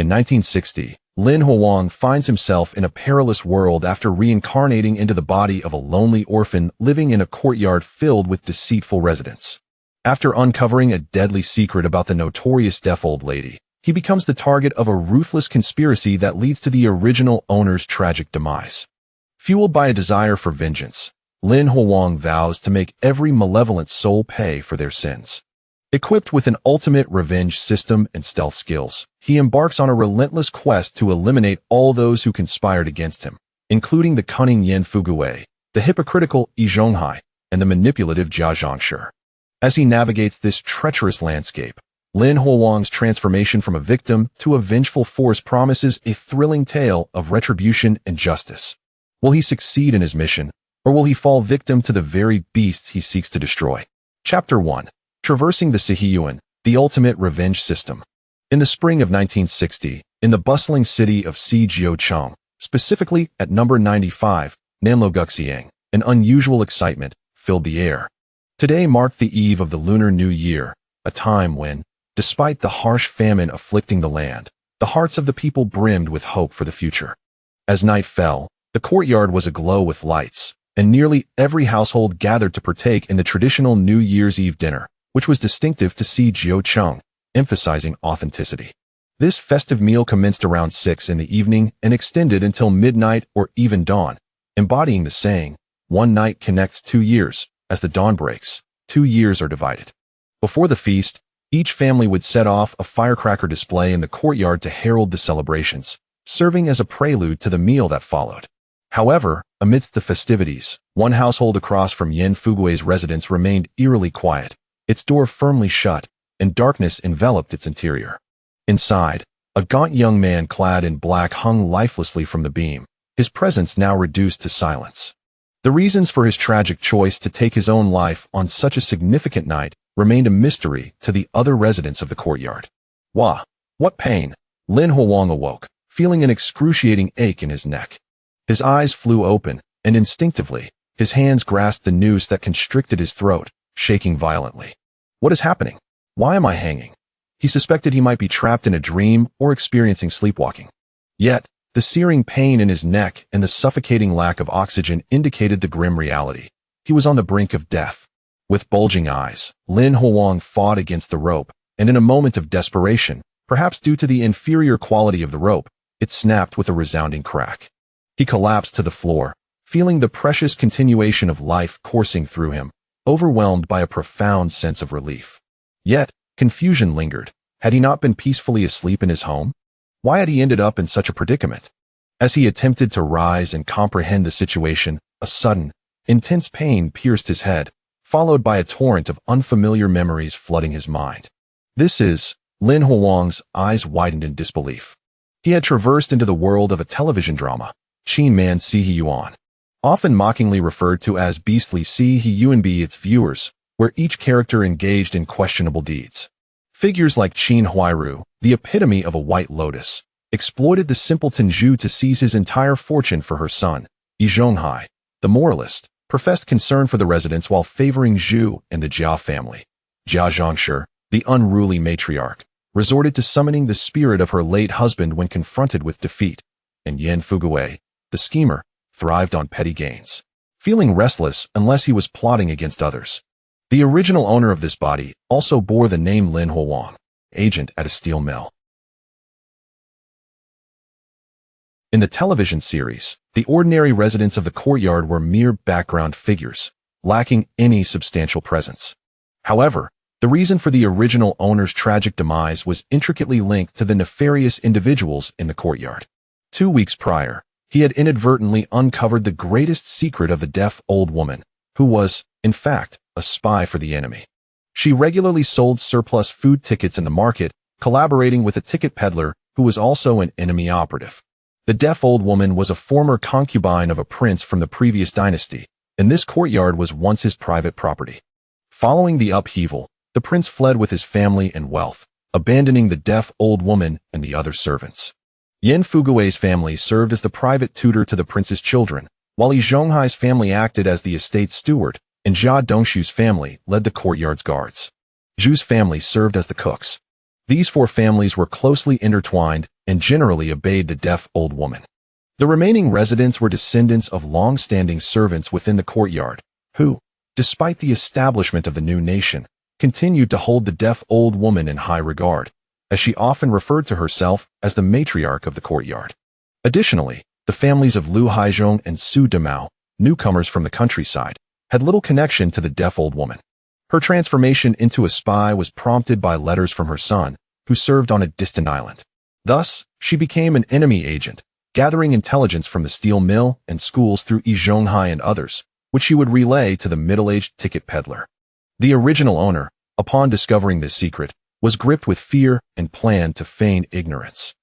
In 1960, Lin Huang finds himself in a perilous world after reincarnating into the body of a lonely orphan living in a courtyard filled with deceitful residents. After uncovering a deadly secret about the notorious deaf old lady, he becomes the target of a ruthless conspiracy that leads to the original owner's tragic demise. Fueled by a desire for vengeance, Lin Huang vows to make every malevolent soul pay for their sins. Equipped with an ultimate revenge system and stealth skills, he embarks on a relentless quest to eliminate all those who conspired against him, including the cunning Yan Fugui, the hypocritical Yi Zhonghai, and the manipulative Jia Zhangshi. As he navigates this treacherous landscape, Lin Huang's transformation from a victim to a vengeful force promises a thrilling tale of retribution and justice. Will he succeed in his mission, or will he fall victim to the very beasts he seeks to destroy? Chapter 1. Traversing the Sihiyuan, the ultimate revenge system. In the spring of 1960, in the bustling city of Sijiucheng, specifically at number 95, Nanluguxiang, an unusual excitement filled the air. Today marked the eve of the Lunar New Year, a time when, despite the harsh famine afflicting the land, the hearts of the people brimmed with hope for the future. As night fell, the courtyard was aglow with lights, and nearly every household gathered to partake in the traditional New Year's Eve dinner, which was distinctive to Sijiucheng, emphasizing authenticity. This festive meal commenced around 6 in the evening and extended until midnight or even dawn, embodying the saying, "One night connects 2 years. As the dawn breaks, 2 years are divided." Before the feast, each family would set off a firecracker display in the courtyard to herald the celebrations, serving as a prelude to the meal that followed. However, amidst the festivities, one household across from Yan Fugui's residence remained eerily quiet, its door firmly shut, and darkness enveloped its interior. Inside, a gaunt young man clad in black hung lifelessly from the beam, his presence now reduced to silence. The reasons for his tragic choice to take his own life on such a significant night remained a mystery to the other residents of the courtyard. Wah! What pain! Lin Huang awoke, feeling an excruciating ache in his neck. His eyes flew open, and instinctively, his hands grasped the noose that constricted his throat, shaking violently. What is happening? Why am I hanging? He suspected he might be trapped in a dream or experiencing sleepwalking. Yet, the searing pain in his neck and the suffocating lack of oxygen indicated the grim reality. He was on the brink of death. With bulging eyes, Lin Huang fought against the rope, and in a moment of desperation, perhaps due to the inferior quality of the rope, it snapped with a resounding crack. He collapsed to the floor, feeling the precious continuation of life coursing through him, overwhelmed by a profound sense of relief. Yet, confusion lingered. Had he not been peacefully asleep in his home? Why had he ended up in such a predicament? As he attempted to rise and comprehend the situation, a sudden, intense pain pierced his head, followed by a torrent of unfamiliar memories flooding his mind. Lin Huang's eyes widened in disbelief. He had traversed into the world of a television drama, Qin Man Sihiyuan, often mockingly referred to as Beastly Sihiyuan by its viewers, where each character engaged in questionable deeds. Figures like Qin Huairu, the epitome of a white lotus, exploited the simpleton Zhu to seize his entire fortune for her son. Yi Zhonghai, the moralist, professed concern for the residents while favoring Zhu and the Jia family. Jia Zhangshi, the unruly matriarch, resorted to summoning the spirit of her late husband when confronted with defeat, and Yan Fugui, the schemer, thrived on petty gains, feeling restless unless he was plotting against others. The original owner of this body also bore the name Lin Huang, agent at a steel mill. In the television series, the ordinary residents of the courtyard were mere background figures, lacking any substantial presence. However, the reason for the original owner's tragic demise was intricately linked to the nefarious individuals in the courtyard. 2 weeks prior, he had inadvertently uncovered the greatest secret of the deaf old woman, who was, in fact, a spy for the enemy. She regularly sold surplus food tickets in the market, collaborating with a ticket peddler who was also an enemy operative. The deaf old woman was a former concubine of a prince from the previous dynasty, and this courtyard was once his private property. Following the upheaval, the prince fled with his family and wealth, abandoning the deaf old woman and the other servants. Yan Fugui's family served as the private tutor to the prince's children, while Yi Zhonghai's family acted as the estate's steward, and Jia Dongshu's family led the courtyard's guards. Zhu's family served as the cooks. These 4 families were closely intertwined, and generally obeyed the deaf old woman. The remaining residents were descendants of long-standing servants within the courtyard, who, despite the establishment of the new nation, continued to hold the deaf old woman in high regard, as she often referred to herself as the matriarch of the courtyard. Additionally, the families of Liu Haizhong and Su Demao, newcomers from the countryside, had little connection to the deaf old woman. Her transformation into a spy was prompted by letters from her son, who served on a distant island. Thus, she became an enemy agent, gathering intelligence from the steel mill and schools through Zhonghai and others, which she would relay to the middle-aged ticket peddler. The original owner, upon discovering this secret, was gripped with fear and planned to feign ignorance.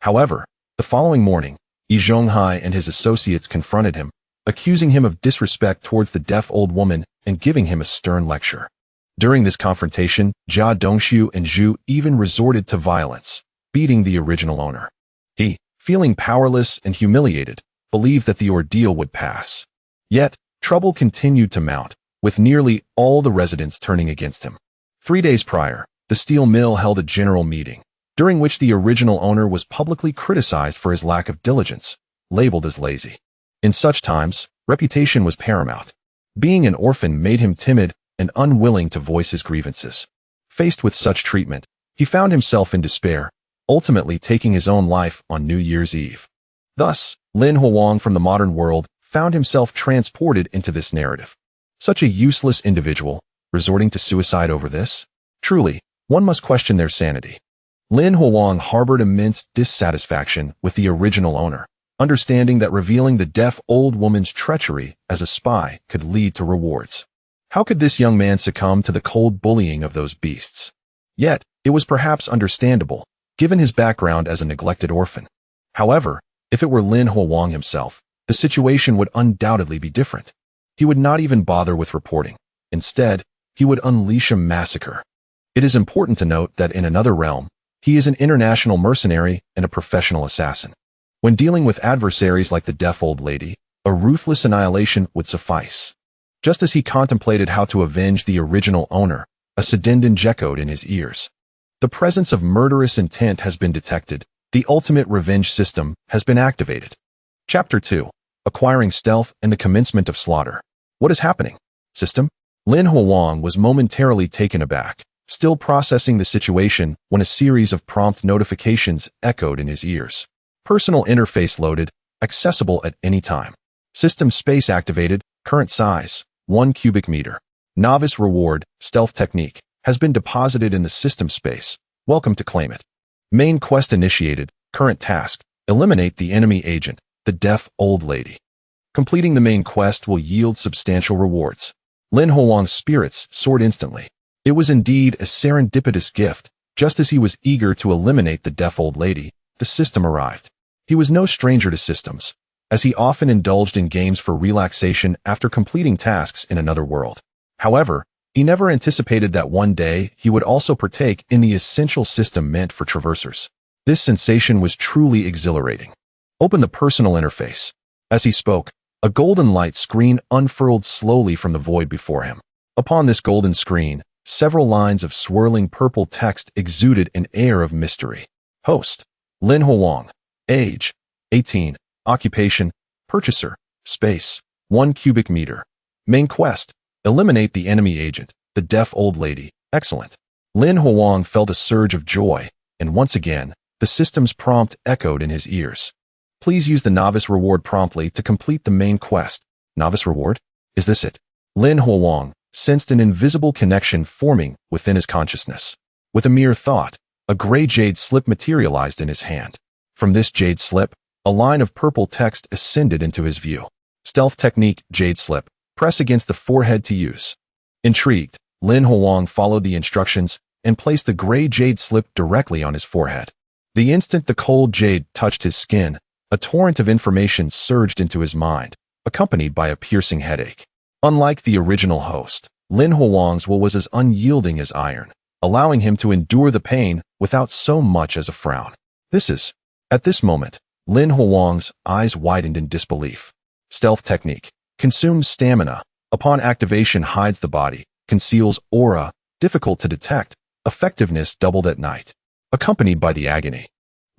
However, the following morning, Zhonghai and his associates confronted him, accusing him of disrespect towards the deaf old woman and giving him a stern lecture. During this confrontation, Jia Dongxiu and Zhu even resorted to violence, beating the original owner. He, feeling powerless and humiliated, believed that the ordeal would pass. Yet, trouble continued to mount, with nearly all the residents turning against him. 3 days prior, the steel mill held a general meeting, during which the original owner was publicly criticized for his lack of diligence, labeled as lazy. In such times, reputation was paramount. Being an orphan made him timid and unwilling to voice his grievances. Faced with such treatment, he found himself in despair, ultimately taking his own life on New Year's Eve. Thus, Lin Huang from the modern world found himself transported into this narrative. Such a useless individual, resorting to suicide over this? Truly, one must question their sanity. Lin Huang harbored immense dissatisfaction with the original owner, understanding that revealing the deaf old woman's treachery as a spy could lead to rewards. How could this young man succumb to the cold bullying of those beasts? Yet, it was perhaps understandable, given his background as a neglected orphan. However, if it were Lin Huang himself, the situation would undoubtedly be different. He would not even bother with reporting. Instead, he would unleash a massacre. It is important to note that in another realm, he is an international mercenary and a professional assassin. When dealing with adversaries like the deaf old lady, a ruthless annihilation would suffice. Just as he contemplated how to avenge the original owner, a sedendon echoed in his ears. The presence of murderous intent has been detected. The ultimate revenge system has been activated. Chapter 2. Acquiring Stealth and the Commencement of Slaughter. What is happening? System? Lin Huang was momentarily taken aback, still processing the situation when a series of prompt notifications echoed in his ears. Personal interface loaded, accessible at any time. System space activated, current size, 1 cubic meter. Novice reward, stealth technique, has been deposited in the system space. Welcome to claim it. Main quest initiated, current task, eliminate the enemy agent, the deaf old lady. Completing the main quest will yield substantial rewards. Lin Huang's spirits soared instantly. It was indeed a serendipitous gift. Just as he was eager to eliminate the deaf old lady, the system arrived. He was no stranger to systems, as he often indulged in games for relaxation after completing tasks in another world. However, he never anticipated that one day he would also partake in the essential system meant for traversers. This sensation was truly exhilarating. Open the personal interface. As he spoke, a golden light screen unfurled slowly from the void before him. Upon this golden screen, several lines of swirling purple text exuded an air of mystery. Host: Lin Huang. Age: 18. Occupation: Purchaser. Space: 1 cubic meter. Main quest: Eliminate the enemy agent, the deaf old lady. Excellent. Lin Huang felt a surge of joy, and once again, the system's prompt echoed in his ears. Please use the novice reward promptly to complete the main quest. Novice reward? Is this it? Lin Huang sensed an invisible connection forming within his consciousness. With a mere thought, a gray jade slip materialized in his hand. From this jade slip, a line of purple text ascended into his view. Stealth technique, jade slip. Press against the forehead to use. Intrigued, Lin Huang followed the instructions and placed the gray jade slip directly on his forehead. The instant the cold jade touched his skin, a torrent of information surged into his mind, accompanied by a piercing headache. Unlike the original host, Lin Huang's will was as unyielding as iron, allowing him to endure the pain without so much as a frown. At this moment, Lin Huang's eyes widened in disbelief. Stealth technique. Consumes stamina. Upon activation hides the body. Conceals aura. Difficult to detect. Effectiveness doubled at night. Accompanied by the agony.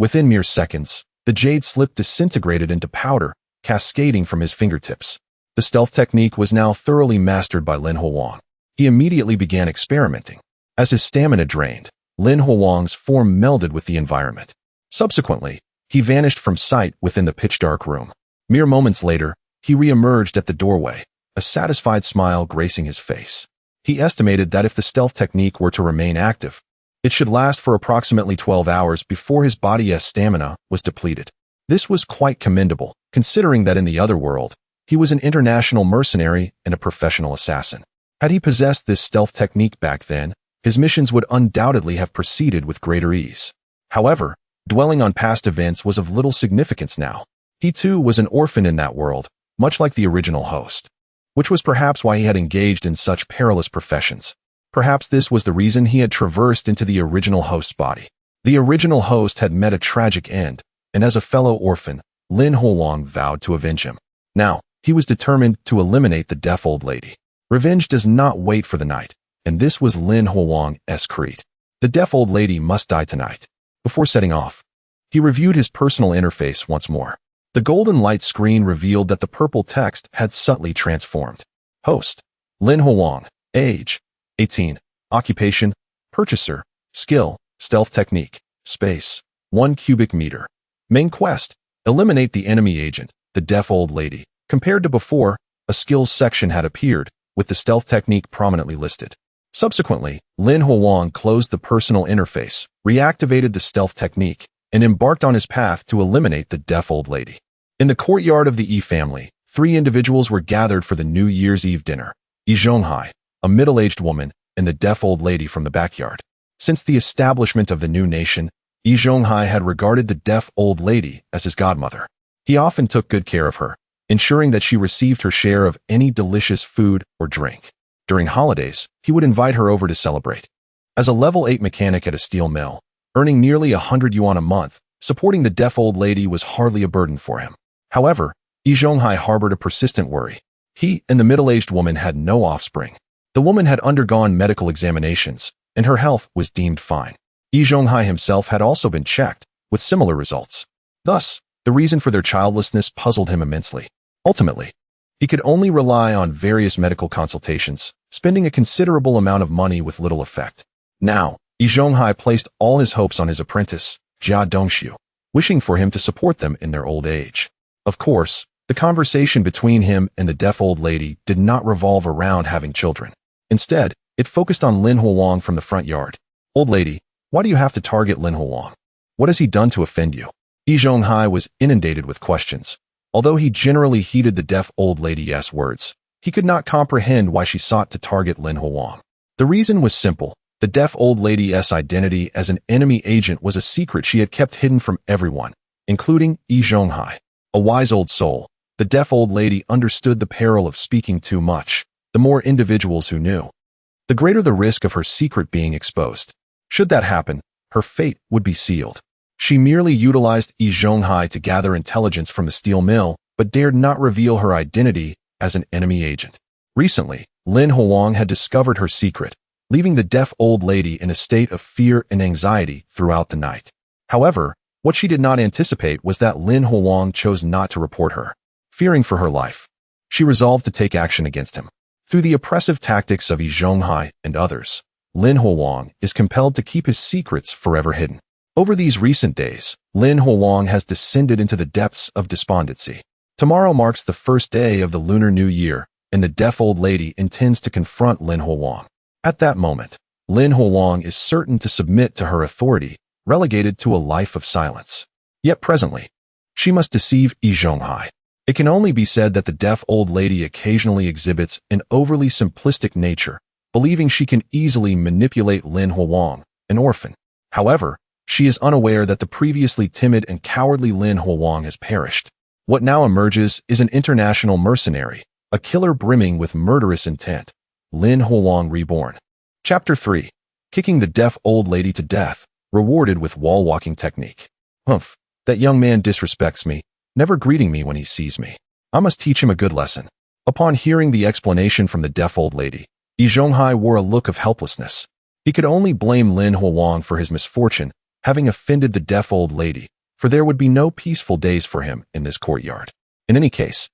Within mere seconds, the jade slip disintegrated into powder, cascading from his fingertips. The stealth technique was now thoroughly mastered by Lin Huang. He immediately began experimenting. As his stamina drained, Lin Huang's form melded with the environment. Subsequently, he vanished from sight within the pitch-dark room. Mere moments later, he re-emerged at the doorway, a satisfied smile gracing his face. He estimated that if the stealth technique were to remain active, it should last for approximately 12 hours before his body's stamina was depleted. This was quite commendable, considering that in the other world, he was an international mercenary and a professional assassin. Had he possessed this stealth technique back then, his missions would undoubtedly have proceeded with greater ease. However, dwelling on past events was of little significance now. He too was an orphan in that world, much like the original host, which was perhaps why he had engaged in such perilous professions. Perhaps this was the reason he had traversed into the original host's body. The original host had met a tragic end, and as a fellow orphan, Lin Huang vowed to avenge him. Now, he was determined to eliminate the deaf old lady. Revenge does not wait for the night, and this was Lin Huang's creed. The deaf old lady must die tonight. Before setting off, he reviewed his personal interface once more. The golden light screen revealed that the purple text had subtly transformed. Host: Lin Huang. Age: 18. Occupation: Purchaser. Skill: Stealth Technique. Space: 1 cubic meter. Main quest: Eliminate the enemy agent, the deaf old lady. Compared to before, a skills section had appeared, with the stealth technique prominently listed. Subsequently, Lin Huang closed the personal interface, reactivated the stealth technique, and embarked on his path to eliminate the deaf old lady. In the courtyard of the Yi family, 3 individuals were gathered for the New Year's Eve dinner: Yi Zhonghai, a middle-aged woman, and the deaf old lady from the backyard. Since the establishment of the new nation, Yi Zhonghai had regarded the deaf old lady as his godmother. He often took good care of her, ensuring that she received her share of any delicious food or drink. During holidays, he would invite her over to celebrate. As a level 8 mechanic at a steel mill, earning nearly 100 yuan a month, supporting the deaf old lady was hardly a burden for him. However, Yi Zhonghai harbored a persistent worry. He and the middle-aged woman had no offspring. The woman had undergone medical examinations, and her health was deemed fine. Yi Zhonghai himself had also been checked, with similar results. Thus, the reason for their childlessness puzzled him immensely. Ultimately, he could only rely on various medical consultations, spending a considerable amount of money with little effect. Now, Yi Zhonghai placed all his hopes on his apprentice, Jia Dongxiu, wishing for him to support them in their old age. Of course, the conversation between him and the deaf old lady did not revolve around having children. Instead, it focused on Lin Huang from the front yard. Old lady, why do you have to target Lin Huang? What has he done to offend you? Yi Zhonghai was inundated with questions. Although he generally heeded the deaf old lady's words, he could not comprehend why she sought to target Lin Huang. The reason was simple. The deaf old lady's identity as an enemy agent was a secret she had kept hidden from everyone, including Yi Zhonghai. A wise old soul, the deaf old lady understood the peril of speaking too much. The more individuals who knew, the greater the risk of her secret being exposed. Should that happen, her fate would be sealed. She merely utilized Yi Zhonghai to gather intelligence from the steel mill, but dared not reveal her identity as an enemy agent. Recently, Lin Huang had discovered her secret, leaving the deaf old lady in a state of fear and anxiety throughout the night. However, what she did not anticipate was that Lin Huang chose not to report her. Fearing for her life, she resolved to take action against him. Through the oppressive tactics of Yi Zhonghai and others, Lin Huang is compelled to keep his secrets forever hidden. Over these recent days, Lin Huang has descended into the depths of despondency. Tomorrow marks the first day of the Lunar New Year, and the deaf old lady intends to confront Lin Huang. At that moment, Lin Huang is certain to submit to her authority, relegated to a life of silence. Yet presently, she must deceive Yi Zhonghai. It can only be said that the deaf old lady occasionally exhibits an overly simplistic nature, believing she can easily manipulate Lin Huang, an orphan. However, she is unaware that the previously timid and cowardly Lin Huang has perished. What now emerges is an international mercenary, a killer brimming with murderous intent. Lin Huang Reborn. Chapter 3. Kicking the deaf old lady to death, rewarded with wall-walking technique. Humph, that young man disrespects me, never greeting me when he sees me. I must teach him a good lesson. Upon hearing the explanation from the deaf old lady, Yi Zhonghai wore a look of helplessness. He could only blame Lin Huang for his misfortune, having offended the deaf old lady, for there would be no peaceful days for him in this courtyard. In any case,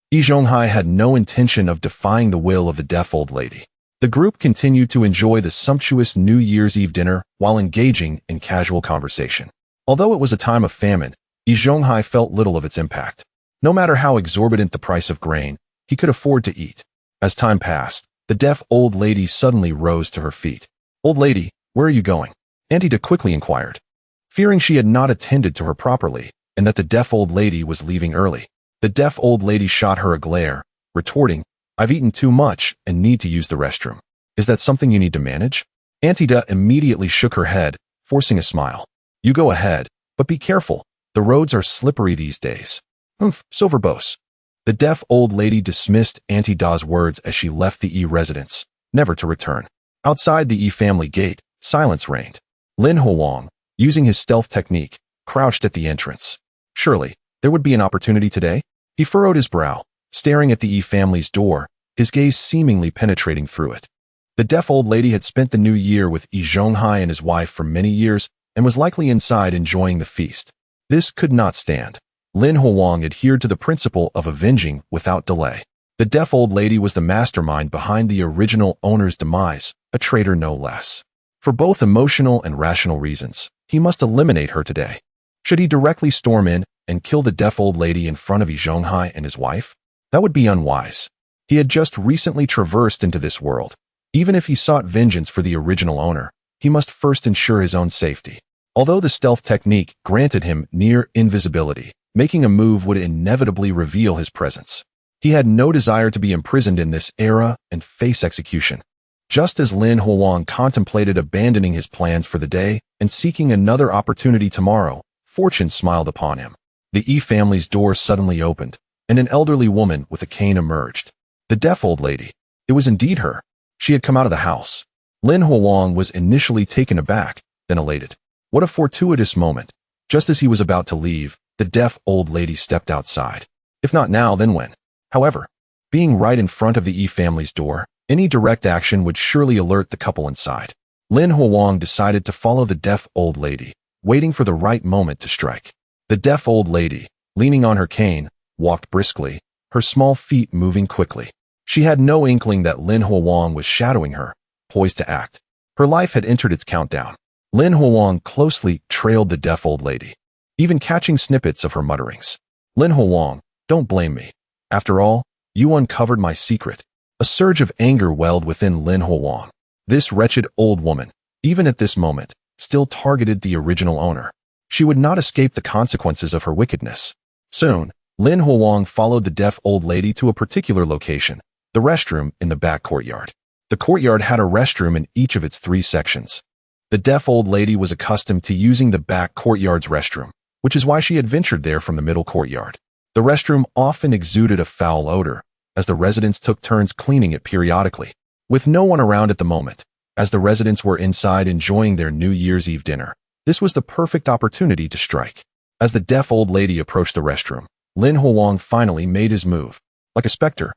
Yi Zhonghai had no intention of defying the will of the deaf old lady. The group continued to enjoy the sumptuous New Year's Eve dinner while engaging in casual conversation. Although it was a time of famine, Yi Zhonghai felt little of its impact. No matter how exorbitant the price of grain, he could afford to eat. As time passed, the deaf old lady suddenly rose to her feet. "Old lady, where are you going?" Auntie Da quickly inquired. Fearing she had not attended to her properly, and that the deaf old lady was leaving early, the deaf old lady shot her a glare, retorting, "I've eaten too much and need to use the restroom. Is that something you need to manage?" Auntie Da immediately shook her head, forcing a smile. "You go ahead, but be careful. The roads are slippery these days." Silver Bose. The deaf old lady dismissed Auntie Da's words as she left the E residence, never to return. Outside the E family gate, silence reigned. Lin Huang, using his stealth technique, crouched at the entrance. Surely, there would be an opportunity today? He furrowed his brow, staring at the E family's door, his gaze seemingly penetrating through it. The deaf old lady had spent the new year with Yi Zhonghai and his wife for many years and was likely inside enjoying the feast. This could not stand. Lin Huang adhered to the principle of avenging without delay. The deaf old lady was the mastermind behind the original owner's demise, a traitor no less. For both emotional and rational reasons, he must eliminate her today. Should he directly storm in and kill the deaf old lady in front of Yi Zhonghai and his wife? That would be unwise. He had just recently traversed into this world. Even if he sought vengeance for the original owner, he must first ensure his own safety. Although the stealth technique granted him near invisibility, making a move would inevitably reveal his presence. He had no desire to be imprisoned in this era and face execution. Just as Lin Huang contemplated abandoning his plans for the day and seeking another opportunity tomorrow, fortune smiled upon him. The E family's door suddenly opened, and an elderly woman with a cane emerged. The deaf old lady. It was indeed her. She had come out of the house. Lin Huang was initially taken aback, then elated. What a fortuitous moment. Just as he was about to leave, the deaf old lady stepped outside. If not now, then when? However, being right in front of the E family's door, any direct action would surely alert the couple inside. Lin Huang decided to follow the deaf old lady, waiting for the right moment to strike. The deaf old lady, leaning on her cane, walked briskly, her small feet moving quickly. She had no inkling that Lin Huang was shadowing her, poised to act. Her life had entered its countdown. Lin Huang closely trailed the deaf old lady, even catching snippets of her mutterings. "Lin Huang, don't blame me. After all, you uncovered my secret." A surge of anger welled within Lin Huang. This wretched old woman, even at this moment, still targeted the original owner. She would not escape the consequences of her wickedness. Soon, Lin Huang followed the deaf old lady to a particular location, the restroom in the back courtyard. The courtyard had a restroom in each of its 3 sections. The deaf old lady was accustomed to using the back courtyard's restroom, which is why she had ventured there from the middle courtyard. The restroom often exuded a foul odor, as the residents took turns cleaning it periodically. With no one around at the moment, as the residents were inside enjoying their New Year's Eve dinner, this was the perfect opportunity to strike. As the deaf old lady approached the restroom, Lin Huang finally made his move. Like a specter,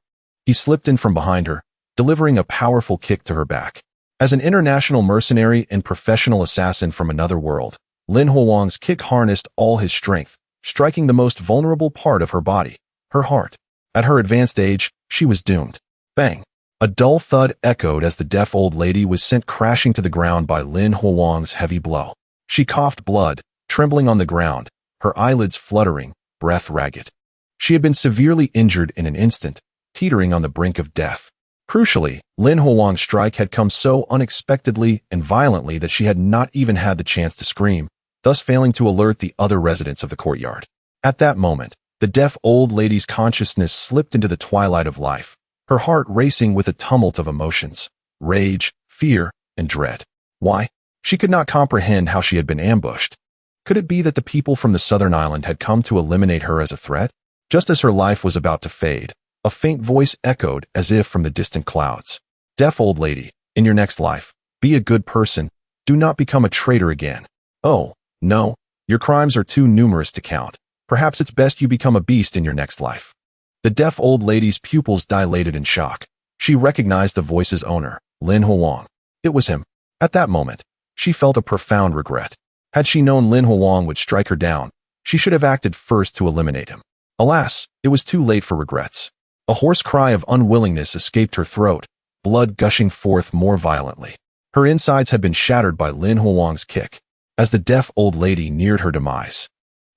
he slipped in from behind her, delivering a powerful kick to her back. As an international mercenary and professional assassin from another world, Lin Huang's kick harnessed all his strength, striking the most vulnerable part of her body, her heart. At her advanced age, she was doomed. Bang! A dull thud echoed as the deaf old lady was sent crashing to the ground by Lin Huang's heavy blow. She coughed blood, trembling on the ground, her eyelids fluttering, breath ragged. She had been severely injured in an instant, teetering on the brink of death. Crucially, Lin Huang's strike had come so unexpectedly and violently that she had not even had the chance to scream, thus failing to alert the other residents of the courtyard. At that moment, the deaf old lady's consciousness slipped into the twilight of life, her heart racing with a tumult of emotions, rage, fear, and dread. Why? She could not comprehend how she had been ambushed. Could it be that the people from the southern island had come to eliminate her as a threat? Just as her life was about to fade, a faint voice echoed as if from the distant clouds. "Deaf old lady, in your next life, be a good person. Do not become a traitor again. Oh, no, your crimes are too numerous to count. Perhaps it's best you become a beast in your next life." The deaf old lady's pupils dilated in shock. She recognized the voice's owner, Lin Huang. It was him. At that moment, she felt a profound regret. Had she known Lin Huang would strike her down, She should have acted first to eliminate him. Alas, it was too late for regrets. A hoarse cry of unwillingness escaped her throat, blood gushing forth more violently. Her insides had been shattered by Lin Huang's kick, as the deaf old lady neared her demise.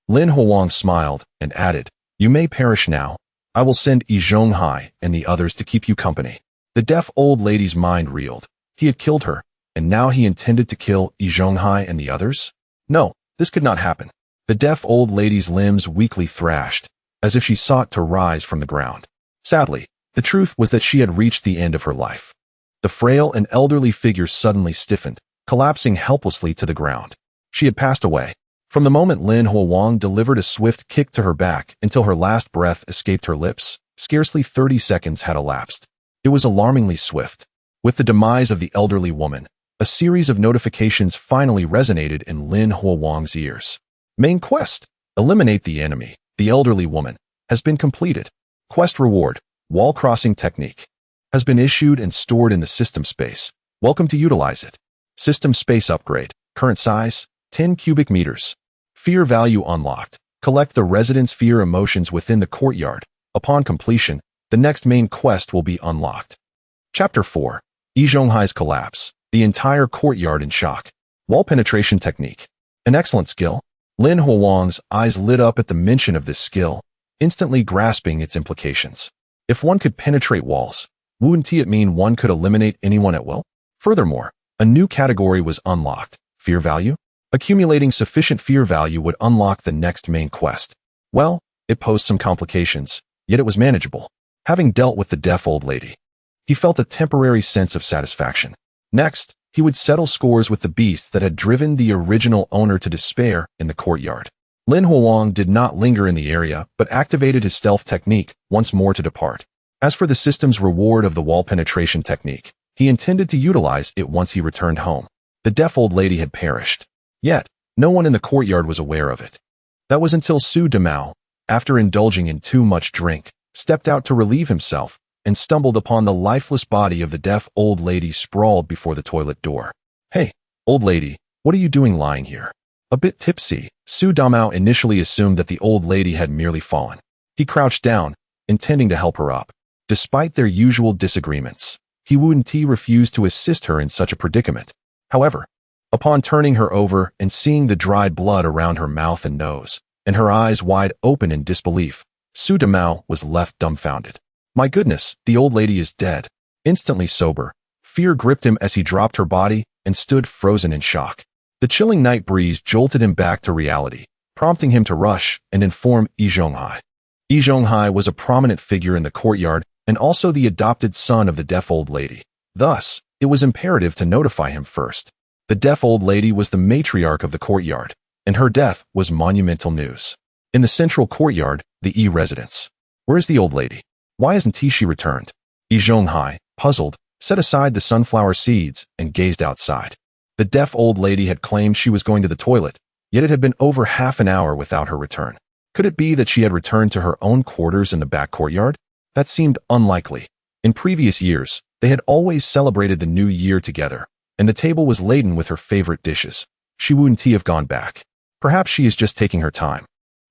Lin Huang smiled and added, "You may perish now. I will send Yi Zhonghai and the others to keep you company." The deaf old lady's mind reeled. He had killed her, and now he intended to kill Yi Zhonghai and the others? No, this could not happen. The deaf old lady's limbs weakly thrashed, as if she sought to rise from the ground. Sadly, the truth was that she had reached the end of her life. The frail and elderly figure suddenly stiffened, collapsing helplessly to the ground. She had passed away. From the moment Lin Huang delivered a swift kick to her back until her last breath escaped her lips, scarcely 30 seconds had elapsed. It was alarmingly swift. With the demise of the elderly woman, a series of notifications finally resonated in Lin Huang's ears. Main quest: eliminate the enemy, the elderly woman, has been completed. Quest reward: wall crossing technique, has been issued and stored in the system space. Welcome to utilize it. System space upgrade. Current size: 10 cubic meters. Fear value unlocked. Collect the residents' fear emotions within the courtyard. Upon completion, the next main quest will be unlocked. Chapter 4. Yi Zhonghai's collapse. The entire courtyard in shock. Wall penetration technique. An excellent skill. Lin Huang's eyes lit up at the mention of this skill, instantly grasping its implications. If one could penetrate walls, wouldn't it mean one could eliminate anyone at will? Furthermore, a new category was unlocked. Fear value? Accumulating sufficient fear value would unlock the next main quest. Well, it posed some complications, yet it was manageable. Having dealt with the deaf old lady, he felt a temporary sense of satisfaction. Next, he would settle scores with the beasts that had driven the original owner to despair in the courtyard. Lin Huang did not linger in the area, but activated his stealth technique once more to depart. As for the system's reward of the wall penetration technique, he intended to utilize it once he returned home. The deaf old lady had perished. Yet, no one in the courtyard was aware of it. That was until Su Damao, after indulging in too much drink, stepped out to relieve himself and stumbled upon the lifeless body of the deaf old lady sprawled before the toilet door. "Hey, old lady, what are you doing lying here?" A bit tipsy, Su Damao initially assumed that the old lady had merely fallen. He crouched down, intending to help her up. Despite their usual disagreements, He wouldn't refuse to assist her in such a predicament. However, upon turning her over and seeing the dried blood around her mouth and nose, and her eyes wide open in disbelief, Su Damao was left dumbfounded. "My goodness, the old lady is dead." Instantly sober, fear gripped him as he dropped her body and stood frozen in shock. The chilling night breeze jolted him back to reality, prompting him to rush and inform Yi Zhonghai. Yi Zhonghai was a prominent figure in the courtyard and also the adopted son of the deaf old lady. Thus, it was imperative to notify him first. The deaf old lady was the matriarch of the courtyard, and her death was monumental news. In the central courtyard, the Yi residence. "Where's the old lady? Why hasn't she returned?" Yi Zhonghai, puzzled, set aside the sunflower seeds and gazed outside. The deaf old lady had claimed she was going to the toilet, yet it had been over half an hour without her return. Could it be that she had returned to her own quarters in the back courtyard? That seemed unlikely. In previous years, they had always celebrated the new year together, and the table was laden with her favorite dishes. She wouldn't have gone back. Perhaps she is just taking her time.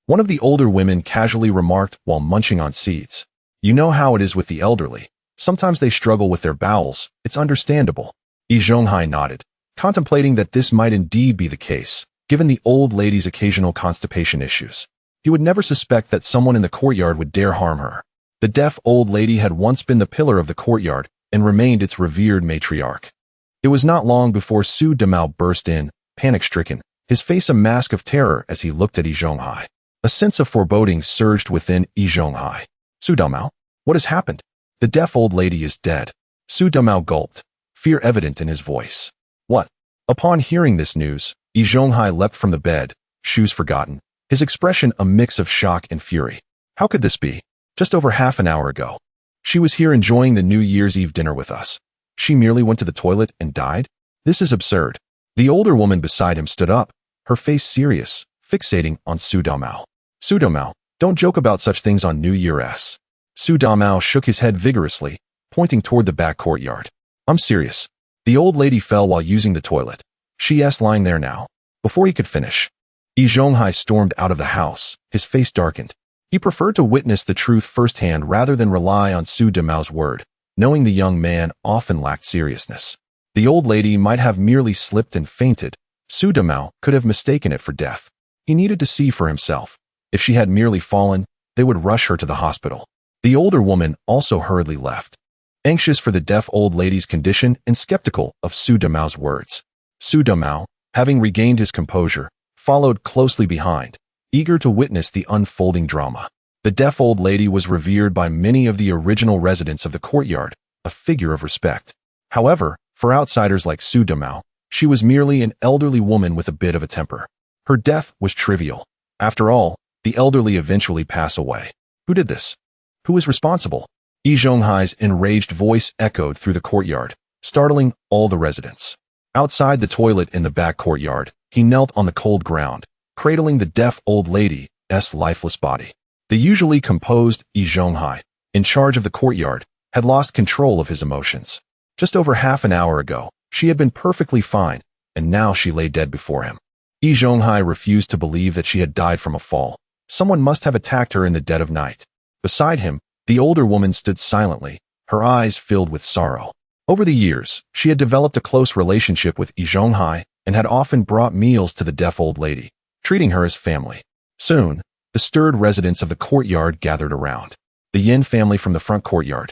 One of the older women casually remarked while munching on seeds. "You know how it is with the elderly. Sometimes they struggle with their bowels. It's understandable." Yi Zhonghai nodded, contemplating that this might indeed be the case, given the old lady's occasional constipation issues. He would never suspect that someone in the courtyard would dare harm her. The deaf old lady had once been the pillar of the courtyard and remained its revered matriarch. It was not long before Su Damao burst in, panic-stricken, his face a mask of terror as he looked at Yi Zhonghai. A sense of foreboding surged within Yi Zhonghai. "Su Damao, what has happened?" "The deaf old lady is dead." Su Damao gulped, fear evident in his voice. "What?" Upon hearing this news, Yi Zhonghai leapt from the bed, shoes forgotten, his expression a mix of shock and fury. "How could this be? Just over half an hour ago. She was here enjoying the New Year's Eve dinner with us. She merely went to the toilet and died? This is absurd." The older woman beside him stood up, her face serious, fixating on Su Damao. "Su Damao, don't joke about such things on New Year's." Su Damao shook his head vigorously, pointing toward the back courtyard. "I'm serious. The old lady fell while using the toilet. She's lying there now." Before he could finish, Yi Zhonghai stormed out of the house, his face darkened. He preferred to witness the truth firsthand rather than rely on Su Damao's word, knowing the young man often lacked seriousness. The old lady might have merely slipped and fainted. Su Damao could have mistaken it for death. He needed to see for himself. If she had merely fallen, they would rush her to the hospital. The older woman also hurriedly left, anxious for the deaf old lady's condition and skeptical of Su Damao's words. Su Damao, having regained his composure, followed closely behind, eager to witness the unfolding drama. The deaf old lady was revered by many of the original residents of the courtyard, a figure of respect. However, for outsiders like Su Damao, she was merely an elderly woman with a bit of a temper. Her death was trivial. After all, the elderly eventually pass away. Who did this? Who was responsible? Yi Zhonghai's enraged voice echoed through the courtyard, startling all the residents. Outside the toilet in the back courtyard, he knelt on the cold ground, cradling the deaf old lady's lifeless body. The usually composed Yi Zhonghai, in charge of the courtyard, had lost control of his emotions. Just over half an hour ago, she had been perfectly fine, and now she lay dead before him. Yi Zhonghai refused to believe that she had died from a fall. Someone must have attacked her in the dead of night. Beside him, the older woman stood silently, her eyes filled with sorrow. Over the years, she had developed a close relationship with Yi Zhonghai and had often brought meals to the deaf old lady, treating her as family. Soon, the stirred residents of the courtyard gathered around. The Yin family from the front courtyard,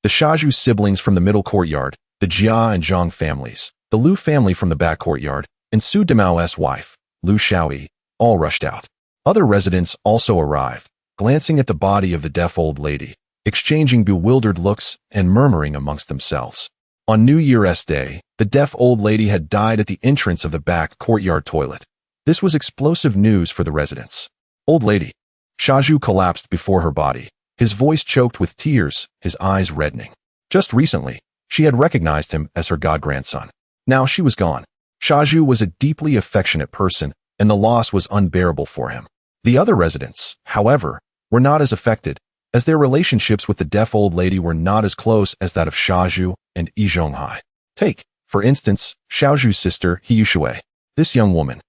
the Shaju siblings from the middle courtyard, the Jia and Zhang families, the Lu family from the back courtyard, and Su Damao's wife, Lu Xiaoyi, all rushed out. Other residents also arrived, glancing at the body of the deaf old lady, exchanging bewildered looks and murmuring amongst themselves. On New Year's Day, the deaf old lady had died at the entrance of the back courtyard toilet. This was explosive news for the residents. Old lady. Shaju collapsed before her body, his voice choked with tears, his eyes reddening. Just recently, she had recognized him as her god-grandson. Now she was gone. Shaju was a deeply affectionate person, and the loss was unbearable for him. The other residents, however, were not as affected, as their relationships with the deaf old lady were not as close as that of Shaju and Yi Zhonghai. Take, for instance, Shaoju's sister, He Yushui. This young woman,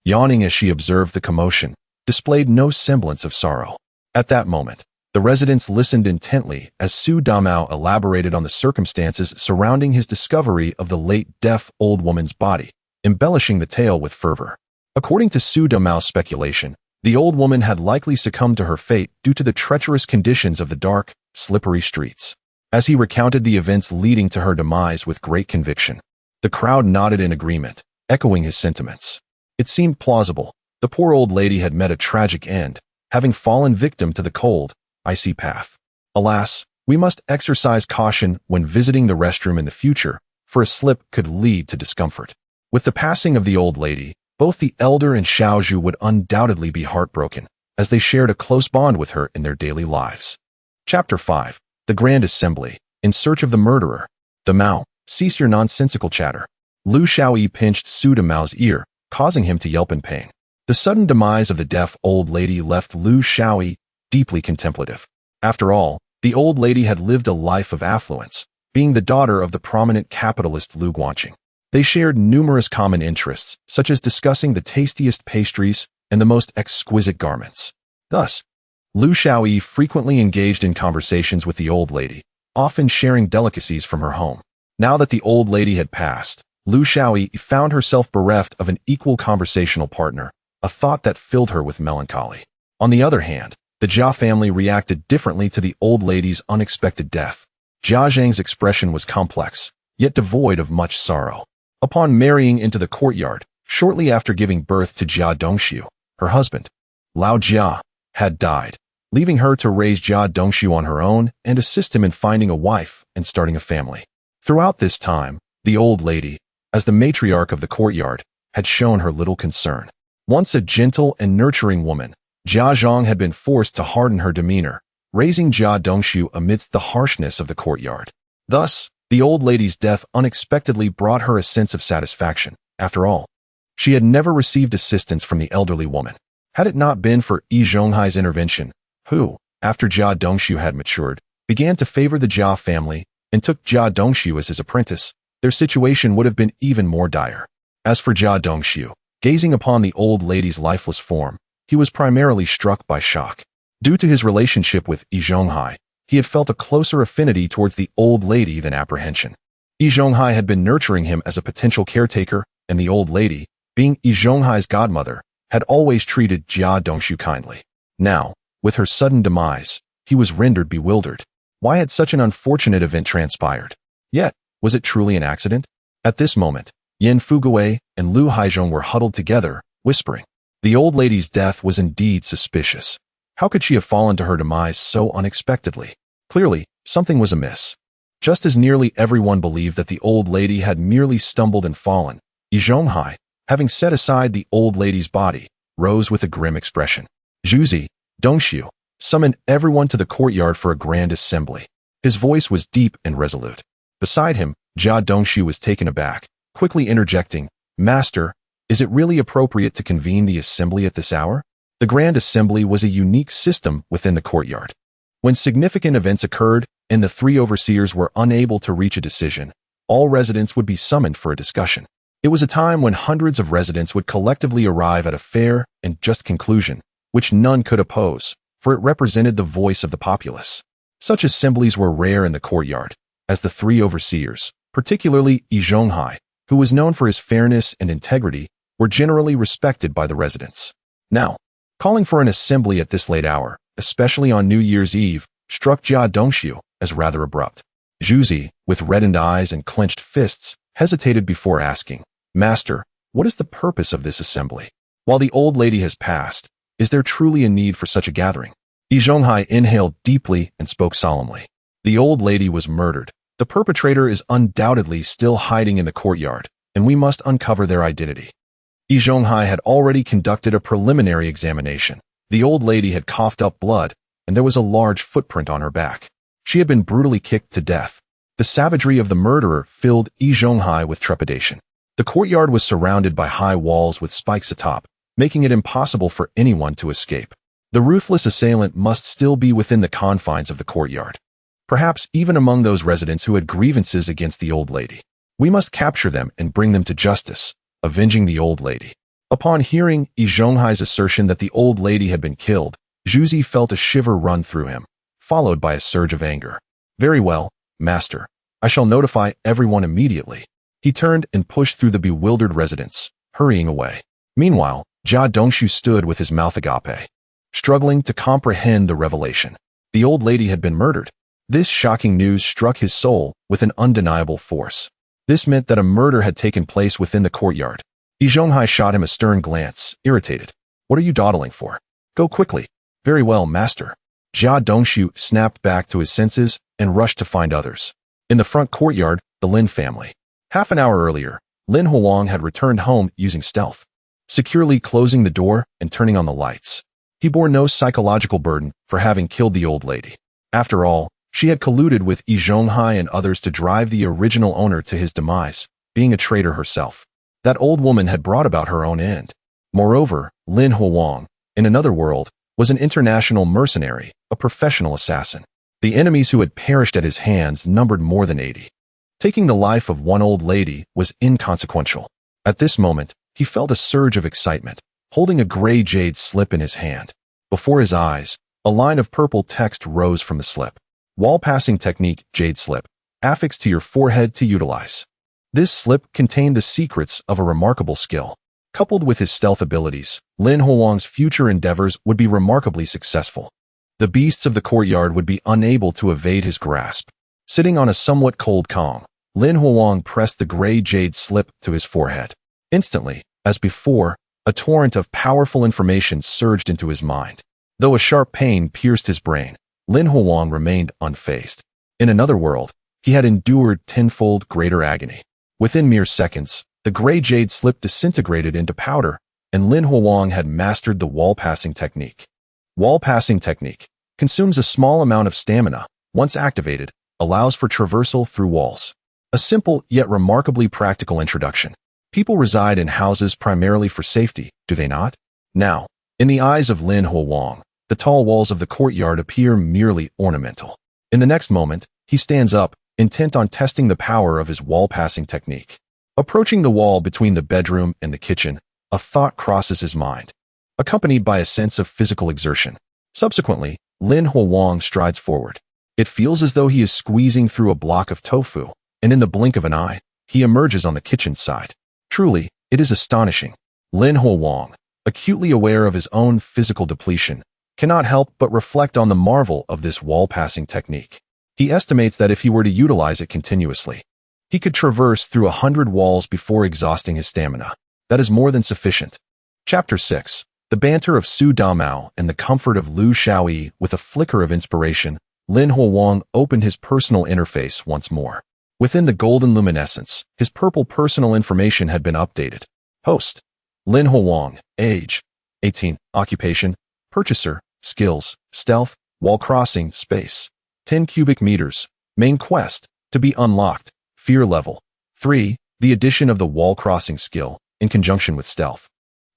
yawning as she observed the commotion, displayed no semblance of sorrow. At that moment, the residents listened intently as Su Damao elaborated on the circumstances surrounding his discovery of the late deaf old woman's body, embellishing the tale with fervor. According to Su Damao's speculation, the old woman had likely succumbed to her fate due to the treacherous conditions of the dark, slippery streets. As he recounted the events leading to her demise with great conviction, the crowd nodded in agreement, echoing his sentiments. It seemed plausible. The poor old lady had met a tragic end, having fallen victim to the cold, icy path. Alas, we must exercise caution when visiting the restroom in the future, for a slip could lead to discomfort. With the passing of the old lady, both the elder and Xiaoju would undoubtedly be heartbroken, as they shared a close bond with her in their daily lives. Chapter 5. The Grand Assembly. In search of the murderer. Damao, cease your nonsensical chatter. Lu Xiaoyi pinched Su Damao's ear, causing him to yelp in pain. The sudden demise of the deaf old lady left Lu Xiaoyi deeply contemplative. After all, the old lady had lived a life of affluence, being the daughter of the prominent capitalist Lu Guangqing. They shared numerous common interests, such as discussing the tastiest pastries and the most exquisite garments. Thus, Lu Xiaoyi frequently engaged in conversations with the old lady, often sharing delicacies from her home. Now that the old lady had passed, Lu Xiaoyi found herself bereft of an equal conversational partner, a thought that filled her with melancholy. On the other hand, the Jia family reacted differently to the old lady's unexpected death. Jia Zhang's expression was complex, yet devoid of much sorrow. Upon marrying into the courtyard, shortly after giving birth to Jia Dongxiu, her husband, Lao Jia, had died, leaving her to raise Jia Dongxiu on her own and assist him in finding a wife and starting a family. Throughout this time, the old lady, as the matriarch of the courtyard, had shown her little concern. Once a gentle and nurturing woman, Jia Zhang had been forced to harden her demeanor, raising Jia Dongxiu amidst the harshness of the courtyard. Thus, the old lady's death unexpectedly brought her a sense of satisfaction. After all, she had never received assistance from the elderly woman. Had it not been for Yi Zhonghai's intervention, who, after Jia Dongxiu had matured, began to favor the Jia family and took Jia Dongxiu as his apprentice, their situation would have been even more dire. As for Jia Dongxiu, Gazing upon the old lady's lifeless form, he was primarily struck by shock. Due to his relationship with Yi Zhonghai, he had felt a closer affinity towards the old lady than apprehension. Yi Zhonghai had been nurturing him as a potential caretaker, and the old lady, being Yi Zhonghai's godmother, had always treated Jia Dongshu kindly. Now, with her sudden demise, he was rendered bewildered. Why had such an unfortunate event transpired? Yet, was it truly an accident? At this moment, Yin Fugui and Lu Haizhong were huddled together, whispering. The old lady's death was indeed suspicious. How could she have fallen to her demise so unexpectedly? Clearly, something was amiss. Just as nearly everyone believed that the old lady had merely stumbled and fallen, Yi Zhonghai, having set aside the old lady's body, rose with a grim expression. Zhuzi, Dongshu, summoned everyone to the courtyard for a grand assembly. His voice was deep and resolute. Beside him, Jia Dongshu was taken aback, quickly interjecting, Master, is it really appropriate to convene the assembly at this hour? The Grand Assembly was a unique system within the courtyard. When significant events occurred and the three overseers were unable to reach a decision, all residents would be summoned for a discussion. It was a time when hundreds of residents would collectively arrive at a fair and just conclusion, which none could oppose, for it represented the voice of the populace. Such assemblies were rare in the courtyard, as the three overseers, particularly Yi Zhonghai, who was known for his fairness and integrity, were generally respected by the residents. Now, calling for an assembly at this late hour, especially on New Year's Eve, struck Jia Dongshu as rather abrupt. Zhuzi, with reddened eyes and clenched fists, hesitated before asking, Master, what is the purpose of this assembly? While the old lady has passed, is there truly a need for such a gathering? Yi Zhonghai inhaled deeply and spoke solemnly. The old lady was murdered. The perpetrator is undoubtedly still hiding in the courtyard, and we must uncover their identity. Yi Zhonghai had already conducted a preliminary examination. The old lady had coughed up blood, and there was a large footprint on her back. She had been brutally kicked to death. The savagery of the murderer filled Yi Zhonghai with trepidation. The courtyard was surrounded by high walls with spikes atop, making it impossible for anyone to escape. The ruthless assailant must still be within the confines of the courtyard. Perhaps even among those residents who had grievances against the old lady. We must capture them and bring them to justice, avenging the old lady. Upon hearing Yi Zhonghai's assertion that the old lady had been killed, Zhuzi felt a shiver run through him, followed by a surge of anger. Very well, Master. I shall notify everyone immediately. He turned and pushed through the bewildered residents, hurrying away. Meanwhile, Jia Dongshu stood with his mouth agape, struggling to comprehend the revelation. The old lady had been murdered. This shocking news struck his soul with an undeniable force. This meant that a murder had taken place within the courtyard. Yi Zhonghai shot him a stern glance, irritated. What are you dawdling for? Go quickly. Very well, Master. Jia Dongshu snapped back to his senses and rushed to find others. In the front courtyard, the Lin family. Half an hour earlier, Lin Huang had returned home using stealth, securely closing the door and turning on the lights. He bore no psychological burden for having killed the old lady. After all, she had colluded with Yi Zhonghai and others to drive the original owner to his demise, being a traitor herself. That old woman had brought about her own end. Moreover, Lin Huang, in another world, was an international mercenary, a professional assassin. The enemies who had perished at his hands numbered more than 80. Taking the life of one old lady was inconsequential. At this moment, he felt a surge of excitement, holding a gray jade slip in his hand. Before his eyes, a line of purple text rose from the slip. Wall passing technique, jade slip, affixed to your forehead to utilize. This slip contained the secrets of a remarkable skill. Coupled with his stealth abilities, Lin Huang's future endeavors would be remarkably successful. The beasts of the courtyard would be unable to evade his grasp. Sitting on a somewhat cold Kong, Lin Huang pressed the gray jade slip to his forehead. Instantly, as before, a torrent of powerful information surged into his mind. Though a sharp pain pierced his brain, Lin Huang remained unfazed. In another world, he had endured tenfold greater agony. Within mere seconds, the gray jade slip disintegrated into powder, and Lin Huang had mastered the wall-passing technique. Wall-passing technique consumes a small amount of stamina. Once activated, allows for traversal through walls. A simple yet remarkably practical introduction. People reside in houses primarily for safety, do they not? Now, in the eyes of Lin Huang, the tall walls of the courtyard appear merely ornamental. In the next moment, he stands up, intent on testing the power of his wall-passing technique. Approaching the wall between the bedroom and the kitchen, a thought crosses his mind, accompanied by a sense of physical exertion. Subsequently, Lin Huowang strides forward. It feels as though he is squeezing through a block of tofu, and in the blink of an eye, he emerges on the kitchen side. Truly, it is astonishing. Lin Huowang, acutely aware of his own physical depletion, cannot help but reflect on the marvel of this wall-passing technique. He estimates that if he were to utilize it continuously, he could traverse through 100 walls before exhausting his stamina. That is more than sufficient. Chapter 6. The banter of Su Damao and the comfort of Lu Xiaoyi. With a flicker of inspiration, Lin Huowang opened his personal interface once more. Within the golden luminescence, his purple personal information had been updated. Host: Lin Huowang. Age: 18. Occupation: Purchaser. Skills: Stealth, Wall Crossing, Space. 10 cubic meters. Main quest: To be unlocked. Fear level: 3. The addition of the wall crossing skill, in conjunction with stealth,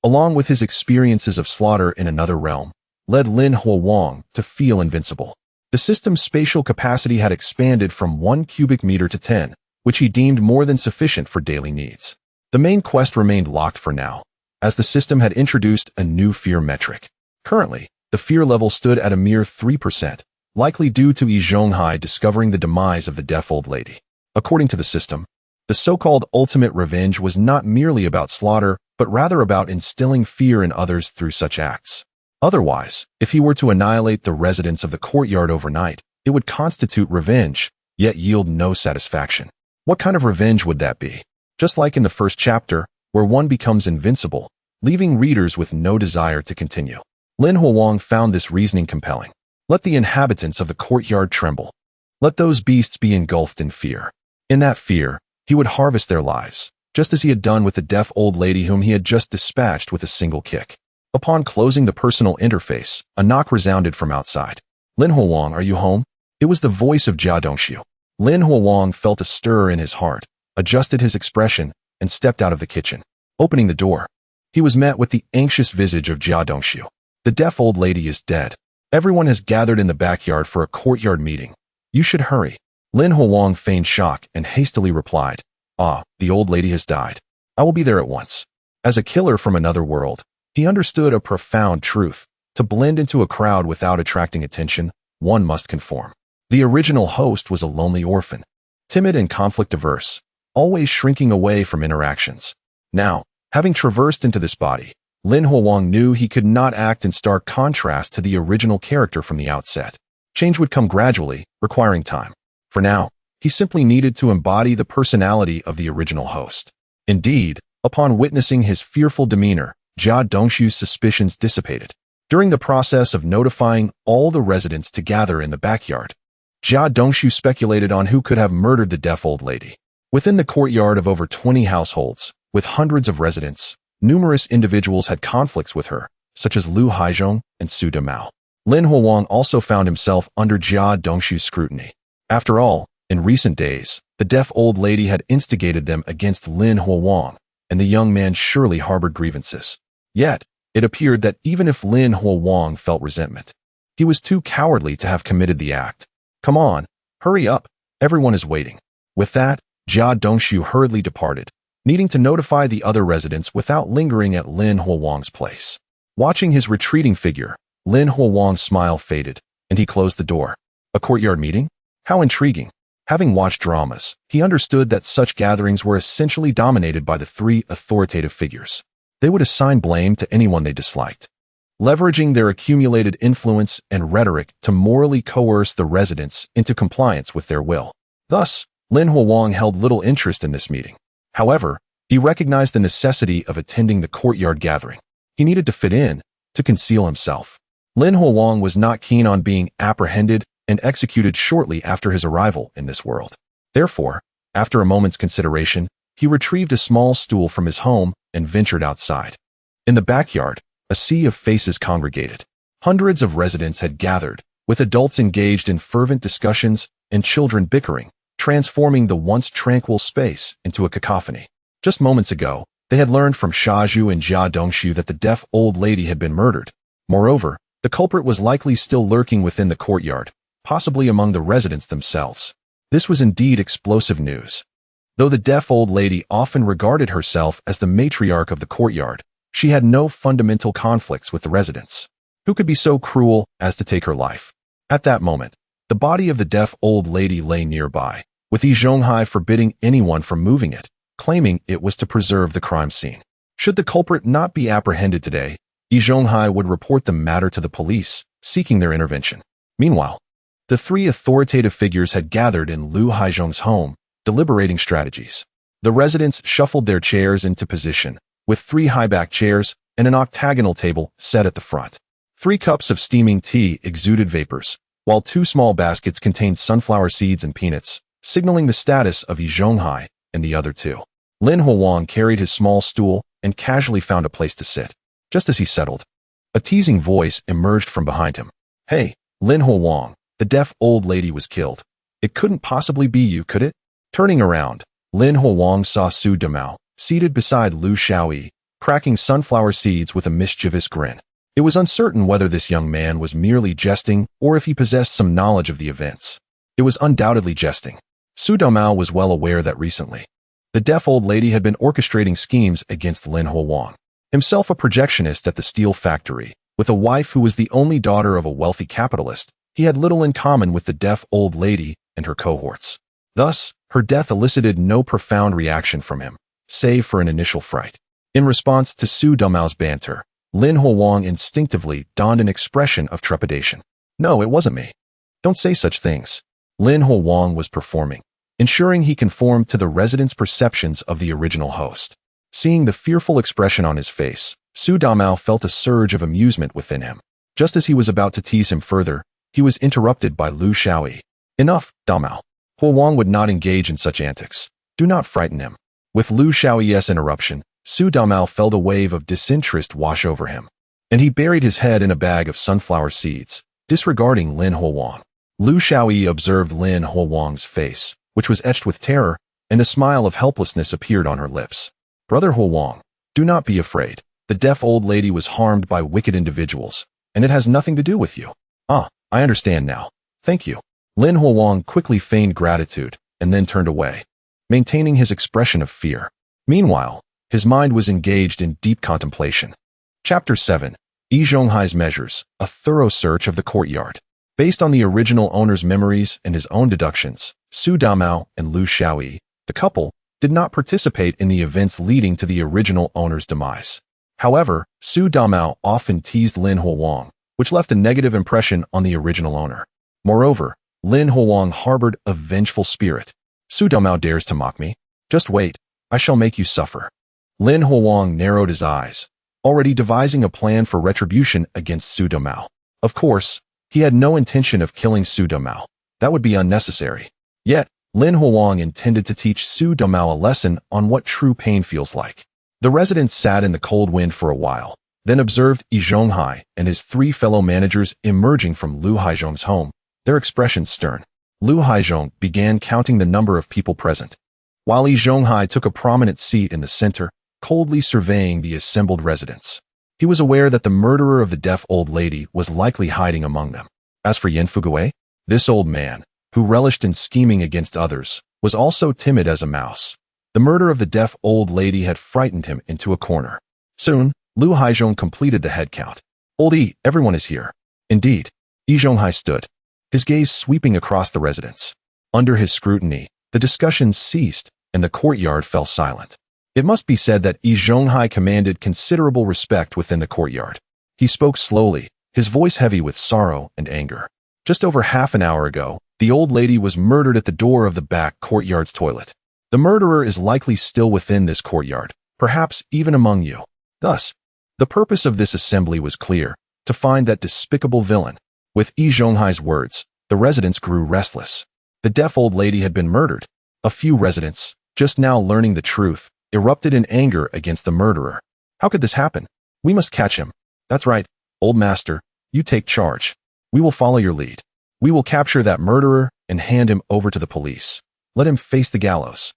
along with his experiences of slaughter in another realm, led Lin Huowang to feel invincible. The system's spatial capacity had expanded from 1 cubic meter to 10, which he deemed more than sufficient for daily needs. The main quest remained locked for now, as the system had introduced a new fear metric. Currently, the fear level stood at a mere 3%, likely due to Yi Zhonghai discovering the demise of the deaf old lady. According to the system, the so-called ultimate revenge was not merely about slaughter, but rather about instilling fear in others through such acts. Otherwise, if he were to annihilate the residents of the courtyard overnight, it would constitute revenge, yet yield no satisfaction. What kind of revenge would that be? Just like in the first chapter, where one becomes invincible, leaving readers with no desire to continue. Lin Huowang found this reasoning compelling. Let the inhabitants of the courtyard tremble. Let those beasts be engulfed in fear. In that fear, he would harvest their lives, just as he had done with the deaf old lady whom he had just dispatched with a single kick. Upon closing the personal interface, a knock resounded from outside. Lin Huowang, are you home? It was the voice of Jia Dongxiu. Lin Huowang felt a stir in his heart, adjusted his expression, and stepped out of the kitchen. Opening the door, he was met with the anxious visage of Jia Dongxiu. The deaf old lady is dead. Everyone has gathered in the backyard for a courtyard meeting. You should hurry. Lin Huowang feigned shock and hastily replied, the old lady has died. I will be there at once. As a killer from another world, he understood a profound truth. To blend into a crowd without attracting attention, one must conform. The original host was a lonely orphan, timid and conflict-averse, always shrinking away from interactions. Now, having traversed into this body, Lin Huowang knew he could not act in stark contrast to the original character from the outset. Change would come gradually, requiring time. For now, he simply needed to embody the personality of the original host. Indeed, upon witnessing his fearful demeanor, Jia Dongxiu's suspicions dissipated. During the process of notifying all the residents to gather in the backyard, Jia Dongxiu speculated on who could have murdered the deaf old lady. Within the courtyard of over 20 households, with hundreds of residents, numerous individuals had conflicts with her, such as Lu Haizhong and Su Damao. Lin Huowang also found himself under Jia Dongxiu's scrutiny. After all, in recent days, the deaf old lady had instigated them against Lin Huowang, and the young man surely harbored grievances. Yet, it appeared that even if Lin Huowang felt resentment, he was too cowardly to have committed the act. Come on, hurry up, everyone is waiting. With that, Jia Dongxiu hurriedly departed, needing to notify the other residents without lingering at Lin Huowang's place. Watching his retreating figure, Lin Huowang's smile faded, and he closed the door. A courtyard meeting? How intriguing. Having watched dramas, he understood that such gatherings were essentially dominated by the three authoritative figures. They would assign blame to anyone they disliked, leveraging their accumulated influence and rhetoric to morally coerce the residents into compliance with their will. Thus, Lin Huowang held little interest in this meeting. However, he recognized the necessity of attending the courtyard gathering. He needed to fit in, to conceal himself. Lin Huowang was not keen on being apprehended and executed shortly after his arrival in this world. Therefore, after a moment's consideration, he retrieved a small stool from his home and ventured outside. In the backyard, a sea of faces congregated. Hundreds of residents had gathered, with adults engaged in fervent discussions and children bickering, transforming the once tranquil space into a cacophony. Just moments ago, they had learned from Shaju and Jia Dongxiu that the deaf old lady had been murdered. Moreover, the culprit was likely still lurking within the courtyard, possibly among the residents themselves. This was indeed explosive news. Though the deaf old lady often regarded herself as the matriarch of the courtyard, She had no fundamental conflicts with the residents. Who could be so cruel as to take her life? At that moment, the body of the deaf old lady lay nearby, with Yi Zhonghai forbidding anyone from moving it, claiming it was to preserve the crime scene. Should the culprit not be apprehended today, Yi Zhonghai would report the matter to the police, seeking their intervention. Meanwhile, the three authoritative figures had gathered in Lu Haizhong's home, deliberating strategies. The residents shuffled their chairs into position, with 3 high-back chairs and an octagonal table set at the front. 3 cups of steaming tea exuded vapors, while 2 small baskets contained sunflower seeds and peanuts, signaling the status of Yi Zhonghai and the other 2. Lin Huang carried his small stool and casually found a place to sit. Just as he settled, a teasing voice emerged from behind him. "Hey, Lin Huang, the deaf old lady was killed. It couldn't possibly be you, could it?" Turning around, Lin Huang saw Su Damao, seated beside Lu Xiaoyi, cracking sunflower seeds with a mischievous grin. It was uncertain whether this young man was merely jesting or if he possessed some knowledge of the events. It was undoubtedly jesting. Su Damao was well aware that recently, the deaf old lady had been orchestrating schemes against Lin Huang. Himself a projectionist at the steel factory, with a wife who was the only daughter of a wealthy capitalist, he had little in common with the deaf old lady and her cohorts. Thus, her death elicited no profound reaction from him, save for an initial fright. In response to Su Damao's banter, Lin Huang instinctively donned an expression of trepidation. "No, it wasn't me. Don't say such things." Lin Huang was performing, ensuring he conformed to the residents' perceptions of the original host. Seeing the fearful expression on his face, Su Damao felt a surge of amusement within him. Just as he was about to tease him further, he was interrupted by Lu Xiaoyi. "Enough, Damao. Huang would not engage in such antics. Do not frighten him." With Lu Xiaoyi's interruption, Su Damao felt a wave of disinterest wash over him, and he buried his head in a bag of sunflower seeds, disregarding Lin Huang. Lu Xiaoyi observed Lin Huang's face, which was etched with terror, and a smile of helplessness appeared on her lips. "Brother Huang, do not be afraid. The deaf old lady was harmed by wicked individuals, and it has nothing to do with you." "Ah, I understand now. Thank you." Lin Huang quickly feigned gratitude and then turned away, maintaining his expression of fear. Meanwhile, his mind was engaged in deep contemplation. Chapter 7. Yi Zhonghai's Measures, a thorough search of the courtyard. Based on the original owner's memories and his own deductions, Su Damao and Lu Xiaoyi, the couple, did not participate in the events leading to the original owner's demise. However, Su Damao often teased Lin Huang, which left a negative impression on the original owner. Moreover, Lin Huang harbored a vengeful spirit. "Su Damao dares to mock me? Just wait, I shall make you suffer." Lin Huang narrowed his eyes, already devising a plan for retribution against Su Damao. Of course, he had no intention of killing Su Damao. That would be unnecessary. Yet, Lin Huang intended to teach Su Damao a lesson on what true pain feels like. The residents sat in the cold wind for a while, then observed Yi Zhonghai and his 3 fellow managers emerging from Lu Haizhong's home, their expressions stern. Lu Haizhong began counting the number of people present, while Yi Zhonghai took a prominent seat in the center, coldly surveying the assembled residents. He was aware that the murderer of the deaf old lady was likely hiding among them. As for Yin Fugui, this old man, who relished in scheming against others, was also timid as a mouse. The murder of the deaf old lady had frightened him into a corner. Soon, Lu Haizhong completed the head count. "Old Yi, everyone is here." Indeed, Yi Zhonghai stood, his gaze sweeping across the residents. Under his scrutiny, the discussions ceased, and the courtyard fell silent. It must be said that Yi Zhonghai commanded considerable respect within the courtyard. He spoke slowly, his voice heavy with sorrow and anger. "Just over half an hour ago, the old lady was murdered at the door of the back courtyard's toilet. The murderer is likely still within this courtyard, perhaps even among you. Thus, the purpose of this assembly was clear, to find that despicable villain." With Yi Zhonghai's words, the residents grew restless. The deaf old lady had been murdered. A few residents, just now learning the truth, erupted in anger against the murderer. "How could this happen? We must catch him." "That's right, old master, you take charge. We will follow your lead. We will capture that murderer and hand him over to the police. Let him face the gallows."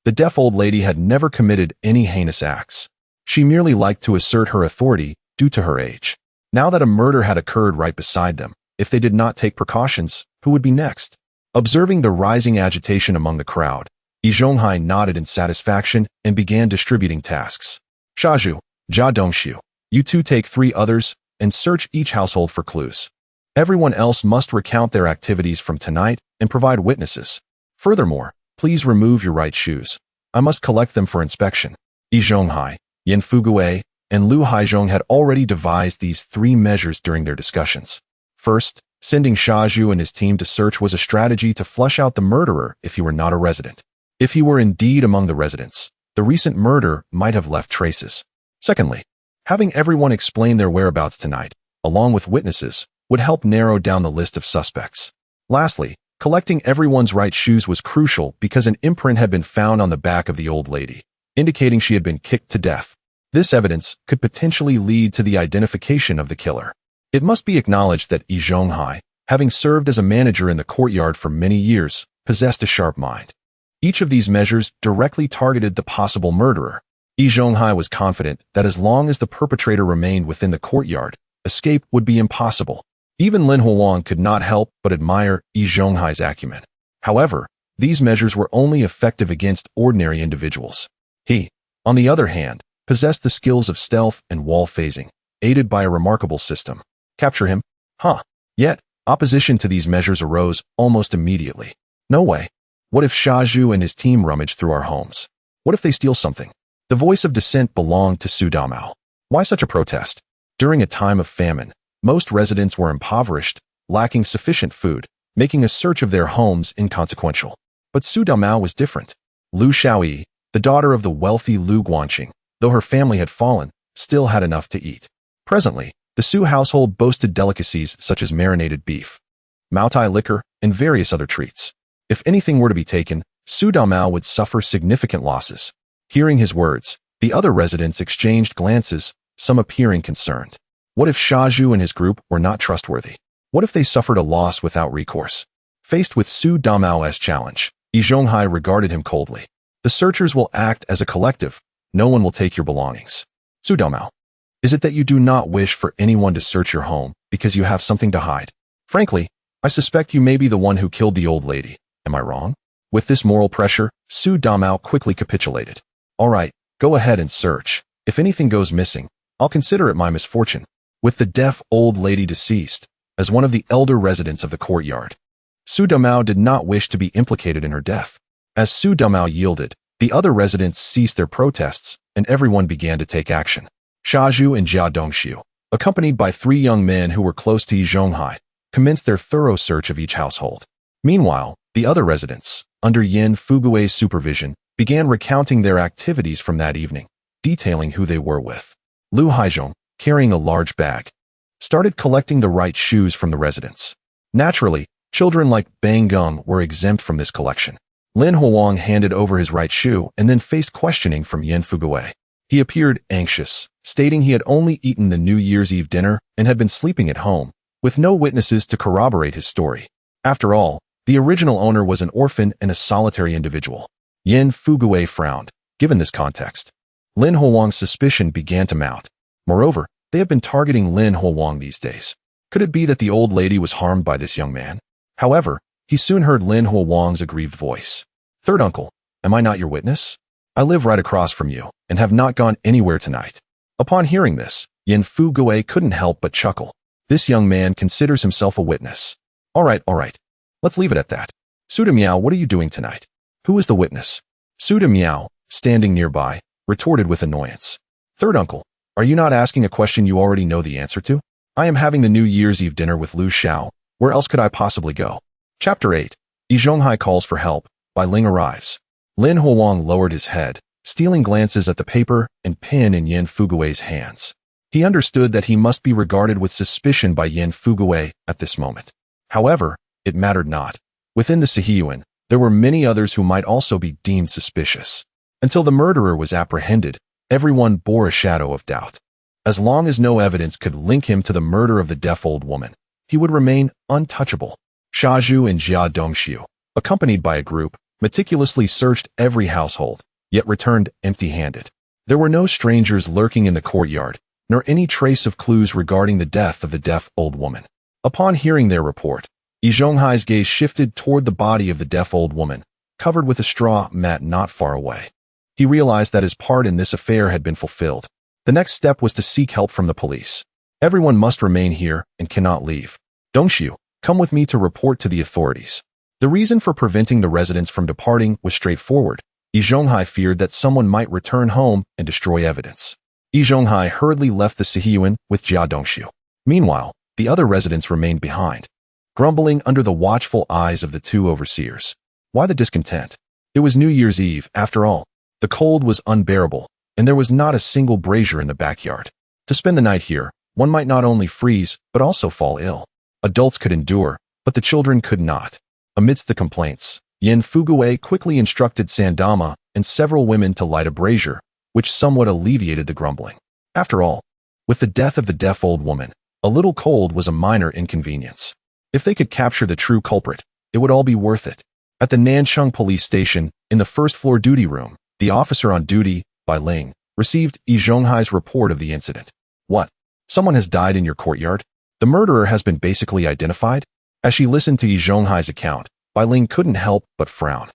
The deaf old lady had never committed any heinous acts. She merely liked to assert her authority due to her age. Now that a murder had occurred right beside them, if they did not take precautions, who would be next? Observing the rising agitation among the crowd, Yi Zhonghai nodded in satisfaction and began distributing tasks. "Shaju, Jia Dongxiu, you two take 3 others and search each household for clues. Everyone else must recount their activities from tonight and provide witnesses. Furthermore, please remove your right shoes. I must collect them for inspection. Yi Zhonghai, Yan Fugui, and Lu Haizhong had already devised these 3 measures during their discussions. First, sending Xia Zhu and his team to search was a strategy to flush out the murderer if he were not a resident. If he were indeed among the residents, the recent murder might have left traces. Secondly, having everyone explain their whereabouts tonight, along with witnesses, would help narrow down the list of suspects. Lastly, collecting everyone's right shoes was crucial because an imprint had been found on the back of the old lady, indicating she had been kicked to death. This evidence could potentially lead to the identification of the killer. It must be acknowledged that Yi Zhonghai, having served as a manager in the Courtyard for many years, possessed a sharp mind. Each of these measures directly targeted the possible murderer. Yi Zhonghai was confident that as long as the perpetrator remained within the Courtyard, escape would be impossible. Even Lin Huang could not help but admire Yi Zhonghai's acumen. However, these measures were only effective against ordinary individuals. He, on the other hand, possessed the skills of stealth and wall phasing, aided by a remarkable system. Capture him? Yet, opposition to these measures arose almost immediately. No way. What if Xia Zhu and his team rummage through our homes? What if they steal something? The voice of dissent belonged to Su Damao. Why such a protest? During a time of famine, most residents were impoverished, lacking sufficient food, making a search of their homes inconsequential. But Su Damao was different. Lu Xiaoyi, the daughter of the wealthy Lu Guanqing, though her family had fallen, still had enough to eat. Presently, the Su household boasted delicacies such as marinated beef, Maotai liquor, and various other treats. If anything were to be taken, Su Damao would suffer significant losses. Hearing his words, the other residents exchanged glances, some appearing concerned. What if Xia Zhu and his group were not trustworthy? What if they suffered a loss without recourse? Faced with Su Damao's challenge, Yi Zhonghai regarded him coldly. The searchers will act as a collective. No one will take your belongings. Su Damao, is it that you do not wish for anyone to search your home because you have something to hide? Frankly, I suspect you may be the one who killed the old lady. Am I wrong? With this moral pressure, Su Damao quickly capitulated. All right, go ahead and search. If anything goes missing, I'll consider it my misfortune. With the deaf old lady deceased, as one of the elder residents of the Courtyard, Su Damao did not wish to be implicated in her death. As Su Damao yielded, the other residents ceased their protests, and everyone began to take action. Xia Zhu and Jia Dongxiu, accompanied by 3 young men who were close to Yi Zhonghai, commenced their thorough search of each household. Meanwhile, the other residents, under Yan Fugui's supervision, began recounting their activities from that evening, detailing who they were with. Lu Haizhong, carrying a large bag, started collecting the right shoes from the residents. Naturally, children like Bang Gung were exempt from this collection. Lin Huang handed over his right shoe and then faced questioning from Yan Fugui. He appeared anxious, stating he had only eaten the New Year's Eve dinner and had been sleeping at home, with no witnesses to corroborate his story. After all, the original owner was an orphan and a solitary individual. Yan Fugui frowned. Given this context, Lin Huang's suspicion began to mount. Moreover, they have been targeting Lin Huang these days. Could it be that the old lady was harmed by this young man? However, he soon heard Lin Huang's aggrieved voice. Third uncle, am I not your witness? I live right across from you and have not gone anywhere tonight. Upon hearing this, Yan Fugui couldn't help but chuckle. This young man considers himself a witness. All right. Let's leave it at that. Su Damiao, what are you doing tonight? Who is the witness? Su Damiao, standing nearby, retorted with annoyance. Third uncle, are you not asking a question you already know the answer to? I am having the New Year's Eve dinner with Lu Xiao. Where else could I possibly go? Chapter 8. Yi Zhonghai calls for help. By Ling arrives. Lin Huang lowered his head, stealing glances at the paper and pen in Yan Fugui's hands. He understood that he must be regarded with suspicion by Yan Fugui at this moment. However, it mattered not. Within the Sihiyuan, there were many others who might also be deemed suspicious. Until the murderer was apprehended, everyone bore a shadow of doubt. As long as no evidence could link him to the murder of the deaf old woman, he would remain untouchable. Xia Zhu and Jia Dongxiu, accompanied by a group, meticulously searched every household, yet returned empty-handed. There were no strangers lurking in the courtyard, nor any trace of clues regarding the death of the deaf old woman. Upon hearing their report, Yi Zhonghai's gaze shifted toward the body of the deaf old woman, covered with a straw mat not far away. He realized that his part in this affair had been fulfilled. The next step was to seek help from the police. Everyone must remain here and cannot leave. Dongxiu, come with me to report to the authorities. The reason for preventing the residents from departing was straightforward. Yi Zhonghai feared that someone might return home and destroy evidence. Yi Zhonghai hurriedly left the Sihiyuan with Jia Dongxiu. Meanwhile, the other residents remained behind, grumbling under the watchful eyes of the two overseers. Why the discontent? It was New Year's Eve, after all. The cold was unbearable, and there was not a single brazier in the backyard. To spend the night here, one might not only freeze, but also fall ill. Adults could endure, but the children could not. Amidst the complaints, Yin Fuguwei quickly instructed Sandama and several women to light a brazier, which somewhat alleviated the grumbling. After all, with the death of the deaf old woman, a little cold was a minor inconvenience. If they could capture the true culprit, it would all be worth it. At the Nancheng police station, in the first-floor duty room, the officer on duty, Bai Ling, received Yi Zhonghai's report of the incident. What? Someone has died in your courtyard? The murderer has been basically identified? As she listened to Yi Zhonghai's account, Bai Ling couldn't help but frown.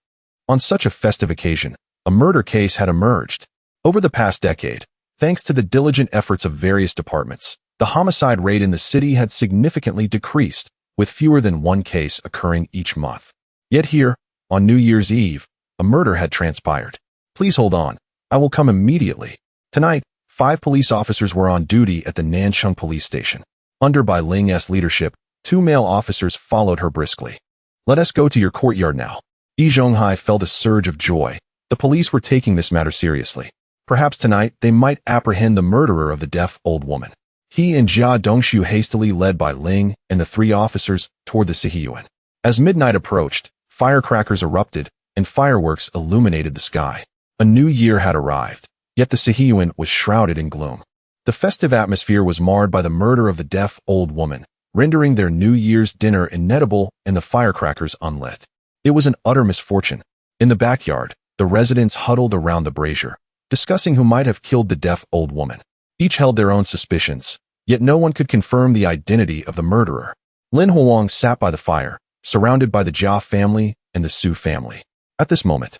On such a festive occasion, a murder case had emerged. Over the past decade, thanks to the diligent efforts of various departments, the homicide rate in the city had significantly decreased, with fewer than one case occurring each month. Yet here, on New Year's Eve, a murder had transpired. Please hold on. I will come immediately. Tonight, 5 police officers were on duty at the Nancheng police station. Under Bai Ling's leadership, 2 male officers followed her briskly. Let us go to your courtyard now. Yi Zhonghai felt a surge of joy. The police were taking this matter seriously. Perhaps tonight they might apprehend the murderer of the deaf old woman. He and Jia Dongxiu hastily led Bai Ling and the 3 officers toward the Sihiyuan. As midnight approached, firecrackers erupted and fireworks illuminated the sky. A new year had arrived, yet the Sihiyuan was shrouded in gloom. The festive atmosphere was marred by the murder of the deaf old woman, rendering their New Year's dinner inedible and the firecrackers unlit. It was an utter misfortune. In the backyard, the residents huddled around the brazier, discussing who might have killed the deaf old woman. Each held their own suspicions, yet no one could confirm the identity of the murderer. Lin Huang sat by the fire, surrounded by the Jia family and the Su family. At this moment,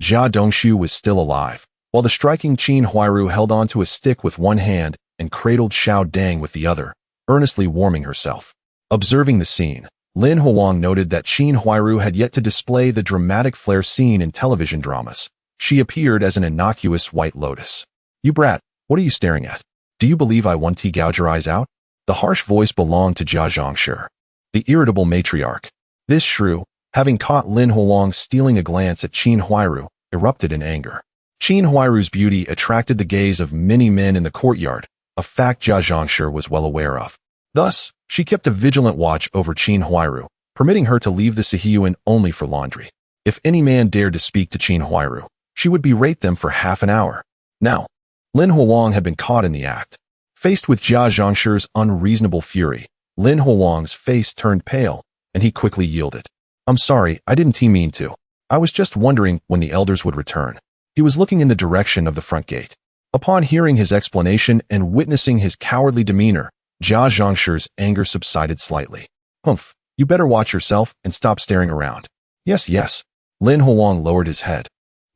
Jia Dongxiu was still alive, while the striking Qin Huairu held onto a stick with one hand and cradled Xiao Dang with the other, earnestly warming herself. Observing the scene, Lin Huang noted that Qin Huairu had yet to display the dramatic flair seen in television dramas. She appeared as an innocuous white lotus. You brat, what are you staring at? Do you believe I want to gouge your eyes out? The harsh voice belonged to Jia Zhongshi, the irritable matriarch. This shrew, having caught Lin Huang stealing a glance at Qin Huairu, erupted in anger. Qin Huairu's beauty attracted the gaze of many men in the courtyard, a fact Jia Zhongshi was well aware of. Thus, she kept a vigilant watch over Qin Huairu, permitting her to leave the Sihiyuan only for laundry. If any man dared to speak to Qin Huairu, she would berate them for half an hour. Now, Lin Huang had been caught in the act. Faced with Jia Zhongshi's unreasonable fury, Lin Huang's face turned pale, and he quickly yielded. I'm sorry, I didn't mean to. I was just wondering when the elders would return. He was looking in the direction of the front gate. Upon hearing his explanation and witnessing his cowardly demeanor, Jia Zhongshi's anger subsided slightly. Humph, you better watch yourself and stop staring around. Yes, yes. Lin Huang lowered his head,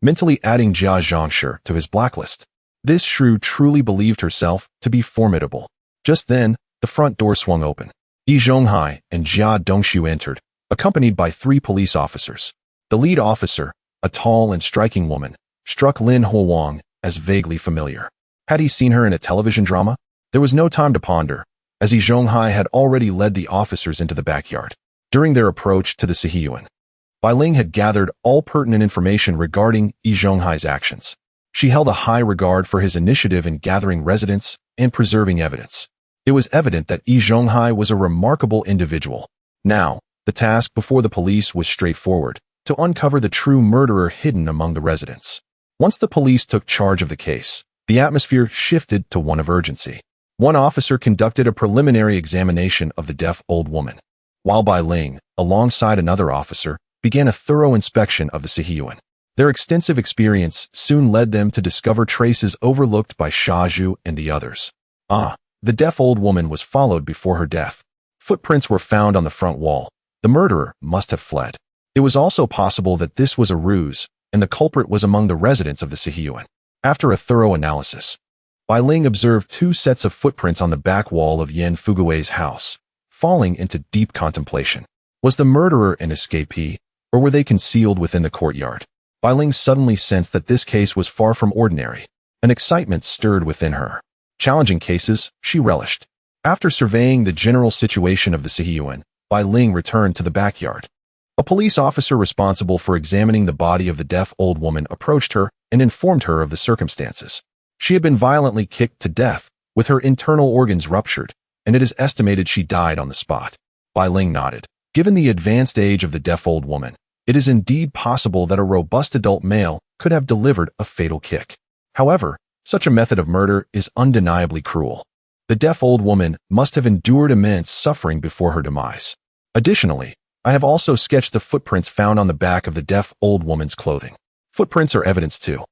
mentally adding Jia Zhongshi to his blacklist. This shrew truly believed herself to be formidable. Just then, the front door swung open. Yi Zhonghai and Jia Dongxiu entered, accompanied by 3 police officers. The lead officer, a tall and striking woman, struck Lin Huang as vaguely familiar. Had he seen her in a television drama? There was no time to ponder, as Yi Zhonghai had already led the officers into the backyard. During their approach to the Sihiyuan, Bai Ling had gathered all pertinent information regarding Yi Zhonghai's actions. She held a high regard for his initiative in gathering residents and preserving evidence. It was evident that Yi Zhonghai was a remarkable individual. Now, the task before the police was straightforward, to uncover the true murderer hidden among the residents. Once the police took charge of the case, the atmosphere shifted to one of urgency. One officer conducted a preliminary examination of the deaf old woman, while Bai Ling, alongside another officer, began a thorough inspection of the Sihiyuan. Their extensive experience soon led them to discover traces overlooked by Shaju and the others. The deaf old woman was followed before her death. Footprints were found on the front wall. The murderer must have fled. It was also possible that this was a ruse, and the culprit was among the residents of the Sihiyuan. After a thorough analysis, Bai Ling observed two sets of footprints on the back wall of Yan Fugui's house, falling into deep contemplation. Was the murderer an escapee, or were they concealed within the courtyard? Bai Ling suddenly sensed that this case was far from ordinary. An excitement stirred within her. Challenging cases, she relished. After surveying the general situation of the Sihiyuan, Bai Ling returned to the backyard. A police officer responsible for examining the body of the deaf old woman approached her and informed her of the circumstances. She had been violently kicked to death, with her internal organs ruptured, and it is estimated she died on the spot. Bai Ling nodded. Given the advanced age of the deaf old woman, it is indeed possible that a robust adult male could have delivered a fatal kick. However, such a method of murder is undeniably cruel. The deaf old woman must have endured immense suffering before her demise. Additionally, I have also sketched the footprints found on the back of the deaf old woman's clothing. Footprints are evidence too.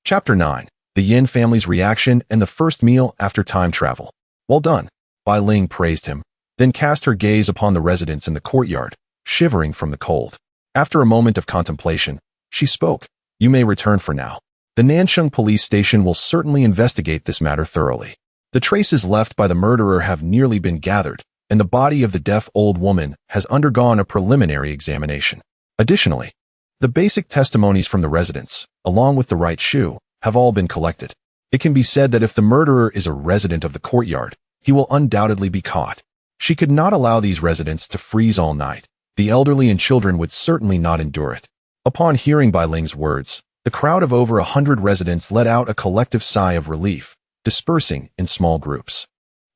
Chapter 9. The Yin family's reaction and the first meal after time travel. Well done. Bai Ling praised him, then cast her gaze upon the residents in the courtyard, shivering from the cold. After a moment of contemplation, she spoke. You may return for now. The Nansheng police station will certainly investigate this matter thoroughly. The traces left by the murderer have nearly been gathered, and the body of the deaf old woman has undergone a preliminary examination. Additionally, the basic testimonies from the residents, along with the right shoe, have all been collected. It can be said that if the murderer is a resident of the courtyard, he will undoubtedly be caught. She could not allow these residents to freeze all night. The elderly and children would certainly not endure it. Upon hearing Bai Ling's words, the crowd of over 100 residents let out a collective sigh of relief, dispersing in small groups.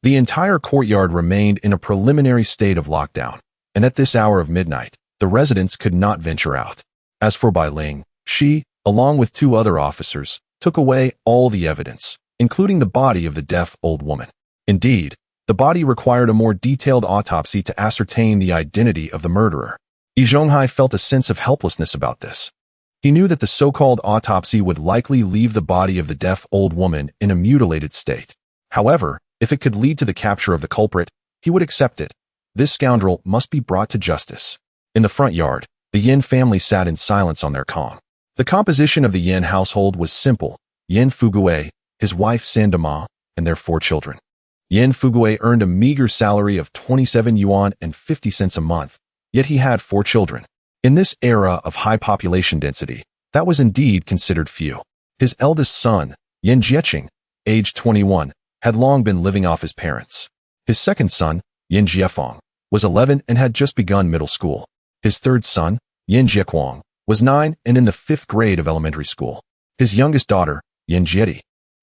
The entire courtyard remained in a preliminary state of lockdown, and at this hour of midnight, the residents could not venture out. As for Bai Ling, she, along with two other officers, took away all the evidence, including the body of the deaf old woman. Indeed, the body required a more detailed autopsy to ascertain the identity of the murderer. Yi Zhonghai felt a sense of helplessness about this. He knew that the so-called autopsy would likely leave the body of the deaf old woman in a mutilated state. However, if it could lead to the capture of the culprit, he would accept it. This scoundrel must be brought to justice. In the front yard, the Yin family sat in silence on their kong. The composition of the Yin household was simple: Yin Fugui, his wife Sandama, and their 4 children. Yin Fugui earned a meager salary of 27 yuan and 50 cents a month, yet he had 4 children. In this era of high population density, that was indeed considered few. His eldest son, Yin Jieqing, aged 21, had long been living off his parents. His second son, Yin Jiefeng, was 11 and had just begun middle school. His third son, Yin Jiequang, was 9 and in the 5th grade of elementary school. His youngest daughter, Yin Jieti,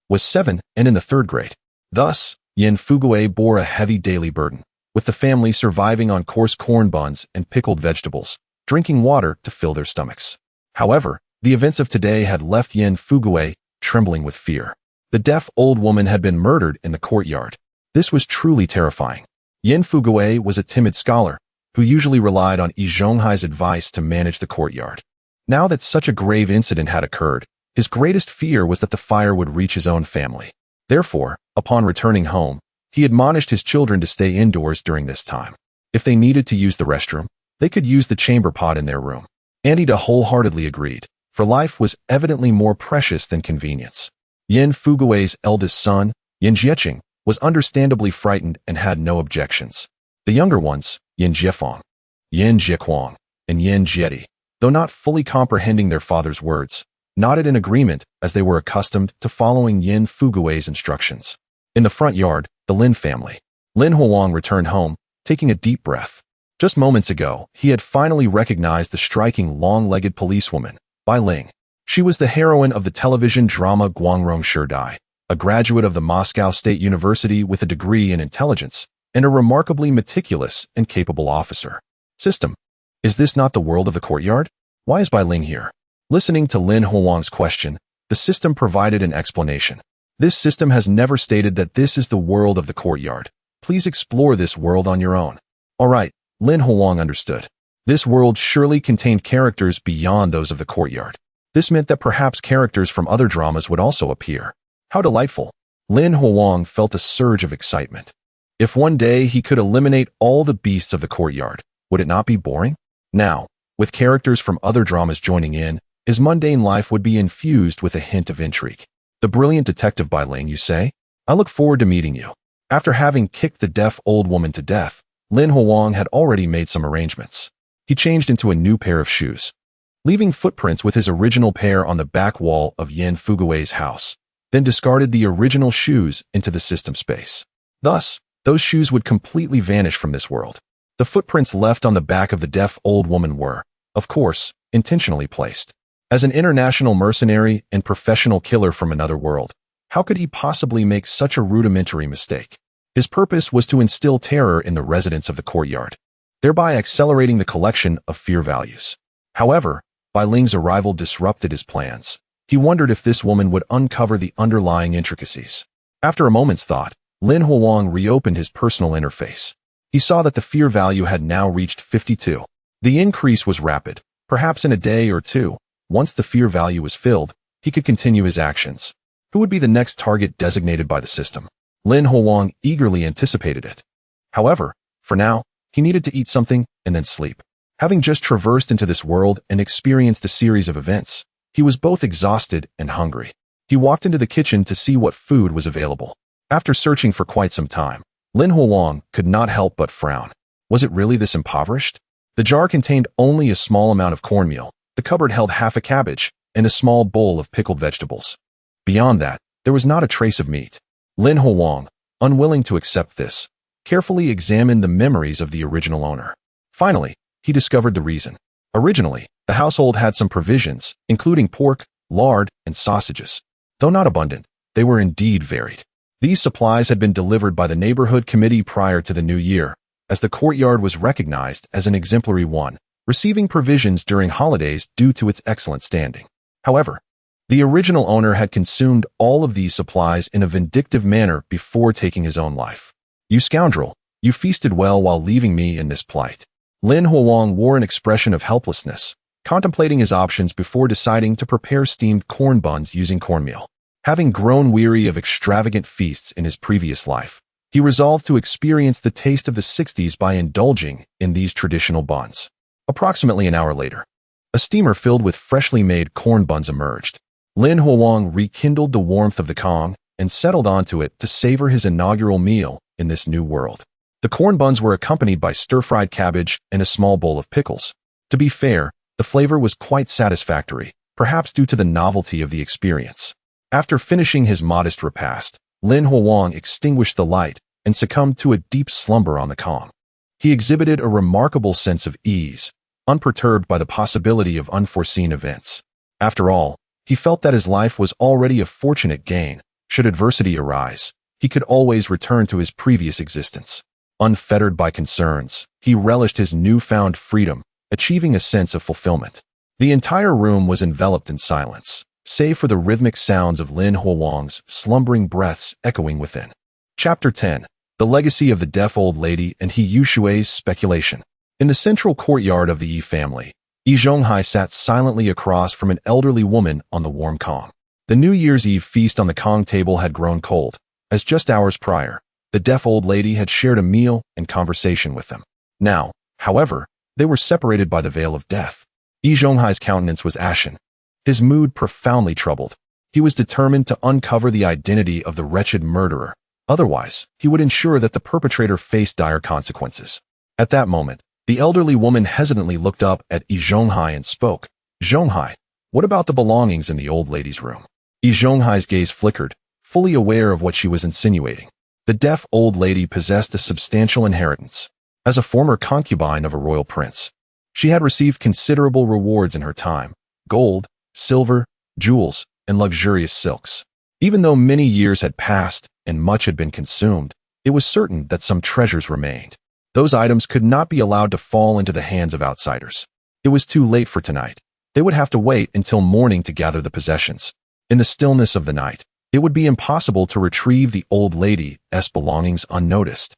was 7 and in the 3rd grade. Thus, Yin Fugui bore a heavy daily burden, with the family surviving on coarse corn buns and pickled vegetables, drinking water to fill their stomachs. However, the events of today had left Yin Fugui trembling with fear. The deaf old woman had been murdered in the courtyard. This was truly terrifying. Yin Fugui was a timid scholar, who usually relied on Yi Zhonghai's advice to manage the courtyard. Now that such a grave incident had occurred, his greatest fear was that the fire would reach his own family. Therefore, upon returning home, he admonished his children to stay indoors during this time. If they needed to use the restroom, they could use the chamber pot in their room. Anita wholeheartedly agreed, for life was evidently more precious than convenience. Yin Fugui's eldest son, Yin Jieqing, was understandably frightened and had no objections. The younger ones, Yin Jiefeng, Yin Jiequang, and Yin Jieti, though not fully comprehending their father's words, nodded in agreement as they were accustomed to following Yin Fugui's instructions. In the front yard, the Lin family. Lin Huang returned home, taking a deep breath. Just moments ago, he had finally recognized the striking long-legged policewoman, Bai Ling. She was the heroine of the television drama Guangrong Sherdai, a graduate of the Moscow State University with a degree in intelligence, and a remarkably meticulous and capable officer. System. Is this not the world of the courtyard? Why is Bai Ling here? Listening to Lin Huang's question, the system provided an explanation. This system has never stated that this is the world of the courtyard. Please explore this world on your own. All right, Lin Huang understood. This world surely contained characters beyond those of the courtyard. This meant that perhaps characters from other dramas would also appear. How delightful. Lin Huang felt a surge of excitement. If one day he could eliminate all the beasts of the courtyard, would it not be boring? Now, with characters from other dramas joining in, his mundane life would be infused with a hint of intrigue. The brilliant detective Bai Ling, you say? I look forward to meeting you. After having kicked the deaf old woman to death, Lin Huang had already made some arrangements. He changed into a new pair of shoes, leaving footprints with his original pair on the back wall of Yan Fugui's house, then discarded the original shoes into the system space. Thus, those shoes would completely vanish from this world. The footprints left on the back of the deaf old woman were, of course, intentionally placed. As an international mercenary and professional killer from another world, how could he possibly make such a rudimentary mistake? His purpose was to instill terror in the residents of the courtyard, thereby accelerating the collection of fear values. However, Bai Ling's arrival disrupted his plans. He wondered if this woman would uncover the underlying intricacies. After a moment's thought, Lin Huang reopened his personal interface. He saw that the fear value had now reached 52. The increase was rapid, perhaps in a day or two. Once the fear value was filled, he could continue his actions. Who would be the next target designated by the system? Lin Huang eagerly anticipated it. However, for now, he needed to eat something and then sleep. Having just traversed into this world and experienced a series of events, he was both exhausted and hungry. He walked into the kitchen to see what food was available. After searching for quite some time, Lin Huang could not help but frown. Was it really this impoverished? The jar contained only a small amount of cornmeal. The cupboard held half a cabbage and a small bowl of pickled vegetables. Beyond that, there was not a trace of meat. Lin Huang, unwilling to accept this, carefully examined the memories of the original owner. Finally, he discovered the reason. Originally, the household had some provisions, including pork, lard, and sausages. Though not abundant, they were indeed varied. These supplies had been delivered by the neighborhood committee prior to the new year, as the courtyard was recognized as an exemplary one, receiving provisions during holidays due to its excellent standing. However, the original owner had consumed all of these supplies in a vindictive manner before taking his own life. You scoundrel, you feasted well while leaving me in this plight. Lin Huang wore an expression of helplessness, contemplating his options before deciding to prepare steamed corn buns using cornmeal. Having grown weary of extravagant feasts in his previous life, he resolved to experience the taste of the 60s by indulging in these traditional buns. Approximately an hour later, a steamer filled with freshly made corn buns emerged. Lin Huang rekindled the warmth of the Kong and settled onto it to savor his inaugural meal in this new world. The corn buns were accompanied by stir-fried cabbage and a small bowl of pickles. To be fair, the flavor was quite satisfactory, perhaps due to the novelty of the experience. After finishing his modest repast, Lin Huang extinguished the light and succumbed to a deep slumber on the Kong. He exhibited a remarkable sense of ease, unperturbed by the possibility of unforeseen events. After all, he felt that his life was already a fortunate gain. Should adversity arise, he could always return to his previous existence. Unfettered by concerns, he relished his newfound freedom, achieving a sense of fulfillment. The entire room was enveloped in silence, save for the rhythmic sounds of Lin Huang's slumbering breaths echoing within. Chapter 10. The Legacy of the Deaf Old Lady and He Yushui's Speculation. In the central courtyard of the Yi family, Yi Zhonghai sat silently across from an elderly woman on the warm Kong. The New Year's Eve feast on the Kong table had grown cold, as just hours prior, the deaf old lady had shared a meal and conversation with them. Now, however, they were separated by the veil of death. Yi Zhonghai's countenance was ashen, his mood profoundly troubled. He was determined to uncover the identity of the wretched murderer. Otherwise, he would ensure that the perpetrator faced dire consequences. At that moment, the elderly woman hesitantly looked up at Yi Zhonghai and spoke. Zhonghai, what about the belongings in the old lady's room? Yi Zhonghai's gaze flickered, fully aware of what she was insinuating. The deaf old lady possessed a substantial inheritance. As a former concubine of a royal prince, she had received considerable rewards in her time: gold, silver, jewels, and luxurious silks. Even though many years had passed and much had been consumed, it was certain that some treasures remained. Those items could not be allowed to fall into the hands of outsiders. It was too late for tonight. They would have to wait until morning to gather the possessions. In the stillness of the night, it would be impossible to retrieve the old lady's belongings unnoticed,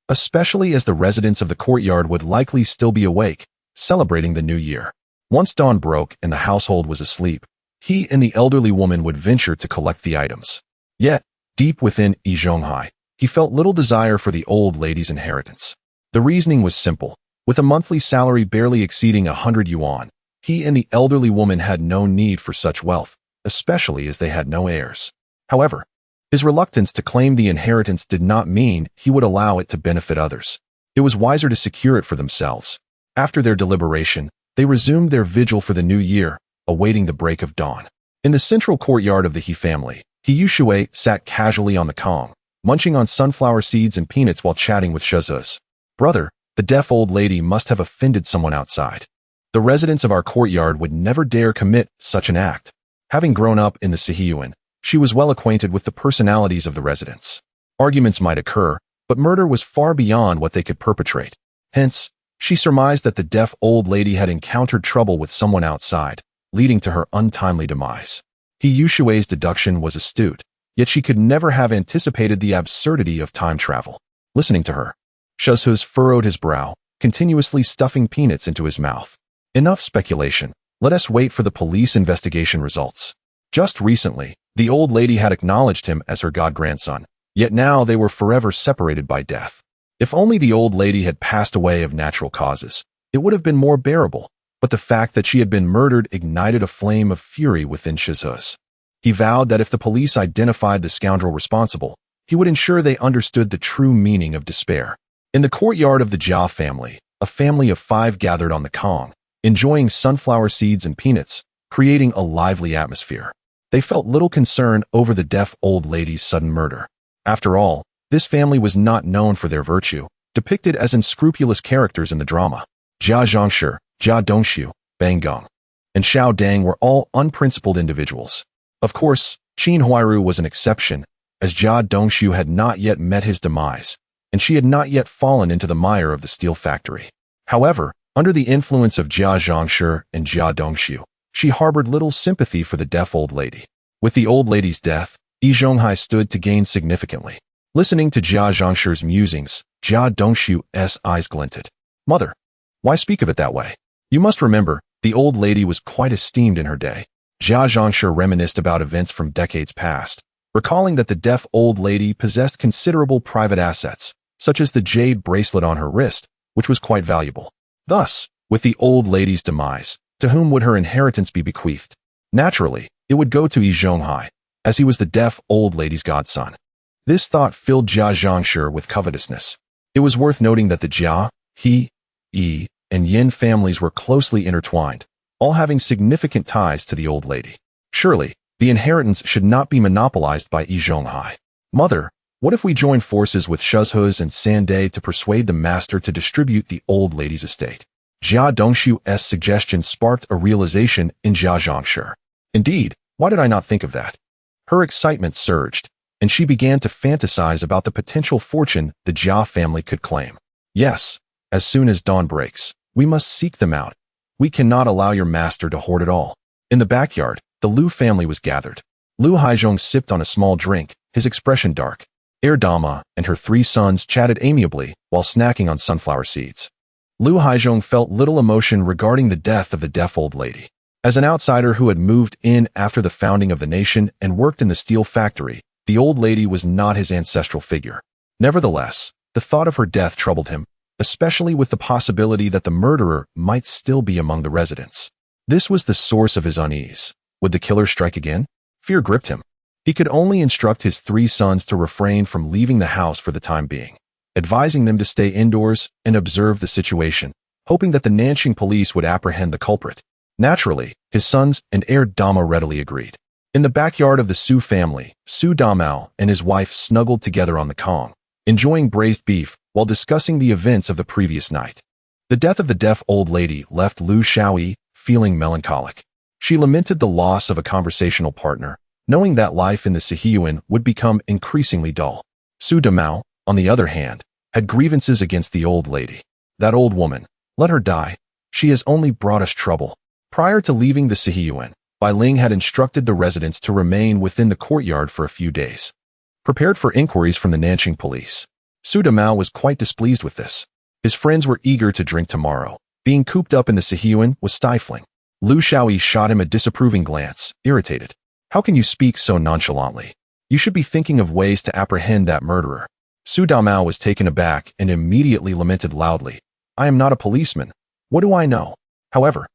especially as the residents of the courtyard would likely still be awake, celebrating the new year. Once dawn broke and the household was asleep, he and the elderly woman would venture to collect the items. Yet, deep within Yi Zhonghai, he felt little desire for the old lady's inheritance. The reasoning was simple. With a monthly salary barely exceeding 100 yuan, he and the elderly woman had no need for such wealth, especially as they had no heirs. However, His reluctance to claim the inheritance did not mean he would allow it to benefit others. It was wiser to secure it for themselves. After their deliberation, they resumed their vigil for the new year, awaiting the break of dawn. In the central courtyard of the He family, He Yushui sat casually on the Kong, munching on sunflower seeds and peanuts while chatting with Shizhu's brother. The deaf old lady must have offended someone outside. The residents of our courtyard would never dare commit such an act. Having grown up in the Sihiyuan, she was well acquainted with the personalities of the residents. Arguments might occur, but murder was far beyond what they could perpetrate. Hence, she surmised that the deaf old lady had encountered trouble with someone outside, leading to her untimely demise. He Yushui's deduction was astute, yet she could never have anticipated the absurdity of time travel. Listening to her, Shizhu's furrowed his brow, continuously stuffing peanuts into his mouth. Enough speculation. Let us wait for the police investigation results. Just recently, the old lady had acknowledged him as her god-grandson, yet now they were forever separated by death. If only the old lady had passed away of natural causes, it would have been more bearable, but the fact that she had been murdered ignited a flame of fury within Shizhu's. He vowed that if the police identified the scoundrel responsible, he would ensure they understood the true meaning of despair. In the courtyard of the Jia family, a family of 5 gathered on the Kong, enjoying sunflower seeds and peanuts, creating a lively atmosphere. They felt little concern over the deaf old lady's sudden murder. After all, this family was not known for their virtue, depicted as unscrupulous characters in the drama. Jia Zhongshi, Jia Dongshu, Bang Gong, and Xiao Dang were all unprincipled individuals. Of course, Qin Huairu was an exception, as Jia Dongshu had not yet met his demise, and she had not yet fallen into the mire of the steel factory. However, under the influence of Jia Zhongshi and Jia Dongshu, she harbored little sympathy for the deaf old lady. With the old lady's death, Yi Zhonghai stood to gain significantly. Listening to Jia Zhongshi's musings, Jia Dongshu's eyes glinted. Mother, why speak of it that way? You must remember, the old lady was quite esteemed in her day. Jia Zhongshi reminisced about events from decades past, recalling that the deaf old lady possessed considerable private assets, such as the jade bracelet on her wrist, which was quite valuable. Thus, with the old lady's demise, to whom would her inheritance be bequeathed? Naturally, it would go to Yi Zhonghai, as he was the deaf old lady's godson. This thought filled Jia Zhongshi with covetousness. It was worth noting that the Jia, He, Yi, and Yin families were closely intertwined, all having significant ties to the old lady. Surely, the inheritance should not be monopolized by Yi Zhonghai. Mother, what if we join forces with Shizhu's and Sandai to persuade the master to distribute the old lady's estate? Jia Dongshu's suggestion sparked a realization in Jia Zhongshi. Indeed, why did I not think of that? Her excitement surged, and she began to fantasize about the potential fortune the Jia family could claim. Yes, as soon as dawn breaks, we must seek them out. We cannot allow your master to hoard it all. In the backyard, the Liu family was gathered. Liu Haizhong sipped on a small drink, his expression dark. Dama and her 3 sons chatted amiably while snacking on sunflower seeds. Liu Haizhong felt little emotion regarding the death of the deaf old lady. As an outsider who had moved in after the founding of the nation and worked in the steel factory, the old lady was not his ancestral figure. Nevertheless, the thought of her death troubled him, especially with the possibility that the murderer might still be among the residents. This was the source of his unease. Would the killer strike again? Fear gripped him. He could only instruct his 3 sons to refrain from leaving the house for the time being, advising them to stay indoors and observe the situation, hoping that the Nanxing police would apprehend the culprit. Naturally, his sons and Dama readily agreed. In the backyard of the Su family, Su Damao and his wife snuggled together on the Kong, enjoying braised beef while discussing the events of the previous night. The death of the deaf old lady left Liu Shaoyi feeling melancholic. She lamented the loss of a conversational partner, knowing that life in the Sihiyuan would become increasingly dull. Su Damao, on the other hand, had grievances against the old lady. That old woman, let her die. She has only brought us trouble. Prior to leaving the Sihiyuan, Bai Ling had instructed the residents to remain within the courtyard for a few days. Prepared for inquiries from the Nanxing police, Su Damao was quite displeased with this. His friends were eager to drink tomorrow. Being cooped up in the Sihiyuan was stifling. Liu Shaoyi shot him a disapproving glance, irritated. How can you speak so nonchalantly? You should be thinking of ways to apprehend that murderer. Su Damao was taken aback and immediately lamented loudly. I am not a policeman. What do I know? However,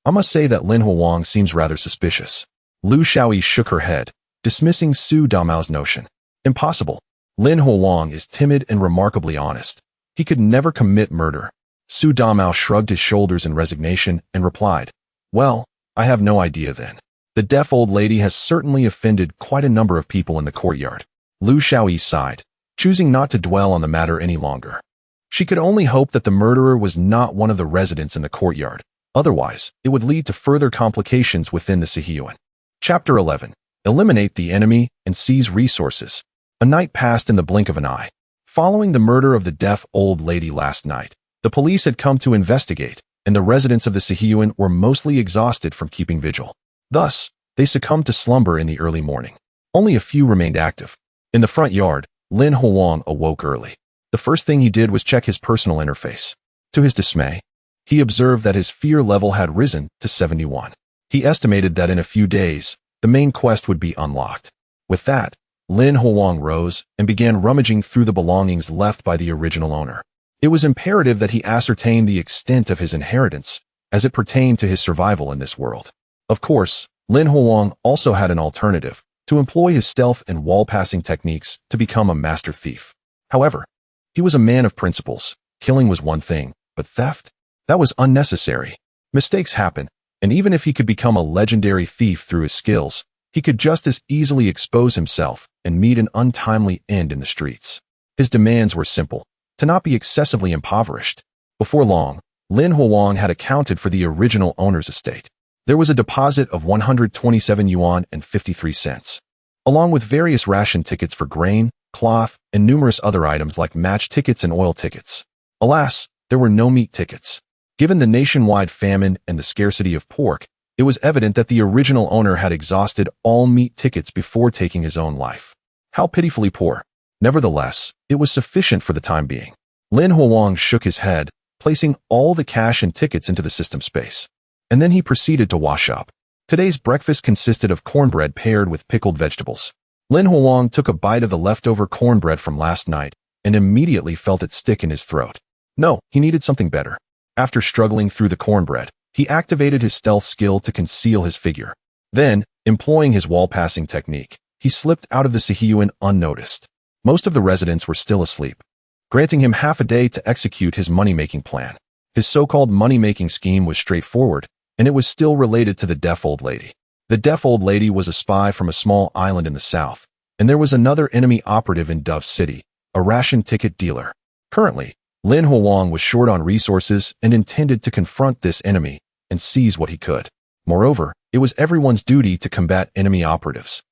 I must say that Lin Huang seems rather suspicious. Liu Shaoyi shook her head, dismissing Su Damao's notion. Impossible. Lin Huang is timid and remarkably honest. He could never commit murder. Su Damao shrugged his shoulders in resignation and replied, "Well, I have no idea then. The deaf old lady has certainly offended quite a number of people in the courtyard." Lu Xiaoyi sighed, choosing not to dwell on the matter any longer. She could only hope that the murderer was not one of the residents in the courtyard. Otherwise, it would lead to further complications within the Sihiyuan. Chapter 11. Eliminate the enemy and seize resources. A night passed in the blink of an eye. Following the murder of the deaf old lady last night, the police had come to investigate, and the residents of the Sihiyuan were mostly exhausted from keeping vigil. Thus, they succumbed to slumber in the early morning. Only a few remained active. In the front yard, Lin Huang awoke early. The first thing he did was check his personal interface. To his dismay, he observed that his fear level had risen to 71. He estimated that in a few days, the main quest would be unlocked. With that, Lin Huang rose and began rummaging through the belongings left by the original owner. It was imperative that he ascertain the extent of his inheritance as it pertained to his survival in this world. Of course, Lin Huang also had an alternative, to employ his stealth and wall-passing techniques to become a master thief. However, he was a man of principles. Killing was one thing, but theft? That was unnecessary. Mistakes happen, and even if he could become a legendary thief through his skills, he could just as easily expose himself and meet an untimely end in the streets. His demands were simple: to not be excessively impoverished. Before long, Lin Huang had accounted for the original owner's estate. There was a deposit of 127 yuan and 53 cents, along with various ration tickets for grain, cloth, and numerous other items like match tickets and oil tickets. Alas, there were no meat tickets. Given the nationwide famine and the scarcity of pork, it was evident that the original owner had exhausted all meat tickets before taking his own life. How pitifully poor. Nevertheless, it was sufficient for the time being. Lin Huang shook his head, placing all the cash and tickets into the system space. And then he proceeded to wash up. Today's breakfast consisted of cornbread paired with pickled vegetables. Lin Huang took a bite of the leftover cornbread from last night and immediately felt it stick in his throat. No, he needed something better. After struggling through the cornbread, he activated his stealth skill to conceal his figure. Then, employing his wall-passing technique, he slipped out of the Sihiyuan unnoticed. Most of the residents were still asleep, granting him half a day to execute his money-making plan. His so-called money-making scheme was straightforward, and it was still related to the deaf old lady. The deaf old lady was a spy from a small island in the south, and there was another enemy operative in Dove City, a ration ticket dealer. Currently, Lin Huang was short on resources and intended to confront this enemy and seize what he could. Moreover, it was everyone's duty to combat enemy operatives.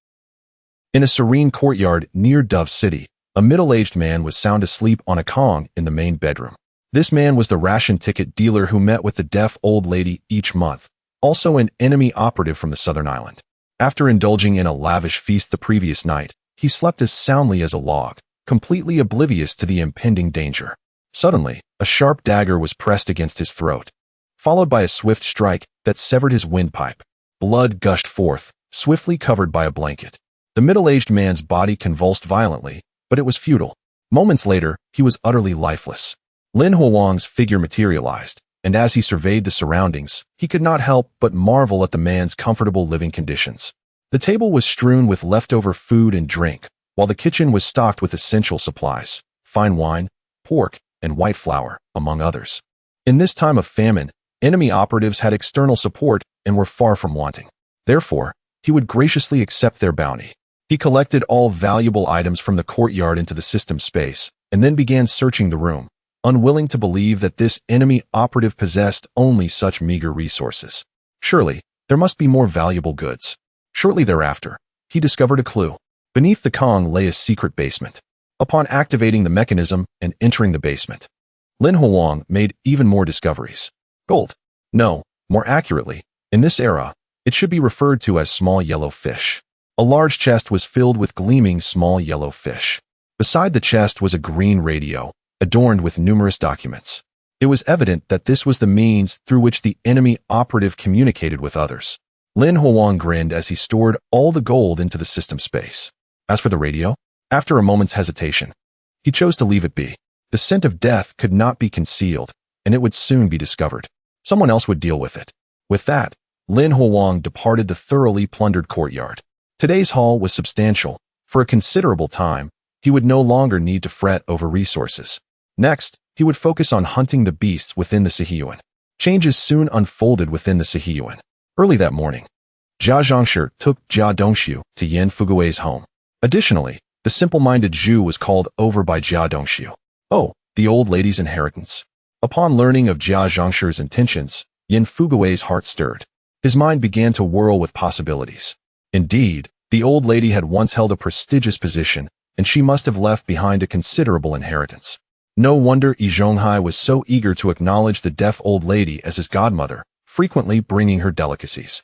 In a serene courtyard near Dove City, a middle-aged man was sound asleep on a Kong in the main bedroom. This man was the ration ticket dealer who met with the deaf old lady each month, also an enemy operative from the southern island. After indulging in a lavish feast the previous night, he slept as soundly as a log, completely oblivious to the impending danger. Suddenly, a sharp dagger was pressed against his throat, followed by a swift strike that severed his windpipe. Blood gushed forth, swiftly covered by a blanket. The middle-aged man's body convulsed violently, but it was futile. Moments later, he was utterly lifeless. Lin Huang's figure materialized, and as he surveyed the surroundings, he could not help but marvel at the man's comfortable living conditions. The table was strewn with leftover food and drink, while the kitchen was stocked with essential supplies: fine wine, pork, and white flour, among others. In this time of famine, enemy operatives had external support and were far from wanting. Therefore, he would graciously accept their bounty. He collected all valuable items from the courtyard into the system space, and then began searching the room, unwilling to believe that this enemy operative possessed only such meager resources. Surely, there must be more valuable goods. Shortly thereafter, he discovered a clue. Beneath the Kong lay a secret basement. Upon activating the mechanism and entering the basement, Lin Huang made even more discoveries. Gold. No, more accurately, in this era, it should be referred to as small yellow fish. A large chest was filled with gleaming small yellow fish. Beside the chest was a green radio, adorned with numerous documents. It was evident that this was the means through which the enemy operative communicated with others. Lin Huang grinned as he stored all the gold into the system space. As for the radio, after a moment's hesitation, he chose to leave it be. The scent of death could not be concealed, and it would soon be discovered. Someone else would deal with it. With that, Lin Huang departed the thoroughly plundered courtyard. Today's haul was substantial, For a considerable time, he would no longer need to fret over resources. Next, he would focus on hunting the beasts within the Sihiyuan. Changes soon unfolded within the Sihiyuan. Early that morning, Jia Zhangshi took Jia Dongxiu to Yan Fugui's home. Additionally, the simple-minded Zhu was called over by Jia Dongxiu. Oh, the old lady's inheritance. Upon learning of Jia Zhangshi's intentions, Yan Fugui's heart stirred. His mind began to whirl with possibilities. Indeed, the old lady had once held a prestigious position, and she must have left behind a considerable inheritance. No wonder Yi Zhonghai was so eager to acknowledge the deaf old lady as his godmother, frequently bringing her delicacies.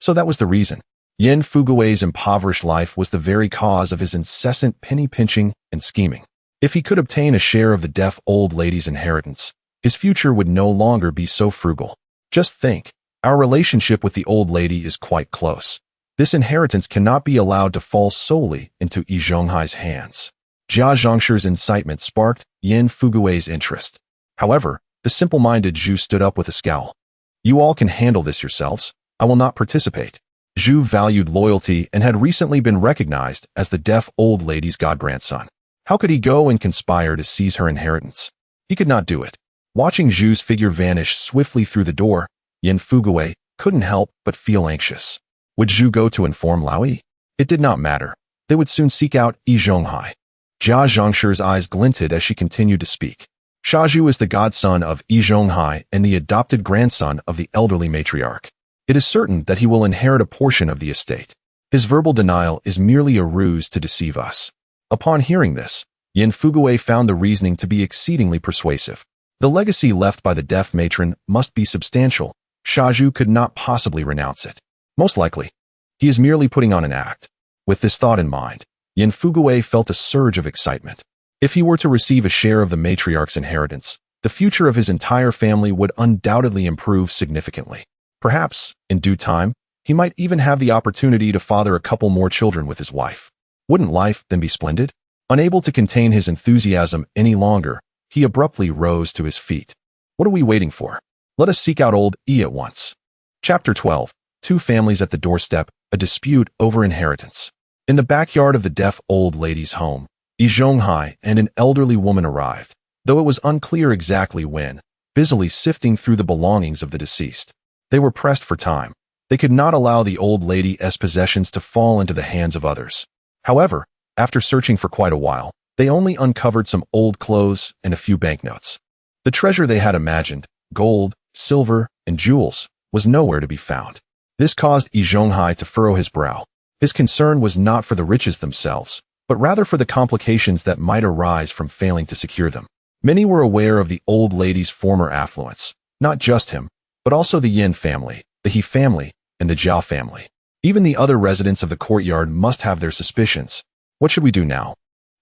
So that was the reason. Yan Fugui's impoverished life was the very cause of his incessant penny-pinching and scheming. If he could obtain a share of the deaf old lady's inheritance, his future would no longer be so frugal. Just think, our relationship with the old lady is quite close. This inheritance cannot be allowed to fall solely into Yi Zhonghai's hands. Jia Zhangshi's incitement sparked Yan Fugui's interest. However, the simple-minded Zhu stood up with a scowl. You all can handle this yourselves. I will not participate. Zhu valued loyalty and had recently been recognized as the deaf old lady's god-grandson. How could he go and conspire to seize her inheritance? He could not do it. Watching Zhu's figure vanish swiftly through the door, Yan Fugui couldn't help but feel anxious. Would Zhu go to inform Laoyi? It did not matter. They would soon seek out Yi Zhonghai. Jia Zhangshi's eyes glinted as she continued to speak. Shazhu is the godson of Yi Zhonghai and the adopted grandson of the elderly matriarch. It is certain that he will inherit a portion of the estate. His verbal denial is merely a ruse to deceive us. Upon hearing this, Yan Fugui found the reasoning to be exceedingly persuasive. The legacy left by the deaf matron must be substantial. Shazhu could not possibly renounce it. Most likely, he is merely putting on an act. With this thought in mind, Yan Fugui felt a surge of excitement. If he were to receive a share of the matriarch's inheritance, the future of his entire family would undoubtedly improve significantly. Perhaps, in due time, he might even have the opportunity to father a couple more children with his wife. Wouldn't life then be splendid? Unable to contain his enthusiasm any longer, he abruptly rose to his feet. What are we waiting for? Let us seek out old Yi at once. Chapter 12. Two families at the doorstep, a dispute over inheritance. In the backyard of the deaf old lady's home, Yi Zhonghai and an elderly woman arrived, though it was unclear exactly when, busily sifting through the belongings of the deceased. They were pressed for time. They could not allow the old lady's possessions to fall into the hands of others. However, after searching for quite a while, they only uncovered some old clothes and a few banknotes. The treasure they had imagined, gold, silver, and jewels, was nowhere to be found. This caused Yi Zhonghai to furrow his brow. His concern was not for the riches themselves, but rather for the complications that might arise from failing to secure them. Many were aware of the old lady's former affluence, not just him, but also the Yin family, the He family, and the Jiao family. Even the other residents of the courtyard must have their suspicions. What should we do now?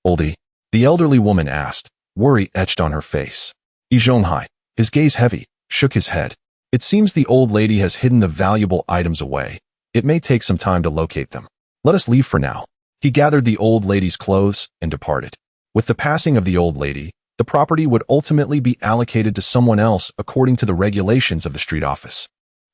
Oldie, the elderly woman asked, worry etched on her face. Yi Zhonghai, his gaze heavy, shook his head. It seems the old lady has hidden the valuable items away. It may take some time to locate them. Let us leave for now. He gathered the old lady's clothes and departed. With the passing of the old lady, the property would ultimately be allocated to someone else according to the regulations of the street office.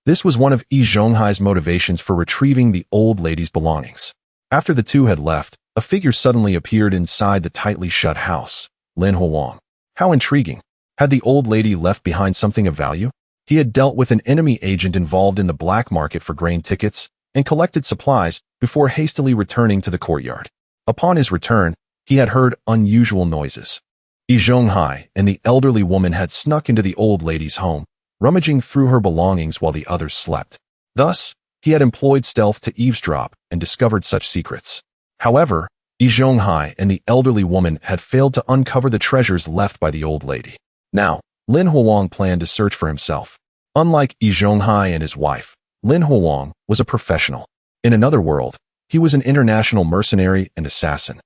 This was one of Yi Zhonghai's motivations for retrieving the old lady's belongings. After the two had left, a figure suddenly appeared inside the tightly shut house. Lin Huang. How intriguing. Had the old lady left behind something of value? He had dealt with an enemy agent involved in the black market for grain tickets and collected supplies before hastily returning to the courtyard. Upon his return, he had heard unusual noises. Yi Zhonghai and the elderly woman had snuck into the old lady's home, rummaging through her belongings while the others slept. Thus, he had employed stealth to eavesdrop and discovered such secrets. However, Yi Zhonghai and the elderly woman had failed to uncover the treasures left by the old lady. Now, Lin Huang planned to search for himself. Unlike Yi Zhonghai and his wife, Lin Huang was a professional. In another world, he was an international mercenary and assassin.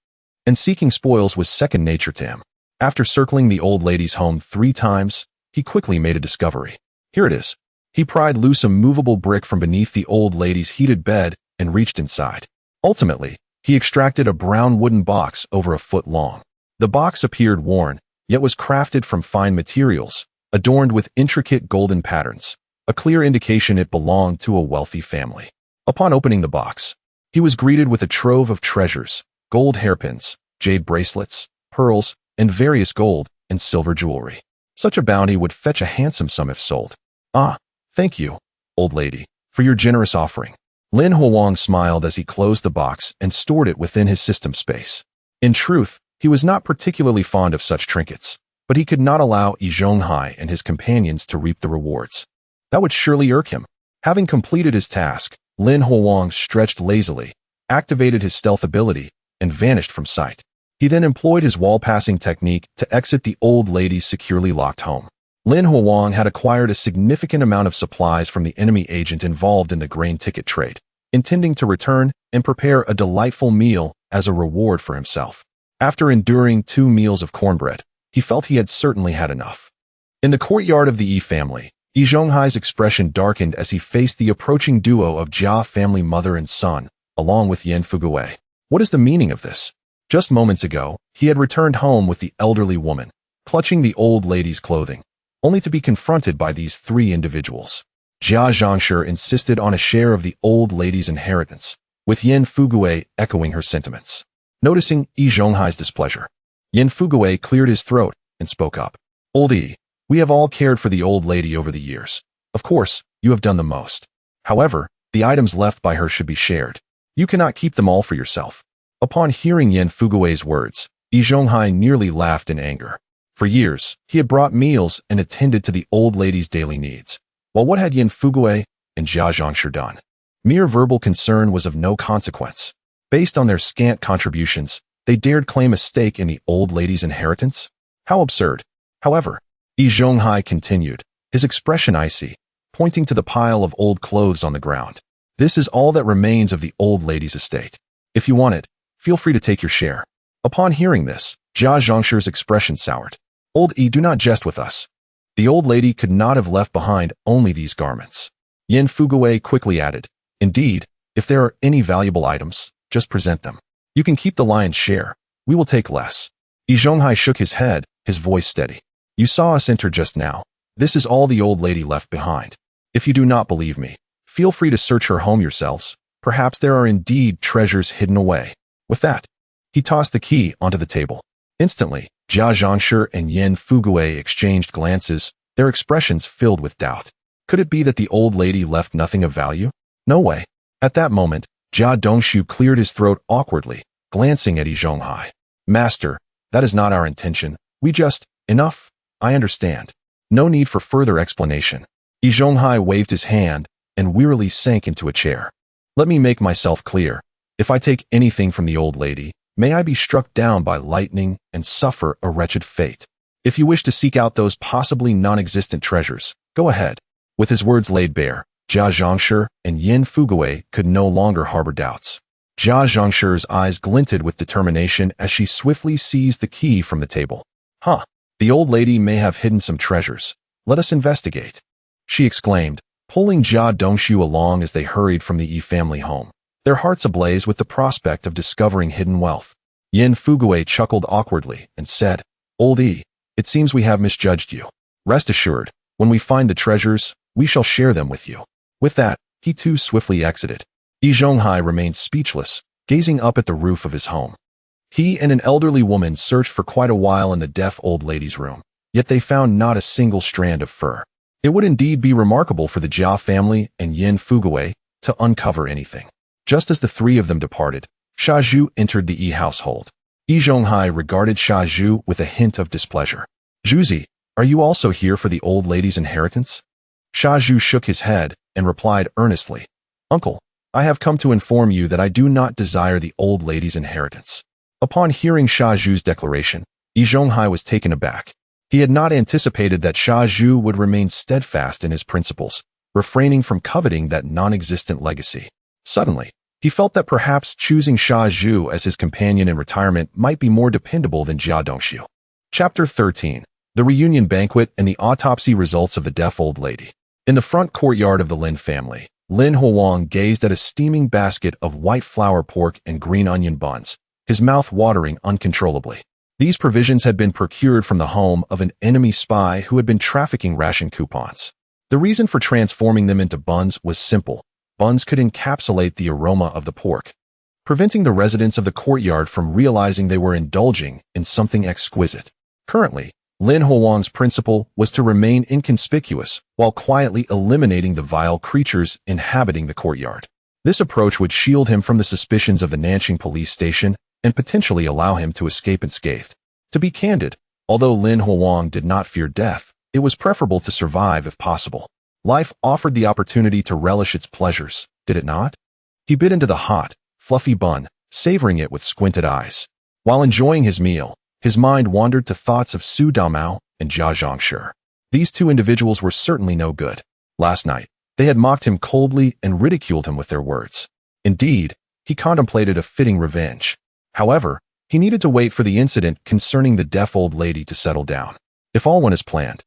And seeking spoils was second nature to him. After circling the old lady's home 3 times, he quickly made a discovery. Here it is. He pried loose a movable brick from beneath the old lady's heated bed and reached inside. Ultimately, he extracted a brown wooden box over a foot long. The box appeared worn, yet was crafted from fine materials, adorned with intricate golden patterns, a clear indication it belonged to a wealthy family. Upon opening the box, he was greeted with a trove of treasures, gold hairpins, jade bracelets, pearls, and various gold and silver jewelry. Such a bounty would fetch a handsome sum if sold. Ah, thank you, old lady, for your generous offering. Lin Huang smiled as he closed the box and stored it within his system space. In truth, he was not particularly fond of such trinkets, but he could not allow Yi Zhonghai and his companions to reap the rewards. That would surely irk him. Having completed his task, Lin Huang stretched lazily, activated his stealth ability, and vanished from sight. He then employed his wall-passing technique to exit the old lady's securely locked home. Lin Huang had acquired a significant amount of supplies from the enemy agent involved in the grain ticket trade, intending to return and prepare a delightful meal as a reward for himself. After enduring 2 meals of cornbread, he felt he had certainly had enough. In the courtyard of the Yi family, Yi Zhonghai's expression darkened as he faced the approaching duo of Jia family mother and son, along with Yan Fugui. What is the meaning of this? Just moments ago, he had returned home with the elderly woman, clutching the old lady's clothing, only to be confronted by these 3 individuals. Jia Zhangshi insisted on a share of the old lady's inheritance, with Yan Fugui echoing her sentiments. Noticing Yi Zhonghai's displeasure, Yan Fugui cleared his throat and spoke up. Old Yi, we have all cared for the old lady over the years. Of course, you have done the most. However, the items left by her should be shared. You cannot keep them all for yourself. Upon hearing Yan Fugui's words, Yi Zhonghai nearly laughed in anger. For years, he had brought meals and attended to the old lady's daily needs. While what had Yan Fugui and Jia Zhangshi done? Mere verbal concern was of no consequence. Based on their scant contributions, they dared claim a stake in the old lady's inheritance? How absurd. However, Yi Zhonghai continued, his expression icy, pointing to the pile of old clothes on the ground. This is all that remains of the old lady's estate. If you want it, feel free to take your share. Upon hearing this, Jia Zhangshi's expression soured. Old Yi, do not jest with us. The old lady could not have left behind only these garments. Yan Fugui quickly added, indeed, if there are any valuable items, just present them. You can keep the lion's share. We will take less. Yi Zhonghai shook his head, his voice steady. You saw us enter just now. This is all the old lady left behind. If you do not believe me, feel free to search her home yourselves. Perhaps there are indeed treasures hidden away. With that, he tossed the key onto the table. Instantly, Jia Zhangshi and Yan Fugui exchanged glances, their expressions filled with doubt. Could it be that the old lady left nothing of value? No way. At that moment, Jia Dongshu cleared his throat awkwardly, glancing at Yi Zhonghai. Master, that is not our intention. We just... Enough. I understand. No need for further explanation. Yi Zhonghai waved his hand and wearily sank into a chair. Let me make myself clear. If I take anything from the old lady, may I be struck down by lightning and suffer a wretched fate. If you wish to seek out those possibly non-existent treasures, go ahead. With his words laid bare, Jia Zhangshi and Yan Fugui could no longer harbor doubts. Jia Zhangshi's eyes glinted with determination as she swiftly seized the key from the table. Huh. The old lady may have hidden some treasures. Let us investigate, she exclaimed, pulling Jia Dongshu along as they hurried from the Yi family home, their hearts ablaze with the prospect of discovering hidden wealth. Yan Fugui chuckled awkwardly and said, Old Yi, it seems we have misjudged you. Rest assured, when we find the treasures, we shall share them with you. With that, he too swiftly exited. Yi Zhonghai remained speechless, gazing up at the roof of his home. He and an elderly woman searched for quite a while in the deaf old lady's room, yet they found not a single strand of fur. It would indeed be remarkable for the Jia family and Yan Fugui to uncover anything. Just as the 3 of them departed, Sha Zhu entered the Yi household. Yi Zhonghai regarded Sha Zhu with a hint of displeasure. Zhuzi, are you also here for the old lady's inheritance? Sha Zhu shook his head and replied earnestly, Uncle, I have come to inform you that I do not desire the old lady's inheritance. Upon hearing Sha Zhu's declaration, Yi Zhonghai was taken aback. He had not anticipated that Sha Zhu would remain steadfast in his principles, refraining from coveting that non-existent legacy. Suddenly, he felt that perhaps choosing Sha Zhu as his companion in retirement might be more dependable than Jia Dongshu. Chapter 13. The Reunion Banquet and the Autopsy Results of the Deaf Old Lady. In the front courtyard of the Lin family, Lin Huang gazed at a steaming basket of white flour pork and green onion buns, his mouth watering uncontrollably. These provisions had been procured from the home of an enemy spy who had been trafficking ration coupons. The reason for transforming them into buns was simple. Buns could encapsulate the aroma of the pork. preventing the residents of the courtyard from realizing they were indulging in something exquisite. Currently, Lin Huang's principle was to remain inconspicuous while quietly eliminating the vile creatures inhabiting the courtyard. This approach would shield him from the suspicions of the Nanjing police station and potentially allow him to escape unscathed. To be candid, although Lin Huang did not fear death, it was preferable to survive if possible. Life offered the opportunity to relish its pleasures, did it not? He bit into the hot, fluffy bun, savoring it with squinted eyes. While enjoying his meal, his mind wandered to thoughts of Su Damao and Jia Zhangshi. These two individuals were certainly no good. Last night, they had mocked him coldly and ridiculed him with their words. Indeed, he contemplated a fitting revenge. However, he needed to wait for the incident concerning the deaf old lady to settle down. If all went as planned.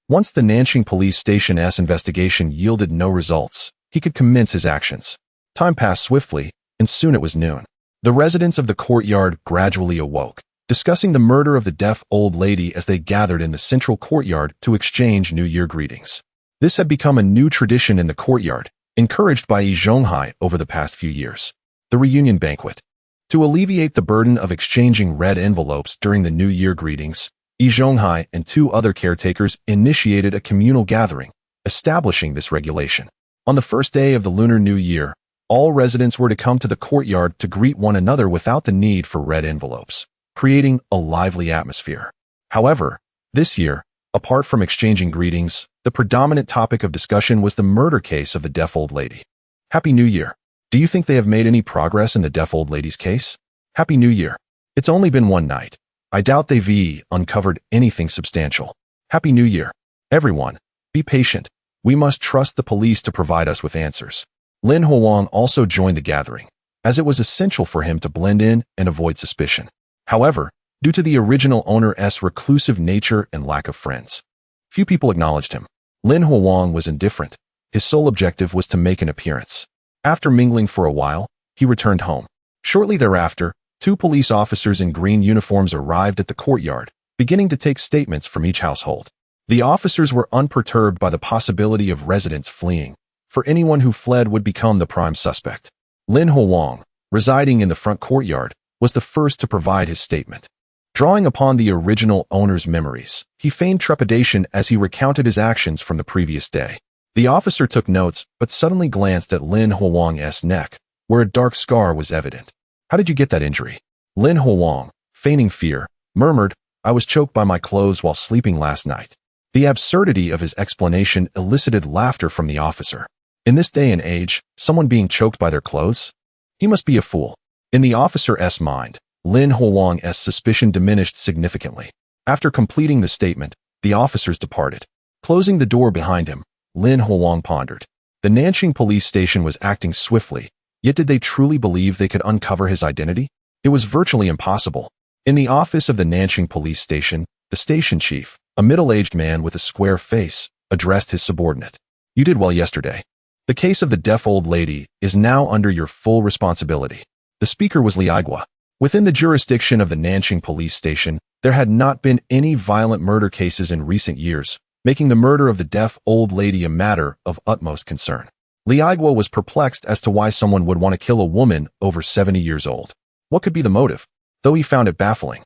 Once the Nanjing police station's investigation yielded no results, he could commence his actions. Time passed swiftly, and soon it was noon. The residents of the courtyard gradually awoke, discussing the murder of the deaf old lady as they gathered in the central courtyard to exchange New Year greetings. This had become a new tradition in the courtyard, encouraged by Yi Zhonghai over the past few years. The reunion banquet. To alleviate the burden of exchanging red envelopes during the New Year greetings, Yi Zhonghai and two other caretakers initiated a communal gathering, establishing this regulation. On the first day of the Lunar New Year, all residents were to come to the courtyard to greet one another without the need for red envelopes, creating a lively atmosphere. However, this year, apart from exchanging greetings, the predominant topic of discussion was the murder case of the deaf old lady. Happy New Year. Do you think they have made any progress in the deaf old lady's case? Happy New Year. It's only been one night. I doubt they've uncovered anything substantial. Happy New Year. Everyone, be patient. We must trust the police to provide us with answers. Lin Huang also joined the gathering, as it was essential for him to blend in and avoid suspicion. However, due to the original owner's reclusive nature and lack of friends, few people acknowledged him. Lin Huang was indifferent. His sole objective was to make an appearance. After mingling for a while, he returned home. Shortly thereafter, two police officers in green uniforms arrived at the courtyard, beginning to take statements from each household. The officers were unperturbed by the possibility of residents fleeing, for anyone who fled would become the prime suspect. Lin Huang, residing in the front courtyard, was the first to provide his statement. Drawing upon the original owner's memories, he feigned trepidation as he recounted his actions from the previous day. The officer took notes, but suddenly glanced at Lin Huang's neck, where a dark scar was evident. How did you get that injury? Lin Huang, feigning fear, murmured, I was choked by my clothes while sleeping last night. The absurdity of his explanation elicited laughter from the officer. In this day and age, someone being choked by their clothes? He must be a fool. In the officer's mind, Lin Huang's suspicion diminished significantly. After completing the statement, the officers departed. Closing the door behind him, Lin Huang pondered. The Nanjing police station was acting swiftly, yet did they truly believe they could uncover his identity? It was virtually impossible. In the office of the Nanjing police station, the station chief, a middle-aged man with a square face, addressed his subordinate. You did well yesterday. The case of the deaf old lady is now under your full responsibility. The speaker was Li Aigua. Within the jurisdiction of the Nanjing police station, there had not been any violent murder cases in recent years, making the murder of the deaf old lady a matter of utmost concern. Li Aigua was perplexed as to why someone would want to kill a woman over 70 years old. What could be the motive? Though he found it baffling.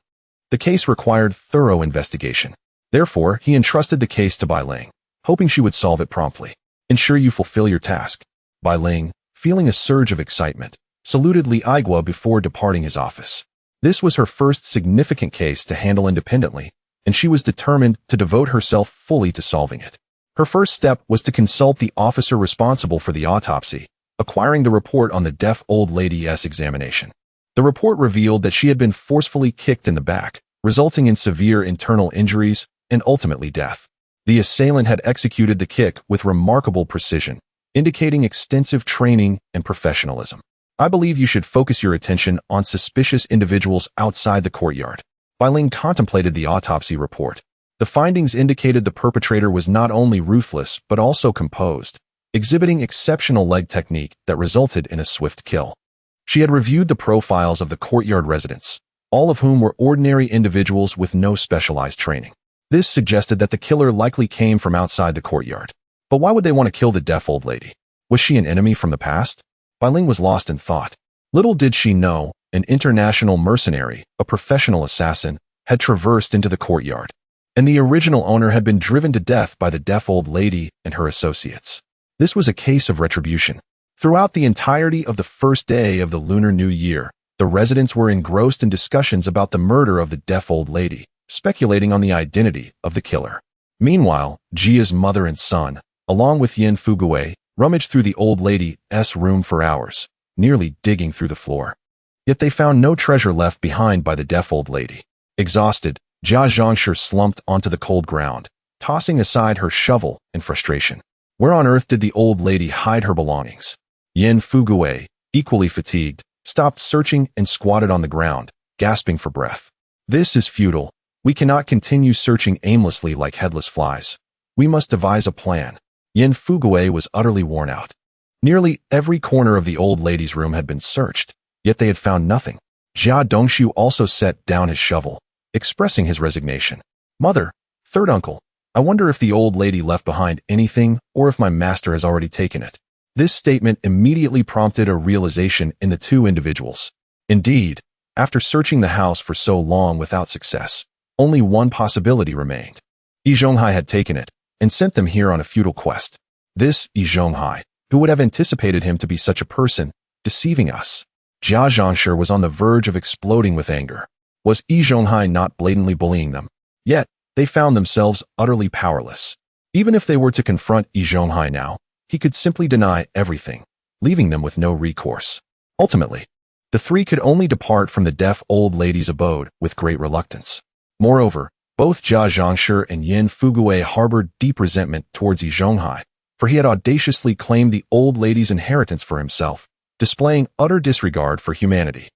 The case required thorough investigation. Therefore, he entrusted the case to Bai Ling, hoping she would solve it promptly. Ensure you fulfill your task. Bai Ling, feeling a surge of excitement, saluted Li Aigua before departing his office. This was her first significant case to handle independently, and she was determined to devote herself fully to solving it. Her first step was to consult the officer responsible for the autopsy, acquiring the report on the deaf old lady's examination. The report revealed that she had been forcefully kicked in the back, resulting in severe internal injuries and ultimately death. The assailant had executed the kick with remarkable precision, indicating extensive training and professionalism. I believe you should focus your attention on suspicious individuals outside the courtyard. Bai Ling contemplated the autopsy report. The findings indicated the perpetrator was not only ruthless but also composed, exhibiting exceptional leg technique that resulted in a swift kill. She had reviewed the profiles of the courtyard residents, all of whom were ordinary individuals with no specialized training. This suggested that the killer likely came from outside the courtyard. But why would they want to kill the deaf old lady? Was she an enemy from the past? Bai Ling was lost in thought. Little did she know, an international mercenary, a professional assassin, had traversed into the courtyard, and the original owner had been driven to death by the deaf old lady and her associates. This was a case of retribution. Throughout the entirety of the first day of the Lunar New Year, the residents were engrossed in discussions about the murder of the deaf old lady, speculating on the identity of the killer. Meanwhile, Jia's mother and son, along with Yin Fugui, rummaged through the old lady's room for hours, nearly digging through the floor. Yet they found no treasure left behind by the deaf old lady. Exhausted, Jia Zhangshi slumped onto the cold ground, tossing aside her shovel in frustration. Where on earth did the old lady hide her belongings? Yin Fugui, equally fatigued, stopped searching and squatted on the ground, gasping for breath. This is futile. We cannot continue searching aimlessly like headless flies. We must devise a plan. Yin Fugui was utterly worn out. Nearly every corner of the old lady's room had been searched, yet they had found nothing. Jia Dongshu also set down his shovel, expressing his resignation. Mother, third uncle, I wonder if the old lady left behind anything or if my master has already taken it. This statement immediately prompted a realization in the two individuals. Indeed, after searching the house for so long without success, only one possibility remained. Yi Zhonghai had taken it and sent them here on a futile quest. This Yi Zhonghai, who would have anticipated him to be such a person, deceiving us? Jia Zhangshi was on the verge of exploding with anger. Was Yi Zhonghai not blatantly bullying them? Yet, they found themselves utterly powerless. Even if they were to confront Yi Zhonghai now, he could simply deny everything, leaving them with no recourse. Ultimately, the three could only depart from the deaf old lady's abode with great reluctance. Moreover, both Jia Zhangshi and Yin Fugui harbored deep resentment towards Yi Zhonghai, for he had audaciously claimed the old lady's inheritance for himself, displaying utter disregard for humanity.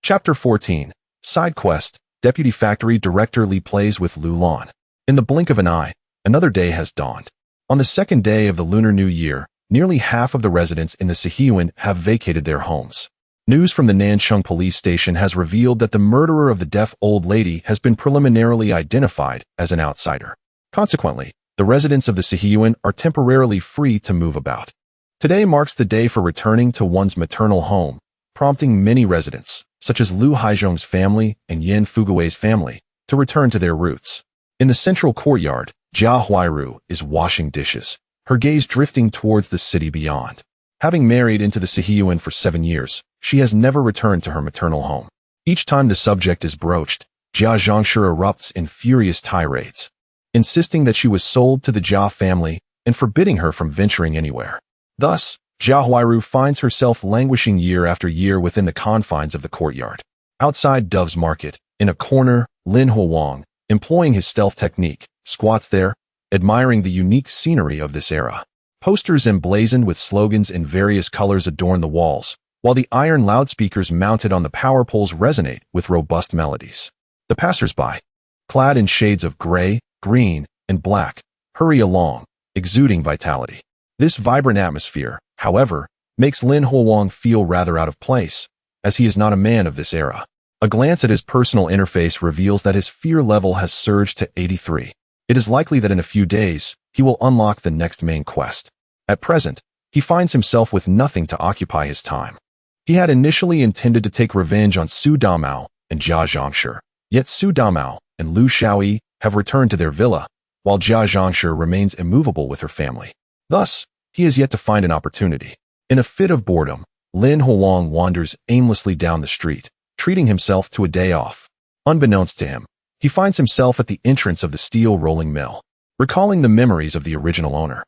Chapter 14. Side Quest. Deputy Factory Director Li plays with Lu Lan. In the blink of an eye, another day has dawned. On the second day of the Lunar New Year, nearly half of the residents in the Sihyuan have vacated their homes. News from the Nancheng police station has revealed that the murderer of the deaf old lady has been preliminarily identified as an outsider. Consequently, the residents of the Sihyuan are temporarily free to move about. Today marks the day for returning to one's maternal home, prompting many residents, such as Lu Haizhong's family and Yin Fugui's family, to return to their roots. In the central courtyard, Jia Huairu is washing dishes, her gaze drifting towards the city beyond. Having married into the Sihyuan for 7 years, she has never returned to her maternal home. Each time the subject is broached, Jia Zhangshi erupts in furious tirades, insisting that she was sold to the Jia family and forbidding her from venturing anywhere. Thus, Jia Huairu finds herself languishing year after year within the confines of the courtyard. Outside Dove's Market, in a corner, Lin Huang, employing his stealth technique, squats there, admiring the unique scenery of this era. Posters emblazoned with slogans in various colors adorn the walls, while the iron loudspeakers mounted on the power poles resonate with robust melodies. The passers-by, clad in shades of gray, green, and black, hurry along, exuding vitality. This vibrant atmosphere, however, makes Lin Huang feel rather out of place, as he is not a man of this era. A glance at his personal interface reveals that his fear level has surged to 83. It is likely that in a few days, he will unlock the next main quest. At present, he finds himself with nothing to occupy his time. He had initially intended to take revenge on Su Damao and Jia Zhangshi, yet Su Damao and Lu Xiaoyi have returned to their villa, while Jia Zhangshi remains immovable with her family. Thus, he has yet to find an opportunity. In a fit of boredom, Lin Huang wanders aimlessly down the street, treating himself to a day off. Unbeknownst to him, he finds himself at the entrance of the steel rolling mill. Recalling the memories of the original owner,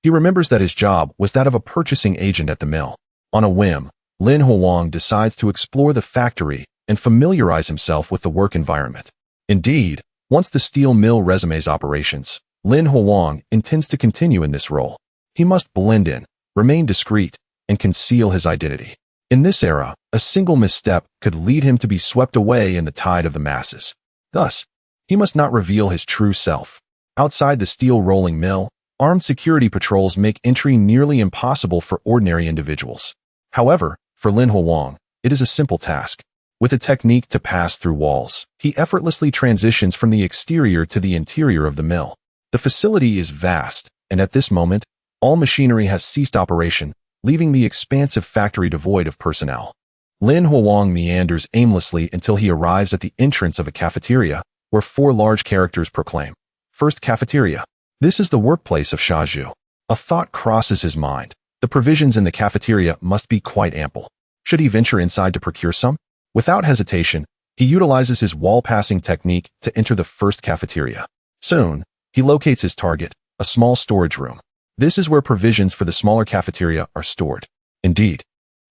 he remembers that his job was that of a purchasing agent at the mill. On a whim, Lin Huang decides to explore the factory and familiarize himself with the work environment. Indeed, once the steel mill resumes operations, Lin Huang intends to continue in this role. He must blend in, remain discreet, and conceal his identity. In this era, a single misstep could lead him to be swept away in the tide of the masses. Thus, he must not reveal his true self. Outside the steel rolling mill, armed security patrols make entry nearly impossible for ordinary individuals. However, for Lin Huang, it is a simple task. With a technique to pass through walls, he effortlessly transitions from the exterior to the interior of the mill. The facility is vast, and at this moment, all machinery has ceased operation, leaving the expansive factory devoid of personnel. Lin Huang meanders aimlessly until he arrives at the entrance of a cafeteria, where 4 large characters proclaim, "First cafeteria." This is the workplace of Xia Zhu. A thought crosses his mind. The provisions in the cafeteria must be quite ample. Should he venture inside to procure some? Without hesitation, he utilizes his wall-passing technique to enter the first cafeteria. Soon, he locates his target, a small storage room. This is where provisions for the smaller cafeteria are stored. Indeed,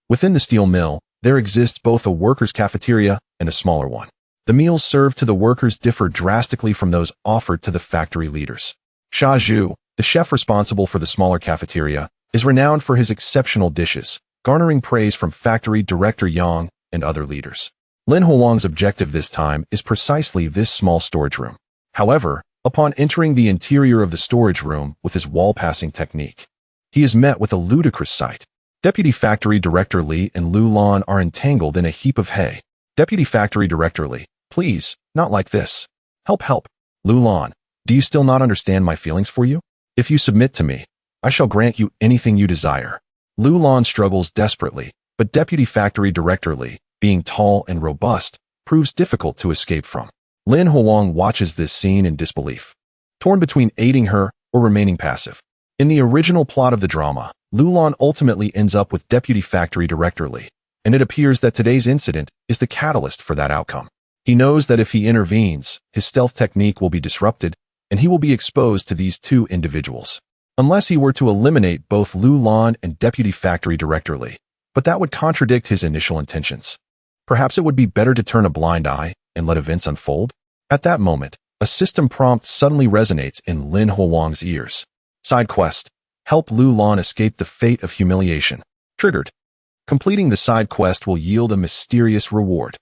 within the steel mill, there exists both a workers' cafeteria and a smaller one. The meals served to the workers differ drastically from those offered to the factory leaders. Xia Zhu, the chef responsible for the smaller cafeteria, is renowned for his exceptional dishes, garnering praise from factory director Yang and other leaders. Lin Huang's objective this time is precisely this small storage room. However, upon entering the interior of the storage room with his wall-passing technique, he is met with a ludicrous sight. Deputy Factory Director Li and Lu Lan are entangled in a heap of hay. Deputy Factory Director Li, please, not like this. Help, help. Lu Lan, do you still not understand my feelings for you? If you submit to me, I shall grant you anything you desire. Lu Lan struggles desperately, but Deputy Factory Director Li, being tall and robust, proves difficult to escape from. Lin Huang watches this scene in disbelief, torn between aiding her or remaining passive. In the original plot of the drama, Lu Lan ultimately ends up with Deputy Factory Director Li, and it appears that today's incident is the catalyst for that outcome. He knows that if he intervenes, his stealth technique will be disrupted, and he will be exposed to these 2 individuals. Unless he were to eliminate both Lu Lan and Deputy Factory Director Li, but that would contradict his initial intentions. Perhaps it would be better to turn a blind eye and let events unfold? At that moment, a system prompt suddenly resonates in Lin Huang's ears. Side quest: help Lu Lan escape the fate of humiliation. Triggered. Completing the side quest will yield a mysterious reward.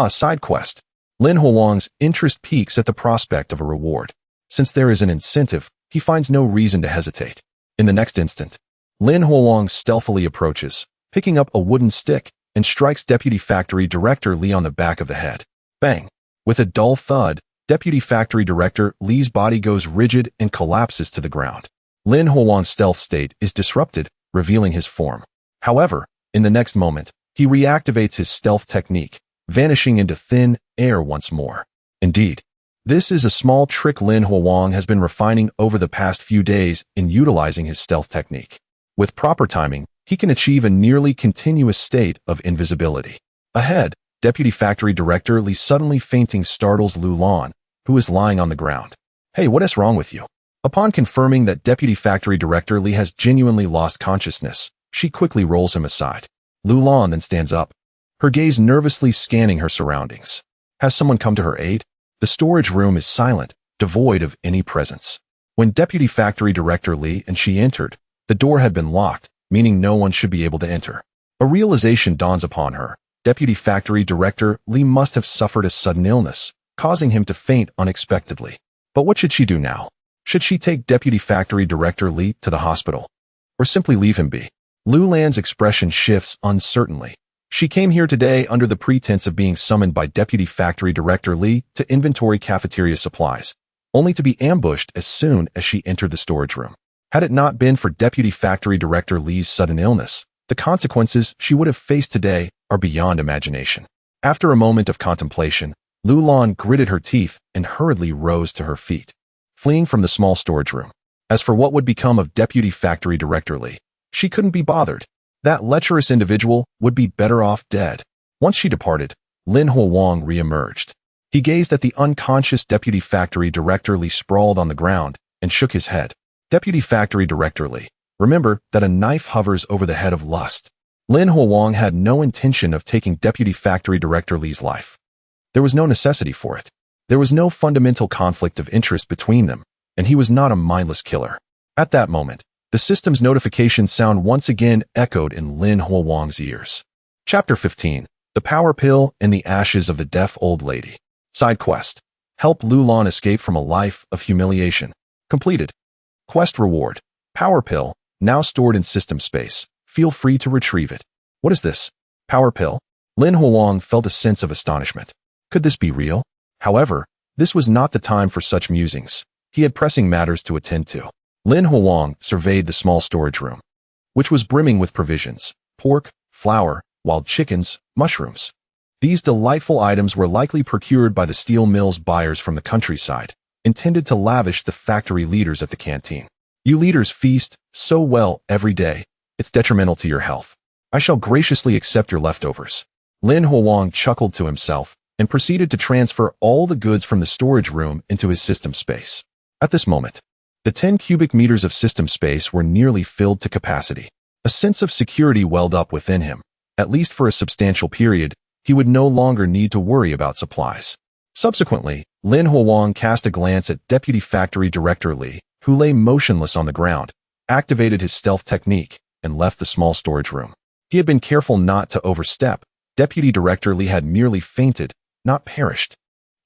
Side quest. Lin Huang's interest peaks at the prospect of a reward. Since there is an incentive, he finds no reason to hesitate. In the next instant, Lin Huang stealthily approaches, picking up a wooden stick, and strikes Deputy Factory Director Li on the back of the head. Bang! With a dull thud, Deputy Factory Director Li's body goes rigid and collapses to the ground. Lin Huang's stealth state is disrupted, revealing his form. However, in the next moment, he reactivates his stealth technique, vanishing into thin air once more. Indeed, this is a small trick Lin Huang has been refining over the past few days in utilizing his stealth technique. With proper timing, he can achieve a nearly continuous state of invisibility. Ahead, Deputy Factory Director Li suddenly fainting startles Lu Lan, who is lying on the ground. Hey, what is wrong with you? Upon confirming that Deputy Factory Director Li has genuinely lost consciousness, she quickly rolls him aside. Lu Lan then stands up, her gaze nervously scanning her surroundings. Has someone come to her aid? The storage room is silent, devoid of any presence. When Deputy Factory Director Li and she entered, the door had been locked, meaning no one should be able to enter. A realization dawns upon her. Deputy Factory Director Li must have suffered a sudden illness, causing him to faint unexpectedly. But what should she do now? Should she take Deputy Factory Director Li to the hospital? Or simply leave him be? Lu Lan's expression shifts uncertainly. She came here today under the pretense of being summoned by Deputy Factory Director Li to inventory cafeteria supplies, only to be ambushed as soon as she entered the storage room. Had it not been for Deputy Factory Director Li's sudden illness, the consequences she would have faced today are beyond imagination. After a moment of contemplation, Lu Lan gritted her teeth and hurriedly rose to her feet, fleeing from the small storage room. As for what would become of Deputy Factory Director Li, she couldn't be bothered. That lecherous individual would be better off dead. Once she departed, Lin Huang reemerged. He gazed at the unconscious Deputy Factory Director Li sprawled on the ground and shook his head. Deputy Factory Director Li, remember that a knife hovers over the head of lust. Lin Huang had no intention of taking Deputy Factory Director Li's life. There was no necessity for it. There was no fundamental conflict of interest between them, and he was not a mindless killer. At that moment, the system's notification sound once again echoed in Lin Huang's ears. Chapter 15. The Power Pill and the Ashes of the Deaf Old Lady. Side quest. Help Lu Lan escape from a life of humiliation. Completed. Quest reward. Power Pill, now stored in system space. Feel free to retrieve it. What is this? Power Pill? Lin Huang felt a sense of astonishment. Could this be real? However, this was not the time for such musings. He had pressing matters to attend to. Lin Huang surveyed the small storage room, which was brimming with provisions, pork, flour, wild chickens, mushrooms. These delightful items were likely procured by the steel mill's buyers from the countryside, intended to lavish the factory leaders at the canteen. You leaders feast so well every day, it's detrimental to your health. I shall graciously accept your leftovers. Lin Huang chuckled to himself and proceeded to transfer all the goods from the storage room into his system space. At this moment, the 10 cubic meters of system space were nearly filled to capacity. A sense of security welled up within him. At least for a substantial period, he would no longer need to worry about supplies. Subsequently, Lin Huang cast a glance at Deputy Factory Director Li, who lay motionless on the ground, activated his stealth technique, and left the small storage room. He had been careful not to overstep. Deputy Director Li had merely fainted, not perished.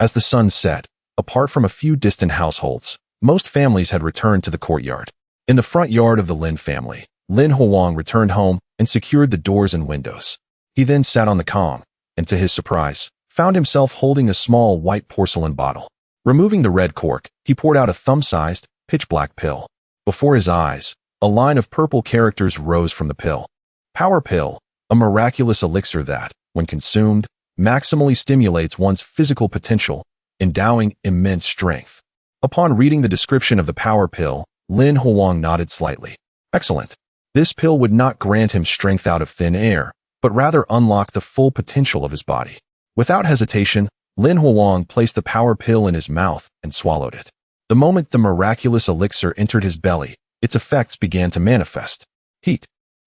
As the sun set, apart from a few distant households, most families had returned to the courtyard. In the front yard of the Lin family, Lin Huang returned home and secured the doors and windows. He then sat on the calm, and to his surprise, found himself holding a small white porcelain bottle. Removing the red cork, he poured out a thumb-sized, pitch-black pill. Before his eyes, a line of purple characters rose from the pill. Power Pill, a miraculous elixir that, when consumed, maximally stimulates one's physical potential, endowing immense strength. Upon reading the description of the Power Pill, Lin Huang nodded slightly. Excellent. This pill would not grant him strength out of thin air, but rather unlock the full potential of his body. Without hesitation, Lin Huang placed the Power Pill in his mouth and swallowed it. The moment the miraculous elixir entered his belly, its effects began to manifest. Heat.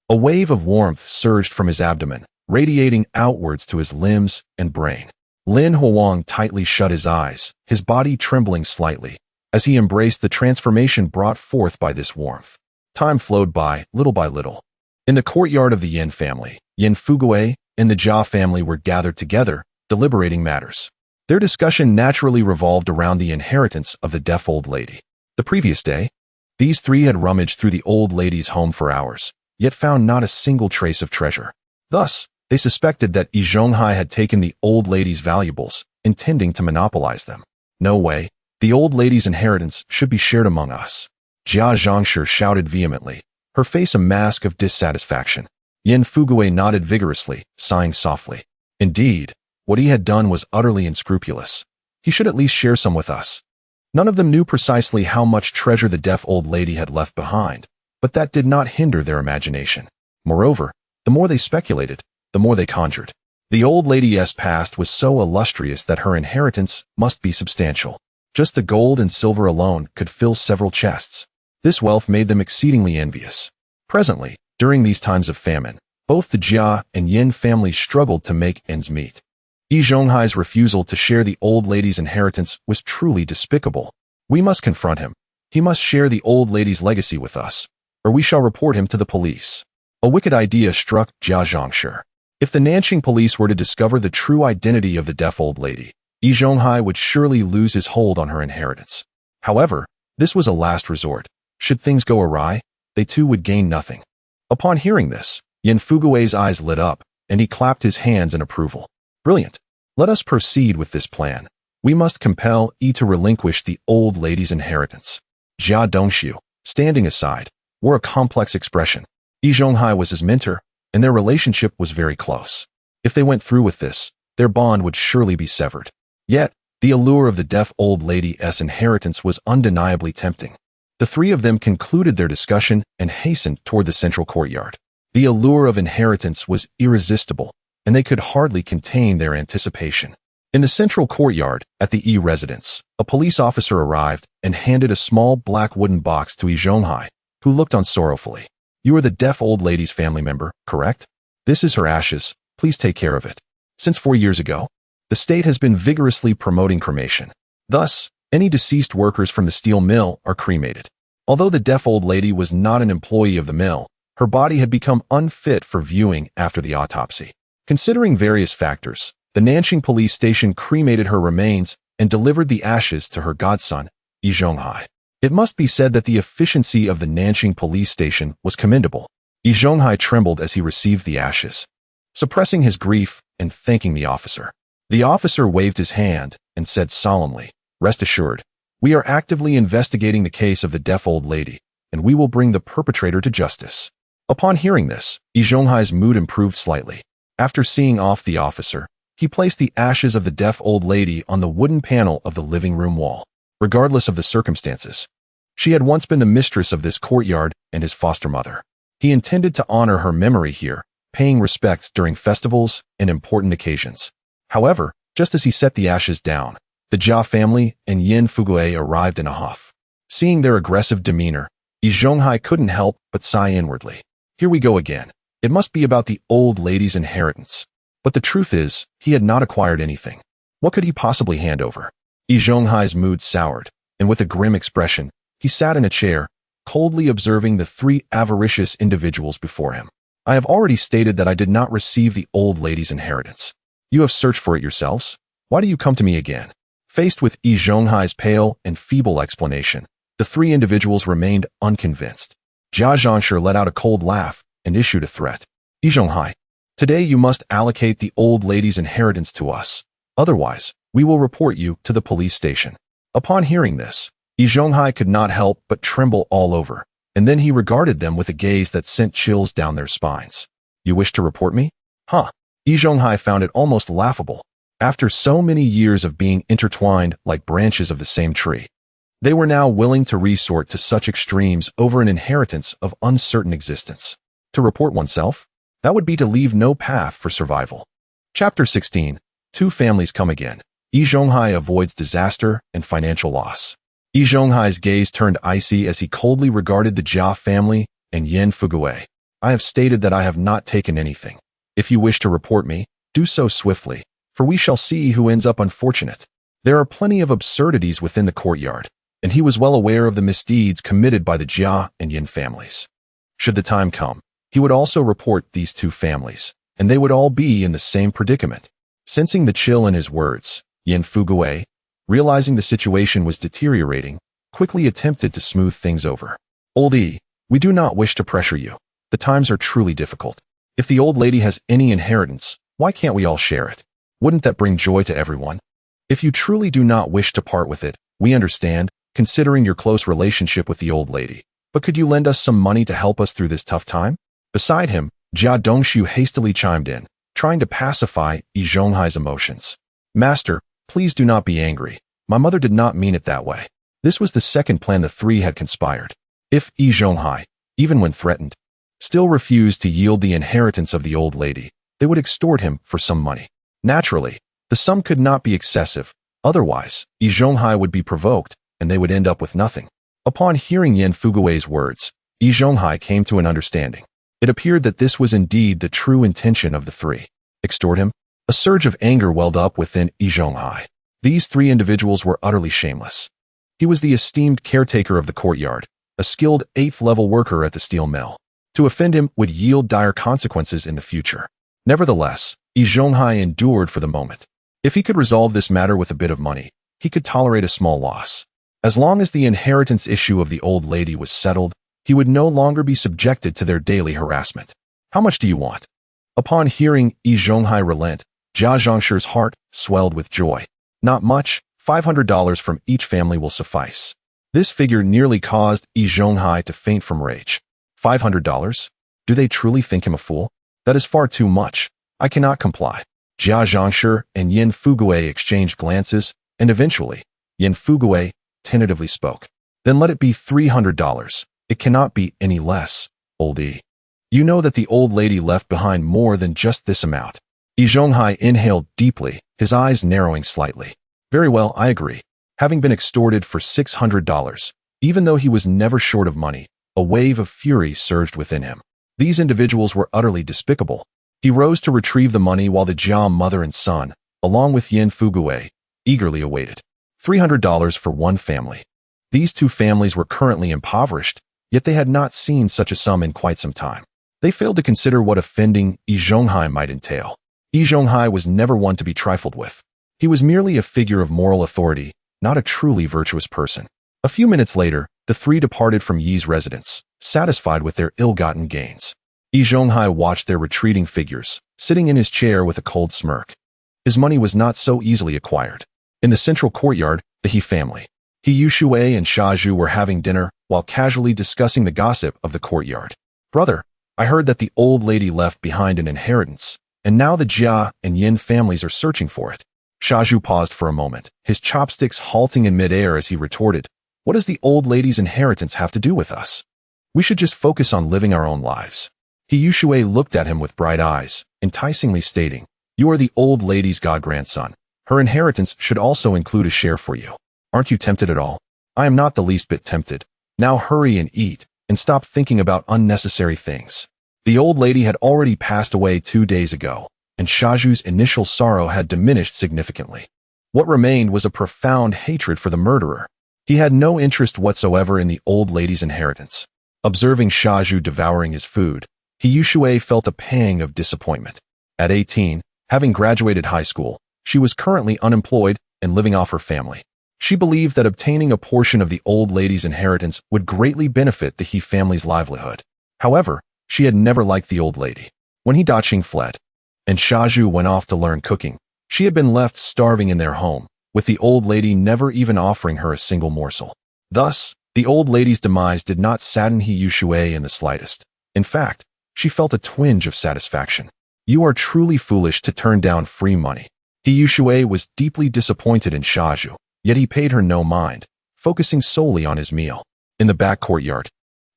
A wave of warmth surged from his abdomen, radiating outwards to his limbs and brain. Lin Huang tightly shut his eyes, his body trembling slightly, as he embraced the transformation brought forth by this warmth. Time flowed by little. In the courtyard of the Yin family, Yin Fugui and the Jia family were gathered together, deliberating matters. Their discussion naturally revolved around the inheritance of the deaf old lady. The previous day, these three had rummaged through the old lady's home for hours, yet found not a single trace of treasure. Thus, they suspected that Yi Zhonghai had taken the old lady's valuables, intending to monopolize them. No way, the old lady's inheritance should be shared among us. Jia Zhangshi shouted vehemently, her face a mask of dissatisfaction. Yin Fugui nodded vigorously, sighing softly. Indeed, what he had done was utterly unscrupulous. He should at least share some with us. None of them knew precisely how much treasure the deaf old lady had left behind, but that did not hinder their imagination. Moreover, the more they speculated, the more they conjured. The old lady's past was so illustrious that her inheritance must be substantial. Just the gold and silver alone could fill several chests. This wealth made them exceedingly envious. Presently, during these times of famine, both the Jia and Yin families struggled to make ends meet. Yi Zhonghai's refusal to share the old lady's inheritance was truly despicable. We must confront him. He must share the old lady's legacy with us, or we shall report him to the police. A wicked idea struck Jia Zhangshi. If the Nanqing police were to discover the true identity of the deaf old lady, Yi Zhonghai would surely lose his hold on her inheritance. However, this was a last resort. Should things go awry, they too would gain nothing. Upon hearing this, Yin Fugui's eyes lit up, and he clapped his hands in approval. Brilliant. Let us proceed with this plan. We must compel Yi to relinquish the old lady's inheritance. Jia Dongxiu, standing aside, wore a complex expression. Yi Zhonghai was his mentor, and their relationship was very close. If they went through with this, their bond would surely be severed. Yet, the allure of the deaf old lady's inheritance was undeniably tempting. The three of them concluded their discussion and hastened toward the central courtyard. The allure of inheritance was irresistible, and they could hardly contain their anticipation. In the central courtyard, at the Yi residence, a police officer arrived and handed a small black wooden box to Yi Zhonghai, who looked on sorrowfully. You are the deaf old lady's family member, correct? This is her ashes. Please take care of it. Since 4 years ago, the state has been vigorously promoting cremation. Thus, any deceased workers from the steel mill are cremated. Although the deaf old lady was not an employee of the mill, her body had become unfit for viewing after the autopsy. Considering various factors, the Nanqing police station cremated her remains and delivered the ashes to her godson, Yi Zhonghai. It must be said that the efficiency of the Nanqing police station was commendable. Yi Zhonghai trembled as he received the ashes, suppressing his grief and thanking the officer. The officer waved his hand and said solemnly, "Rest assured, we are actively investigating the case of the deaf old lady, and we will bring the perpetrator to justice." Upon hearing this, Yi Zhonghai's mood improved slightly. After seeing off the officer, he placed the ashes of the deaf old lady on the wooden panel of the living room wall. Regardless of the circumstances, she had once been the mistress of this courtyard and his foster mother. He intended to honor her memory here, paying respects during festivals and important occasions. However, just as he set the ashes down, the Jia family and Yin Fugue arrived in a huff. Seeing their aggressive demeanor, Yi Zhonghai couldn't help but sigh inwardly. Here we go again. It must be about the old lady's inheritance. But the truth is, he had not acquired anything. What could he possibly hand over? Yi Zhonghai's mood soured, and with a grim expression, he sat in a chair, coldly observing the three avaricious individuals before him. I have already stated that I did not receive the old lady's inheritance. You have searched for it yourselves? Why do you come to me again? Faced with Yi Zhonghai's pale and feeble explanation, the three individuals remained unconvinced. Jia Zhangshi let out a cold laugh and issued a threat. Yi Zhonghai, today you must allocate the old lady's inheritance to us. Otherwise, we will report you to the police station. Upon hearing this, Yi Zhonghai could not help but tremble all over, and then he regarded them with a gaze that sent chills down their spines. You wish to report me? Huh. Yi Zhonghai found it almost laughable. After so many years of being intertwined like branches of the same tree, they were now willing to resort to such extremes over an inheritance of uncertain existence. To report oneself? That would be to leave no path for survival. Chapter 16. Two families come again. Yi Zhonghai avoids disaster and financial loss. Yi Zhonghai's gaze turned icy as he coldly regarded the Jia family and Yin Fugue. I have stated that I have not taken anything. If you wish to report me, do so swiftly, for we shall see who ends up unfortunate. There are plenty of absurdities within the courtyard, and he was well aware of the misdeeds committed by the Jia and Yin families. Should the time come, he would also report these two families, and they would all be in the same predicament. Sensing the chill in his words, Yin Fugue, realizing the situation was deteriorating, quickly attempted to smooth things over. Old Yi, we do not wish to pressure you. The times are truly difficult. If the old lady has any inheritance, why can't we all share it? Wouldn't that bring joy to everyone? If you truly do not wish to part with it, we understand, considering your close relationship with the old lady. But could you lend us some money to help us through this tough time? Beside him, Jia Dongshu hastily chimed in, trying to pacify Yi Zhonghai's emotions. Master, please do not be angry. My mother did not mean it that way. This was the second plan the three had conspired. If Yi Zhonghai, even when threatened, still refused to yield the inheritance of the old lady, they would extort him for some money. Naturally, the sum could not be excessive. Otherwise, Yi Zhonghai would be provoked, and they would end up with nothing. Upon hearing Yin Fugue's words, Yi Zhonghai came to an understanding. It appeared that this was indeed the true intention of the three. Extort him? A surge of anger welled up within Yi Zhonghai. These three individuals were utterly shameless. He was the esteemed caretaker of the courtyard, a skilled 8th-level worker at the steel mill. To offend him would yield dire consequences in the future. Nevertheless, Yi Zhonghai endured for the moment. If he could resolve this matter with a bit of money, he could tolerate a small loss. As long as the inheritance issue of the old lady was settled, he would no longer be subjected to their daily harassment. How much do you want? Upon hearing Yi Zhonghai relent, Jia Zhangshi's heart swelled with joy. Not much, $500 from each family will suffice. This figure nearly caused Yi Zhonghai to faint from rage. $500? Do they truly think him a fool? That is far too much. I cannot comply. Jia Zhangshi and Yin Fugue exchanged glances, and eventually, Yin Fugue tentatively spoke. Then let it be $300. It cannot be any less, old Yi. You know that the old lady left behind more than just this amount. Yi Zhonghai inhaled deeply, his eyes narrowing slightly. Very well, I agree. Having been extorted for $600, even though he was never short of money, a wave of fury surged within him. These individuals were utterly despicable. He rose to retrieve the money while the Jia mother and son, along with Yin Fugue, eagerly awaited. $300 for one family. These two families were currently impoverished, yet they had not seen such a sum in quite some time. They failed to consider what offending Yi Zhonghai might entail. Yi Zhonghai was never one to be trifled with. He was merely a figure of moral authority, not a truly virtuous person. A few minutes later, the three departed from Yi's residence, satisfied with their ill-gotten gains. Yi Zhonghai watched their retreating figures, sitting in his chair with a cold smirk. His money was not so easily acquired. In the central courtyard, the He family, He Yushui and Sha Zhu were having dinner while casually discussing the gossip of the courtyard. Brother, I heard that the old lady left behind an inheritance. and now the Jia and Yin families are searching for it. Shaju paused for a moment, his chopsticks halting in midair as he retorted, "What does the old lady's inheritance have to do with us? We should just focus on living our own lives." He Yushue looked at him with bright eyes, enticingly stating, "You are the old lady's god-grandson. Her inheritance should also include a share for you. Aren't you tempted at all?" "I am not the least bit tempted. Now hurry and eat, and stop thinking about unnecessary things." The old lady had already passed away 2 days ago, and Shaju's initial sorrow had diminished significantly. What remained was a profound hatred for the murderer. He had no interest whatsoever in the old lady's inheritance. Observing Shaju devouring his food, Yushue felt a pang of disappointment. At 18, having graduated high school, she was currently unemployed and living off her family. She believed that obtaining a portion of the old lady's inheritance would greatly benefit the He family's livelihood. However, she had never liked the old lady. When He Daqing fled, and Shaju went off to learn cooking, she had been left starving in their home, with the old lady never even offering her a single morsel. Thus, the old lady's demise did not sadden He Yushue in the slightest. In fact, she felt a twinge of satisfaction. "You are truly foolish to turn down free money." He Yushue was deeply disappointed in Shaju, yet he paid her no mind, focusing solely on his meal. In the back courtyard,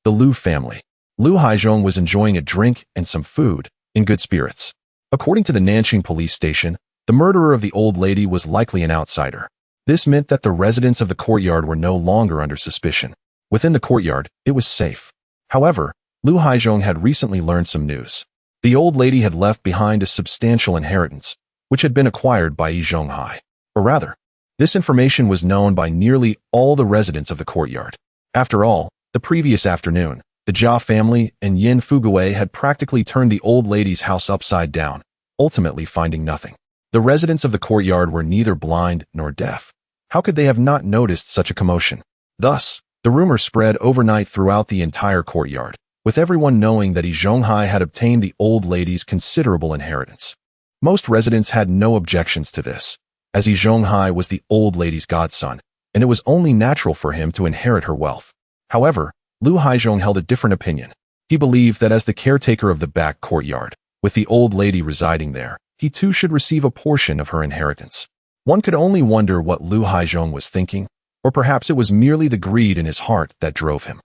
the Liu family. Liu Haizhong was enjoying a drink and some food, in good spirits. According to the Nanqing police station, the murderer of the old lady was likely an outsider. This meant that the residents of the courtyard were no longer under suspicion. Within the courtyard, it was safe. However, Liu Haizhong had recently learned some news. The old lady had left behind a substantial inheritance, which had been acquired by Yi Zhonghai. Or rather, this information was known by nearly all the residents of the courtyard. After all, the previous afternoon, the Jia family and Yin Fuguwei had practically turned the old lady's house upside down, ultimately finding nothing. The residents of the courtyard were neither blind nor deaf. How could they have not noticed such a commotion? Thus, the rumor spread overnight throughout the entire courtyard, with everyone knowing that Yi Zhonghai had obtained the old lady's considerable inheritance. Most residents had no objections to this, as Yi Zhonghai was the old lady's godson, and it was only natural for him to inherit her wealth. However, Liu Haizhong held a different opinion. He believed that as the caretaker of the back courtyard, with the old lady residing there, he too should receive a portion of her inheritance. One could only wonder what Liu Haizhong was thinking, or perhaps it was merely the greed in his heart that drove him.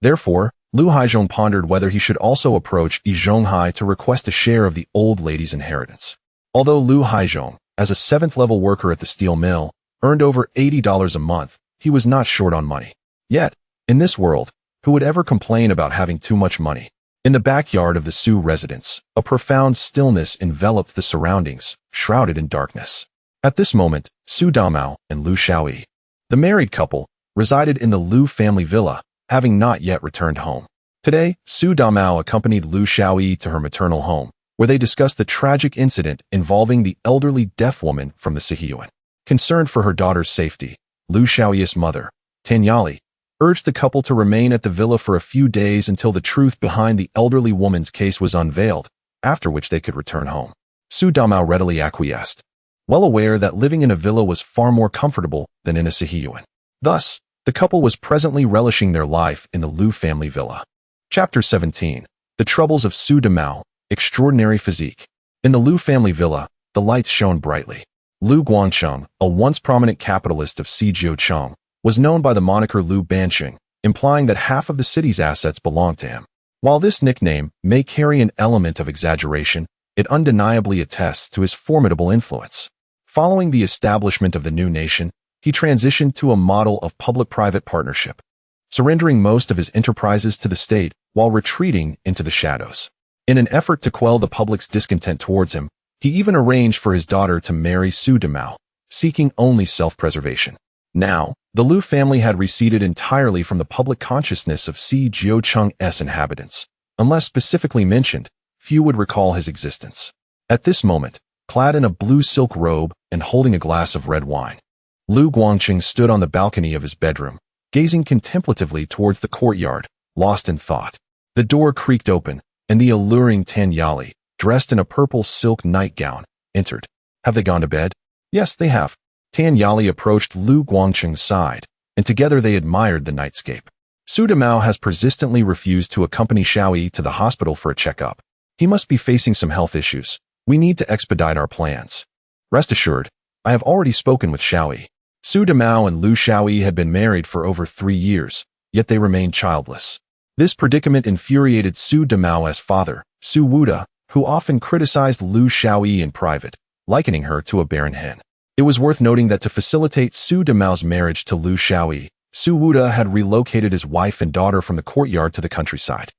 Therefore, Liu Haizhong pondered whether he should also approach Yi Zhonghai to request a share of the old lady's inheritance. Although Liu Haizhong, as a 7th-level worker at the steel mill, earned over $80 a month, he was not short on money. Yet, in this world, who would ever complain about having too much money? In the backyard of the Su residence, a profound stillness enveloped the surroundings, shrouded in darkness. At this moment, Su Damao and Liu Xiaoyi, the married couple, resided in the Liu family villa, having not yet returned home. Today, Su Damao accompanied Liu Xiaoyi to her maternal home, where they discussed the tragic incident involving the elderly deaf woman from the Sihiyuan. Concerned for her daughter's safety, Liu Xiaoyi's mother, Tanyali, urged the couple to remain at the villa for a few days until the truth behind the elderly woman's case was unveiled, after which they could return home. Su Damao readily acquiesced, well aware that living in a villa was far more comfortable than in a Sihiyuan. Thus, the couple was presently relishing their life in the Liu family villa. Chapter 17. The Troubles of Su Damao, Extraordinary Physique. In the Liu family villa, the lights shone brightly. Liu Guangcheng, a once prominent capitalist of Sijiucheng, was known by the moniker Liu Banqing, implying that half of the city's assets belonged to him. While this nickname may carry an element of exaggeration, it undeniably attests to his formidable influence. Following the establishment of the new nation, he transitioned to a model of public-private partnership, surrendering most of his enterprises to the state while retreating into the shadows. In an effort to quell the public's discontent towards him, he even arranged for his daughter to marry Su Damao, seeking only self-preservation. Now, the Liu family had receded entirely from the public consciousness of Sijiucheng's inhabitants. Unless specifically mentioned, few would recall his existence. At this moment, clad in a blue silk robe and holding a glass of red wine, Liu Guangqing stood on the balcony of his bedroom, gazing contemplatively towards the courtyard, lost in thought. The door creaked open, and the alluring Tanyali, dressed in a purple silk nightgown, entered. "Have they gone to bed?" "Yes, they have." Tanyali approached Liu Guangqing's side, and together they admired the nightscape. Su Damao has persistently refused to accompany Xiaoyi to the hospital for a checkup. He must be facing some health issues. We need to expedite our plans. Rest assured, I have already spoken with Xiaoyi. Su Damao and Lu Xiaoyi had been married for over 3 years, yet they remained childless. This predicament infuriated Su Damao's father, Su Wuda, who often criticized Lu Xiaoyi in private, likening her to a barren hen. It was worth noting that to facilitate Su Damao's marriage to Lu Xiaoyi, Su Wuda had relocated his wife and daughter from the courtyard to the countryside,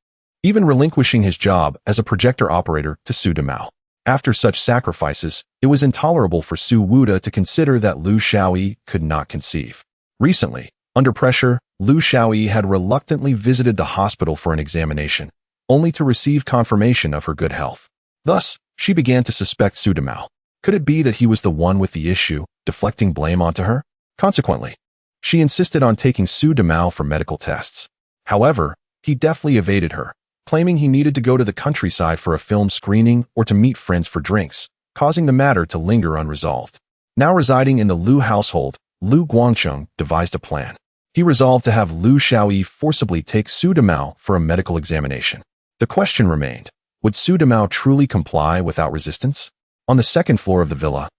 even relinquishing his job as a projector operator to Su Damao. After such sacrifices, it was intolerable for Su Wuda to consider that Lu Xiaoyi could not conceive. Recently, under pressure, Lu Xiaoyi had reluctantly visited the hospital for an examination, only to receive confirmation of her good health. Thus, she began to suspect Su Damao. Could it be that he was the one with the issue, deflecting blame onto her? Consequently, she insisted on taking Su Damao for medical tests. However, he deftly evaded her, claiming he needed to go to the countryside for a film screening or to meet friends for drinks, causing the matter to linger unresolved. Now residing in the Lu household, Lu Guangcheng devised a plan. He resolved to have Lu Xiaoyi forcibly take Su Damao for a medical examination. The question remained, would Su Damao truly comply without resistance? On the second floor of the villa,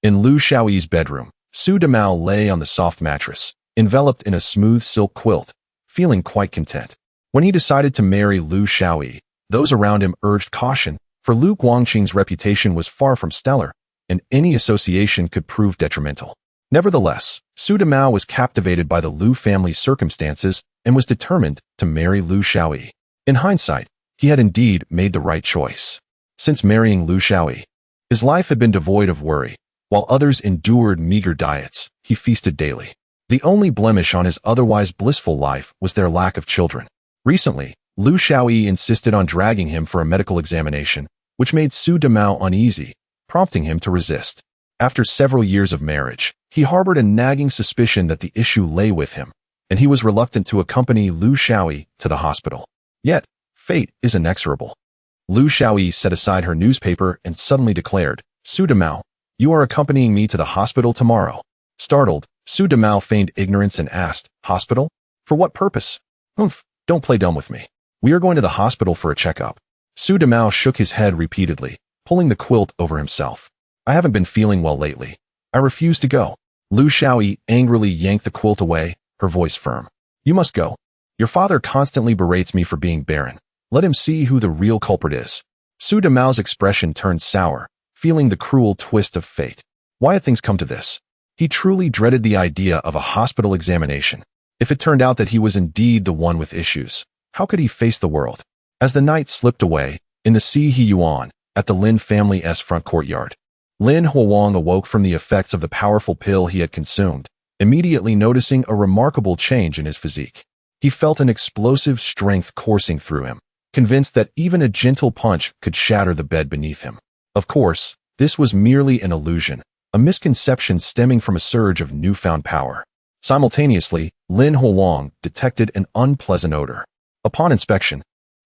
in Lu Xiaoyi's bedroom, Su Damao lay on the soft mattress, enveloped in a smooth silk quilt, feeling quite content. When he decided to marry Lu Xiaoyi, those around him urged caution, for Lu Guangqing's reputation was far from stellar, and any association could prove detrimental. Nevertheless, Su Damao was captivated by the Lu family's circumstances and was determined to marry Lu Xiaoyi. In hindsight, he had indeed made the right choice. Since marrying Lu Xiaoyi, his life had been devoid of worry. While others endured meager diets, he feasted daily. The only blemish on his otherwise blissful life was their lack of children. Recently, Lu Xiaoyi insisted on dragging him for a medical examination, which made Su Damao uneasy, prompting him to resist. After several years of marriage, he harbored a nagging suspicion that the issue lay with him, and he was reluctant to accompany Lu Xiaoyi to the hospital. Yet, fate is inexorable. Lu Xiaoyi set aside her newspaper and suddenly declared, "Su Damao, you are accompanying me to the hospital tomorrow." Startled, Su Damao feigned ignorance and asked, "Hospital? For what purpose?" "Humph, don't play dumb with me. We are going to the hospital for a checkup." Su Damao shook his head repeatedly, pulling the quilt over himself. "I haven't been feeling well lately. I refuse to go." Lu Xiaoyi angrily yanked the quilt away, her voice firm. "You must go. Your father constantly berates me for being barren. Let him see who the real culprit is." Su Damao's expression turned sour, feeling the cruel twist of fate. Why had things come to this? He truly dreaded the idea of a hospital examination. If it turned out that he was indeed the one with issues, how could he face the world? As the night slipped away, in the Si Yuan, at the Lin family's front courtyard, Lin Huang awoke from the effects of the powerful pill he had consumed, immediately noticing a remarkable change in his physique. He felt an explosive strength coursing through him, convinced that even a gentle punch could shatter the bed beneath him. Of course, this was merely an illusion, a misconception stemming from a surge of newfound power. Simultaneously, Lin Huang detected an unpleasant odor. Upon inspection,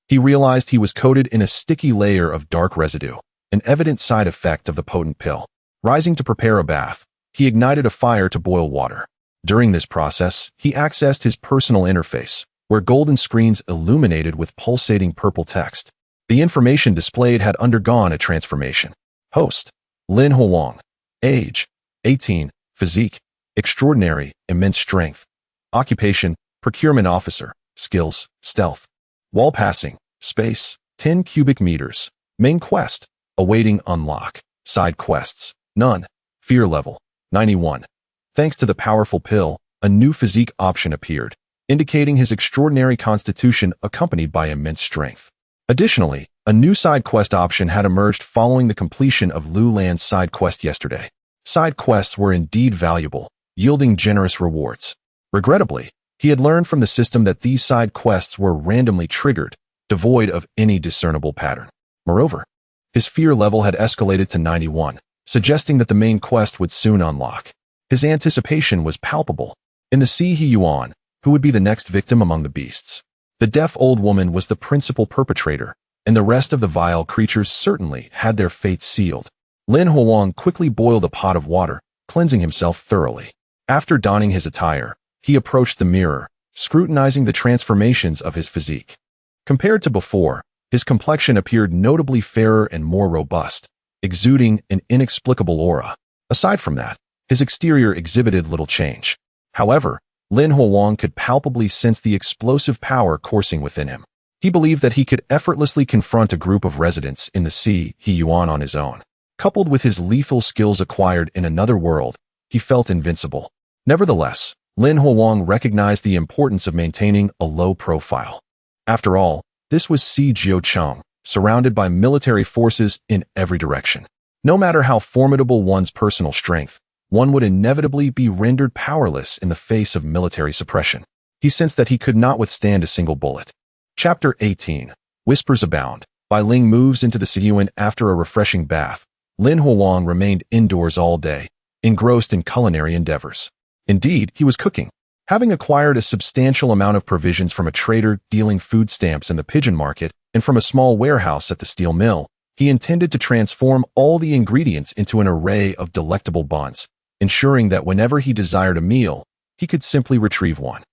he realized he was coated in a sticky layer of dark residue, an evident side effect of the potent pill. Rising to prepare a bath, he ignited a fire to boil water. During this process, he accessed his personal interface, where golden screens illuminated with pulsating purple text. The information displayed had undergone a transformation. Host: Lin Huang. Age: 18. Physique: extraordinary, immense strength. Occupation: procurement officer. Skills: stealth. Wall passing. Space: 10 cubic meters. Main quest: awaiting unlock. Side quests: none. Fear level: 91. Thanks to the powerful pill, a new physique option appeared, indicating his extraordinary constitution accompanied by immense strength. Additionally, a new side quest option had emerged following the completion of Lu Lan's side quest yesterday. Side quests were indeed valuable, yielding generous rewards. Regrettably, he had learned from the system that these side quests were randomly triggered, devoid of any discernible pattern. Moreover, his fear level had escalated to 91, suggesting that the main quest would soon unlock. His anticipation was palpable. In the Si Yuan, who would be the next victim among the beasts? The deaf old woman was the principal perpetrator, and the rest of the vile creatures certainly had their fates sealed. Lin Huang quickly boiled a pot of water, cleansing himself thoroughly. After donning his attire, he approached the mirror, scrutinizing the transformations of his physique. Compared to before, his complexion appeared notably fairer and more robust, exuding an inexplicable aura. Aside from that, his exterior exhibited little change. However, Lin Huang could palpably sense the explosive power coursing within him. He believed that he could effortlessly confront a group of residents in the He Yuan on his own. Coupled with his lethal skills acquired in another world, he felt invincible. Nevertheless, Lin Huang recognized the importance of maintaining a low profile. After all, this was Xi Jiucheng, surrounded by military forces in every direction. No matter how formidable one's personal strength, one would inevitably be rendered powerless in the face of military suppression. He sensed that he could not withstand a single bullet. Chapter 18. Whispers Abound. Bai Ling moves into the Siyuan after a refreshing bath. Lin Huang remained indoors all day, engrossed in culinary endeavors. Indeed, he was cooking. Having acquired a substantial amount of provisions from a trader dealing food stamps in the pigeon market and from a small warehouse at the steel mill, he intended to transform all the ingredients into an array of delectable buns, ensuring that whenever he desired a meal, he could simply retrieve one.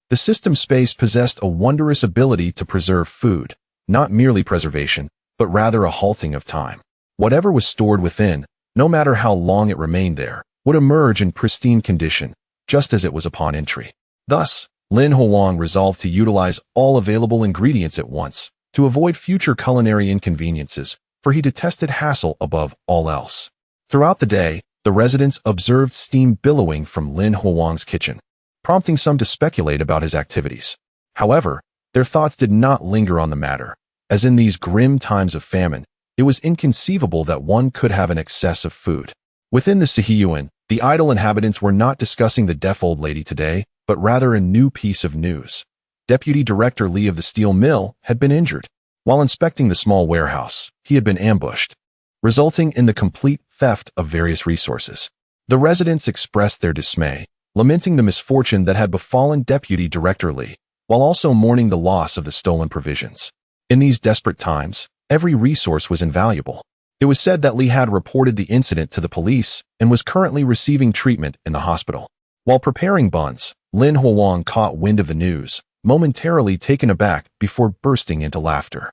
The system space possessed a wondrous ability to preserve food, not merely preservation, but rather a halting of time. Whatever was stored within, no matter how long it remained there, would emerge in pristine condition, just as it was upon entry. Thus, Lin Huang resolved to utilize all available ingredients at once, to avoid future culinary inconveniences, for he detested hassle above all else. Throughout the day, the residents observed steam billowing from Lin Huang's kitchen, prompting some to speculate about his activities. However, their thoughts did not linger on the matter, as in these grim times of famine, it was inconceivable that one could have an excess of food. Within the Sihiyuan, the idle inhabitants were not discussing the deaf old lady today, but rather a new piece of news. Deputy Director Li of the steel mill had been injured. While inspecting the small warehouse, he had been ambushed, resulting in the complete theft of various resources. The residents expressed their dismay, lamenting the misfortune that had befallen Deputy Director Li, while also mourning the loss of the stolen provisions. In these desperate times, every resource was invaluable. It was said that Li had reported the incident to the police and was currently receiving treatment in the hospital. While preparing buns, Lin Huang caught wind of the news, momentarily taken aback before bursting into laughter.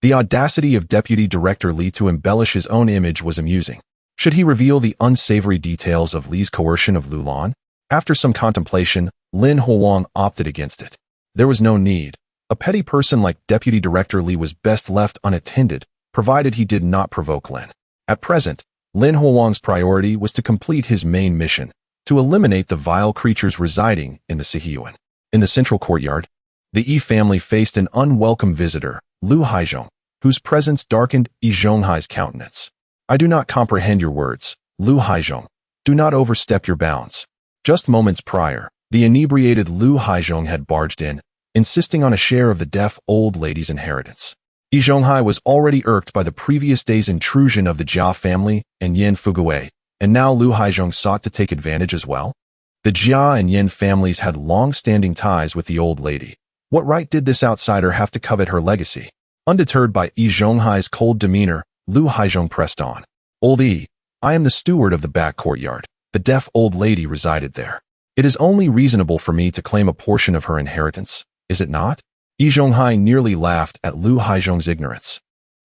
The audacity of Deputy Director Li to embellish his own image was amusing. Should he reveal the unsavory details of Li's coercion of Lulan? After some contemplation, Lin Huang opted against it. There was no need. A petty person like Deputy Director Li was best left unattended, provided he did not provoke Lin. At present, Lin Huang's priority was to complete his main mission, to eliminate the vile creatures residing in the Sihiyuan. In the central courtyard, the Yi family faced an unwelcome visitor, Lu Haizhong, whose presence darkened Yi Zhonghai's countenance. I do not comprehend your words, Lu Haizhong. Do not overstep your bounds. Just moments prior, the inebriated Lu Haizhong had barged in, insisting on a share of the deaf old lady's inheritance. Yi Zhonghai was already irked by the previous day's intrusion of the Jia family and Yin Fuguwei, and now Lu Haizhong sought to take advantage as well. The Jia and Yin families had long-standing ties with the old lady. What right did this outsider have to covet her legacy? Undeterred by Yi Zhonghai's cold demeanor, Lu Haizhong pressed on. Old Yi, I am the steward of the back courtyard. The deaf old lady resided there. It is only reasonable for me to claim a portion of her inheritance, is it not? Yi Zhonghai nearly laughed at Lu Haizhong's ignorance.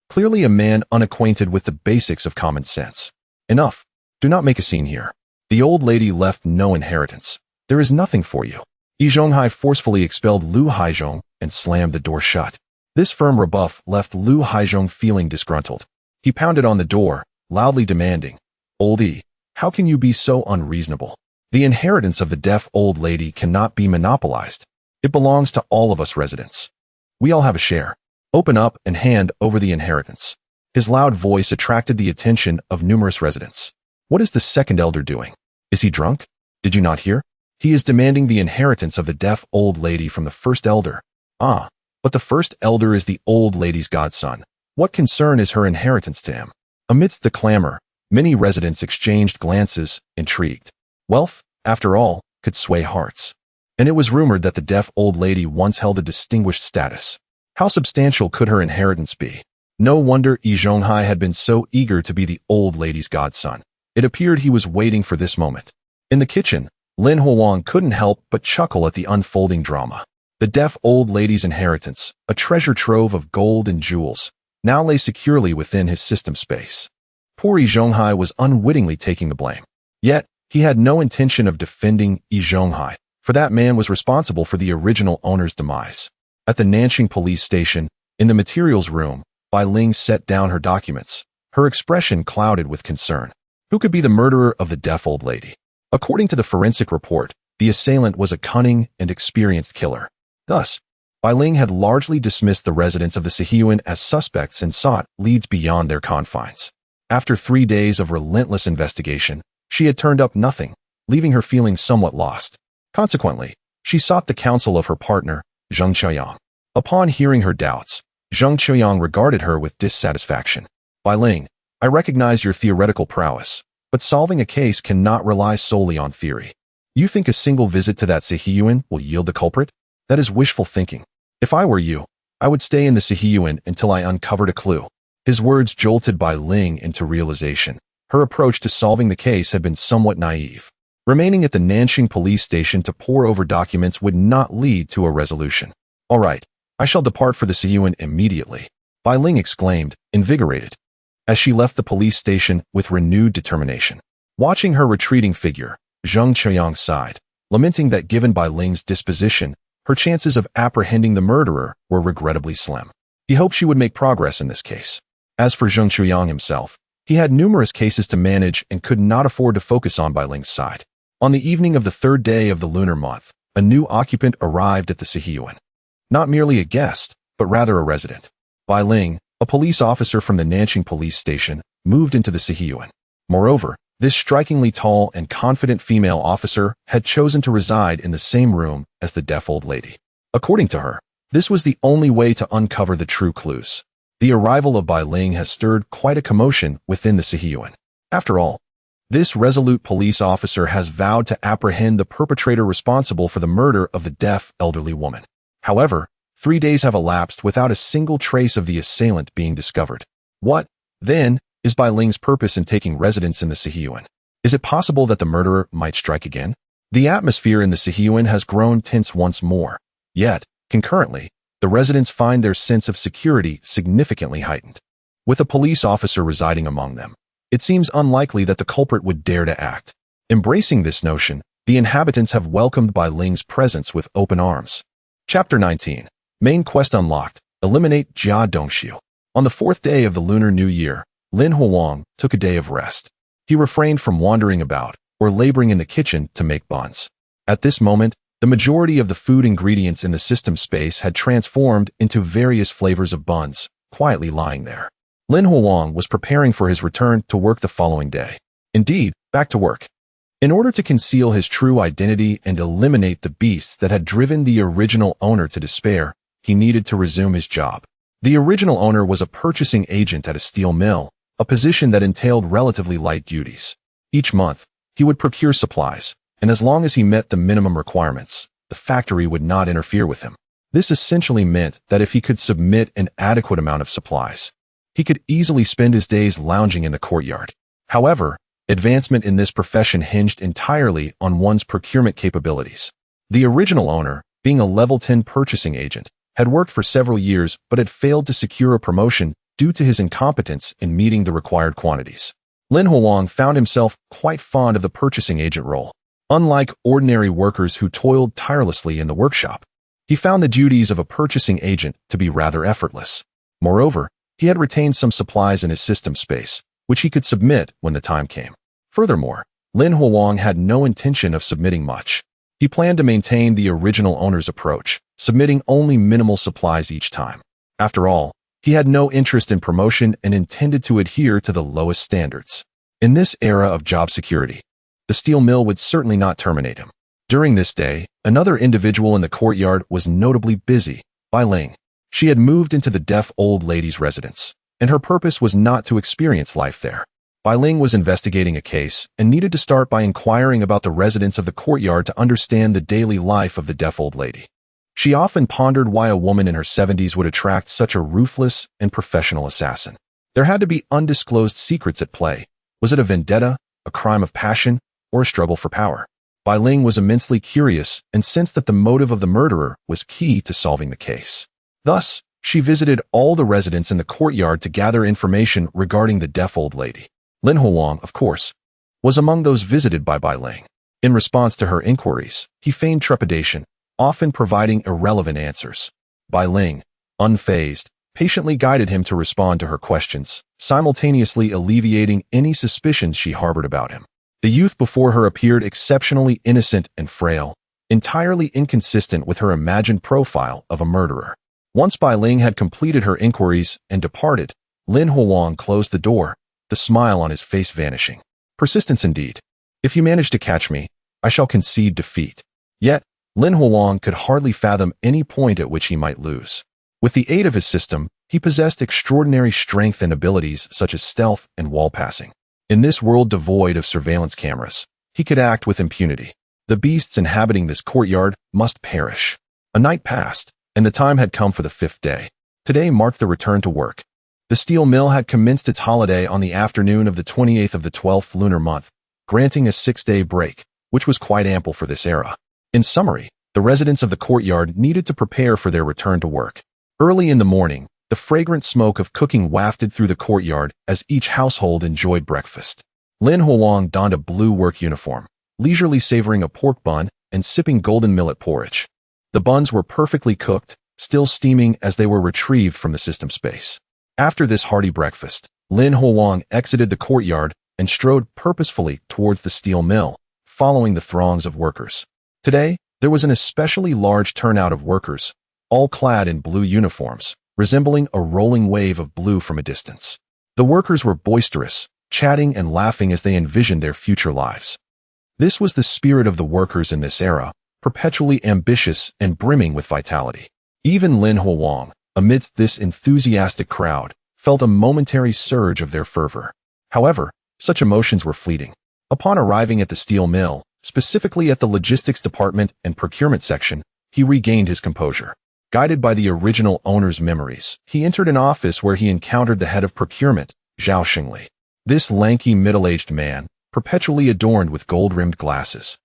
Clearly a man unacquainted with the basics of common sense. Enough. Do not make a scene here. The old lady left no inheritance. There is nothing for you. Yi Zhonghai forcefully expelled Lu Haizhong and slammed the door shut. This firm rebuff left Lu Haizhong feeling disgruntled. He pounded on the door, loudly demanding, Old Yi, how can you be so unreasonable? The inheritance of the deaf old lady cannot be monopolized. It belongs to all of us residents. We all have a share. Open up and hand over the inheritance. His loud voice attracted the attention of numerous residents. What is the second elder doing? Is he drunk? Did you not hear? He is demanding the inheritance of the deaf old lady from the first elder. Ah, but the first elder is the old lady's godson. What concern is her inheritance to him? Amidst the clamor, many residents exchanged glances, intrigued. Wealth, after all, could sway hearts. And it was rumored that the deaf old lady once held a distinguished status. How substantial could her inheritance be? No wonder Yi Zhonghai had been so eager to be the old lady's godson. It appeared he was waiting for this moment. In the kitchen, Lin Huang couldn't help but chuckle at the unfolding drama. The deaf old lady's inheritance, a treasure trove of gold and jewels, now lay securely within his system space. Poor Yi Zhonghai was unwittingly taking the blame. Yet, he had no intention of defending Yi Zhonghai, for that man was responsible for the original owner's demise. At the Nanqing police station, in the materials room, Bai Ling set down her documents, her expression clouded with concern. Who could be the murderer of the deaf old lady? According to the forensic report, the assailant was a cunning and experienced killer. Thus, Bai Ling had largely dismissed the residents of the Sihiyuan as suspects and sought leads beyond their confines. After 3 days of relentless investigation, she had turned up nothing, leaving her feeling somewhat lost. Consequently, she sought the counsel of her partner, Zheng Qiuyang. Upon hearing her doubts, Zheng Qiuyang regarded her with dissatisfaction. Bai Ling, I recognize your theoretical prowess, but solving a case cannot rely solely on theory. You think a single visit to that Sihiyuan will yield the culprit? That is wishful thinking. If I were you, I would stay in the Sihiyuan until I uncovered a clue. His words jolted Bai Ling into realization. Her approach to solving the case had been somewhat naive. Remaining at the Nanqing police station to pore over documents would not lead to a resolution. All right, I shall depart for the Sihiyuan immediately, Bai Ling exclaimed, invigorated, as she left the police station with renewed determination. Watching her retreating figure, Zheng Qiuyang sighed, lamenting that given Bai Ling's disposition, her chances of apprehending the murderer were regrettably slim. He hoped she would make progress in this case. As for Zheng Qiuyang himself, he had numerous cases to manage and could not afford to focus on Bai Ling's side. On the evening of the 3rd day of the lunar month, a new occupant arrived at the Sihiyuan. Not merely a guest, but rather a resident. Bai Ling, a police officer from the Nanqing police station, moved into the Sihiyuan. Moreover, this strikingly tall and confident female officer had chosen to reside in the same room as the deaf old lady. According to her, this was the only way to uncover the true clues. The arrival of Bai Ling has stirred quite a commotion within the Sihiyuan. After all, this resolute police officer has vowed to apprehend the perpetrator responsible for the murder of the deaf elderly woman. However, 3 days have elapsed without a single trace of the assailant being discovered. What, then, is Bai Ling's purpose in taking residence in the Sihiyuan? Is it possible that the murderer might strike again? The atmosphere in the Sihiyuan has grown tense once more. Yet, concurrently, the residents find their sense of security significantly heightened. With a police officer residing among them, it seems unlikely that the culprit would dare to act. Embracing this notion, the inhabitants have welcomed Bai Ling's presence with open arms. Chapter 19. Main Quest Unlocked. Eliminate Jia Dongxiu. On the 4th day of the Lunar New Year, Lin Huang took a day of rest. He refrained from wandering about or laboring in the kitchen to make buns. At this moment, the majority of the food ingredients in the system space had transformed into various flavors of buns, quietly lying there. Lin Huang was preparing for his return to work the following day. Indeed, back to work. In order to conceal his true identity and eliminate the beasts that had driven the original owner to despair, he needed to resume his job. The original owner was a purchasing agent at a steel mill, a position that entailed relatively light duties. Each month, he would procure supplies, and as long as he met the minimum requirements, the factory would not interfere with him. This essentially meant that if he could submit an adequate amount of supplies, he could easily spend his days lounging in the courtyard. However, advancement in this profession hinged entirely on one's procurement capabilities. The original owner, being a level 10 purchasing agent, had worked for several years but had failed to secure a promotion due to his incompetence in meeting the required quantities. Lin Huang found himself quite fond of the purchasing agent role. Unlike ordinary workers who toiled tirelessly in the workshop, he found the duties of a purchasing agent to be rather effortless. Moreover, he had retained some supplies in his system space, which he could submit when the time came. Furthermore, Lin Huang had no intention of submitting much. He planned to maintain the original owner's approach, submitting only minimal supplies each time. After all, he had no interest in promotion and intended to adhere to the lowest standards. In this era of job security, the steel mill would certainly not terminate him. During this day, another individual in the courtyard was notably busy, Bai Ling. She had moved into the deaf old lady's residence, and her purpose was not to experience life there. Bai Ling was investigating a case and needed to start by inquiring about the residents of the courtyard to understand the daily life of the deaf old lady. She often pondered why a woman in her 70s would attract such a ruthless and professional assassin. There had to be undisclosed secrets at play. Was it a vendetta, a crime of passion, or a struggle for power? Bai Ling was immensely curious and sensed that the motive of the murderer was key to solving the case. Thus, she visited all the residents in the courtyard to gather information regarding the deaf old lady. Lin Huang, of course, was among those visited by Bai Ling. In response to her inquiries, he feigned trepidation, often providing irrelevant answers. Bai Ling, unfazed, patiently guided him to respond to her questions, simultaneously alleviating any suspicions she harbored about him. The youth before her appeared exceptionally innocent and frail, entirely inconsistent with her imagined profile of a murderer. Once Bai Ling had completed her inquiries and departed, Lin Huang closed the door, the smile on his face vanishing. Persistence indeed. If you manage to catch me, I shall concede defeat. Yet, Lin Huang could hardly fathom any point at which he might lose. With the aid of his system, he possessed extraordinary strength and abilities such as stealth and wall passing. In this world devoid of surveillance cameras, he could act with impunity. The beasts inhabiting this courtyard must perish. A night passed, and the time had come for the 5th day. Today marked the return to work. The steel mill had commenced its holiday on the afternoon of the 28th of the 12th lunar month, granting a 6-day break, which was quite ample for this era. In summary, the residents of the courtyard needed to prepare for their return to work. Early in the morning, the fragrant smoke of cooking wafted through the courtyard as each household enjoyed breakfast. Lin Huang donned a blue work uniform, leisurely savoring a pork bun and sipping golden millet porridge. The buns were perfectly cooked, still steaming as they were retrieved from the system space. After this hearty breakfast, Lin Huang exited the courtyard and strode purposefully towards the steel mill, following the throngs of workers. Today, there was an especially large turnout of workers, all clad in blue uniforms, resembling a rolling wave of blue from a distance. The workers were boisterous, chatting and laughing as they envisioned their future lives. This was the spirit of the workers in this era, perpetually ambitious and brimming with vitality. Even Lin Huang, amidst this enthusiastic crowd, felt a momentary surge of their fervor. However, such emotions were fleeting. Upon arriving at the steel mill, specifically at the logistics department and procurement section, he regained his composure. Guided by the original owner's memories, he entered an office where he encountered the head of procurement, Zhao Xingli. This lanky middle-aged man, perpetually adorned with gold-rimmed glasses,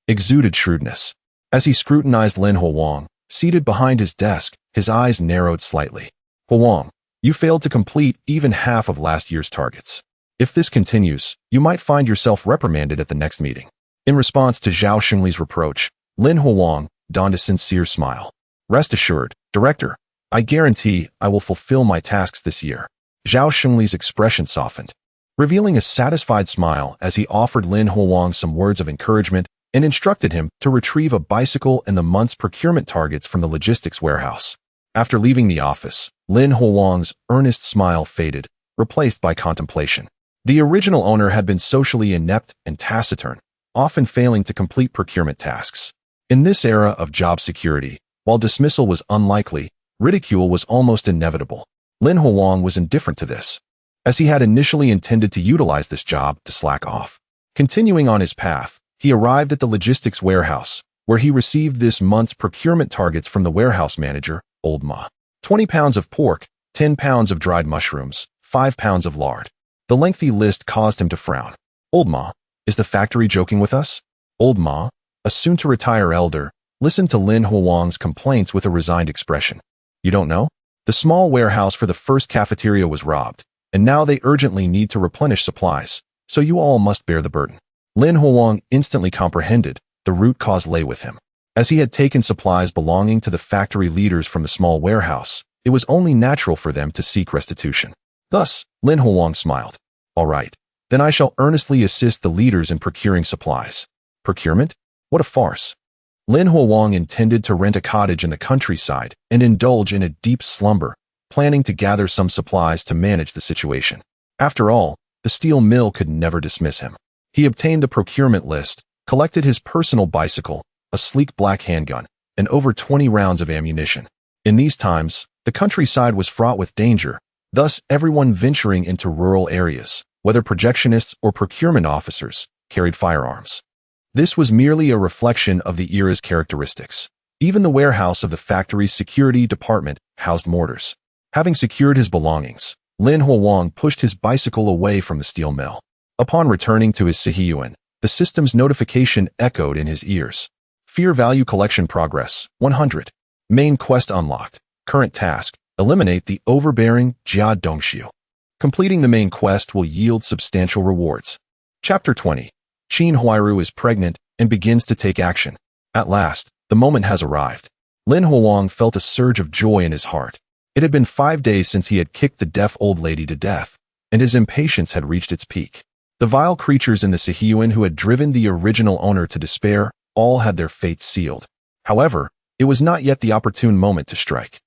exuded shrewdness. As he scrutinized Lin Huang, seated behind his desk, his eyes narrowed slightly. Huang, you failed to complete even half of last year's targets. If this continues, you might find yourself reprimanded at the next meeting. In response to Zhao Xingli's reproach, Lin Huang donned a sincere smile. Rest assured, Director, I guarantee I will fulfill my tasks this year. Zhao Xingli's expression softened, revealing a satisfied smile as he offered Lin Huang some words of encouragement and instructed him to retrieve a bicycle and the month's procurement targets from the logistics warehouse. After leaving the office, Lin Huang's earnest smile faded, replaced by contemplation. The original owner had been socially inept and taciturn, often failing to complete procurement tasks. In this era of job security, while dismissal was unlikely, ridicule was almost inevitable. Lin Huang was indifferent to this, as he had initially intended to utilize this job to slack off. Continuing on his path, he arrived at the logistics warehouse, where he received this month's procurement targets from the warehouse manager, Old Ma. 20 pounds of pork, 10 pounds of dried mushrooms, 5 pounds of lard. The lengthy list caused him to frown. Old Ma, is the factory joking with us? Old Ma, a soon-to-retire elder, listened to Lin Huang's complaints with a resigned expression. You don't know? The small warehouse for the first cafeteria was robbed, and now they urgently need to replenish supplies, so you all must bear the burden. Lin Huang instantly comprehended the root cause lay with him. As he had taken supplies belonging to the factory leaders from the small warehouse, it was only natural for them to seek restitution. Thus, Lin Huang smiled. All right, then I shall earnestly assist the leaders in procuring supplies. Procurement? What a farce. Lin Huang intended to rent a cottage in the countryside and indulge in a deep slumber, planning to gather some supplies to manage the situation. After all, the steel mill could never dismiss him. He obtained the procurement list, collected his personal bicycle, a sleek black handgun, and over 20 rounds of ammunition. In these times, the countryside was fraught with danger, thus everyone venturing into rural areas, whether projectionists or procurement officers, carried firearms. This was merely a reflection of the era's characteristics. Even the warehouse of the factory's security department housed mortars. Having secured his belongings, Lin Huang pushed his bicycle away from the steel mill. Upon returning to his Sihiyuan, the system's notification echoed in his ears. Fear value collection progress, 100. Main quest unlocked. Current task, eliminate the overbearing Jia Dongxiu. Completing the main quest will yield substantial rewards. Chapter 20. Qin Huairu is pregnant and begins to take action. At last, the moment has arrived. Lin Huang felt a surge of joy in his heart. It had been 5 days since he had kicked the deaf old lady to death, and his impatience had reached its peak. The vile creatures in the Sihiyuan who had driven the original owner to despair all had their fates sealed. However, it was not yet the opportune moment to strike.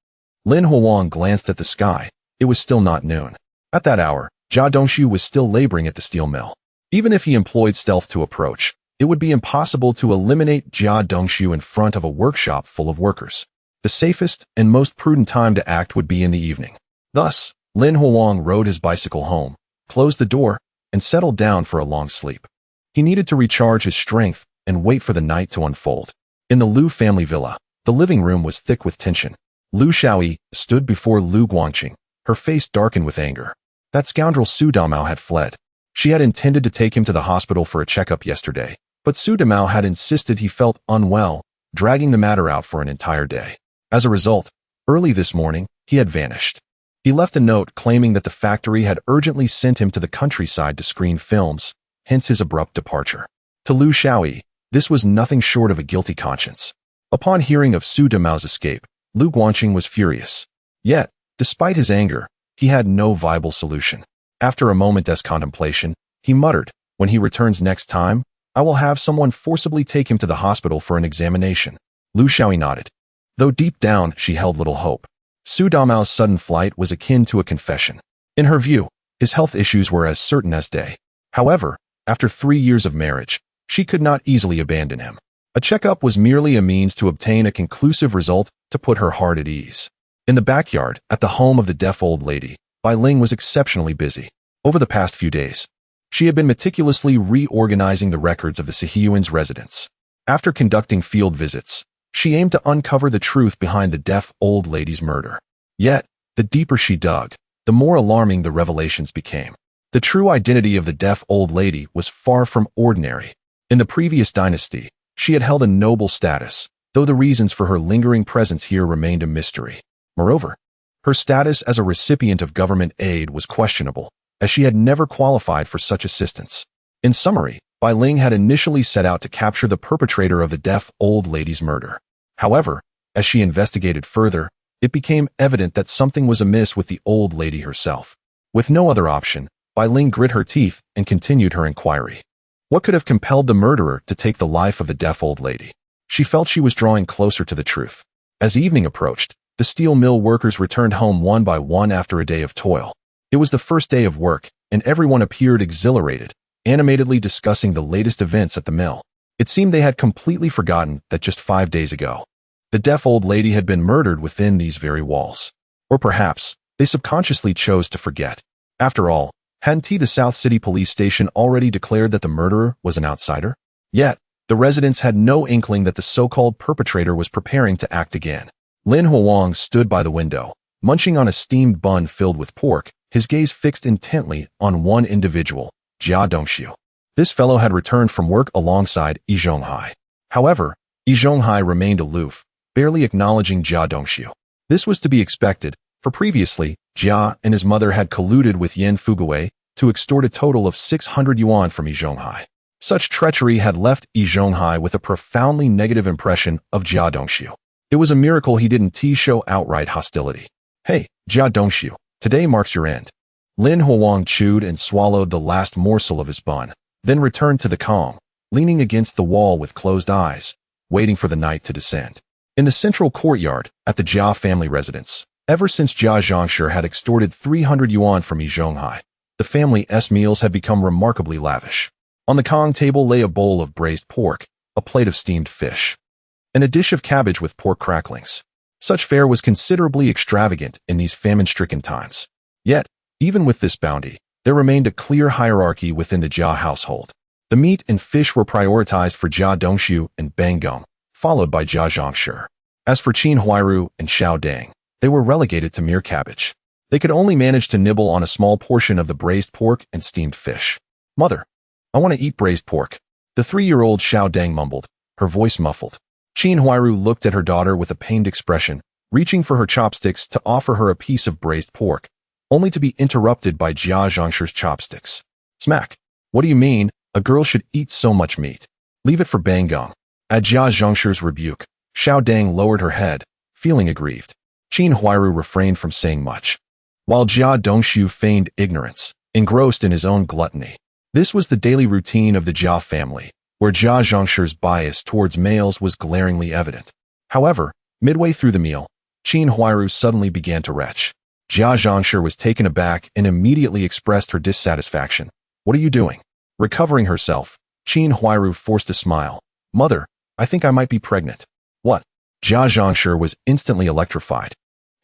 Lin Huang glanced at the sky. It was still not noon. At that hour, Jia Dongxiu was still laboring at the steel mill. Even if he employed stealth to approach, it would be impossible to eliminate Jia Dongxiu in front of a workshop full of workers. The safest and most prudent time to act would be in the evening. Thus, Lin Huang rode his bicycle home, closed the door, and settled down for a long sleep. He needed to recharge his strength and wait for the night to unfold. In the Liu family villa, the living room was thick with tension. Liu Xiaoyi stood before Liu Guangqing, her face darkened with anger. That scoundrel Su Damao had fled. She had intended to take him to the hospital for a checkup yesterday, but Su Damao had insisted he felt unwell, dragging the matter out for an entire day. As a result, early this morning, he had vanished. He left a note claiming that the factory had urgently sent him to the countryside to screen films, hence his abrupt departure. To Liu Xiaoyi, this was nothing short of a guilty conscience. Upon hearing of Su Damao's escape, Liu Guangqing was furious. Yet, despite his anger, he had no viable solution. After a moment's contemplation, he muttered, "When he returns next time, I will have someone forcibly take him to the hospital for an examination." Liu Xiaoyi nodded. Though deep down she held little hope. Su Damao's sudden flight was akin to a confession. In her view, his health issues were as certain as day. However, after 3 years of marriage, she could not easily abandon him. A checkup was merely a means to obtain a conclusive result to put her heart at ease. In the backyard, at the home of the deaf old lady, Bai Ling was exceptionally busy. Over the past few days, she had been meticulously reorganizing the records of the Sihiyuan's residence. After conducting field visits, she aimed to uncover the truth behind the deaf old lady's murder. Yet, the deeper she dug, the more alarming the revelations became. The true identity of the deaf old lady was far from ordinary. In the previous dynasty, she had held a noble status, though the reasons for her lingering presence here remained a mystery. Moreover, her status as a recipient of government aid was questionable, as she had never qualified for such assistance. In summary, Bai Ling had initially set out to capture the perpetrator of the deaf old lady's murder. However, as she investigated further, it became evident that something was amiss with the old lady herself. With no other option, Bai Ling grit her teeth and continued her inquiry. What could have compelled the murderer to take the life of the deaf old lady? She felt she was drawing closer to the truth. As evening approached, the steel mill workers returned home one by one after a day of toil. It was the first day of work, and everyone appeared exhilarated, animatedly discussing the latest events at the mill. It seemed they had completely forgotten that just 5 days ago, the deaf old lady had been murdered within these very walls. Or perhaps, they subconsciously chose to forget. After all, hadn't the South City Police Station already declared that the murderer was an outsider? Yet, the residents had no inkling that the so-called perpetrator was preparing to act again. Lin Huang stood by the window, munching on a steamed bun filled with pork, his gaze fixed intently on one individual, Jia Dongxiu. This fellow had returned from work alongside Yi Zhonghai. However, Yi Zhonghai remained aloof, barely acknowledging Jia Dongxiu. This was to be expected, for previously, Jia and his mother had colluded with Yan Fugui to extort a total of 600 yuan from Yi Zhonghai. Such treachery had left Yi Zhonghai with a profoundly negative impression of Jia Dongxiu. It was a miracle he didn't show outright hostility. "Hey, Jia Dongxiu, today marks your end." Lin Huang chewed and swallowed the last morsel of his bun, then returned to the calm, leaning against the wall with closed eyes, waiting for the night to descend. In the central courtyard, at the Jia family residence, ever since Jia Zhangshi had extorted 300 yuan from Yi Zhonghai, the family's meals had become remarkably lavish. On the Kong table lay a bowl of braised pork, a plate of steamed fish, and a dish of cabbage with pork cracklings. Such fare was considerably extravagant in these famine-stricken times. Yet, even with this bounty, there remained a clear hierarchy within the Jia household. The meat and fish were prioritized for Jia Dongxiu and Bang Gong, followed by Jia Zhangshi. As for Qin Huairu and Xiao Dang, they were relegated to mere cabbage. They could only manage to nibble on a small portion of the braised pork and steamed fish. "Mother, I want to eat braised pork," the 3-year-old Xiao Dang mumbled, her voice muffled. Qin Huairu looked at her daughter with a pained expression, reaching for her chopsticks to offer her a piece of braised pork, only to be interrupted by Jia Zhongshi's chopsticks. Smack! What do you mean? A girl should eat so much meat. Leave it for Bangong. At Jia Zhongshi's rebuke, Xiao Dang lowered her head, feeling aggrieved. Qin Huairu refrained from saying much, while Jia Dongshu feigned ignorance, engrossed in his own gluttony. This was the daily routine of the Jia family, where Jia Zhongshi's bias towards males was glaringly evident. However, midway through the meal, Qin Huairu suddenly began to retch. Jia Zhongshi was taken aback and immediately expressed her dissatisfaction. What are you doing? Recovering herself, Qin Huairu forced a smile. Mother, I think I might be pregnant. What? Jia Zhongshi was instantly electrified,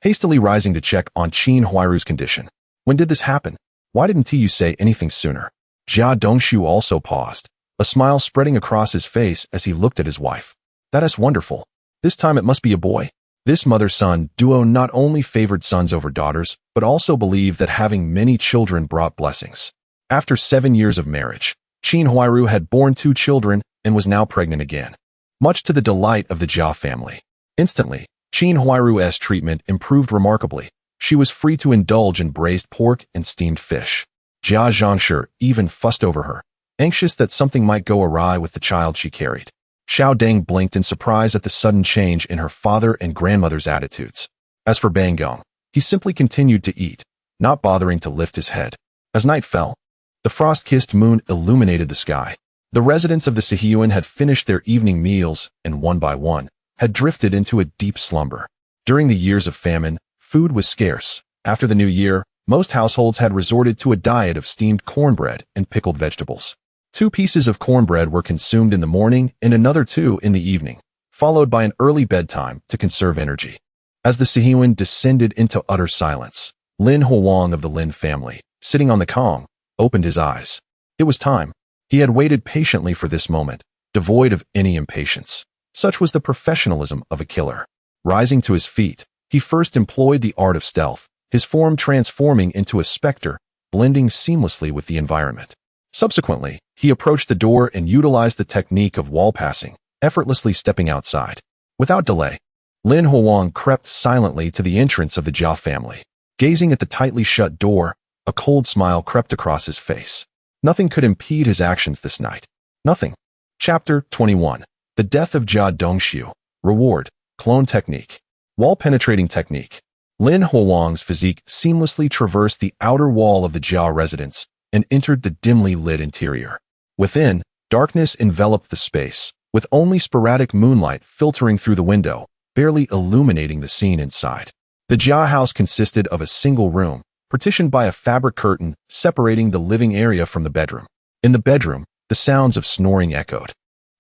hastily rising to check on Qin Huairu's condition. When did this happen? Why didn't you say anything sooner? Jia Dongshu also paused, a smile spreading across his face as he looked at his wife. That is wonderful. This time it must be a boy. This mother-son duo not only favored sons over daughters, but also believed that having many children brought blessings. After 7 years of marriage, Qin Huairu had borne 2 children and was now pregnant again, much to the delight of the Jia family. Instantly, Qin Huairu's treatment improved remarkably. She was free to indulge in braised pork and steamed fish. Jia Zhongshi even fussed over her, anxious that something might go awry with the child she carried. Xiao Dang blinked in surprise at the sudden change in her father and grandmother's attitudes. As for Bangong, he simply continued to eat, not bothering to lift his head. As night fell, the frost-kissed moon illuminated the sky. The residents of the Sihiyuan had finished their evening meals and, one by one, had drifted into a deep slumber. During the years of famine, food was scarce. After the new year, most households had resorted to a diet of steamed cornbread and pickled vegetables. 2 pieces of cornbread were consumed in the morning and another 2 in the evening, followed by an early bedtime to conserve energy. As the Sihiyuan descended into utter silence, Lin Huang of the Lin family, sitting on the Kong, opened his eyes. It was time. He had waited patiently for this moment, devoid of any impatience. Such was the professionalism of a killer. Rising to his feet, he first employed the art of stealth, his form transforming into a specter, blending seamlessly with the environment. Subsequently, he approached the door and utilized the technique of wall passing, effortlessly stepping outside. Without delay, Lin Huang crept silently to the entrance of the Jia family. Gazing at the tightly shut door, a cold smile crept across his face. Nothing could impede his actions this night. Nothing. Chapter 21. The Death of Jia Dongshu. Reward. Clone Technique. Wall-penetrating technique. Lin Huang's physique seamlessly traversed the outer wall of the Jia residence and entered the dimly lit interior. Within, darkness enveloped the space, with only sporadic moonlight filtering through the window, barely illuminating the scene inside. The Jia house consisted of a single room, partitioned by a fabric curtain separating the living area from the bedroom. In the bedroom, the sounds of snoring echoed.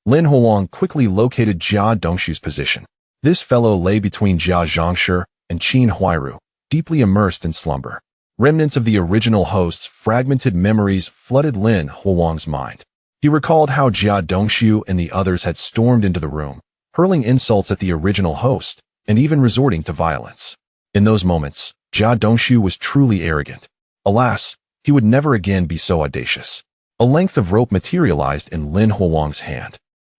Lin Huang quickly located Jia Dongshu's position. This fellow lay between Jia Zhongshi and Qin Huairu, deeply immersed in slumber. Remnants of the original host's fragmented memories flooded Lin Huang's mind. He recalled how Jia Dongshu and the others had stormed into the room, hurling insults at the original host, and even resorting to violence. In those moments, Jia Dongshu was truly arrogant. Alas, he would never again be so audacious. A length of rope materialized in Lin Huang's hand.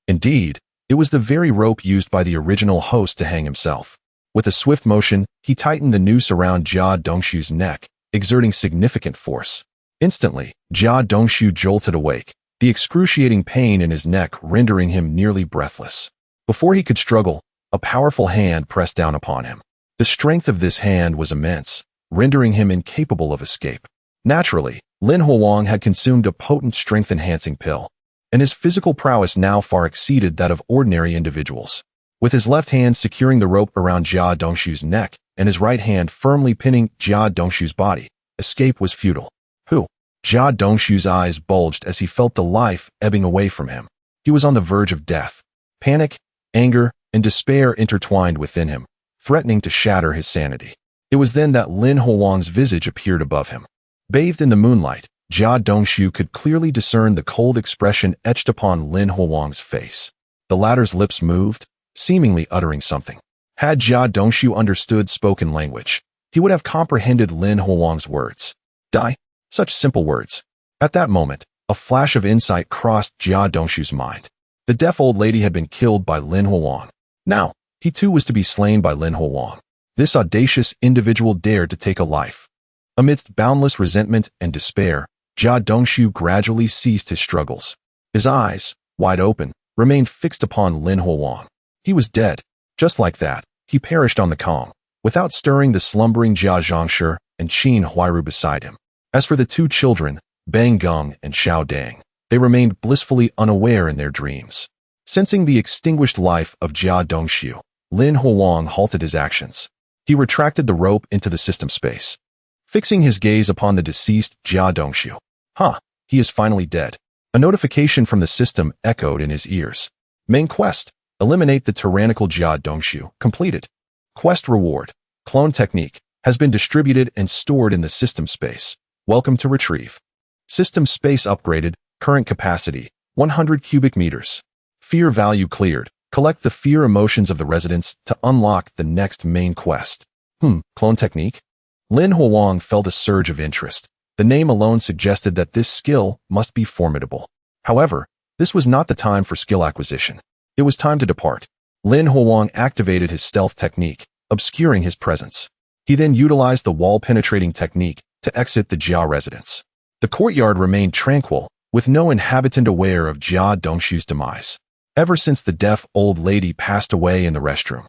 Indeed, it was the very rope used by the original host to hang himself. With a swift motion, he tightened the noose around Jia Dongshu's neck, exerting significant force. Instantly, Jia Dongshu jolted awake, the excruciating pain in his neck rendering him nearly breathless. Before he could struggle, a powerful hand pressed down upon him. The strength of this hand was immense, rendering him incapable of escape. Naturally, Lin Huang had consumed a potent strength-enhancing pill, and his physical prowess now far exceeded that of ordinary individuals. With his left hand securing the rope around Jia Dongshu's neck and his right hand firmly pinning Jia Dongshu's body, escape was futile. Who? Jia Dongshu's eyes bulged as he felt the life ebbing away from him. He was on the verge of death. Panic, anger, and despair intertwined within him, threatening to shatter his sanity. It was then that Lin Huang's visage appeared above him. Bathed in the moonlight, Jia Dongshu could clearly discern the cold expression etched upon Lin Huang's face. The latter's lips moved, seemingly uttering something. Had Jia Dongshu understood spoken language, he would have comprehended Lin Huang's words. Die? Such simple words. At that moment, a flash of insight crossed Jia Dongshu's mind. The deaf old lady had been killed by Lin Huang. Now, he too was to be slain by Lin Huang. This audacious individual dared to take a life. Amidst boundless resentment and despair, Jia Dongshu gradually ceased his struggles. His eyes, wide open, remained fixed upon Lin Huang. He was dead. Just like that, he perished on the Kong, without stirring the slumbering Jia Zhangshi and Qin Huairu beside him. As for the two children, Bang Geng and Xiao Dang, they remained blissfully unaware in their dreams. Sensing the extinguished life of Jia Dongshu, Lin Huang halted his actions. He retracted the rope into the system space. Fixing his gaze upon the deceased Jia Dongshu. He is finally dead. A notification from the system echoed in his ears. Main quest: eliminate the tyrannical Jia Dongshu. Completed. Quest reward: clone technique has been distributed and stored in the system space. Welcome to retrieve. System space upgraded. Current capacity: 100 cubic meters. Fear value cleared. Collect the fear emotions of the residents to unlock the next main quest. Clone technique? Lin Huang felt a surge of interest. The name alone suggested that this skill must be formidable. However, this was not the time for skill acquisition. It was time to depart. Lin Huang activated his stealth technique, obscuring his presence. He then utilized the wall-penetrating technique to exit the Jia residence. The courtyard remained tranquil, with no inhabitant aware of Jia Dongshu's demise. Ever since the deaf old lady passed away in the restroom,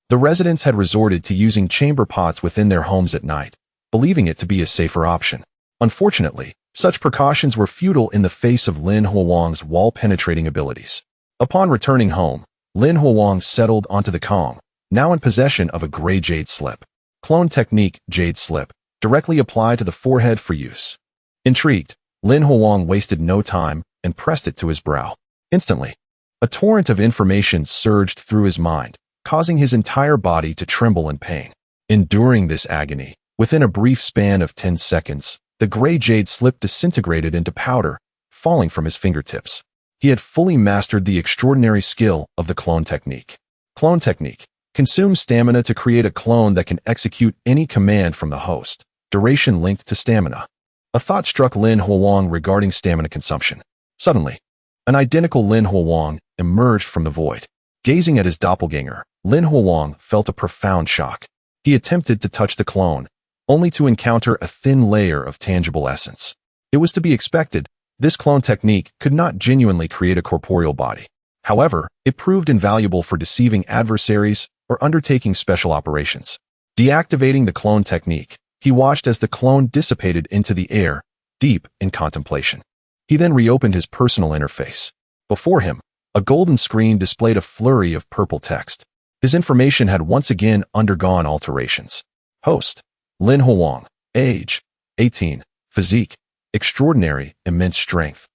the residents had resorted to using chamber pots within their homes at night, believing it to be a safer option. Unfortunately, such precautions were futile in the face of Lin Huang's wall-penetrating abilities. Upon returning home, Lin Huang settled onto the Kong, now in possession of a gray jade slip. Clone technique: jade slip, directly applied to the forehead for use. Intrigued, Lin Huang wasted no time and pressed it to his brow. Instantly, a torrent of information surged through his mind, causing his entire body to tremble in pain. Enduring this agony, within a brief span of 10 seconds, the gray jade slip disintegrated into powder, falling from his fingertips. He had fully mastered the extraordinary skill of the clone technique. Clone technique: consume stamina to create a clone that can execute any command from the host. Duration linked to stamina. A thought struck Lin Huang regarding stamina consumption. Suddenly, an identical Lin Huang emerged from the void. Gazing at his doppelganger, Lin Huang felt a profound shock. He attempted to touch the clone, only to encounter a thin layer of tangible essence. It was to be expected. This clone technique could not genuinely create a corporeal body. However, it proved invaluable for deceiving adversaries or undertaking special operations. Deactivating the clone technique, he watched as the clone dissipated into the air, deep in contemplation. He then reopened his personal interface. Before him, a golden screen displayed a flurry of purple text. His information had once again undergone alterations. Host: Lin Huang. Age: 18. Physique: extraordinary, immense strength.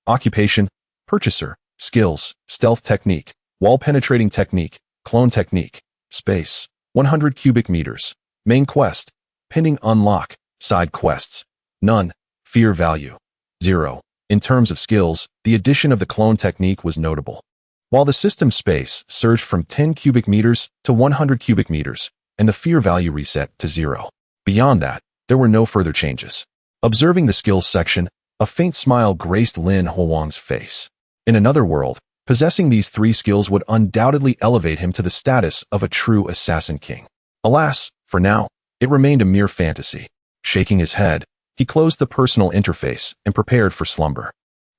Occupation: purchaser. Skills: stealth technique, wall-penetrating technique, clone technique. Space: 100 cubic meters. Main quest: pending unlock. Side quests: none. Fear value: 0. In terms of skills, the addition of the clone technique was notable. While the system space surged from 10 cubic meters to 100 cubic meters, and the fear value reset to 0. Beyond that, there were no further changes. Observing the skills section, a faint smile graced Lin Huang's face. In another world, possessing these 3 skills would undoubtedly elevate him to the status of a true assassin king. Alas, for now, it remained a mere fantasy. Shaking his head, he closed the personal interface and prepared for slumber.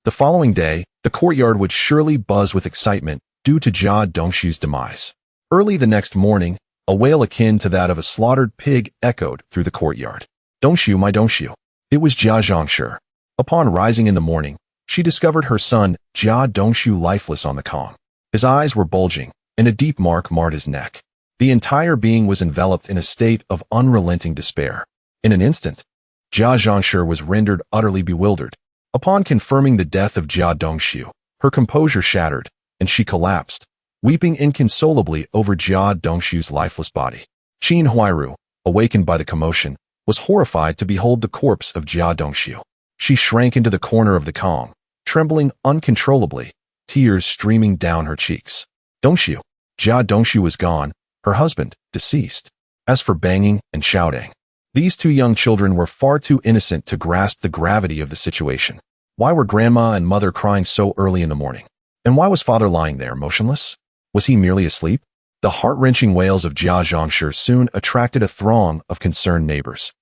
The following day, the courtyard would surely buzz with excitement due to Jia Dongshu's demise. Early the next morning, a wail akin to that of a slaughtered pig echoed through the courtyard. Dongshu, my Dongshu. It was Jia Zhangshi. Upon rising in the morning, she discovered her son, Jia Dongshu, lifeless on the Kong. His eyes were bulging, and a deep mark marred his neck. The entire being was enveloped in a state of unrelenting despair. In an instant, Jia Zhangshi was rendered utterly bewildered. Upon confirming the death of Jia Dongshu, her composure shattered, and she collapsed, weeping inconsolably over Jia Dongshu's lifeless body. Qin Huairu, awakened by the commotion, was horrified to behold the corpse of Jia Dongshu. She shrank into the corner of the Kong, trembling uncontrollably, tears streaming down her cheeks. Dongshu. Jia Dongshu was gone, her husband, deceased. As for banging and shouting, these 2 young children were far too innocent to grasp the gravity of the situation. Why were grandma and mother crying so early in the morning? And why was father lying there, motionless? Was he merely asleep? The heart-wrenching wails of Jia Zhangshi soon attracted a throng of concerned neighbors.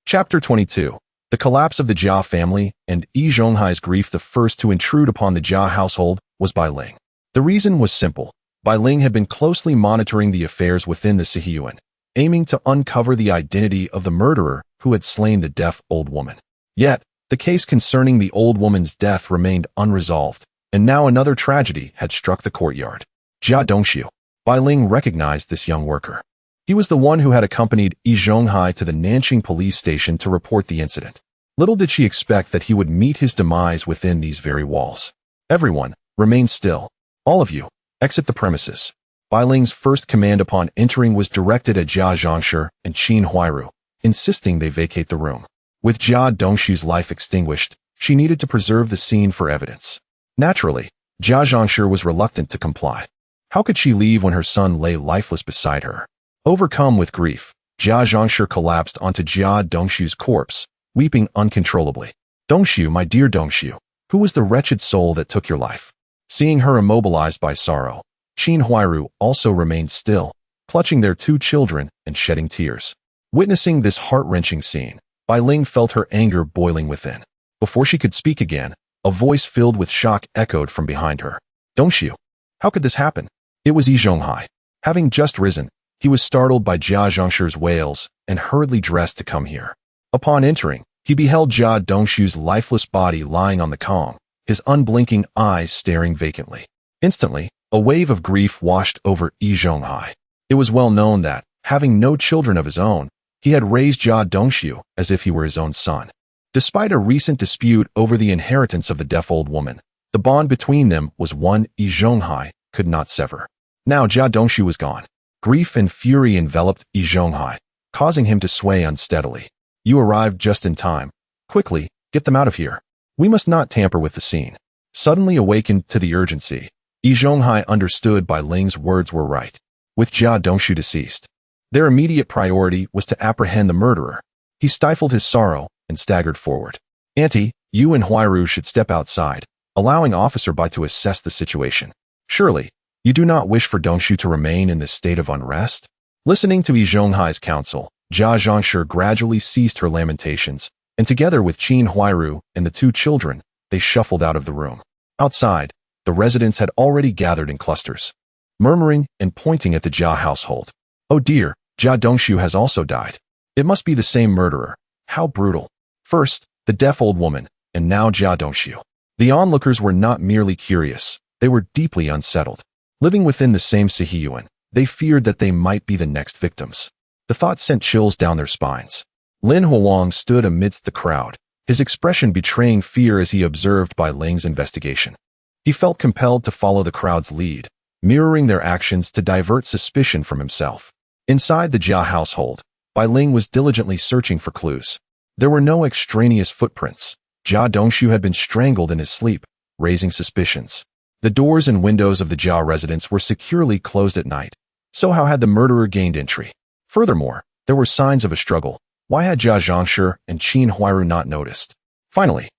Chapter 22. The collapse of the Jia family and Yi Zhonghai's grief. The first to intrude upon the Jia household was Bai Ling. The reason was simple. Bai Ling had been closely monitoring the affairs within the Sihiyuan, aiming to uncover the identity of the murderer who had slain the deaf old woman. Yet, the case concerning the old woman's death remained unresolved, and now another tragedy had struck the courtyard. Jia Dongxiu. Bai Ling recognized this young worker. He was the one who had accompanied Yi Zhonghai to the Nanqing police station to report the incident. Little did she expect that he would meet his demise within these very walls. Everyone, remain still. All of you, exit the premises. Bai Ling's first command upon entering was directed at Jia Zhangshi and Qin Huairu, insisting they vacate the room. With Jia Dongxiu's life extinguished, she needed to preserve the scene for evidence. Naturally, Jia Zhangshi was reluctant to comply. How could she leave when her son lay lifeless beside her? Overcome with grief, Jia Zhangshi collapsed onto Jia Dongxiu's corpse, weeping uncontrollably. Dongxiu, my dear Dongxiu, who was the wretched soul that took your life? Seeing her immobilized by sorrow, Qin Huairu also remained still, clutching their two children and shedding tears. Witnessing this heart-wrenching scene, Bai Ling felt her anger boiling within. Before she could speak again, a voice filled with shock echoed from behind her. Dongxiu, how could this happen? It was Yi Zhonghai. Having just risen, he was startled by Jia Zhangshi's wails and hurriedly dressed to come here. Upon entering, he beheld Jia Dongxiu's lifeless body lying on the kong, his unblinking eyes staring vacantly. Instantly, a wave of grief washed over Yi Zhonghai. It was well known that, having no children of his own, he had raised Jia Dongxiu as if he were his own son. Despite a recent dispute over the inheritance of the deaf old woman, the bond between them was one Yi Zhonghai could not sever. Now Jia Dongxiu was gone. Grief and fury enveloped Yi Zhonghai, causing him to sway unsteadily. You arrived just in time. Quickly, get them out of here. We must not tamper with the scene. Suddenly awakened to the urgency, Yi Zhonghai understood Bai Ling's words were right. With Jia Dongxiu deceased, their immediate priority was to apprehend the murderer. He stifled his sorrow and staggered forward. Auntie, you and Huairu should step outside, allowing Officer Bai to assess the situation. Surely, you do not wish for Dongxiu to remain in this state of unrest? Listening to Yi Zhonghai's counsel, Jia Zhangshi gradually ceased her lamentations, and together with Qin Huairu and the two children, they shuffled out of the room. Outside, the residents had already gathered in clusters, murmuring and pointing at the Jia household. Oh dear, Jia Dongxiu has also died. It must be the same murderer. How brutal. First, the deaf old woman, and now Jia Dongxiu. The onlookers were not merely curious, they were deeply unsettled. Living within the same Sihiyuan, they feared that they might be the next victims. The thought sent chills down their spines. Lin Huang stood amidst the crowd, his expression betraying fear as he observed Bai Ling's investigation. He felt compelled to follow the crowd's lead, mirroring their actions to divert suspicion from himself. Inside the Jia household, Bai Ling was diligently searching for clues. There were no extraneous footprints. Jia Dongxiu had been strangled in his sleep, raising suspicions. The doors and windows of the Jia residence were securely closed at night. So how had the murderer gained entry? Furthermore, there were signs of a struggle. Why had Jia Zhangshi and Qin Huairu not noticed? Finally,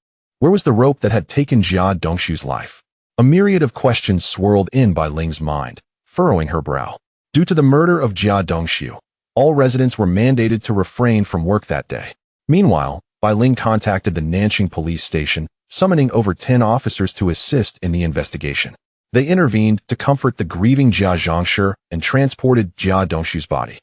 where was the rope that had taken Jia Dongxiu's life? A myriad of questions swirled in Bai Ling's mind, furrowing her brow. Due to the murder of Jia Dongxiu, all residents were mandated to refrain from work that day. Meanwhile, Bai Ling contacted the Nanqing police station, summoning over 10 officers to assist in the investigation. They intervened to comfort the grieving Jia Zhangshi and transported Jia Dongxiu's body,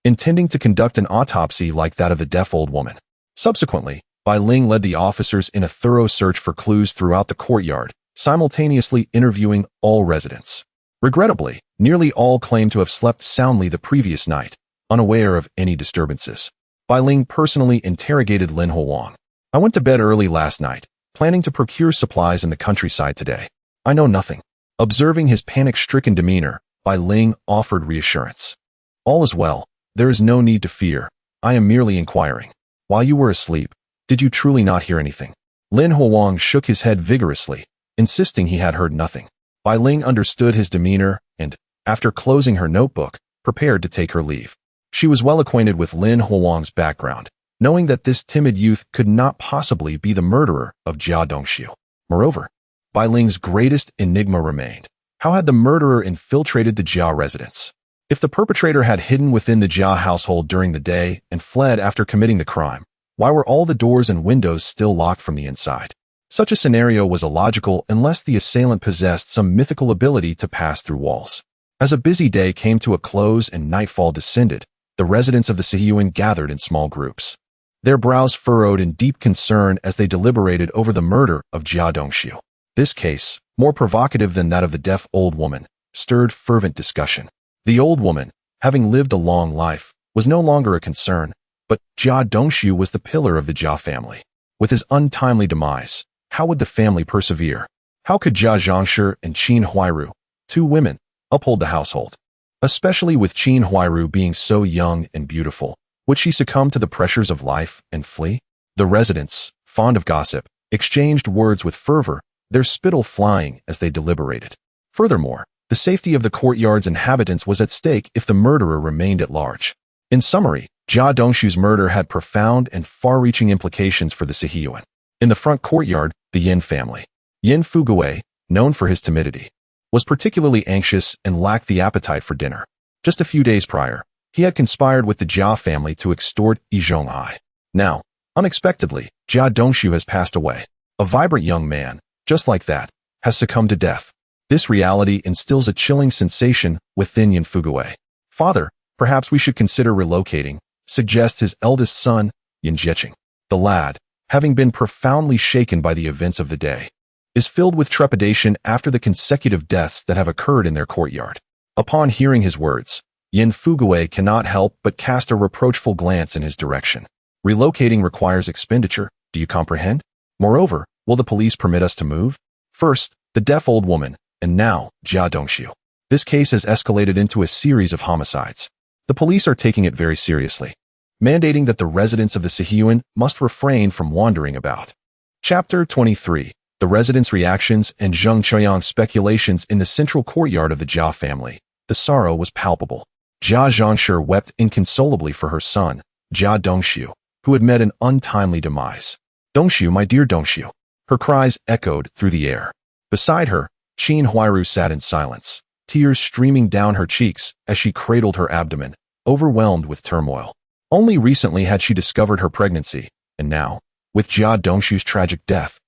intending to conduct an autopsy like that of the deaf old woman. Subsequently, Bai Ling led the officers in a thorough search for clues throughout the courtyard, simultaneously interviewing all residents. Regrettably, nearly all claimed to have slept soundly the previous night, unaware of any disturbances. Bai Ling personally interrogated Lin Huang. I went to bed early last night, planning to procure supplies in the countryside today. I know nothing. Observing his panic-stricken demeanor, Bai Ling offered reassurance. All is well. There is no need to fear. I am merely inquiring. While you were asleep, did you truly not hear anything? Lin Huang shook his head vigorously, insisting he had heard nothing. Bai Ling understood his demeanor and, after closing her notebook, prepared to take her leave. She was well acquainted with Lin Huang's background, knowing that this timid youth could not possibly be the murderer of Jia Dongxiu. Moreover, Bai Ling's greatest enigma remained. How had the murderer infiltrated the Jia residence? If the perpetrator had hidden within the Jia household during the day and fled after committing the crime, Why were all the doors and windows still locked from the inside? Such a scenario was illogical unless the assailant possessed some mythical ability to pass through walls. As a busy day came to a close and nightfall descended, the residents of the Sihiyuan gathered in small groups. Their brows furrowed in deep concern as they deliberated over the murder of Jia Dongxiu. This case, more provocative than that of the deaf old woman, stirred fervent discussion. The old woman, having lived a long life, was no longer a concern, but Jia Dongxiu was the pillar of the Jia family. With his untimely demise, how would the family persevere? How could Jia Zhangshi and Qin Huairu, two women, uphold the household? Especially with Qin Huairu being so young and beautiful, would she succumb to the pressures of life and flee? The residents, fond of gossip, exchanged words with fervor, their spittle flying as they deliberated. Furthermore, the safety of the courtyard's inhabitants was at stake if the murderer remained at large. In summary, Jia Dongxiu's murder had profound and far-reaching implications for the Sihiyuan. In the front courtyard, the Yin family. Yin Fugui, known for his timidity, was particularly anxious and lacked the appetite for dinner. Just a few days prior, he had conspired with the Jia family to extort Yi Zhonghai. Now, unexpectedly, Jia Dongxiu has passed away. A vibrant young man, just like that, has succumbed to death. This reality instills a chilling sensation within Yin Fugui. Father, perhaps we should consider relocating, suggests his eldest son, Yin Zheqing. The lad, having been profoundly shaken by the events of the day, is filled with trepidation after the consecutive deaths that have occurred in their courtyard. Upon hearing his words, Yin Fugui cannot help but cast a reproachful glance in his direction. Relocating requires expenditure, do you comprehend? Moreover, will the police permit us to move? First, the deaf old woman, and now, Jia Dongxiu. This case has escalated into a series of homicides. The police are taking it very seriously, mandating that the residents of the Sihiyuan must refrain from wandering about. Chapter 23. The residents' reactions and Zheng Qiuyang's speculations in the central courtyard of the Jia family. The sorrow was palpable. Jia Zhangshi wept inconsolably for her son, Jia Dongxiu, who had met an untimely demise. Dongxiu, my dear Dongxiu. Her cries echoed through the air. Beside her, Qin Huairu sat in silence, tears streaming down her cheeks as she cradled her abdomen, overwhelmed with turmoil. Only recently had she discovered her pregnancy, and now, with Jia Dongxiu's tragic death,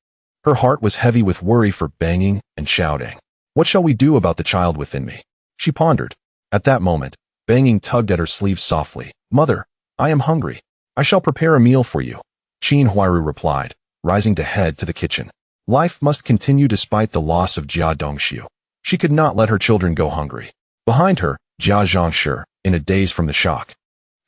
her heart was heavy with worry for banging and shouting. What shall we do about the child within me? She pondered. At that moment, Banging tugged at her sleeve softly. Mother, I am hungry. I shall prepare a meal for you. Qin Huairu replied, rising to head to the kitchen. Life must continue despite the loss of Jia Dongxiu. She could not let her children go hungry. Behind her, Jia Zhangshi, in a daze from the shock,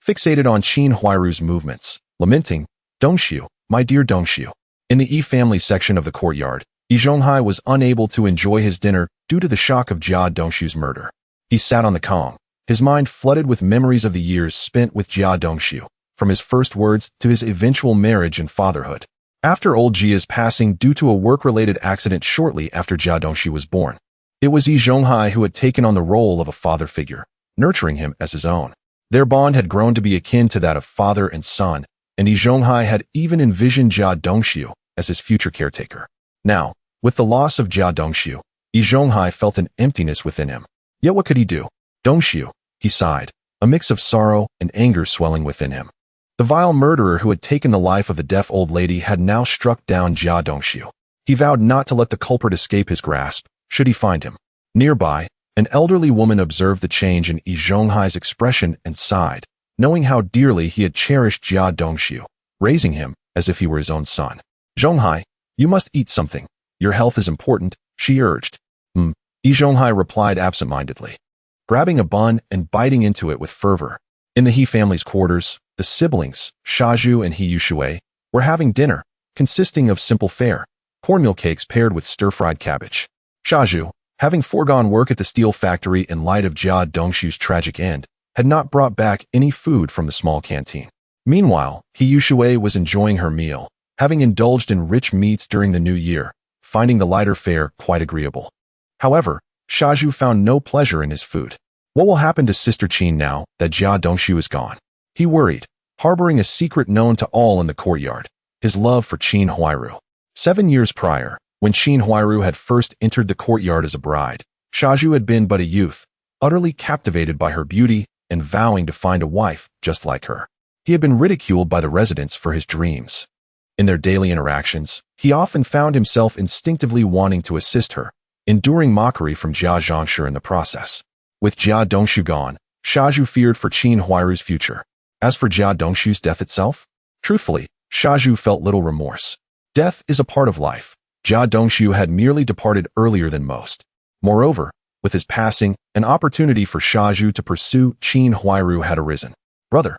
fixated on Qin Huairu's movements, lamenting, Dongxiu, my dear Dongxiu. In the Yi family section of the courtyard, Yi Zhonghai was unable to enjoy his dinner due to the shock of Jia Dongxiu's murder. He sat on the kong, his mind flooded with memories of the years spent with Jia Dongxiu, from his first words to his eventual marriage and fatherhood. After old Jia's passing due to a work-related accident shortly after Jia Dongxiu was born, it was Yi Zhonghai who had taken on the role of a father figure, nurturing him as his own. Their bond had grown to be akin to that of father and son, and Yi Zhonghai had even envisioned Jia Dongxiu as his future caretaker. Now, with the loss of Jia Dongxiu, Yi Zhonghai felt an emptiness within him. Yet what could he do? Dongxiu, he sighed, a mix of sorrow and anger swelling within him. The vile murderer who had taken the life of the deaf old lady had now struck down Jia Dongxiu. He vowed not to let the culprit escape his grasp, should he find him. Nearby, an elderly woman observed the change in Yi Zhonghai's expression and sighed, knowing how dearly he had cherished Jia Dongxiu, raising him as if he were his own son. Zhonghai, you must eat something. Your health is important, she urged. Yi Zhonghai replied absent-mindedly, grabbing a bun and biting into it with fervor. In the He family's quarters, the siblings, Shaju and He Yushui, were having dinner, consisting of simple fare, cornmeal cakes paired with stir-fried cabbage. Shaju, having foregone work at the steel factory in light of Jia Dongxiu's tragic end, had not brought back any food from the small canteen. Meanwhile, He Yushui was enjoying her meal, having indulged in rich meats during the new year, finding the lighter fare quite agreeable. However, Shaju found no pleasure in his food. What will happen to Sister Qin now that Jia Dongxiu is gone? He worried, harboring a secret known to all in the courtyard, his love for Qin Huairu. 7 years prior, when Qin Huairu had first entered the courtyard as a bride, Shaju had been but a youth, utterly captivated by her beauty and vowing to find a wife just like her. He had been ridiculed by the residents for his dreams. In their daily interactions, he often found himself instinctively wanting to assist her, enduring mockery from Jia Zhongshu in the process. With Jia Dongshu gone, Shaju feared for Qin Huairu's future. As for Jia Dongshu's death itself, truthfully, Shaju felt little remorse. Death is a part of life. Jia Dongshu had merely departed earlier than most. Moreover, with his passing, an opportunity for Shaju to pursue Qin Huairu had arisen. Brother,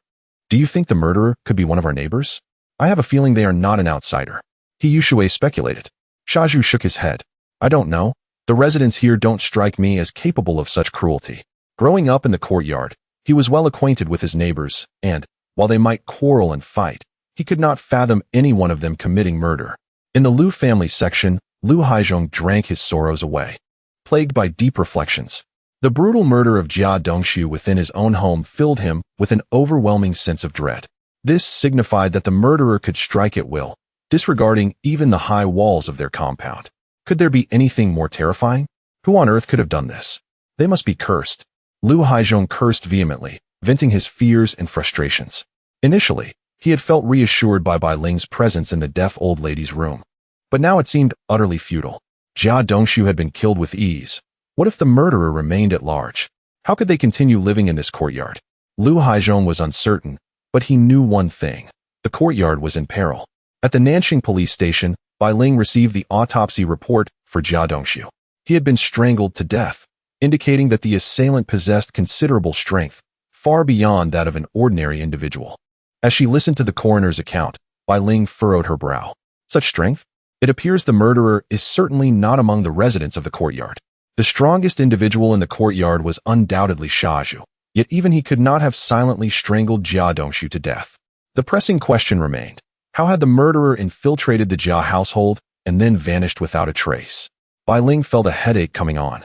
do you think the murderer could be one of our neighbors? I have a feeling they are not an outsider. He Yushui speculated. Shaju shook his head. I don't know. The residents here don't strike me as capable of such cruelty. Growing up in the courtyard, he was well acquainted with his neighbors, and, while they might quarrel and fight, he could not fathom any one of them committing murder. In the Liu family section, Liu Haizhong drank his sorrows away. Plagued by deep reflections, the brutal murder of Jia Dongshu within his own home filled him with an overwhelming sense of dread. This signified that the murderer could strike at will, disregarding even the high walls of their compound. Could there be anything more terrifying? Who on earth could have done this? They must be cursed. Liu Haizhong cursed vehemently, venting his fears and frustrations. Initially, he had felt reassured by Bai Ling's presence in the deaf old lady's room. But now it seemed utterly futile. Jia Dongshu had been killed with ease. What if the murderer remained at large? How could they continue living in this courtyard? Liu Haizhong was uncertain, but he knew one thing. The courtyard was in peril. At the Nanxing police station, Bai Ling received the autopsy report for Jia Dongshu. He had been strangled to death, indicating that the assailant possessed considerable strength, far beyond that of an ordinary individual. As she listened to the coroner's account, Bai Ling furrowed her brow. Such strength? It appears the murderer is certainly not among the residents of the courtyard. The strongest individual in the courtyard was undoubtedly Shaju, yet even he could not have silently strangled Jia Dongshu to death. The pressing question remained. How had the murderer infiltrated the Jia household and then vanished without a trace? Bai Ling felt a headache coming on,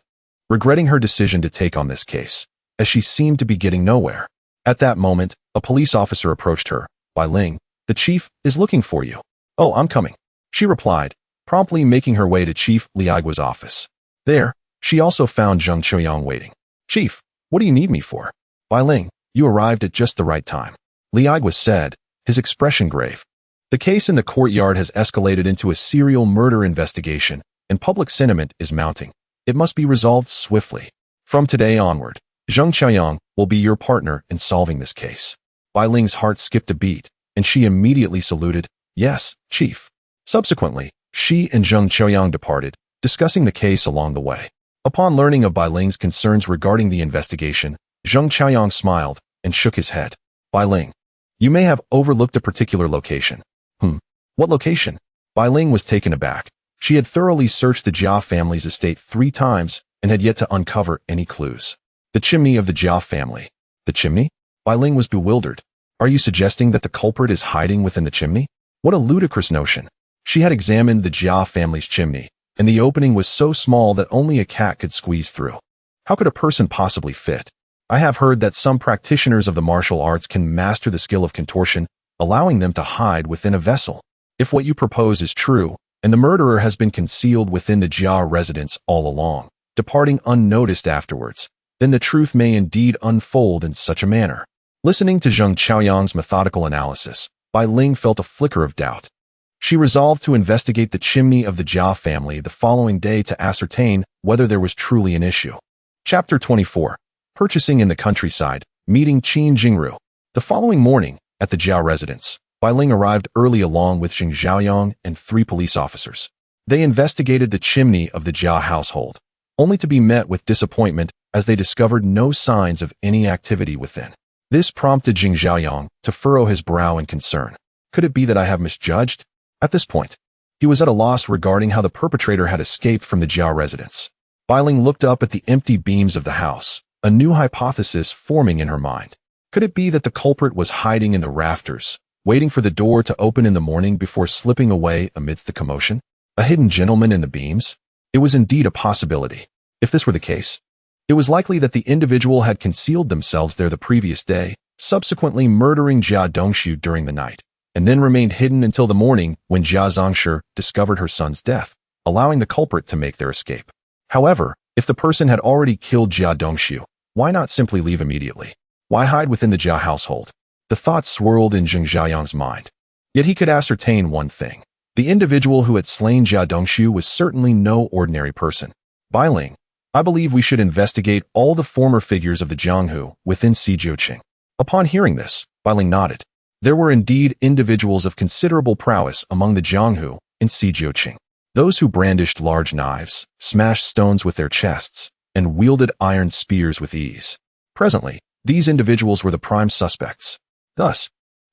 regretting her decision to take on this case, as she seemed to be getting nowhere. At that moment, a police officer approached her. Bai Ling, the chief is looking for you. Oh, I'm coming, she replied, promptly making her way to Chief Liaigua's office. There, she also found Zheng Qiuyang waiting. Chief, what do you need me for? Bai Ling, you arrived at just the right time, Liaigua said, his expression grave. The case in the courtyard has escalated into a serial murder investigation, and public sentiment is mounting. It must be resolved swiftly. From today onward, Zheng Qiuyang will be your partner in solving this case. Bai Ling's heart skipped a beat, and she immediately saluted. Yes, Chief. Subsequently, she and Zheng Qiuyang departed, discussing the case along the way. Upon learning of Bai Ling's concerns regarding the investigation, Zheng Qiuyang smiled and shook his head. Bai Ling, you may have overlooked a particular location. What location? Bai Ling was taken aback. She had thoroughly searched the Jia family's estate 3 times and had yet to uncover any clues. The chimney of the Jia family. The chimney? Bai Ling was bewildered. Are you suggesting that the culprit is hiding within the chimney? What a ludicrous notion. She had examined the Jia family's chimney, and the opening was so small that only a cat could squeeze through. How could a person possibly fit? I have heard that some practitioners of the martial arts can master the skill of contortion, allowing them to hide within a vessel. If what you propose is true, and the murderer has been concealed within the Jia residence all along, departing unnoticed afterwards, then the truth may indeed unfold in such a manner. Listening to Zheng Qiuyang's methodical analysis, Bai Ling felt a flicker of doubt. She resolved to investigate the chimney of the Jia family the following day to ascertain whether there was truly an issue. Chapter 24. Purchasing in the countryside, meeting Qin Jingru. The following morning, at the Jia residence, Bai Ling arrived early along with Zheng Xiaoyang and 3 police officers. They investigated the chimney of the Jia household, only to be met with disappointment as they discovered no signs of any activity within. This prompted Zheng Xiaoyang to furrow his brow in concern. Could it be that I have misjudged? At this point, he was at a loss regarding how the perpetrator had escaped from the Jia residence. Bai Ling looked up at the empty beams of the house, a new hypothesis forming in her mind. Could it be that the culprit was hiding in the rafters, waiting for the door to open in the morning before slipping away amidst the commotion? A hidden gentleman in the beams? It was indeed a possibility. If this were the case, it was likely that the individual had concealed themselves there the previous day, subsequently murdering Jia Dongshu during the night, and then remained hidden until the morning when Jia Zhongshu discovered her son's death, allowing the culprit to make their escape. However, if the person had already killed Jia Dongshu, why not simply leave immediately? Why hide within the Jia household? The thought swirled in Zheng Xiaoyang's mind. Yet he could ascertain one thing. The individual who had slain Jia Dongshu was certainly no ordinary person. Bai Ling, I believe we should investigate all the former figures of the Jianghu within Xizhouqing. Upon hearing this, Bai Ling nodded. There were indeed individuals of considerable prowess among the Jianghu in Xizhouqing. Those who brandished large knives, smashed stones with their chests, and wielded iron spears with ease. Presently, these individuals were the prime suspects. Thus,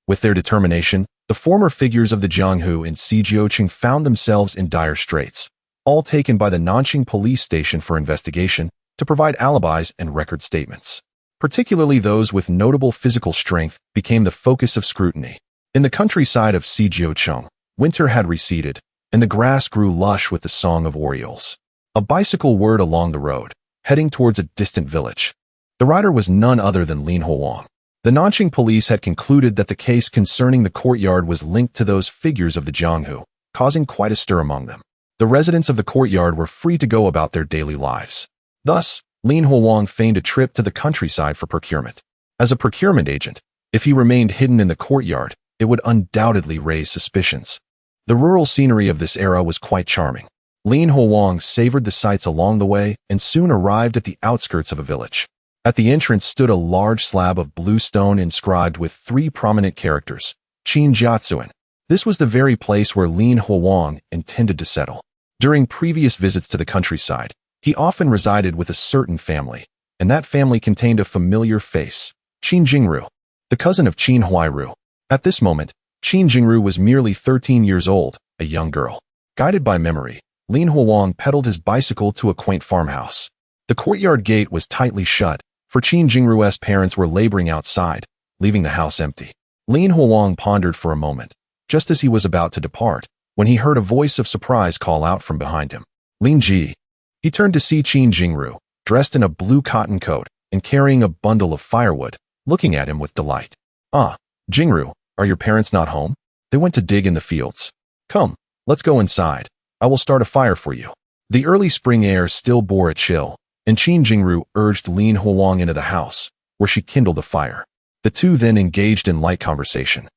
with their determination, the former figures of the Jianghu in Xizhouqing found themselves in dire straits, all taken by the Nanqing police station for investigation to provide alibis and record statements. Particularly those with notable physical strength became the focus of scrutiny. In the countryside of Xizhouqing, winter had receded, and the grass grew lush with the song of orioles. A bicycle whirred along the road, heading towards a distant village. The rider was none other than Lin Huang. The Nanqing police had concluded that the case concerning the courtyard was linked to those figures of the Jianghu, causing quite a stir among them. The residents of the courtyard were free to go about their daily lives. Thus, Lin Huang feigned a trip to the countryside for procurement. As a procurement agent, if he remained hidden in the courtyard, it would undoubtedly raise suspicions. The rural scenery of this era was quite charming. Lin Huang savored the sights along the way and soon arrived at the outskirts of a village. At the entrance stood a large slab of blue stone inscribed with 3 prominent characters, Qin Jiazuan. This was the very place where Lin Huang intended to settle. During previous visits to the countryside, he often resided with a certain family, and that family contained a familiar face, Qin Jingru, the cousin of Qin Huairu. At this moment, Qin Jingru was merely 13 years old, a young girl. Guided by memory, Lin Huang pedaled his bicycle to a quaint farmhouse. The courtyard gate was tightly shut, for Qin Jingru's parents were laboring outside, leaving the house empty. Lin Huang pondered for a moment, just as he was about to depart, when he heard a voice of surprise call out from behind him. Lin Ji. He turned to see Qin Jingru, dressed in a blue cotton coat and carrying a bundle of firewood, looking at him with delight. Ah, Jingru, are your parents not home? They went to dig in the fields. Come, let's go inside. I will start a fire for you. The early spring air still bore a chill, and Qin Jingru urged Lin Huang into the house, where she kindled a fire. The two then engaged in light conversation.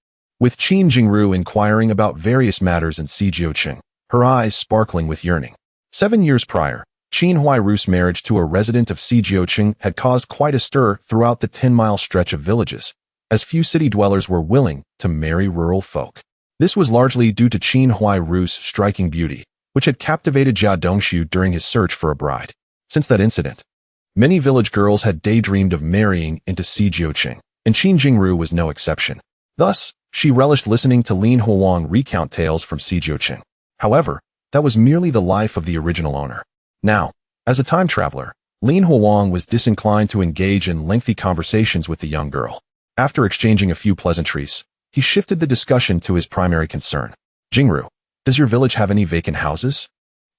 With Qin Jingru inquiring about various matters in Xizhouqing, her eyes sparkling with yearning. 7 years prior, Qin Huairu's marriage to a resident of Xizhouqing had caused quite a stir throughout the 10-mile stretch of villages, as few city dwellers were willing to marry rural folk. This was largely due to Qin Huairu's striking beauty, which had captivated Jia Dongshu during his search for a bride. Since that incident, many village girls had daydreamed of marrying into Xizhouqing, and Qin Jingru was no exception. Thus, she relished listening to Lin Huang recount tales from Xizhouqing. However, that was merely the life of the original owner. Now, as a time traveler, Lin Huang was disinclined to engage in lengthy conversations with the young girl. After exchanging a few pleasantries, he shifted the discussion to his primary concern. Jingru, does your village have any vacant houses?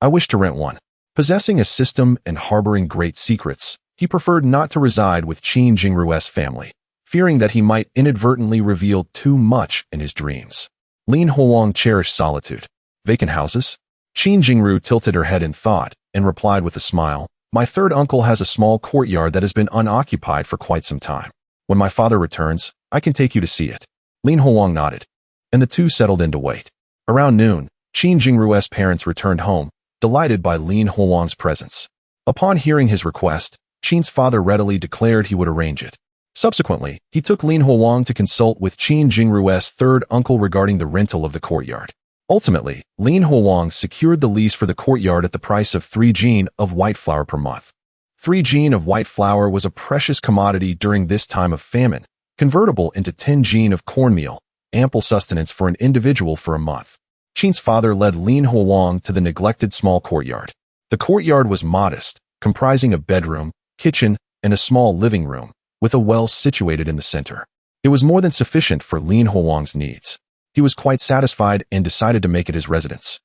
I wish to rent one. Possessing a system and harboring great secrets, he preferred not to reside with Qin Jingru's family, fearing that he might inadvertently reveal too much in his dreams. Lin Huang cherished solitude. Vacant houses? Qin Jingru tilted her head in thought and replied with a smile, My third uncle has a small courtyard that has been unoccupied for quite some time. When my father returns, I can take you to see it. Lin Huang nodded, and the two settled in to wait. Around noon, Qin Jingru's parents returned home, delighted by Lin Huang's presence. Upon hearing his request, Qin's father readily declared he would arrange it. Subsequently, he took Lin Huang to consult with Qin Jingru's third uncle regarding the rental of the courtyard. Ultimately, Lin Huang secured the lease for the courtyard at the price of 3 jin of white flour per month. 3 jin of white flour was a precious commodity during this time of famine, convertible into 10 jin of cornmeal, ample sustenance for an individual for a month. Qin's father led Lin Huang to the neglected small courtyard. The courtyard was modest, comprising a bedroom, kitchen, and a small living room, with a well situated in the center. It was more than sufficient for Lin Huang's needs. He was quite satisfied and decided to make it his residence.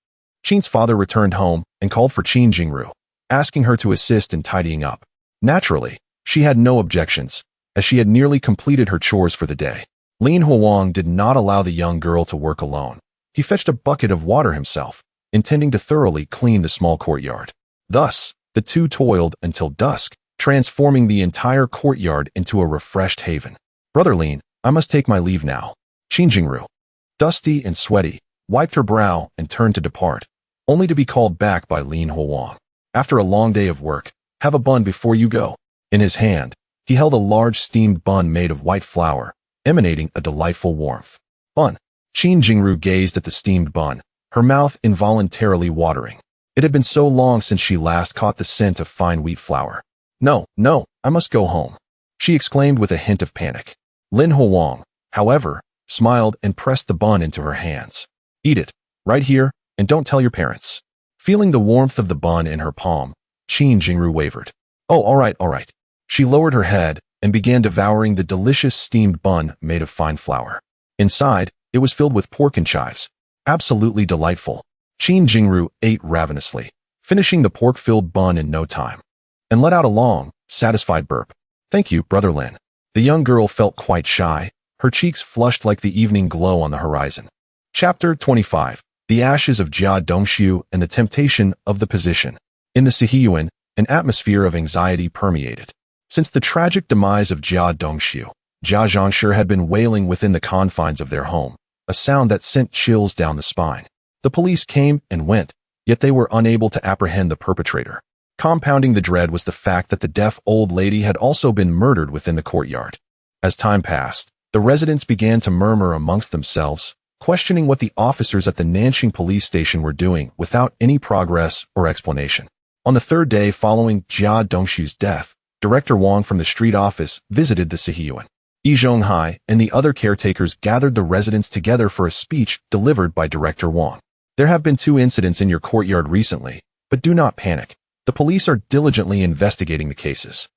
Qin's father returned home and called for Qin Jingru, asking her to assist in tidying up. Naturally, she had no objections, as she had nearly completed her chores for the day. Lin Huang did not allow the young girl to work alone. He fetched a bucket of water himself, intending to thoroughly clean the small courtyard. Thus, the two toiled until dusk, transforming the entire courtyard into a refreshed haven. Brother Lin, I must take my leave now. Qin Jingru, dusty and sweaty, wiped her brow and turned to depart, only to be called back by Lin Huang. After a long day of work, have a bun before you go. In his hand, he held a large steamed bun made of white flour, emanating a delightful warmth. Bun. Qin Jingru gazed at the steamed bun, her mouth involuntarily watering. It had been so long since she last caught the scent of fine wheat flour. No, I must go home, she exclaimed with a hint of panic. Lin Huang, however, smiled and pressed the bun into her hands. Eat it, right here, and don't tell your parents. Feeling the warmth of the bun in her palm, Qin Jingru wavered. Oh, all right. She lowered her head and began devouring the delicious steamed bun made of fine flour. Inside, it was filled with pork and chives. Absolutely delightful. Qin Jingru ate ravenously, finishing the pork-filled bun in no time, and let out a long, satisfied burp. Thank you, Brother Lin. The young girl felt quite shy, her cheeks flushed like the evening glow on the horizon. Chapter 25. The Ashes of Jia Dongxiu and the Temptation of the Position. In the Sihiyuan, an atmosphere of anxiety permeated. Since the tragic demise of Jia Dongxiu, Jia Zhangshi had been wailing within the confines of their home, a sound that sent chills down the spine. The police came and went, yet they were unable to apprehend the perpetrator. Compounding the dread was the fact that the deaf old lady had also been murdered within the courtyard. As time passed, the residents began to murmur amongst themselves, questioning what the officers at the Nanxing police station were doing without any progress or explanation. On the third day following Jia Dongxiu's death, Director Wang from the street office visited the Sihiyuan. Yi Zhonghai and the other caretakers gathered the residents together for a speech delivered by Director Wang. There have been 2 incidents in your courtyard recently, but do not panic. The police are diligently investigating the cases.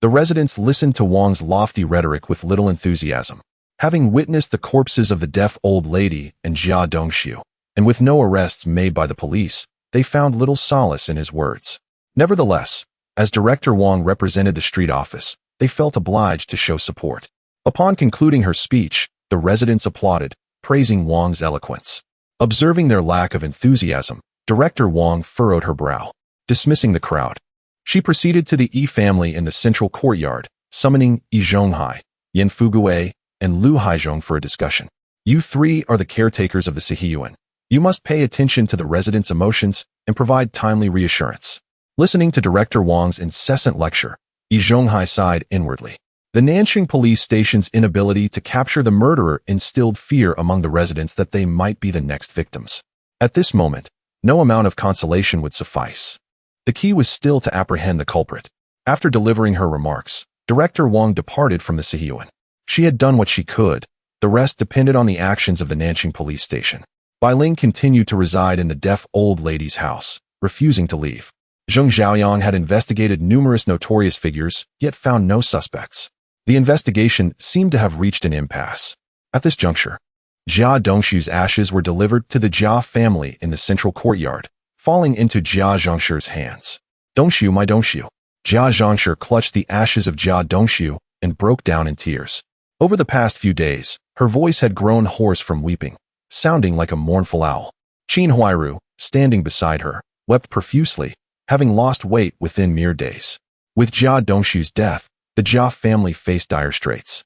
The residents listened to Wang's lofty rhetoric with little enthusiasm. Having witnessed the corpses of the deaf old lady and Jia Dongxiu, and with no arrests made by the police, they found little solace in his words. Nevertheless, as Director Wang represented the street office, they felt obliged to show support. Upon concluding her speech, the residents applauded, praising Wang's eloquence. Observing their lack of enthusiasm, Director Wang furrowed her brow, dismissing the crowd. She proceeded to the Yi family in the central courtyard, summoning Yi Zhonghai, Yan Fugue, and Lu Haizhong for a discussion. You 3 are the caretakers of the Sihiyuan. You must pay attention to the residents' emotions and provide timely reassurance. Listening to Director Wang's incessant lecture, Yi Zhonghai sighed inwardly. The Nanxing police station's inability to capture the murderer instilled fear among the residents that they might be the next victims. At this moment, no amount of consolation would suffice. The key was still to apprehend the culprit. After delivering her remarks, Director Wang departed from the Sihiyuan. She had done what she could. The rest depended on the actions of the Nanxing police station. Bai Ling continued to reside in the deaf old lady's house, refusing to leave. Zheng Xiaoyang had investigated numerous notorious figures, yet found no suspects. The investigation seemed to have reached an impasse. At this juncture, Jia Dongxiu's ashes were delivered to the Jia family in the central courtyard, falling into Jia Zhangshi's hands. Dongxiu, my Dongxiu. Jia Zhangshi clutched the ashes of Jia Dongxiu and broke down in tears. Over the past few days, her voice had grown hoarse from weeping, sounding like a mournful owl. Qin Huairu, standing beside her, wept profusely, having lost weight within mere days. With Jia Dongxiu's death, the Jia family faced dire straits.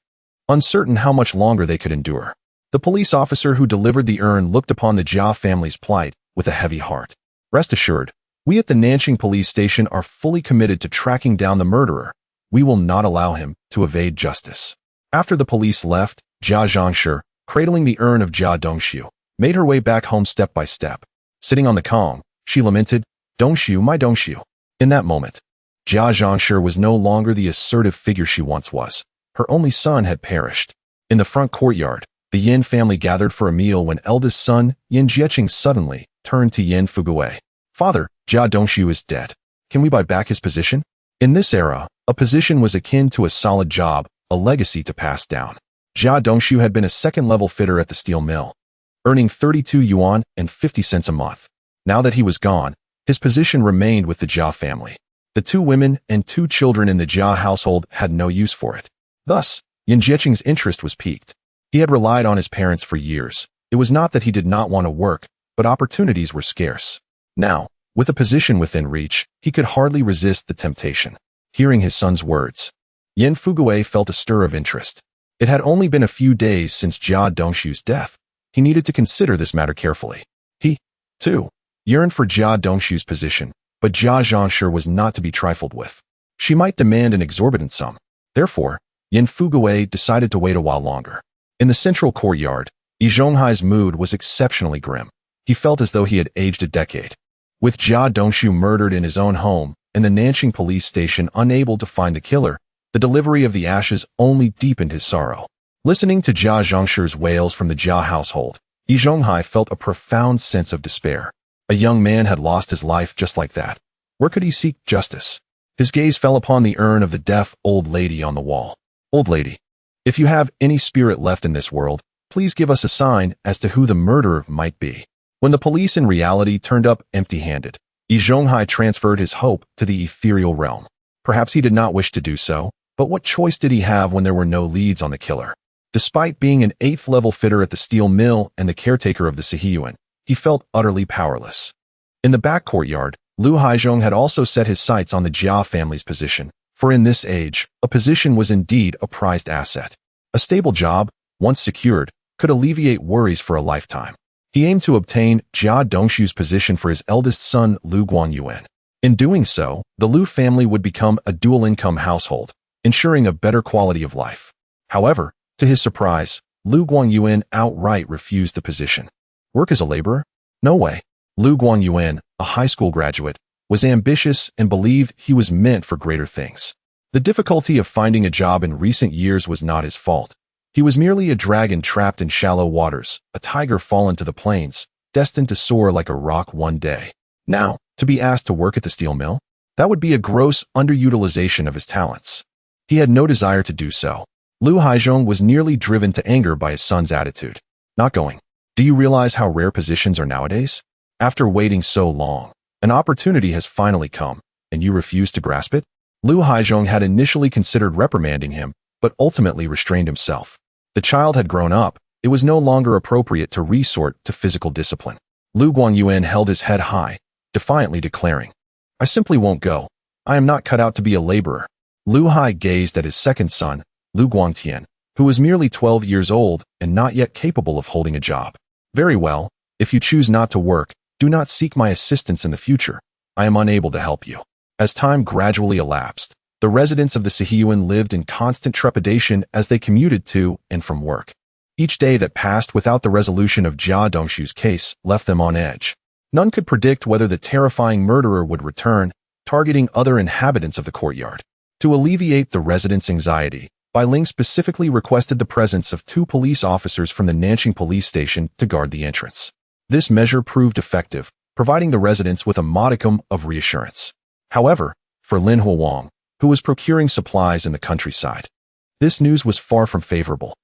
Uncertain how much longer they could endure, the police officer who delivered the urn looked upon the Jia family's plight with a heavy heart. Rest assured, we at the Nanxing police station are fully committed to tracking down the murderer. We will not allow him to evade justice. After the police left, Jia Zhangshi, cradling the urn of Jia Dongxiu, made her way back home step by step. Sitting on the kong, she lamented, Dongxiu, my Dongxiu. In that moment, Jia Zhangshi was no longer the assertive figure she once was. Her only son had perished. In the front courtyard, the Yin family gathered for a meal when eldest son, Yin Jieqing, suddenly turned to Yan Fugue. Father, Jia Dongxiu is dead. Can we buy back his position? In this era, a position was akin to a solid job, a legacy to pass down. Jia Dongxiu had been a second-level fitter at the steel mill, earning 32 yuan and 50 cents a month. Now that he was gone, his position remained with the Jia family. The 2 women and 2 children in the Jia household had no use for it. Thus, Yin Jieqing's interest was piqued. He had relied on his parents for years. It was not that he did not want to work, but opportunities were scarce. Now, with a position within reach, he could hardly resist the temptation. Hearing his son's words, Yan Fugue felt a stir of interest. It had only been a few days since Jia Dongshu's death. He needed to consider this matter carefully. He, too, yearned for Jia Dongshu's position, but Jia Zhangshi was not to be trifled with. She might demand an exorbitant sum. Therefore, Yin Fugui decided to wait a while longer. In the central courtyard, Yi Zhonghai's mood was exceptionally grim. He felt as though he had aged a decade. With Jia Dongshu murdered in his own home and the Nanqing police station unable to find the killer, the delivery of the ashes only deepened his sorrow. Listening to Jia Zhangshi's wails from the Jia household, Yi Zhonghai felt a profound sense of despair. A young man had lost his life just like that. Where could he seek justice? His gaze fell upon the urn of the deaf old lady on the wall. Old lady, if you have any spirit left in this world, please give us a sign as to who the murderer might be. When the police in reality turned up empty-handed, Yi Zhonghai transferred his hope to the ethereal realm. Perhaps he did not wish to do so, but what choice did he have when there were no leads on the killer? Despite being an 8th-level fitter at the steel mill and the caretaker of the Sihiyuan, he felt utterly powerless. In the back courtyard, Lu Haizhong had also set his sights on the Jia family's position, for in this age, a position was indeed a prized asset. A stable job, once secured, could alleviate worries for a lifetime. He aimed to obtain Jia Dongshu's position for his eldest son, Lu Guangyuan. In doing so, the Lu family would become a dual-income household, ensuring a better quality of life. However, to his surprise, Lu Guangyuan outright refused the position. Work as a laborer? No way. Lu Guangyuan, a high school graduate, was ambitious and believed he was meant for greater things. The difficulty of finding a job in recent years was not his fault. He was merely a dragon trapped in shallow waters, a tiger fallen to the plains, destined to soar like a rock one day. Now, to be asked to work at the steel mill? That would be a gross underutilization of his talents. He had no desire to do so. Lu Haizhong was nearly driven to anger by his son's attitude. Not going. Do you realize how rare positions are nowadays? After waiting so long, an opportunity has finally come, and you refuse to grasp it? Lu Haizhong had initially considered reprimanding him, but ultimately restrained himself. The child had grown up. It was no longer appropriate to resort to physical discipline. Lu Guangyuan held his head high, defiantly declaring, I simply won't go. I am not cut out to be a laborer. Lu Hai gazed at his second son, Lu Guangtian, who was merely 12 years old and not yet capable of holding a job. Very well, if you choose not to work, do not seek my assistance in the future. I am unable to help you. As time gradually elapsed, the residents of the Sihiyuan lived in constant trepidation as they commuted to and from work. Each day that passed without the resolution of Jia Dongshu's case left them on edge. None could predict whether the terrifying murderer would return, targeting other inhabitants of the courtyard. To alleviate the residents' anxiety, Bai Ling specifically requested the presence of 2 police officers from the Nanqing police station to guard the entrance. This measure proved effective, providing the residents with a modicum of reassurance. However, for Lin Huang, who was procuring supplies in the countryside, this news was far from favorable.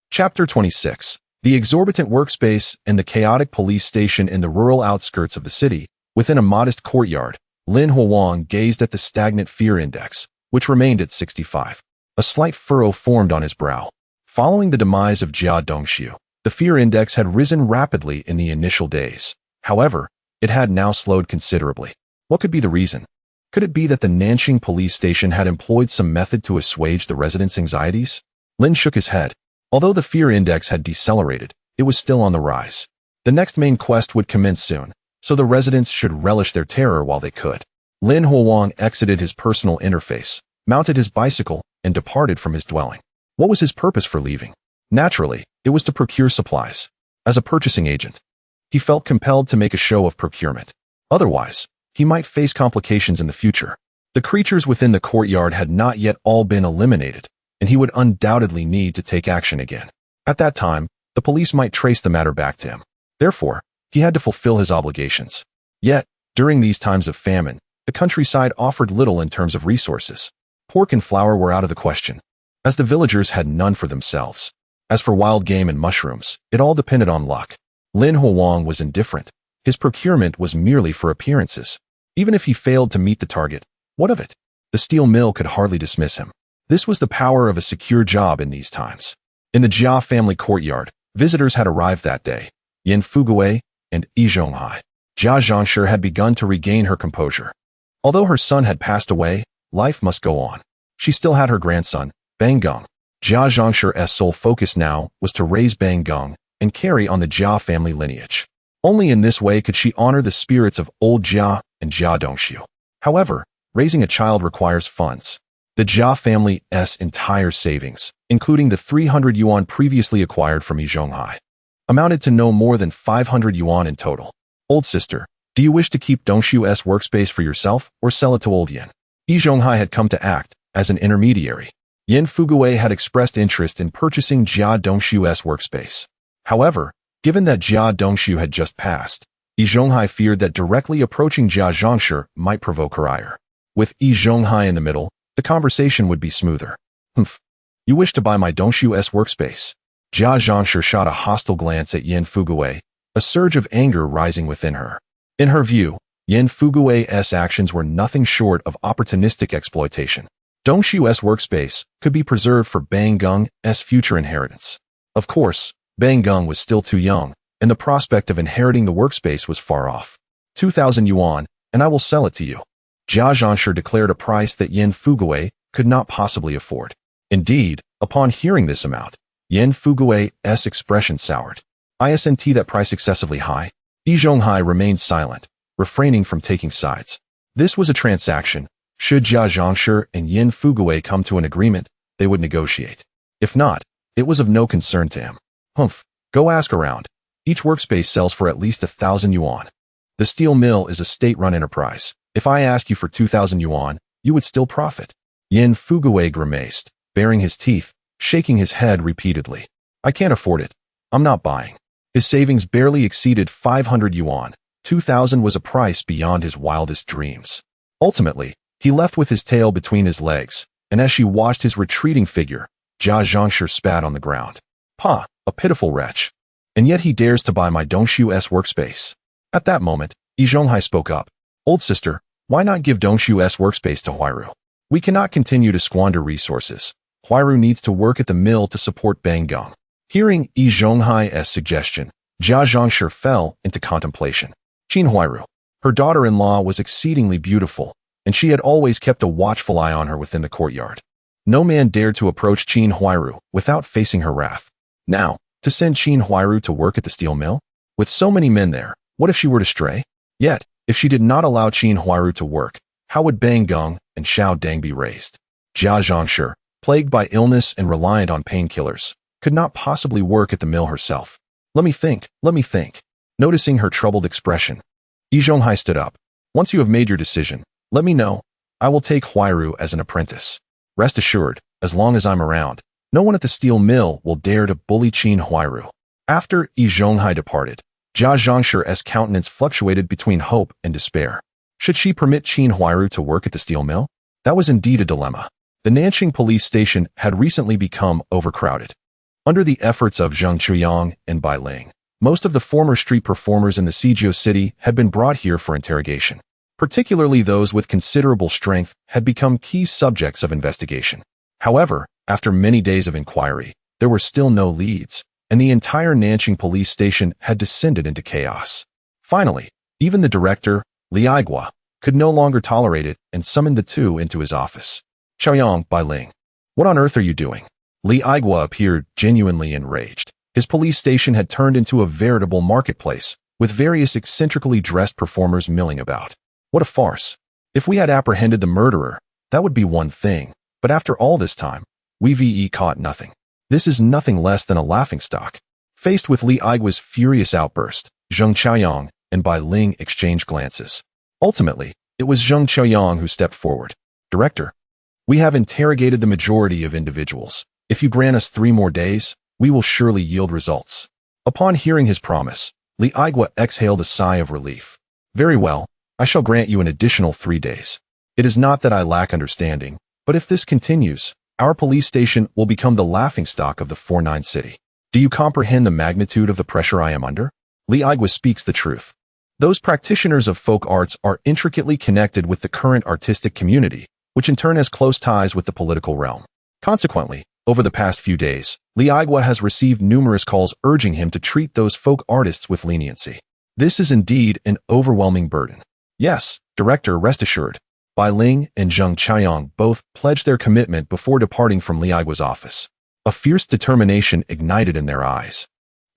Chapter 26. The exorbitant workspace and the chaotic police station in the rural outskirts of the city. Within a modest courtyard, Lin Huang gazed at the stagnant fear index, which remained at 65. A slight furrow formed on his brow. Following the demise of Jia Dongshu, the fear index had risen rapidly in the initial days. However, it had now slowed considerably. What could be the reason? Could it be that the Nanqing police station had employed some method to assuage the residents' anxieties? Lin shook his head. Although the fear index had decelerated, it was still on the rise. The next main quest would commence soon, so the residents should relish their terror while they could. Lin Huang exited his personal interface, mounted his bicycle, and departed from his dwelling. What was his purpose for leaving? Naturally, it was to procure supplies. As a purchasing agent, he felt compelled to make a show of procurement. Otherwise, he might face complications in the future. The creatures within the courtyard had not yet all been eliminated, and he would undoubtedly need to take action again. At that time, the police might trace the matter back to him. Therefore, he had to fulfill his obligations. Yet, during these times of famine, the countryside offered little in terms of resources. Pork and flour were out of the question, as the villagers had none for themselves. As for wild game and mushrooms, it all depended on luck. Lin Huang was indifferent. His procurement was merely for appearances. Even if he failed to meet the target, what of it? The steel mill could hardly dismiss him. This was the power of a secure job in these times. In the Jia family courtyard, visitors had arrived that day. Yin Fugui and Yi Zhonghai. Jia Zhangshi had begun to regain her composure. Although her son had passed away, life must go on. She still had her grandson, Bang Geng. Jia Zhongshu's sole focus now was to raise Bang Geng and carry on the Jia family lineage. Only in this way could she honor the spirits of old Jia and Jia Dongshu. However, raising a child requires funds. The Jia family's entire savings, including the 300 yuan previously acquired from Yi Zhonghai, amounted to no more than 500 yuan in total. Old sister, do you wish to keep Dongshu's workspace for yourself or sell it to old Yin? Yi Zhonghai had come to act as an intermediary. Yin Fuguwei had expressed interest in purchasing Jia Dongshu's workspace. However, given that Jia Dongshu had just passed, Yi Zhonghai feared that directly approaching Jia Zhongshu might provoke her ire. With Yi Zhonghai in the middle, the conversation would be smoother. Humph. You wish to buy my Dongshu's workspace? Jia Zhongshu shot a hostile glance at Yin Fuguwei, a surge of anger rising within her. In her view, Yin Fuguwei's actions were nothing short of opportunistic exploitation. Dongshu's workspace could be preserved for Bang Geng's future inheritance. Of course, Bang Geng was still too young, and the prospect of inheriting the workspace was far off. 2,000 yuan, and I will sell it to you. Jia Zhongshu declared a price that Yin Fuguwei could not possibly afford. Indeed, upon hearing this amount, Yin Fuguwei's expression soured. Isn't that price excessively high? Yi Zhonghai remained silent, refraining from taking sides. This was a transaction. Should Jia Zhongshu and Yin Fuguwei come to an agreement, they would negotiate. If not, it was of no concern to him. Humph, go ask around. Each workspace sells for at least 1,000 yuan. The steel mill is a state-run enterprise. If I ask you for 2,000 yuan, you would still profit. Yin Fuguwei grimaced, baring his teeth, shaking his head repeatedly. I can't afford it. I'm not buying. His savings barely exceeded 500 yuan. 2,000 was a price beyond his wildest dreams. Ultimately, he left with his tail between his legs, and as she watched his retreating figure, Jia Zhongshu spat on the ground. Pah, a pitiful wretch. And yet he dares to buy my Dongshu's workspace. At that moment, Yi Zhonghai spoke up. Old sister, why not give Dongshu's workspace to Huairu? We cannot continue to squander resources. Huairu needs to work at the mill to support Bang Geng. Hearing Yi Zhonghai's suggestion, Jia Zhongshu fell into contemplation. Qin Huairu. Her daughter-in-law was exceedingly beautiful, and she had always kept a watchful eye on her within the courtyard. No man dared to approach Qin Huairu without facing her wrath. Now, to send Qin Huairu to work at the steel mill? With so many men there, what if she were to stray? Yet, if she did not allow Qin Huairu to work, how would Bang Geng and Xiao Dang be raised? Jia Zhongshu, plagued by illness and reliant on painkillers, could not possibly work at the mill herself. Let me think. Noticing her troubled expression, Yi Zhonghai stood up. Once you have made your decision, let me know. I will take Huairu as an apprentice. Rest assured, as long as I'm around, no one at the steel mill will dare to bully Qin Huairu. After Yi Zhonghai departed, Jia Zhongshu's countenance fluctuated between hope and despair. Should she permit Qin Huairu to work at the steel mill? That was indeed a dilemma. The Nanqing police station had recently become overcrowded. Under the efforts of Zheng Chuyang and Bai Ling, most of the former street performers in the Suzhou city had been brought here for interrogation. Particularly those with considerable strength had become key subjects of investigation. However, after many days of inquiry, there were still no leads, and the entire Nanqing police station had descended into chaos. Finally, even the director, Li Aigua, could no longer tolerate it and summoned the two into his office. Chaoyang, Bai Ling, what on earth are you doing? Li Aigua appeared genuinely enraged. His police station had turned into a veritable marketplace, with various eccentrically dressed performers milling about. What a farce. If we had apprehended the murderer, that would be one thing, but after all this time, we've caught nothing. This is nothing less than a laughingstock. Faced with Li Aigua's furious outburst, Zheng Chaoyang and Bai Ling exchanged glances. Ultimately, it was Zheng Chaoyang who stepped forward. Director, we have interrogated the majority of individuals. If you grant us 3 more days, we will surely yield results. Upon hearing his promise, Li Aigua exhaled a sigh of relief. Very well, I shall grant you an additional 3 days. It is not that I lack understanding, but if this continues, our police station will become the laughingstock of the 49 city. Do you comprehend the magnitude of the pressure I am under? Li Aigua speaks the truth. Those practitioners of folk arts are intricately connected with the current artistic community, which in turn has close ties with the political realm. Consequently, over the past few days, Li Aigua has received numerous calls urging him to treat those folk artists with leniency. This is indeed an overwhelming burden. Yes, Director, rest assured. Bai Ling and Zheng Chaoyang both pledged their commitment before departing from Li Aigua's office. A fierce determination ignited in their eyes,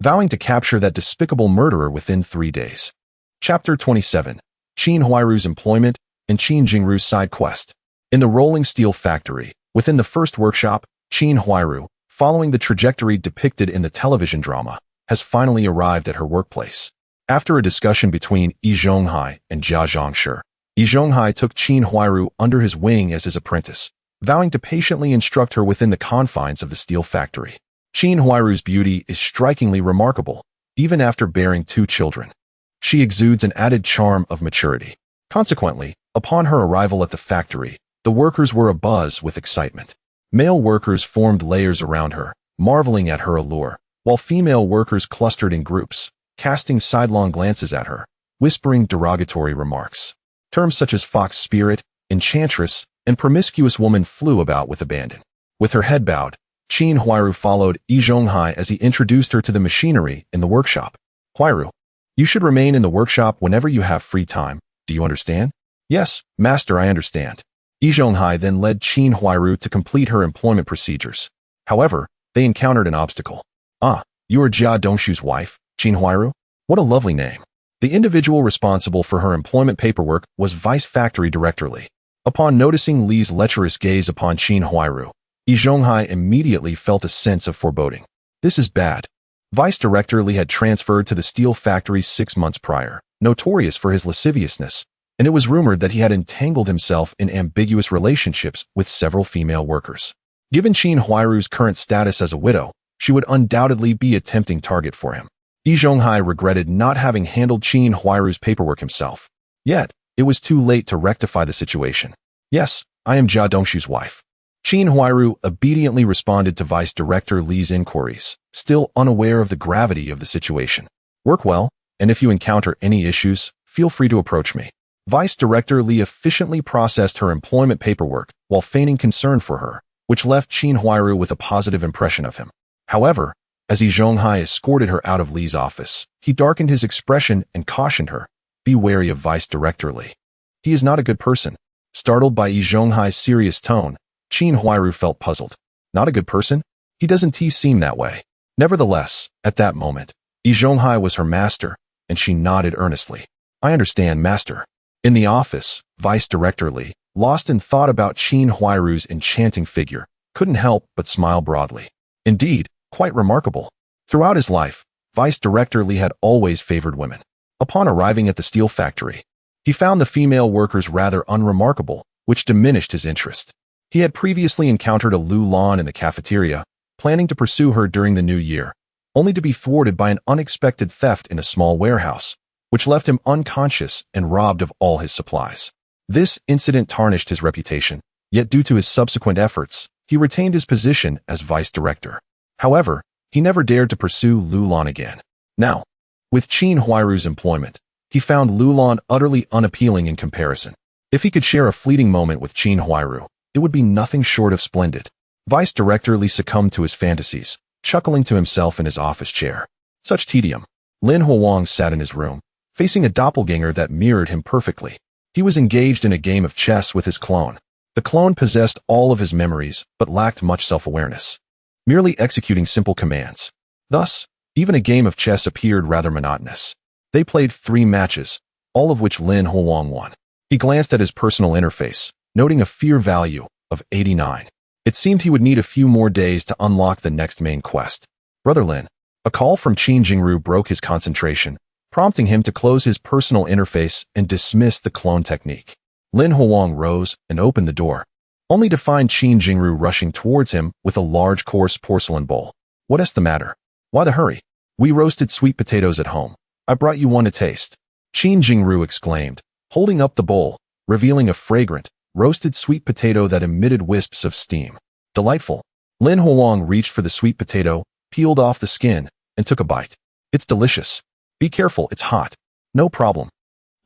vowing to capture that despicable murderer within 3 days. Chapter 27. Qin Huairu's Employment and Qin Jingru's Side Quest. In the rolling steel factory, within the first workshop, Qin Huairu, following the trajectory depicted in the television drama, has finally arrived at her workplace. After a discussion between Yi Zhonghai and Jia Zhongshi, Yi Zhonghai took Qin Huairu under his wing as his apprentice, vowing to patiently instruct her within the confines of the steel factory. Qin Huairu's beauty is strikingly remarkable, even after bearing 2 children. She exudes an added charm of maturity. Consequently, upon her arrival at the factory, the workers were abuzz with excitement. Male workers formed layers around her, marveling at her allure, while female workers clustered in groups, casting sidelong glances at her, whispering derogatory remarks. Terms such as fox spirit, enchantress, and promiscuous woman flew about with abandon. With her head bowed, Qin Huairu followed Yi Zhonghai as he introduced her to the machinery in the workshop. Huairu, you should remain in the workshop whenever you have free time. Do you understand? Yes, master, I understand. Yi Zhonghai then led Qin Huairu to complete her employment procedures. However, they encountered an obstacle. Ah, you are Jia Dongshu's wife, Qin Huairu? What a lovely name. The individual responsible for her employment paperwork was Vice Factory Director Li. Upon noticing Li's lecherous gaze upon Qin Huairu, Yi Zhonghai immediately felt a sense of foreboding. This is bad. Vice Director Li had transferred to the steel factory 6 months prior, notorious for his lasciviousness, and it was rumored that he had entangled himself in ambiguous relationships with several female workers. Given Qin Huairu's current status as a widow, she would undoubtedly be a tempting target for him. Yi Zhonghai regretted not having handled Qin Huairu's paperwork himself. Yet, it was too late to rectify the situation. Yes, I am Jia Dongshu's wife. Qin Huairu obediently responded to Vice Director Li's inquiries, still unaware of the gravity of the situation. Work well, and if you encounter any issues, feel free to approach me. Vice Director Li efficiently processed her employment paperwork while feigning concern for her, which left Qin Huairu with a positive impression of him. However, as Yi Zhonghai escorted her out of Li's office, he darkened his expression and cautioned her, "Be wary of Vice Director Li. He is not a good person." Startled by Yi Zhonghai's serious tone, Qin Huairu felt puzzled. Not a good person? He doesn't seem that way. Nevertheless, at that moment, Yi Zhonghai was her master, and she nodded earnestly. I understand, master. In the office, Vice Director Li, lost in thought about Qin Huairu's enchanting figure, couldn't help but smile broadly. Indeed, quite remarkable. Throughout his life, Vice Director Li had always favored women. Upon arriving at the steel factory, he found the female workers rather unremarkable, which diminished his interest. He had previously encountered a Lu Lan in the cafeteria, planning to pursue her during the new year, only to be thwarted by an unexpected theft in a small warehouse, which left him unconscious and robbed of all his supplies. This incident tarnished his reputation, yet due to his subsequent efforts, he retained his position as vice director. However, he never dared to pursue Lu Lan again. Now, with Qin Huairu's employment, he found Lu Lan utterly unappealing in comparison. If he could share a fleeting moment with Qin Huairu, it would be nothing short of splendid. Vice Director Li succumbed to his fantasies, chuckling to himself in his office chair. Such tedium. Lin Huang sat in his room, facing a doppelganger that mirrored him perfectly. He was engaged in a game of chess with his clone. The clone possessed all of his memories, but lacked much self-awareness, merely executing simple commands. Thus, even a game of chess appeared rather monotonous. They played 3 matches, all of which Lin Huang won. He glanced at his personal interface, noting a fear value of 89. It seemed he would need a few more days to unlock the next main quest. Brother Lin. A call from Qin Jingru broke his concentration, prompting him to close his personal interface and dismiss the clone technique. Lin Huang rose and opened the door, only to find Qin Jingru rushing towards him with a large coarse porcelain bowl. What is the matter? Why the hurry? We roasted sweet potatoes at home. I brought you one to taste. Qin Jingru exclaimed, holding up the bowl, revealing a fragrant, roasted sweet potato that emitted wisps of steam. Delightful. Lin Huang reached for the sweet potato, peeled off the skin, and took a bite. It's delicious. Be careful, it's hot. No problem.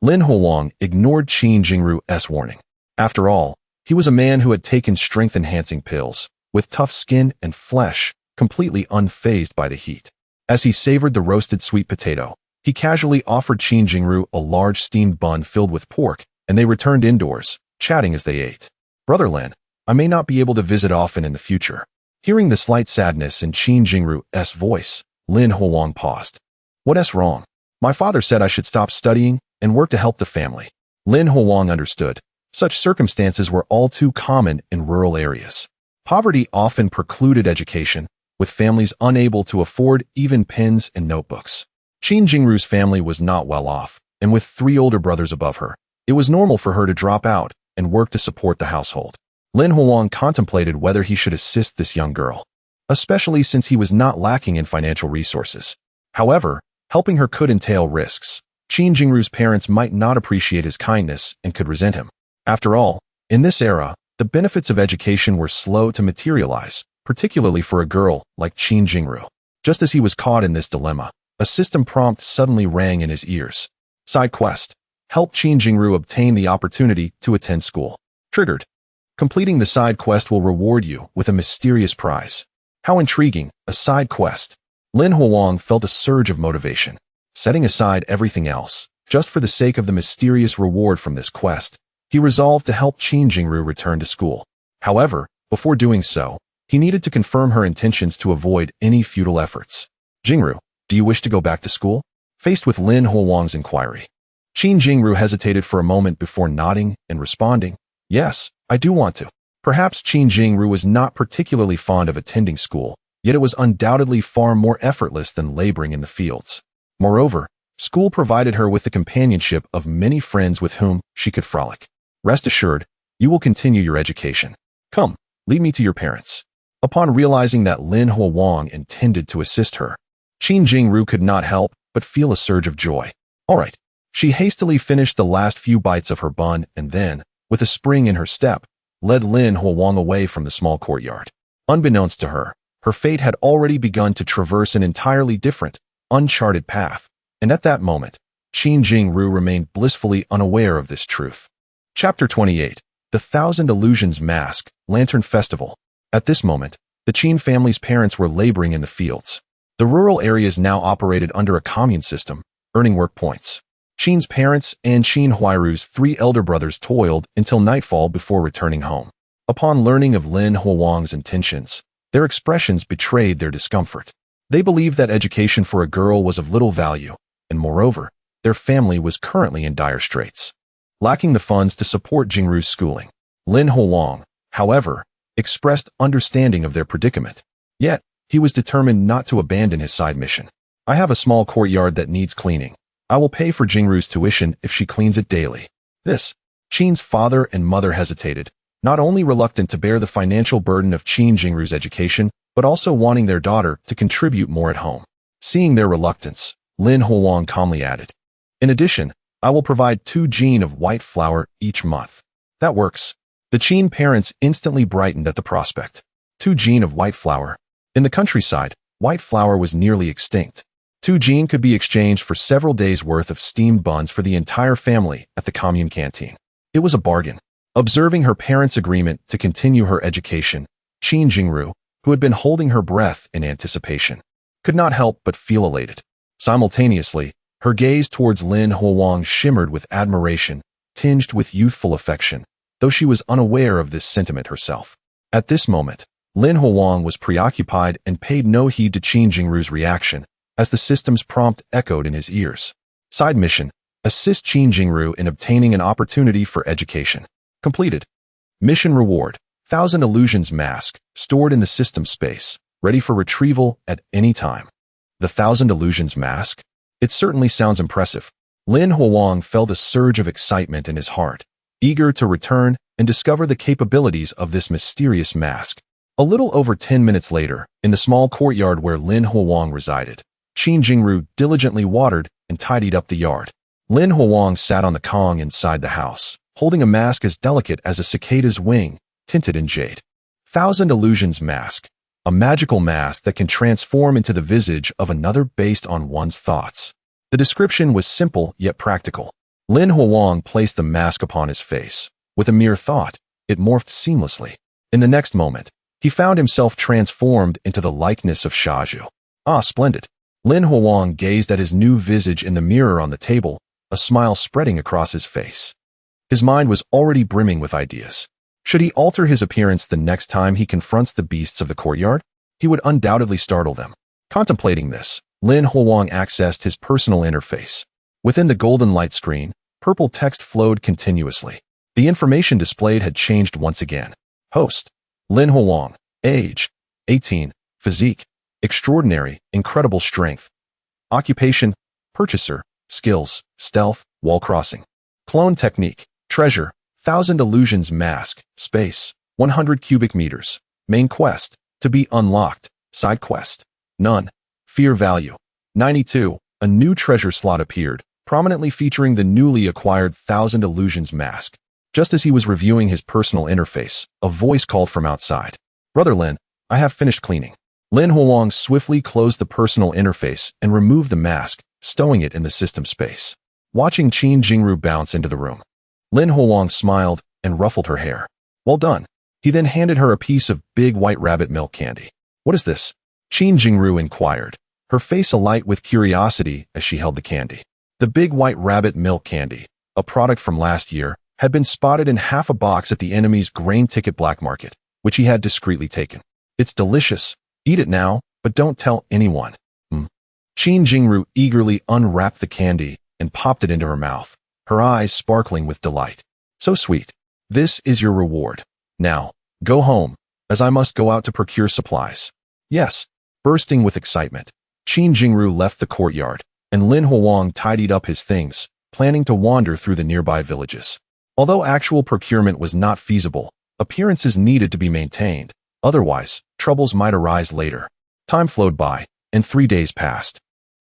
Lin Huang ignored Qin Jingru's warning. After all, he was a man who had taken strength-enhancing pills, with tough skin and flesh, completely unfazed by the heat. As he savored the roasted sweet potato, he casually offered Qin Jingru a large steamed bun filled with pork, and they returned indoors, chatting as they ate. Brother Lin, I may not be able to visit often in the future. Hearing the slight sadness in Qin Jingru's voice, Lin Huang paused. What's wrong? My father said I should stop studying and work to help the family. Lin Huang understood. Such circumstances were all too common in rural areas. Poverty often precluded education, with families unable to afford even pens and notebooks. Qin Jingru's family was not well off, and with 3 older brothers above her, it was normal for her to drop out and work to support the household. Lin Huang contemplated whether he should assist this young girl, especially since he was not lacking in financial resources. However, helping her could entail risks. Qin Jingru's parents might not appreciate his kindness and could resent him. After all, in this era, the benefits of education were slow to materialize, particularly for a girl like Qin Jingru. Just as he was caught in this dilemma, a system prompt suddenly rang in his ears. Side quest. Help Qin Jingru obtain the opportunity to attend school. Triggered. Completing the side quest will reward you with a mysterious prize. How intriguing, a side quest. Lin Huang felt a surge of motivation. Setting aside everything else, just for the sake of the mysterious reward from this quest, he resolved to help Qin Jingru return to school. However, before doing so, he needed to confirm her intentions to avoid any futile efforts. Jingru, do you wish to go back to school? Faced with Lin Huang's inquiry, Qin Jingru hesitated for a moment before nodding and responding, yes, I do want to. Perhaps Qin Jingru was not particularly fond of attending school, yet it was undoubtedly far more effortless than laboring in the fields. Moreover, school provided her with the companionship of many friends with whom she could frolic. Rest assured, you will continue your education. Come, lead me to your parents. Upon realizing that Lin Huang intended to assist her, Qin Jingru could not help but feel a surge of joy. All right. She hastily finished the last few bites of her bun and then, with a spring in her step, led Lin Huang away from the small courtyard. Unbeknownst to her, her fate had already begun to traverse an entirely different, uncharted path, and at that moment, Qin Jingru remained blissfully unaware of this truth. Chapter 28. The Thousand Illusions Mask, Lantern Festival. At this moment, the Qin family's parents were laboring in the fields. The rural areas now operated under a commune system, earning work points. Qin's parents and Qin Huairu's 3 elder brothers toiled until nightfall before returning home. Upon learning of Lin Huang's intentions, their expressions betrayed their discomfort. They believed that education for a girl was of little value, and moreover, their family was currently in dire straits. Lacking the funds to support Jingru's schooling, Lin Huang, however, expressed understanding of their predicament. Yet, he was determined not to abandon his side mission. I have a small courtyard that needs cleaning. I will pay for Jingru's tuition if she cleans it daily. Qin's father and mother hesitated, not only reluctant to bear the financial burden of Qin Jingru's education, but also wanting their daughter to contribute more at home. Seeing their reluctance, Lin Huang calmly added, in addition, I will provide 2 jin of white flour each month. That works. The Qin parents instantly brightened at the prospect. 2 jin of white flour. In the countryside, white flour was nearly extinct. 2 jin could be exchanged for several days' worth of steamed buns for the entire family at the commune canteen. It was a bargain. Observing her parents' agreement to continue her education, Qin Jingru, who had been holding her breath in anticipation, could not help but feel elated. Simultaneously, her gaze towards Lin Huang shimmered with admiration, tinged with youthful affection, though she was unaware of this sentiment herself. At this moment, Lin Huang was preoccupied and paid no heed to Qin Jingru's reaction, as the system's prompt echoed in his ears. Side mission: assist Qin Jingru in obtaining an opportunity for education. Completed. Mission reward: Thousand Illusions Mask, stored in the system space, ready for retrieval at any time. The Thousand Illusions Mask? It certainly sounds impressive. Lin Huang felt a surge of excitement in his heart, eager to return and discover the capabilities of this mysterious mask. A little over 10 minutes later, in the small courtyard where Lin Huang resided, Qin Jingru diligently watered and tidied up the yard. Lin Huang sat on the kong inside the house, holding a mask as delicate as a cicada's wing, tinted in jade. Thousand Illusions Mask, a magical mask that can transform into the visage of another based on one's thoughts. The description was simple yet practical. Lin Huang placed the mask upon his face. With a mere thought, it morphed seamlessly. In the next moment, he found himself transformed into the likeness of Shaju. Ah, splendid. Lin Huang gazed at his new visage in the mirror on the table, a smile spreading across his face. His mind was already brimming with ideas. Should he alter his appearance the next time he confronts the beasts of the courtyard? He would undoubtedly startle them. Contemplating this, Lin Huang accessed his personal interface. Within the golden light screen, purple text flowed continuously. The information displayed had changed once again. Host: Lin Huang. Age: 18. Physique: extraordinary, incredible strength. Occupation: purchaser. Skills: stealth, wall crossing. Clone technique: treasure, 1000 illusions mask, space, 100 cubic meters. Main quest: to be unlocked. Side quest: none. Fear value: 92. A new treasure slot appeared, prominently featuring the newly acquired 1000 illusions mask. Just as he was reviewing his personal interface, a voice called from outside. Brother Lin, I have finished cleaning. Lin Huang swiftly closed the personal interface and removed the mask, stowing it in the system space. Watching Qin Jingru bounce into the room, Lin Huang smiled and ruffled her hair. Well done. He then handed her a piece of big white rabbit milk candy. What is this? Qin Jingru inquired, her face alight with curiosity as she held the candy. The big white rabbit milk candy, a product from last year, had been spotted in half a box at the enemy's grain ticket black market, which he had discreetly taken. It's delicious. Eat it now, but don't tell anyone. Qin Jingru eagerly unwrapped the candy and popped it into her mouth, her eyes sparkling with delight. So sweet. This is your reward. Now, go home, as I must go out to procure supplies. Yes. Bursting with excitement, Qin Jingru left the courtyard, and Lin Huang tidied up his things, planning to wander through the nearby villages. Although actual procurement was not feasible, appearances needed to be maintained, otherwise, troubles might arise later. Time flowed by, and 3 days passed.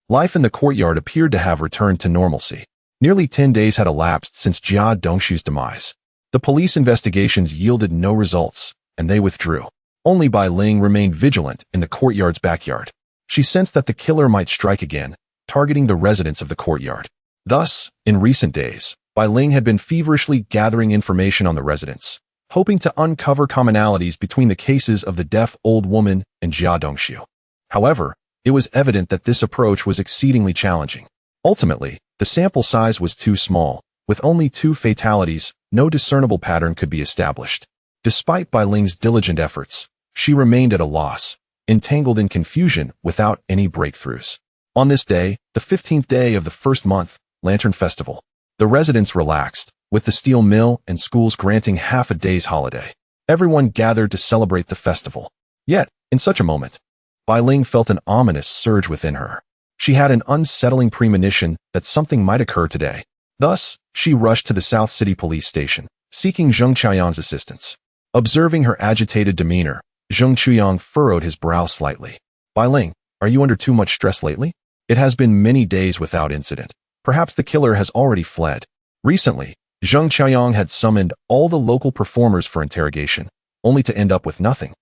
Life in the courtyard appeared to have returned to normalcy. Nearly 10 days had elapsed since Jia Dongshu's demise. The police investigations yielded no results, and they withdrew. Only Bai Ling remained vigilant in the courtyard's backyard. She sensed that the killer might strike again, targeting the residents of the courtyard. Thus, in recent days, Bai Ling had been feverishly gathering information on the residents, hoping to uncover commonalities between the cases of the deaf old woman and Jia Dongshu. However, it was evident that this approach was exceedingly challenging. Ultimately, the sample size was too small. With only 2 fatalities, no discernible pattern could be established. Despite Bai Ling's diligent efforts, she remained at a loss, entangled in confusion without any breakthroughs. On this day, the 15th day of the first month, Lantern Festival, the residents relaxed, with the steel mill and schools granting half a day's holiday. Everyone gathered to celebrate the festival. Yet, in such a moment, Bai Ling felt an ominous surge within her. She had an unsettling premonition that something might occur today. Thus, she rushed to the South City Police Station, seeking Zheng Qiuyang's assistance. Observing her agitated demeanor, Zheng Qiuyang furrowed his brow slightly. Bai Ling, are you under too much stress lately? It has been many days without incident. Perhaps the killer has already fled. Recently, Zheng Qiuyang had summoned all the local performers for interrogation, only to end up with nothing.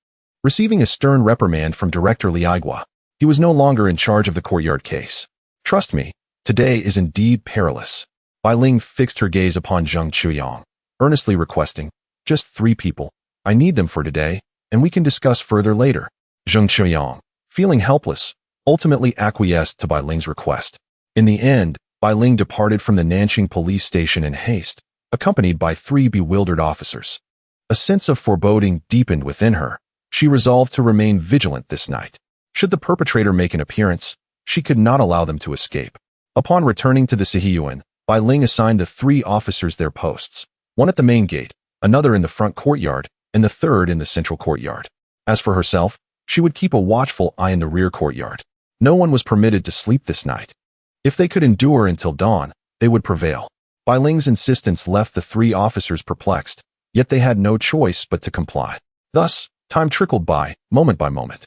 Receiving a stern reprimand from Director Li Aigua, he was no longer in charge of the courtyard case. Trust me, today is indeed perilous. Bai Ling fixed her gaze upon Zheng Qiuyang, earnestly requesting, just 3 people. I need them for today, and we can discuss further later. Zheng Qiuyang, feeling helpless, ultimately acquiesced to Bai Ling's request. In the end, Bai Ling departed from the Nanqing police station in haste, accompanied by 3 bewildered officers. A sense of foreboding deepened within her. She resolved to remain vigilant this night. Should the perpetrator make an appearance, she could not allow them to escape. Upon returning to the Sihiyuan, Bai Ling assigned the 3 officers their posts, one at the main gate, another in the front courtyard, and the third in the central courtyard. As for herself, she would keep a watchful eye in the rear courtyard. No one was permitted to sleep this night. If they could endure until dawn, they would prevail. Bai Ling's insistence left the 3 officers perplexed, yet they had no choice but to comply. Thus, time trickled by moment.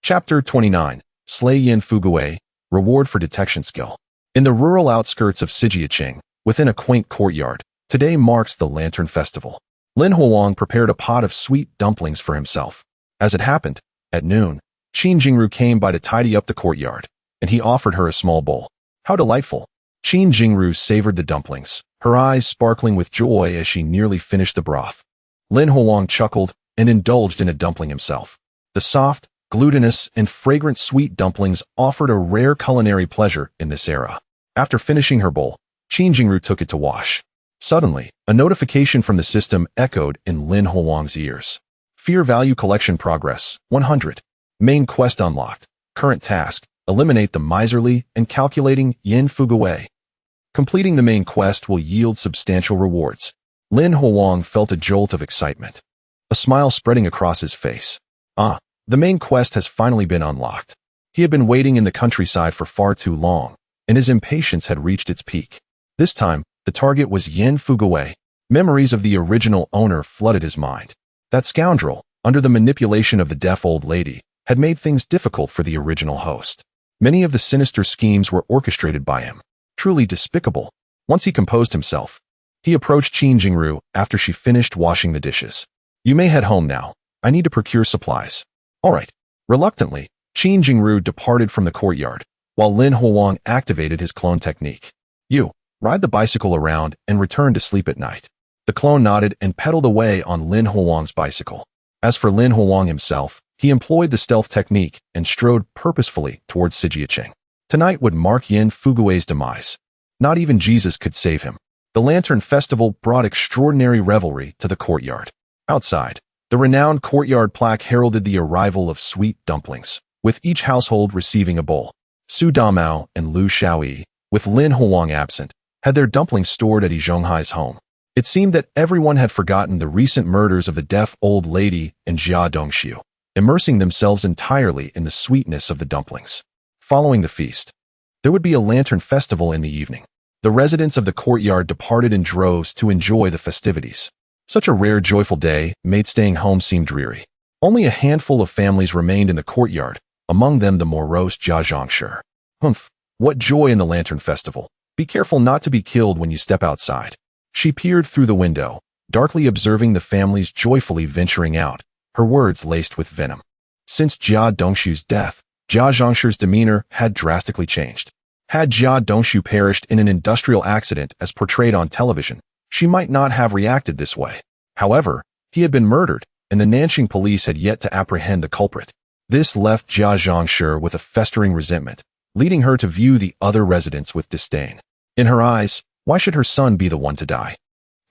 Chapter 29, Slay Yin Fuguei, Reward for Detection Skill. In the rural outskirts of Sijiacheng, within a quaint courtyard, today marks the Lantern Festival. Lin Huang prepared a pot of sweet dumplings for himself. As it happened, at noon, Qin Jingru came by to tidy up the courtyard, and he offered her a small bowl. How delightful! Qin Jingru savored the dumplings, her eyes sparkling with joy as she nearly finished the broth. Lin Huang chuckled and indulged in a dumpling himself. The soft, glutinous, and fragrant sweet dumplings offered a rare culinary pleasure in this era. After finishing her bowl, Qin Jingru took it to wash. Suddenly, a notification from the system echoed in Lin Huang's ears. Fear value collection progress, 100. Main quest unlocked. Current task, eliminate the miserly and calculating Yin Fuguwei. Completing the main quest will yield substantial rewards. Lin Huang felt a jolt of excitement, a smile spreading across his face. The main quest has finally been unlocked. He had been waiting in the countryside for far too long, and his impatience had reached its peak. This time, the target was Yin Fuguwei. Memories of the original owner flooded his mind. That scoundrel, under the manipulation of the deaf old lady, had made things difficult for the original host. Many of the sinister schemes were orchestrated by him. Truly despicable. Once he composed himself, he approached Qin Jingru after she finished washing the dishes. You may head home now. I need to procure supplies. All right. Reluctantly, Qin Jingru departed from the courtyard, while Lin Huang activated his clone technique. You, ride the bicycle around and return to sleep at night. The clone nodded and pedaled away on Lin Huang's bicycle. As for Lin Huang himself, he employed the stealth technique and strode purposefully towards Sijiacheng. Tonight would mark Yin Fuguwei's demise. Not even Jesus could save him. The Lantern Festival brought extraordinary revelry to the courtyard. Outside, the renowned courtyard plaque heralded the arrival of sweet dumplings, with each household receiving a bowl. Su Damao and Lu Xiaoyi, with Lin Huang absent, had their dumplings stored at Yi Zhonghai's home. It seemed that everyone had forgotten the recent murders of the deaf old lady and Jia Dongxiu, immersing themselves entirely in the sweetness of the dumplings. Following the feast, there would be a lantern festival in the evening. The residents of the courtyard departed in droves to enjoy the festivities. Such a rare, joyful day made staying home seem dreary. Only a handful of families remained in the courtyard, among them the morose Jia Zhongshi. Humph, what joy in the lantern festival. Be careful not to be killed when you step outside. She peered through the window, darkly observing the families joyfully venturing out, her words laced with venom. Since Jia Dongxiu's death, Jia Zhongshi's demeanor had drastically changed. Had Jia Dongxiu perished in an industrial accident as portrayed on television, she might not have reacted this way. However, he had been murdered, and the Nanxing police had yet to apprehend the culprit. This left Jia Zhongshi with a festering resentment, leading her to view the other residents with disdain. In her eyes, why should her son be the one to die?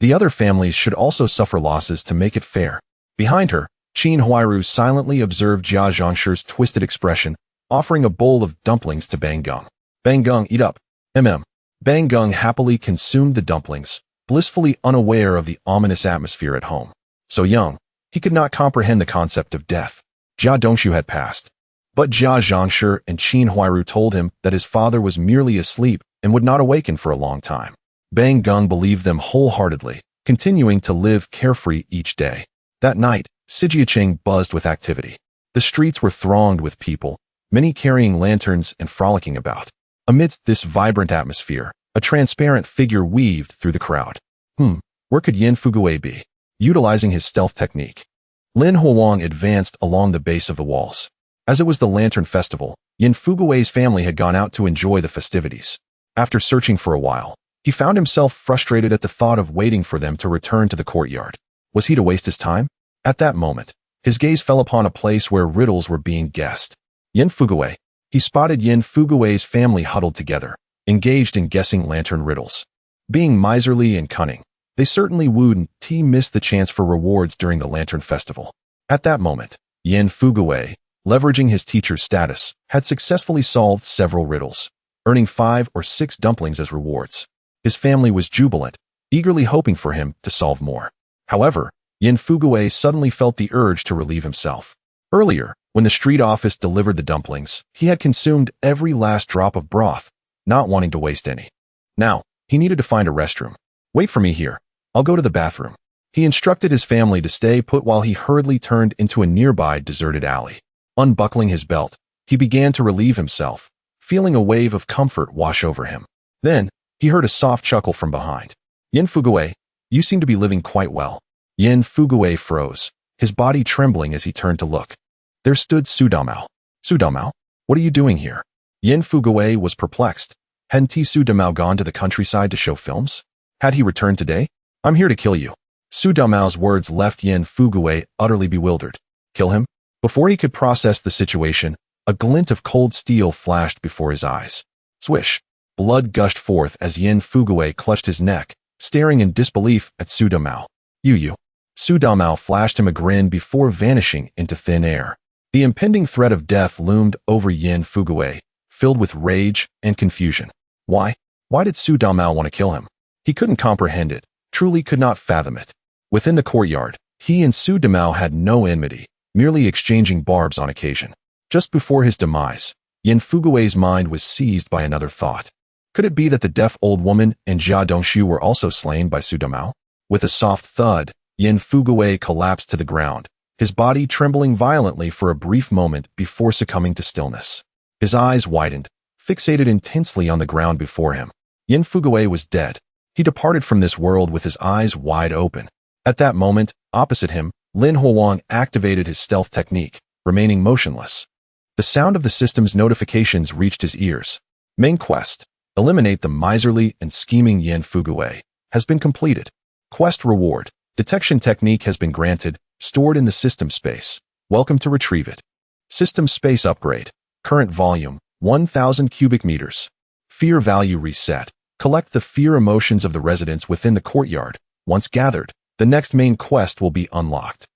The other families should also suffer losses to make it fair. Behind her, Qin Huairu silently observed Jia Zhongshi's twisted expression, offering a bowl of dumplings to Bang Gung. Bang Gung, eat up. Bang Gung happily consumed the dumplings, blissfully unaware of the ominous atmosphere at home. So young, he could not comprehend the concept of death. Jia Dongxiu had passed. But Jia Zhongshi and Qin Huairu told him that his father was merely asleep and would not awaken for a long time. Bang Gung believed them wholeheartedly, continuing to live carefree each day. That night, Sijiacheng buzzed with activity. The streets were thronged with people, many carrying lanterns and frolicking about. Amidst this vibrant atmosphere, a transparent figure weaved through the crowd. Where could Yin Fuguwei be? Utilizing his stealth technique, Lin Huang advanced along the base of the walls. As it was the Lantern Festival, Yin Fuguwei's family had gone out to enjoy the festivities. After searching for a while, he found himself frustrated at the thought of waiting for them to return to the courtyard. Was he to waste his time? At that moment, his gaze fell upon a place where riddles were being guessed. Yin Fuguwei. He spotted Yin Fuguwei's family huddled together, engaged in guessing lantern riddles. Being miserly and cunning, they certainly wouldn't miss the chance for rewards during the Lantern Festival. At that moment, Yin Fuguwei, leveraging his teacher's status, had successfully solved several riddles, earning 5 or 6 dumplings as rewards. His family was jubilant, eagerly hoping for him to solve more. However, Yin Fuguwei suddenly felt the urge to relieve himself. Earlier, when the street office delivered the dumplings, he had consumed every last drop of broth, not wanting to waste any. Now, he needed to find a restroom. Wait for me here. I'll go to the bathroom. He instructed his family to stay put while he hurriedly turned into a nearby deserted alley. Unbuckling his belt, he began to relieve himself, feeling a wave of comfort wash over him. Then, he heard a soft chuckle from behind. Yin Fuguwei, you seem to be living quite well. Yin Fuguwei froze, his body trembling as he turned to look. There stood Su Damao. Su Damao, what are you doing here? Yin Fuguwei was perplexed. Hadn't Su Damao gone to the countryside to show films? Had he returned today? I'm here to kill you. Su Damao's words left Yin Fuguwei utterly bewildered. Kill him? Before he could process the situation, a glint of cold steel flashed before his eyes. Swish! Blood gushed forth as Yin Fuguwei clutched his neck, staring in disbelief at Su Damao. You. Su Damao flashed him a grin before vanishing into thin air. The impending threat of death loomed over Yin Fugui, filled with rage and confusion. Why? Why did Su Damao want to kill him? He couldn't comprehend it, truly could not fathom it. Within the courtyard, he and Su Damao had no enmity, merely exchanging barbs on occasion. Just before his demise, Yin Fugui's mind was seized by another thought. Could it be that the deaf old woman and Jia Dongshu were also slain by Su Damao? With a soft thud, Yin Fugui collapsed to the ground, his body trembling violently for a brief moment before succumbing to stillness. His eyes widened, fixated intensely on the ground before him. Yin Fugui was dead. He departed from this world with his eyes wide open. At that moment, opposite him, Lin Huang activated his stealth technique, remaining motionless. The sound of the system's notifications reached his ears. Main quest: eliminate the miserly and scheming Yin Fugui, has been completed. Quest reward: detection technique has been granted, stored in the system space. Welcome to retrieve it. System space upgrade. Current volume, 1,000 cubic meters. Fear value reset. Collect the fear emotions of the residents within the courtyard. Once gathered, the next main quest will be unlocked.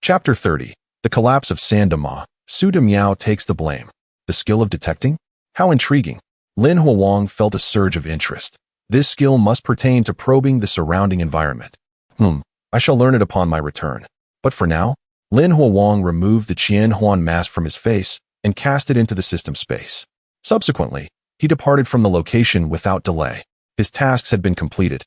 Chapter 30. The collapse of Sandama. Su Damiao takes the blame. The skill of detecting? How intriguing. Lin Huang felt a surge of interest. This skill must pertain to probing the surrounding environment. I shall learn it upon my return. But for now, Lin Huang removed the Qian Huan mask from his face and cast it into the system space. Subsequently, he departed from the location without delay. His tasks had been completed,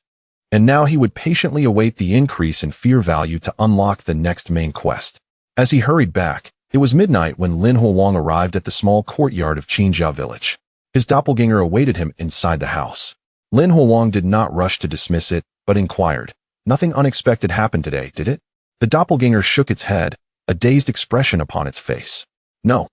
and now he would patiently await the increase in fear value to unlock the next main quest. As he hurried back, it was midnight when Lin Huang arrived at the small courtyard of Qinjia village. His doppelganger awaited him inside the house. Lin Huang did not rush to dismiss it, but inquired, "Nothing unexpected happened today, did it?" The doppelganger shook its head, a dazed expression upon its face. No.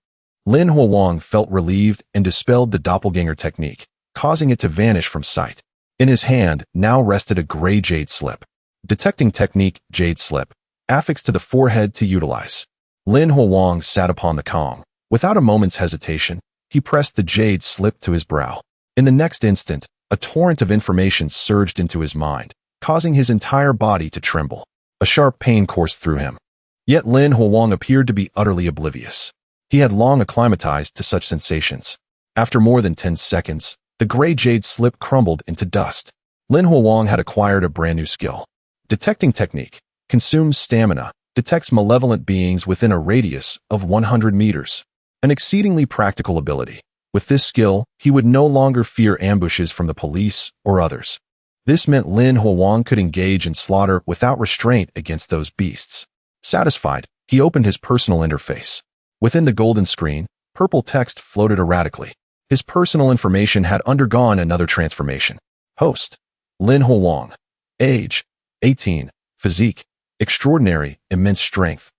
Lin Huang felt relieved and dispelled the doppelganger technique, causing it to vanish from sight. In his hand now rested a gray jade slip. Detecting technique, jade slip, affixed to the forehead to utilize. Lin Huang sat upon the Kong. Without a moment's hesitation, he pressed the jade slip to his brow. In the next instant, a torrent of information surged into his mind, causing his entire body to tremble. A sharp pain coursed through him. Yet Lin Huang appeared to be utterly oblivious. He had long acclimatized to such sensations. After more than 10 seconds, the gray jade slip crumbled into dust. Lin Huang had acquired a brand new skill. Detecting technique. Consumes stamina. Detects malevolent beings within a radius of 100 meters. An exceedingly practical ability. With this skill, he would no longer fear ambushes from the police or others. This meant Lin Huang could engage in slaughter without restraint against those beasts. Satisfied, he opened his personal interface. Within the golden screen, purple text floated erratically. His personal information had undergone another transformation. Host: Lin Huang. Age: 18. Physique: extraordinary, immense strength.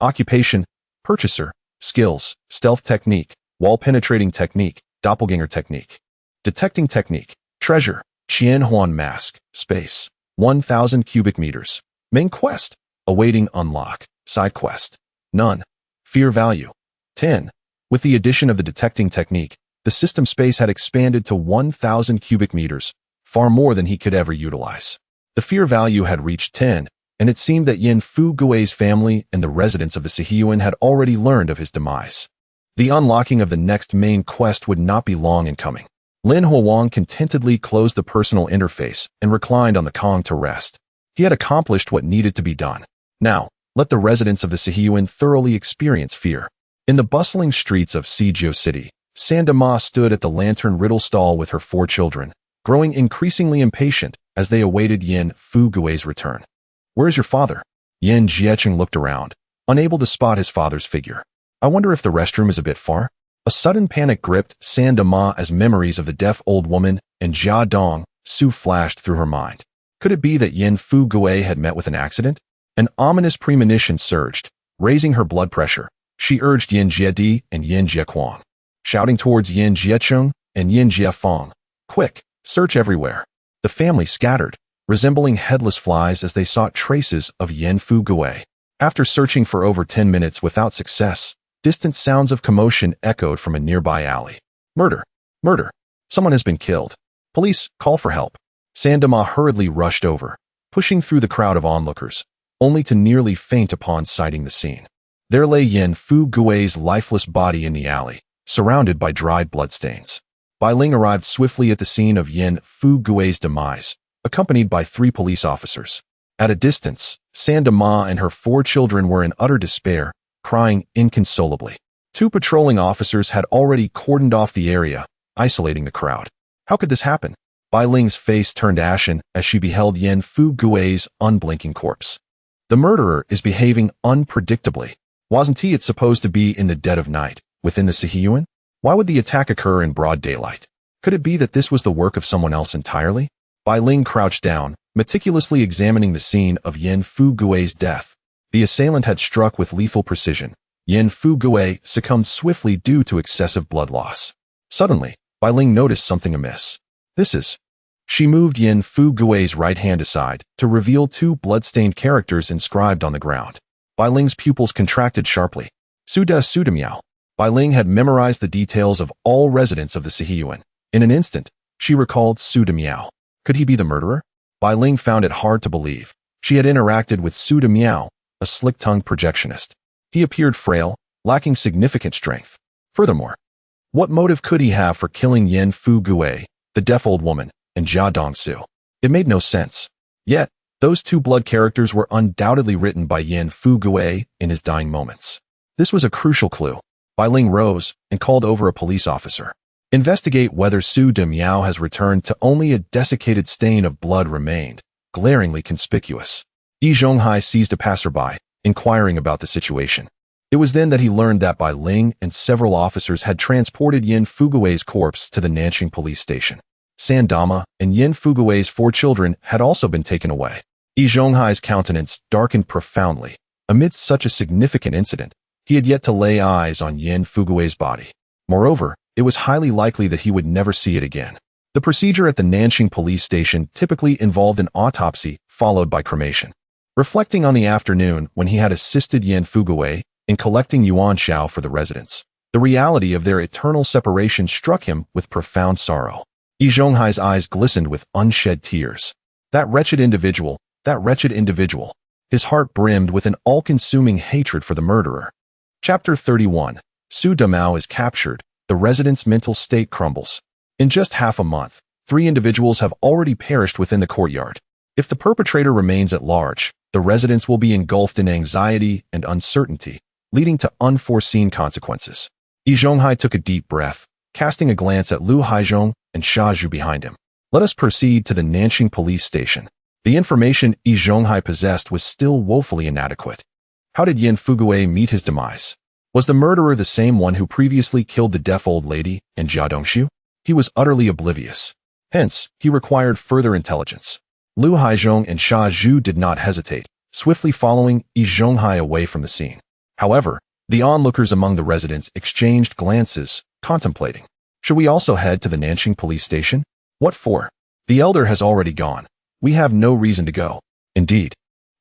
Occupation: purchaser. Skills: stealth technique, wall-penetrating technique, doppelganger technique. Detecting technique: treasure, Qian Huan mask, space, 1,000 cubic meters. Main quest: awaiting unlock. Side quest: none. Fear value: 10. With the addition of the detecting technique, the system space had expanded to 1,000 cubic meters, far more than he could ever utilize. The fear value had reached 10, and it seemed that Yin Fugui's family and the residents of the Sihiyuan had already learned of his demise. The unlocking of the next main quest would not be long in coming. Lin Huang contentedly closed the personal interface and reclined on the Kong to rest. He had accomplished what needed to be done. Now, let the residents of the Sihiyuan thoroughly experience fear. In the bustling streets of Sijio City, Sandama stood at the lantern riddle stall with her 4 children, growing increasingly impatient as they awaited Yin Fugui's return. "Where is your father?" Yin Jiecheng looked around, unable to spot his father's figure. "I wonder if the restroom is a bit far?" A sudden panic gripped Sandama as memories of the deaf old woman and Jia Dong Su flashed through her mind. Could it be that Yin Fugui had met with an accident? An ominous premonition surged, raising her blood pressure. She urged Yin Jiedi and Yin Jiequan, shouting towards Yin Jiecheng and Yin Jiefeng, "Quick, search everywhere." The family scattered, resembling headless flies as they sought traces of Yin Fugui. After searching for over 10 minutes without success, distant sounds of commotion echoed from a nearby alley. "Murder! Murder! Someone has been killed. Police, call for help." Sandama hurriedly rushed over, pushing through the crowd of onlookers, only to nearly faint upon sighting the scene. There lay Yin Fu Gui's lifeless body in the alley, surrounded by dried bloodstains. Bai Ling arrived swiftly at the scene of Yin Fu Gui's demise, accompanied by 3 police officers. At a distance, Sandama and her 4 children were in utter despair, crying inconsolably. 2 patrolling officers had already cordoned off the area, isolating the crowd. How could this happen? Bai Ling's face turned ashen as she beheld Yin Fu Gui's unblinking corpse. The murderer is behaving unpredictably. Wasn't he supposed to be in the dead of night, within the Sihiyuan? Why would the attack occur in broad daylight? Could it be that this was the work of someone else entirely? Bai Ling crouched down, meticulously examining the scene of Yin Fu Gui's death. The assailant had struck with lethal precision. Yin Fu Gui succumbed swiftly due to excessive blood loss. Suddenly, Bai Ling noticed something amiss. This is... She moved Yin Fu Gui's right hand aside to reveal 2 blood-stained characters inscribed on the ground. Bai Ling's pupils contracted sharply. Suda Miao. Bai Ling had memorized the details of all residents of the Sihiyuan. In an instant, she recalled Suda Miao. Could he be the murderer? Bai Ling found it hard to believe. She had interacted with Suda Miao, a slick-tongued projectionist. He appeared frail, lacking significant strength. Furthermore, what motive could he have for killing Yin Fu Gui, the deaf old woman, and Jia Dongsu? It made no sense. Yet, those 2 blood characters were undoubtedly written by Yin Fu Gui in his dying moments. This was a crucial clue. Bai Ling rose and called over a police officer. Investigate whether Su De Miao has returned to only a desiccated stain of blood remained, glaringly conspicuous. Yi Zhonghai seized a passerby, inquiring about the situation. It was then that he learned that Bai Ling and several officers had transported Yin Fu Gui's corpse to the Nanjing police station. Sandama and Yin Fu Gui's 4 children had also been taken away. Yi Zhonghai's countenance darkened profoundly. Amidst such a significant incident, he had yet to lay eyes on Yin Fu Gui's body. Moreover, it was highly likely that he would never see it again. The procedure at the Nanjing police station typically involved an autopsy followed by cremation. Reflecting on the afternoon when he had assisted Yin Fu Gui in collecting yuan xiao for the residents, the reality of their eternal separation struck him with profound sorrow. Yi Zhonghai's eyes glistened with unshed tears. That wretched individual. His heart brimmed with an all-consuming hatred for the murderer. Chapter 31. Su Damao is captured. The residents' mental state crumbles. In just half a month, 3 individuals have already perished within the courtyard. If the perpetrator remains at large, the residents will be engulfed in anxiety and uncertainty, leading to unforeseen consequences. Yi Zhonghai took a deep breath, casting a glance at Lu Haizhong and Xia Zhu behind him. Let us proceed to the Nanjing police station. The information Yi Zhonghai possessed was still woefully inadequate. How did Yin Fu Gui meet his demise? Was the murderer the same one who previously killed the deaf old lady and Jia Dongxiu? He was utterly oblivious. Hence, he required further intelligence. Lu Haizhong and Xia Zhu did not hesitate, swiftly following Yi Zhonghai away from the scene. However, the onlookers among the residents exchanged glances, contemplating. Should we also head to the Nanjing police station? What for? The elder has already gone. We have no reason to go. Indeed.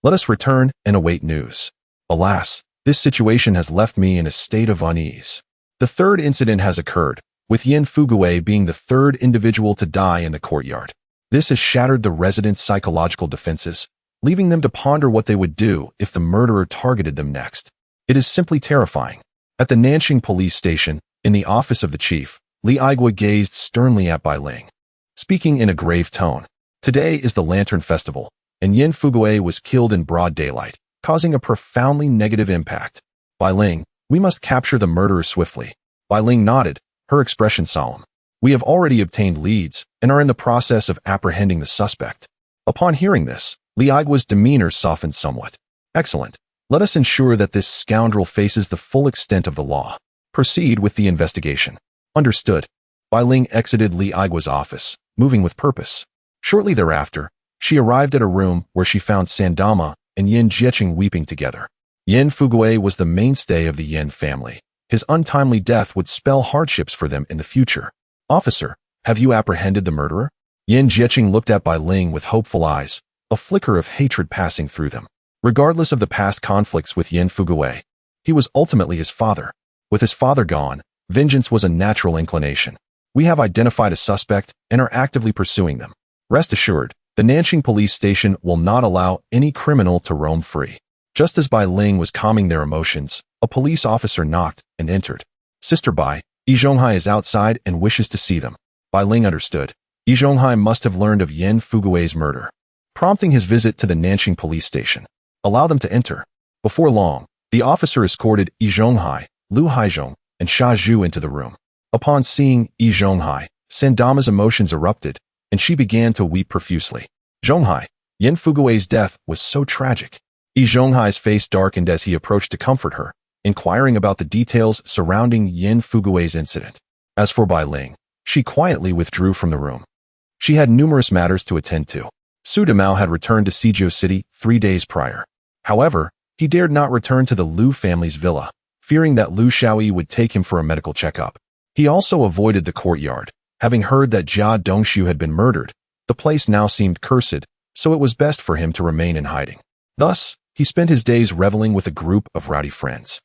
Let us return and await news. Alas, this situation has left me in a state of unease. The 3rd incident has occurred, with Yin Fu Gui being the 3rd individual to die in the courtyard. This has shattered the residents' psychological defenses, leaving them to ponder what they would do if the murderer targeted them next. It is simply terrifying. At the Nanjing police station, in the office of the chief, Li Aigua gazed sternly at Bai Ling, speaking in a grave tone. Today is the Lantern Festival, and Yin Fu Gui was killed in broad daylight, causing a profoundly negative impact. Bai Ling, we must capture the murderer swiftly. Bai Ling nodded, her expression solemn. We have already obtained leads and are in the process of apprehending the suspect. Upon hearing this, Li Aigua's demeanor softened somewhat. Excellent. Let us ensure that this scoundrel faces the full extent of the law. Proceed with the investigation. Understood. Bai Ling exited Li Aigua's office, moving with purpose. Shortly thereafter, she arrived at a room where she found Sandama and Yin Jieqing weeping together. Yin Fu Gui was the mainstay of the Yin family. His untimely death would spell hardships for them in the future. Officer, have you apprehended the murderer? Yin Jieqing looked at Bai Ling with hopeful eyes, a flicker of hatred passing through them. Regardless of the past conflicts with Yin Fu Gui, he was ultimately his father. With his father gone, vengeance was a natural inclination. We have identified a suspect and are actively pursuing them. Rest assured, the Nanjing police station will not allow any criminal to roam free. Just as Bai Ling was calming their emotions, a police officer knocked and entered. Sister Bai, Yi Zhonghai is outside and wishes to see them. Bai Ling understood. Yi Zhonghai must have learned of Yan Fugui's murder, prompting his visit to the Nanjing police station. Allow them to enter. Before long, the officer escorted Yi Zhonghai, Lu Haizhong, and Xia Zhu into the room. Upon seeing Yi Zhonghai, Sandama's emotions erupted, and she began to weep profusely. Zhonghai, Yan Fugui's death was so tragic. Yi Zhonghai's face darkened as he approached to comfort her, inquiring about the details surrounding Yan Fugui's incident. As for Bai Ling, she quietly withdrew from the room. She had numerous matters to attend to. Su Damao had returned to Suzhou City 3 days prior. However, he dared not return to the Liu family's villa, fearing that Liu Xiaoyi would take him for a medical checkup. He also avoided the courtyard, having heard that Jia Dongxiu had been murdered. The place now seemed cursed, so it was best for him to remain in hiding. Thus, he spent his days reveling with a group of rowdy friends,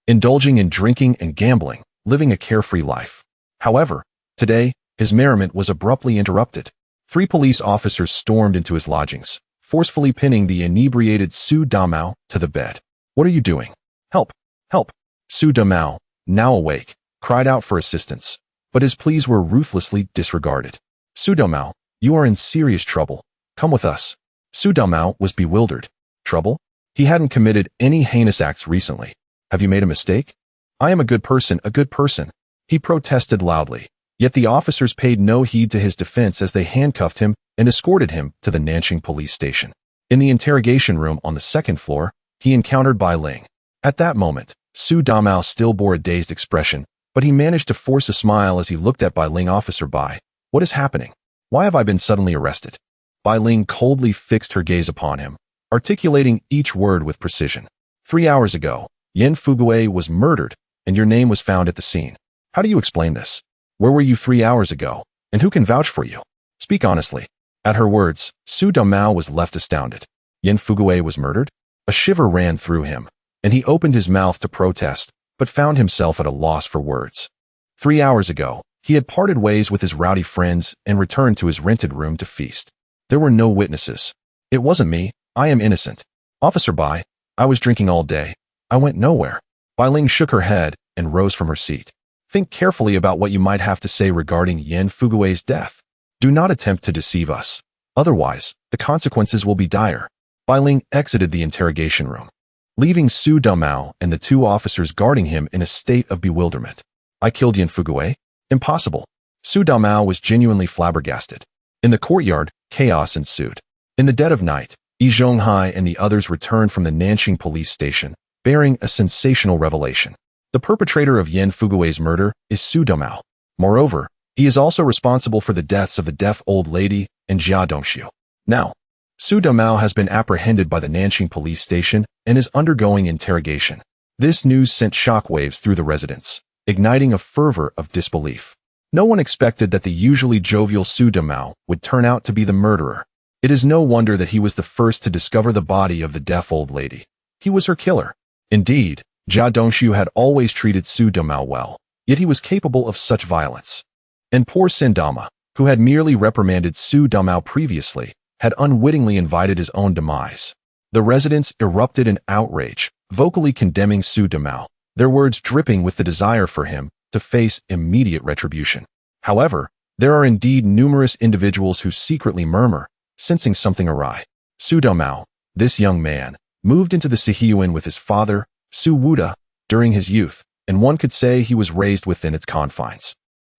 indulging in drinking and gambling, living a carefree life. However, today, his merriment was abruptly interrupted. 3 police officers stormed into his lodgings, forcefully pinning the inebriated Su Damao to the bed. "What are you doing? Help! Help!" Su Damao, now awake, cried out for assistance, but his pleas were ruthlessly disregarded. "Su Damao, you are in serious trouble. Come with us." Su Damao was bewildered. Trouble? He hadn't committed any heinous acts recently. "Have you made a mistake?" "I am a good person, a good person," he protested loudly. Yet the officers paid no heed to his defense as they handcuffed him and escorted him to the Nanjing police station. In the interrogation room on the 2nd floor, he encountered Bai Ling. At that moment, Su Damao still bore a dazed expression, but he managed to force a smile as he looked at Bai Ling. "Officer Bai, what is happening? Why have I been suddenly arrested?" Bai Ling coldly fixed her gaze upon him, articulating each word with precision. 3 hours ago, Yan Fugui was murdered, and your name was found at the scene. How do you explain this? Where were you 3 hours ago, and who can vouch for you? Speak honestly." At her words, Su Damao was left astounded. Yan Fugui was murdered? A shiver ran through him, and he opened his mouth to protest, but found himself at a loss for words. 3 hours ago, he had parted ways with his rowdy friends and returned to his rented room to feast. There were no witnesses. "It wasn't me. I am innocent. Officer Bai, I was drinking all day. I went nowhere." Bai Ling shook her head and rose from her seat. "Think carefully about what you might have to say regarding Yan Fugui's death. Do not attempt to deceive us. Otherwise, the consequences will be dire." Bai Ling exited the interrogation room, leaving Su Damao and the 2 officers guarding him in a state of bewilderment. "I killed Yan Fugui? Impossible." Su Damao was genuinely flabbergasted. In the courtyard, chaos ensued. In the dead of night, Yi Zhonghai and the others returned from the Nanjing police station, bearing a sensational revelation. The perpetrator of Yan Fugui's murder is Su Damao. Moreover, he is also responsible for the deaths of the deaf old lady and Jia Dongxiu. Now, Su Damao has been apprehended by the Nanjing police station and is undergoing interrogation. This news sent shockwaves through the residents, igniting a fervor of disbelief. No one expected that the usually jovial Su Damao would turn out to be the murderer. It is no wonder that he was the first to discover the body of the deaf old lady. He was her killer. Indeed, Jia Dongxiu had always treated Su Damao well, yet he was capable of such violence. And poor Sandama, who had merely reprimanded Su Damao previously, had unwittingly invited his own demise. The residents erupted in outrage, vocally condemning Su Damao, their words dripping with the desire for him to face immediate retribution. However, there are indeed numerous individuals who secretly murmur, sensing something awry. Su Damao, this young man, moved into the Sihiyuan with his father, Su Wuda, during his youth, and one could say he was raised within its confines.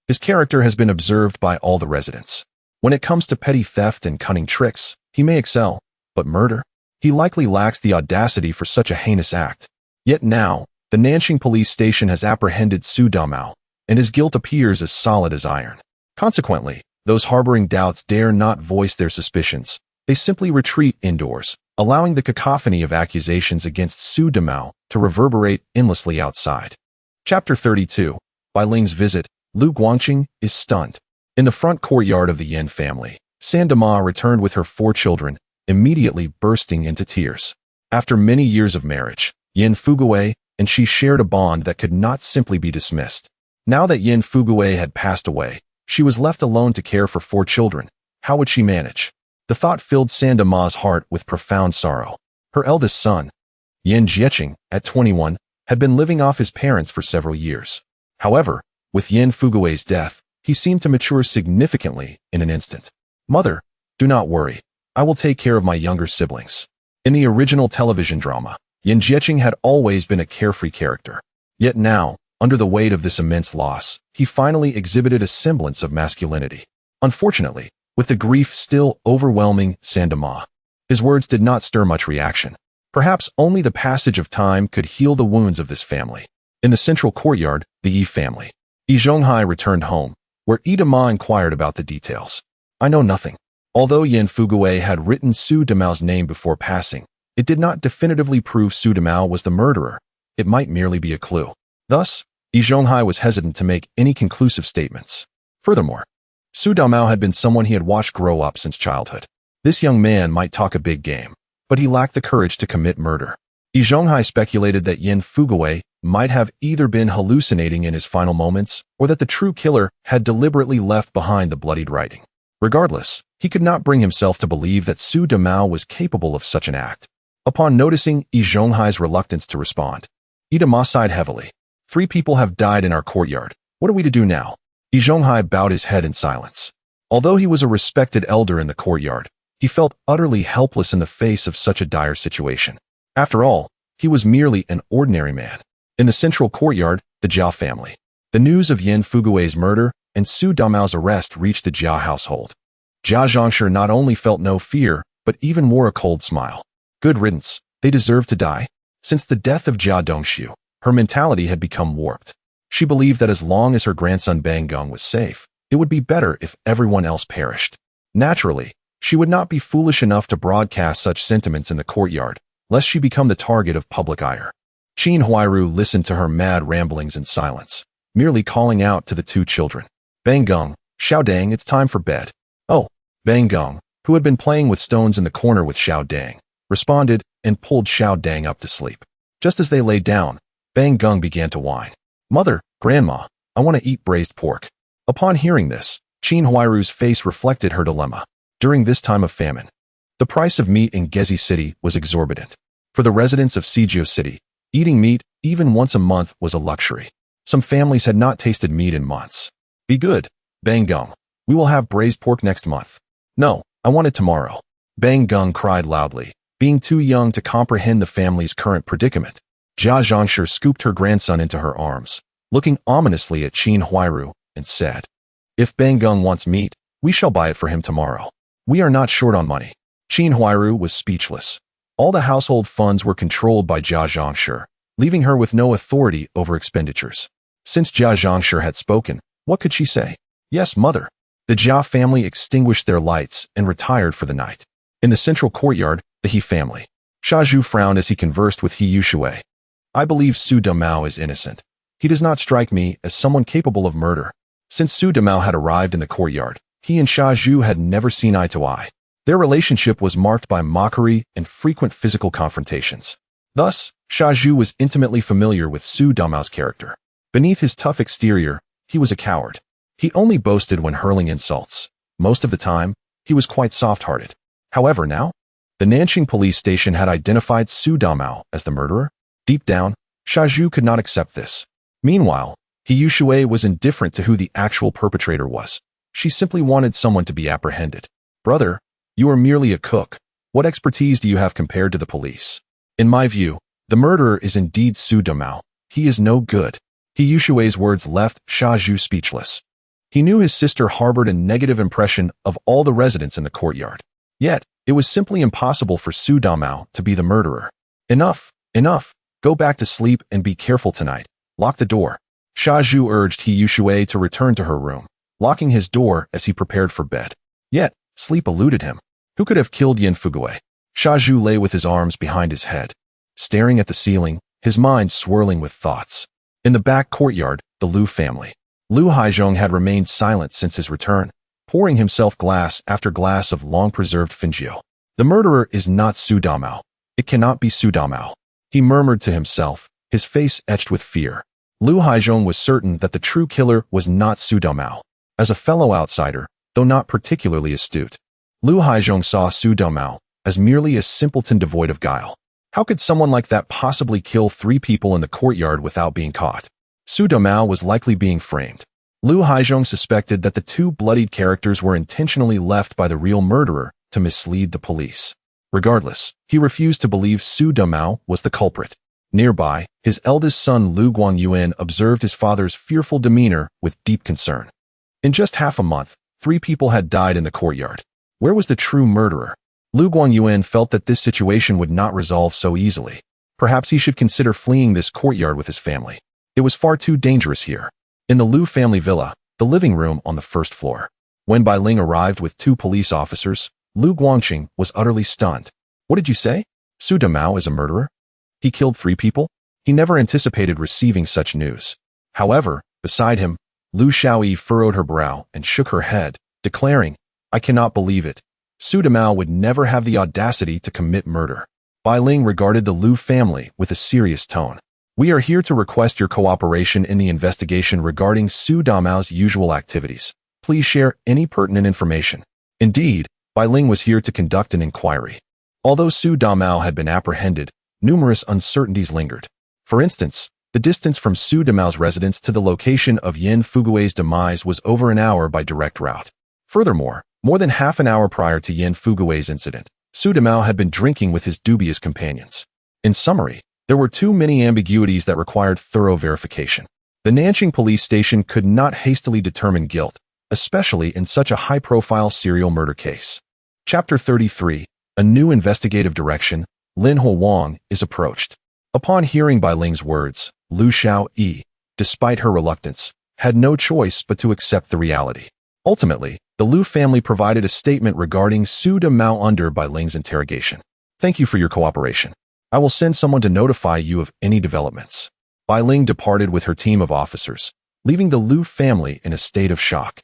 His character has been observed by all the residents. When it comes to petty theft and cunning tricks, he may excel, but murder? He likely lacks the audacity for such a heinous act. Yet now, the Nanjing police station has apprehended Su Damao, and his guilt appears as solid as iron. Consequently, those harboring doubts dare not voice their suspicions. They simply retreat indoors, allowing the cacophony of accusations against Su Damao to reverberate endlessly outside. Chapter 32. Bai Ling's visit. Lu Guangqing is stunned. In the front courtyard of the Yan family, Sandama returned with her 4 children, immediately bursting into tears. After many years of marriage, Yan Fugui and she shared a bond that could not simply be dismissed. Now that Yan Fugui had passed away, she was left alone to care for 4 children, How would she manage? The thought filled Sandama's heart with profound sorrow. Her eldest son, Yin Jieqing, at 21, had been living off his parents for several years. However, with Yin Fugui's death, he seemed to mature significantly in an instant. Mother, do not worry. I will take care of my younger siblings. In the original television drama, Yin Jieqing had always been a carefree character. Yet now, under the weight of this immense loss, he finally exhibited a semblance of masculinity. Unfortunately, with the grief still overwhelming Sandama, his words did not stir much reaction. Perhaps only the passage of time could heal the wounds of this family. In the central courtyard, the Yi family. Yi Zhonghai returned home, where Idama inquired about the details. I know nothing. Although Yin Fugui had written Su Damao's name before passing, it did not definitively prove Su Damao was the murderer. It might merely be a clue. Thus, Yi Zhonghai was hesitant to make any conclusive statements. Furthermore, Su Damao had been someone he had watched grow up since childhood. This young man might talk a big game, but he lacked the courage to commit murder. Yi Zhonghai speculated that Yin Fugui might have either been hallucinating in his final moments or that the true killer had deliberately left behind the bloodied writing. Regardless, he could not bring himself to believe that Su Damao was capable of such an act. Upon noticing Yi Zhonghai's reluctance to respond, Idama sighed heavily. 3 people have died in our courtyard. What are we to do now? Yi Zhonghai bowed his head in silence. Although he was a respected elder in the courtyard, he felt utterly helpless in the face of such a dire situation. After all, he was merely an ordinary man. In the central courtyard, the Jia family. The news of Yin Fugui's murder and Su Damao's arrest reached the Jia household. Jia Zhongshi not only felt no fear, but even wore a cold smile. Good riddance, they deserve to die. Since the death of Jia Dongxiu, her mentality had become warped. She believed that as long as her grandson Bang Gong was safe, it would be better if everyone else perished. Naturally, she would not be foolish enough to broadcast such sentiments in the courtyard, lest she become the target of public ire. Qin Huairu listened to her mad ramblings in silence, merely calling out to the 2 children. Bang Gong, Xiao Dang, it's time for bed. Oh, Bang Gong, who had been playing with stones in the corner with Xiao Dang, responded and pulled Xiao Dang up to sleep. Just as they lay down, Bang Gong began to whine. Mother, Grandma, I want to eat braised pork. Upon hearing this, Qin Huairu's face reflected her dilemma. During this time of famine, the price of meat in Gezi City was exorbitant. For the residents of Sijio City, eating meat, even once a month, was a luxury. Some families had not tasted meat in months. Be good, Bang Gong. We will have braised pork next month. No, I want it tomorrow. Bang Gong cried loudly, being too young to comprehend the family's current predicament. Jia Zhongshi scooped her grandson into her arms, looking ominously at Qin Huairu, and said, If Bang Gong wants meat, we shall buy it for him tomorrow. We are not short on money. Qin Huairu was speechless. All the household funds were controlled by Jia Zhongshi, leaving her with no authority over expenditures. Since Jia Zhongshi had spoken, what could she say? Yes, mother. The Jia family extinguished their lights and retired for the night. In the central courtyard, the He family. Sha Zhu frowned as he conversed with He Yushui. I believe Su Damao is innocent. He does not strike me as someone capable of murder. Since Su Damao had arrived in the courtyard, he and Sha Zhu had never seen eye to eye. Their relationship was marked by mockery and frequent physical confrontations. Thus, Sha Zhu was intimately familiar with Su Damao's character. Beneath his tough exterior, he was a coward. He only boasted when hurling insults. Most of the time, he was quite soft-hearted. However, now, the Nanqing police station had identified Su Damao as the murderer. Deep down, Sha Zhu could not accept this. Meanwhile, He Yushui was indifferent to who the actual perpetrator was. She simply wanted someone to be apprehended. Brother, you are merely a cook. What expertise do you have compared to the police? In my view, the murderer is indeed Su Damao. He is no good. He Yushui's words left Sha Zhu speechless. He knew his sister harbored a negative impression of all the residents in the courtyard. Yet, it was simply impossible for Su Damao to be the murderer. Enough, enough. Go back to sleep and be careful tonight. Lock the door. Sha Zhu urged He Yushui to return to her room, locking his door as he prepared for bed. Yet, sleep eluded him. Who could have killed Yin Fugui? Sha Zhu lay with his arms behind his head, staring at the ceiling, his mind swirling with thoughts. In the back courtyard, the Liu family. Liu Haizhong had remained silent since his return, pouring himself glass after glass of long-preserved Fingio. The murderer is not Su Damao. It cannot be Su Damao. He murmured to himself, his face etched with fear. Liu Haizhong was certain that the true killer was not Su Damao. As a fellow outsider, though not particularly astute. Lu Haizhong saw Su Domao as merely a simpleton devoid of guile. How could someone like that possibly kill 3 people in the courtyard without being caught? Su Domao was likely being framed. Lu Haizhong suspected that the 2 bloodied characters were intentionally left by the real murderer to mislead the police. Regardless, he refused to believe Su Domao was the culprit. Nearby, his eldest son Lu Guangyuan observed his father's fearful demeanor with deep concern. In just half a month, 3 people had died in the courtyard. Where was the true murderer? Lu Guangyuan felt that this situation would not resolve so easily. Perhaps he should consider fleeing this courtyard with his family. It was far too dangerous here. In the Lu family villa, the living room on the 1st floor. When Bai Ling arrived with 2 police officers, Lu Guangqing was utterly stunned. What did you say? Su Domao is a murderer? He killed 3 people? He never anticipated receiving such news. However, beside him, Lu Xiaoyi furrowed her brow and shook her head, declaring, I cannot believe it. Su Domao would never have the audacity to commit murder. Bai Ling regarded the Lu family with a serious tone. We are here to request your cooperation in the investigation regarding Su Domao's usual activities. Please share any pertinent information. Indeed, Bai Ling was here to conduct an inquiry. Although Su Domao had been apprehended, numerous uncertainties lingered. For instance, the distance from Su Domao's residence to the location of Yin Fugui's demise was over an hour by direct route. Furthermore, more than half an hour prior to Yin Fugui's incident, Su Domao had been drinking with his dubious companions. In summary, there were too many ambiguities that required thorough verification. The Nanjing police station could not hastily determine guilt, especially in such a high-profile serial murder case. Chapter 33, A New Investigative Direction, Lin Huang is approached. Upon hearing Bai Ling's words, Lu Xiaoyi, despite her reluctance, had no choice but to accept the reality. Ultimately, the Lu family provided a statement regarding Su Domao under Bai Ling's interrogation. Thank you for your cooperation. I will send someone to notify you of any developments. Bai Ling departed with her team of officers, leaving the Lu family in a state of shock.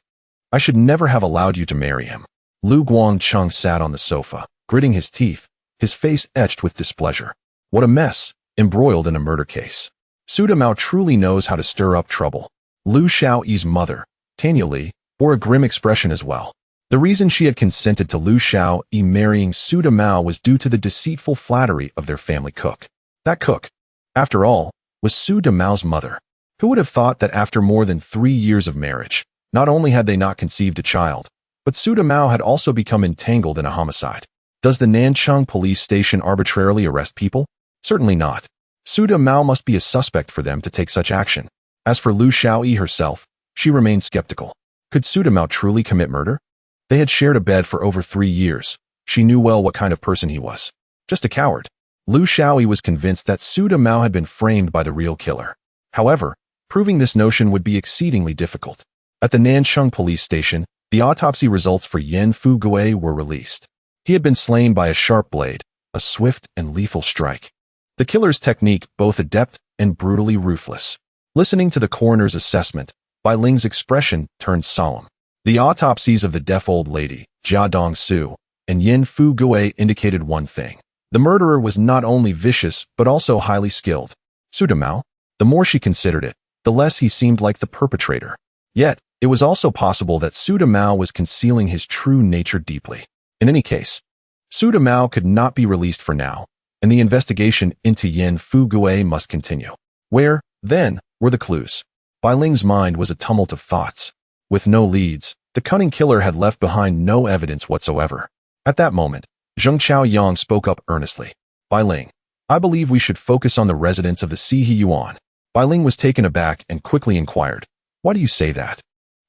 I should never have allowed you to marry him. Lu Guangcheng sat on the sofa, gritting his teeth, his face etched with displeasure. What a mess, embroiled in a murder case. Su Domao truly knows how to stir up trouble. Lu Xiaoyi's mother, Tanya Li, bore a grim expression as well. The reason she had consented to Lu Xiaoyi marrying Su Domao was due to the deceitful flattery of their family cook. That cook, after all, was Su Domao's mother. Who would have thought that after more than 3 years of marriage, not only had they not conceived a child, but Su Domao had also become entangled in a homicide? Does the Nanchang police station arbitrarily arrest people? Certainly not. Su Domao must be a suspect for them to take such action. As for Lu Xiaoyi herself, she remained skeptical. Could Su Domao truly commit murder? They had shared a bed for over 3 years. She knew well what kind of person he was. Just a coward. Lu Xiaoyi was convinced that Su Domao had been framed by the real killer. However, proving this notion would be exceedingly difficult. At the Nanchang police station, the autopsy results for Yin Fugui were released. He had been slain by a sharp blade, a swift and lethal strike. The killer's technique both adept and brutally ruthless. Listening to the coroner's assessment, Bai Ling's expression turned solemn. The autopsies of the deaf old lady, Jia Dongsu, and Yin Fugui indicated one thing. The murderer was not only vicious but also highly skilled. Su Domao? The more she considered it, the less he seemed like the perpetrator. Yet, it was also possible that Su Domao was concealing his true nature deeply. In any case, Su Domao could not be released for now, and the investigation into Yin Fugui must continue. Where, then, were the clues? Bai Ling's mind was a tumult of thoughts. With no leads, the cunning killer had left behind no evidence whatsoever. At that moment, Zheng Chaoyang spoke up earnestly. Bai Ling, I believe we should focus on the residents of the Sihe Yuan. Bai Ling was taken aback and quickly inquired, why do you say that?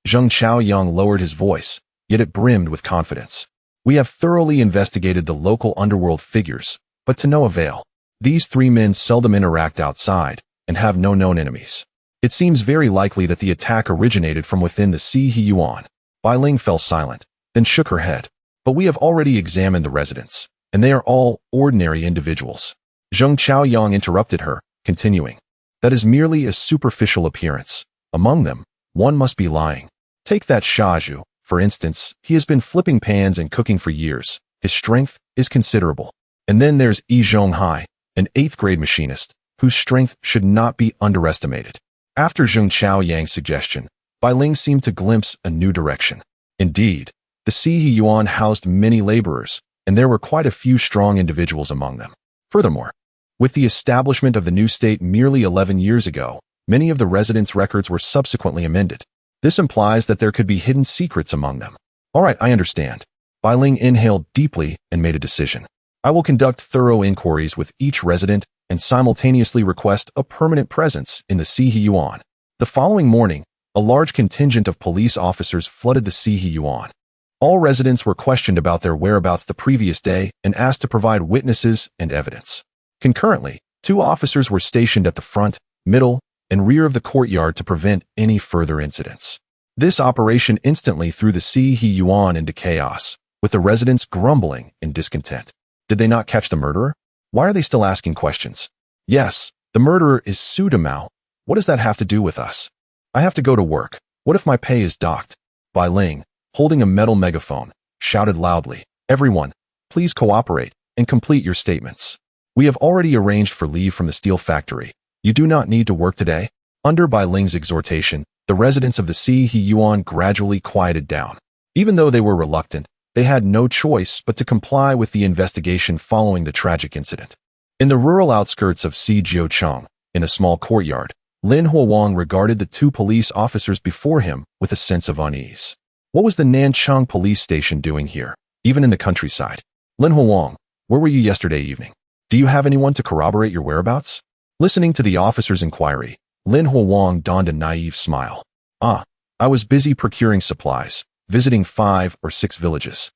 Zheng Chaoyang lowered his voice, yet it brimmed with confidence. We have thoroughly investigated the local underworld figures, but to no avail. These 3 men seldom interact outside and have no known enemies. It seems very likely that the attack originated from within the Sihe Yuan. Bai Ling fell silent, then shook her head. But we have already examined the residents, and they are all ordinary individuals. Zheng Chaoyang interrupted her, continuing. That is merely a superficial appearance. Among them, one must be lying. Take that Shaju, for instance. He has been flipping pans and cooking for years. His strength is considerable. And then there's Yi Zhonghai, an 8th-grade machinist, whose strength should not be underestimated. After Zheng Chaoyang's suggestion, Bai Ling seemed to glimpse a new direction. Indeed, the Sihe Yuan housed many laborers, and there were quite a few strong individuals among them. Furthermore, with the establishment of the new state merely 11 years ago, many of the residents' records were subsequently amended. This implies that there could be hidden secrets among them. All right, I understand. Bai Ling inhaled deeply and made a decision. I will conduct thorough inquiries with each resident and simultaneously request a permanent presence in the Sihe Yuan. The following morning, a large contingent of police officers flooded the Sihe Yuan. All residents were questioned about their whereabouts the previous day and asked to provide witnesses and evidence. Concurrently, 2 officers were stationed at the front, middle, and rear of the courtyard to prevent any further incidents. This operation instantly threw the Sihe Yuan into chaos, with the residents grumbling in discontent. Did they not catch the murderer? Why are they still asking questions? Yes, the murderer is Su Demao. What does that have to do with us? I have to go to work. What if my pay is docked? Bai Ling, holding a metal megaphone, shouted loudly, "Everyone, please cooperate and complete your statements. We have already arranged for leave from the steel factory. You do not need to work today." Under Bai Ling's exhortation, the residents of the Sihe Yuan gradually quieted down. Even though they were reluctant, they had no choice but to comply with the investigation following the tragic incident. In the rural outskirts of Jiucheng, in a small courtyard, Lin Huowang regarded the 2 police officers before him with a sense of unease. What was the Nanchang police station doing here, even in the countryside? Lin Huowang, where were you yesterday evening? Do you have anyone to corroborate your whereabouts? Listening to the officer's inquiry, Lin Huowang donned a naive smile. I was busy procuring supplies, visiting 5 or 6 villages.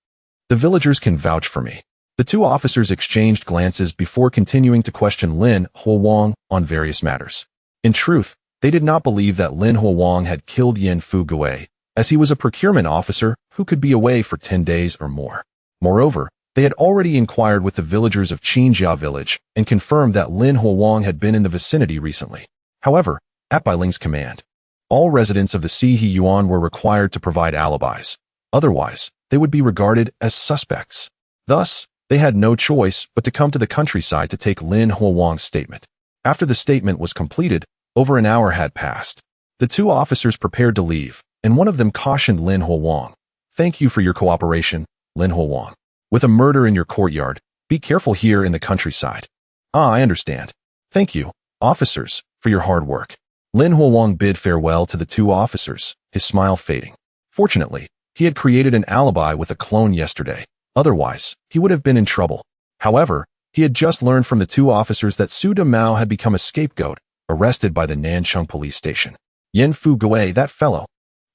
The villagers can vouch for me. The 2 officers exchanged glances before continuing to question Lin Huowang on various matters. In truth, they did not believe that Lin Huowang had killed Yan Fugui, as he was a procurement officer who could be away for 10 days or more. Moreover, they had already inquired with the villagers of Qinjia village and confirmed that Lin Huowang had been in the vicinity recently. However, at Bai Ling's command, all residents of the Sihe Yuan were required to provide alibis. Otherwise, they would be regarded as suspects. Thus, they had no choice but to come to the countryside to take Lin Huowang's statement. After the statement was completed, over an hour had passed. The 2 officers prepared to leave, and one of them cautioned Lin Huowang. "Thank you for your cooperation, Lin Huowang. With a murder in your courtyard, be careful here in the countryside." I understand. Thank you, officers, for your hard work. Lin Huowang bid farewell to the 2 officers, his smile fading. Fortunately, he had created an alibi with a clone yesterday. Otherwise, he would have been in trouble. However, he had just learned from the 2 officers that Su Demao had become a scapegoat, arrested by the Nanchang police station. Yan Fugui, that fellow,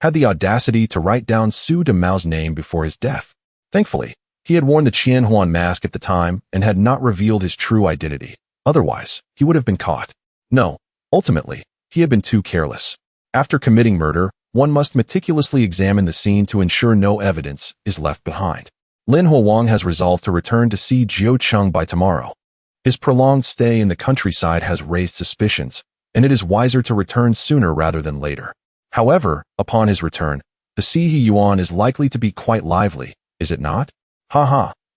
had the audacity to write down Su Demao's name before his death. Thankfully, he had worn the Qianhuan mask at the time and had not revealed his true identity. Otherwise, he would have been caught. No, ultimately, he had been too careless. After committing murder, one must meticulously examine the scene to ensure no evidence is left behind. Lin Huowang has resolved to return to see Jiucheng by tomorrow. His prolonged stay in the countryside has raised suspicions, and it is wiser to return sooner rather than later. However, upon his return, the Sihe Yuan is likely to be quite lively, is it not?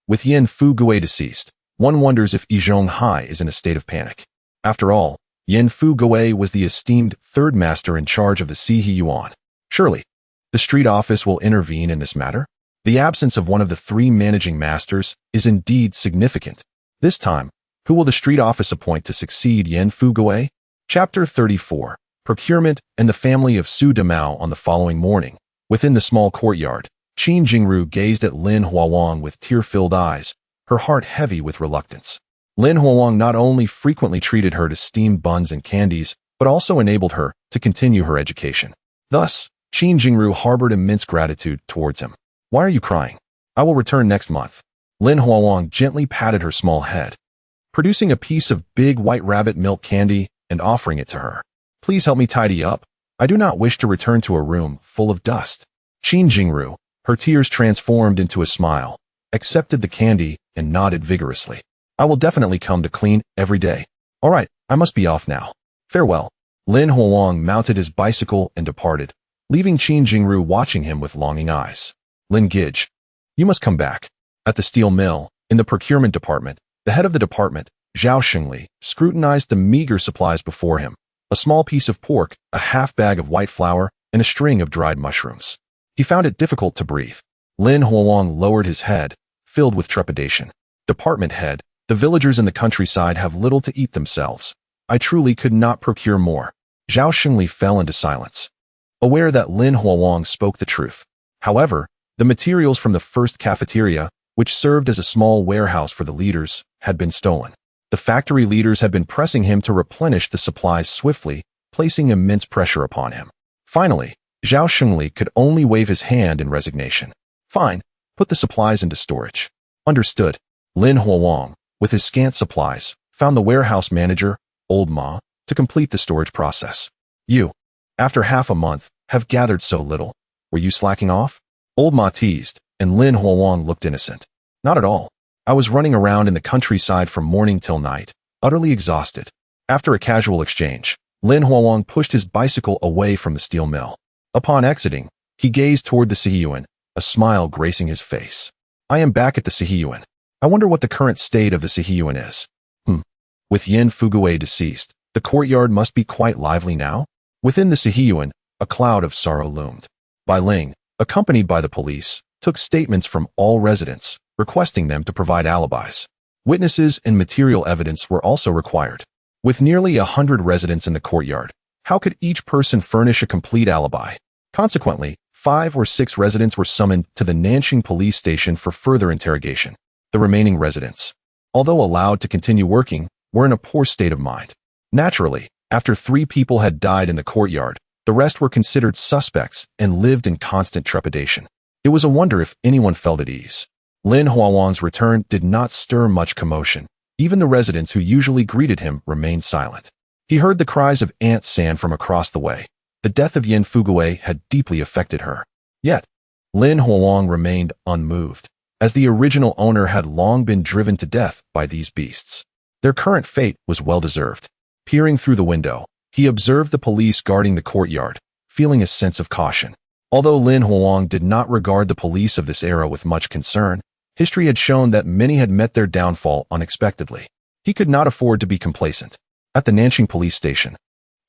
With Yan Fugui deceased, one wonders if Yizhong Hai is in a state of panic. After all, Yan Fugui was the esteemed 3rd master in charge of the Sihe Yuan. Surely, the street office will intervene in this matter? The absence of one of the 3 managing masters is indeed significant. This time, who will the street office appoint to succeed Yan Fugui? Chapter 34. Procurement and the family of Su Demao. On the following morning, within the small courtyard, Qin Jingru gazed at Lin Huowang with tear-filled eyes, her heart heavy with reluctance. Lin Huowang not only frequently treated her to steamed buns and candies, but also enabled her to continue her education. Thus, Qin Jingru harbored immense gratitude towards him. "Why are you crying? I will return next month." Lin Huowang gently patted her small head, producing a piece of big white rabbit milk candy and offering it to her. "Please help me tidy up. I do not wish to return to a room full of dust." Qin Jingru, her tears transformed into a smile, accepted the candy and nodded vigorously. "I will definitely come to clean every day. All right, I must be off now. Farewell." Lin Huowang mounted his bicycle and departed, leaving Qin Jingru watching him with longing eyes. "Lin Gij, you must come back." At the steel mill, in the procurement department, the head of the department, Zhao Xingli, scrutinized the meager supplies before him: a small piece of pork, a half bag of white flour, and a string of dried mushrooms. He found it difficult to breathe. Lin Huolong lowered his head, filled with trepidation. Department head, the villagers in the countryside have little to eat themselves. I truly could not procure more. Zhao Xingli fell into silence, aware that Lin Huolong spoke the truth. However, the materials from the first cafeteria, which served as a small warehouse for the leaders, had been stolen. The factory leaders had been pressing him to replenish the supplies swiftly, placing immense pressure upon him. Finally, Zhao Xingli could only wave his hand in resignation. Fine, put the supplies into storage. Understood. Lin Huolong, with his scant supplies, found the warehouse manager, Old Ma, to complete the storage process. You, after half a month, have gathered so little. Were you slacking off? Old Ma teased, and Lin Huolong looked innocent. Not at all. I was running around in the countryside from morning till night, utterly exhausted. After a casual exchange, Lin Huolong pushed his bicycle away from the steel mill. Upon exiting, he gazed toward the Sihiyuan, a smile gracing his face. I am back at the Sihiyuan. I wonder what the current state of the Sihiyuan is. With Yin Fugui deceased, the courtyard must be quite lively now? Within the Sihiyuan, a cloud of sorrow loomed. Bai Ling, accompanied by the police, took statements from all residents, requesting them to provide alibis. Witnesses and material evidence were also required. With nearly 100 residents in the courtyard, how could each person furnish a complete alibi? Consequently, 5 or 6 residents were summoned to the Nanxing police station for further interrogation. The remaining residents, although allowed to continue working, were in a poor state of mind. Naturally, after 3 people had died in the courtyard, the rest were considered suspects and lived in constant trepidation. It was a wonder if anyone felt at ease. Lin Huolong's return did not stir much commotion. Even the residents who usually greeted him remained silent. He heard the cries of Aunt San from across the way. The death of Yin Fugui had deeply affected her. Yet, Lin Huolong remained unmoved, as the original owner had long been driven to death by these beasts. Their current fate was well-deserved. Peering through the window, he observed the police guarding the courtyard, feeling a sense of caution. Although Lin Huolong did not regard the police of this era with much concern, history had shown that many had met their downfall unexpectedly. He could not afford to be complacent. At the Nanxing police station,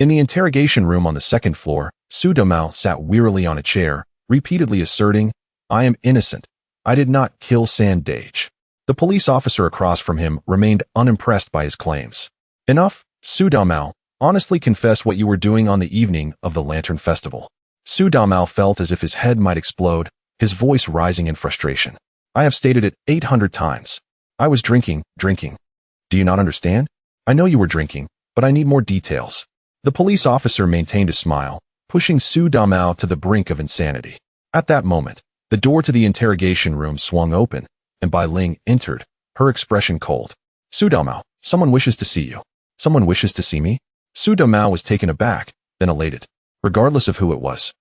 in the interrogation room on the 2nd floor, Su Domao sat wearily on a chair, repeatedly asserting, "I am innocent. I did not kill Sandage." The police officer across from him remained unimpressed by his claims. "Enough, Su Domao. Honestly confess what you were doing on the evening of the Lantern Festival." Su Domao felt as if his head might explode, his voice rising in frustration. "I have stated it 800 times. I was drinking. Do you not understand? I know you were drinking, but I need more details." The police officer maintained a smile, pushing Su Domao to the brink of insanity. At that moment, the door to the interrogation room swung open, and Bai Ling entered, her expression cold. "Su Domao, someone wishes to see you." "Someone wishes to see me?" Su Domao was taken aback, then elated. Regardless of who it was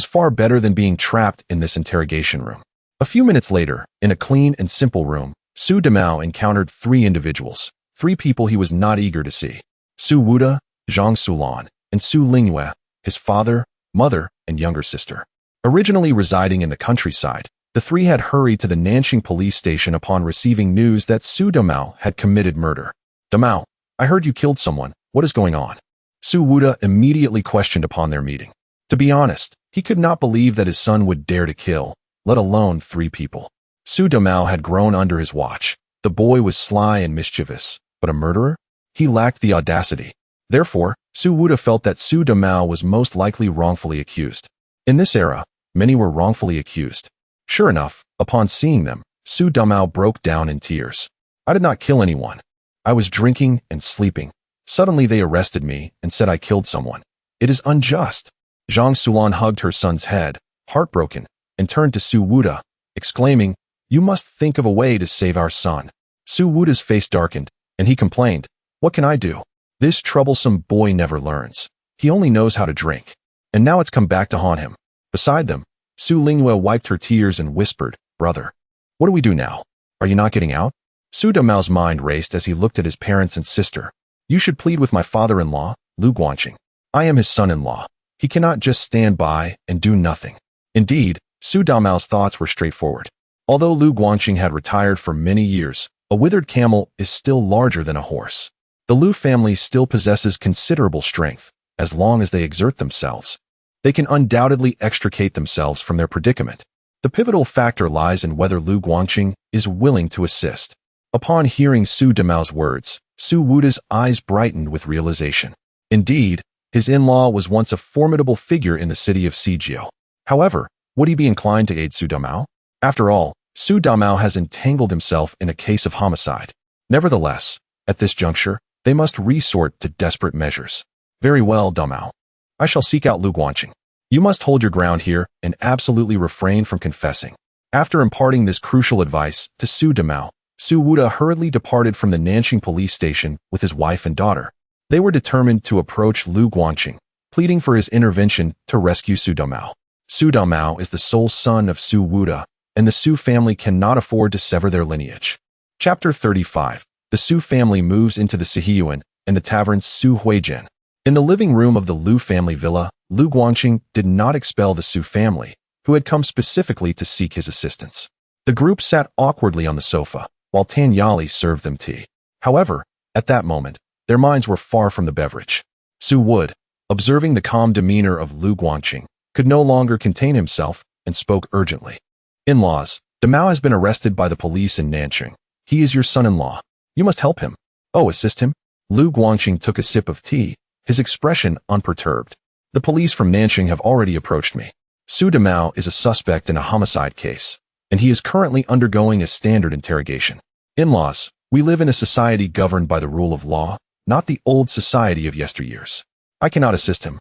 far better than being trapped in this interrogation room. A few minutes later, in a clean and simple room, Su Domao encountered 3 individuals, 3 people he was not eager to see. Su Wuda, Zhang Sulan, and Su Lingyue, his father, mother, and younger sister. Originally residing in the countryside, the 3 had hurried to the Nanxing police station upon receiving news that Su Domao had committed murder. "Domao, I heard you killed someone. What is going on?" Su Wuda immediately questioned upon their meeting. To be honest, he could not believe that his son would dare to kill, let alone 3 people. Su Domao had grown under his watch. The boy was sly and mischievous, but a murderer? He lacked the audacity. Therefore, Su Wuda felt that Su Domao was most likely wrongfully accused. In this era, many were wrongfully accused. Sure enough, upon seeing them, Su Domao broke down in tears. "I did not kill anyone. I was drinking and sleeping. Suddenly they arrested me and said I killed someone. It is unjust." Zhang Sulan hugged her son's head, heartbroken, and turned to Su Wuda, exclaiming, "You must think of a way to save our son." Su Wuda's face darkened, and he complained, "What can I do? This troublesome boy never learns. He only knows how to drink. And now it's come back to haunt him." Beside them, Su Lingyue wiped her tears and whispered, "Brother, what do we do now? Are you not getting out?" Su Domao's mind raced as he looked at his parents and sister. "You should plead with my father-in-law, Lu Guangqing. I am his son-in-law. He cannot just stand by and do nothing." Indeed, Su Domao's thoughts were straightforward. Although Lu Guangqing had retired for many years, a withered camel is still larger than a horse. The Lu family still possesses considerable strength, as long as they exert themselves. they can undoubtedly extricate themselves from their predicament. The pivotal factor lies in whether Lu Guangqing is willing to assist. Upon hearing Su Damao's words, Su Wuda's eyes brightened with realization. Indeed, his in-law was once a formidable figure in the city of Sijiu. However, would he be inclined to aid Su Damao? After all, Su Damao has entangled himself in a case of homicide. Nevertheless, at this juncture, they must resort to desperate measures. Very well, Damao. I shall seek out Lu Guangqing. You must hold your ground here and absolutely refrain from confessing. After imparting this crucial advice to Su Damao, Su Wuda hurriedly departed from the Nanqing police station with his wife and daughter. They were determined to approach Lu Guangqing, pleading for his intervention to rescue Su Damao. Su Damao is the sole son of Su Wuda, and the Su family cannot afford to sever their lineage. Chapter 35. The Su family moves into the Sihiyuan and the tavern Su Huijian. In the living room of the Lu family villa, Lu Guangqing did not expel the Su family, who had come specifically to seek his assistance. The group sat awkwardly on the sofa, while Tan Yali served them tea. However, at that moment, their minds were far from the beverage. Su Wood, observing the calm demeanor of Lu Guangqing, could no longer contain himself and spoke urgently. In-laws, Damao has been arrested by the police in Nanqing. He is your son-in-law. You must help him. Oh, assist him? Lu Guangqing took a sip of tea, his expression unperturbed. The police from Nanqing have already approached me. Su Damao is a suspect in a homicide case, and he is currently undergoing a standard interrogation. In-laws, we live in a society governed by the rule of law, not the old society of yesteryears. I cannot assist him.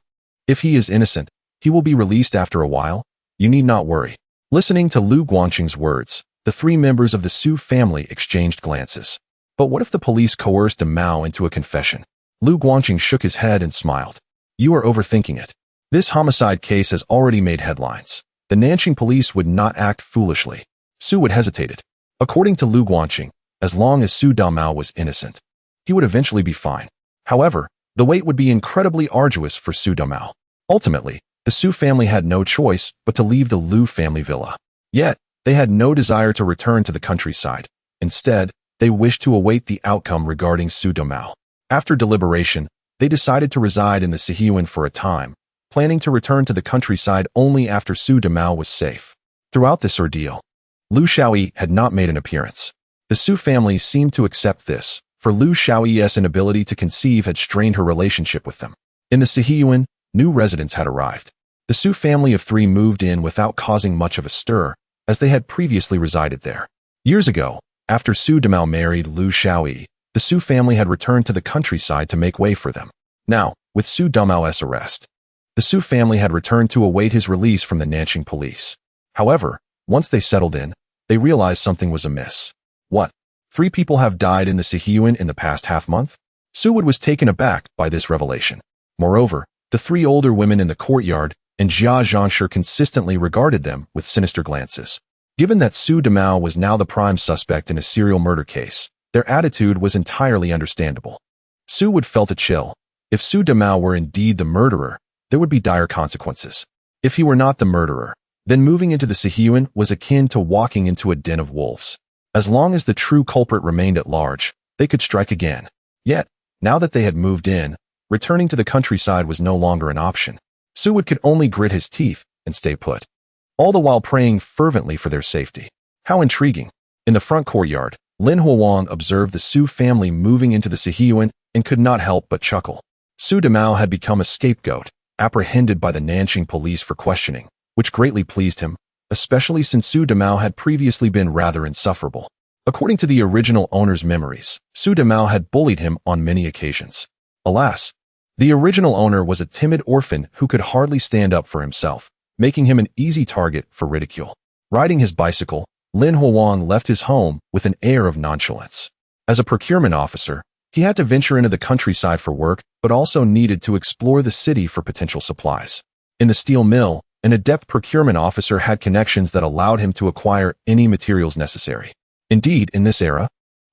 If he is innocent, he will be released after a while. You need not worry. Listening to Lu Guangqing's words, the three members of the Su family exchanged glances. But what if the police coerced Damao into a confession? Lu Guangqing shook his head and smiled. You are overthinking it. This homicide case has already made headlines. The Nanqing police would not act foolishly. Su Wood hesitated. According to Lu Guangqing, as long as Su Damao was innocent, he would eventually be fine. However, the wait would be incredibly arduous for Su Damao. Ultimately, the Su family had no choice but to leave the Lu family villa. Yet, they had no desire to return to the countryside. Instead, they wished to await the outcome regarding Su Damao. After deliberation, they decided to reside in the Sihiyuan for a time, planning to return to the countryside only after Su Damao was safe. Throughout this ordeal, Lu Xiaoyi had not made an appearance. The Su family seemed to accept this, for Lu Xiaoyi's inability to conceive had strained her relationship with them. In the Sihiyuan, new residents had arrived. The Su family of three moved in without causing much of a stir, as they had previously resided there. Years ago, after Su Damao married Lu Xiaoyi, the Su family had returned to the countryside to make way for them. Now, with Su Damao's arrest, the Su family had returned to await his release from the Nanqing police. However, once they settled in, they realized something was amiss. What? 3 people have died in the Sihiyuan in the past half-month? Su Wood was taken aback by this revelation. Moreover, the 3 older women in the courtyard and Jia Zhangshi consistently regarded them with sinister glances. Given that Su Damao was now the prime suspect in a serial murder case, their attitude was entirely understandable. Su Wood felt a chill. If Su Damao were indeed the murderer, there would be dire consequences. If he were not the murderer, then moving into the Sihiyuan was akin to walking into a den of wolves. As long as the true culprit remained at large, they could strike again. Yet, now that they had moved in, returning to the countryside was no longer an option. Su Wood could only grit his teeth and stay put, all the while praying fervently for their safety. How intriguing. In the front courtyard, Lin Huang observed the Su family moving into the Sihiyuan and could not help but chuckle. Su Damao had become a scapegoat, apprehended by the Nanqing police for questioning, which greatly pleased him, especially since Su Damao had previously been rather insufferable. According to the original owner's memories, Su Damao had bullied him on many occasions. Alas, the original owner was a timid orphan who could hardly stand up for himself, making him an easy target for ridicule. Riding his bicycle, Lin Huang left his home with an air of nonchalance. As a procurement officer, he had to venture into the countryside for work, but also needed to explore the city for potential supplies. In the steel mill, an adept procurement officer had connections that allowed him to acquire any materials necessary. Indeed, in this era,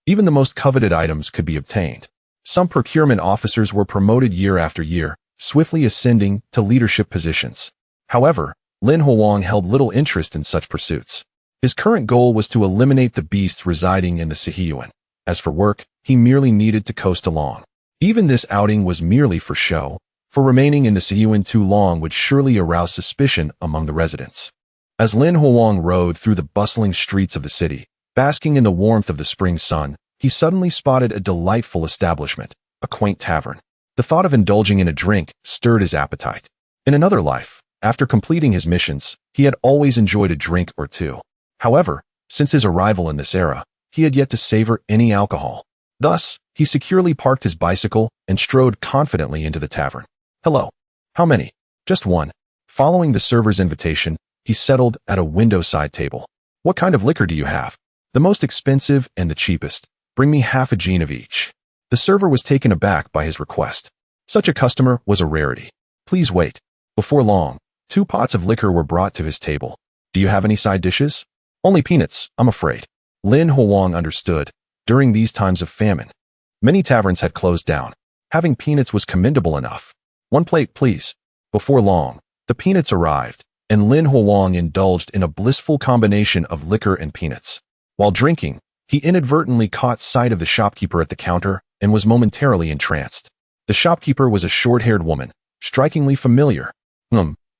even the most coveted items could be obtained. Some procurement officers were promoted year after year, swiftly ascending to leadership positions. However, Lin Huang held little interest in such pursuits. His current goal was to eliminate the beasts residing in the Sihiyuan. As for work, he merely needed to coast along. Even this outing was merely for show, for remaining in the Siyuan too long would surely arouse suspicion among the residents. As Lin Huang rode through the bustling streets of the city, basking in the warmth of the spring sun, he suddenly spotted a delightful establishment, a quaint tavern. The thought of indulging in a drink stirred his appetite. In another life, after completing his missions, he had always enjoyed a drink or two. However, since his arrival in this era, he had yet to savor any alcohol. Thus, he securely parked his bicycle and strode confidently into the tavern. "Hello. How many?" "Just one." Following the server's invitation, he settled at a window-side table. "What kind of liquor do you have?" "The most expensive and the cheapest. Bring me half a gin of each." The server was taken aback by his request. Such a customer was a rarity. "Please wait." Before long, 2 pots of liquor were brought to his table. "Do you have any side dishes?" "Only peanuts, I'm afraid." Lin Huang understood. During these times of famine, many taverns had closed down. Having peanuts was commendable enough. "1 plate, please." Before long, the peanuts arrived, and Lin Huang indulged in a blissful combination of liquor and peanuts. While drinking, he inadvertently caught sight of the shopkeeper at the counter and was momentarily entranced. The shopkeeper was a short-haired woman, strikingly familiar.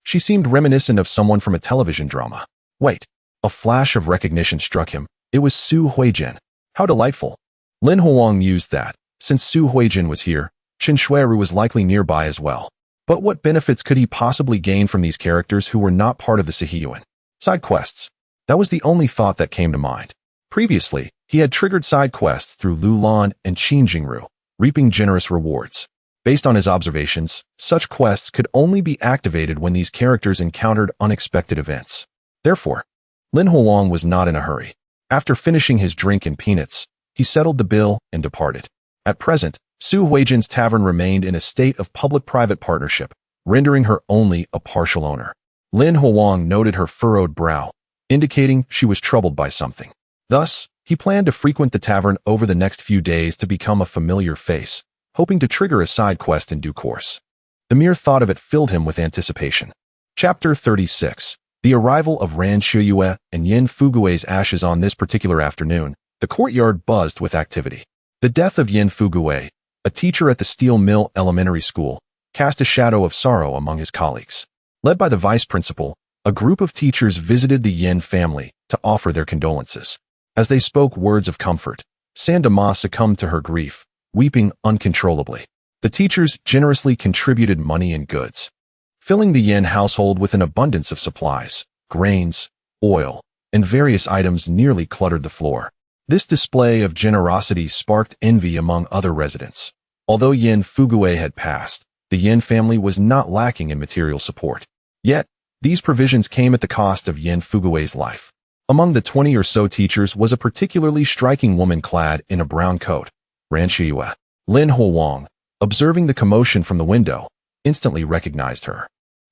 She seemed reminiscent of someone from a television drama. Wait. A flash of recognition struck him. It was Su Huijin. How delightful. Lin Huang mused that, since Su Huijin was here, Qin Shuiru was likely nearby as well. But what benefits could he possibly gain from these characters who were not part of the Sihiyuan? Side quests. That was the only thought that came to mind. Previously, he had triggered side quests through Lulan and Qinjingru, reaping generous rewards. Based on his observations, such quests could only be activated when these characters encountered unexpected events. Therefore, Lin Huang was not in a hurry. After finishing his drink and peanuts, he settled the bill and departed. At present, Su Huijin's tavern remained in a state of public-private partnership, rendering her only a partial owner. Lin Huang noted her furrowed brow, indicating she was troubled by something. Thus, he planned to frequent the tavern over the next few days to become a familiar face, hoping to trigger a side quest in due course. The mere thought of it filled him with anticipation. Chapter 36. The arrival of Ran Shiyue and Yin Fugue's ashes. On this particular afternoon, the courtyard buzzed with activity. The death of Yin Fugue, a teacher at the Steel Mill Elementary School, cast a shadow of sorrow among his colleagues. Led by the vice principal, a group of teachers visited the Yin family to offer their condolences. As they spoke words of comfort, Sandama succumbed to her grief, weeping uncontrollably. The teachers generously contributed money and goods, filling the Yin household with an abundance of supplies. Grains, oil, and various items nearly cluttered the floor. This display of generosity sparked envy among other residents. Although Yin Fugue had passed, the Yin family was not lacking in material support. Yet, these provisions came at the cost of Yin Fugue's life. Among the 20 or so teachers was a particularly striking woman clad in a brown coat, Ran Shiyue. Lin Huang, observing the commotion from the window, instantly recognized her.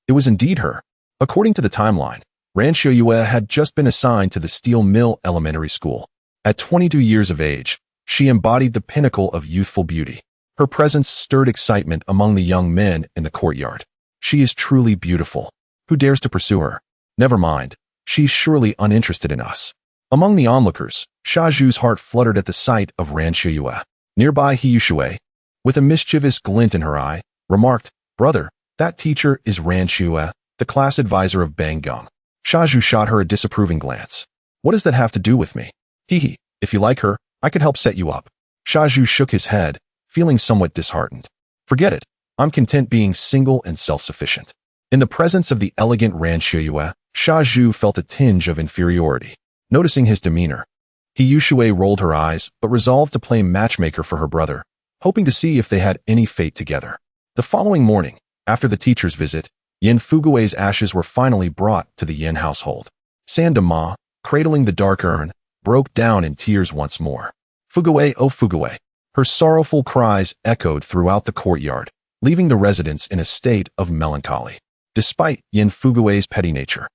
It was indeed her. According to the timeline, Ran Shiyue had just been assigned to the Steel Mill Elementary School. At 22 years of age, she embodied the pinnacle of youthful beauty. Her presence stirred excitement among the young men in the courtyard. She is truly beautiful. Who dares to pursue her? Never mind. She's surely uninterested in us. Among the onlookers, Shaju's heart fluttered at the sight of Ran Shiyue. Nearby Hiyushui, with a mischievous glint in her eye, remarked, "Brother, that teacher is Ran Shiyue, the class advisor of Bangung." Shaju shot her a disapproving glance. "What does that have to do with me?" "Hee, if you like her, I could help set you up." Shaju shook his head, feeling somewhat disheartened. "Forget it. I'm content being single and self-sufficient." In the presence of the elegant Ran Shiyue, Shaju felt a tinge of inferiority. Noticing his demeanor, Hiyushui rolled her eyes but resolved to play matchmaker for her brother, hoping to see if they had any fate together. The following morning, after the teacher's visit, Yin Fugue's ashes were finally brought to the Yin household. Sandama, cradling the dark urn, broke down in tears once more. "Fugue, oh Fugue!" Her sorrowful cries echoed throughout the courtyard, leaving the residents in a state of melancholy. Despite Yin Fugue's petty nature,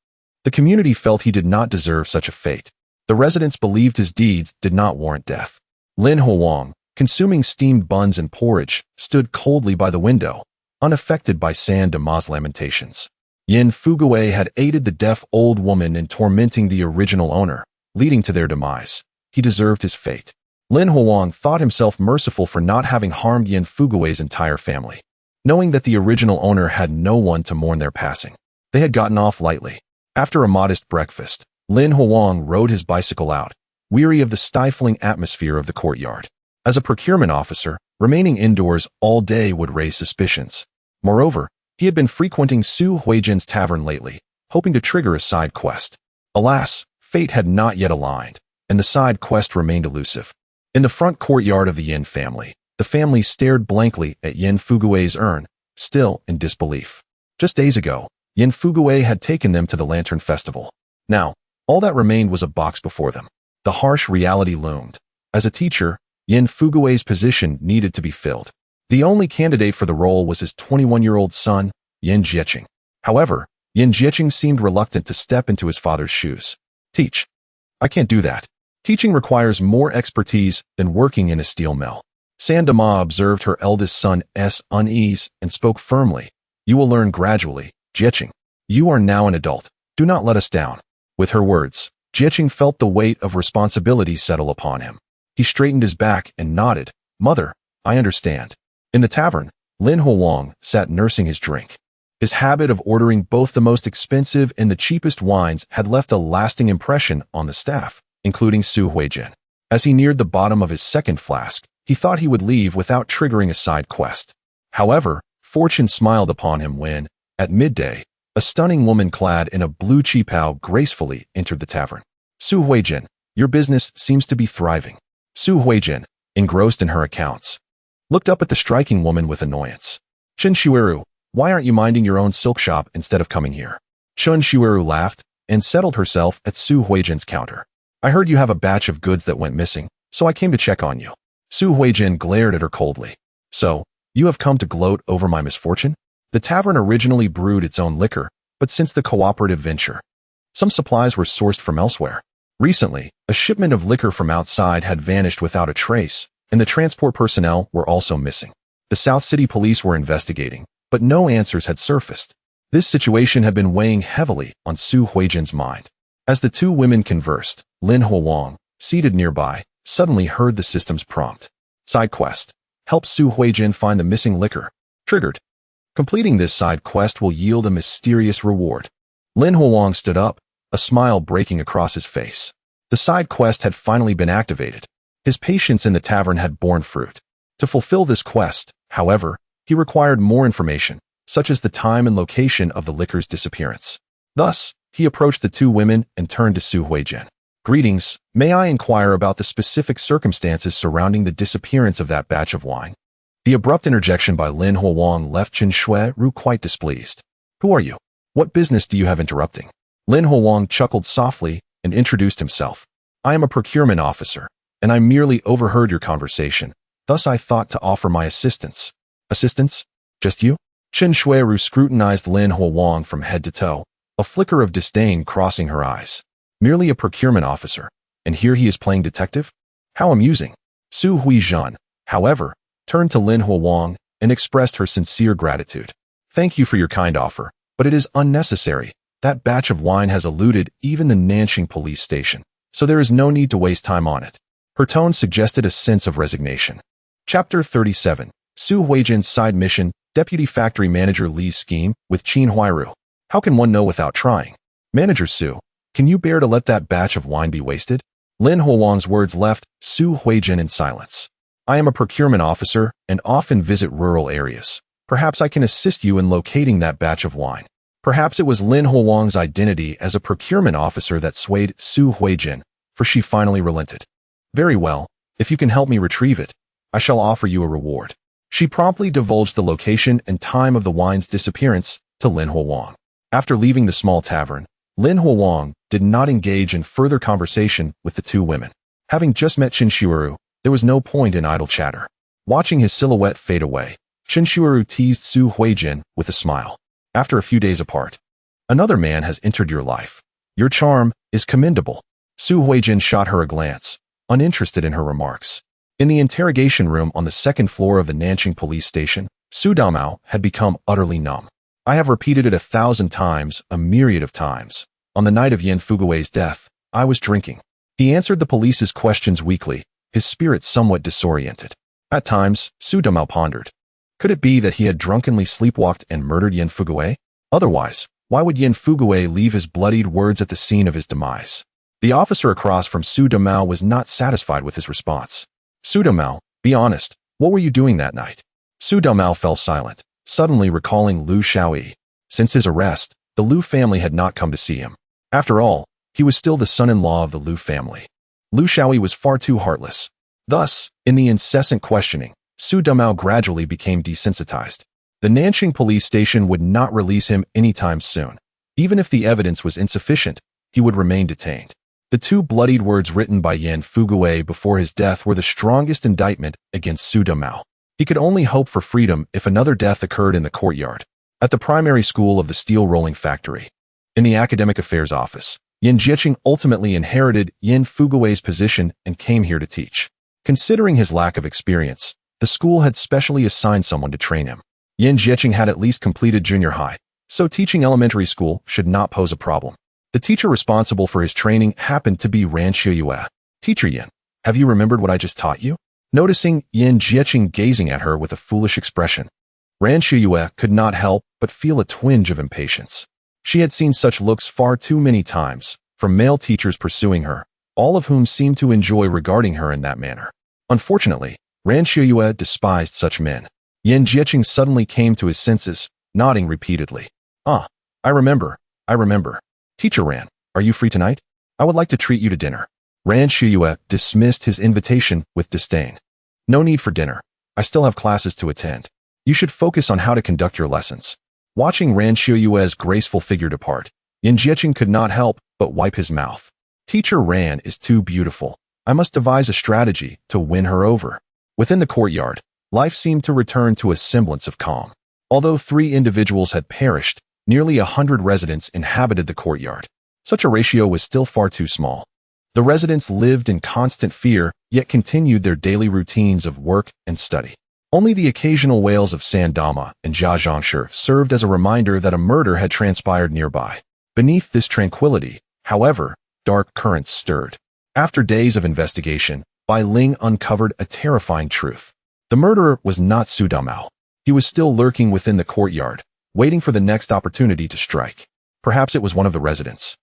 the community felt he did not deserve such a fate. The residents believed his deeds did not warrant death. Lin Huang, consuming steamed buns and porridge, stood coldly by the window, unaffected by Sandama's lamentations. Yin Fugue had aided the deaf old woman in tormenting the original owner, leading to their demise. He deserved his fate. Lin Huang thought himself merciful for not having harmed Yin Fugue's entire family. knowing that the original owner had no one to mourn their passing. They had gotten off lightly. After a modest breakfast, Lin Huang rode his bicycle out, weary of the stifling atmosphere of the courtyard. As a procurement officer, remaining indoors all day would raise suspicions. Moreover, he had been frequenting Su Huijin's tavern lately, hoping to trigger a side quest. Alas, fate had not yet aligned, and the side quest remained elusive. In the front courtyard of the Yin family, the family stared blankly at Yin Fugue's urn, still in disbelief. Just days ago, Yin Fugue had taken them to the Lantern Festival. Now, all that remained was a box before them. The harsh reality loomed. As a teacher, Yin Fugue's position needed to be filled. The only candidate for the role was his 21-year-old son, Yin Jieqing. However, Yin Jieqing seemed reluctant to step into his father's shoes. Teach. I can't do that. Teaching requires more expertise than working in a steel mill. Sandama observed her eldest son's unease and spoke firmly. You will learn gradually, Jieqing. You are now an adult. Do not let us down. With her words, Jieqing felt the weight of responsibility settle upon him. He straightened his back and nodded. Mother, I understand. In the tavern, Lin Huang sat nursing his drink. His habit of ordering both the most expensive and the cheapest wines had left a lasting impression on the staff, including Su Huijin. As he neared the bottom of his second flask, he thought he would leave without triggering a side quest. However, fortune smiled upon him when, at midday, a stunning woman clad in a blue qipao gracefully entered the tavern. Su Huijin, your business seems to be thriving. Su Huijin, engrossed in her accounts, looked up at the striking woman with annoyance. Chen Shuiru, why aren't you minding your own silk shop instead of coming here? Chen Shuiru laughed and settled herself at Su Huijin's counter. I heard you have a batch of goods that went missing, so I came to check on you. Su Huijin glared at her coldly. So, you have come to gloat over my misfortune? The tavern originally brewed its own liquor, but since the cooperative venture, some supplies were sourced from elsewhere. Recently, a shipment of liquor from outside had vanished without a trace, and the transport personnel were also missing. The South City police were investigating, but no answers had surfaced. This situation had been weighing heavily on Su Huijin's mind. As the two women conversed, Lin Huang, seated nearby, suddenly heard the system's prompt. Side quest. Help Su Huijin find the missing liquor. Triggered. Completing this side quest will yield a mysterious reward. Lin Huang stood up, a smile breaking across his face. The side quest had finally been activated. His patience in the tavern had borne fruit. To fulfill this quest, however, he required more information, such as the time and location of the liquor's disappearance. Thus, he approached the two women and turned to Su Huijin. Greetings, may I inquire about the specific circumstances surrounding the disappearance of that batch of wine? The abrupt interjection by Lin Huang left Chen Shuiru quite displeased. Who are you? What business do you have interrupting? Lin Huang chuckled softly and introduced himself. I am a procurement officer, and I merely overheard your conversation. Thus I thought to offer my assistance. Assistance? Just you? Chen Shuiru scrutinized Lin Huang from head to toe, a flicker of disdain crossing her eyes. Merely a procurement officer, and here he is playing detective? How amusing. Su Huijin, however, turned to Lin Huang and expressed her sincere gratitude. Thank you for your kind offer, but it is unnecessary. That batch of wine has eluded even the Nanxing police station, so there is no need to waste time on it. Her tone suggested a sense of resignation. Chapter 37. Su Huijin's side mission, Deputy Factory Manager Li's scheme with Qin Huiru. How can one know without trying? Manager Su, can you bear to let that batch of wine be wasted? Lin Huang's words left Su Huijin in silence. I am a procurement officer and often visit rural areas. Perhaps I can assist you in locating that batch of wine. Perhaps it was Lin Huang's identity as a procurement officer that swayed Su Huijin, for she finally relented. Very well, if you can help me retrieve it, I shall offer you a reward. She promptly divulged the location and time of the wine's disappearance to Lin Huang. After leaving the small tavern, Lin Huang did not engage in further conversation with the two women. Having just met Chen Shuiru, there was no point in idle chatter. Watching his silhouette fade away, Chen Shuiru teased Su Huijin with a smile. After a few days apart, another man has entered your life. Your charm is commendable. Su Huijin shot her a glance, uninterested in her remarks. In the interrogation room on the second floor of the Nanxing police station, Su Damao had become utterly numb. I have repeated it 1,000 times, a myriad of times. On the night of Yin Fugue's death, I was drinking. He answered the police's questions weakly, his spirit somewhat disoriented. At times, Su Damao pondered. Could it be that he had drunkenly sleepwalked and murdered Yin Fugue? Otherwise, why would Yin Fugue leave his bloodied words at the scene of his demise? The officer across from Su Domao was not satisfied with his response. Su Domao, be honest, what were you doing that night? Su Domao fell silent, suddenly recalling Liu Xiaoyi. Since his arrest, the Liu family had not come to see him. After all, he was still the son-in-law of the Liu family. Liu Xiaoyi was far too heartless. Thus, in the incessant questioning, Su Domao gradually became desensitized. The Nanxing police station would not release him anytime soon. Even if the evidence was insufficient, he would remain detained. The two bloodied words written by Yin Fugue before his death were the strongest indictment against Su Domao. He could only hope for freedom if another death occurred in the courtyard, at the primary school of the steel rolling factory. In the academic affairs office, Yin Jieqing ultimately inherited Yin Fugue's position and came here to teach. Considering his lack of experience, the school had specially assigned someone to train him. Yin Jieqing had at least completed junior high, so teaching elementary school should not pose a problem. The teacher responsible for his training happened to be Ran Shiyue. Teacher Yin, have you remembered what I just taught you? Noticing Yin Jieqing gazing at her with a foolish expression, Ran Shiyue could not help but feel a twinge of impatience. She had seen such looks far too many times, from male teachers pursuing her, all of whom seemed to enjoy regarding her in that manner. Unfortunately, Ran Shiyue despised such men. Yin Jieqing suddenly came to his senses, nodding repeatedly. I remember. Teacher Ran, are you free tonight? I would like to treat you to dinner. Ran Shiyue dismissed his invitation with disdain. No need for dinner. I still have classes to attend. You should focus on how to conduct your lessons. Watching Ran Shiyue's graceful figure depart, Yin Jieqing could not help but wipe his mouth. Teacher Ran is too beautiful. I must devise a strategy to win her over. Within the courtyard, life seemed to return to a semblance of calm. Although 3 individuals had perished, nearly 100 residents inhabited the courtyard. Such a ratio was still far too small. The residents lived in constant fear, yet continued their daily routines of work and study. Only the occasional wails of San Dama and Jia Zhangshi served as a reminder that a murder had transpired nearby. Beneath this tranquility, however, dark currents stirred. After days of investigation, Bai Ling uncovered a terrifying truth. The murderer was not Su Domao. He was still lurking within the courtyard, waiting for the next opportunity to strike. Perhaps it was one of the residents.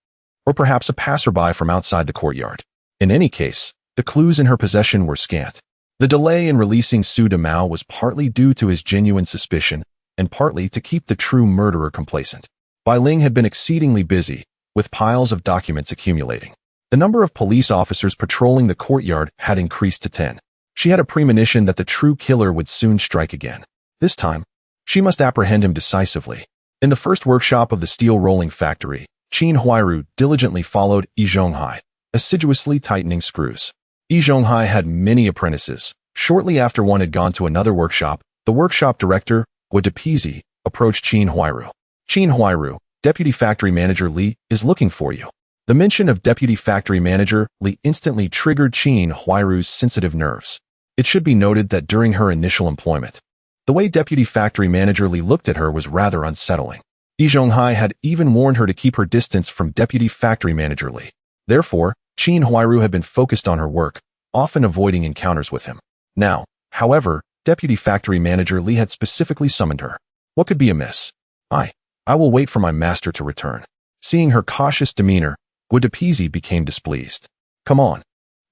Or perhaps a passerby from outside the courtyard. In any case, the clues in her possession were scant. The delay in releasing Su Domao was partly due to his genuine suspicion, and partly to keep the true murderer complacent. Bai Ling had been exceedingly busy, with piles of documents accumulating. The number of police officers patrolling the courtyard had increased to 10. She had a premonition that the true killer would soon strike again. This time, she must apprehend him decisively. In the first workshop of the steel rolling factory, Qin Huairu diligently followed Yi Zhonghai, assiduously tightening screws. Yi Zhonghai had many apprentices. Shortly after one had gone to another workshop, the workshop director, Gua Depizi, approached Qin Huairu. Qin Huairu, Deputy Factory Manager Li, is looking for you. The mention of Deputy Factory Manager Li instantly triggered Qin Huairu's sensitive nerves. It should be noted that during her initial employment, the way Deputy Factory Manager Li looked at her was rather unsettling. Yi Zhonghai had even warned her to keep her distance from Deputy Factory Manager Li. Therefore, Qin Huairu had been focused on her work, often avoiding encounters with him. Now, however, Deputy Factory Manager Li had specifically summoned her. What could be amiss? I will wait for my master to return. Seeing her cautious demeanor, Gua Depizi became displeased. Come on.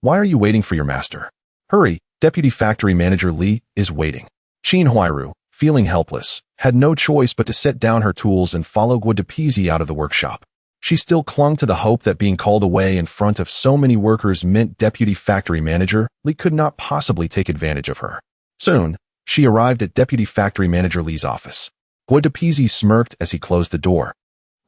Why are you waiting for your master? Hurry, Deputy Factory Manager Li is waiting. Qin Huairu, feeling helpless, had no choice but to set down her tools and follow Gua Depizi out of the workshop. She still clung to the hope that being called away in front of so many workers meant Deputy Factory Manager Li could not possibly take advantage of her. Soon, she arrived at Deputy Factory Manager Li's office. Gua Depizi smirked as he closed the door,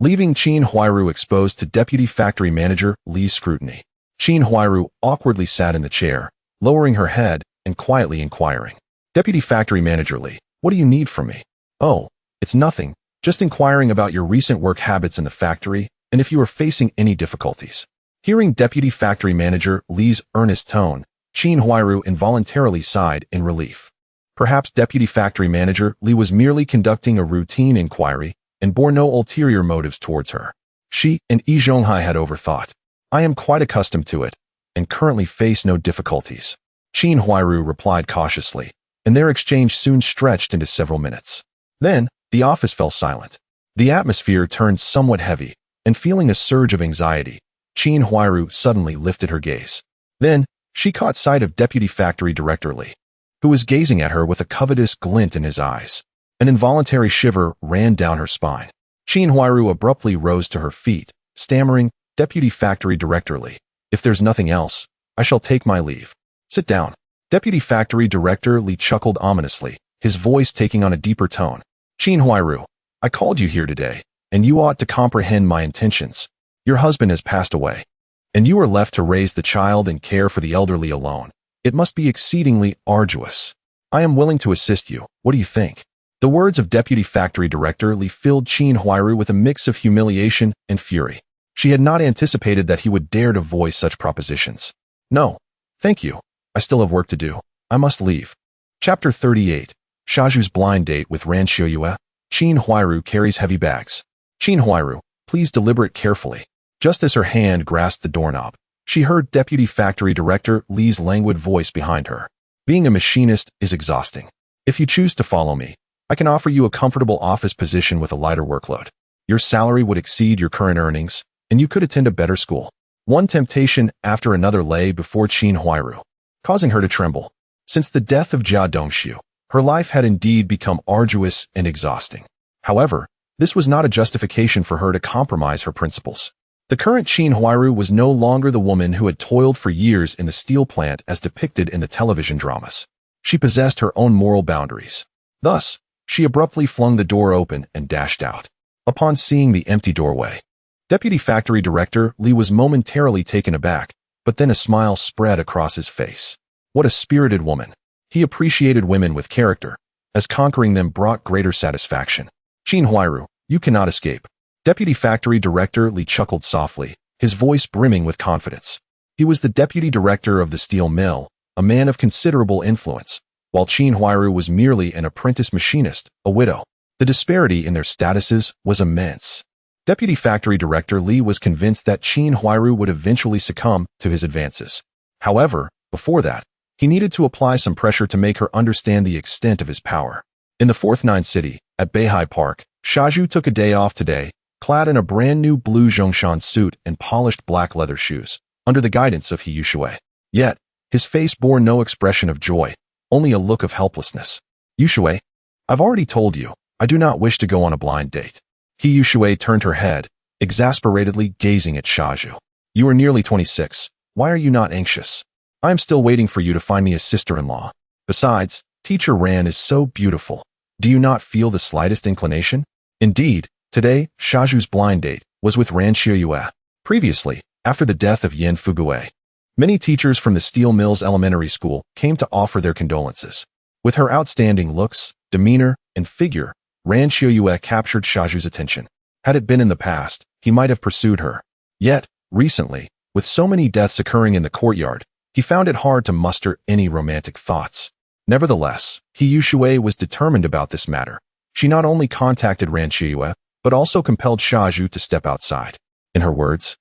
leaving Qin Huairu exposed to Deputy Factory Manager Li's scrutiny. Qin Huairu awkwardly sat in the chair, lowering her head and quietly inquiring. Deputy Factory Manager Li, what do you need from me? Oh, it's nothing, just inquiring about your recent work habits in the factory and if you are facing any difficulties. Hearing Deputy Factory Manager Li's earnest tone, Qin Huairu involuntarily sighed in relief. Perhaps Deputy Factory Manager Li was merely conducting a routine inquiry and bore no ulterior motives towards her. She and Yi Zhonghai had overthought. I am quite accustomed to it, and currently face no difficulties. Qin Huairu replied cautiously, and their exchange soon stretched into several minutes. Then, the office fell silent. The atmosphere turned somewhat heavy, and feeling a surge of anxiety, Qin Huairu suddenly lifted her gaze. Then, she caught sight of Deputy Factory Director Li, who was gazing at her with a covetous glint in his eyes. An involuntary shiver ran down her spine. Qin Huairu abruptly rose to her feet, stammering, "Deputy Factory Director Li, if there's nothing else, I shall take my leave." "Sit down." Deputy Factory Director Li chuckled ominously, his voice taking on a deeper tone. "Qin Huairu, I called you here today, and you ought to comprehend my intentions. Your husband has passed away, and you are left to raise the child and care for the elderly alone. It must be exceedingly arduous. I am willing to assist you. What do you think?" The words of Deputy Factory Director Li filled Qin Huairu with a mix of humiliation and fury. She had not anticipated that he would dare to voice such propositions. "No, thank you. I still have work to do. I must leave." Chapter 38. Shaju's blind date with Ran Xiuyue. Qin Huairu carries heavy bags. "Qin Huairu, please deliberate carefully." Just as her hand grasped the doorknob, she heard Deputy Factory Director Li's languid voice behind her. "Being a machinist is exhausting. If you choose to follow me, I can offer you a comfortable office position with a lighter workload. Your salary would exceed your current earnings, and you could attend a better school." One temptation after another lay before Qin Huairu, causing her to tremble. Since the death of Jia Dongxiu, her life had indeed become arduous and exhausting. However, this was not a justification for her to compromise her principles. The current Qin Huairu was no longer the woman who had toiled for years in the steel plant as depicted in the television dramas. She possessed her own moral boundaries. Thus, she abruptly flung the door open and dashed out. Upon seeing the empty doorway, Deputy Factory Director Li was momentarily taken aback, but then a smile spread across his face. What a spirited woman. He appreciated women with character, as conquering them brought greater satisfaction. "Qin Huairu, you cannot escape." Deputy Factory Director Li chuckled softly, his voice brimming with confidence. He was the deputy director of the steel mill, a man of considerable influence, while Qin Huairu was merely an apprentice machinist, a widow. The disparity in their statuses was immense. Deputy Factory Director Li was convinced that Qin Huairu would eventually succumb to his advances. However, before that, he needed to apply some pressure to make her understand the extent of his power. In the Fourth Nine City, at Beihai Park, Shaju took a day off today, clad in a brand new blue Zhongshan suit and polished black leather shoes, under the guidance of He Yushui. Yet, his face bore no expression of joy, only a look of helplessness. "Yushui, I've already told you, I do not wish to go on a blind date." He Yushui turned her head, exasperatedly gazing at Shaju. "You are nearly 26. Why are you not anxious? I am still waiting for you to find me a sister-in-law. Besides, Teacher Ran is so beautiful. Do you not feel the slightest inclination?" Indeed, today, Shaju's blind date was with Ran Xiuyue. Previously, after the death of Yan Fugue, many teachers from the Steel Mills Elementary School came to offer their condolences. With her outstanding looks, demeanor, and figure, Ran Xiuyue captured Shaju's attention. Had it been in the past, he might have pursued her. Yet, recently, with so many deaths occurring in the courtyard, he found it hard to muster any romantic thoughts. Nevertheless, He Yushui was determined about this matter. She not only contacted Ran Xiuyue, but also compelled Shaju to step outside. In her words,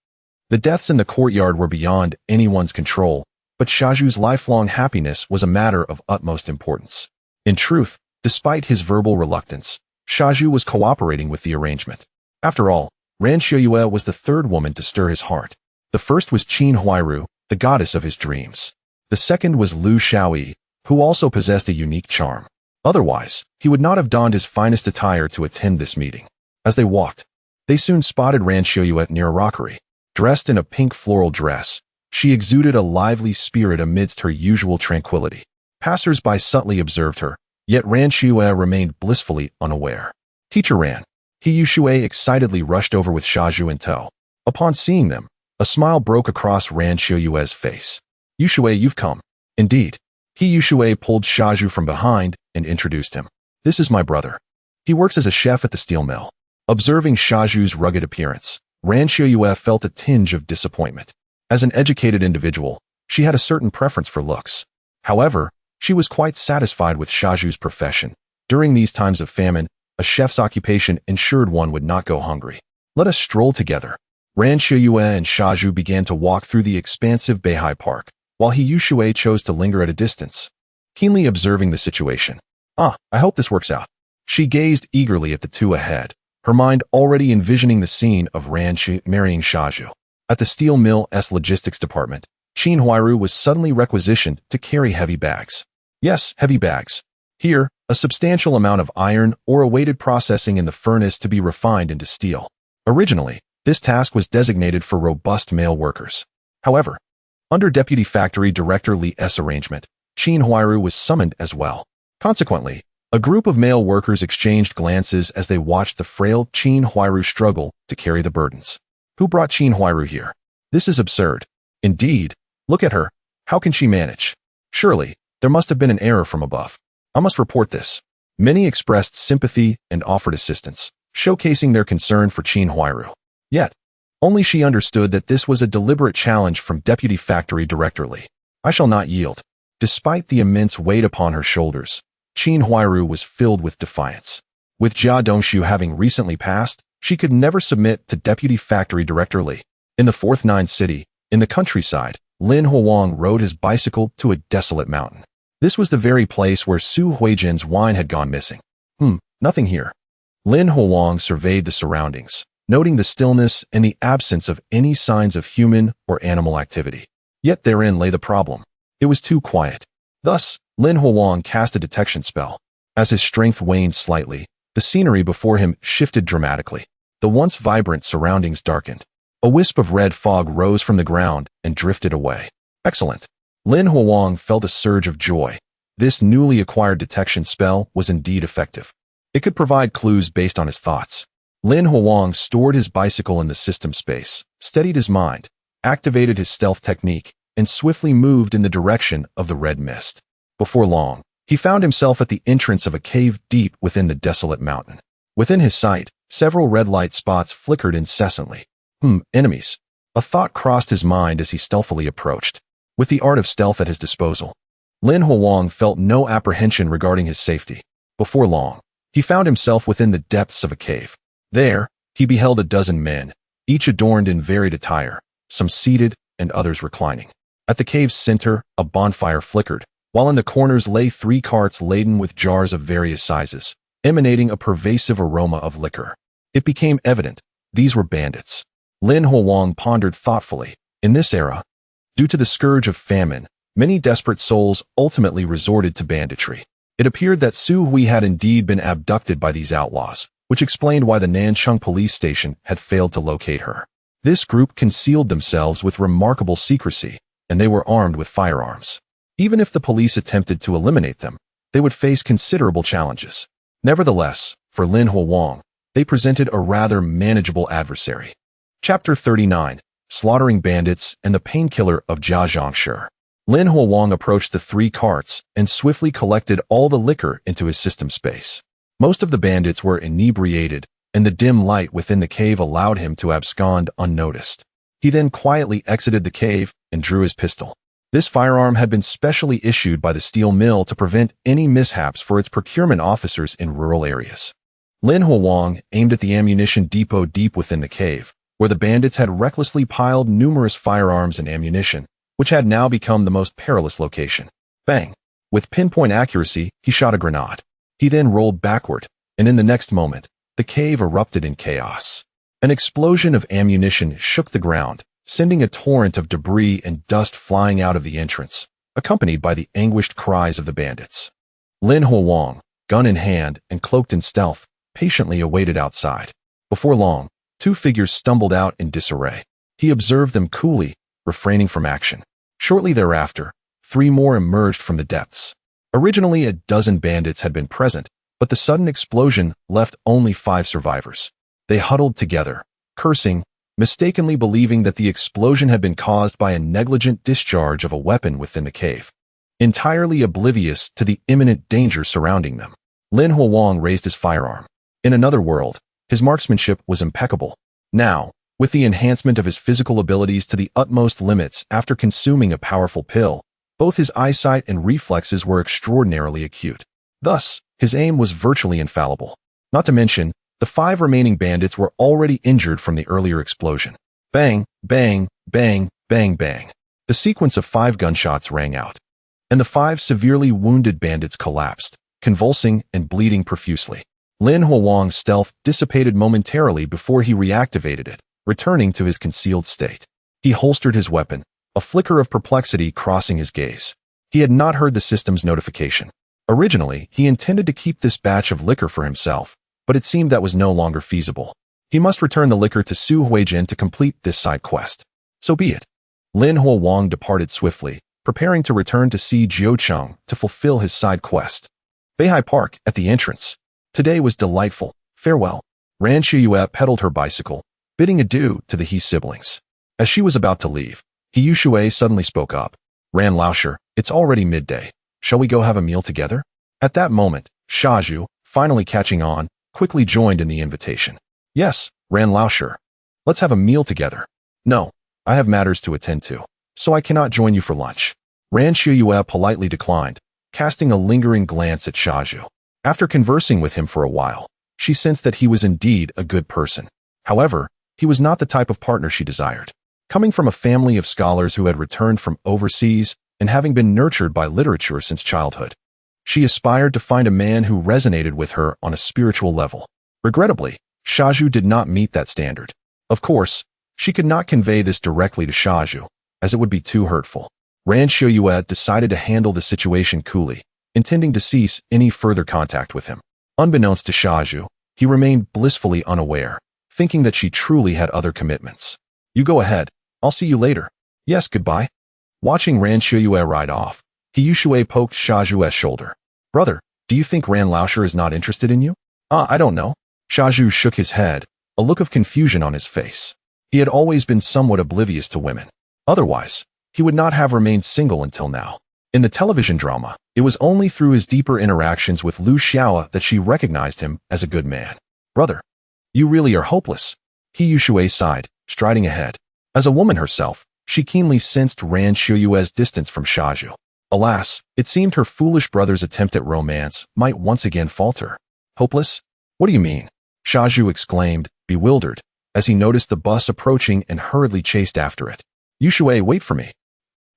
the deaths in the courtyard were beyond anyone's control, but Shaju's lifelong happiness was a matter of utmost importance. In truth, despite his verbal reluctance, Shaju was cooperating with the arrangement. After all, Ran Xiuyue was the third woman to stir his heart. The first was Qin Huairu, the goddess of his dreams. The second was Lu Xiaoyi, who also possessed a unique charm. Otherwise, he would not have donned his finest attire to attend this meeting. As they walked, they soon spotted Ran Xiuyue near a rockery. Dressed in a pink floral dress, she exuded a lively spirit amidst her usual tranquility. Passers-by subtly observed her, yet Ran Xiuyue remained blissfully unaware. "Teacher Ran." He Yushui excitedly rushed over with Shaju in tow. Upon seeing them, a smile broke across Ran Xiuyue's face. "Yushui, you've come." Indeed, He Yushui pulled Shaju from behind and introduced him. "This is my brother. He works as a chef at the steel mill." Observing Shaju's rugged appearance, Ran Xiuyue felt a tinge of disappointment. As an educated individual, she had a certain preference for looks. However, she was quite satisfied with Shaju's profession. During these times of famine, a chef's occupation ensured one would not go hungry. "Let us stroll together." Ran Xiuyue and Shaju began to walk through the expansive Beihai Park, while He Yushui chose to linger at a distance. keenly observing the situation. I hope this works out. She gazed eagerly at the two ahead, her mind already envisioning the scene of Ranchi marrying Shaju. At the steel mill's logistics department, Qin Huairu was suddenly requisitioned to carry heavy bags. Yes, heavy bags. Here, a substantial amount of iron ore awaited processing in the furnace to be refined into steel. Originally, this task was designated for robust male workers. However, under Deputy Factory Director Li's arrangement, Qin Huairu was summoned as well. Consequently, a group of male workers exchanged glances as they watched the frail Qin Huairu struggle to carry the burdens. Who brought Qin Huairu here? This is absurd. Indeed, look at her. How can she manage? Surely, there must have been an error from above. I must report this. Many expressed sympathy and offered assistance, showcasing their concern for Qin Huairu. Yet, only she understood that this was a deliberate challenge from Deputy Factory Director Li. I shall not yield. Despite the immense weight upon her shoulders, Qin Huairu was filled with defiance. With Jia Dongshu having recently passed, she could never submit to Deputy Factory Director Li. In the Fourth Nine City, in the countryside, Lin Huang rode his bicycle to a desolate mountain. This was the very place where Su Huijin's wine had gone missing. Nothing here. Lin Huang surveyed the surroundings, noting the stillness and the absence of any signs of human or animal activity. Yet therein lay the problem. It was too quiet. Thus, Lin Huang cast a detection spell. As his strength waned slightly, the scenery before him shifted dramatically. The once vibrant surroundings darkened. A wisp of red fog rose from the ground and drifted away. Excellent. Lin Huang felt a surge of joy. This newly acquired detection spell was indeed effective. It could provide clues based on his thoughts. Lin Huang stored his bicycle in the system space, steadied his mind, activated his stealth technique, and swiftly moved in the direction of the red mist. Before long, he found himself at the entrance of a cave deep within the desolate mountain. Within his sight, several red light spots flickered incessantly. Enemies. A thought crossed his mind as he stealthily approached. With the art of stealth at his disposal, Lin Huang felt no apprehension regarding his safety. Before long, he found himself within the depths of a cave. There, he beheld a dozen men, each adorned in varied attire, some seated and others reclining. At the cave's center, a bonfire flickered, while in the corners lay 3 carts laden with jars of various sizes, emanating a pervasive aroma of liquor. It became evident these were bandits. Lin Huang pondered thoughtfully. In this era, due to the scourge of famine, many desperate souls ultimately resorted to banditry. It appeared that Su Hui had indeed been abducted by these outlaws, which explained why the Nanchang police station had failed to locate her. This group concealed themselves with remarkable secrecy, and they were armed with firearms. Even if the police attempted to eliminate them, they would face considerable challenges. Nevertheless, for Lin Huang, they presented a rather manageable adversary. Chapter 39. Slaughtering Bandits and the Painkiller of Jia Zhangshi. Lin Huang approached the 3 carts and swiftly collected all the liquor into his system space. Most of the bandits were inebriated, and the dim light within the cave allowed him to abscond unnoticed. He then quietly exited the cave and drew his pistol. This firearm had been specially issued by the steel mill to prevent any mishaps for its procurement officers in rural areas. Lin Huang aimed at the ammunition depot deep within the cave, where the bandits had recklessly piled numerous firearms and ammunition, which had now become the most perilous location. Bang! With pinpoint accuracy, he shot a grenade. He then rolled backward, and in the next moment, the cave erupted in chaos. An explosion of ammunition shook the ground, sending a torrent of debris and dust flying out of the entrance, accompanied by the anguished cries of the bandits. Lin Huang, gun in hand and cloaked in stealth, patiently awaited outside. Before long, 2 figures stumbled out in disarray. He observed them coolly, refraining from action. Shortly thereafter, 3 more emerged from the depths. Originally, a dozen bandits had been present, but the sudden explosion left only 5 survivors. They huddled together, cursing, mistakenly believing that the explosion had been caused by a negligent discharge of a weapon within the cave. Entirely oblivious to the imminent danger surrounding them, Lin Huang raised his firearm. In another world, his marksmanship was impeccable. Now, with the enhancement of his physical abilities to the utmost limits after consuming a powerful pill, both his eyesight and reflexes were extraordinarily acute. Thus, his aim was virtually infallible. Not to mention, the 5 remaining bandits were already injured from the earlier explosion. Bang, bang, bang, bang, bang. The sequence of 5 gunshots rang out. and the 5 severely wounded bandits collapsed, convulsing and bleeding profusely. Lin Huowang's stealth dissipated momentarily before he reactivated it, returning to his concealed state. He holstered his weapon, a flicker of perplexity crossing his gaze. He had not heard the system's notification. Originally, he intended to keep this batch of liquor for himself, but it seemed that was no longer feasible. He must return the liquor to Su Huijin to complete this side quest. So be it. Lin Huowang departed swiftly, preparing to return to see Jiucheng to fulfill his side quest. Beihai Park, at the entrance. Today was delightful. Farewell. Ran Shiyue pedaled her bicycle, bidding adieu to the He siblings. As she was about to leave, He Yushui suddenly spoke up. Ran Laosher, it's already midday. Shall we go have a meal together? At that moment, Shaju, finally catching on, quickly joined in the invitation. Yes, Ran Laosher. Let's have a meal together. No, I have matters to attend to, so I cannot join you for lunch. Ran Shiyue politely declined, casting a lingering glance at Shaju. After conversing with him for a while, she sensed that he was indeed a good person. However, he was not the type of partner she desired. Coming from a family of scholars who had returned from overseas and having been nurtured by literature since childhood, she aspired to find a man who resonated with her on a spiritual level. Regrettably, Shaju did not meet that standard. Of course, she could not convey this directly to Shaju, as it would be too hurtful. Ran Shiyue decided to handle the situation coolly, intending to cease any further contact with him. Unbeknownst to Shaju, he remained blissfully unaware, thinking that she truly had other commitments. You go ahead. I'll see you later. Yes, goodbye. Watching Ran Shiyue ride off, He Yushui poked Shaju's shoulder. Brother, do you think Ran Laosher is not interested in you? I don't know. Shaju shook his head, a look of confusion on his face. He had always been somewhat oblivious to women. Otherwise, he would not have remained single until now. In the television drama, it was only through his deeper interactions with Lu Xiao that she recognized him as a good man. Brother, you really are hopeless. He Yushui sighed, striding ahead. As a woman herself, she keenly sensed Ran Shiyue's distance from Shaju. Alas, it seemed her foolish brother's attempt at romance might once again falter. Hopeless? What do you mean? Shaju exclaimed, bewildered, as he noticed the bus approaching and hurriedly chased after it. Yushui, wait for me.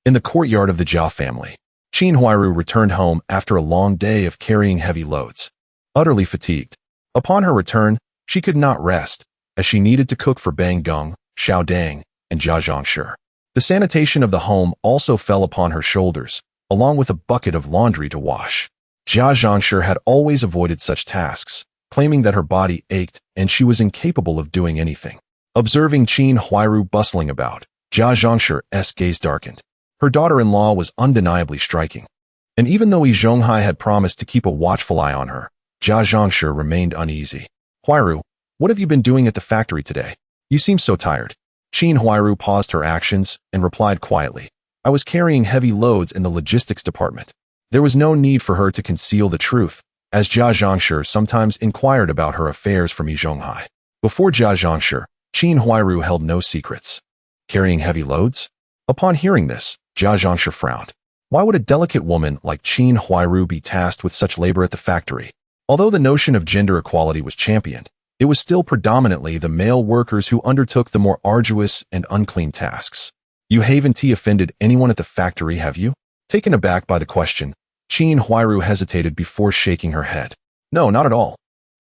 In the courtyard of the Jia family, Qin Huairu returned home after a long day of carrying heavy loads. Utterly fatigued. Upon her return, she could not rest, as she needed to cook for Bang Geng, Xiao Dang, and Jia Zhangshi. The sanitation of the home also fell upon her shoulders, along with a bucket of laundry to wash. Jia Zhangshi had always avoided such tasks, claiming that her body ached and she was incapable of doing anything. Observing Qin Huairu bustling about, Jia Zhangshi's gaze darkened. Her daughter-in-law was undeniably striking. And even though Yi Zhonghai had promised to keep a watchful eye on her, Jia Zhangshi remained uneasy. Huairu, what have you been doing at the factory today? You seem so tired. Qin Huairu paused her actions and replied quietly. I was carrying heavy loads in the logistics department. There was no need for her to conceal the truth, as Jia Zhangshi sometimes inquired about her affairs from Yi Zhonghai. Before Jia Zhangshi, Qin Huairu held no secrets. Carrying heavy loads? Upon hearing this, Jia Zhangshi frowned. Why would a delicate woman like Qin Huairu be tasked with such labor at the factory? Although the notion of gender equality was championed, it was still predominantly the male workers who undertook the more arduous and unclean tasks. You haven't offended anyone at the factory, have you? Taken aback by the question, Qin Huairu hesitated before shaking her head. No, not at all.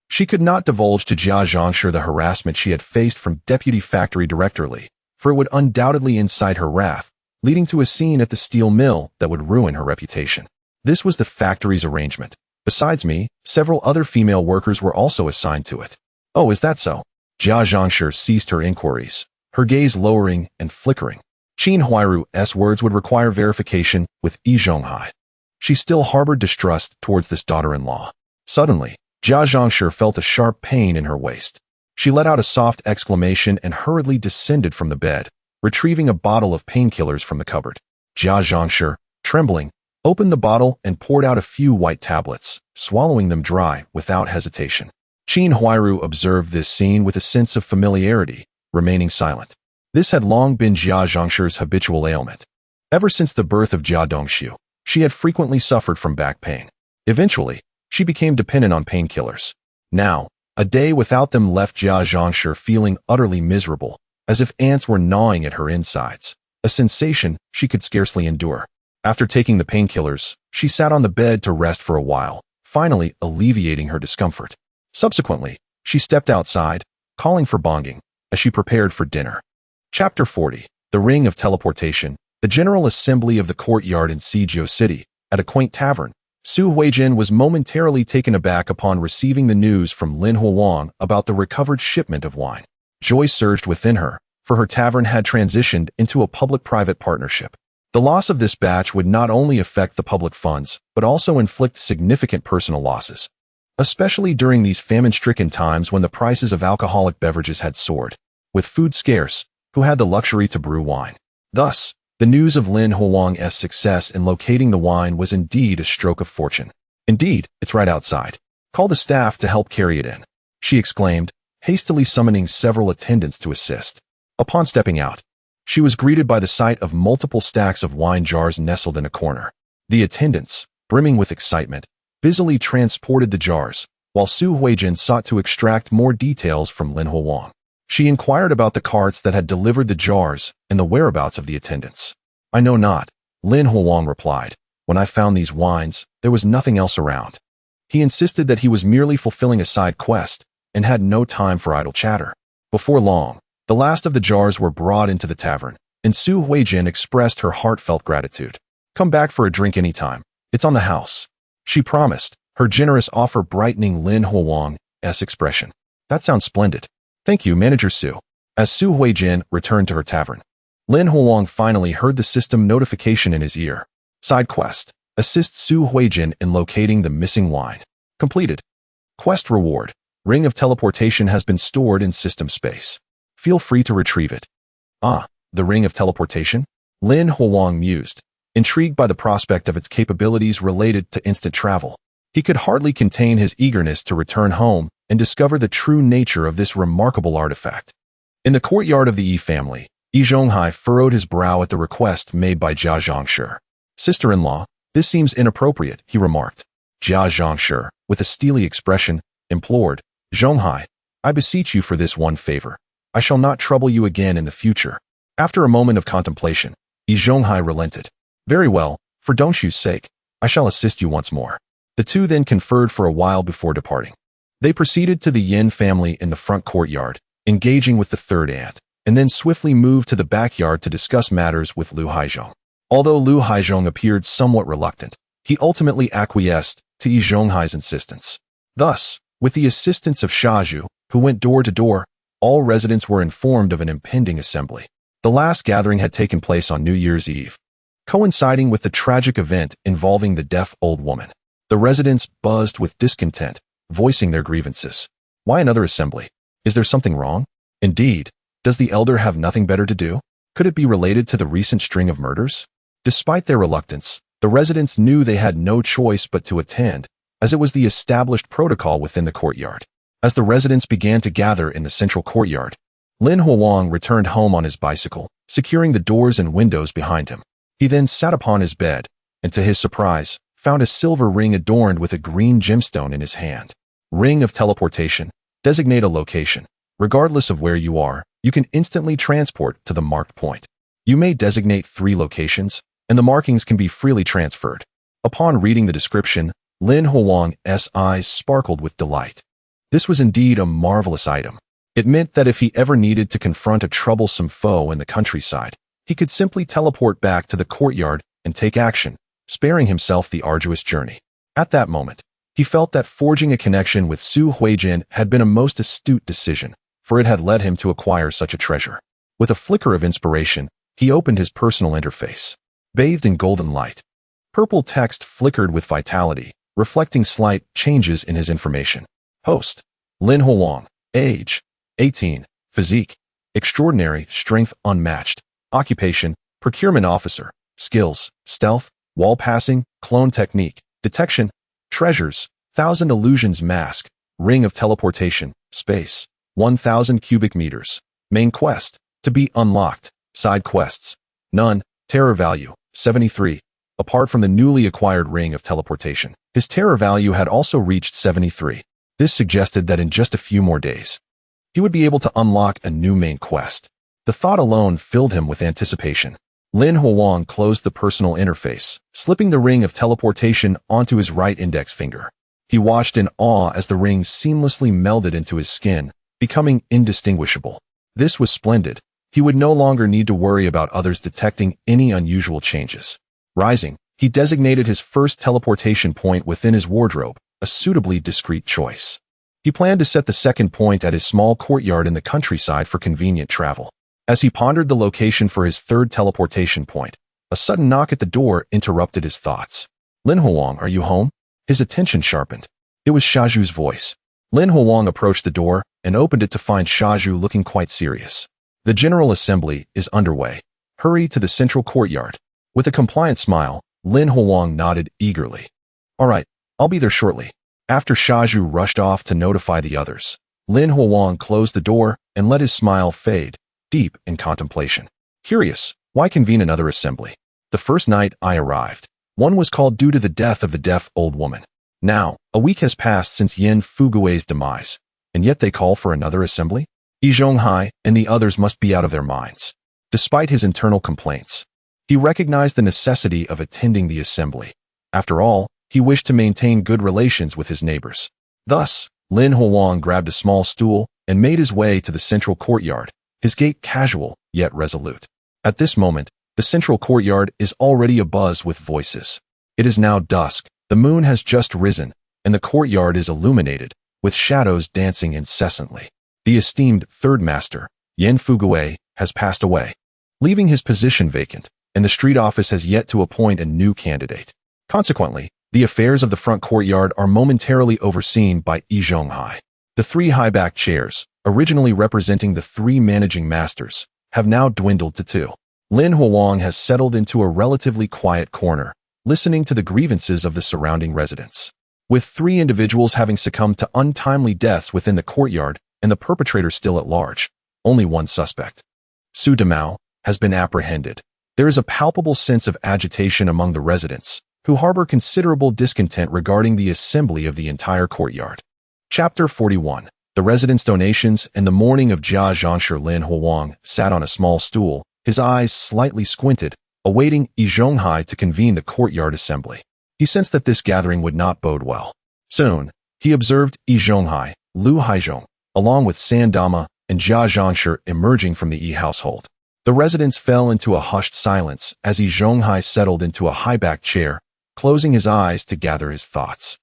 She could not divulge to Jia Zhangshi the harassment she had faced from Deputy Factory Director Li, for it would undoubtedly incite her wrath, leading to a scene at the steel mill that would ruin her reputation. This was the factory's arrangement. Besides me, several other female workers were also assigned to it. Oh, is that so? Jia Zhangshi ceased her inquiries, her gaze lowering and flickering. Qin Huairu's words would require verification with Yi Zhonghai. She still harbored distrust towards this daughter-in-law. Suddenly, Jia Zhangshi felt a sharp pain in her waist. She let out a soft exclamation and hurriedly descended from the bed, retrieving a bottle of painkillers from the cupboard. Jia Zhangshi, trembling, opened the bottle and poured out a few white tablets, swallowing them dry without hesitation. Qin Huairu observed this scene with a sense of familiarity, remaining silent. This had long been Jia Zhangshi's habitual ailment. Ever since the birth of Jia Dongxiu, she had frequently suffered from back pain. Eventually, she became dependent on painkillers. Now, a day without them left Jia Zhangshi feeling utterly miserable, as if ants were gnawing at her insides, a sensation she could scarcely endure. After taking the painkillers, she sat on the bed to rest for a while, finally alleviating her discomfort. Subsequently, she stepped outside, calling for Bonging, as she prepared for dinner. Chapter 40. The Ring of Teleportation. The General Assembly of the Courtyard in Suzhou City, at a quaint tavern. Su Huijin was momentarily taken aback upon receiving the news from Lin Huang about the recovered shipment of wine. Joy surged within her, for her tavern had transitioned into a public-private partnership. The loss of this batch would not only affect the public funds, but also inflict significant personal losses, especially during these famine-stricken times when the prices of alcoholic beverages had soared. With food scarce, who had the luxury to brew wine? Thus, the news of Lin Huang's success in locating the wine was indeed a stroke of fortune. Indeed, it's right outside. Call the staff to help carry it in, she exclaimed, hastily summoning several attendants to assist. Upon stepping out, she was greeted by the sight of multiple stacks of wine jars nestled in a corner. The attendants, brimming with excitement, busily transported the jars, while Su Huijin sought to extract more details from Lin Huang. She inquired about the carts that had delivered the jars and the whereabouts of the attendants. I know not, Lin Huang replied. When I found these wines, there was nothing else around. He insisted that he was merely fulfilling a side quest and had no time for idle chatter. Before long, the last of the jars were brought into the tavern, and Su Huijin expressed her heartfelt gratitude. Come back for a drink anytime. It's on the house, she promised, her generous offer brightening Lin Huang's expression. That sounds splendid. Thank you, Manager Su. As Su Huijin returned to her tavern, Lin Huang finally heard the system notification in his ear. Side quest. Assist Su Huijin in locating the missing wine. Completed. Quest reward. Ring of Teleportation has been stored in system space. Feel free to retrieve it. Ah, the Ring of Teleportation? Lin Huang mused, intrigued by the prospect of its capabilities related to instant travel. He could hardly contain his eagerness to return home and discover the true nature of this remarkable artifact. In the courtyard of the Yi family, Yi Zhonghai furrowed his brow at the request made by Jia Zhongshi. Sister-in-law, this seems inappropriate, he remarked. Jia Zhongshi, with a steely expression, implored, Zhonghai, I beseech you for this one favor. I shall not trouble you again in the future. After a moment of contemplation, Yi Zhonghai relented. Very well, for Dongshu's sake, I shall assist you once more. The two then conferred for a while before departing. They proceeded to the Yin family in the front courtyard, engaging with the third aunt, and then swiftly moved to the backyard to discuss matters with Lu Haizhong. Although Lu Haizhong appeared somewhat reluctant, he ultimately acquiesced to Yi Zhonghai's insistence. Thus, with the assistance of Shaju, who went door to door, all residents were informed of an impending assembly. The last gathering had taken place on New Year's Eve, coinciding with the tragic event involving the deaf old woman. The residents buzzed with discontent, voicing their grievances. Why another assembly? Is there something wrong? Indeed, does the elder have nothing better to do? Could it be related to the recent string of murders? Despite their reluctance, the residents knew they had no choice but to attend, as it was the established protocol within the courtyard. As the residents began to gather in the central courtyard, Lin Huang returned home on his bicycle, securing the doors and windows behind him. He then sat upon his bed, and to his surprise, found a silver ring adorned with a green gemstone in his hand. Ring of Teleportation. Designate a location. Regardless of where you are, you can instantly transport to the marked point. You may designate 3 locations, and the markings can be freely transferred. Upon reading the description, Lin Huang's eyes sparkled with delight. This was indeed a marvelous item. It meant that if he ever needed to confront a troublesome foe in the countryside, he could simply teleport back to the courtyard and take action, sparing himself the arduous journey. At that moment, he felt that forging a connection with Su Huijin had been a most astute decision, for it had led him to acquire such a treasure. With a flicker of inspiration, he opened his personal interface. Bathed in golden light, purple text flickered with vitality, reflecting slight changes in his information. Host: Lin Huang. Age: 18. Physique: extraordinary, strength unmatched. Occupation: procurement officer. Skills: stealth, wall passing, clone technique, detection, treasures, 1,000 illusions mask, ring of teleportation, space, 1,000 cubic meters. Main quest: to be unlocked. Side quests: none. Terror value: 73. Apart from the newly acquired ring of teleportation, his terror value had also reached 73. This suggested that in just a few more days, he would be able to unlock a new main quest. The thought alone filled him with anticipation. Lin Huang closed the personal interface, slipping the ring of teleportation onto his right index finger. He watched in awe as the ring seamlessly melded into his skin, becoming indistinguishable. This was splendid. He would no longer need to worry about others detecting any unusual changes. Rising, he designated his first teleportation point within his wardrobe, a suitably discreet choice. He planned to set the second point at his small courtyard in the countryside for convenient travel. As he pondered the location for his third teleportation point, a sudden knock at the door interrupted his thoughts. Lin Huang, are you home? His attention sharpened. It was Xiaozhu's voice. Lin Huang approached the door and opened it to find Xiaozhu looking quite serious. The General Assembly is underway. Hurry to the central courtyard. With a compliant smile, Lin Huang nodded eagerly. All right, I'll be there shortly. After Xiaozhu rushed off to notify the others, Lin Huang closed the door and let his smile fade, deep in contemplation. Curious, why convene another assembly? The first night I arrived, one was called due to the death of the deaf old woman. Now, a week has passed since Yin Fugui's demise, and yet they call for another assembly? Yi Zhonghai and the others must be out of their minds. Despite his internal complaints, he recognized the necessity of attending the assembly. After all, he wished to maintain good relations with his neighbors. Thus, Lin Huang grabbed a small stool and made his way to the central courtyard, his gait casual yet resolute. At this moment, the central courtyard is already abuzz with voices. It is now dusk, the moon has just risen, and the courtyard is illuminated, with shadows dancing incessantly. The esteemed third master, Yin Fugui, has passed away, leaving his position vacant, and the street office has yet to appoint a new candidate. Consequently, the affairs of the front courtyard are momentarily overseen by Yi Zhonghai. The three high-backed chairs, originally representing the three managing masters, have now dwindled to two. Lin Huang has settled into a relatively quiet corner, listening to the grievances of the surrounding residents. With three individuals having succumbed to untimely deaths within the courtyard and the perpetrator still at large, only one suspect, Su Demao, has been apprehended. There is a palpable sense of agitation among the residents, who harbor considerable discontent regarding the assembly of the entire courtyard. Chapter 41. The residents' donations and the morning of Jia Zhangshi. Lin Huang sat on a small stool, his eyes slightly squinted, awaiting Yi Zhonghai to convene the courtyard assembly. He sensed that this gathering would not bode well. Soon, he observed Yi Zhonghai, Lu Haizhong, along with San Dama and Jia Zhangshi emerging from the Yi household. The residents fell into a hushed silence as Yi Zhonghai settled into a high-backed chair, closing his eyes to gather his thoughts.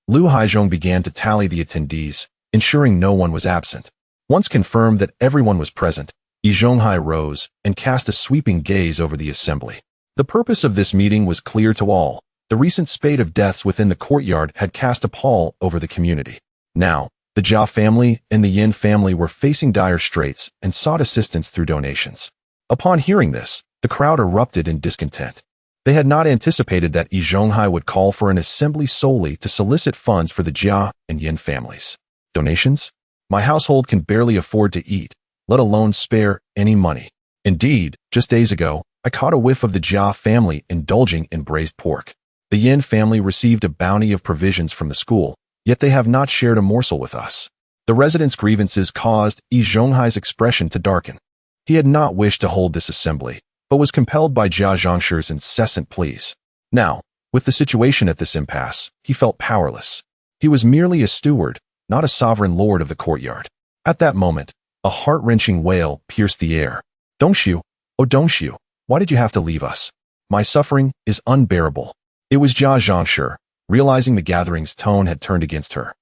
Lu Haizhong began to tally the attendees, ensuring no one was absent. Once confirmed that everyone was present, Yi Zhonghai rose and cast a sweeping gaze over the assembly. The purpose of this meeting was clear to all. The recent spate of deaths within the courtyard had cast a pall over the community. Now, the Jia family and the Yin family were facing dire straits and sought assistance through donations. Upon hearing this, the crowd erupted in discontent. They had not anticipated that Yi Zhonghai would call for an assembly solely to solicit funds for the Jia and Yin families. Donations? My household can barely afford to eat, let alone spare any money. Indeed, just days ago, I caught a whiff of the Jia family indulging in braised pork. The Yin family received a bounty of provisions from the school, yet they have not shared a morsel with us. The residents' grievances caused Yi Zhonghai's expression to darken. He had not wished to hold this assembly, but was compelled by Jia Zhangshi's incessant pleas. Now, with the situation at this impasse, he felt powerless. He was merely a steward, not a sovereign lord of the courtyard. At that moment, a heart-wrenching wail pierced the air. Dongshu, oh Dongshu, why did you have to leave us? My suffering is unbearable. It was Jia Zhangshi, realizing the gathering's tone had turned against her.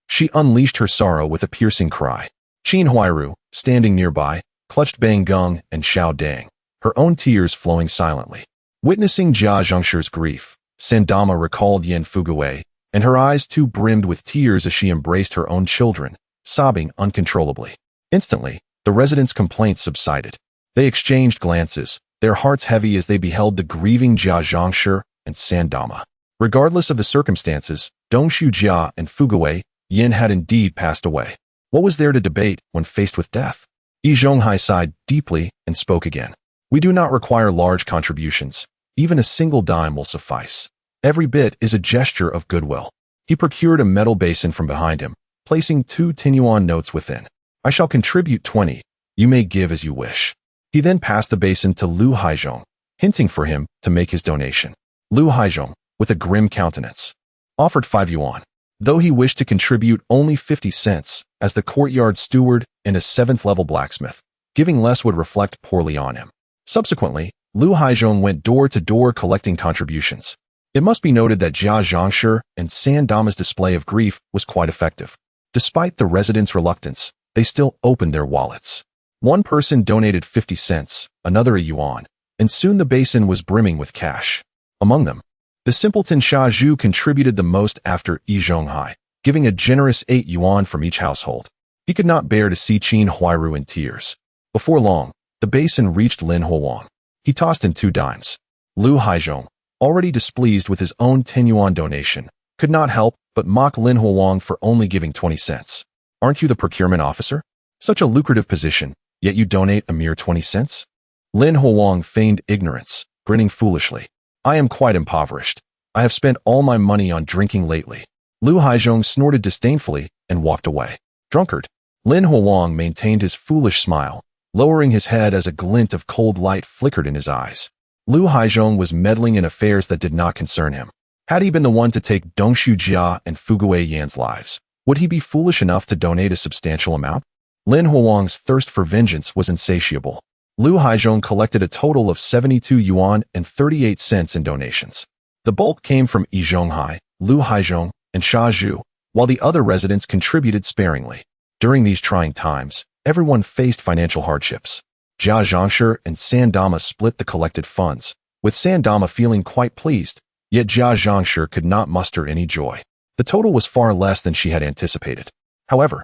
She unleashed her sorrow with a piercing cry. Qin Huairu, standing nearby, clutched Bang Gung and Xiao Dang, her own tears flowing silently. Witnessing Jia Zhangshi's grief, Sandama recalled Yin Fugui, and her eyes too brimmed with tears as she embraced her own children, sobbing uncontrollably. Instantly, the residents' complaints subsided. They exchanged glances, their hearts heavy as they beheld the grieving Jia Zhangshi and Sandama. Regardless of the circumstances, Dongshu Jia and Fugui, Yin had indeed passed away. What was there to debate when faced with death? Yi Zhonghai sighed deeply and spoke again. We do not require large contributions. Even a single dime will suffice. Every bit is a gesture of goodwill. He procured a metal basin from behind him, placing 2 10-yuan notes within. I shall contribute 20. You may give as you wish. He then passed the basin to Lu Haizhong. hinting for him to make his donation. Lu Haizhong, with a grim countenance, offered 5 yuan, though he wished to contribute only 50 cents as the courtyard steward and a 7th-level blacksmith. Giving less would reflect poorly on him. Subsequently, Lu Haizhong went door to door collecting contributions. It must be noted that Jia Zhangshi and San Dama's display of grief was quite effective. Despite the residents' reluctance, they still opened their wallets. One person donated 50 cents, another a yuan, and soon the basin was brimming with cash. Among them, the simpleton Xia Zhu contributed the most after Yi Zhonghai, giving a generous 8 yuan from each household. He could not bear to see Qin Huairu in tears. Before long, the basin reached Lin Huang. He tossed in 2 dimes. Lu Haizhong, already displeased with his own 10 yuan donation, could not help but mock Lin Huang for only giving 20 cents. Aren't you the procurement officer? Such a lucrative position, yet you donate a mere 20 cents? Lin Huang feigned ignorance, grinning foolishly. I am quite impoverished. I have spent all my money on drinking lately. Lu Haizhong snorted disdainfully and walked away. Drunkard. Lin Huang maintained his foolish smile, lowering his head as a glint of cold light flickered in his eyes. Lu Haizhong was meddling in affairs that did not concern him. Had he been the one to take Dongshu Jia and Fuguei Yan's lives, would he be foolish enough to donate a substantial amount? Lin Huang's thirst for vengeance was insatiable. Lu Haizhong collected a total of 72 yuan and 38 cents in donations. The bulk came from Yi Zhonghai, Lu Haizhong, and Xia Zhu, while the other residents contributed sparingly. During these trying times, everyone faced financial hardships. Jia Zhangshi and San Dama split the collected funds, with San Dama feeling quite pleased, yet Jia Zhangshi could not muster any joy. The total was far less than she had anticipated. However,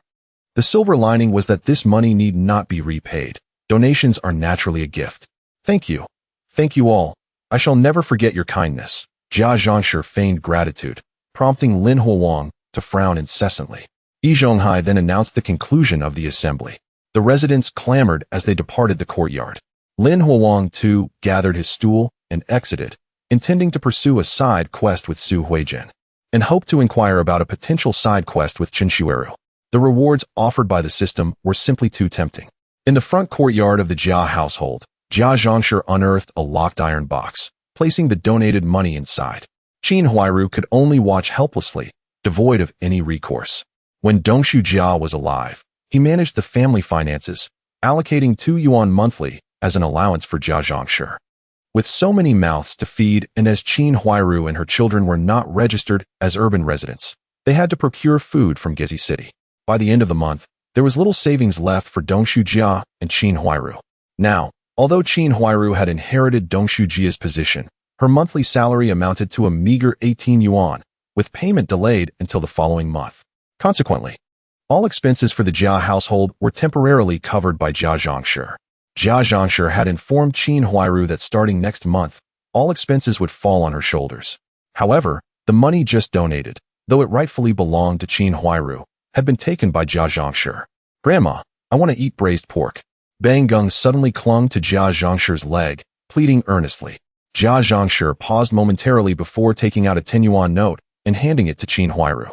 the silver lining was that this money need not be repaid. Donations are naturally a gift. Thank you. Thank you all. I shall never forget your kindness. Jia Zhangshi feigned gratitude, prompting Lin Huang to frown incessantly. Yi Zhonghai then announced the conclusion of the assembly. The residents clamored as they departed the courtyard. Lin Huang, too, gathered his stool and exited, intending to pursue a side quest with Su Huizhen, and hoped to inquire about a potential side quest with Chen Shuiru. The rewards offered by the system were simply too tempting. In the front courtyard of the Jia household, Jia Zhangshi unearthed a locked iron box, placing the donated money inside. Qin Huairu could only watch helplessly, devoid of any recourse. When Dongshu Jia was alive, he managed the family finances, allocating 2 yuan monthly as an allowance for Jia Zhangshi. With so many mouths to feed and as Qin Huairu and her children were not registered as urban residents, they had to procure food from Gezi City. By the end of the month, there was little savings left for Dongshu Jia and Qin Huairu. Now, although Qin Huairu had inherited Dongshu Jia's position, her monthly salary amounted to a meager 18 yuan, with payment delayed until the following month. Consequently, all expenses for the Jia household were temporarily covered by Jia Zhangshi. Jia Zhangshi had informed Qin Huairu that starting next month, all expenses would fall on her shoulders. However, the money just donated, though it rightfully belonged to Qin Huairu, had been taken by Jia Zhangshi. Grandma, I want to eat braised pork. Bang Gung suddenly clung to Jia Zhangshi's leg, pleading earnestly. Jia Zhangshi paused momentarily before taking out a 10 yuan note and handing it to Qin Huairu.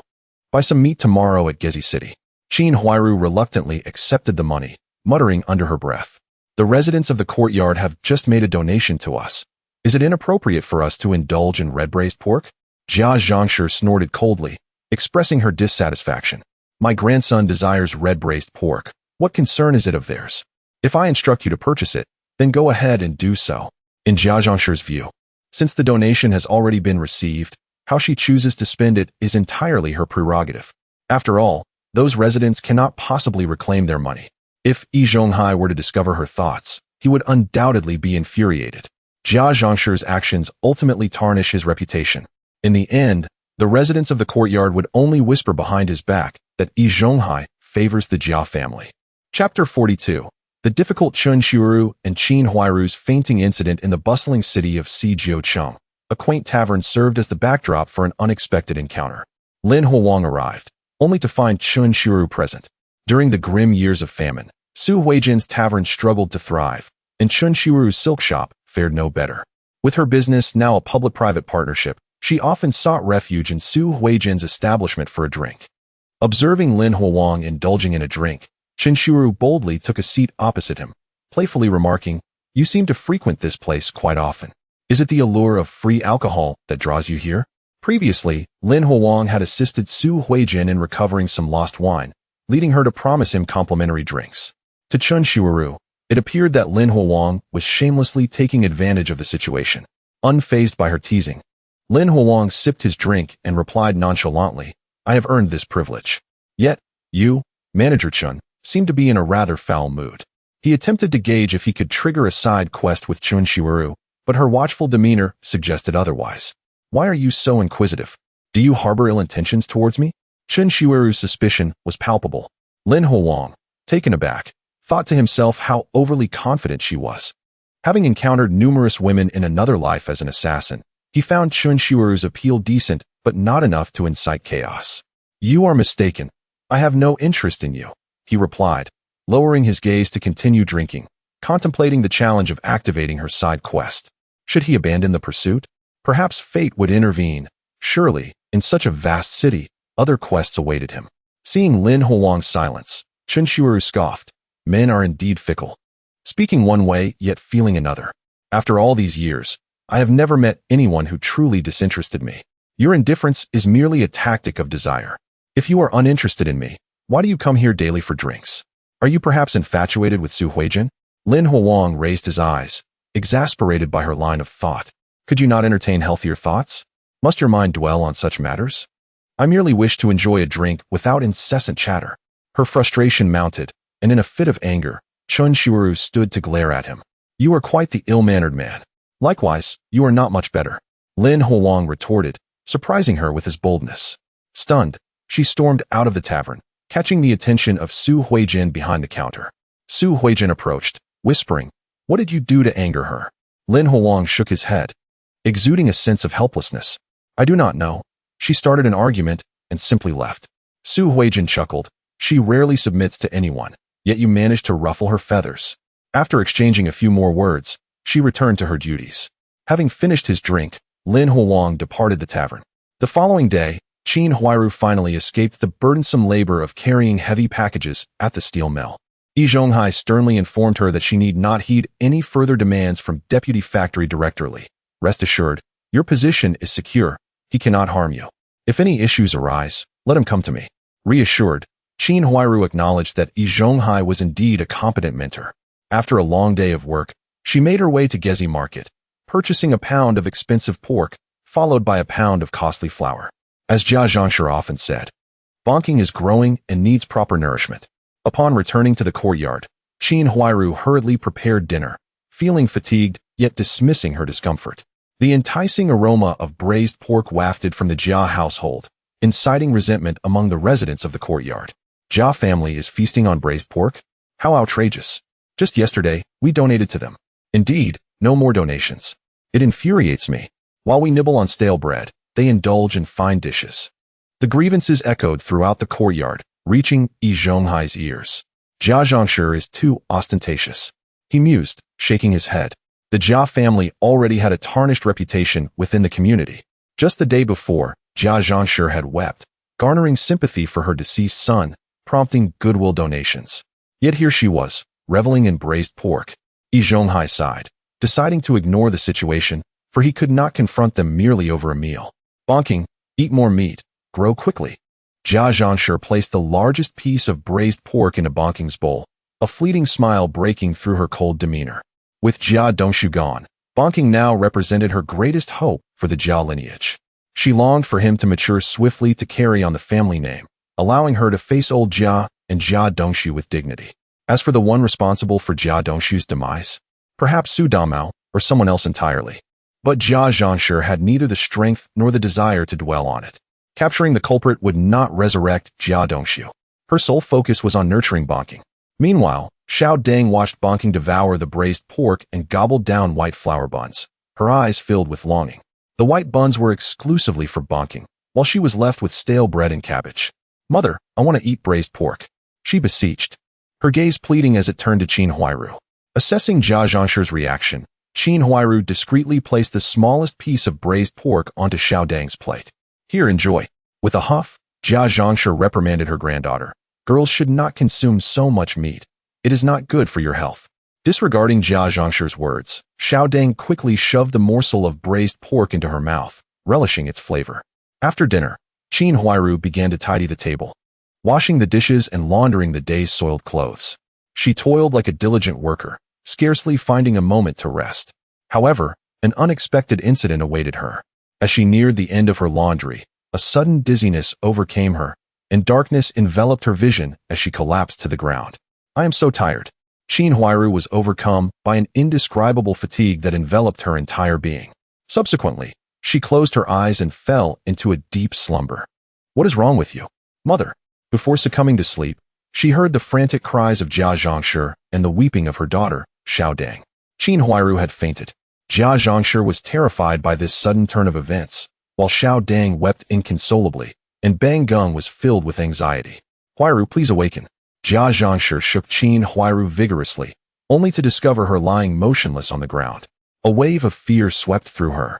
Buy some meat tomorrow at Gezi City. Qin Huairu reluctantly accepted the money, muttering under her breath. The residents of the courtyard have just made a donation to us. Is it inappropriate for us to indulge in red braised pork? Jia Zhangshi snorted coldly, expressing her dissatisfaction. My grandson desires red braised pork. What concern is it of theirs? If I instruct you to purchase it, then go ahead and do so. In Jia Zhangshi's view, since the donation has already been received, how she chooses to spend it is entirely her prerogative. After all, those residents cannot possibly reclaim their money. If Yi Zhonghai were to discover her thoughts, he would undoubtedly be infuriated. Jia Zhangshi's actions ultimately tarnish his reputation. In the end, the residents of the courtyard would only whisper behind his back that Yi Zhonghai favors the Jia family. Chapter 42. The difficult Chen Shuiru and Qin Huairu's fainting incident in the bustling city of Jiucheng. A quaint tavern served as the backdrop for an unexpected encounter. Lin Huang arrived, only to find Chen Shuiru present. During the grim years of famine, Su Huizhen's tavern struggled to thrive, and Chen Shuiru's silk shop fared no better. With her business now a public-private partnership, she often sought refuge in Su Huizhen's establishment for a drink. Observing Lin Huang indulging in a drink, Chen Shuiru boldly took a seat opposite him, playfully remarking, You seem to frequent this place quite often. Is it the allure of free alcohol that draws you here? Previously, Lin Huang had assisted Su Huijin in recovering some lost wine, leading her to promise him complimentary drinks. To Chun Shuiru, it appeared that Lin Huang was shamelessly taking advantage of the situation. Unfazed by her teasing, Lin Huang sipped his drink and replied nonchalantly, "I have earned this privilege." Yet, you, Manager Chun, seemed to be in a rather foul mood. He attempted to gauge if he could trigger a side quest with Chun Shuiru, but her watchful demeanor suggested otherwise. "Why are you so inquisitive? Do you harbor ill intentions towards me?" Chun Shuiru's suspicion was palpable. Lin Huang, taken aback, thought to himself how overly confident she was. Having encountered numerous women in another life as an assassin, he found Chun Shuiru's appeal decent but not enough to incite chaos. "You are mistaken. I have no interest in you," he replied, lowering his gaze to continue drinking, contemplating the challenge of activating her side quest. Should he abandon the pursuit? Perhaps fate would intervene. Surely, in such a vast city, other quests awaited him. Seeing Lin Huang's silence, Chun Shuiru scoffed. Men are indeed fickle. Speaking one way, yet feeling another. After all these years, I have never met anyone who truly disinterested me. Your indifference is merely a tactic of desire. If you are uninterested in me, why do you come here daily for drinks? Are you perhaps infatuated with Su Huijin? Lin Huang raised his eyes, exasperated by her line of thought. Could you not entertain healthier thoughts? Must your mind dwell on such matters? I merely wish to enjoy a drink without incessant chatter. Her frustration mounted, and in a fit of anger, Chun Shuiru stood to glare at him. You are quite the ill-mannered man. Likewise, you are not much better. Lin Huang retorted, surprising her with his boldness. Stunned, she stormed out of the tavern, catching the attention of Su Huijin behind the counter. Su Huijin approached, whispering, "What did you do to anger her?" Lin Huang shook his head, exuding a sense of helplessness. "I do not know. She started an argument and simply left." Su Huijin chuckled. "She rarely submits to anyone, yet you managed to ruffle her feathers." After exchanging a few more words, she returned to her duties. Having finished his drink, Lin Huang departed the tavern. The following day, Qin Huairu finally escaped the burdensome labor of carrying heavy packages at the steel mill. Yi Zhonghai sternly informed her that she need not heed any further demands from Deputy Factory Directorly. "Rest assured, your position is secure. He cannot harm you. If any issues arise, let him come to me." Reassured, Qin Huairu acknowledged that Yi Zhonghai was indeed a competent mentor. After a long day of work, she made her way to Gezi Market, purchasing a pound of expensive pork, followed by a pound of costly flour. As Jia Zhangshi often said, bonking is growing and needs proper nourishment. Upon returning to the courtyard, Qin Huairu hurriedly prepared dinner, feeling fatigued yet dismissing her discomfort. The enticing aroma of braised pork wafted from the Jia household, inciting resentment among the residents of the courtyard. Jia family is feasting on braised pork? How outrageous. Just yesterday, we donated to them. Indeed, no more donations. It infuriates me. While we nibble on stale bread, they indulge in fine dishes. The grievances echoed throughout the courtyard, reaching Yi Zhonghai's ears. Jia Zhangshi is too ostentatious, he mused, shaking his head. The Jia family already had a tarnished reputation within the community. Just the day before, Jia Zhangshi had wept, garnering sympathy for her deceased son, prompting goodwill donations. Yet here she was, reveling in braised pork. Yi Zhonghai sighed, deciding to ignore the situation, for he could not confront them merely over a meal. Bonking, eat more meat, grow quickly. Jia Zhangshi placed the largest piece of braised pork into Bonking's bowl, a fleeting smile breaking through her cold demeanor. With Jia Dongshu gone, Bonking now represented her greatest hope for the Jia lineage. She longed for him to mature swiftly to carry on the family name, allowing her to face old Jia and Jia Dongshu with dignity. As for the one responsible for Jia Dongshu's demise, perhaps Su Damao or someone else entirely. But Jia Zhangshi had neither the strength nor the desire to dwell on it. Capturing the culprit would not resurrect Jia Dongshu. Her sole focus was on nurturing Bonking. Meanwhile, Xiao Dang watched Bonking devour the braised pork and gobbled down white flour buns, her eyes filled with longing. The white buns were exclusively for Bonking, while she was left with stale bread and cabbage. "Mother, I want to eat braised pork," she beseeched, her gaze pleading as it turned to Qin Huairu. Assessing Jia Zhangshi's reaction, Qin Huairu discreetly placed the smallest piece of braised pork onto Xiao Dang's plate. "Here, enjoy." With a huff, Jia Zhangshi reprimanded her granddaughter. "Girls should not consume so much meat. It is not good for your health." Disregarding Jia Zhongshi's words, Xiao Deng quickly shoved the morsel of braised pork into her mouth, relishing its flavor. After dinner, Qin Huairu began to tidy the table, washing the dishes and laundering the day's soiled clothes. She toiled like a diligent worker, scarcely finding a moment to rest. However, an unexpected incident awaited her. As she neared the end of her laundry, a sudden dizziness overcame her, and darkness enveloped her vision as she collapsed to the ground. "I am so tired." Qin Huairu was overcome by an indescribable fatigue that enveloped her entire being. Subsequently, she closed her eyes and fell into a deep slumber. "What is wrong with you, mother?" Before succumbing to sleep, she heard the frantic cries of Jia Zhongshu and the weeping of her daughter, Xiao Deng. Qin Huairu had fainted. Jia Zhongshu was terrified by this sudden turn of events, while Xiao Deng wept inconsolably, and Bang Gung was filled with anxiety. "Huairu, please awaken." Jia Zhongshu shook Qin Huairu vigorously, only to discover her lying motionless on the ground. A wave of fear swept through her.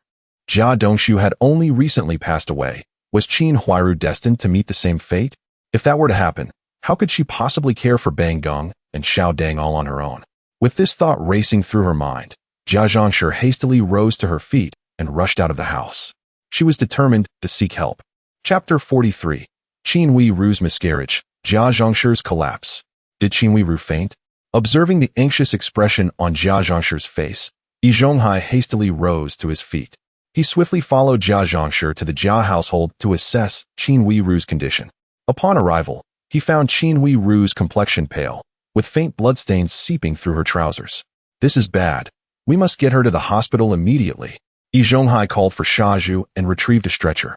Jia Dongshu had only recently passed away. Was Qin Huairu destined to meet the same fate? If that were to happen, how could she possibly care for Bang Gung and Xiao Deng all on her own? With this thought racing through her mind, Jia Zhongshu hastily rose to her feet and rushed out of the house. She was determined to seek help. Chapter 43. Qin Huairu's miscarriage. Jia Zhongshu's collapse. Did Qin Huairu faint? Observing the anxious expression on Jia Zhongshu's face, Yi Zhonghai hastily rose to his feet. He swiftly followed Jia Zhongshu to the Jia household to assess Qin Huairu's condition. Upon arrival, he found Qin Huairu's complexion pale, with faint bloodstains seeping through her trousers. "This is bad. We must get her to the hospital immediately." Yi Zhonghai called for Shaju and retrieved a stretcher,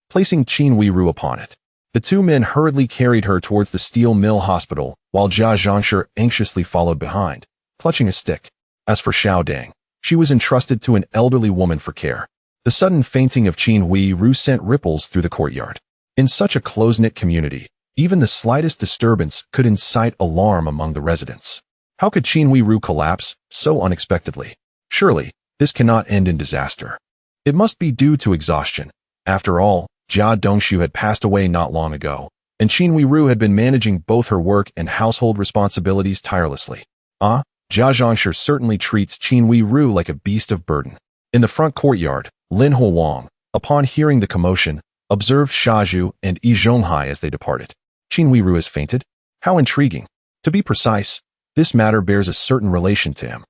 placing Qin Huairu upon it. The two men hurriedly carried her towards the steel mill hospital, while Jia Zhongshu anxiously followed behind, clutching a stick. As for Xiao Deng, she was entrusted to an elderly woman for care. The sudden fainting of Qin Huairu sent ripples through the courtyard. In such a close-knit community, even the slightest disturbance could incite alarm among the residents. How could Qin Huairu collapse so unexpectedly? Surely, this cannot end in disaster. It must be due to exhaustion. After all, Jia Dongshu had passed away not long ago, and Qin Huairu had been managing both her work and household responsibilities tirelessly. Jia Zhongshu certainly treats Qin Huairu like a beast of burden. In the front courtyard, Lin Huang, upon hearing the commotion, observed Shaju and Yi Zhonghai as they departed. "Qin Huairu has fainted? How intriguing. To be precise, this matter bears a certain relation to him.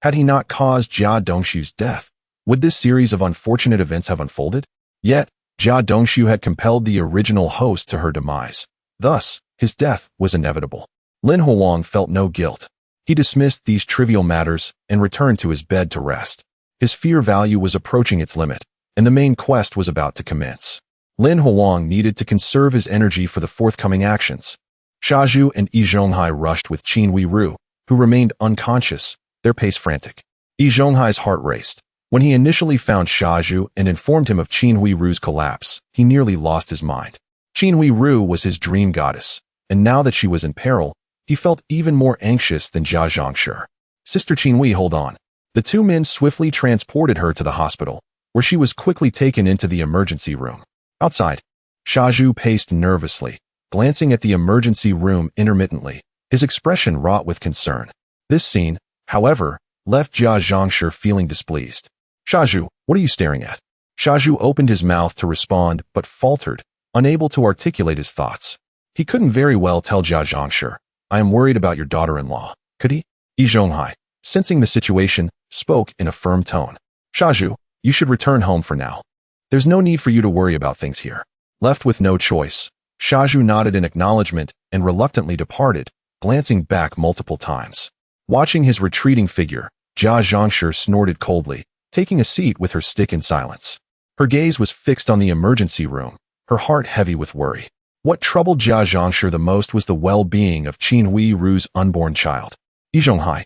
Had he not caused Jia Dongshu's death, would this series of unfortunate events have unfolded? Yet, Jia Dongshu had compelled the original host to her demise. Thus, his death was inevitable." Lin Huang felt no guilt. He dismissed these trivial matters and returned to his bed to rest. His fear value was approaching its limit, and the main quest was about to commence. Lin Huang needed to conserve his energy for the forthcoming actions. Shaju and Yi Zhonghai rushed with Qin Huairu, who remained unconscious, their pace frantic. Yi Zhonghai's heart raced. When he initially found Shaju and informed him of Qin Huairu's collapse, he nearly lost his mind. Qin Huairu was his dream goddess, and now that she was in peril, he felt even more anxious than Jia Zhongshu. "Sister Qin Hui, hold on." The two men swiftly transported her to the hospital, where she was quickly taken into the emergency room. Outside, Shaju paced nervously, glancing at the emergency room intermittently, his expression wrought with concern. This scene, however, left Jia Zhongshu feeling displeased. "Shaju, what are you staring at?" Shaju opened his mouth to respond but faltered, unable to articulate his thoughts. He couldn't very well tell Jia Zhongshu, "I am worried about your daughter-in-law," could he? Yi Zhonghai, sensing the situation, spoke in a firm tone. "Shaju, you should return home for now. There's no need for you to worry about things here." Left with no choice, Shaju nodded in acknowledgement and reluctantly departed, glancing back multiple times. Watching his retreating figure, Jia Zhongshu snorted coldly, taking a seat with her stick in silence. Her gaze was fixed on the emergency room, her heart heavy with worry. What troubled Jia Zhongshu the most was the well-being of Qin Huairu's unborn child. Yi Zhonghai,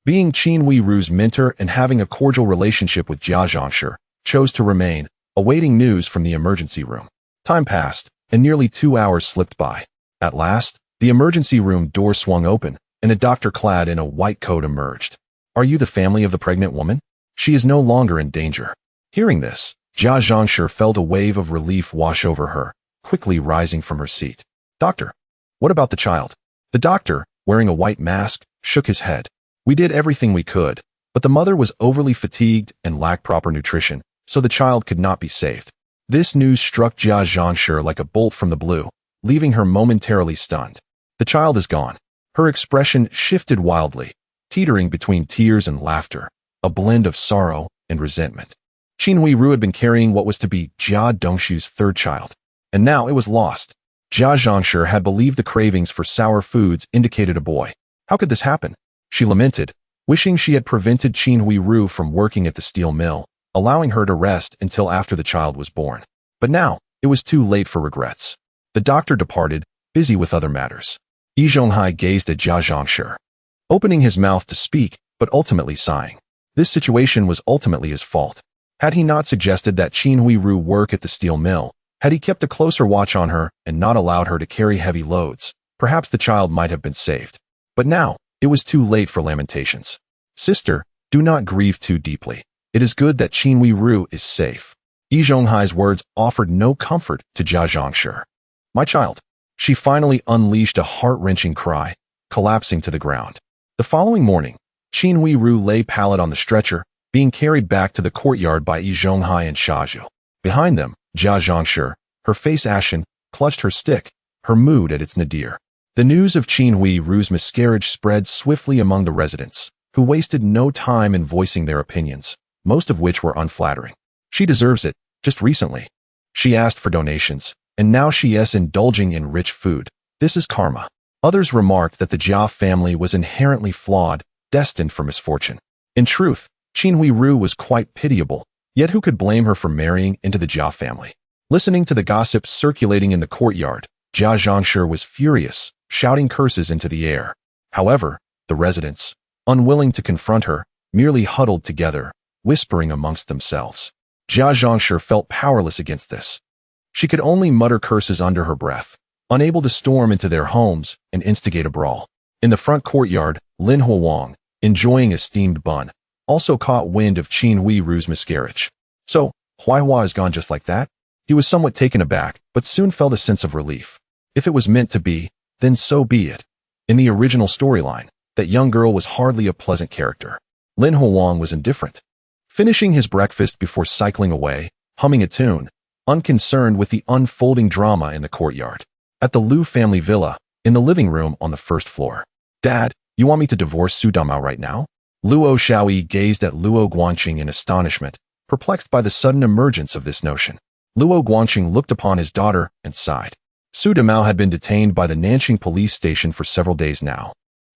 being Qin Huairu's mentor and having a cordial relationship with Jia Zhongshu, chose to remain, awaiting news from the emergency room. Time passed, and nearly 2 hours slipped by. At last, the emergency room door swung open, and a doctor clad in a white coat emerged. "Are you the family of the pregnant woman? She is no longer in danger." Hearing this, Jia Zhongshu felt a wave of relief wash over her, quickly rising from her seat. "Doctor, what about the child?" The doctor, wearing a white mask, shook his head. We did everything we could, but the mother was overly fatigued and lacked proper nutrition, so the child could not be saved. This news struck Jia Zhangshi like a bolt from the blue, leaving her momentarily stunned. The child is gone. Her expression shifted wildly, teetering between tears and laughter, a blend of sorrow and resentment. Qin Huiru had been carrying what was to be Jia Dongshu's third child, and now it was lost. Jia Zhangshi had believed the cravings for sour foods indicated a boy. How could this happen? She lamented, wishing she had prevented Qin Huiru from working at the steel mill, allowing her to rest until after the child was born. But now, it was too late for regrets. The doctor departed, busy with other matters. Yi Zhonghai gazed at Jia Zhangshi, opening his mouth to speak, but ultimately sighing. This situation was ultimately his fault. Had he not suggested that Qin Huiru work at the steel mill, had he kept a closer watch on her and not allowed her to carry heavy loads, perhaps the child might have been saved. But now, it was too late for lamentations. Sister, do not grieve too deeply. It is good that Qin Huiru is safe. Yi Zhonghai's words offered no comfort to Jia Zhangshi. My child. She finally unleashed a heart-wrenching cry, collapsing to the ground. The following morning, Qin Huiru lay pallid on the stretcher, being carried back to the courtyard by Yi Zhonghai and Shazhu. Behind them, Jia Zhangshi, her face ashen, clutched her stick, her mood at its nadir. The news of Qin Huiru's miscarriage spread swiftly among the residents, who wasted no time in voicing their opinions, most of which were unflattering. She deserves it, just recently. She asked for donations, and now she is indulging in rich food. This is karma. Others remarked that the Jia family was inherently flawed, destined for misfortune. In truth, Qin Huiru was quite pitiable, yet who could blame her for marrying into the Jia family? Listening to the gossip circulating in the courtyard, Jia Zhangshi was furious, shouting curses into the air. However, the residents, unwilling to confront her, merely huddled together, whispering amongst themselves. Jia Zhangshi felt powerless against this. She could only mutter curses under her breath, unable to storm into their homes and instigate a brawl. In the front courtyard, Lin Huang, enjoying a steamed bun, also caught wind of Qin Huiru's miscarriage. So, Huaihua is gone just like that? He was somewhat taken aback, but soon felt a sense of relief. If it was meant to be, then so be it. In the original storyline, that young girl was hardly a pleasant character. Lin Huang was indifferent, finishing his breakfast before cycling away, humming a tune, unconcerned with the unfolding drama in the courtyard. At the Lu family villa, in the living room on the first floor. Dad, you want me to divorce Su Damao right now? Luo Xiaoyi gazed at Luo Guangqing in astonishment, perplexed by the sudden emergence of this notion. Luo Guangqing looked upon his daughter and sighed. Su Damao had been detained by the Nanqing police station for several days now,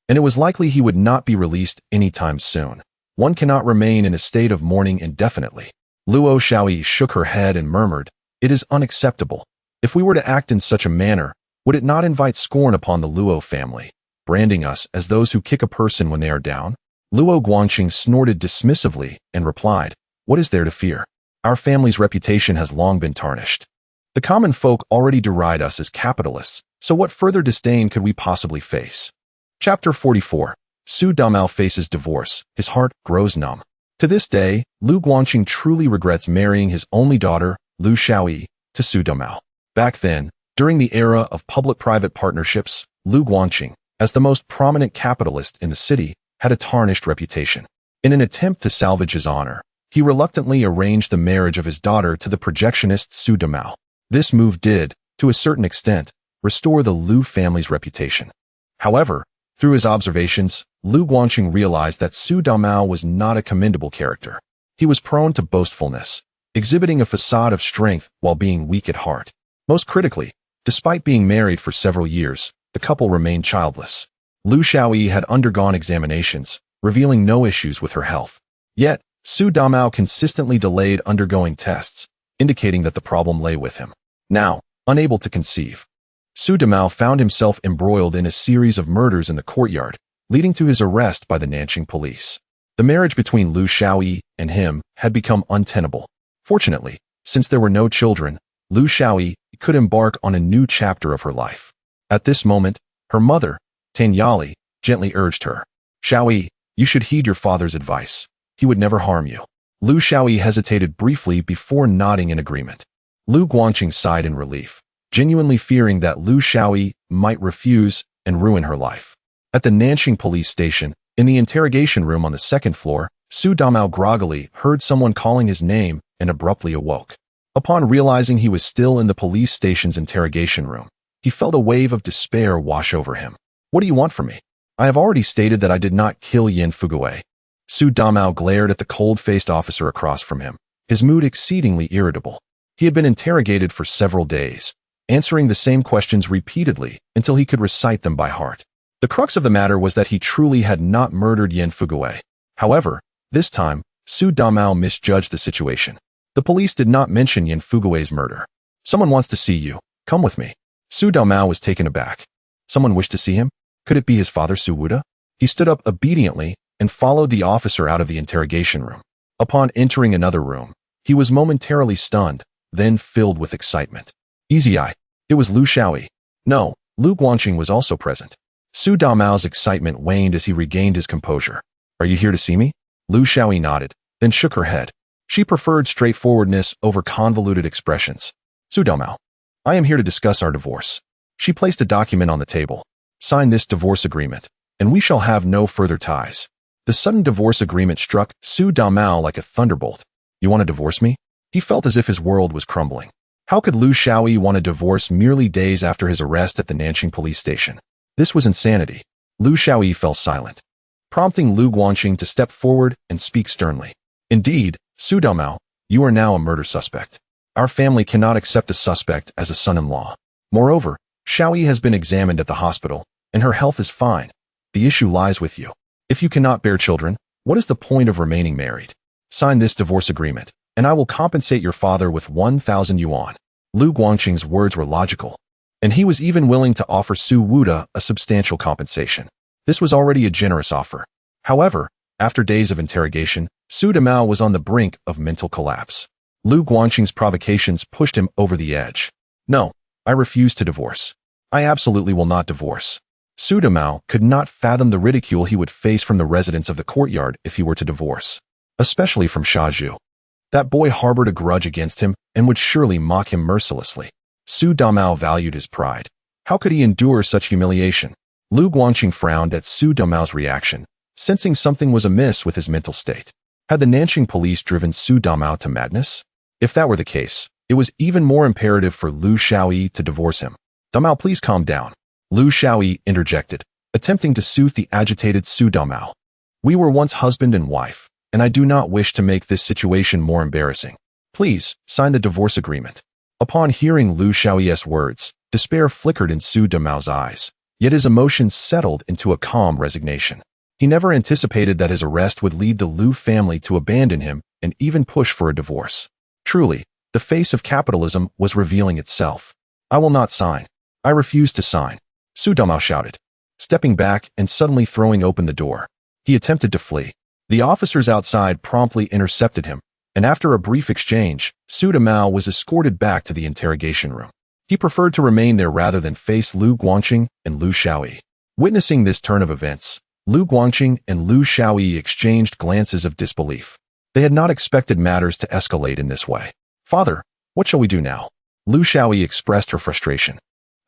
and it was likely he would not be released anytime soon. One cannot remain in a state of mourning indefinitely. Luo Xiaoyi shook her head and murmured, "It is unacceptable. If we were to act in such a manner, would it not invite scorn upon the Luo family, branding us as those who kick a person when they are down?" Luo Guangqing snorted dismissively and replied, "What is there to fear? Our family's reputation has long been tarnished. The common folk already deride us as capitalists, so what further disdain could we possibly face?" Chapter 44. Su Damao faces divorce. His heart grows numb. To this day, Lu Guangqing truly regrets marrying his only daughter, Lu Xiaoyi, to Su Damao. Back then, during the era of public-private partnerships, Lu Guangqing, as the most prominent capitalist in the city, had a tarnished reputation. In an attempt to salvage his honor, he reluctantly arranged the marriage of his daughter to the projectionist Su Damao. This move did, to a certain extent, restore the Lu family's reputation. However, through his observations, Lu Guangqing realized that Su Damao was not a commendable character. He was prone to boastfulness, exhibiting a facade of strength while being weak at heart. Most critically, despite being married for several years, the couple remained childless. Lu Xiaoyi had undergone examinations, revealing no issues with her health. Yet, Su Damao consistently delayed undergoing tests, indicating that the problem lay with him. Now, unable to conceive, Su Damao found himself embroiled in a series of murders in the courtyard, leading to his arrest by the Nanqing police. The marriage between Lu Xiaoyi and him had become untenable. Fortunately, since there were no children, Lu Xiaoyi could embark on a new chapter of her life. At this moment, her mother, Tan Yali, gently urged her, "Xiaoyi, you should heed your father's advice. He would never harm you." Lu Xiaoyi hesitated briefly before nodding in agreement. Lu Guangqing sighed in relief, genuinely fearing that Lu Xiaoyi might refuse and ruin her life. At the Nanqing police station, In the interrogation room on the second floor, Su Damao groggily heard someone calling his name and abruptly awoke. Upon realizing he was still in the police station's interrogation room, he felt a wave of despair wash over him. What do you want from me? I have already stated that I did not kill Yin Fugui. Su Damao glared at the cold-faced officer across from him, his mood exceedingly irritable. He had been interrogated for several days, answering the same questions repeatedly until he could recite them by heart. The crux of the matter was that he truly had not murdered Yin Fugui. However, this time, Su Damao misjudged the situation. The police did not mention Yin Fugui's murder. Someone wants to see you. Come with me. Su Damao was taken aback. Someone wished to see him? Could it be his father Su Wuda? He stood up obediently and followed the officer out of the interrogation room. Upon entering another room, he was momentarily stunned, then filled with excitement. Easy eye. It was Lu Xiaoyi. No, Lu Guangqing was also present. Su Damao's excitement waned as he regained his composure. Are you here to see me? Lu Xiaoyi nodded, then shook her head. She preferred straightforwardness over convoluted expressions. Su Damao, I am here to discuss our divorce. She placed a document on the table. Sign this divorce agreement, and we shall have no further ties. The sudden divorce agreement struck Su Damao like a thunderbolt. You want to divorce me? He felt as if his world was crumbling. How could Lu Xiaoyi want a divorce merely days after his arrest at the Nanjing police station? This was insanity. Lu Xiaoyi fell silent, prompting Lu Guangqing to step forward and speak sternly. Indeed, Su Damao, you are now a murder suspect. Our family cannot accept the suspect as a son-in-law. Moreover, Xiaoyi has been examined at the hospital, and her health is fine. The issue lies with you. If you cannot bear children, what is the point of remaining married? Sign this divorce agreement, and I will compensate your father with 1,000 yuan. Lu Guangqing's words were logical, and he was even willing to offer Su Wuda a substantial compensation. This was already a generous offer. However, after days of interrogation, Su Damao was on the brink of mental collapse. Lu Guangqing's provocations pushed him over the edge. No, I refuse to divorce. I absolutely will not divorce. Su Damao could not fathom the ridicule he would face from the residents of the courtyard if he were to divorce, especially from Shaju. That boy harbored a grudge against him and would surely mock him mercilessly. Su Damao valued his pride. How could he endure such humiliation? Lu Guangqing frowned at Su Damao's reaction, sensing something was amiss with his mental state. Had the Nanjing police driven Su Damao to madness? If that were the case, it was even more imperative for Lu Xiaoyi to divorce him. Damao, please calm down. Lu Xiaoyi interjected, attempting to soothe the agitated Su Damao. We were once husband and wife, and I do not wish to make this situation more embarrassing. Please, sign the divorce agreement. Upon hearing Lu Xiaoyi's words, despair flickered in Su Damao's eyes, yet his emotions settled into a calm resignation. He never anticipated that his arrest would lead the Lu family to abandon him and even push for a divorce. Truly, the face of capitalism was revealing itself. I will not sign. I refuse to sign. Su Damao shouted, stepping back and suddenly throwing open the door. He attempted to flee. The officers outside promptly intercepted him, and after a brief exchange, Su Damao was escorted back to the interrogation room. He preferred to remain there rather than face Lu Guangqing and Lu Xiaoyi. Witnessing this turn of events, Lu Guangqing and Lu Xiaoyi exchanged glances of disbelief. They had not expected matters to escalate in this way. Father, what shall we do now? Lu Xiaoyi expressed her frustration.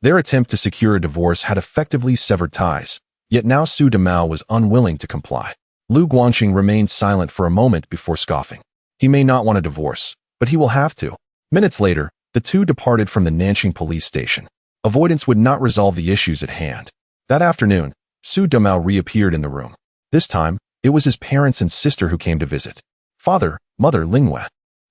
Their attempt to secure a divorce had effectively severed ties, yet now Su Damao was unwilling to comply. Lu Guangqing remained silent for a moment before scoffing. He may not want a divorce, but he will have to. Minutes later, the two departed from the Nanjing police station. Avoidance would not resolve the issues at hand. That afternoon, Su Damao reappeared in the room. This time, it was his parents and sister who came to visit. Father, Mother, Lingwei.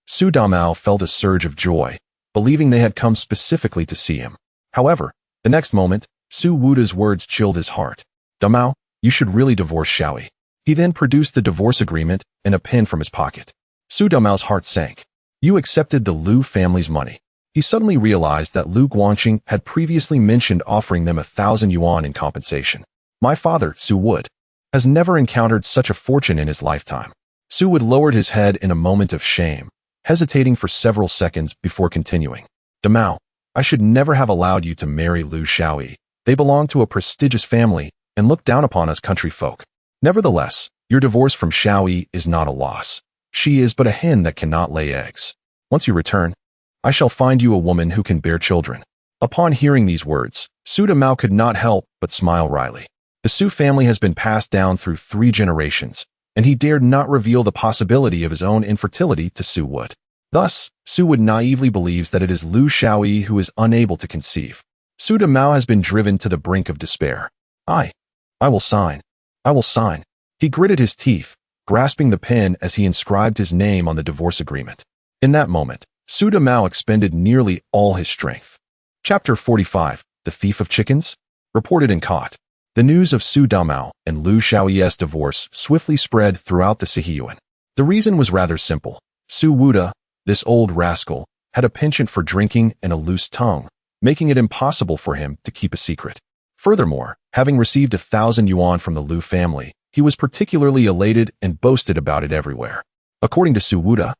Su Damao felt a surge of joy, believing they had come specifically to see him. However, the next moment, Su Wuda's words chilled his heart. Damao, you should really divorce Xiaoyi. He then produced the divorce agreement and a pen from his pocket. Su Damao's heart sank. You accepted the Lu family's money. He suddenly realized that Lu Guangqing had previously mentioned offering them 1,000 yuan in compensation. My father, Su Wood, has never encountered such a fortune in his lifetime. Su Wood lowered his head in a moment of shame, hesitating for several seconds before continuing. Damao, I should never have allowed you to marry Lu Xiaoyi. They belong to a prestigious family and look down upon us country folk. Nevertheless, your divorce from Xiaoyi is not a loss. She is but a hen that cannot lay eggs. Once you return, I shall find you a woman who can bear children. Upon hearing these words, Su Damao could not help but smile wryly. The Su family has been passed down through 3 generations, and he dared not reveal the possibility of his own infertility to Su Wood. Thus, Su Wood naively believes that it is Liu Xiaoyi who is unable to conceive. Su Damao has been driven to the brink of despair. I will sign. I will sign. He gritted his teeth, grasping the pen as he inscribed his name on the divorce agreement. In that moment, Su Damao expended nearly all his strength. Chapter 45, The Thief of Chickens? Reported and caught. The news of Su Damao and Liu Xiaoyi's divorce swiftly spread throughout the Sihiyuan. The reason was rather simple. Su Wuda, this old rascal, had a penchant for drinking and a loose tongue, making it impossible for him to keep a secret. Furthermore, having received 1,000 yuan from the Liu family, he was particularly elated and boasted about it everywhere. According to Su Wuda,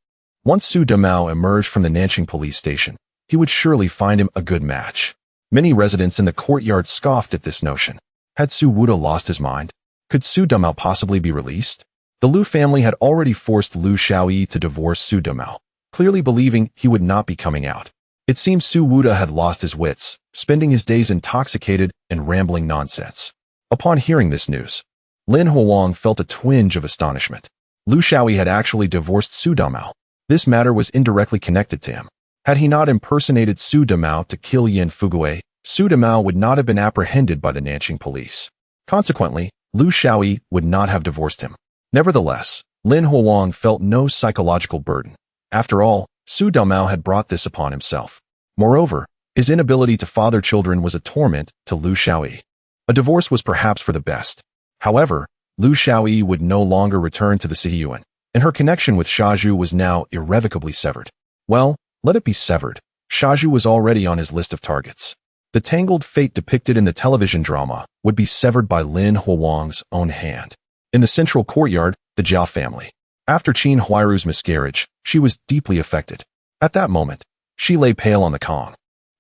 once Su Damao emerged from the Nanqing police station, he would surely find him a good match. Many residents in the courtyard scoffed at this notion. Had Su Wuda lost his mind? Could Su Damao possibly be released? The Liu family had already forced Liu Xiaoyi to divorce Su Damao, clearly believing he would not be coming out. It seems Su Wuda had lost his wits, spending his days intoxicated and rambling nonsense. Upon hearing this news, Lin Huang felt a twinge of astonishment. Liu Xiaoyi had actually divorced Su Damao. This matter was indirectly connected to him. Had he not impersonated Su Damao to kill Yin Fugui, Su Damao would not have been apprehended by the Nanqing police. Consequently, Liu Xiaoyi would not have divorced him. Nevertheless, Lin Huang felt no psychological burden. After all, Su Damao had brought this upon himself. Moreover, his inability to father children was a torment to Liu Xiaoyi. A divorce was perhaps for the best. However, Liu Xiaoyi would no longer return to the Sihiyuan, and her connection with Shaju was now irrevocably severed. Well, let it be severed. Shaju was already on his list of targets. The tangled fate depicted in the television drama would be severed by Lin Huang's own hand. In the central courtyard, the Jia family. After Qin Huairu's miscarriage, she was deeply affected. At that moment, she lay pale on the Kong,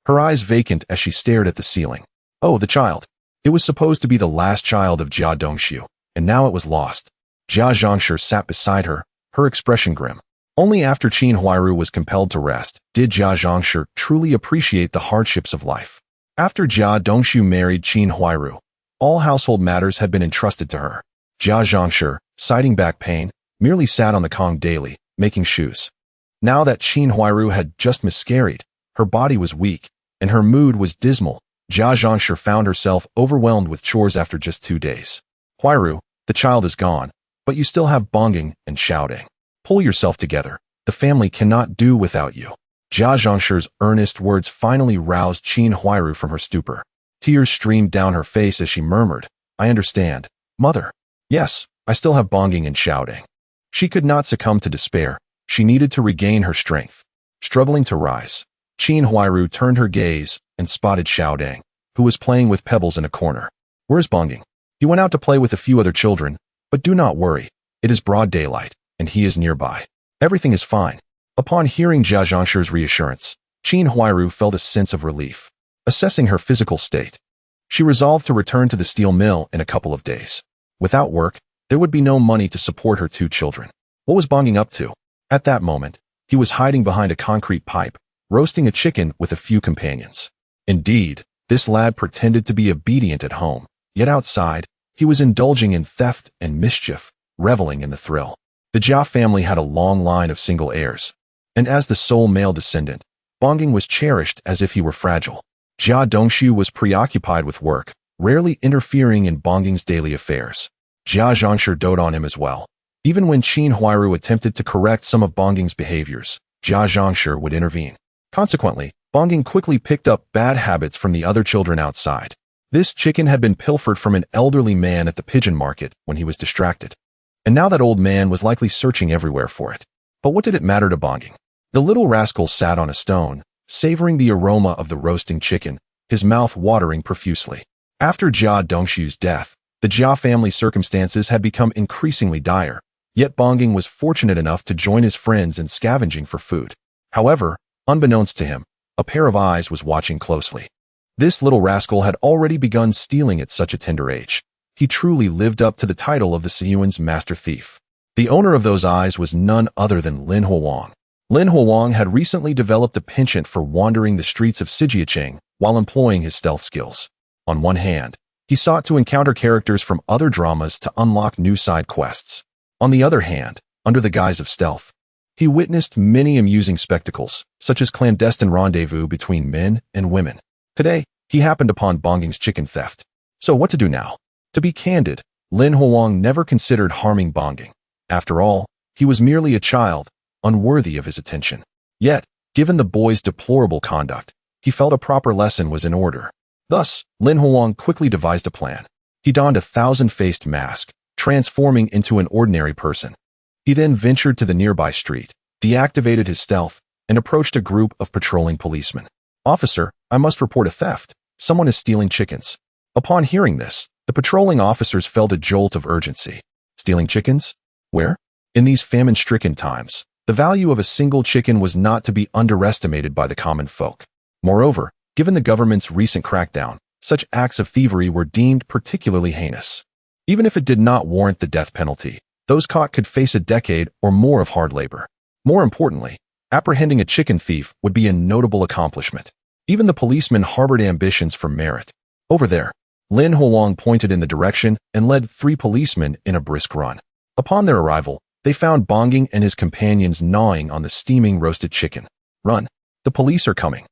her eyes vacant as she stared at the ceiling. Oh, the child. It was supposed to be the last child of Jia Dongxiu, and now it was lost. Jia Zhangshi sat beside her, her expression grim. Only after Qin Huairu was compelled to rest did Jia Zhangshi truly appreciate the hardships of life. After Jia Dongxiu married Qin Huairu, all household matters had been entrusted to her. Jia Zhangshi, citing back pain, merely sat on the Kong daily, making shoes. Now that Qin Huairu had just miscarried, her body was weak, and her mood was dismal. Jia Zhangshi found herself overwhelmed with chores after just 2 days. Huairu, the child is gone, but you still have bonging and shouting. Pull yourself together. The family cannot do without you. Jia Zhangshi's earnest words finally roused Qin Huairu from her stupor. Tears streamed down her face as she murmured, I understand, mother. Yes, I still have bonging and shouting. She could not succumb to despair. She needed to regain her strength. Struggling to rise, Qin Huairu turned her gaze and spotted Xiao Dang, who was playing with pebbles in a corner. Where's Bonging? He went out to play with a few other children, but do not worry. It is broad daylight, and he is nearby. Everything is fine. Upon hearing Jia Zhangshi's reassurance, Qin Huairu felt a sense of relief. Assessing her physical state, she resolved to return to the steel mill in a couple of days. Without work, there would be no money to support her 2 children. What was Bonging up to? At that moment, he was hiding behind a concrete pipe, roasting a chicken with a few companions. Indeed, this lad pretended to be obedient at home, yet outside, he was indulging in theft and mischief, reveling in the thrill. The Jia family had a long line of single heirs, and as the sole male descendant, Bonging was cherished as if he were fragile. Jia Dongxiu was preoccupied with work, rarely interfering in Bonging's daily affairs. Jia Zhangshi doted on him as well. Even when Qin Huairu attempted to correct some of Bonging's behaviors, Jia Zhangshi would intervene. Consequently, Bonging quickly picked up bad habits from the other children outside. This chicken had been pilfered from an elderly man at the pigeon market when he was distracted. And now that old man was likely searching everywhere for it. But what did it matter to Bonging? The little rascal sat on a stone, savoring the aroma of the roasting chicken, his mouth watering profusely. After Jia Dongxiu's death, the Jia family circumstances had become increasingly dire, yet Bonging was fortunate enough to join his friends in scavenging for food. However, unbeknownst to him, a pair of eyes was watching closely. This little rascal had already begun stealing at such a tender age. He truly lived up to the title of the Siyuan's master thief. The owner of those eyes was none other than Lin Huang. Lin Huang had recently developed a penchant for wandering the streets of Sijiacheng while employing his stealth skills. On one hand, He sought to encounter characters from other dramas to unlock new side quests. On the other hand, under the guise of stealth, he witnessed many amusing spectacles, such as clandestine rendezvous between men and women. Today, he happened upon Bongging's chicken theft. So what to do now? To be candid, Lin Huang never considered harming Bongging. After all, he was merely a child, unworthy of his attention. Yet, given the boy's deplorable conduct, he felt a proper lesson was in order. Thus, Lin Huang quickly devised a plan. He donned a thousand-faced mask, transforming into an ordinary person. He then ventured to the nearby street, deactivated his stealth, and approached a group of patrolling policemen. "Officer, I must report a theft. Someone is stealing chickens." Upon hearing this, the patrolling officers felt a jolt of urgency. Stealing chickens? Where? In these famine-stricken times, the value of a single chicken was not to be underestimated by the common folk. Moreover, given the government's recent crackdown, such acts of thievery were deemed particularly heinous. Even if it did not warrant the death penalty, those caught could face a decade or more of hard labor. More importantly, apprehending a chicken thief would be a notable accomplishment. Even the policemen harbored ambitions for merit. Over there, Lin Huang pointed in the direction and led 3 policemen in a brisk run. Upon their arrival, they found Bongging and his companions gnawing on the steaming roasted chicken. "Run! The police are coming!"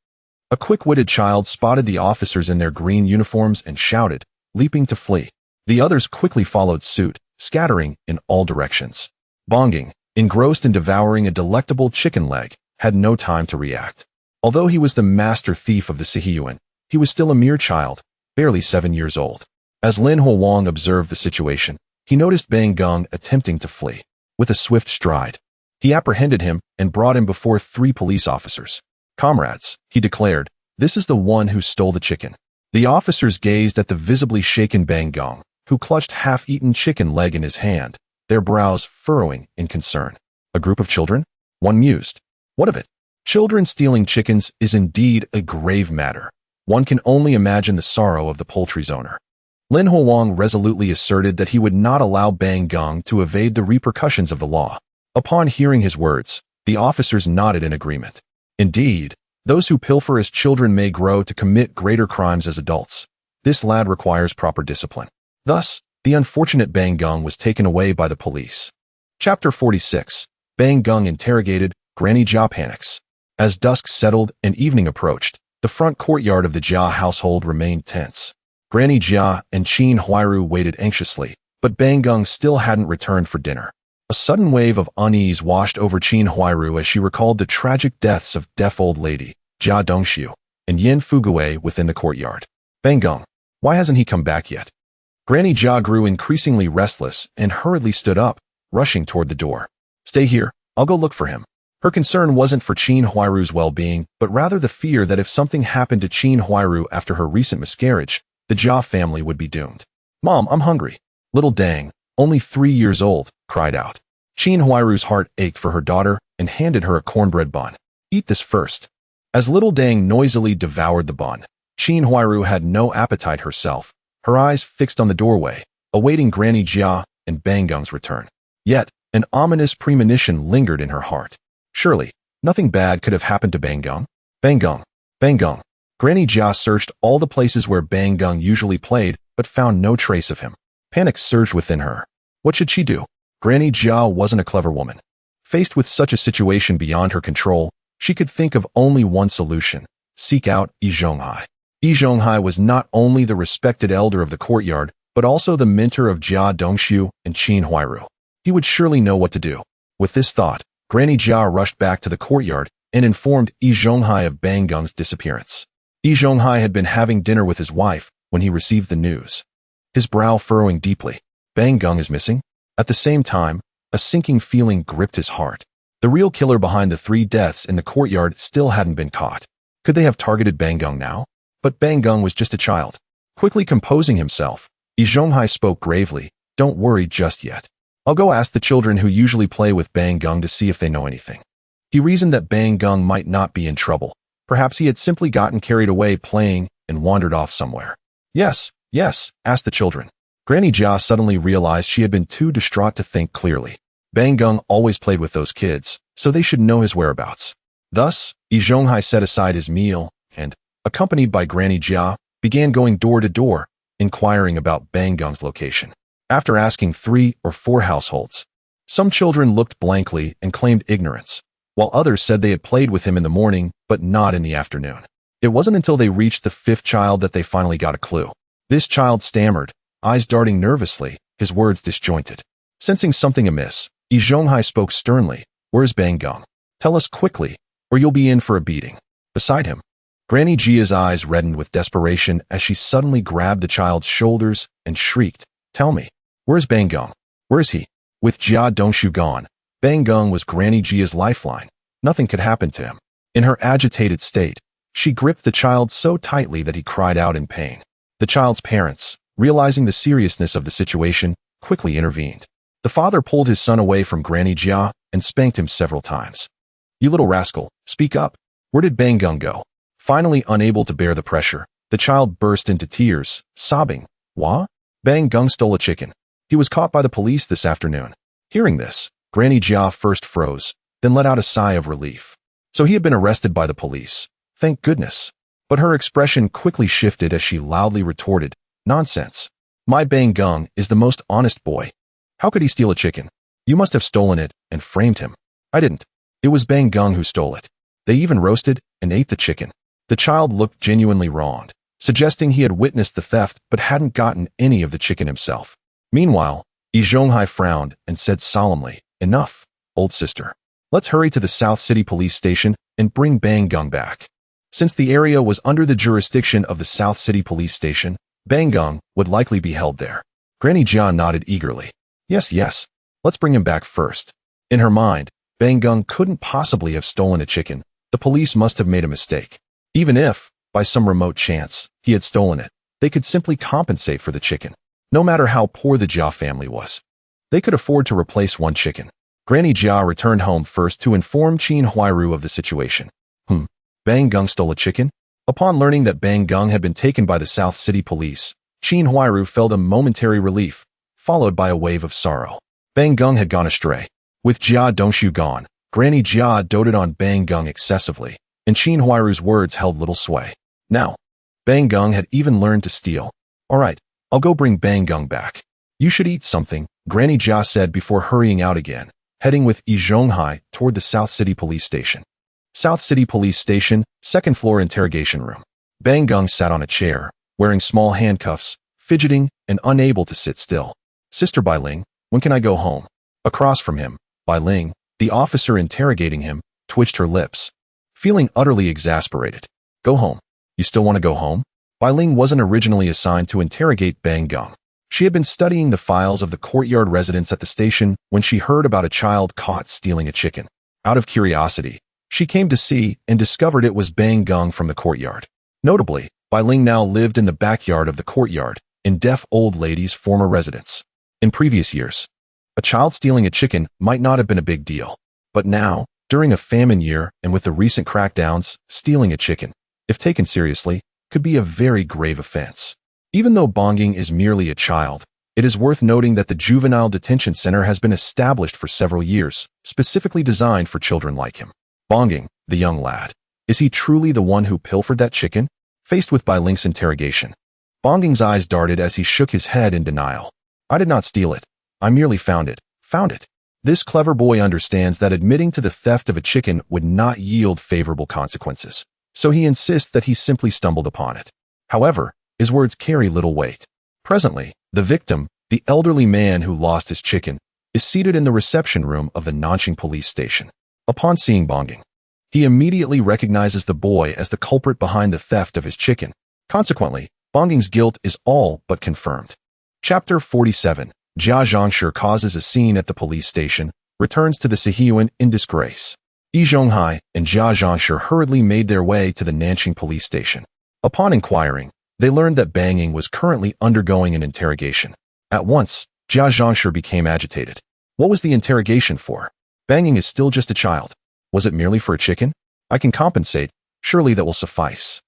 A quick-witted child spotted the officers in their green uniforms and shouted, leaping to flee. The others quickly followed suit, scattering in all directions. Bongging, engrossed in devouring a delectable chicken leg, had no time to react. Although he was the master thief of the Sihiyuan, he was still a mere child, barely 7 years old. As Lin Huang observed the situation, he noticed Bang Gung attempting to flee. With a swift stride, he apprehended him and brought him before 3 police officers. "Comrades," he declared, "this is the one who stole the chicken." The officers gazed at the visibly shaken Bang Gung, who clutched half-eaten chicken leg in his hand, their brows furrowing in concern. "A group of children?" one mused. "What of it? Children stealing chickens is indeed a grave matter. One can only imagine the sorrow of the poultry's owner." Lin Huang resolutely asserted that he would not allow Bang Gung to evade the repercussions of the law. Upon hearing his words, the officers nodded in agreement. Indeed, those who pilfer as children may grow to commit greater crimes as adults. This lad requires proper discipline. Thus, the unfortunate Bang Gung was taken away by the police. Chapter 46. Bang Gung interrogated, Granny Jia panics. As dusk settled and evening approached, the front courtyard of the Jia household remained tense. Granny Jia and Qin Huairu waited anxiously, but Bang Gung still hadn't returned for dinner. A sudden wave of unease washed over Qin Huairu as she recalled the tragic deaths of deaf old lady, Jia Dongxiu, and Yin Fugui within the courtyard. "Bang Gung, why hasn't he come back yet?" Granny Jia grew increasingly restless and hurriedly stood up, rushing toward the door. "Stay here, I'll go look for him." Her concern wasn't for Qin Huairu's well-being, but rather the fear that if something happened to Qin Huairu after her recent miscarriage, the Jia family would be doomed. "Mom, I'm hungry." Little Dang, only 3 years old, cried out. Qin Huairu's heart ached for her daughter and handed her a cornbread bun. "Eat this first." As Little Dang noisily devoured the bun, Qin Huairu had no appetite herself, her eyes fixed on the doorway, awaiting Granny Jia and Bang Gung's return. Yet, an ominous premonition lingered in her heart. Surely, nothing bad could have happened to Bang Gung. Bang Gung, Bang Gung. Granny Jia searched all the places where Bang Gung usually played, but found no trace of him. Panic surged within her. What should she do? Granny Jia wasn't a clever woman. Faced with such a situation beyond her control, she could think of only one solution: seek out Yi Zhonghai. Yi Zhonghai was not only the respected elder of the courtyard, but also the mentor of Jia Dongxiu and Qin Huairu. He would surely know what to do. With this thought, Granny Jia rushed back to the courtyard and informed Yi Zhonghai of Bang Gung's disappearance. Yi Zhonghai had been having dinner with his wife when he received the news, his brow furrowing deeply. Bang Gung is missing? At the same time, a sinking feeling gripped his heart. The real killer behind the 3 deaths in the courtyard still hadn't been caught. Could they have targeted Bang Gung now? But Bang Gung was just a child. Quickly composing himself, Yi Zhonghai spoke gravely, "Don't worry just yet. I'll go ask the children who usually play with Bang Gung to see if they know anything." He reasoned that Bang Gung might not be in trouble. Perhaps he had simply gotten carried away playing and wandered off somewhere. Yes, asked the children. Granny Jia suddenly realized she had been too distraught to think clearly. Bang Gung always played with those kids, so they should know his whereabouts. Thus, Yi Zhonghai set aside his meal and, accompanied by Granny Jia, began going door to door, inquiring about Bang Gung's location. After asking 3 or 4 households, some children looked blankly and claimed ignorance, while others said they had played with him in the morning but not in the afternoon. It wasn't until they reached the 5th child that they finally got a clue. This child stammered, eyes darting nervously, his words disjointed. Sensing something amiss, Yi Zhonghai spoke sternly. "Where's Bang Gung? Tell us quickly, or you'll be in for a beating." Beside him, Granny Jia's eyes reddened with desperation as she suddenly grabbed the child's shoulders and shrieked, "Tell me, where's Bang Gung? Where's he?" With Jia Dongshu gone, Bang Gung was Granny Jia's lifeline. Nothing could happen to him. In her agitated state, she gripped the child so tightly that he cried out in pain. The child's parents, realizing the seriousness of the situation, quickly intervened. The father pulled his son away from Granny Jia and spanked him several times. "You little rascal, speak up. Where did Bang Gung go?" Finally unable to bear the pressure, the child burst into tears, sobbing, "What? Bang Gung stole a chicken. He was caught by the police this afternoon." Hearing this, Granny Jia first froze, then let out a sigh of relief. So he had been arrested by the police. Thank goodness. But her expression quickly shifted as she loudly retorted, "Nonsense. My Bang Gung is the most honest boy. How could he steal a chicken? You must have stolen it and framed him." "I didn't. It was Bang Gung who stole it. They even roasted and ate the chicken." The child looked genuinely wronged, suggesting he had witnessed the theft but hadn't gotten any of the chicken himself. Meanwhile, Yi Zhonghai frowned and said solemnly, "Enough, old sister. Let's hurry to the South City Police Station and bring Bang Gung back." Since the area was under the jurisdiction of the South City Police Station, Bang Gung would likely be held there. Granny Jia nodded eagerly. Yes, let's bring him back first." In her mind, Bang Gung couldn't possibly have stolen a chicken. The police must have made a mistake. Even if, by some remote chance, he had stolen it, they could simply compensate for the chicken. No matter how poor the Jia family was, they could afford to replace one chicken. Granny Jia returned home first to inform Qin Huairu of the situation. Bang Gung stole a chicken? Upon learning that Bang Gung had been taken by the South City Police, Qin Huairu felt a momentary relief, followed by a wave of sorrow. Bang Gung had gone astray. With Jia Dongshu gone, Granny Jia doted on Bang Gung excessively, and Qin Huairu's words held little sway. Now, Bang Gung had even learned to steal. "All right, I'll go bring Bang Gung back. You should eat something," Granny Jia said before hurrying out again, heading with Yi Zhonghai toward the South City Police Station. South City Police Station, 2nd floor interrogation room. Bang Gung sat on a chair, wearing small handcuffs, fidgeting and unable to sit still. "Sister Bai Ling, when can I go home?" Across from him, Bai Ling, the officer interrogating him, twitched her lips, feeling utterly exasperated. "Go home? You still want to go home?" Bai Ling wasn't originally assigned to interrogate Bang Gung. She had been studying the files of the Courtyard residents at the station when she heard about a child caught stealing a chicken. Out of curiosity, she came to see and discovered it was Bang Gung from the Courtyard. Notably, Bai Ling now lived in the backyard of the Courtyard, in deaf old lady's former residence. In previous years, a child stealing a chicken might not have been a big deal. But now, during a famine year and with the recent crackdowns, stealing a chicken, if taken seriously, could be a very grave offense. Even though Bonging is merely a child, it is worth noting that the Juvenile Detention Center has been established for several years, specifically designed for children like him. Bonging, the young lad. Is he truly the one who pilfered that chicken? Faced with Bai Ling's interrogation, Bonging's eyes darted as he shook his head in denial. "I did not steal it. I merely found it." Found it. This clever boy understands that admitting to the theft of a chicken would not yield favorable consequences, so he insists that he simply stumbled upon it. However, his words carry little weight. Presently, the victim, the elderly man who lost his chicken, is seated in the reception room of the Nanqing police station. Upon seeing Bonging, he immediately recognizes the boy as the culprit behind the theft of his chicken. Consequently, Bonging's guilt is all but confirmed. Chapter 47. Jia Zhongshi causes a scene at the police station, returns to the Sihiyuan in disgrace. Yi Zhonghai and Jia Zhongshi hurriedly made their way to the Nanqing police station. Upon inquiring, they learned that Banging was currently undergoing an interrogation. At once, Jia Zhongshi became agitated. What was the interrogation for? Banging is still just a child. Was it merely for a chicken? I can compensate. Surely that will suffice.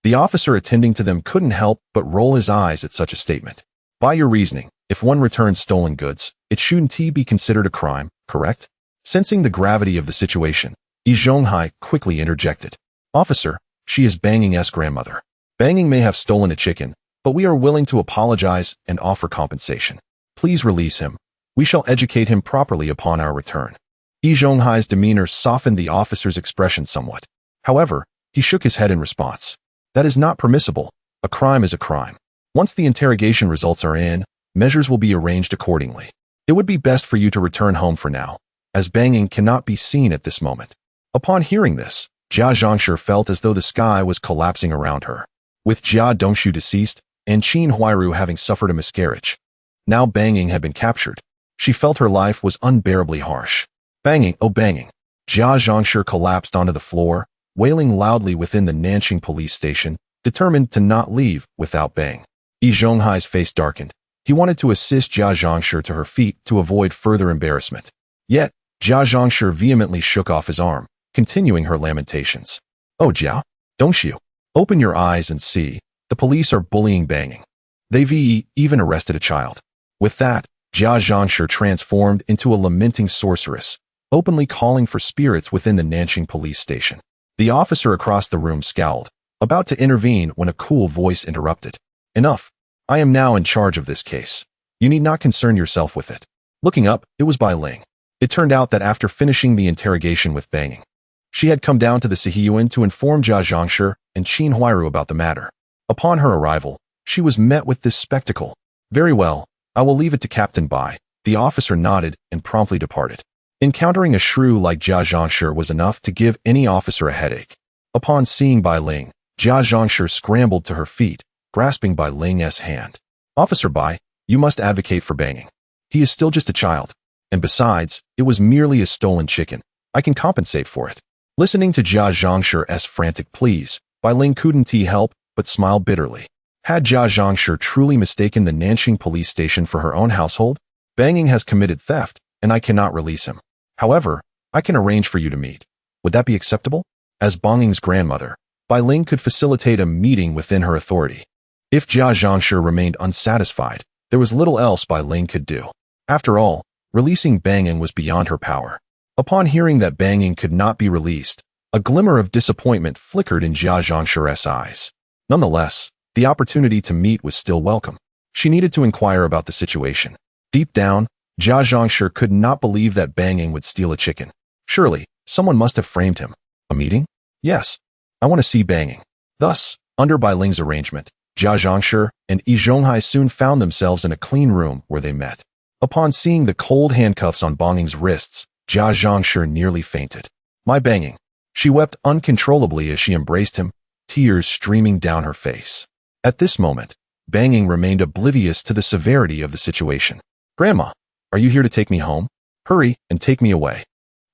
The officer attending to them couldn't help but roll his eyes at such a statement. By your reasoning, if one returns stolen goods, it shouldn't be considered a crime, correct? Sensing the gravity of the situation, Yi Zhonghai quickly interjected. Officer, she is Banging's grandmother. Banging may have stolen a chicken, but we are willing to apologize and offer compensation. Please release him. We shall educate him properly upon our return." Yi Zhonghai's demeanor softened the officer's expression somewhat. However, he shook his head in response. "That is not permissible. A crime is a crime. Once the interrogation results are in, measures will be arranged accordingly. It would be best for you to return home for now, as banging cannot be seen at this moment." Upon hearing this, Jia Zhangshi felt as though the sky was collapsing around her. With Jia Dongshu deceased, and Qin Huairu having suffered a miscarriage, now banging had been captured. She felt her life was unbearably harsh. Banging, oh banging. Jia Zhangshi collapsed onto the floor, wailing loudly within the Nanxing police station, determined to not leave without Bang. Yi Zhonghai's face darkened. He wanted to assist Jia Zhangshi to her feet to avoid further embarrassment. Yet, Jia Zhangshi vehemently shook off his arm, continuing her lamentations. "Oh Jia, don't you? Open your eyes and see. The police are bullying Banging. They've even arrested a child." With that, Jia Zhangshi transformed into a lamenting sorceress, openly calling for spirits within the Nanxing police station. The officer across the room scowled, about to intervene when a cool voice interrupted. "Enough. I am now in charge of this case. You need not concern yourself with it." Looking up, it was Bai Ling. It turned out that after finishing the interrogation with Banging, she had come down to the Sihiyuan to inform Jia Zhangshi and Qin Huairu about the matter. Upon her arrival, she was met with this spectacle. "Very well, I will leave it to Captain Bai." The officer nodded and promptly departed. Encountering a shrew like Jia Zhangshi was enough to give any officer a headache. Upon seeing Bai Ling, Jia Zhangshi scrambled to her feet, grasping Bai Ling's hand. "Officer Bai, you must advocate for Banging. He is still just a child. And besides, it was merely a stolen chicken. I can compensate for it." Listening to Jia Zhangshi's frantic pleas, Bai Ling couldn't help but smile bitterly. Had Jia Zhangshi truly mistaken the Nanxing police station for her own household? Banging has committed theft, and I cannot release him. However, I can arrange for you to meet. Would that be acceptable? As Banging's grandmother, Bai Ling could facilitate a meeting within her authority. If Jia Zhangshi remained unsatisfied, there was little else Bai Ling could do. After all, releasing Banging was beyond her power. Upon hearing that Banging could not be released, a glimmer of disappointment flickered in Jia Zhangshi's eyes. Nonetheless, the opportunity to meet was still welcome. She needed to inquire about the situation. Deep down, Jia Zhangshi could not believe that Banging would steal a chicken. Surely, someone must have framed him. A meeting? Yes. I want to see Banging. Thus, under Bai Ling's arrangement, Jia Zhangshi and Yi Zhonghai soon found themselves in a clean room where they met. Upon seeing the cold handcuffs on Banging's wrists, Jia Zhangshi nearly fainted. "My Banging." She wept uncontrollably as she embraced him, tears streaming down her face. At this moment, Banging remained oblivious to the severity of the situation. "Grandma, are you here to take me home? Hurry and take me away.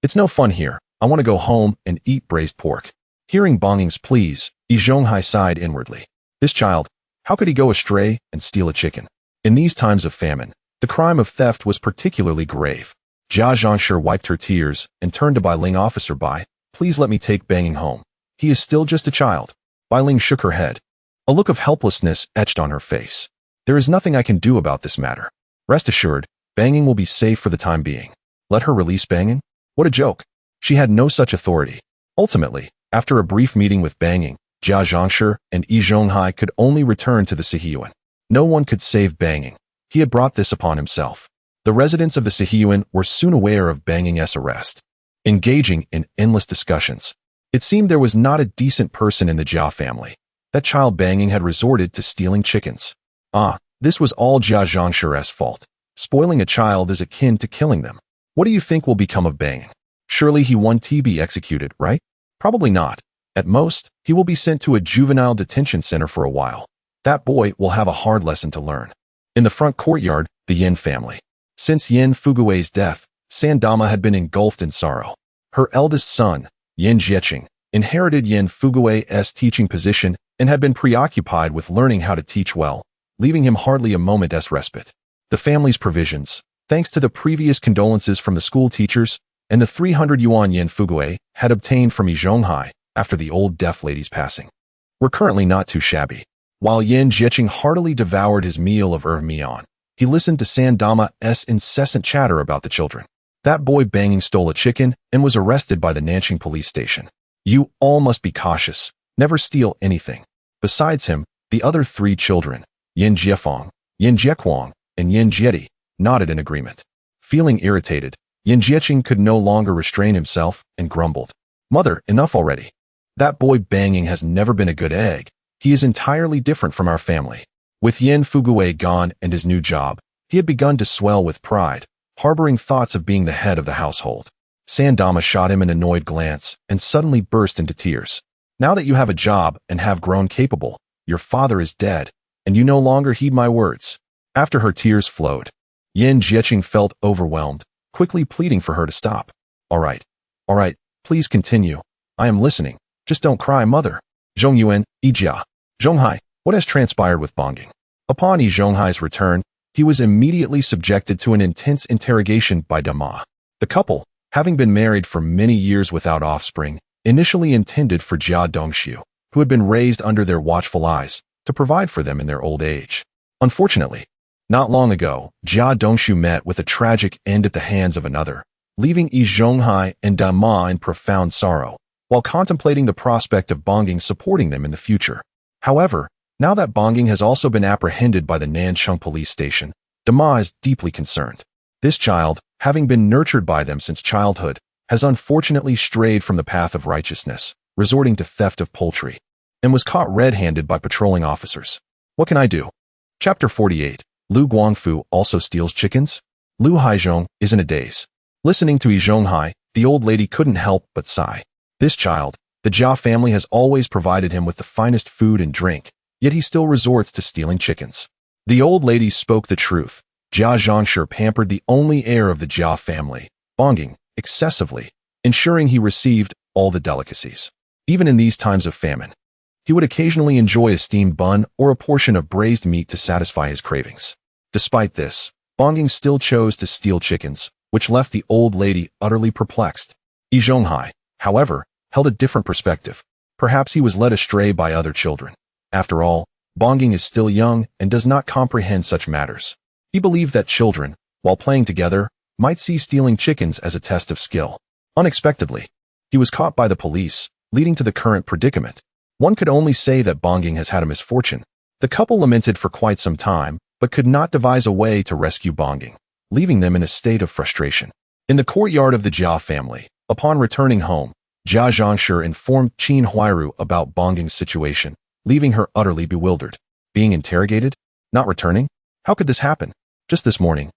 It's no fun here. I want to go home and eat braised pork." Hearing Banging's pleas, Yi Zhonghai sighed inwardly. This child, how could he go astray and steal a chicken? In these times of famine, the crime of theft was particularly grave. Jia Zhangshi wiped her tears and turned to Bai Ling. "Officer Bai, please let me take Banging home. He is still just a child." Bai Ling shook her head. A look of helplessness etched on her face. "There is nothing I can do about this matter. Rest assured, Banging will be safe for the time being." Let her release Banging? What a joke. She had no such authority. Ultimately, after a brief meeting with Banging, Jia Zhangshi and Yi Zhonghai could only return to the Sihiyuan. No one could save Banging. He had brought this upon himself. The residents of the Sihiyuan were soon aware of Banging's arrest. Engaging in endless discussions, it seemed there was not a decent person in the Jia family. That child Banging had resorted to stealing chickens. This was all Jia Zhangshi's fault. Spoiling a child is akin to killing them. What do you think will become of Banging? Surely he won't be executed, right? Probably not. At most, he will be sent to a juvenile detention center for a while. That boy will have a hard lesson to learn. In the front courtyard, the Yin family. Since Yin Fugui's death, Sandama had been engulfed in sorrow. Her eldest son, Yin Jieqing, inherited Yin Fugui's teaching position and had been preoccupied with learning how to teach well, leaving him hardly a moment's respite. The family's provisions, thanks to the previous condolences from the school teachers and the 300 yuan Yin Fugui had obtained from Yi Zhonghai after the old deaf lady's passing, were currently not too shabby. While Yin Jieqing heartily devoured his meal of mian, he listened to Sandama's incessant chatter about the children. That boy Banging stole a chicken and was arrested by the Nanxing police station. You all must be cautious. Never steal anything. Besides him, the other 3 children, Yin Jiefeng, Yin Jiequang, and Yin Jieti nodded in agreement. Feeling irritated, Yin Jieqing could no longer restrain himself and grumbled. Mother, enough already. That boy banging has never been a good egg. He is entirely different from our family. With Yin Fuguei gone and his new job, he had begun to swell with pride, harboring thoughts of being the head of the household. Sandama shot him an annoyed glance and suddenly burst into tears. Now that you have a job and have grown capable, your father is dead, and you no longer heed my words. After her tears flowed, Yin Jieqing felt overwhelmed, quickly pleading for her to stop. All right, please continue. I am listening. Just don't cry, mother. Zhongyuan, Yijia. Zhonghai, what has transpired with Bongging? Upon Yi Zhonghai's return, he was immediately subjected to an intense interrogation by Dama. The couple, having been married for many years without offspring, initially intended for Jia Dongxiu, who had been raised under their watchful eyes, to provide for them in their old age. Unfortunately, not long ago, Jia Dongxiu met with a tragic end at the hands of another, leaving Yi Zhonghai and Dama in profound sorrow, while contemplating the prospect of Bongging supporting them in the future. However, now that Bongging has also been apprehended by the Nancheng police station, Dama is deeply concerned. This child, having been nurtured by them since childhood, has unfortunately strayed from the path of righteousness, resorting to theft of poultry, and was caught red-handed by patrolling officers. What can I do? Chapter 48. Lu Guangfu also steals chickens? Lu Haizhong is in a daze. Listening to Yi Zhonghai, the old lady couldn't help but sigh. This child, the Jia family has always provided him with the finest food and drink, yet he still resorts to stealing chickens. The old lady spoke the truth. Jia Zhongshi pampered the only heir of the Jia family, Bongging, excessively, ensuring he received all the delicacies. Even in these times of famine, he would occasionally enjoy a steamed bun or a portion of braised meat to satisfy his cravings. Despite this, Bongging still chose to steal chickens, which left the old lady utterly perplexed. Yi Zhonghai, however, held a different perspective. Perhaps he was led astray by other children. After all, Bongging is still young and does not comprehend such matters. He believed that children, while playing together, might see stealing chickens as a test of skill. Unexpectedly, he was caught by the police, leading to the current predicament. One could only say that Bongging has had a misfortune. The couple lamented for quite some time, but could not devise a way to rescue Bongging, leaving them in a state of frustration. In the courtyard of the Jia family, upon returning home, Jia Zhongshi informed Qin Huairu about Bongging's situation, leaving her utterly bewildered. Being interrogated? Not returning? How could this happen? Just this morning,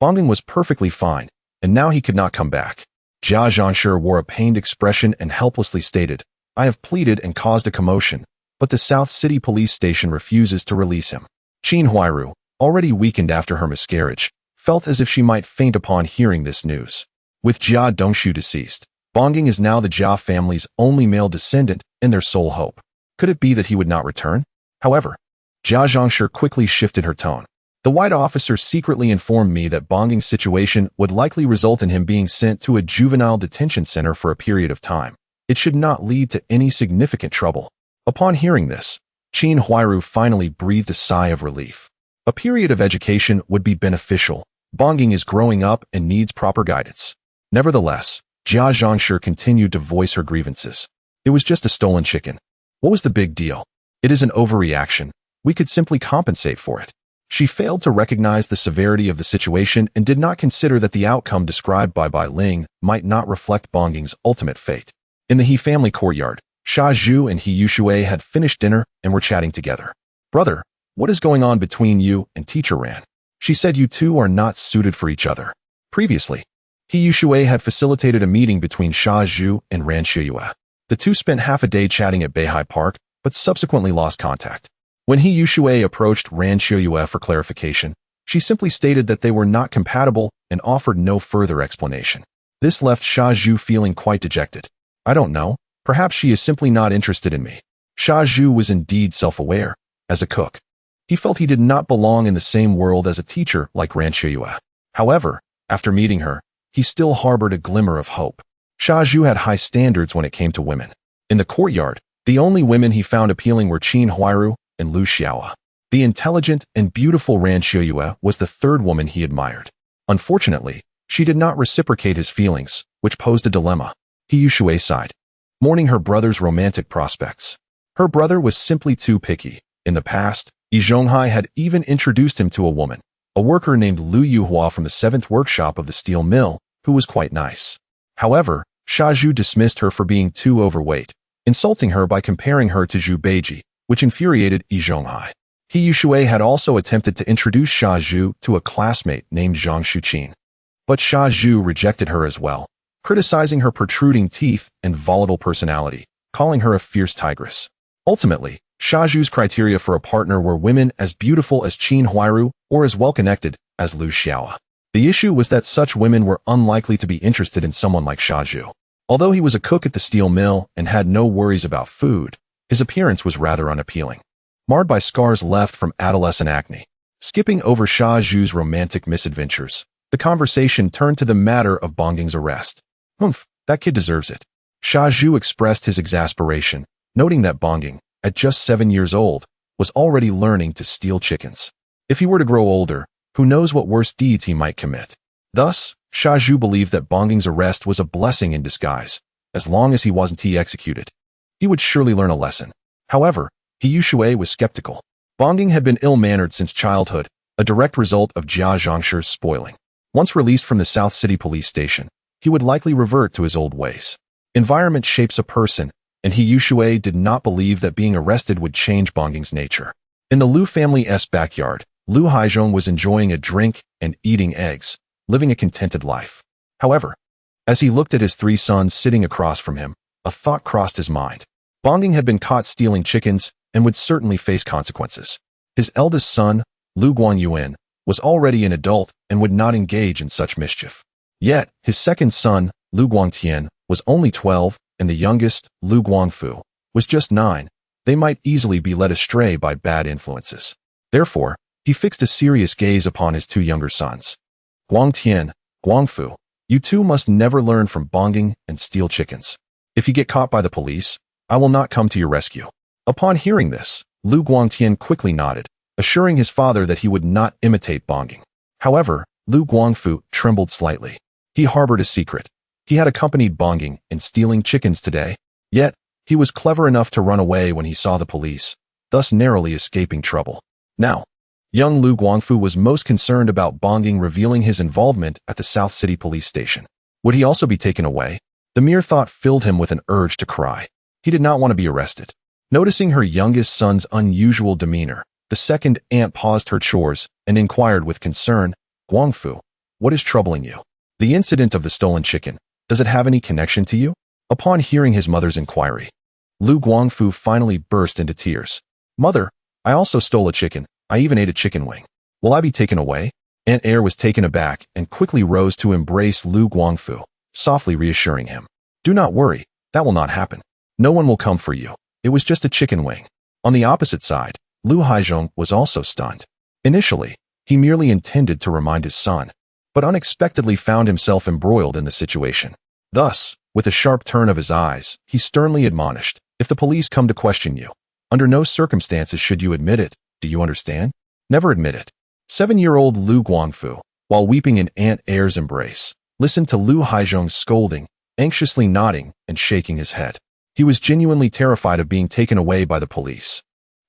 Bongging was perfectly fine, and now he could not come back. Jia Zhongshi wore a pained expression and helplessly stated, I have pleaded and caused a commotion, but the South City police station refuses to release him. Qin Huairu, already weakened after her miscarriage, felt as if she might faint upon hearing this news. With Jia Dongxiu deceased, Bongging is now the Jia family's only male descendant and their sole hope. Could it be that he would not return? However, Jia Zhongshi quickly shifted her tone. The white officer secretly informed me that Bongging's situation would likely result in him being sent to a juvenile detention center for a period of time. It should not lead to any significant trouble. Upon hearing this, Qin Huairu finally breathed a sigh of relief. A period of education would be beneficial. Bongging is growing up and needs proper guidance. Nevertheless, Jia Zhongshi continued to voice her grievances. It was just a stolen chicken. What was the big deal? It is an overreaction. We could simply compensate for it. She failed to recognize the severity of the situation and did not consider that the outcome described by Bai Ling might not reflect Bongging's ultimate fate. In the He family courtyard, Sha Zhu and He Yushui had finished dinner and were chatting together. Brother, what is going on between you and Teacher Ran? She said you two are not suited for each other. Previously, He Yushui had facilitated a meeting between Sha Zhu and Ran Shiyue. The two spent half a day chatting at Beihai Park, but subsequently lost contact. When He Yushui approached Ran Shiyue for clarification, she simply stated that they were not compatible and offered no further explanation. This left Sha Zhu feeling quite dejected. I don't know, perhaps she is simply not interested in me. Sha Zhu was indeed self-aware. As a cook, he felt he did not belong in the same world as a teacher like Ran Shiyue. However, after meeting her, he still harbored a glimmer of hope. Sha Zhu had high standards when it came to women. In the courtyard, the only women he found appealing were Qin Huairu and Lu Xiaoa. The intelligent and beautiful Ran Shiyue was the third woman he admired. Unfortunately, she did not reciprocate his feelings, which posed a dilemma. He Yushui sighed, mourning her brother's romantic prospects. Her brother was simply too picky. In the past, Yi Zhonghai had even introduced him to a woman, a worker named Lu Yuhua from the 7th workshop of the steel mill, who was quite nice. However, Xia Zhu dismissed her for being too overweight, insulting her by comparing her to Zhu Beiji, which infuriated Yi Zhonghai. He Yushui had also attempted to introduce Xia Zhu to a classmate named Zhang Shuqin. But Xia Zhu rejected her as well, criticizing her protruding teeth and volatile personality, calling her a fierce tigress. Ultimately, Xia Zhu's criteria for a partner were women as beautiful as Qin Huairu or as well-connected as Lu Xiaoa. The issue was that such women were unlikely to be interested in someone like Xia Zhu. Although he was a cook at the steel mill and had no worries about food, his appearance was rather unappealing, marred by scars left from adolescent acne. Skipping over Xia Zhu's romantic misadventures, the conversation turned to the matter of Bongging's arrest. Humph, that kid deserves it. Xia Zhu expressed his exasperation, noting that Bongging, at just 7 years old, was already learning to steal chickens. If he were to grow older, who knows what worse deeds he might commit. Thus, Xia Zhu believed that Bongging's arrest was a blessing in disguise. As long as he wasn't executed, he would surely learn a lesson. However, He Yushui was skeptical. Bongging had been ill-mannered since childhood, a direct result of Jia Zhongshi's spoiling. Once released from the South City police station, he would likely revert to his old ways. Environment shapes a person, and He Yushui did not believe that being arrested would change Bongging's nature. In the Lu family's backyard, Lu Haizhong was enjoying a drink and eating eggs, living a contented life. However, as he looked at his 3 sons sitting across from him, a thought crossed his mind. Bongging had been caught stealing chickens and would certainly face consequences. His eldest son, Lu Guangyuan, was already an adult and would not engage in such mischief. Yet, his second son, Lu Guangtian, was only 12, and the youngest, Lu Guangfu, was just 9. They might easily be led astray by bad influences. Therefore, he fixed a serious gaze upon his 2 younger sons. Guangtian, Guangfu, you two must never learn from Bongging and steal chickens. If you get caught by the police, I will not come to your rescue. Upon hearing this, Lu Guangtian quickly nodded, assuring his father that he would not imitate Bongging. However, Lu Guangfu trembled slightly. He harbored a secret. He had accompanied Bongging in stealing chickens today, yet he was clever enough to run away when he saw the police, thus narrowly escaping trouble. Now, young Lu Guangfu was most concerned about Bongging revealing his involvement at the South City police station. Would he also be taken away? The mere thought filled him with an urge to cry. He did not want to be arrested. Noticing her youngest son's unusual demeanor, the second aunt paused her chores and inquired with concern, Guangfu, what is troubling you? The incident of the stolen chicken, does it have any connection to you? Upon hearing his mother's inquiry, Lu Guangfu finally burst into tears. Mother, I also stole a chicken. I even ate a chicken wing. Will I be taken away? Aunt Air was taken aback and quickly rose to embrace Lu Guangfu, softly reassuring him. Do not worry, that will not happen. No one will come for you. It was just a chicken wing. On the opposite side, Lu Haizhong was also stunned. Initially, he merely intended to remind his son, but unexpectedly found himself embroiled in the situation. Thus, with a sharp turn of his eyes, he sternly admonished, if the police come to question you, under no circumstances should you admit it. Do you understand? Never admit it. 7-year-old Lu Guangfu, while weeping in Aunt Air's embrace, listened to Lu Haizhong's scolding, anxiously nodding and shaking his head. He was genuinely terrified of being taken away by the police.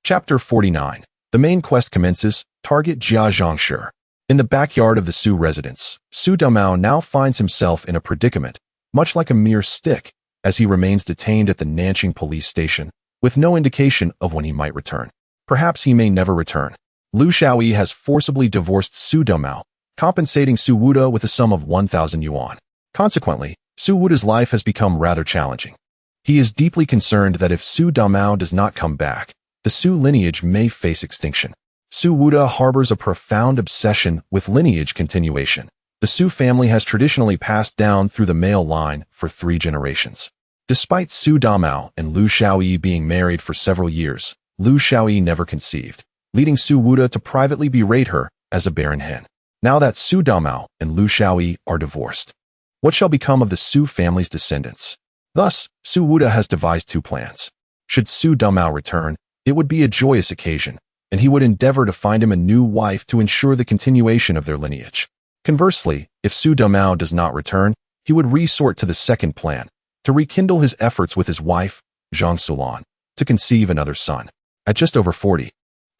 Chapter 49. The main quest commences. Target Jia Zhongshi. In the backyard of the Su residence, Su Damao now finds himself in a predicament, much like a mere stick, as he remains detained at the Nanqing police station, with no indication of when he might return. Perhaps he may never return. Lu Xiaoyi has forcibly divorced Su Damao, compensating Su Wuda with a sum of 1,000 yuan. Consequently, Su Wuda's life has become rather challenging. He is deeply concerned that if Su Damao does not come back, the Su lineage may face extinction. Su Wuda harbors a profound obsession with lineage continuation. The Su family has traditionally passed down through the male line for 3 generations. Despite Su Damao and Lu Xiaoyi being married for several years, Lu Xiaoyi never conceived, leading Su Wuda to privately berate her as a barren hen. Now that Su Damao and Lu Xiaoyi are divorced, what shall become of the Su family's descendants? Thus, Su Wuda has devised 2 plans. Should Su Damao return, it would be a joyous occasion, and he would endeavor to find him a new wife to ensure the continuation of their lineage. Conversely, if Su Damao does not return, he would resort to the second plan, to rekindle his efforts with his wife, Zhang Sulan, to conceive another son. At just over 40,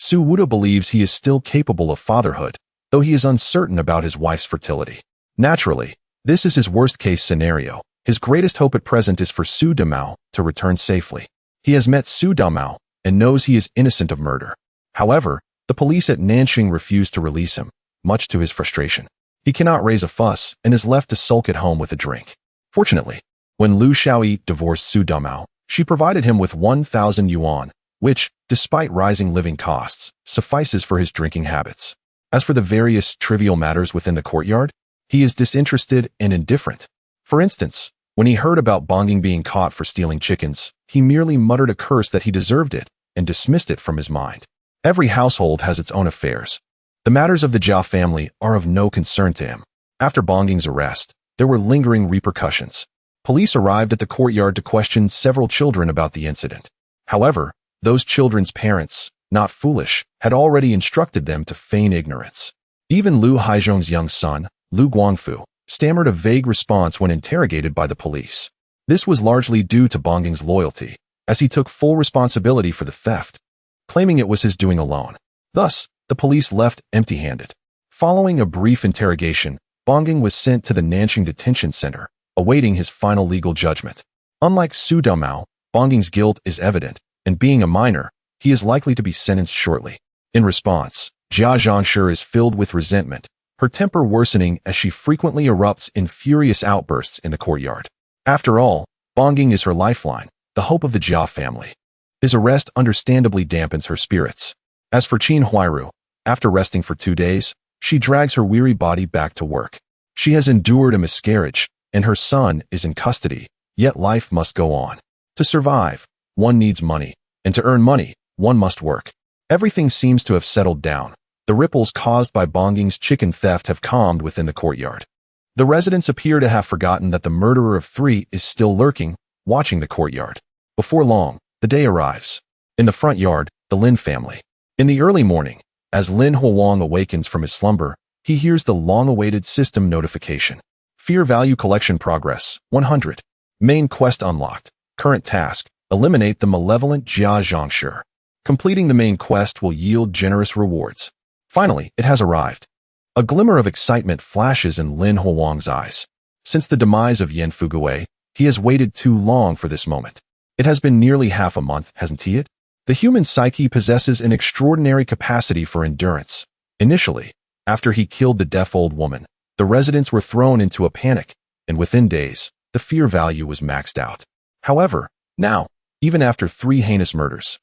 Su Wuda believes he is still capable of fatherhood, though he is uncertain about his wife's fertility. Naturally, this is his worst-case scenario. His greatest hope at present is for Su Damao to return safely. He has met Su Damao and knows he is innocent of murder. However, the police at Nanxing refuse to release him, much to his frustration. He cannot raise a fuss and is left to sulk at home with a drink. Fortunately, when Liu Xiaoyi divorced Su Damao, she provided him with 1,000 yuan, which, despite rising living costs, suffices for his drinking habits. As for the various trivial matters within the courtyard, he is disinterested and indifferent. For instance, when he heard about Bonging being caught for stealing chickens, he merely muttered a curse that he deserved it and dismissed it from his mind. Every household has its own affairs. The matters of the Jia family are of no concern to him. After Bonging's arrest, there were lingering repercussions. Police arrived at the courtyard to question several children about the incident. However, those children's parents, not foolish, had already instructed them to feign ignorance. Even Liu Haizhong's young son, Liu Guangfu, stammered a vague response when interrogated by the police. This was largely due to Bonging's loyalty, as he took full responsibility for the theft, claiming it was his doing alone. Thus, the police left empty-handed. Following a brief interrogation, Bonging was sent to the Nanxing Detention Center, awaiting his final legal judgment. Unlike Su Damao, Bonging's guilt is evident, and being a minor, he is likely to be sentenced shortly. In response, Jia Zhangshi is filled with resentment, her temper worsening as she frequently erupts in furious outbursts in the courtyard. After all, Bonging is her lifeline, the hope of the Jia family. His arrest understandably dampens her spirits. As for Qin Huairu, after resting for 2 days, she drags her weary body back to work. She has endured a miscarriage, and her son is in custody, yet life must go on. To survive, one needs money, and to earn money, one must work. Everything seems to have settled down. The ripples caused by Bonging's chicken theft have calmed within the courtyard. The residents appear to have forgotten that the murderer of 3 is still lurking, watching the courtyard. Before long, the day arrives. In the front yard, the Lin family. In the early morning, as Lin Huang awakens from his slumber, he hears the long-awaited system notification. Fear Value Collection Progress, 100. Main Quest Unlocked. Current Task, Eliminate the Malevolent Jia Zhangshi. Completing the main quest will yield generous rewards. Finally, it has arrived. A glimmer of excitement flashes in Lin Huang's eyes. Since the demise of Yan Fugui, he has waited too long for this moment. It has been nearly half a month, hasn't he? The human psyche possesses an extraordinary capacity for endurance. Initially, after he killed the deaf old woman, the residents were thrown into a panic, and within days, the fear value was maxed out. However, now, even after 3 heinous murders,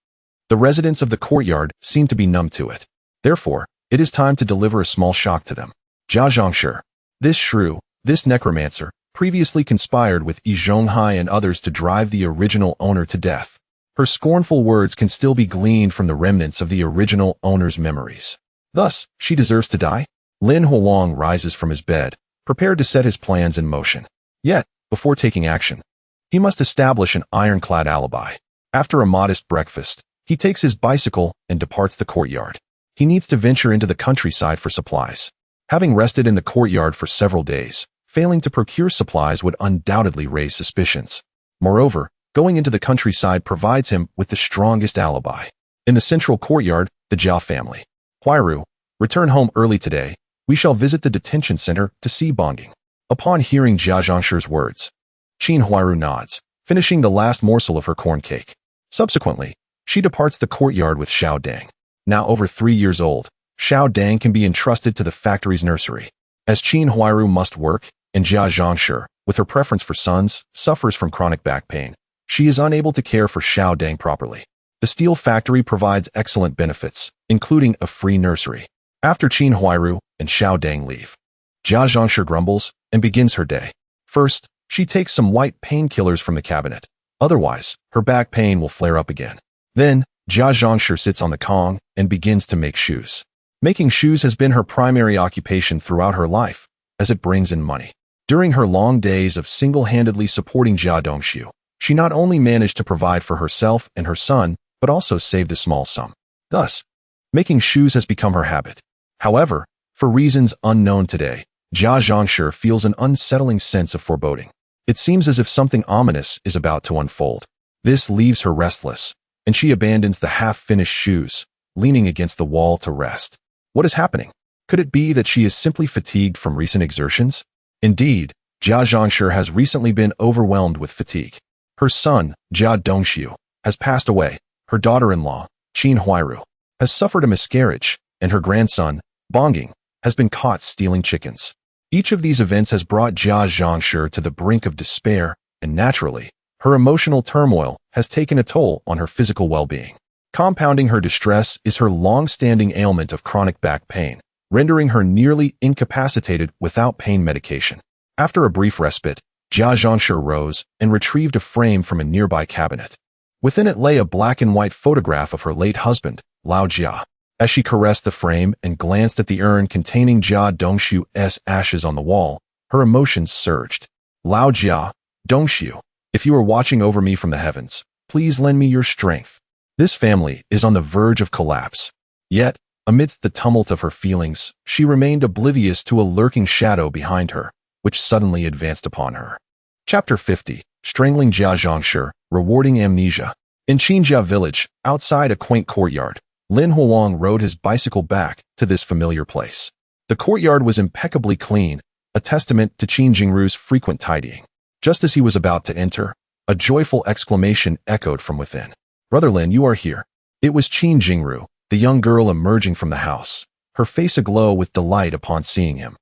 the residents of the courtyard seem to be numb to it. Therefore, it is time to deliver a small shock to them. Jia Zhangshi, this shrew, this necromancer, previously conspired with Yi Zhonghai and others to drive the original owner to death. Her scornful words can still be gleaned from the remnants of the original owner's memories. Thus, she deserves to die? Lin Huang rises from his bed, prepared to set his plans in motion. Yet, before taking action, he must establish an ironclad alibi. After a modest breakfast, he takes his bicycle and departs the courtyard. He needs to venture into the countryside for supplies. Having rested in the courtyard for several days, failing to procure supplies would undoubtedly raise suspicions. Moreover, going into the countryside provides him with the strongest alibi. In the central courtyard, the Jia family. Huairu, return home early today. We shall visit the detention center to see Bonging. Upon hearing Jia Zhangshi's words, Qin Huairu nods, finishing the last morsel of her corn cake. Subsequently, she departs the courtyard with Xiao Dang. Now over 3 years old, Xiao Dang can be entrusted to the factory's nursery. As Qin Huairu must work, and Jia Zhangshi, with her preference for sons, suffers from chronic back pain, she is unable to care for Xiao Dang properly. The steel factory provides excellent benefits, including a free nursery. After Qin Huairu and Xiao Dang leave, Jia Zhangshi grumbles and begins her day. First, she takes some white painkillers from the cabinet. Otherwise, her back pain will flare up again. Then, Jia Zhangshi sits on the Kong and begins to make shoes. Making shoes has been her primary occupation throughout her life, as it brings in money. During her long days of single-handedly supporting Jia Dongshu, she not only managed to provide for herself and her son, but also saved a small sum. Thus, making shoes has become her habit. However, for reasons unknown today, Jia Zhangshi feels an unsettling sense of foreboding. It seems as if something ominous is about to unfold. This leaves her restless, and she abandons the half-finished shoes, leaning against the wall to rest. What is happening? Could it be that she is simply fatigued from recent exertions? Indeed, Jia Zhangshi has recently been overwhelmed with fatigue. Her son, Jia Dongxiu, has passed away. Her daughter-in-law, Qin Huairu, has suffered a miscarriage, and her grandson, Bongying, has been caught stealing chickens. Each of these events has brought Jia Zhangshi to the brink of despair, and naturally, her emotional turmoil has taken a toll on her physical well-being. Compounding her distress is her long-standing ailment of chronic back pain, rendering her nearly incapacitated without pain medication. After a brief respite, Jia Zhangshi rose and retrieved a frame from a nearby cabinet. Within it lay a black-and-white photograph of her late husband, Lao Jia. As she caressed the frame and glanced at the urn containing Jia Dongxiu's ashes on the wall, her emotions surged. Lao Jia, Dongxiu, if you are watching over me from the heavens, please lend me your strength. This family is on the verge of collapse. Yet, amidst the tumult of her feelings, she remained oblivious to a lurking shadow behind her, which suddenly advanced upon her. Chapter 50, Strangling Jia Zhangshi, Rewarding Amnesia. In Qinjia village, outside a quaint courtyard, Lin Huang rode his bicycle back to this familiar place. The courtyard was impeccably clean, a testament to Qin Jingru's frequent tidying. Just as he was about to enter, a joyful exclamation echoed from within. "Brother Lin, you are here." It was Qin Jingru, the young girl emerging from the house, her face aglow with delight upon seeing him.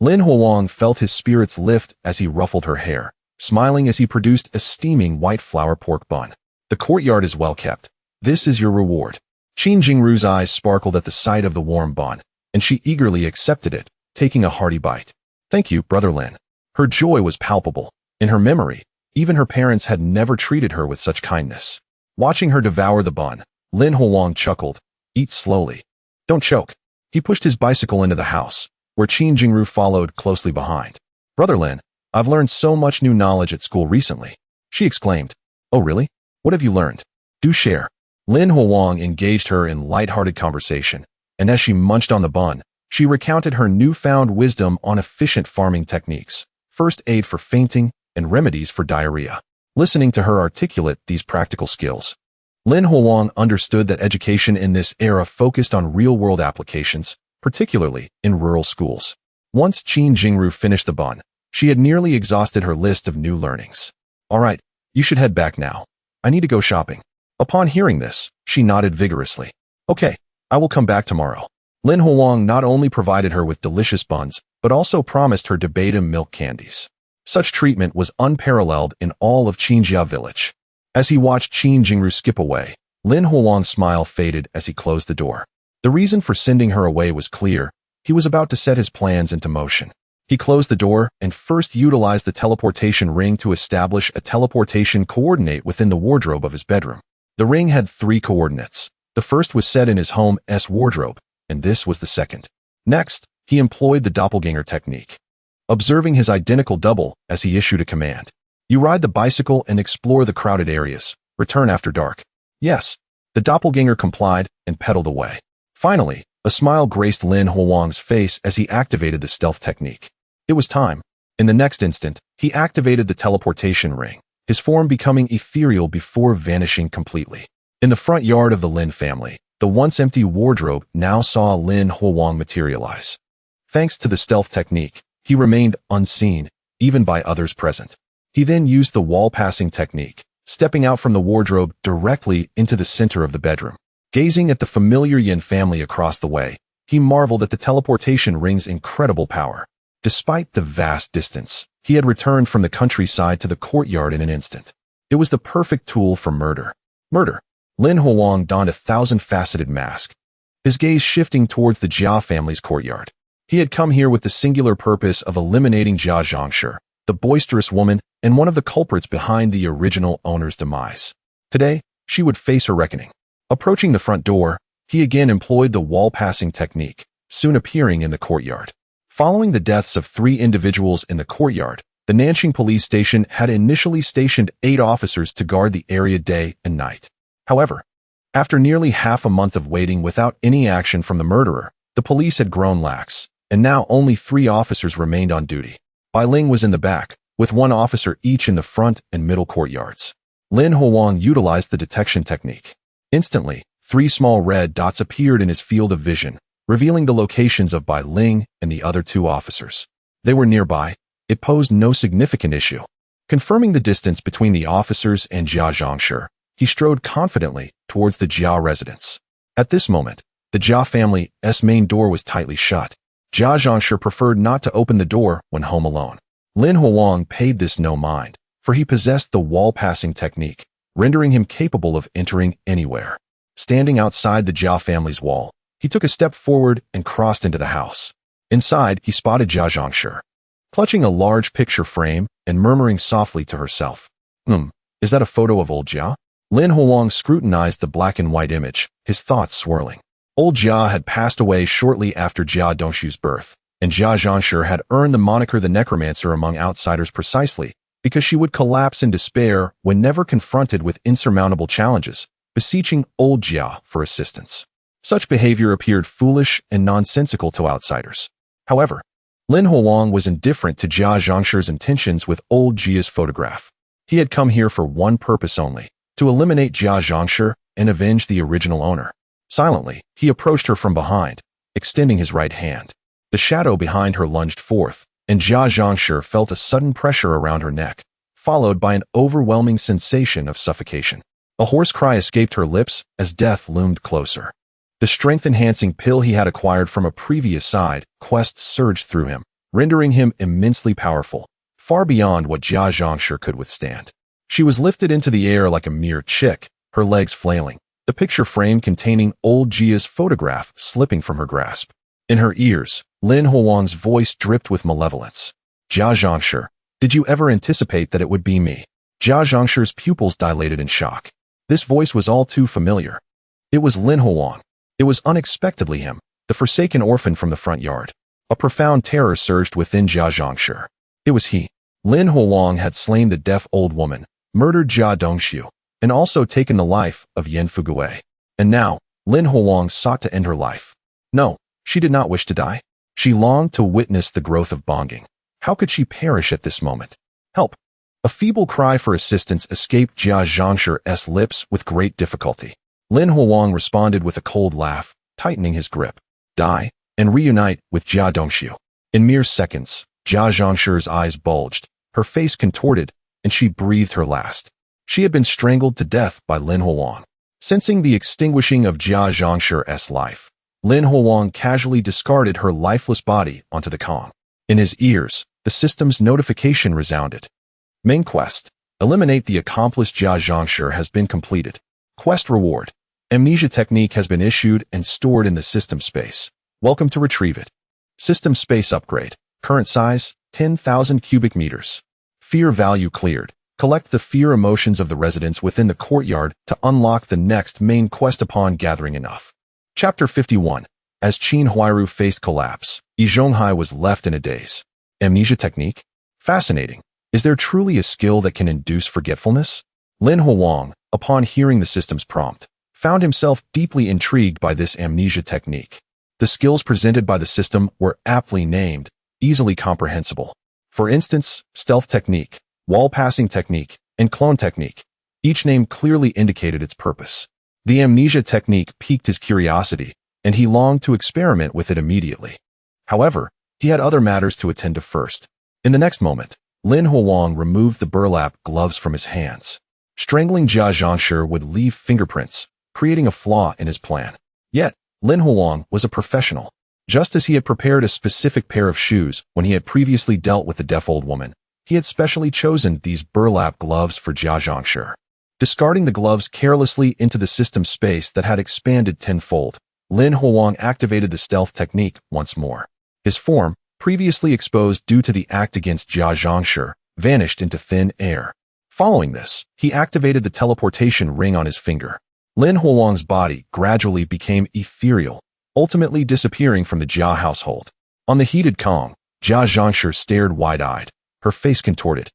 Lin Huang felt his spirits lift as he ruffled her hair, smiling as he produced a steaming white flour pork bun. "The courtyard is well kept. This is your reward." Qin Jingru's eyes sparkled at the sight of the warm bun, and she eagerly accepted it, taking a hearty bite. "Thank you, Brother Lin." Her joy was palpable. In her memory, even her parents had never treated her with such kindness. Watching her devour the bun, Lin Huang chuckled. "Eat slowly. Don't choke." He pushed his bicycle into the house, where Qin Jingru followed closely behind. "Brother Lin, I've learned so much new knowledge at school recently," she exclaimed. "Oh really? What have you learned? Do share." Lin Huang engaged her in light-hearted conversation, and as she munched on the bun, she recounted her newfound wisdom on efficient farming techniques, first aid for fainting, and remedies for diarrhea. Listening to her articulate these practical skills, Lin Huang understood that education in this era focused on real-world applications, particularly in rural schools. Once Qin Jingru finished the bun, she had nearly exhausted her list of new learnings. "All right, you should head back now. I need to go shopping." Upon hearing this, she nodded vigorously. "Okay, I will come back tomorrow." Lin Huang not only provided her with delicious buns, but also promised her dabatum milk candies. Such treatment was unparalleled in all of Qinjia village. As he watched Qin Jingru skip away, Lin Huang's smile faded as he closed the door. The reason for sending her away was clear. He was about to set his plans into motion. He closed the door and first utilized the teleportation ring to establish a teleportation coordinate within the wardrobe of his bedroom. The ring had 3 coordinates. The first was set in his home's wardrobe, and this was the second. Next, he employed the doppelganger technique, observing his identical double as he issued a command. "You ride the bicycle and explore the crowded areas. Return after dark." "Yes." The doppelganger complied and pedaled away. Finally, a smile graced Lin Huang's face as he activated the stealth technique. It was time. In the next instant, he activated the teleportation ring, his form becoming ethereal before vanishing completely. In the front yard of the Lin family, the once empty wardrobe now saw Lin Huang materialize. Thanks to the stealth technique, he remained unseen, even by others present. He then used the wall-passing technique, stepping out from the wardrobe directly into the center of the bedroom. Gazing at the familiar Yin family across the way, he marveled at the teleportation ring's incredible power. Despite the vast distance, he had returned from the countryside to the courtyard in an instant. It was the perfect tool for murder. Murder. Lin Huang donned a 1,000-faceted mask, his gaze shifting towards the Jia family's courtyard. He had come here with the singular purpose of eliminating Jia Zhangshi, the boisterous woman and one of the culprits behind the original owner's demise. Today, she would face her reckoning. Approaching the front door, he again employed the wall-passing technique, soon appearing in the courtyard. Following the deaths of 3 individuals in the courtyard, the Nanqing police station had initially stationed 8 officers to guard the area day and night. However, after nearly half a month of waiting without any action from the murderer, the police had grown lax, and now only 3 officers remained on duty. Bai Ling was in the back, with 1 officer each in the front and middle courtyards. Lin Huang utilized the detection technique. Instantly, 3 small red dots appeared in his field of vision, revealing the locations of Bai Ling and the other 2 officers. They were nearby. It posed no significant issue. Confirming the distance between the officers and Jia Zhangshi, he strode confidently towards the Jia residence. At this moment, the Jia family's main door was tightly shut. Jia Zhangshi preferred not to open the door when home alone. Lin Huang paid this no mind, for he possessed the wall-passing technique, rendering him capable of entering anywhere. Standing outside the Jia family's wall, he took a step forward and crossed into the house. Inside, he spotted Jia Zhangshi, clutching a large picture frame and murmuring softly to herself. Is that a photo of old Jia? Lin Huang scrutinized the black and white image, his thoughts swirling. Old Jia had passed away shortly after Jia Dongshu's birth, and Jia Zhangshi had earned the moniker the Necromancer among outsiders precisely because she would collapse in despair whenever confronted with insurmountable challenges, beseeching old Jia for assistance. Such behavior appeared foolish and nonsensical to outsiders. However, Lin Huang was indifferent to Jia Zhangshi's intentions with old Jia's photograph. He had come here for one purpose only, to eliminate Jia Zhangshi and avenge the original owner. Silently, he approached her from behind, extending his right hand. The shadow behind her lunged forth, and Jia Zhangshi felt a sudden pressure around her neck, followed by an overwhelming sensation of suffocation. A hoarse cry escaped her lips as death loomed closer. The strength-enhancing pill he had acquired from a previous side quest surged through him, rendering him immensely powerful, far beyond what Jia Zhangshi could withstand. She was lifted into the air like a mere chick, her legs flailing, the picture frame containing old Jia's photograph slipping from her grasp. In her ears, Lin Huang's voice dripped with malevolence. Jia Zhangshi, did you ever anticipate that it would be me? Jia Zhangshi's pupils dilated in shock. This voice was all too familiar. It was Lin Huang. It was unexpectedly him, the forsaken orphan from the front yard. A profound terror surged within Jia Zhangshi. It was he. Lin Huang had slain the deaf old woman, murdered Jia Dongshu, and also taken the life of Yan Fugui. And now, Lin Huang sought to end her life. No, she did not wish to die. She longed to witness the growth of Bonging. How could she perish at this moment? Help! A feeble cry for assistance escaped Jia Zhangshi's lips with great difficulty. Lin Huang responded with a cold laugh, tightening his grip. Die, and reunite with Jia Dongshu. In mere seconds, Jia Zhangshi's eyes bulged, her face contorted, and she breathed her last. She had been strangled to death by Lin Huang. Sensing the extinguishing of Jia Zhangshi's life, Lin Huang casually discarded her lifeless body onto the Kong. In his ears, the system's notification resounded. Main quest. Eliminate the accomplice Jia Zhangshi has been completed. Quest reward. Amnesia technique has been issued and stored in the system space. Welcome to retrieve it. System space upgrade. Current size, 10,000 cubic meters. Fear value cleared. Collect the fear emotions of the residents within the courtyard to unlock the next main quest upon gathering enough. Chapter 51. As Qin Huairu faced collapse, Yi Zhonghai was left in a daze. Amnesia technique? Fascinating. Is there truly a skill that can induce forgetfulness? Lin Huang, upon hearing the system's prompt, found himself deeply intrigued by this amnesia technique. The skills presented by the system were aptly named, easily comprehensible. For instance, stealth technique, wall-passing technique, and clone technique. Each name clearly indicated its purpose. The amnesia technique piqued his curiosity, and he longed to experiment with it immediately. However, he had other matters to attend to first. In the next moment, Lin Huang removed the burlap gloves from his hands. Strangling Jia Zhangshi would leave fingerprints, creating a flaw in his plan. Yet, Lin Huang was a professional. Just as he had prepared a specific pair of shoes when he had previously dealt with the deaf old woman, he had specially chosen these burlap gloves for Jia Zhangshi. Discarding the gloves carelessly into the system space that had expanded tenfold, Lin Huang activated the stealth technique once more. His form, previously exposed due to the act against Jia Zhangshi, vanished into thin air. Following this, he activated the teleportation ring on his finger. Lin Huang's body gradually became ethereal, ultimately disappearing from the Jia household. On the heated Kong, Jia Zhangshi stared wide-eyed, her face contorted,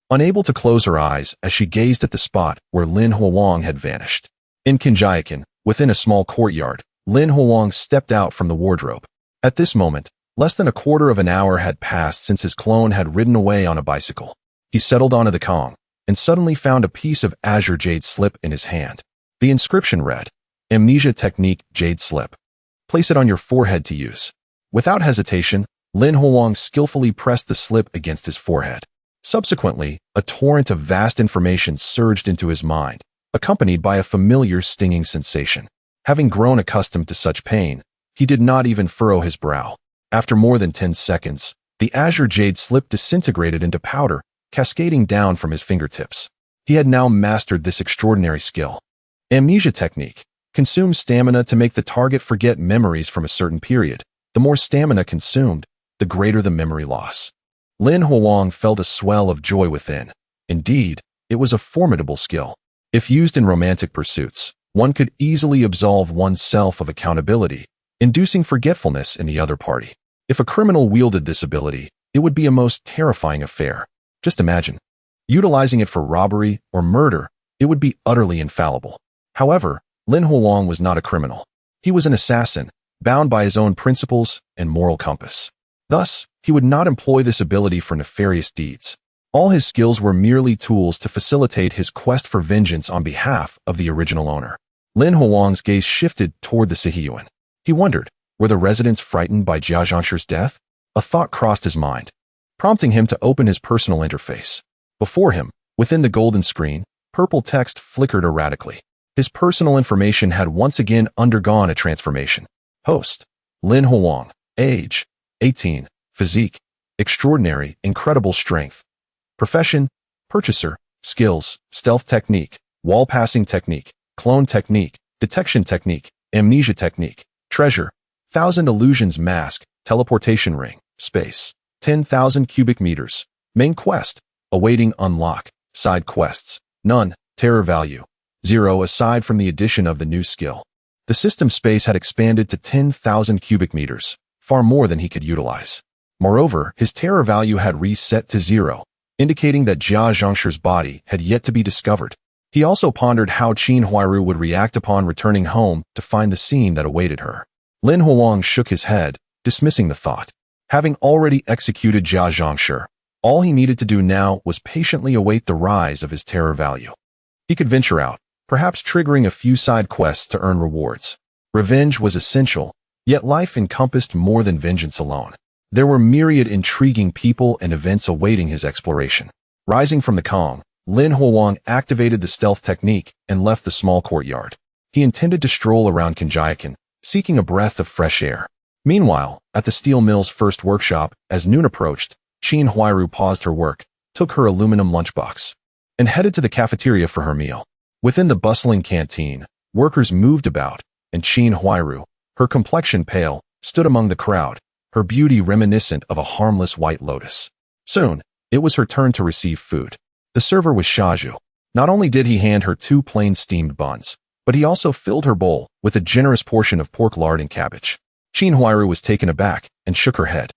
unable to close her eyes as she gazed at the spot where Lin Huang had vanished. In Kinjiakan, within a small courtyard, Lin Huang stepped out from the wardrobe. At this moment, less than a quarter of an hour had passed since his clone had ridden away on a bicycle. He settled onto the Kong, and suddenly found a piece of azure jade slip in his hand. The inscription read, Amnesia technique, jade slip. Place it on your forehead to use. Without hesitation, Lin Huang skillfully pressed the slip against his forehead. Subsequently, a torrent of vast information surged into his mind, accompanied by a familiar stinging sensation. Having grown accustomed to such pain, he did not even furrow his brow. After more than 10 seconds, the azure jade slip disintegrated into powder, cascading down from his fingertips. He had now mastered this extraordinary skill. Amnesia technique. Consume stamina to make the target forget memories from a certain period. The more stamina consumed, the greater the memory loss. Lin Huang felt a swell of joy within. Indeed, it was a formidable skill. If used in romantic pursuits, one could easily absolve oneself of accountability, inducing forgetfulness in the other party. If a criminal wielded this ability, it would be a most terrifying affair. Just imagine. Utilizing it for robbery or murder, it would be utterly infallible. However, Lin Huang was not a criminal. He was an assassin, bound by his own principles and moral compass. Thus, he would not employ this ability for nefarious deeds. All his skills were merely tools to facilitate his quest for vengeance on behalf of the original owner. Lin Huang's gaze shifted toward the Sihiyuan. He wondered, were the residents frightened by Jia Zhangshi's death? A thought crossed his mind, prompting him to open his personal interface. Before him, within the golden screen, purple text flickered erratically. His personal information had once again undergone a transformation. Host: Lin Huang. Age: 18. Physique: extraordinary, incredible strength. Profession: purchaser. Skills: stealth technique, wall passing technique, clone technique, detection technique, amnesia technique. Treasure: 1,000 illusions mask, teleportation ring, space, 10,000 cubic meters. Main quest: awaiting unlock. Side quests: none. Terror value: 0 aside from the addition of the new skill. The system space had expanded to 10,000 cubic meters, far more than he could utilize. Moreover, his terror value had reset to 0, indicating that Jia Zhangshi's body had yet to be discovered. He also pondered how Qin Huairu would react upon returning home to find the scene that awaited her. Lin Huang shook his head, dismissing the thought. Having already executed Jia Zhangshi, all he needed to do now was patiently await the rise of his terror value. He could venture out, perhaps triggering a few side quests to earn rewards. Revenge was essential, yet life encompassed more than vengeance alone. There were myriad intriguing people and events awaiting his exploration. Rising from the calm, Lin Huang activated the stealth technique and left the small courtyard. He intended to stroll around Kanjiakan, seeking a breath of fresh air. Meanwhile, at the steel mill's first workshop, as noon approached, Qin Huairu paused her work, took her aluminum lunchbox, and headed to the cafeteria for her meal. Within the bustling canteen, workers moved about, and Qin Huairu, her complexion pale, stood among the crowd, her beauty reminiscent of a harmless white lotus. Soon, it was her turn to receive food. The server was Shaju. Not only did he hand her 2 plain steamed buns, but he also filled her bowl with a generous portion of pork lard and cabbage. Qin Huairu was taken aback and shook her head.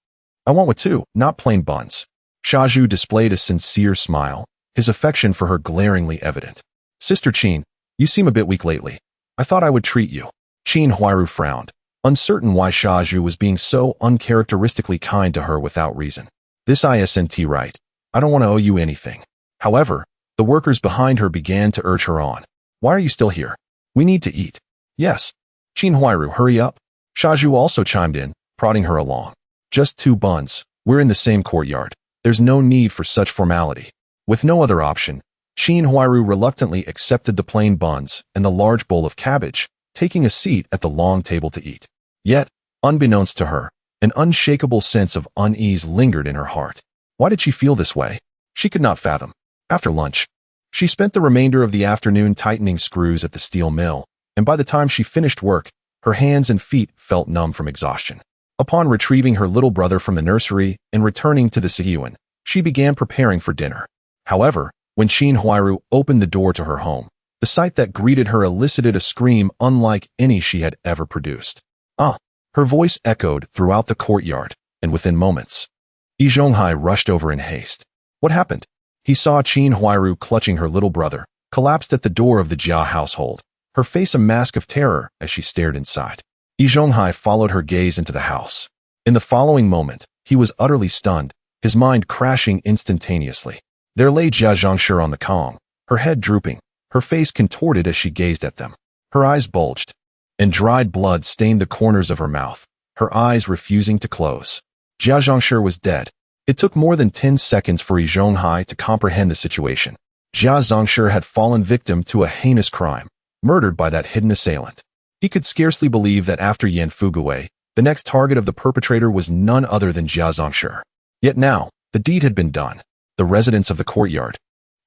I want with 2, not plain buns. Shaju displayed a sincere smile, his affection for her glaringly evident. Sister Qin, you seem a bit weak lately. I thought I would treat you. Qin Huairu frowned, uncertain why Shaju was being so uncharacteristically kind to her without reason. This isn't right. I don't want to owe you anything. However, the workers behind her began to urge her on. Why are you still here? We need to eat. Yes. Qin Huairu, hurry up. Shaju also chimed in, prodding her along. Just 2 buns. We're in the same courtyard. There's no need for such formality. With no other option, Qin Huairu reluctantly accepted the plain buns and the large bowl of cabbage, taking a seat at the long table to eat. Yet, unbeknownst to her, an unshakable sense of unease lingered in her heart. Why did she feel this way? She could not fathom. After lunch, she spent the remainder of the afternoon tightening screws at the steel mill, and by the time she finished work, her hands and feet felt numb from exhaustion. Upon retrieving her little brother from the nursery and returning to the Sihiyuan, she began preparing for dinner. However, when Qin Huairu opened the door to her home, the sight that greeted her elicited a scream unlike any she had ever produced. Ah! Her voice echoed throughout the courtyard, and within moments, Yi Zhonghai rushed over in haste. What happened? He saw Qin Huairu clutching her little brother, collapsed at the door of the Jia household, her face a mask of terror as she stared inside. Yi Zhonghai followed her gaze into the house. In the following moment, he was utterly stunned, his mind crashing instantaneously. There lay Jia Zhangshi on the Kong, her head drooping, her face contorted as she gazed at them. Her eyes bulged, and dried blood stained the corners of her mouth, her eyes refusing to close. Jia Zhongshi was dead. It took more than 10 seconds for Yi Zhonghai to comprehend the situation. Jia Zhongshi had fallen victim to a heinous crime, murdered by that hidden assailant. He could scarcely believe that after Yan Fugui, the next target of the perpetrator was none other than Jia Zhongshi. Yet now, the deed had been done. The residents of the courtyard,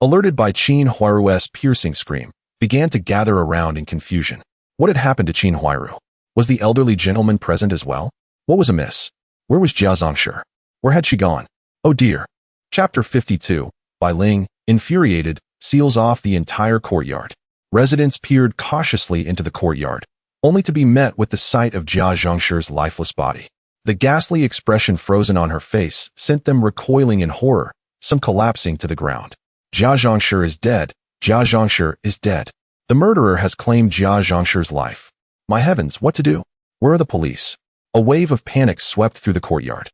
alerted by Qin Huairu's piercing scream, began to gather around in confusion. What had happened to Qin Huairu? Was the elderly gentleman present as well? What was amiss? Where was Jia Zhongshi? Where had she gone? Oh dear. Chapter 52, Bai Ling, infuriated, seals off the entire courtyard. Residents peered cautiously into the courtyard, only to be met with the sight of Jia Zhongshi's lifeless body. The ghastly expression frozen on her face sent them recoiling in horror, some collapsing to the ground. Jia Zhongshi is dead. Jia Zhongshi is dead. The murderer has claimed Jia Zhongshi's life. My heavens, what to do? Where are the police? A wave of panic swept through the courtyard.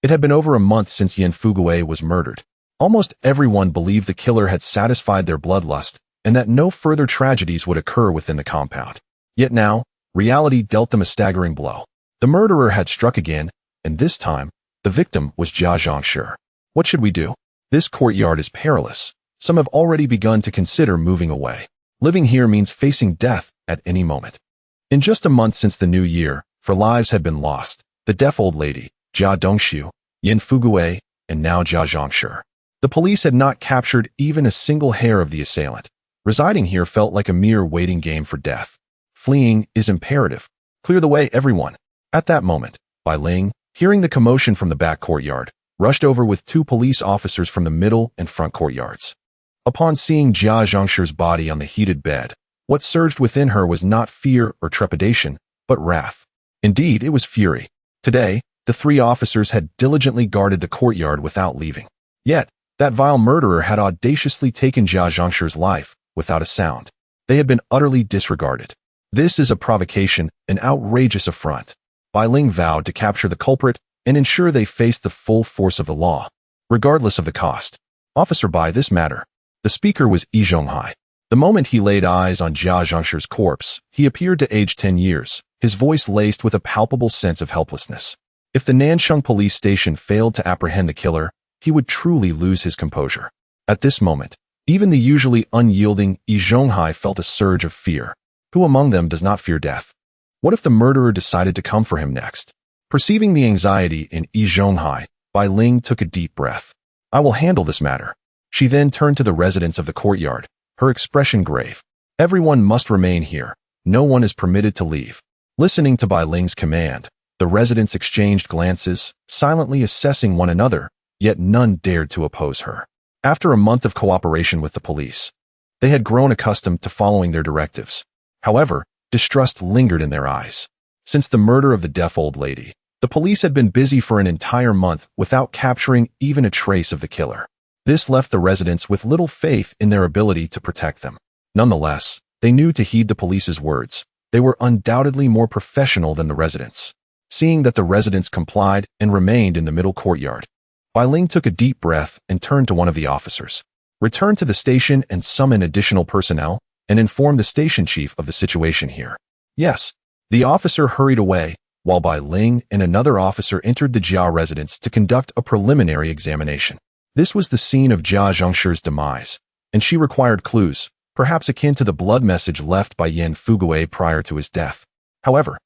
It had been over a month since Yan Fugui was murdered. Almost everyone believed the killer had satisfied their bloodlust and that no further tragedies would occur within the compound. Yet now, reality dealt them a staggering blow. The murderer had struck again, and this time, the victim was Jia Zhongshi. What should we do? This courtyard is perilous. Some have already begun to consider moving away. Living here means facing death at any moment. In just a month since the new year, 4 lives had been lost. The deaf old lady, Jia Dongxiu, Yan Fugui, and now Jia Zhongshi. The police had not captured even a single hair of the assailant. Residing here felt like a mere waiting game for death. Fleeing is imperative. Clear the way, everyone. At that moment, Bai Ling, hearing the commotion from the back courtyard, rushed over with 2 police officers from the middle and front courtyards. Upon seeing Jia Zhongshi's body on the heated bed, what surged within her was not fear or trepidation, but wrath. Indeed, it was fury. Today, the 3 officers had diligently guarded the courtyard without leaving. Yet, that vile murderer had audaciously taken Jia Zhongshi's life without a sound. They had been utterly disregarded. This is a provocation, an outrageous affront. Bai Ling vowed to capture the culprit and ensure they faced the full force of the law, regardless of the cost. Officer, by this matter. The speaker was Yi Zhonghai. The moment he laid eyes on Jia Zhongshi's corpse, he appeared to age 10 years, his voice laced with a palpable sense of helplessness. If the Nansheng police station failed to apprehend the killer, he would truly lose his composure. At this moment, even the usually unyielding Yi Zhonghai felt a surge of fear. Who among them does not fear death? What if the murderer decided to come for him next? Perceiving the anxiety in Yi Zhonghai, Bai Ling took a deep breath. I will handle this matter. She then turned to the residents of the courtyard, her expression grave. Everyone must remain here. No one is permitted to leave. Listening to Bai Ling's command, the residents exchanged glances, silently assessing one another, yet none dared to oppose her. After a month of cooperation with the police, they had grown accustomed to following their directives. However, distrust lingered in their eyes. Since the murder of the deaf old lady, the police had been busy for an entire month without capturing even a trace of the killer. This left the residents with little faith in their ability to protect them. Nonetheless, they knew to heed the police's words. They were undoubtedly more professional than the residents. Seeing that the residents complied and remained in the middle courtyard, Bai Ling took a deep breath and turned to one of the officers. Return to the station and summon additional personnel, and inform the station chief of the situation here. Yes. The officer hurried away, while Bai Ling and another officer entered the Jia residence to conduct a preliminary examination. This was the scene of Jia Zhongshi's demise, and she required clues, perhaps akin to the blood message left by Yan Fugui prior to his death. However,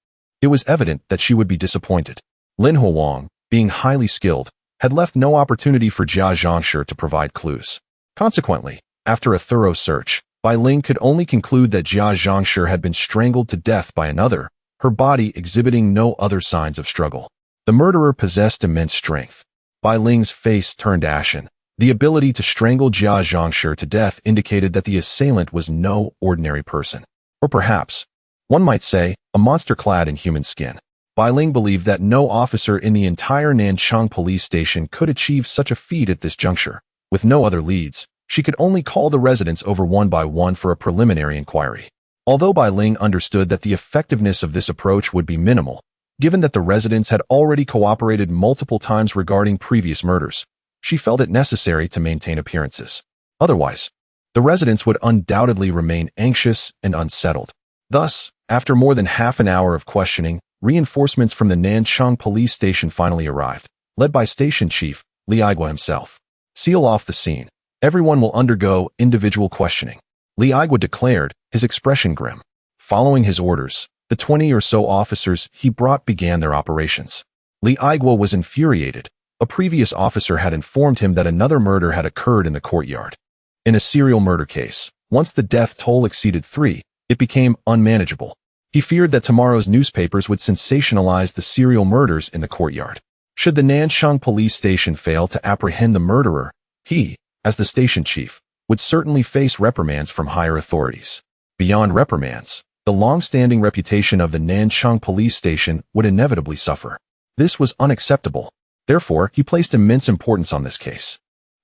it was evident that she would be disappointed. Lin Huang, being highly skilled, had left no opportunity for Jia Zhongshi to provide clues. Consequently, after a thorough search, Bai Ling could only conclude that Jia Zhongshi had been strangled to death by another, her body exhibiting no other signs of struggle. The murderer possessed immense strength. Bai Ling's face turned ashen. The ability to strangle Jia Zhongshi to death indicated that the assailant was no ordinary person. Or perhaps, one might say, a monster clad in human skin. Bai Ling believed that no officer in the entire Nanchang police station could achieve such a feat at this juncture. With no other leads, she could only call the residents over one by one for a preliminary inquiry. Although Bai Ling understood that the effectiveness of this approach would be minimal, given that the residents had already cooperated multiple times regarding previous murders, she felt it necessary to maintain appearances. Otherwise, the residents would undoubtedly remain anxious and unsettled. Thus, after more than half an hour of questioning, reinforcements from the Nanchang police station finally arrived, led by Station Chief Li Aigua himself. Seal off the scene. Everyone will undergo individual questioning. Li Aigua declared, his expression grim. Following his orders, the 20 or so officers he brought began their operations. Li Aigua was infuriated. A previous officer had informed him that another murder had occurred in the courtyard. In a serial murder case, once the death toll exceeded 3, it became unmanageable. He feared that tomorrow's newspapers would sensationalize the serial murders in the courtyard. Should the Nanchang police station fail to apprehend the murderer, he, as the station chief, would certainly face reprimands from higher authorities. Beyond reprimands, the long-standing reputation of the Nanchang police station would inevitably suffer. This was unacceptable. Therefore, he placed immense importance on this case,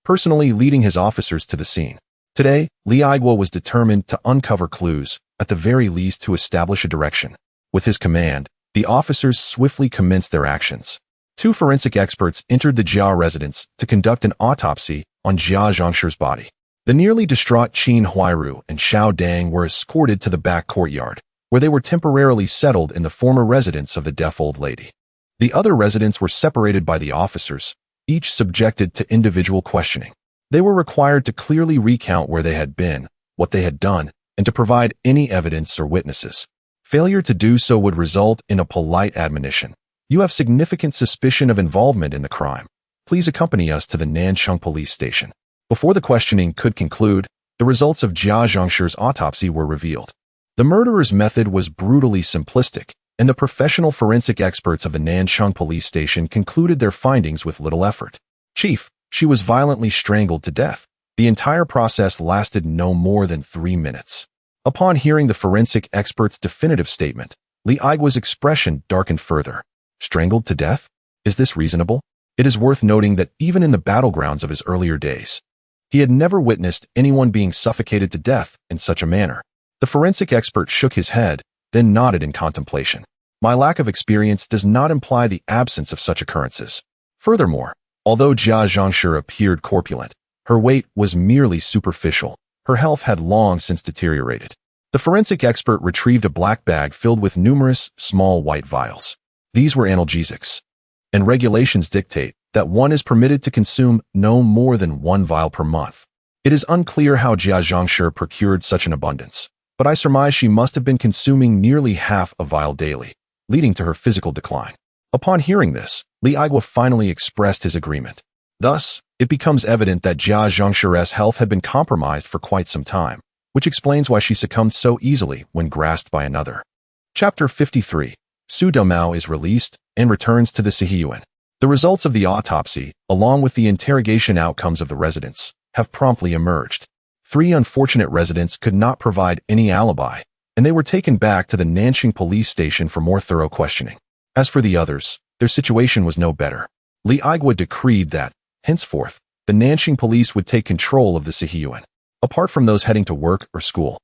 personally leading his officers to the scene. Today, Li Aigua was determined to uncover clues, at the very least to establish a direction. With his command, the officers swiftly commenced their actions. 2 forensic experts entered the Jia residence to conduct an autopsy on Jia Zhongshi's body. The nearly distraught Qin Huairu and Xiao Dang were escorted to the back courtyard, where they were temporarily settled in the former residence of the deaf old lady. The other residents were separated by the officers, each subjected to individual questioning. They were required to clearly recount where they had been, what they had done, and to provide any evidence or witnesses. Failure to do so would result in a polite admonition. You have significant suspicion of involvement in the crime. Please accompany us to the Nanchang police station. Before the questioning could conclude, the results of Jia Zhongshi's autopsy were revealed. The murderer's method was brutally simplistic, and the professional forensic experts of the Nanchang police station concluded their findings with little effort. Chief, she was violently strangled to death. The entire process lasted no more than 3 minutes. Upon hearing the forensic expert's definitive statement, Li Aigua's expression darkened further. Strangled to death? Is this reasonable? It is worth noting that even in the battlegrounds of his earlier days, he had never witnessed anyone being suffocated to death in such a manner. The forensic expert shook his head, then nodded in contemplation. My lack of experience does not imply the absence of such occurrences. Furthermore, although Jia Zhongshi appeared corpulent, her weight was merely superficial. Her health had long since deteriorated. The forensic expert retrieved a black bag filled with numerous small white vials. These were analgesics, and regulations dictate that one is permitted to consume no more than 1 vial per month. It is unclear how Jia Zhongshi procured such an abundance, but I surmise she must have been consuming nearly half a vial daily, leading to her physical decline. Upon hearing this, Li Aigua finally expressed his agreement. Thus, it becomes evident that Jia Zhongshi's health had been compromised for quite some time, which explains why she succumbed so easily when grasped by another. Chapter 53. Su Domao is released and returns to the Sihiyuan. The results of the autopsy, along with the interrogation outcomes of the residents, have promptly emerged. 3 unfortunate residents could not provide any alibi, and they were taken back to the Nanchang police station for more thorough questioning. As for the others, their situation was no better. Li Aigua decreed that, henceforth, the Nanchang police would take control of the Sihiyuan. Apart from those heading to work or school,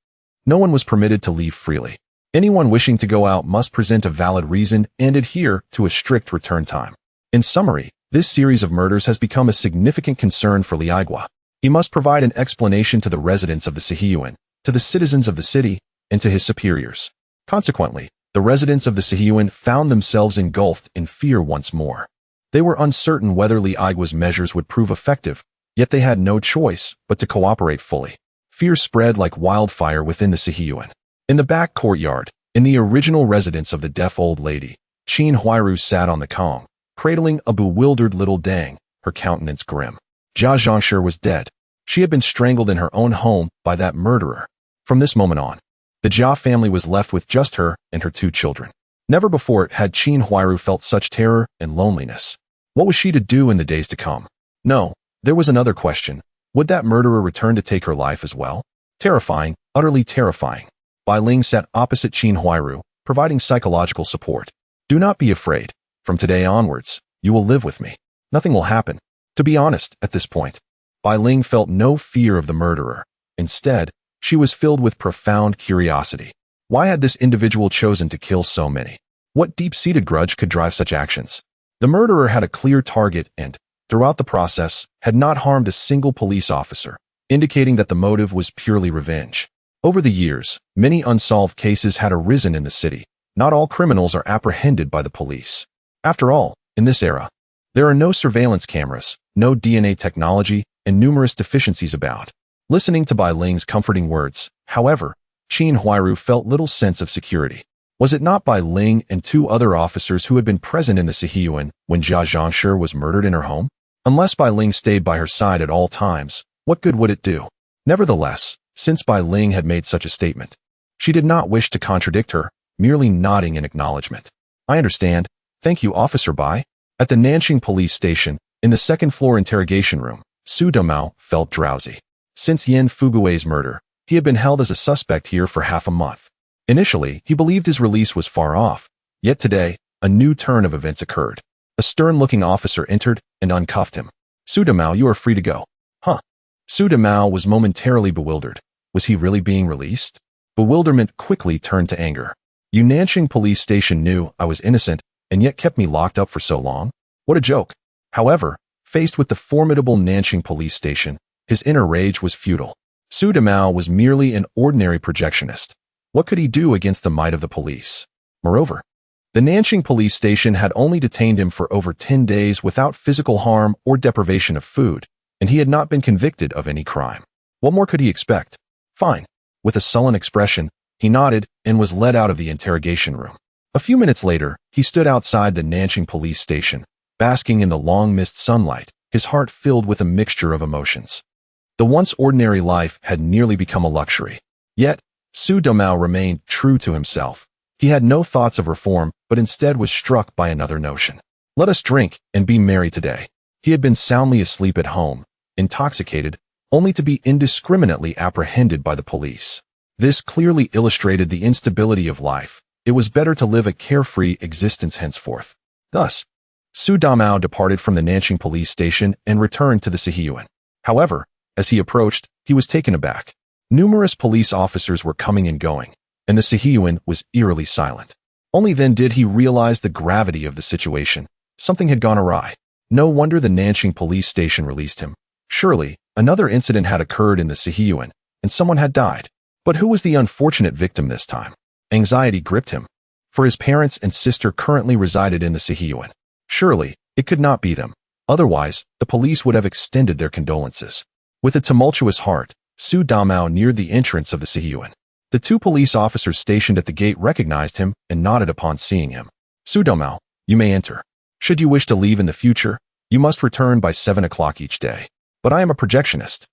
no one was permitted to leave freely. Anyone wishing to go out must present a valid reason and adhere to a strict return time. In summary, this series of murders has become a significant concern for Li Aigua. He must provide an explanation to the residents of the Sihiyuan, to the citizens of the city, and to his superiors. Consequently, the residents of the Sihiyuan found themselves engulfed in fear once more. They were uncertain whether Li Aigua's measures would prove effective, yet they had no choice but to cooperate fully. Fear spread like wildfire within the Sihiyuan. In the back courtyard, in the original residence of the deaf old lady, Qin Huairu sat on the kong, cradling a bewildered little Dang, her countenance grim. Jia Zhongshi was dead. She had been strangled in her own home by that murderer. From this moment on, the Jia family was left with just her and her 2 children. Never before had Qin Huairu felt such terror and loneliness. What was she to do in the days to come? No, there was another question. Would that murderer return to take her life as well? Terrifying, utterly terrifying. Bai Ling sat opposite Qin Huairu, providing psychological support. Do not be afraid. From today onwards, you will live with me. Nothing will happen. To be honest, at this point, Bai Ling felt no fear of the murderer. Instead, she was filled with profound curiosity. Why had this individual chosen to kill so many? What deep-seated grudge could drive such actions? The murderer had a clear target and, throughout the process, had not harmed a single police officer, indicating that the motive was purely revenge. Over the years, many unsolved cases had arisen in the city. Not all criminals are apprehended by the police. After all, in this era, there are no surveillance cameras, no DNA technology, and numerous deficiencies abound. Listening to Bai Ling's comforting words, however, Qin Huairu felt little sense of security. Was it not Bai Ling and two other officers who had been present in the Sihiyuan when Jia Zhangshi was murdered in her home? Unless Bai Ling stayed by her side at all times, what good would it do? Nevertheless, since Bai Ling had made such a statement, she did not wish to contradict her, merely nodding in acknowledgement. I understand. Thank you, Officer Bai. At the Nanxing police station, in the second-floor interrogation room, Su Domao felt drowsy. Since Yin Fugui's murder, he had been held as a suspect here for half a month. Initially, he believed his release was far off, yet today, a new turn of events occurred. A stern-looking officer entered and uncuffed him. Su Domao, you are free to go. Huh? Su Domao was momentarily bewildered. Was he really being released? Bewilderment quickly turned to anger. You Nanxing police station knew I was innocent and yet kept me locked up for so long? What a joke. However, faced with the formidable Nanxing police station, his inner rage was futile. Su Domao was merely an ordinary projectionist. What could he do against the might of the police? Moreover, the Nanxing police station had only detained him for over 10 days without physical harm or deprivation of food, and he had not been convicted of any crime. What more could he expect? Fine. With a sullen expression, he nodded and was led out of the interrogation room. A few minutes later, he stood outside the Nanxing police station, basking in the long mist sunlight, his heart filled with a mixture of emotions. The once ordinary life had nearly become a luxury. Yet, Su Domao remained true to himself. He had no thoughts of reform, but instead was struck by another notion. Let us drink and be merry today. He had been soundly asleep at home, intoxicated, only to be indiscriminately apprehended by the police. This clearly illustrated the instability of life. It was better to live a carefree existence henceforth. Thus, Su Domao departed from the Nanxing police station and returned to the Sihiyuan. However, as he approached, he was taken aback. Numerous police officers were coming and going, and the Sihiyuan was eerily silent. Only then did he realize the gravity of the situation. Something had gone awry. No wonder the Nanxing police station released him. Surely, another incident had occurred in the Sihiyuan, and someone had died. But who was the unfortunate victim this time? Anxiety gripped him, for his parents and sister currently resided in the Sihiyuan. Surely, it could not be them. Otherwise, the police would have extended their condolences. With a tumultuous heart, Su Domao neared the entrance of the Sihiyuan. The two police officers stationed at the gate recognized him and nodded upon seeing him. Su Domao, you may enter. Should you wish to leave in the future, you must return by 7 o'clock each day. But I am a projectionist.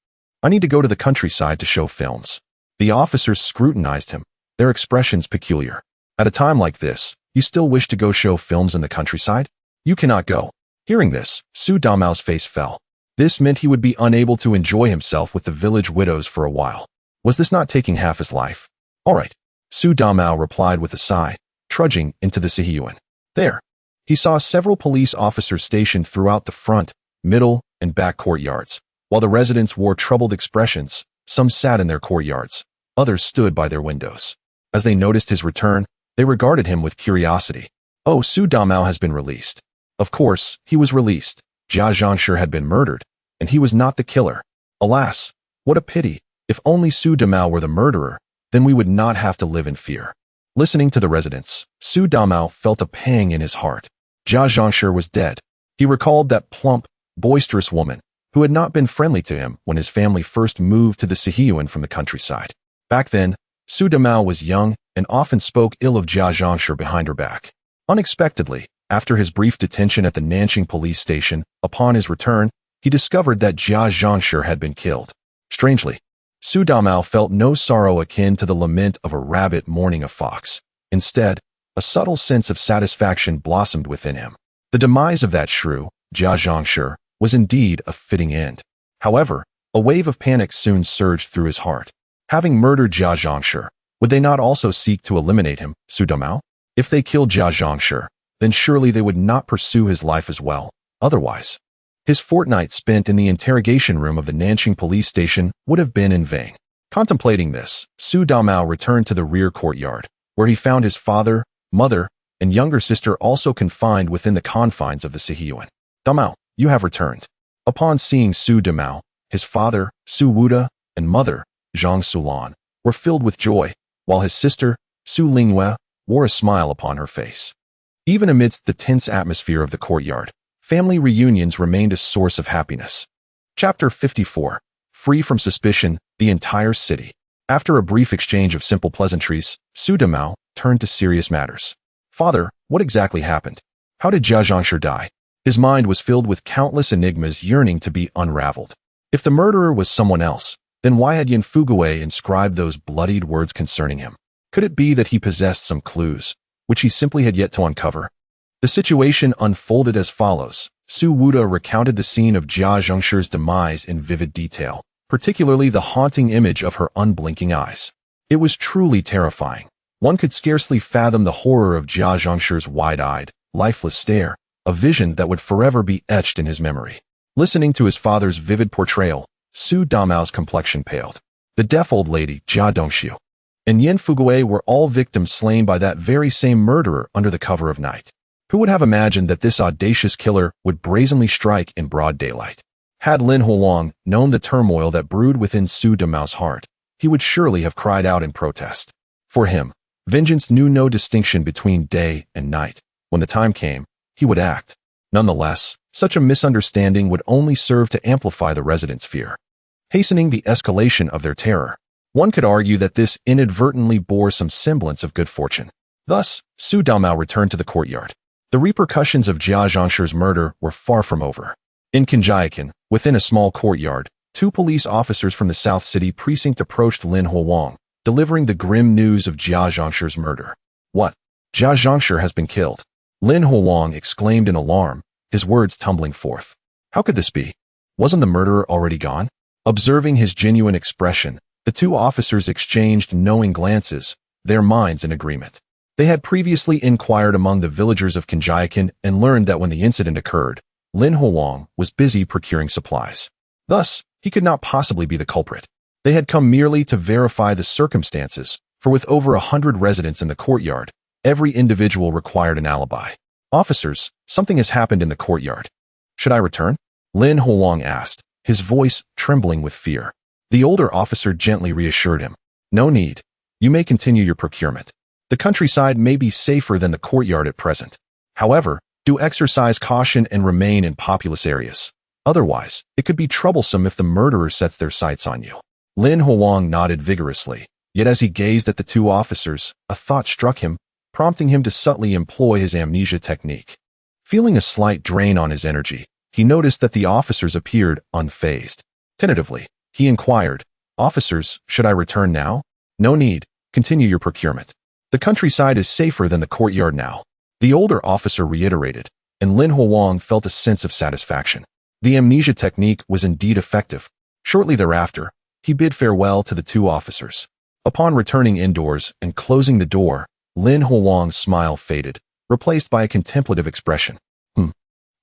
I need to go to the countryside to show films. The officers scrutinized him, their expressions peculiar. At a time like this, you still wish to go show films in the countryside? You cannot go. Hearing this, Su Domao's face fell. This meant he would be unable to enjoy himself with the village widows for a while. Was this not taking half his life? All right, Su Domao replied with a sigh, trudging into the Sihiyuan. There, he saw several police officers stationed throughout the front, middle, and back courtyards. While the residents wore troubled expressions, some sat in their courtyards, others stood by their windows. As they noticed his return, they regarded him with curiosity. Oh, Su Domao has been released. Of course, he was released. Jia Zhangshi had been murdered, and he was not the killer. Alas, what a pity. If only Su Domao were the murderer, then we would not have to live in fear. Listening to the residents, Su Domao felt a pang in his heart. Jia Zhangshi was dead. He recalled that plump, boisterous woman who had not been friendly to him when his family first moved to the Sihiyuan from the countryside. Back then, Su Domao was young and often spoke ill of Jia Zhangshi behind her back. Unexpectedly, after his brief detention at the Nanxing police station, upon his return, he discovered that Jia Zhangshi had been killed. Strangely, Su Domao felt no sorrow akin to the lament of a rabbit mourning a fox. Instead, a subtle sense of satisfaction blossomed within him. The demise of that shrew, Jia Zhangshi, was indeed a fitting end. However, a wave of panic soon surged through his heart. Having murdered Jia Zhangshi, would they not also seek to eliminate him, Su Domao? If they killed Jia Zhangshi, then surely they would not pursue his life as well. Otherwise, his fortnight spent in the interrogation room of the Nanxing police station would have been in vain. Contemplating this, Su Domao returned to the rear courtyard, where he found his father, mother, and younger sister also confined within the confines of the Sihiyuan. Domao, you have returned. Upon seeing Su Domao, his father, Su Wuda, and mother, Zhang Sulan, were filled with joy, while his sister, Su Lingyue, wore a smile upon her face. Even amidst the tense atmosphere of the courtyard, family reunions remained a source of happiness. Chapter 54. Free from suspicion, the entire city. After a brief exchange of simple pleasantries, Su Damao turned to serious matters. Father, what exactly happened? How did Jia Zhangshi die? His mind was filled with countless enigmas yearning to be unraveled. If the murderer was someone else, then why had Yin Fugui inscribed those bloodied words concerning him? Could it be that he possessed some clues, which he simply had yet to uncover? The situation unfolded as follows. Su Wuda recounted the scene of Jia Zhangshi's demise in vivid detail, particularly the haunting image of her unblinking eyes. It was truly terrifying. One could scarcely fathom the horror of Jia Zhangshi's wide-eyed, lifeless stare, a vision that would forever be etched in his memory. Listening to his father's vivid portrayal, Su Damao's complexion paled. The deaf old lady, Jia Dongxiu, and Yin Fugui were all victims slain by that very same murderer under the cover of night. Who would have imagined that this audacious killer would brazenly strike in broad daylight? Had Lin Huang known the turmoil that brewed within Su Damao's heart, he would surely have cried out in protest. For him, vengeance knew no distinction between day and night. When the time came, he would act. Nonetheless, such a misunderstanding would only serve to amplify the residents' fear, hastening the escalation of their terror. One could argue that this inadvertently bore some semblance of good fortune. Thus, Su Damao returned to the courtyard. The repercussions of Jia Zhangshi's murder were far from over. In Courtyard, within a small courtyard, two police officers from the South City precinct approached Lin Huang, delivering the grim news of Jia Zhangshi's murder. What? Jia Zhangshi has been killed. Lin Huang exclaimed in alarm, his words tumbling forth. How could this be? Wasn't the murderer already gone? Observing his genuine expression, the two officers exchanged knowing glances, their minds in agreement. They had previously inquired among the villagers of Courtyard and learned that when the incident occurred, Lin Huang was busy procuring supplies. Thus, he could not possibly be the culprit. They had come merely to verify the circumstances, for with over 100 residents in the courtyard, every individual required an alibi. Officers, something has happened in the courtyard. Should I return? Lin Huang asked, his voice trembling with fear. The older officer gently reassured him. No need. You may continue your procurement. The countryside may be safer than the courtyard at present. However, do exercise caution and remain in populous areas. Otherwise, it could be troublesome if the murderer sets their sights on you. Lin Huang nodded vigorously, yet as he gazed at the two officers, a thought struck him, prompting him to subtly employ his amnesia technique. Feeling a slight drain on his energy, he noticed that the officers appeared unfazed. Tentatively, he inquired, Officers, should I return now? No need. Continue your procurement. The countryside is safer than the courtyard now. The older officer reiterated, and Lin Huang felt a sense of satisfaction. The amnesia technique was indeed effective. Shortly thereafter, he bid farewell to the two officers. Upon returning indoors and closing the door, Lin Huang's smile faded, replaced by a contemplative expression.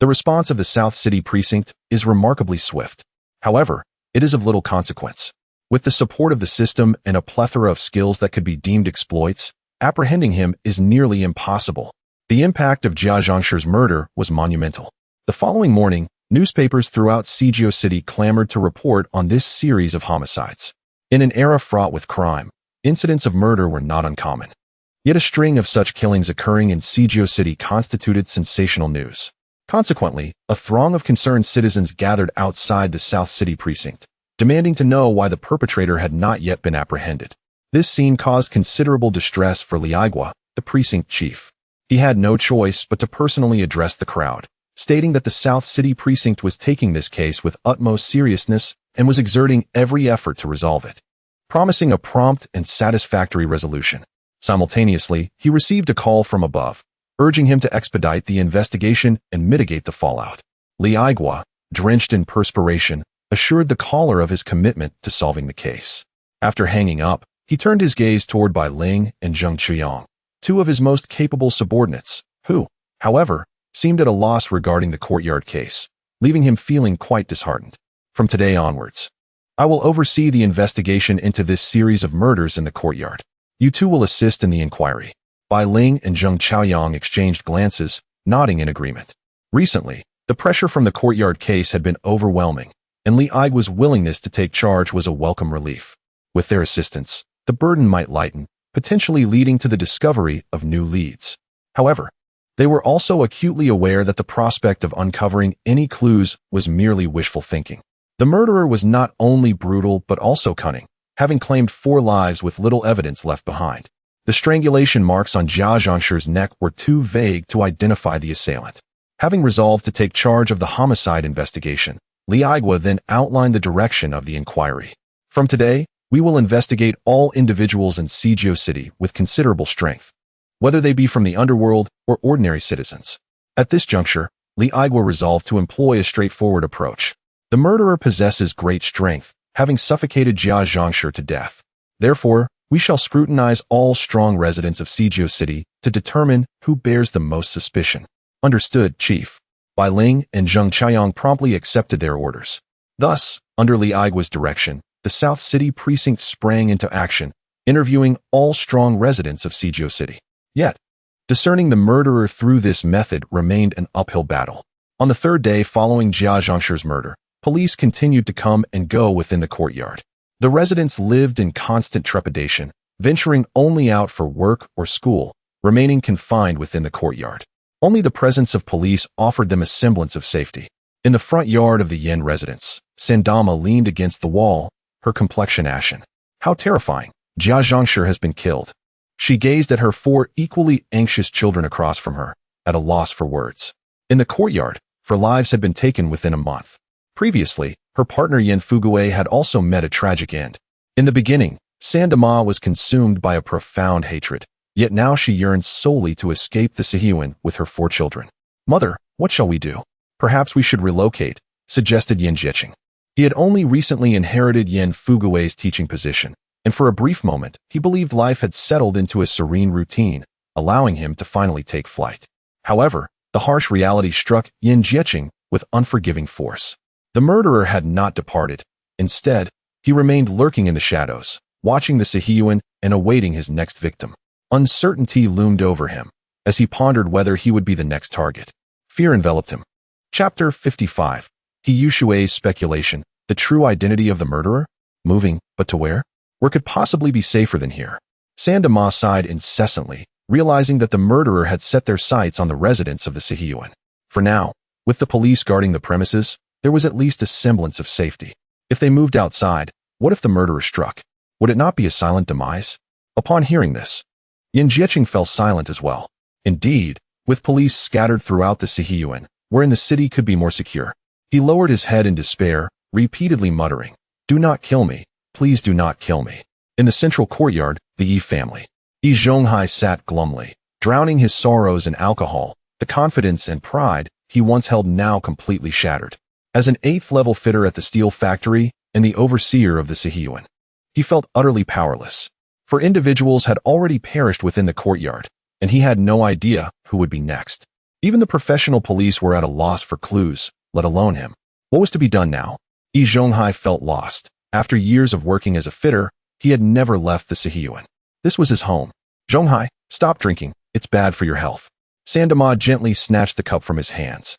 The response of the South City precinct is remarkably swift. However, it is of little consequence. With the support of the system and a plethora of skills that could be deemed exploits, apprehending him is nearly impossible. The impact of Jia Zhangshi's murder was monumental. The following morning, newspapers throughout Sijio City clamored to report on this series of homicides. In an era fraught with crime, incidents of murder were not uncommon. Yet a string of such killings occurring in Sijio City constituted sensational news. Consequently, a throng of concerned citizens gathered outside the South City precinct, demanding to know why the perpetrator had not yet been apprehended. This scene caused considerable distress for Li Aigua, the precinct chief. He had no choice but to personally address the crowd, stating that the South City precinct was taking this case with utmost seriousness and was exerting every effort to resolve it, promising a prompt and satisfactory resolution. Simultaneously, he received a call from above, urging him to expedite the investigation and mitigate the fallout. Li Aigua, drenched in perspiration, assured the caller of his commitment to solving the case. After hanging up, he turned his gaze toward Bai Ling and Zheng Chuyang, two of his most capable subordinates, who, however, seemed at a loss regarding the courtyard case, leaving him feeling quite disheartened. From today onwards, I will oversee the investigation into this series of murders in the courtyard. You two will assist in the inquiry. Bai Ling and Zheng Chaoyang exchanged glances, nodding in agreement. Recently, the pressure from the courtyard case had been overwhelming, and Li Aigua's willingness to take charge was a welcome relief. With their assistance, the burden might lighten, potentially leading to the discovery of new leads. However, they were also acutely aware that the prospect of uncovering any clues was merely wishful thinking. The murderer was not only brutal but also cunning, having claimed 4 lives with little evidence left behind. The strangulation marks on Jia Zhongshi's neck were too vague to identify the assailant. Having resolved to take charge of the homicide investigation, Li Aigua then outlined the direction of the inquiry. From today, we will investigate all individuals in Sijio City with considerable strength, whether they be from the underworld or ordinary citizens. At this juncture, Li Aigua resolved to employ a straightforward approach. The murderer possesses great strength, having suffocated Jia Zhongshi to death. Therefore, we shall scrutinize all strong residents of Sijio City to determine who bears the most suspicion. Understood, Chief. Bai Ling and Zheng Chaiyang promptly accepted their orders. Thus, under Li Aigua's direction, the South City Precinct sprang into action, interviewing all strong residents of Sijio City. Yet, discerning the murderer through this method remained an uphill battle. On the 3rd day following Jia Zhongshi's murder, police continued to come and go within the courtyard. The residents lived in constant trepidation, venturing only out for work or school, remaining confined within the courtyard. Only the presence of police offered them a semblance of safety. In the front yard of the Yin residence, Sandama leaned against the wall, her complexion ashen. How terrifying! Jia Zhongshi has been killed. She gazed at her 4 equally anxious children across from her, at a loss for words. In the courtyard, 4 lives had been taken within a month. Previously, her partner Yin Fuguei had also met a tragic end. In the beginning, Sandama was consumed by a profound hatred, yet now she yearns solely to escape the Sihyuan with her 4 children. Mother, what shall we do? Perhaps we should relocate, suggested Yin Jieqing. He had only recently inherited Yin Fuguei's teaching position, and for a brief moment, he believed life had settled into a serene routine, allowing him to finally take flight. However, the harsh reality struck Yin Jieqing with unforgiving force. The murderer had not departed. Instead, he remained lurking in the shadows, watching the Sihyuan and awaiting his next victim. Uncertainty loomed over him, as he pondered whether he would be the next target. Fear enveloped him. Chapter 55. He Yushui's speculation, the true identity of the murderer? Moving, but to where? Where could possibly be safer than here? Sandama sighed incessantly, realizing that the murderer had set their sights on the residents of the Sihyuan. For now, with the police guarding the premises, there was at least a semblance of safety. If they moved outside, what if the murderer struck? Would it not be a silent demise? Upon hearing this, Yin Jieqing fell silent as well. Indeed, with police scattered throughout the Sihyuan, wherein the city could be more secure, he lowered his head in despair, repeatedly muttering, "Do not kill me, please do not kill me." In the central courtyard, the Yi family. Yi Zhonghai sat glumly, drowning his sorrows in alcohol. The confidence and pride he once held now completely shattered. As an 8th-level fitter at the steel factory and the overseer of the Sihyuan, he felt utterly powerless. For individuals had already perished within the courtyard, and he had no idea who would be next. Even the professional police were at a loss for clues, let alone him. What was to be done now? Yi Zhonghai felt lost. After years of working as a fitter, he had never left the Sihyuan. This was his home. "Zhonghai, stop drinking. It's bad for your health." Sandama gently snatched the cup from his hands,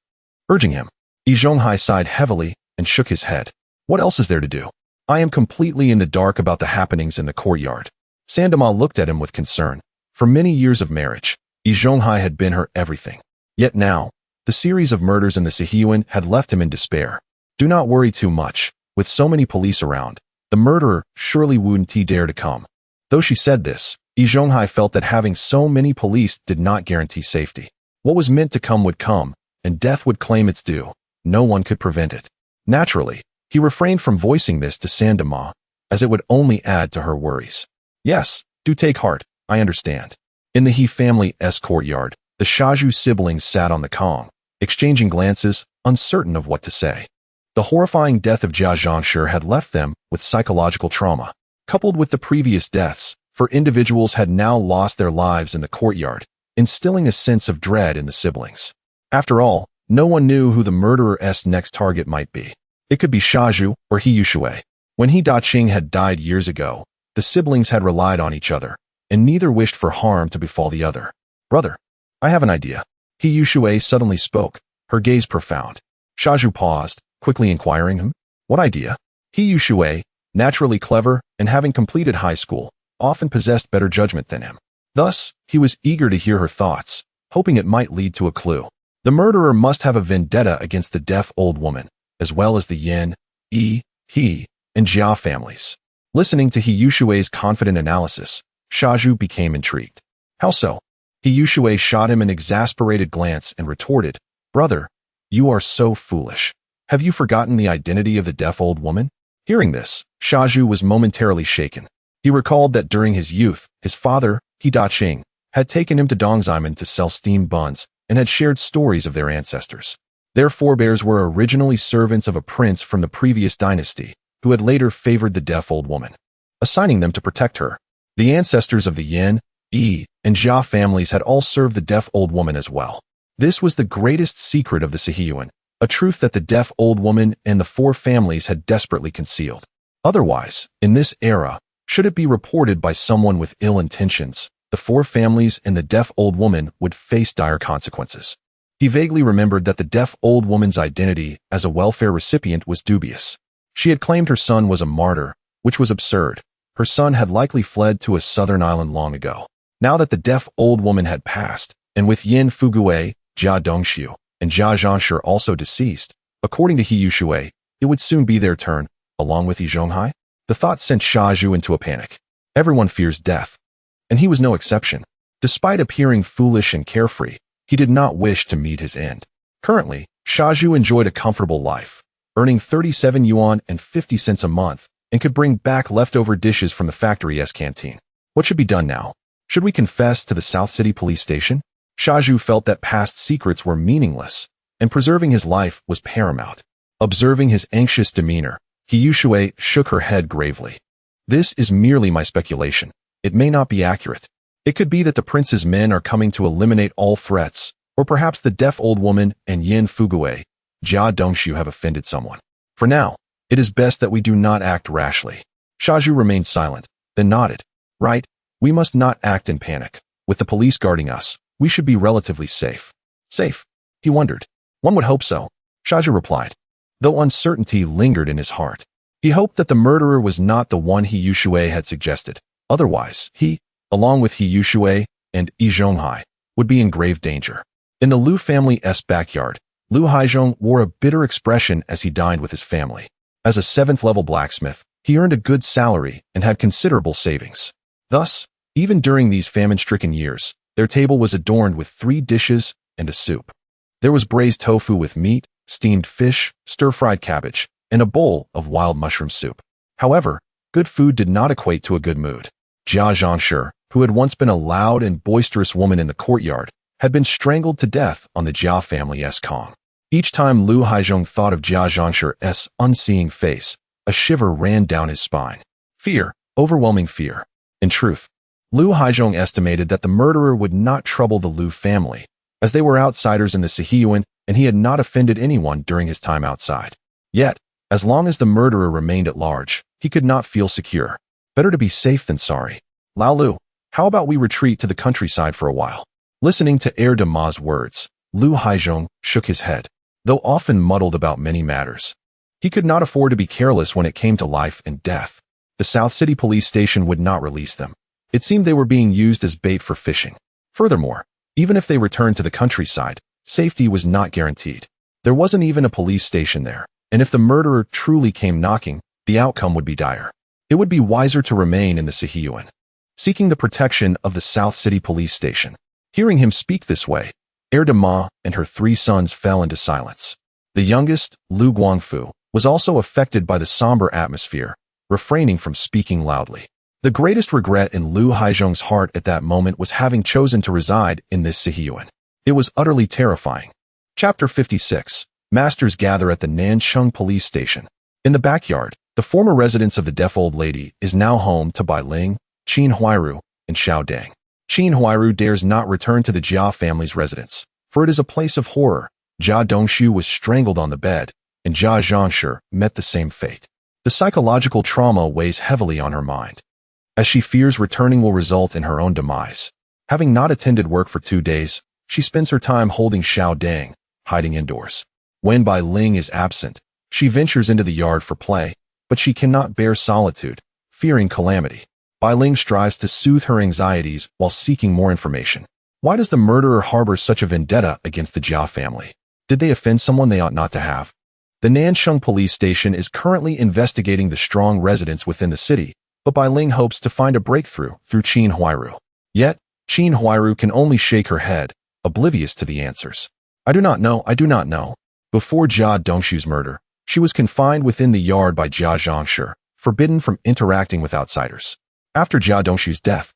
urging him. Yi Zhonghai sighed heavily and shook his head. "What else is there to do? I am completely in the dark about the happenings in the courtyard." Sandama looked at him with concern. For many years of marriage, Yi Zhonghai had been her everything. Yet now, the series of murders in the Sihyuan had left him in despair. "Do not worry too much. With so many police around, the murderer surely wouldn't dare to come." Though she said this, Yi Zhonghai felt that having so many police did not guarantee safety. What was meant to come would come, and death would claim its due. No one could prevent it. Naturally, he refrained from voicing this to Sandama, as it would only add to her worries. "Yes, do take heart, I understand." In the He family's courtyard, the Shaju siblings sat on the Kong, exchanging glances, uncertain of what to say. The horrifying death of Jia Zhongshi had left them with psychological trauma. Coupled with the previous deaths, 4 individuals had now lost their lives in the courtyard, instilling a sense of dread in the siblings. After all, no one knew who the murderer's next target might be. It could be Shaju or He Yushui. When He Daqing had died years ago, the siblings had relied on each other, and neither wished for harm to befall the other. "Brother, I have an idea." He Yushui suddenly spoke, her gaze profound. Shaju paused, quickly inquiring him, "What idea?" He Yushui, naturally clever and having completed high school, often possessed better judgment than him. Thus, he was eager to hear her thoughts, hoping it might lead to a clue. The murderer must have a vendetta against the deaf old woman, as well as the Yin, Yi, He, and Jia families. Listening to He Yushui's confident analysis, Shaju became intrigued. How so? He Yushui shot him an exasperated glance and retorted, "Brother, you are so foolish. Have you forgotten the identity of the deaf old woman?" Hearing this, Shaju was momentarily shaken. He recalled that during his youth, his father, He Daqing, had taken him to Dongzhimen to sell steamed buns and had shared stories of their ancestors. Their forebears were originally servants of a prince from the previous dynasty, who had later favored the deaf old woman, assigning them to protect her. The ancestors of the Yin, Yi, and Jia families had all served the deaf old woman as well. This was the greatest secret of the Sihiyuan, a truth that the deaf old woman and the four families had desperately concealed. Otherwise, in this era, should it be reported by someone with ill intentions, the four families and the deaf old woman would face dire consequences. He vaguely remembered that the deaf old woman's identity as a welfare recipient was dubious. She had claimed her son was a martyr, which was absurd. Her son had likely fled to a southern island long ago. Now that the deaf old woman had passed, and with Yin Fuguei, Jia Dongxiu, and Jia Zhangshi also deceased, according to He Yushui, it would soon be their turn, along with Yi Zhonghai. The thought sent Shaju into a panic. Everyone fears death, and he was no exception. Despite appearing foolish and carefree, he did not wish to meet his end. Currently, Shaju enjoyed a comfortable life, earning 37 yuan and 50 cents a month, and could bring back leftover dishes from the factory's canteen. What should be done now? Should we confess to the South City police station? Shaju felt that past secrets were meaningless, and preserving his life was paramount. Observing his anxious demeanor, He Yushui shook her head gravely. "This is merely my speculation. It may not be accurate. It could be that the prince's men are coming to eliminate all threats, or perhaps the deaf old woman and Yin Fuguei, Jia Dongxiu have offended someone. For now, it is best that we do not act rashly." Shaju remained silent, then nodded. "Right, we must not act in panic. With the police guarding us, we should be relatively safe." Safe? He wondered. One would hope so, Shaju replied, though uncertainty lingered in his heart. He hoped that the murderer was not the one He Yushui had suggested. Otherwise, he, along with He Yushui and Yi Zhonghai, would be in grave danger. In the Liu family's backyard, Liu Haizhong wore a bitter expression as he dined with his family. As a 7th-level blacksmith, he earned a good salary and had considerable savings. Thus, even during these famine-stricken years, their table was adorned with 3 dishes and a soup. There was braised tofu with meat, steamed fish, stir-fried cabbage, and a bowl of wild mushroom soup. However, good food did not equate to a good mood. Jia Zhangshi, who had once been a loud and boisterous woman in the courtyard, had been strangled to death on the Jia family's Kong. Each time Liu Haizhong thought of Jia Zhangshi's unseeing face, a shiver ran down his spine. Fear, overwhelming fear. In truth, Liu Haizhong estimated that the murderer would not trouble the Liu family, as they were outsiders in the Sihiyuan and he had not offended anyone during his time outside. Yet, as long as the murderer remained at large, he could not feel secure. Better to be safe than sorry. "Lao Lu, how about we retreat to the countryside for a while?" Listening to Air de Ma's words, Liu Haizhong shook his head, though often muddled about many matters. He could not afford to be careless when it came to life and death. The South City police station would not release them. It seemed they were being used as bait for fishing. Furthermore, even if they returned to the countryside, safety was not guaranteed. There wasn't even a police station there, and if the murderer truly came knocking, the outcome would be dire. It would be wiser to remain in the Sihiyuan, seeking the protection of the South City police station. Hearing him speak this way, Air de Ma and her 3 sons fell into silence. The youngest, Lu Guangfu, was also affected by the somber atmosphere, refraining from speaking loudly. The greatest regret in Liu Haizhong's heart at that moment was having chosen to reside in this Sihiyuan. It was utterly terrifying. Chapter 56. Masters gather at the Nancheng police station. In the backyard, the former residence of the deaf old lady is now home to Bai Ling, Qin Huairu, and Xiao Dang. Qin Huairu dares not return to the Jia family's residence, for it is a place of horror. Jia Dongxiu was strangled on the bed, and Jia Zhangshi met the same fate. The psychological trauma weighs heavily on her mind, as she fears returning will result in her own demise. Having not attended work for 2 days, she spends her time holding Xiao Dang, hiding indoors. When Bai Ling is absent, she ventures into the yard for play, but she cannot bear solitude, fearing calamity. Bai Ling strives to soothe her anxieties while seeking more information. Why does the murderer harbor such a vendetta against the Jia family? Did they offend someone they ought not to have? The Nansheng police station is currently investigating the strong residents within the city, but Bai Ling hopes to find a breakthrough through Qin Huairu. Yet, Qin Huairu can only shake her head, oblivious to the answers. I do not know. Before Jia Dongshu's murder, she was confined within the yard by Jia Zhangshi, forbidden from interacting with outsiders. After Jia Dongshu's death,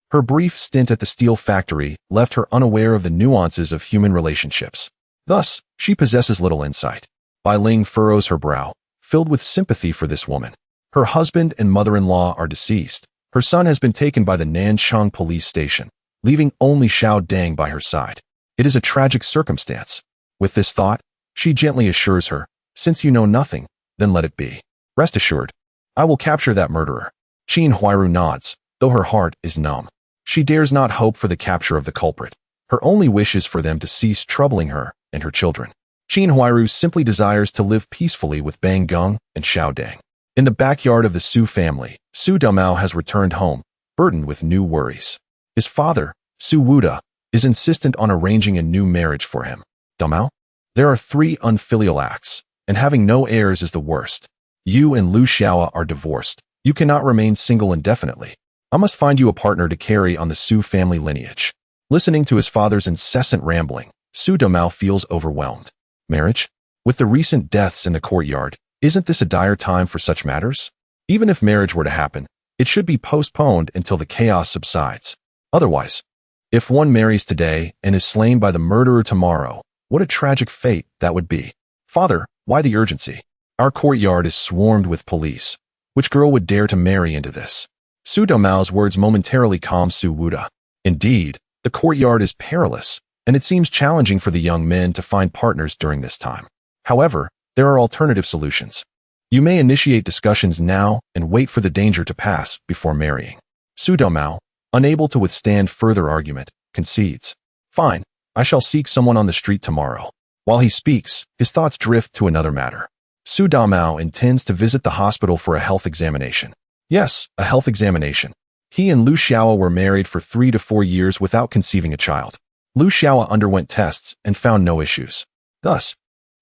her brief stint at the steel factory left her unaware of the nuances of human relationships. Thus, she possesses little insight. Bai Ling furrows her brow, filled with sympathy for this woman. Her husband and mother-in-law are deceased. Her son has been taken by the Nanchang police station, leaving only Xiao Dang by her side. It is a tragic circumstance. With this thought, she gently assures her, since you know nothing, then let it be. Rest assured, I will capture that murderer. Qin Huairu nods, though her heart is numb. She dares not hope for the capture of the culprit. Her only wish is for them to cease troubling her and her children. Qin Huairu simply desires to live peacefully with Bang Geng and Xiao Dang. In the backyard of the Su family, Su Damao has returned home, burdened with new worries. His father, Su Wuda, is insistent on arranging a new marriage for him. Damao? There are 3 unfilial acts, and having no heirs is the worst. You and Lu Xiaoa are divorced. You cannot remain single indefinitely. I must find you a partner to carry on the Su family lineage. Listening to his father's incessant rambling, Su Damao feels overwhelmed. Marriage? With the recent deaths in the courtyard, isn't this a dire time for such matters? Even if marriage were to happen, it should be postponed until the chaos subsides. Otherwise, if one marries today and is slain by the murderer tomorrow, what a tragic fate that would be. Father, why the urgency? Our courtyard is swarmed with police. Which girl would dare to marry into this? Su Damao's words momentarily calm Su Wuda. Indeed, the courtyard is perilous, and it seems challenging for the young men to find partners during this time. However, there are alternative solutions. You may initiate discussions now and wait for the danger to pass before marrying. Su Damao, unable to withstand further argument, concedes. Fine, I shall seek someone on the street tomorrow. While he speaks, his thoughts drift to another matter. Su Damao intends to visit the hospital for a health examination. Yes, a health examination. He and Lu Xiaoa were married for 3 to 4 years without conceiving a child. Lu Xiaoa underwent tests and found no issues. Thus,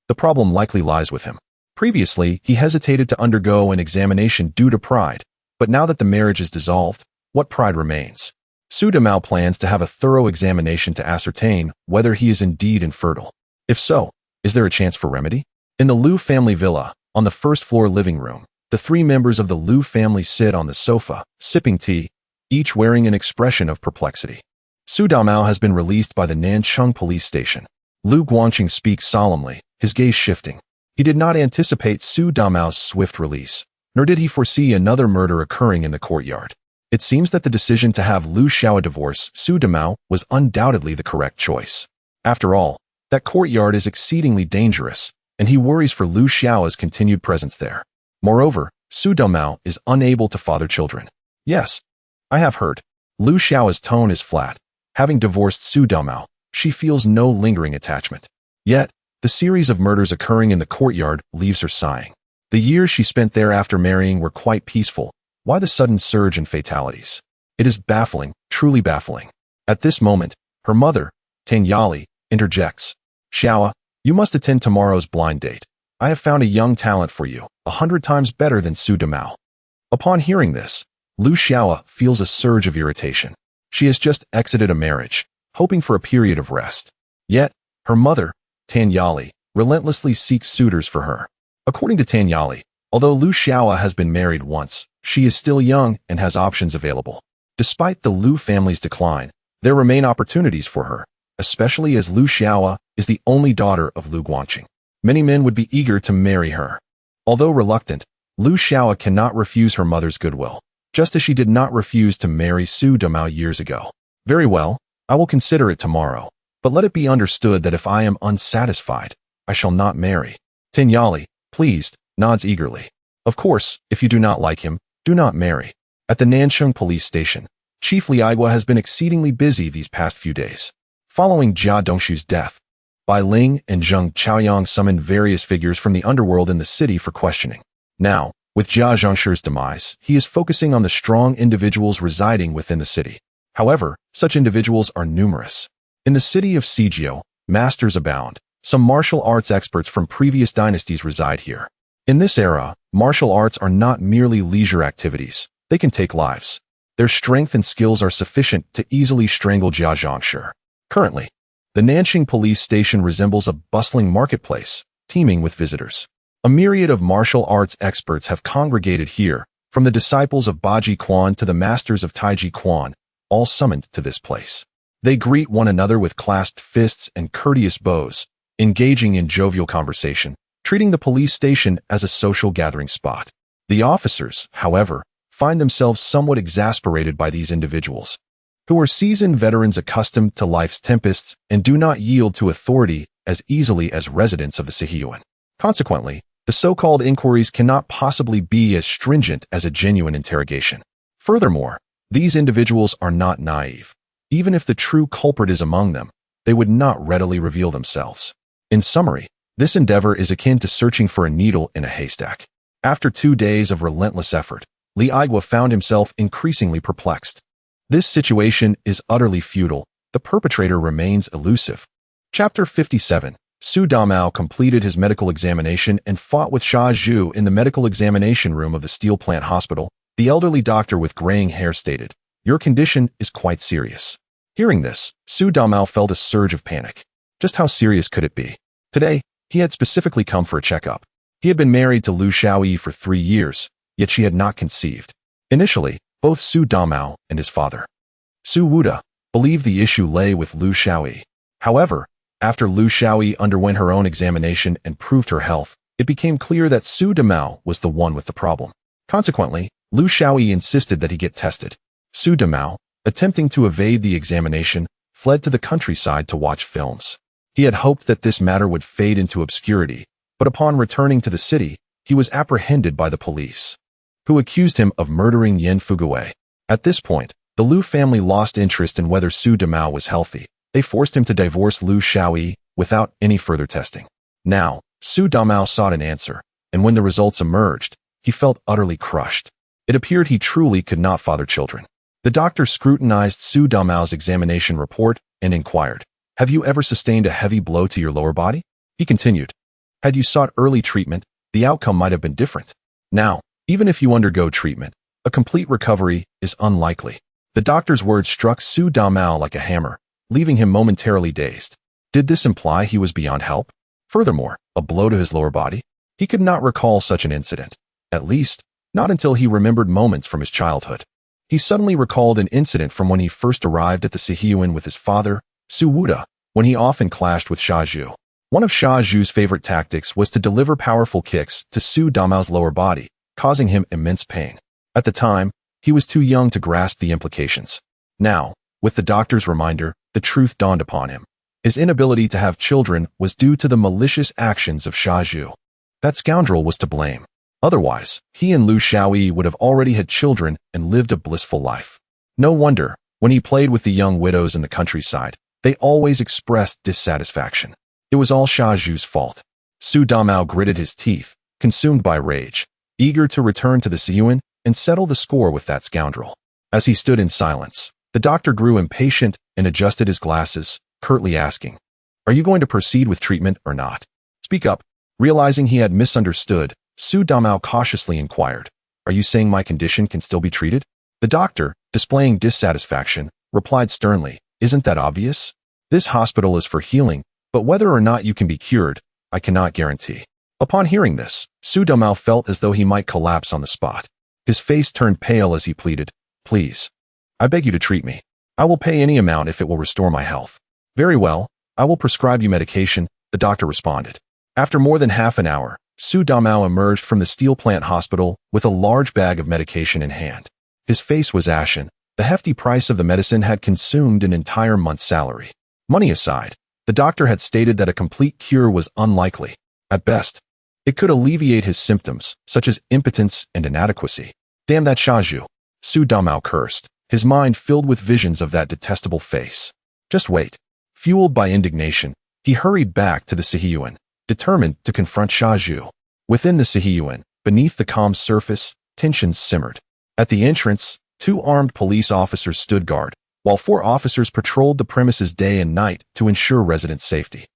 the problem likely lies with him. Previously, he hesitated to undergo an examination due to pride, but now that the marriage is dissolved, what pride remains? Su Damao plans to have a thorough examination to ascertain whether he is indeed infertile. If so, is there a chance for remedy? In the Lu family villa, on the first-floor living room, the 3 members of the Lu family sit on the sofa, sipping tea, each wearing an expression of perplexity. Su Damao has been released by the Nancheng police station. Lu Guangqing speaks solemnly, his gaze shifting. He did not anticipate Su Damao's swift release, nor did he foresee another murder occurring in the courtyard. It seems that the decision to have Lu Xiaoa divorce Su Damao was undoubtedly the correct choice. After all, that courtyard is exceedingly dangerous, and he worries for Lu Xiaoa's continued presence there. Moreover, Su Damao is unable to father children. Yes, I have heard. Lu Xiaoa's tone is flat. Having divorced Su Damao, she feels no lingering attachment. Yet, the series of murders occurring in the courtyard leaves her sighing. The years she spent there after marrying were quite peaceful. Why the sudden surge in fatalities? It is baffling, truly baffling. At this moment, her mother, Tang Yali, interjects. Xiaoa, you must attend tomorrow's blind date. I have found a young talent for you, 100 times better than Su Damao. Upon hearing this, Lu Xiaoa feels a surge of irritation. She has just exited a marriage, hoping for a period of rest. Yet, her mother, Tang Yali, relentlessly seeks suitors for her. According to Tang Yali, although Lu Xiaoa has been married once, she is still young and has options available. Despite the Lu family's decline, there remain opportunities for her, especially as Lu Xiaoa is the only daughter of Lu Guangqing. Many men would be eager to marry her. Although reluctant, Lu Xiaoa cannot refuse her mother's goodwill, just as she did not refuse to marry Su Damao years ago. Very well, I will consider it tomorrow, but let it be understood that if I am unsatisfied, I shall not marry. Tang Yali, pleased, nods eagerly. Of course, if you do not like him, do not marry. At the Nansheng police station, Chief Li Aigua has been exceedingly busy these past few days. Following Jia Dongshu's death, Bai Ling and Zheng Chaoyang summoned various figures from the underworld in the city for questioning. Now, With Jia Zhongshi's demise, he is focusing on the strong individuals residing within the city. However, such individuals are numerous. In the city of Sijio, masters abound. Some martial arts experts from previous dynasties reside here. In this era, martial arts are not merely leisure activities. They can take lives. Their strength and skills are sufficient to easily strangle Jia Zhongshi. Currently, the Nanxing police station resembles a bustling marketplace, teeming with visitors. A myriad of martial arts experts have congregated here, from the disciples of Baji Quan to the masters of Taiji Quan, all summoned to this place. They greet one another with clasped fists and courteous bows, engaging in jovial conversation, treating the police station as a social gathering spot. The officers, however, find themselves somewhat exasperated by these individuals, who are seasoned veterans accustomed to life's tempests and do not yield to authority as easily as residents of the Sihiyuan. Consequently, the so-called inquiries cannot possibly be as stringent as a genuine interrogation. Furthermore, these individuals are not naive. Even if the true culprit is among them, they would not readily reveal themselves. In summary, this endeavor is akin to searching for a needle in a haystack. After 2 days of relentless effort, Li Aigua found himself increasingly perplexed. This situation is utterly futile. The perpetrator remains elusive. Chapter 57. Su Damao completed his medical examination and fought with Xia Zhu in the medical examination room of the steel plant hospital. The elderly doctor with graying hair stated, "Your condition is quite serious." Hearing this, Su Damao felt a surge of panic. Just how serious could it be? Today, he had specifically come for a checkup. He had been married to Lu Xiaoyi for 3 years, yet she had not conceived. Initially, both Su Damao and his father, Su Wuda, believed the issue lay with Lu Xiaoyi. However, after Lu Xiaoyi underwent her own examination and proved her health, it became clear that Su Damao was the one with the problem. Consequently, Lu Xiaoyi insisted that he get tested. Su Damao, attempting to evade the examination, fled to the countryside to watch films. He had hoped that this matter would fade into obscurity, but upon returning to the city, he was apprehended by the police, who accused him of murdering Yen Fugui. At this point, the Lu family lost interest in whether Su Damao was healthy. They forced him to divorce Lu Xiaoyi without any further testing. Now, Su Damao sought an answer, and when the results emerged, he felt utterly crushed. It appeared he truly could not father children. The doctor scrutinized Su Damao's examination report and inquired, "Have you ever sustained a heavy blow to your lower body?" He continued, "Had you sought early treatment, the outcome might have been different. Now, even if you undergo treatment, a complete recovery is unlikely." The doctor's words struck Su Damao like a hammer, leaving him momentarily dazed. Did this imply he was beyond help? Furthermore, a blow to his lower body? He could not recall such an incident, at least, not until he remembered moments from his childhood. He suddenly recalled an incident from when he first arrived at the Sihiyuan with his father, Su Wuda, when he often clashed with Xia Zhu. One of Xia Zhu's favorite tactics was to deliver powerful kicks to Su Damao's lower body, causing him immense pain. At the time, he was too young to grasp the implications. Now, with the doctor's reminder, the truth dawned upon him. His inability to have children was due to the malicious actions of Xia Zhu. That scoundrel was to blame. Otherwise, he and Lu Xiaoyi would have already had children and lived a blissful life. No wonder, when he played with the young widows in the countryside, they always expressed dissatisfaction. It was all Xia Zhu's fault. Su Damao gritted his teeth, consumed by rage, eager to return to the Sihiyuan and settle the score with that scoundrel. As he stood in silence, the doctor grew impatient and adjusted his glasses, curtly asking, "Are you going to proceed with treatment or not? Speak up." Realizing he had misunderstood, Su Damao cautiously inquired, "Are you saying my condition can still be treated?" The doctor, displaying dissatisfaction, replied sternly, "Isn't that obvious? This hospital is for healing, but whether or not you can be cured, I cannot guarantee." Upon hearing this, Su Damao felt as though he might collapse on the spot. His face turned pale as he pleaded, "Please, I beg you to treat me. I will pay any amount if it will restore my health." "Very well, I will prescribe you medication," the doctor responded. After more than half an hour, Su Damao emerged from the steel plant hospital with a large bag of medication in hand. His face was ashen. The hefty price of the medicine had consumed an entire month's salary. Money aside, the doctor had stated that a complete cure was unlikely. At best, it could alleviate his symptoms, such as impotence and inadequacy. "Damn that Xia Zhu," Su Damao cursed, his mind filled with visions of that detestable face. Just wait. Fueled by indignation, he hurried back to the Sihiyuan, determined to confront Xia Zhu. Within the Sihiyuan, Beneath the calm surface, tensions simmered. At the entrance, 2 armed police officers stood guard, while 4 officers patrolled the premises day and night to ensure resident safety.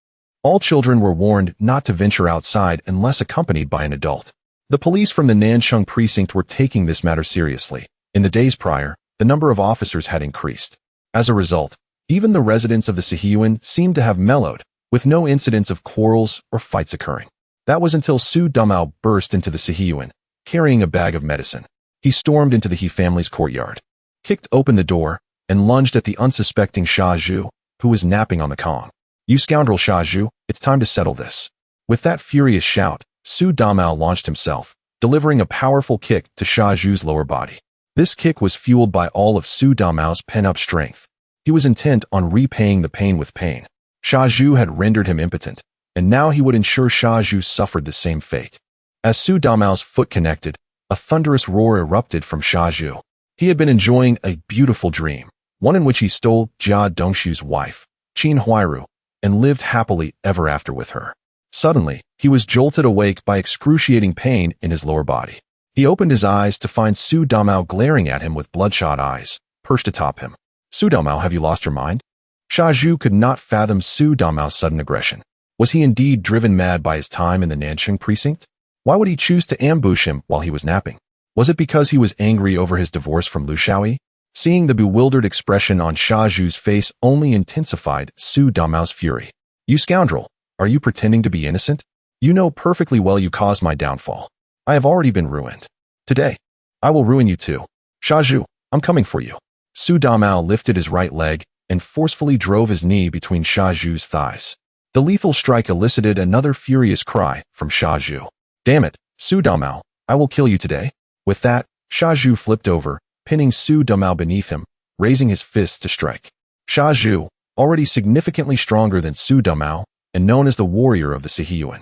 All children were warned not to venture outside unless accompanied by an adult. The police from the Nancheng precinct were taking this matter seriously. In the days prior, the number of officers had increased. As a result, even the residents of the Sihiyuan seemed to have mellowed, with no incidents of quarrels or fights occurring. That was until Su Damao burst into the Sihiyuan, carrying a bag of medicine. He stormed into the He family's courtyard, kicked open the door, and lunged at the unsuspecting Sha Zhu, who was napping on the Kong. "You scoundrel Sha Zhu, it's time to settle this." With that furious shout, Su Damao launched himself, delivering a powerful kick to Sha Zhu's lower body. This kick was fueled by all of Su Damao's pent-up strength. He was intent on repaying the pain with pain. Sha Zhu had rendered him impotent, and now he would ensure Sha Zhu suffered the same fate. As Su Damao's foot connected, a thunderous roar erupted from Sha Zhu. He had been enjoying a beautiful dream, one in which he stole Jia Dongshu's wife, Qin Huairu, and lived happily ever after with her. Suddenly, he was jolted awake by excruciating pain in his lower body. He opened his eyes to find Su Damao glaring at him with bloodshot eyes, perched atop him. "Su Damao, have you lost your mind?" Sha Zhu could not fathom Su Damao's sudden aggression. Was he indeed driven mad by his time in the Nancheng precinct? Why would he choose to ambush him while he was napping? Was it because he was angry over his divorce from Lu Xiaoyi? Seeing the bewildered expression on Sha Zhu's face only intensified Su Damao's fury. "You scoundrel, are you pretending to be innocent? You know perfectly well you caused my downfall. I have already been ruined. Today, I will ruin you too. Sha Zhu, I'm coming for you." Su Damao lifted his right leg and forcefully drove his knee between Sha Zhu's thighs. The lethal strike elicited another furious cry from Sha Zhu. "Damn it, Su Damao, I will kill you today." With that, Sha Zhu flipped over, pinning Su Damao beneath him, raising his fists to strike. Sha Zhu, already significantly stronger than Su Damao, and known as the warrior of the Sihiyuan,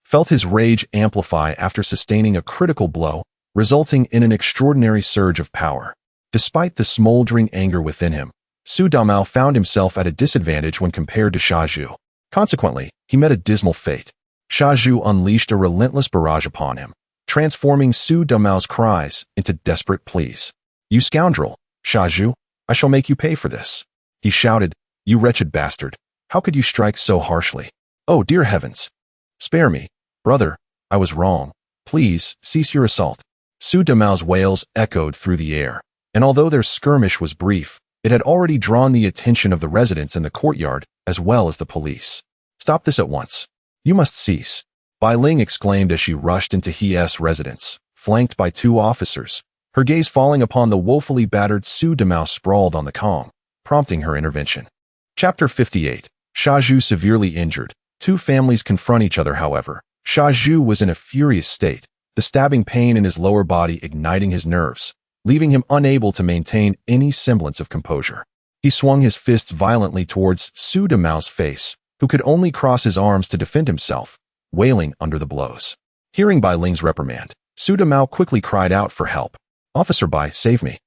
felt his rage amplify after sustaining a critical blow, resulting in an extraordinary surge of power. Despite the smoldering anger within him, Su Damao found himself at a disadvantage when compared to Sha Zhu. Consequently, he met a dismal fate. Sha Zhu unleashed a relentless barrage upon him, transforming Su Damao's cries into desperate pleas. "You scoundrel, Sha Zhu, I shall make you pay for this." He shouted, "You wretched bastard, how could you strike so harshly? Oh, dear heavens! Spare me, brother, I was wrong. Please, cease your assault." Su Damao's wails echoed through the air, and although their skirmish was brief, it had already drawn the attention of the residents in the courtyard as well as the police. "Stop this at once. You must cease," Bai Ling exclaimed as she rushed into He's residence, flanked by 2 officers, her gaze falling upon the woefully battered Su Damao sprawled on the Kong, prompting her intervention. Chapter 58. Sha Zhu severely injured. 2 families confront each other, however. Sha Zhu was in a furious state, the stabbing pain in his lower body igniting his nerves, leaving him unable to maintain any semblance of composure. He swung his fists violently towards Su Damao's face, who could only cross his arms to defend himself, wailing under the blows. Hearing Bai Ling's reprimand, Su Damao quickly cried out for help. "Officer Bai, save me."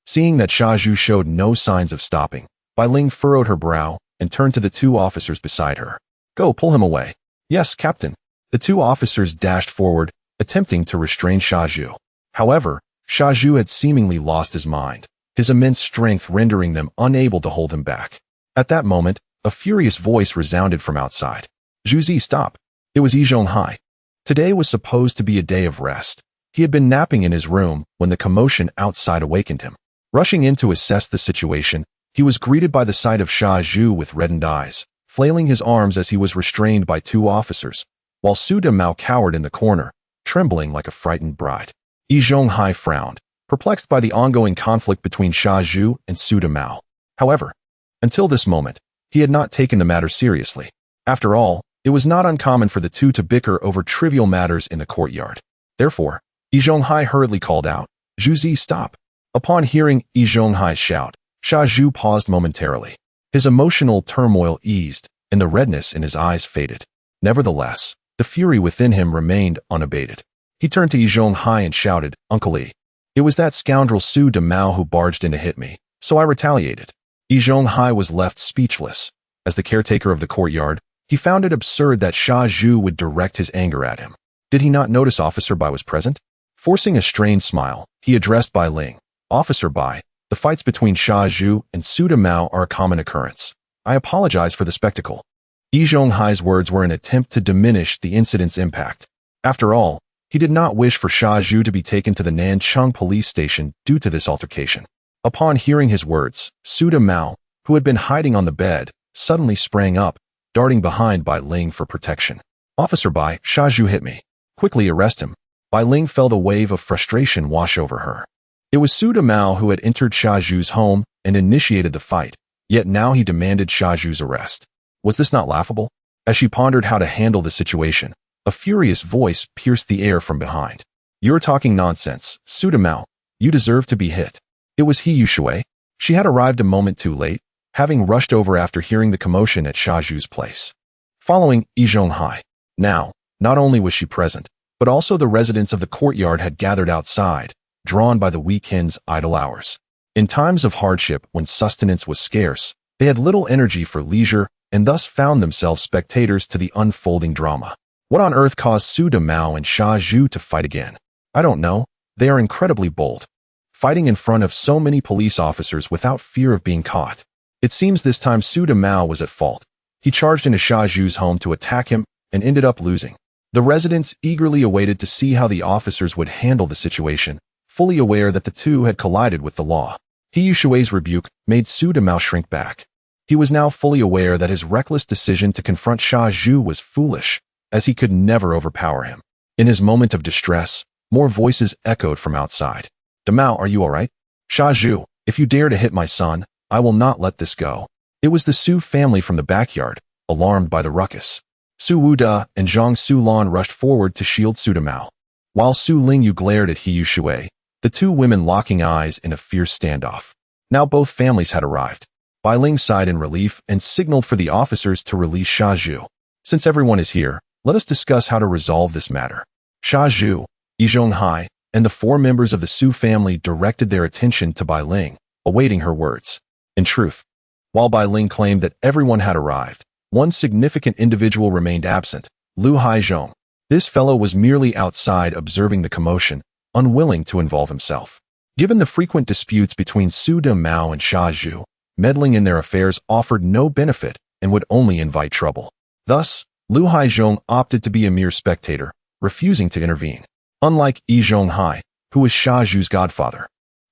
Seeing that Sha Zhu showed no signs of stopping, Bai Ling furrowed her brow and turned to the 2 officers beside her. "Go, pull him away." "Yes, Captain." The 2 officers dashed forward, attempting to restrain Sha Zhu. However, Sha Zhu had seemingly lost his mind, his immense strength rendering them unable to hold him back. At that moment, a furious voice resounded from outside. "Zhuzi, stop." It was Zhonghai. Today was supposed to be a day of rest. He had been napping in his room when the commotion outside awakened him. Rushing in to assess the situation, he was greeted by the sight of Sha Zhu with reddened eyes, flailing his arms as he was restrained by 2 officers, while Su Damao cowered in the corner, trembling like a frightened bride. Zhonghai frowned, perplexed by the ongoing conflict between Sha Zhu and Su Damao. However, until this moment, he had not taken the matter seriously. After all, it was not uncommon for the 2 to bicker over trivial matters in the courtyard. Therefore, Zhonghai hurriedly called out, "Zhuzi, stop." Upon hearing Zhonghai's shout, Sha Zhu paused momentarily. His emotional turmoil eased, and the redness in his eyes faded. Nevertheless, the fury within him remained unabated. He turned to Zhonghai and shouted, "Uncle Li, it was that scoundrel Su Damao who barged in to hit me, so I retaliated." Zhonghai was left speechless. As the caretaker of the courtyard, he found it absurd that Sha Zhu would direct his anger at him. Did he not notice Officer Bai was present? Forcing a strained smile, he addressed Bai Ling. Officer Bai, the fights between Xia Zhu and Su Damao are a common occurrence. I apologize for the spectacle. Yi Zhonghai's words were an attempt to diminish the incident's impact. After all, he did not wish for Xia Zhu to be taken to the Nanchang police station due to this altercation. Upon hearing his words, Su Damao, who had been hiding on the bed, suddenly sprang up, darting behind Bai Ling for protection. Officer Bai, Xia Zhu hit me. Quickly arrest him. Bai Ling felt a wave of frustration wash over her. It was Su Damao who had entered Xia Zhu's home and initiated the fight, yet now he demanded Xia Zhu's arrest. Was this not laughable? As she pondered how to handle the situation, a furious voice pierced the air from behind. You're talking nonsense, Su Damao. You deserve to be hit. It was He Yushui. She had arrived a moment too late, having rushed over after hearing the commotion at Xia Zhu's place. Following Yi Zhonghai. Now, not only was she present, but also the residents of the courtyard had gathered outside, drawn by the weekend's idle hours. In times of hardship when sustenance was scarce, they had little energy for leisure and thus found themselves spectators to the unfolding drama. What on earth caused Su Damao and Xia Zhu to fight again? I don't know. They are incredibly bold. Fighting in front of so many police officers without fear of being caught. It seems this time Su Damao was at fault. He charged into Xia Zhu's home to attack him and ended up losing. The residents eagerly awaited to see how the officers would handle the situation, fully aware that the two had collided with the law. He Yushui's rebuke made Su Damao shrink back. He was now fully aware that his reckless decision to confront Xia Zhu was foolish, as he could never overpower him. In his moment of distress, more voices echoed from outside. Damao, are you all right? Xia Zhu, if you dare to hit my son, I will not let this go. It was the Su family from the backyard, alarmed by the ruckus. Su Wuda and Zhang Sulan rushed forward to shield Su Damao. While Su Lingyu glared at He Yushui, the two women locking eyes in a fierce standoff. Now both families had arrived. Bai Ling sighed in relief and signaled for the officers to release Xia Zhu. Since everyone is here, let us discuss how to resolve this matter. Xia Zhu, Yi Zhonghai, and the four members of the Su family directed their attention to Bai Ling, awaiting her words. In truth, while Bai Ling claimed that everyone had arrived, one significant individual remained absent, Lu Haizhong. This fellow was merely outside observing the commotion, unwilling to involve himself. Given the frequent disputes between Su Damao and Xia Zhu, meddling in their affairs offered no benefit and would only invite trouble. Thus, Lu Haizhong opted to be a mere spectator, refusing to intervene. Unlike Yi Zhonghai, who was Xia Zhu's godfather,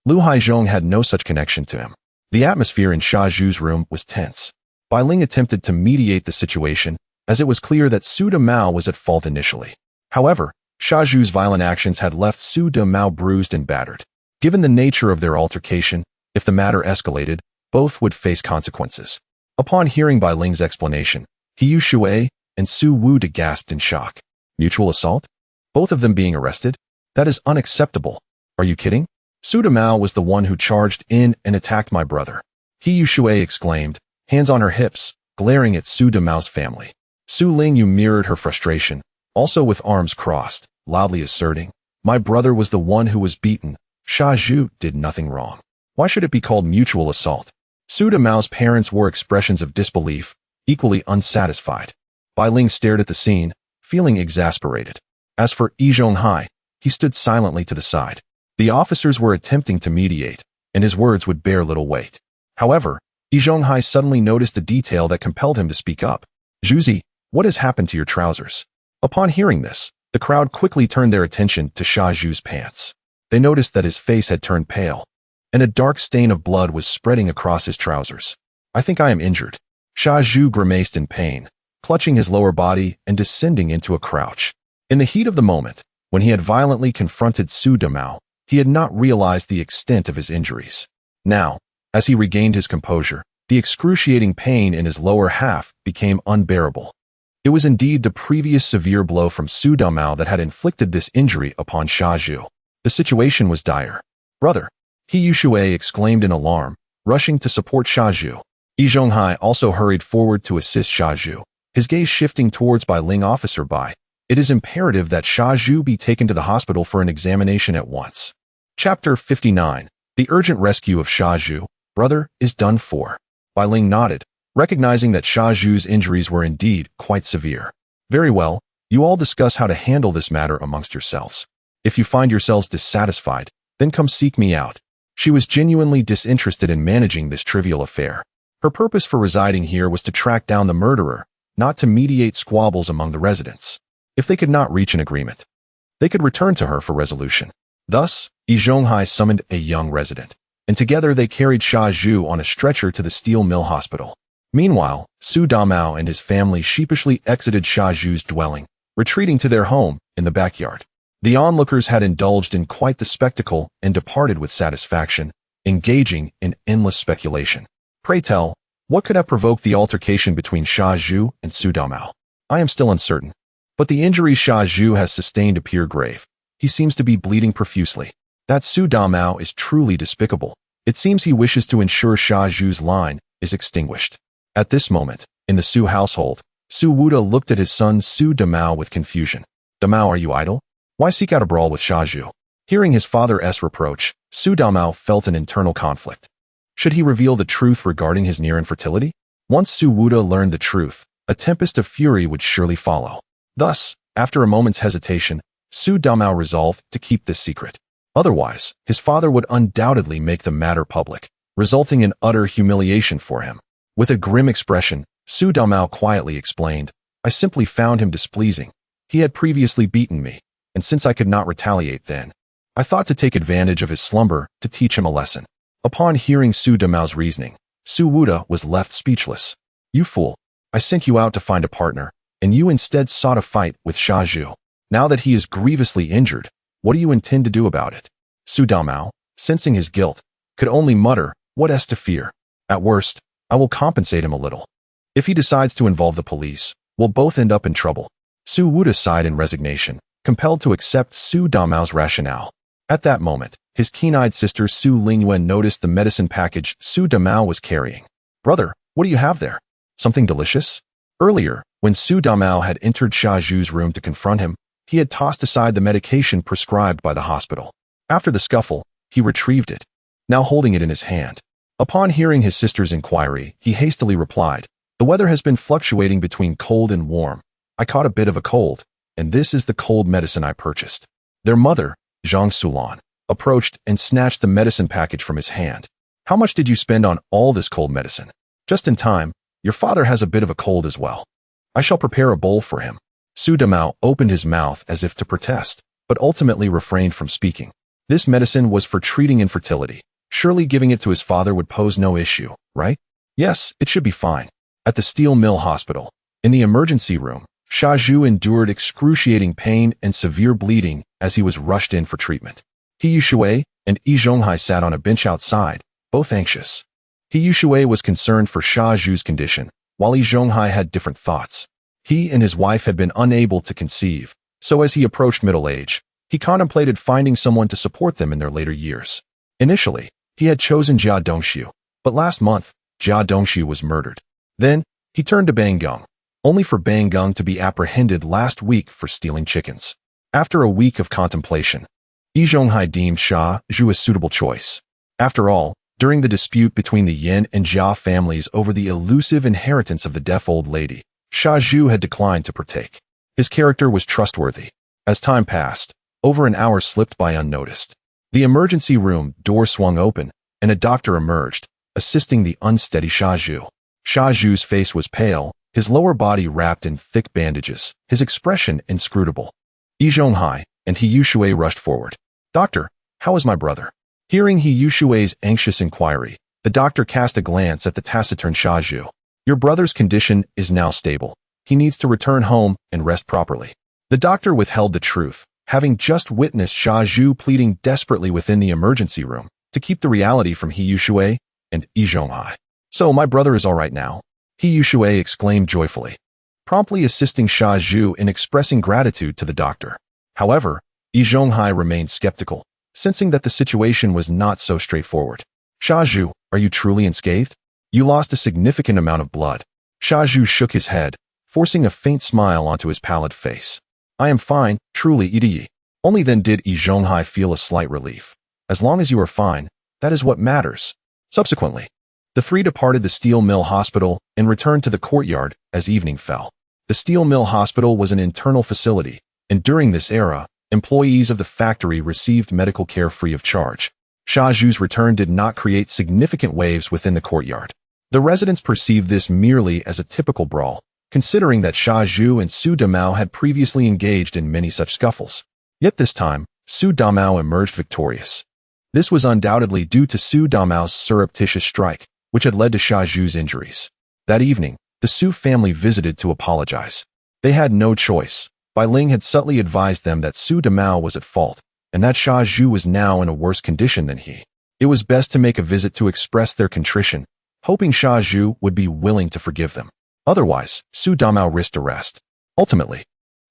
Lu Haizhong had no such connection to him. The atmosphere in Xia Zhu's room was tense. Bai Ling attempted to mediate the situation, as it was clear that Su Damao was at fault initially. However, Xia Zhu's violent actions had left Su Damao bruised and battered. Given the nature of their altercation, if the matter escalated, both would face consequences. Upon hearing Bai Ling's explanation, He Yushui and Su Wuda gasped in shock. Mutual assault? Both of them being arrested? That is unacceptable. Are you kidding? Su Damao was the one who charged in and attacked my brother. He Yushui exclaimed, hands on her hips, glaring at Su Damao's family. Su Lingyu mirrored her frustration, also with arms crossed, loudly asserting, my brother was the one who was beaten. Xia Zhu did nothing wrong. Why should it be called mutual assault? Su Damao's parents wore expressions of disbelief, equally unsatisfied. Bai Ling stared at the scene, feeling exasperated. As for Yi Zhonghai, he stood silently to the side. The officers were attempting to mediate, and his words would bear little weight. However, Yi Zhonghai suddenly noticed a detail that compelled him to speak up. Zhuzi, what has happened to your trousers? Upon hearing this, the crowd quickly turned their attention to Xia Zhu's pants. They noticed that his face had turned pale, and a dark stain of blood was spreading across his trousers. I think I am injured. Xia Zhu grimaced in pain, clutching his lower body and descending into a crouch. In the heat of the moment, when he had violently confronted Su Damao, he had not realized the extent of his injuries. Now, as he regained his composure, the excruciating pain in his lower half became unbearable. It was indeed the previous severe blow from Su Damao that had inflicted this injury upon Xia Zhu. The situation was dire. Brother, He Yushui exclaimed in alarm, rushing to support Xia Zhu. Yi Zhonghai also hurried forward to assist Xia Zhu, his gaze shifting towards Bai Ling. Officer Bai, it is imperative that Xia Zhu be taken to the hospital for an examination at once. Chapter 59. The urgent rescue of Xia Zhu, brother, is done for. Bai Ling nodded, recognizing that Xia Zhu's injuries were indeed quite severe. Very well, you all discuss how to handle this matter amongst yourselves. If you find yourselves dissatisfied, then come seek me out. She was genuinely disinterested in managing this trivial affair. Her purpose for residing here was to track down the murderer, not to mediate squabbles among the residents. If they could not reach an agreement, they could return to her for resolution. Thus, Yi Zhonghai summoned a young resident, and together they carried Xia Zhu on a stretcher to the steel mill hospital. Meanwhile, Su Damao and his family sheepishly exited Xia Zhu's dwelling, retreating to their home in the backyard. The onlookers had indulged in quite the spectacle and departed with satisfaction, engaging in endless speculation. Pray tell, what could have provoked the altercation between Xia Zhu and Su Damao? I am still uncertain. But the injuries Xia Zhu has sustained appear grave. He seems to be bleeding profusely. That Su Damao is truly despicable. It seems he wishes to ensure Xia Zhu's line is extinguished. At this moment, in the Su household, Su Wuda looked at his son Su Damao with confusion. Damao, are you idle? Why seek out a brawl with Xia Zhu? Hearing his father's reproach, Su Damao felt an internal conflict. Should he reveal the truth regarding his near infertility? Once Su Wuda learned the truth, a tempest of fury would surely follow. Thus, after a moment's hesitation, Su Damao resolved to keep this secret. Otherwise, his father would undoubtedly make the matter public, resulting in utter humiliation for him. With a grim expression, Su Damao quietly explained, I simply found him displeasing. He had previously beaten me, and since I could not retaliate then, I thought to take advantage of his slumber to teach him a lesson. Upon hearing Su Damao's reasoning, Su Wuda was left speechless. You fool! I sent you out to find a partner, and you instead sought a fight with Xia Zhu. Now that he is grievously injured, what do you intend to do about it? Su Damao, sensing his guilt, could only mutter, what is to fear? At worst, I will compensate him a little. If he decides to involve the police, we'll both end up in trouble. Su Wuda sighed in resignation, compelled to accept Su Damao's rationale. At that moment, his keen-eyed sister Su Lingyuan noticed the medicine package Su Damao was carrying. Brother, what do you have there? Something delicious? Earlier, when Su Damao had entered Xia Zhu's room to confront him, he had tossed aside the medication prescribed by the hospital. After the scuffle, he retrieved it, now holding it in his hand. Upon hearing his sister's inquiry, he hastily replied, the weather has been fluctuating between cold and warm. I caught a bit of a cold, and this is the cold medicine I purchased. Their mother, Zhang Sulan, approached and snatched the medicine package from his hand. How much did you spend on all this cold medicine? Just in time, your father has a bit of a cold as well. I shall prepare a bowl for him. Su Damao opened his mouth as if to protest, but ultimately refrained from speaking. This medicine was for treating infertility. Surely giving it to his father would pose no issue, right? Yes, it should be fine. At the steel mill hospital, in the emergency room, Xia Zhu endured excruciating pain and severe bleeding as he was rushed in for treatment. He Yushui and Yi Zhonghai sat on a bench outside, both anxious. He Yushui was concerned for Xia Zhu's condition, while Yi Zhonghai had different thoughts. He and his wife had been unable to conceive, so as he approached middle age, he contemplated finding someone to support them in their later years. Initially, he had chosen Jia Dongxiu, but last month, Jia Dongxiu was murdered. Then, he turned to Bang Geng, only for Bang Geng to be apprehended last week for stealing chickens. After a week of contemplation, Yi Zhonghai deemed Xia Zhu a suitable choice. After all, during the dispute between the Yin and Jia families over the elusive inheritance of the deaf old lady, Xia Zhu had declined to partake. His character was trustworthy. As time passed, over an hour slipped by unnoticed. The emergency room door swung open, and a doctor emerged, assisting the unsteady Xia Zhu. Xia Zhu's face was pale, his lower body wrapped in thick bandages, his expression inscrutable. Yi Zhonghai and He Yushui rushed forward. Doctor, how is my brother? Hearing He Yushui's anxious inquiry, the doctor cast a glance at the taciturn Xia Zhu. Your brother's condition is now stable. He needs to return home and rest properly. The doctor withheld the truth, having just witnessed Xia Zhu pleading desperately within the emergency room to keep the reality from He Yushui and Yi Zhonghai. So my brother is all right now? He Yushui exclaimed joyfully, promptly assisting Xia Zhu in expressing gratitude to the doctor. However, Yi Zhonghai remained skeptical, sensing that the situation was not so straightforward. Xia Zhu, are you truly unscathed? You lost a significant amount of blood. Xia Zhu shook his head, forcing a faint smile onto his pallid face. I am fine, truly, Yi. Only then did Yi Zhonghai feel a slight relief. As long as you are fine, that is what matters. Subsequently, the three departed the steel mill hospital and returned to the courtyard as evening fell. The steel mill hospital was an internal facility, and during this era, Employees of the factory received medical care free of charge. Sha Zhu's return did not create significant waves within the courtyard. The residents perceived this merely as a typical brawl, considering that Sha Zhu and Su Damao had previously engaged in many such scuffles. Yet this time, Su Damao emerged victorious. This was undoubtedly due to Su Damao's surreptitious strike, which had led to Sha Zhu's injuries. That evening, the Su family visited to apologize. They had no choice. Bai Ling had subtly advised them that Su Damao was at fault, and that Sha Zhu was now in a worse condition than he. It was best to make a visit to express their contrition, hoping Sha Zhu would be willing to forgive them. Otherwise, Su Damao risked arrest. Ultimately,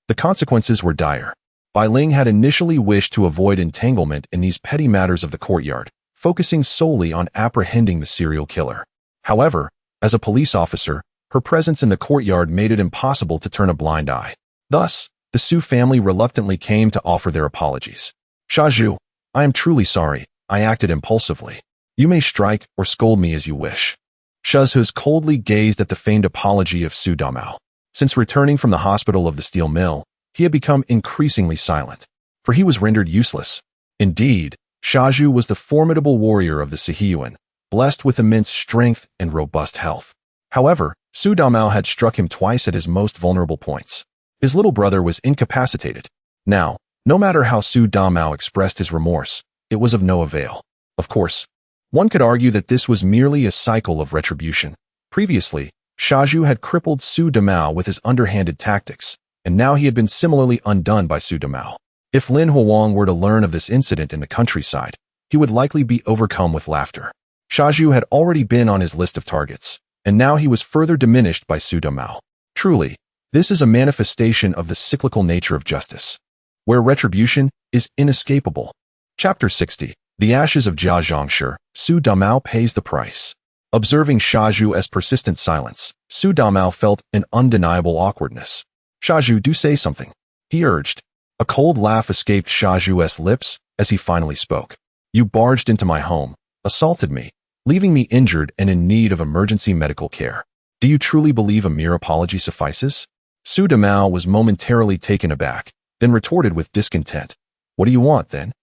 the consequences were dire. Bai Ling had initially wished to avoid entanglement in these petty matters of the courtyard, focusing solely on apprehending the serial killer. However, as a police officer, her presence in the courtyard made it impossible to turn a blind eye. Thus, the Su family reluctantly came to offer their apologies. Sha Zhu, I am truly sorry. I acted impulsively. You may strike or scold me as you wish. Sha Zhu coldly gazed at the feigned apology of Su Damao. Since returning from the hospital of the steel mill, he had become increasingly silent, for he was rendered useless. Indeed, Sha Zhu was the formidable warrior of the Sihiyuan, blessed with immense strength and robust health. However, Su Damao had struck him twice at his most vulnerable points. His little brother was incapacitated. Now, no matter how Su Damao expressed his remorse, it was of no avail. Of course, one could argue that this was merely a cycle of retribution. Previously, Sha Zhu had crippled Su Damao with his underhanded tactics, and now he had been similarly undone by Su Damao. If Lin Huang were to learn of this incident in the countryside, he would likely be overcome with laughter. Sha Zhu had already been on his list of targets, and now he was further diminished by Su Damao. Truly, this is a manifestation of the cyclical nature of justice, where retribution is inescapable. Chapter 60. The Ashes of Jia Zhongshi, Su Damao pays the price. Observing Sha Zhu as persistent silence, Su Damao felt an undeniable awkwardness. Sha Zhu, do say something, he urged. A cold laugh escaped Sha Zhu's lips as he finally spoke. You barged into my home, assaulted me, leaving me injured and in need of emergency medical care. Do you truly believe a mere apology suffices? Su Damao was momentarily taken aback, then retorted with discontent. What do you want, then?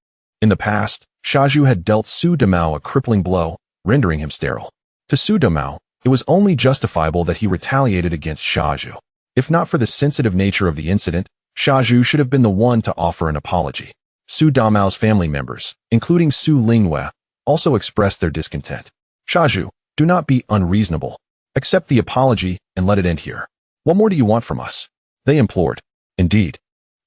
In the past, Sha Zhu had dealt Su Damao a crippling blow, rendering him sterile. To Su Damao, it was only justifiable that he retaliated against Sha Zhu. If not for the sensitive nature of the incident, Sha Zhu should have been the one to offer an apology. Su Damao's family members, including Su Lingwei, also expressed their discontent. Sha Zhu, do not be unreasonable. Accept the apology and let it end here. What more do you want from us? They implored. Indeed,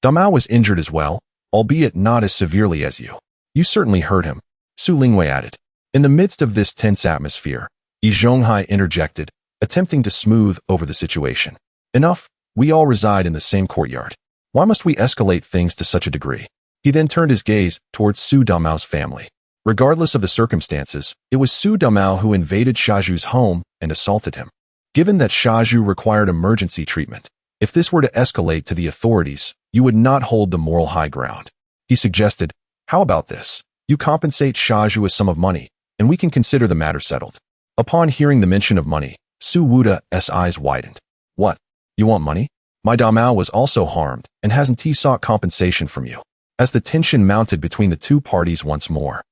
Damao was injured as well, albeit not as severely as you. You certainly hurt him, Su Lingwei added. In the midst of this tense atmosphere, Yi Zhonghai interjected, attempting to smooth over the situation. Enough, we all reside in the same courtyard. Why must we escalate things to such a degree? He then turned his gaze towards Su Damao's family. Regardless of the circumstances, it was Su Damao who invaded Sha Zhu's home and assaulted him. Given that Sha Zhu required emergency treatment, if this were to escalate to the authorities, you would not hold the moral high ground. He suggested, how about this? You compensate Sha Zhu a sum of money, and we can consider the matter settled. Upon hearing the mention of money, Su Wuda's eyes widened. What? You want money? My Damao was also harmed, and hasn't he sought compensation from you? As the tension mounted between the two parties once more,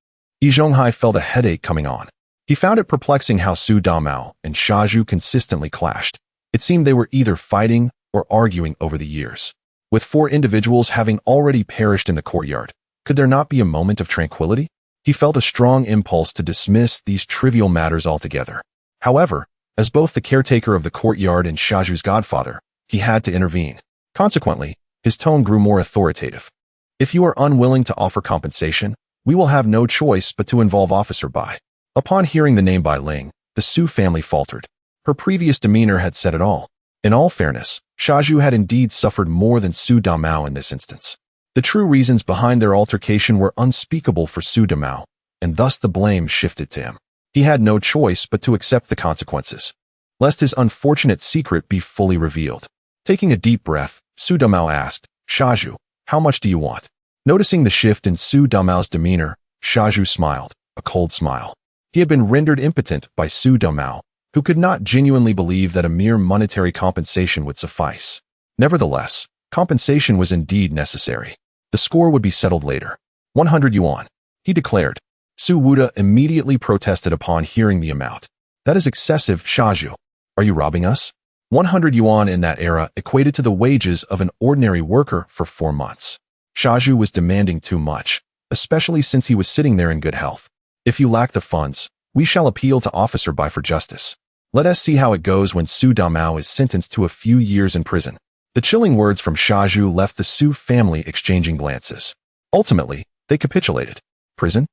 Yi Zhonghai felt a headache coming on. He found it perplexing how Su Damao and Sha Zhu consistently clashed. It seemed they were either fighting or arguing over the years. With 4 individuals having already perished in the courtyard, could there not be a moment of tranquility? He felt a strong impulse to dismiss these trivial matters altogether. However, as both the caretaker of the courtyard and Sha Zhu's godfather, he had to intervene. Consequently, his tone grew more authoritative. If you are unwilling to offer compensation, we will have no choice but to involve Officer Bai. Upon hearing the name Bai Ling, the Su family faltered. Her previous demeanor had said it all. In all fairness, Sha Zhu had indeed suffered more than Su Damao in this instance. The true reasons behind their altercation were unspeakable for Su Damao, and thus the blame shifted to him. He had no choice but to accept the consequences, lest his unfortunate secret be fully revealed. Taking a deep breath, Su Damao asked, Sha Zhu, how much do you want? Noticing the shift in Su Damao's demeanor, Sha Zhu smiled, a cold smile. He had been rendered impotent by Su Damao, who could not genuinely believe that a mere monetary compensation would suffice. Nevertheless, compensation was indeed necessary. The score would be settled later. 100 yuan, he declared. Su Wuda immediately protested upon hearing the amount. That is excessive, Shaju. Are you robbing us? 100 yuan in that era equated to the wages of an ordinary worker for 4 months. Shaju was demanding too much, especially since he was sitting there in good health. If you lack the funds, we shall appeal to Officer Bai for justice. Let us see how it goes when Su Damao is sentenced to a few years in prison. The chilling words from Shaju left the Su family exchanging glances. Ultimately, they capitulated. Prison?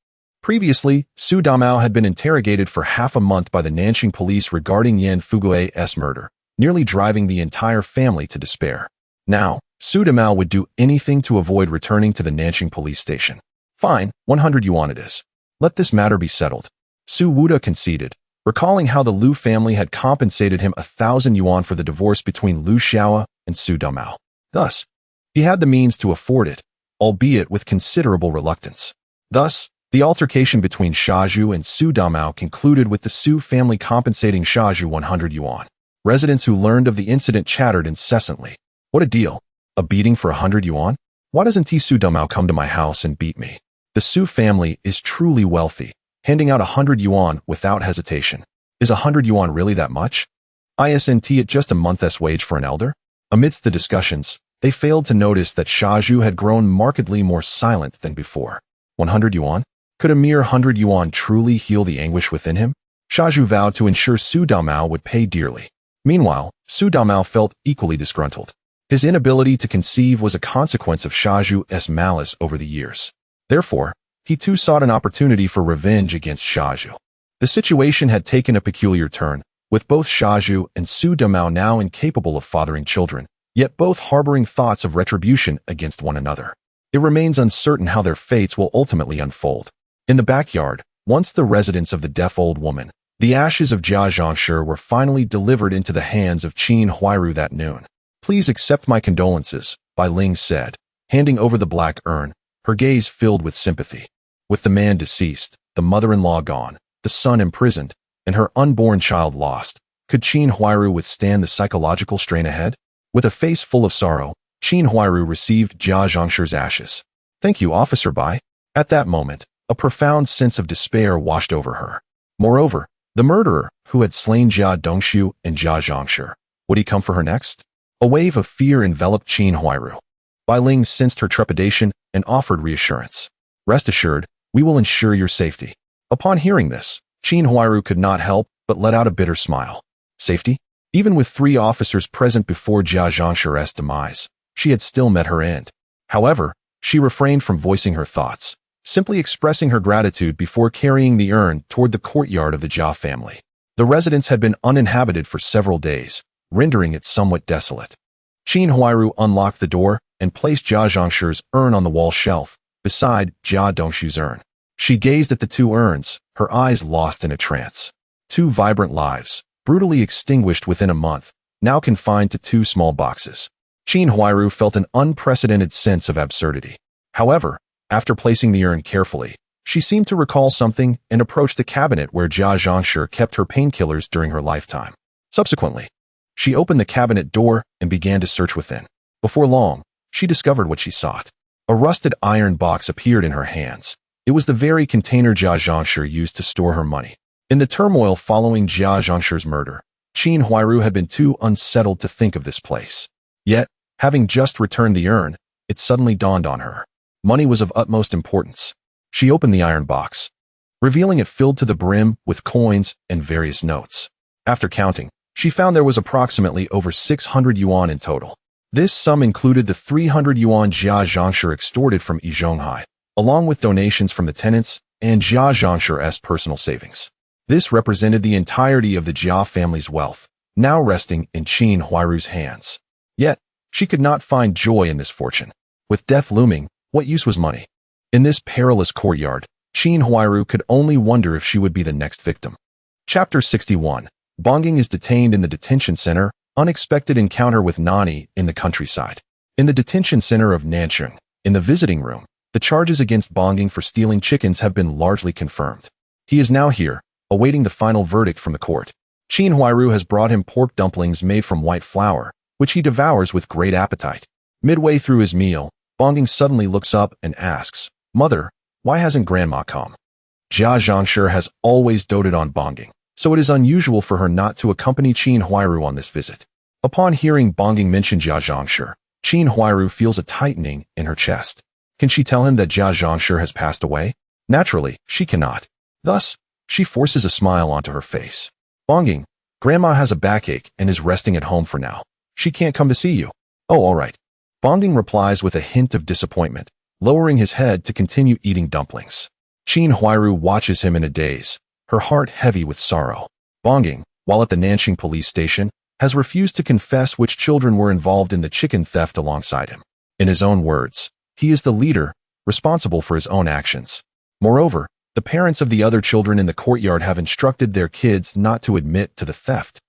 Previously, Su Damao had been interrogated for half a month by the Nanjing police regarding Yan Fugue's murder, nearly driving the entire family to despair. Now, Su Damao would do anything to avoid returning to the Nanjing police station. Fine, 100 yuan it is. Let this matter be settled. Su Wuda conceded, recalling how the Liu family had compensated him 1,000 yuan for the divorce between Liu Xiao and Su Damao. Thus, he had the means to afford it, albeit with considerable reluctance. Thus, the altercation between Shaju and Su Damao concluded with the Su family compensating Shaju 100 yuan. Residents who learned of the incident chattered incessantly. What a deal. A beating for 100 yuan? Why doesn't Su Damao come to my house and beat me? The Su family is truly wealthy, handing out 100 yuan without hesitation. Is 100 yuan really that much? Isn't it just a month's wage for an elder? Amidst the discussions, they failed to notice that Shaju had grown markedly more silent than before. 100 yuan? Could a mere 100 yuan truly heal the anguish within him? Shaju vowed to ensure Su Damao would pay dearly. Meanwhile, Su Damao felt equally disgruntled. His inability to conceive was a consequence of Shaju's malice over the years. Therefore, he too sought an opportunity for revenge against Shaju. The situation had taken a peculiar turn, with both Shaju and Su Damao now incapable of fathering children, yet both harboring thoughts of retribution against one another. It remains uncertain how their fates will ultimately unfold. In the backyard, once the residence of the deaf old woman, the ashes of Jia Zhangshi were finally delivered into the hands of Qin Huairu that noon. Please accept my condolences, Bai Ling said, handing over the black urn, her gaze filled with sympathy. With the man deceased, the mother-in-law gone, the son imprisoned, and her unborn child lost, could Qin Huairu withstand the psychological strain ahead? With a face full of sorrow, Qin Huairu received Jia Zhangshi's ashes. Thank you, Officer Bai. At that moment, a profound sense of despair washed over her. Moreover, the murderer, who had slain Jia Dongshu and Jia Zhangshi, would he come for her next? A wave of fear enveloped Qin Huairu. Bai Ling sensed her trepidation and offered reassurance. Rest assured, we will ensure your safety. Upon hearing this, Qin Huairu could not help but let out a bitter smile. Safety? Even with 3 officers present before Jia Zhangshi's demise, she had still met her end. However, she refrained from voicing her thoughts, simply expressing her gratitude before carrying the urn toward the courtyard of the Jia family. The residence had been uninhabited for several days, rendering it somewhat desolate. Qin Huairu unlocked the door and placed Jia Zhangshi's urn on the wall shelf, beside Jia Dongshu's urn. She gazed at the 2 urns, her eyes lost in a trance. 2 vibrant lives, brutally extinguished within a month, now confined to 2 small boxes. Qin Huairu felt an unprecedented sense of absurdity. However, after placing the urn carefully, she seemed to recall something and approached the cabinet where Jia Zhangshi kept her painkillers during her lifetime. Subsequently, she opened the cabinet door and began to search within. Before long, she discovered what she sought. A rusted iron box appeared in her hands. It was the very container Jia Zhangshi used to store her money. In the turmoil following Jia Zhangshi's murder, Qin Huairu had been too unsettled to think of this place. Yet, having just returned the urn, it suddenly dawned on her. Money was of utmost importance. She opened the iron box, revealing it filled to the brim with coins and various notes. After counting, she found there was approximately over 600 yuan in total. This sum included the 300 yuan Jia Zhangshi extorted from Yi Zhonghai, along with donations from the tenants and Jia Zhangshi's personal savings. This represented the entirety of the Jia family's wealth, now resting in Qin Huairu's hands. Yet, she could not find joy in this fortune. With death looming, what use was money? In this perilous courtyard, Qin Huairu could only wonder if she would be the next victim. Chapter 61. Bongging is detained in the detention center. Unexpected encounter with Nani in the countryside. In the detention center of Nanjing, in the visiting room, the charges against Bongging for stealing chickens have been largely confirmed. He is now here, awaiting the final verdict from the court. Qin Huairu has brought him pork dumplings made from white flour, which he devours with great appetite. Midway through his meal, Bongging suddenly looks up and asks, "Mother, why hasn't Grandma come?" Jia Zhangshi has always doted on Bongging, so it is unusual for her not to accompany Qin Huairu on this visit. Upon hearing Bongging mention Jia Zhangshi, Qin Huairu feels a tightening in her chest. Can she tell him that Jia Zhangshi has passed away? Naturally, she cannot. Thus, she forces a smile onto her face. "Bongging, Grandma has a backache and is resting at home for now. She can't come to see you." "Oh, all right." Bongging replies with a hint of disappointment, lowering his head to continue eating dumplings. Qin Huairu watches him in a daze, her heart heavy with sorrow. Bongging, while at the Nanxing police station, has refused to confess which children were involved in the chicken theft alongside him. In his own words, he is the leader, responsible for his own actions. Moreover, the parents of the other children in the courtyard have instructed their kids not to admit to the theft,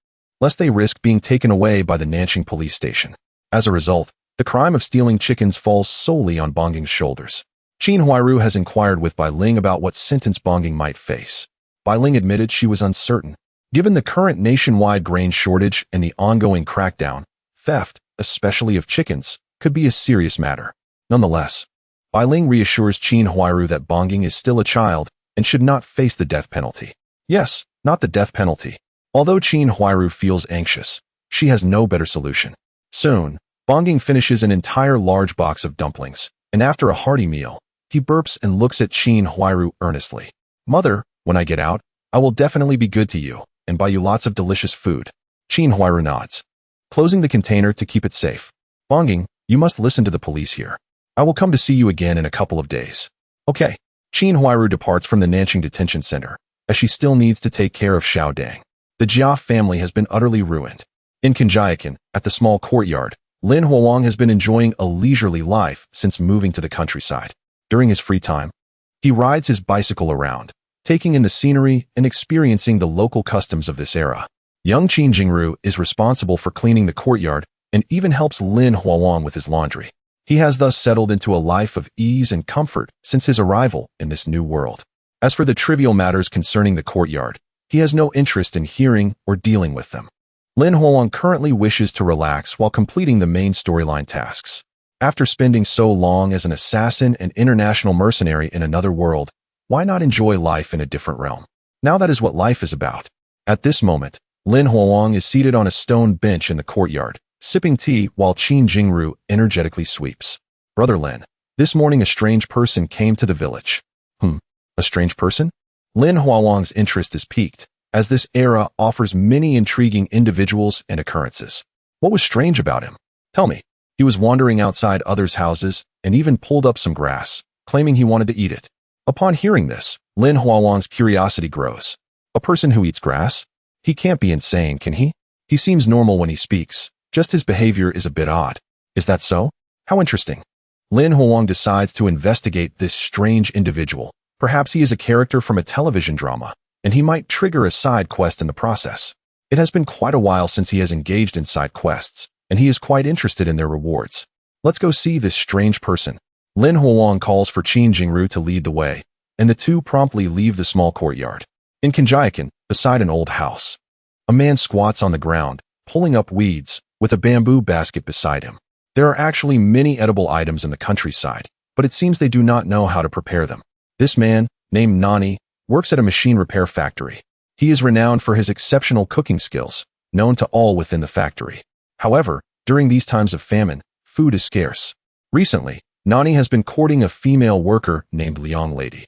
lest they risk being taken away by the Nanxing police station. As a result, the crime of stealing chickens falls solely on Bongging's shoulders. Qin Huairu has inquired with Bai Ling about what sentence Bongging might face. Bai Ling admitted she was uncertain. Given the current nationwide grain shortage and the ongoing crackdown, theft, especially of chickens, could be a serious matter. Nonetheless, Bai Ling reassures Qin Huairu that Bongging is still a child and should not face the death penalty. Yes, not the death penalty. Although Qin Huairu feels anxious, she has no better solution. Soon, Bongging finishes an entire large box of dumplings, and after a hearty meal, he burps and looks at Qin Huairu earnestly. "Mother, when I get out, I will definitely be good to you and buy you lots of delicious food." Qin Huairu nods, closing the container to keep it safe. "Bongging, you must listen to the police here. I will come to see you again in a couple of days." "Okay." Qin Huairu departs from the Nanxing detention center, as she still needs to take care of Xiao Dang. The Jia family has been utterly ruined. In Conjiacan, at the small courtyard, Lin Huawang has been enjoying a leisurely life since moving to the countryside. During his free time, he rides his bicycle around, taking in the scenery and experiencing the local customs of this era. Young Qin Jingru is responsible for cleaning the courtyard and even helps Lin Huawang with his laundry. He has thus settled into a life of ease and comfort since his arrival in this new world. As for the trivial matters concerning the courtyard, he has no interest in hearing or dealing with them. Lin Huawang currently wishes to relax while completing the main storyline tasks. After spending so long as an assassin and international mercenary in another world, why not enjoy life in a different realm? Now that is what life is about. At this moment, Lin Huawang is seated on a stone bench in the courtyard, sipping tea while Qin Jingru energetically sweeps. "Brother Lin, this morning a strange person came to the village." A strange person? Lin Huawang's interest is piqued, as this era offers many intriguing individuals and occurrences. What was strange about him? Tell me. He was wandering outside others' houses and even pulled up some grass, claiming he wanted to eat it. Upon hearing this, Lin Huawang's curiosity grows. A person who eats grass? He can't be insane, can he? He seems normal when he speaks, just his behavior is a bit odd. Is that so? How interesting. Lin Huawang decides to investigate this strange individual. Perhaps he is a character from a television drama, and he might trigger a side quest in the process. It has been quite a while since he has engaged in side quests, and he is quite interested in their rewards. Let's go see this strange person. Lin Huawang calls for Qin Jingru to lead the way, and the two promptly leave the small courtyard. In Conjiacan, beside an old house, a man squats on the ground, pulling up weeds, with a bamboo basket beside him. There are actually many edible items in the countryside, but it seems they do not know how to prepare them. This man, named Nani, works at a machine repair factory. He is renowned for his exceptional cooking skills, known to all within the factory. However, during these times of famine, food is scarce. Recently, Nani has been courting a female worker named Liang Lady,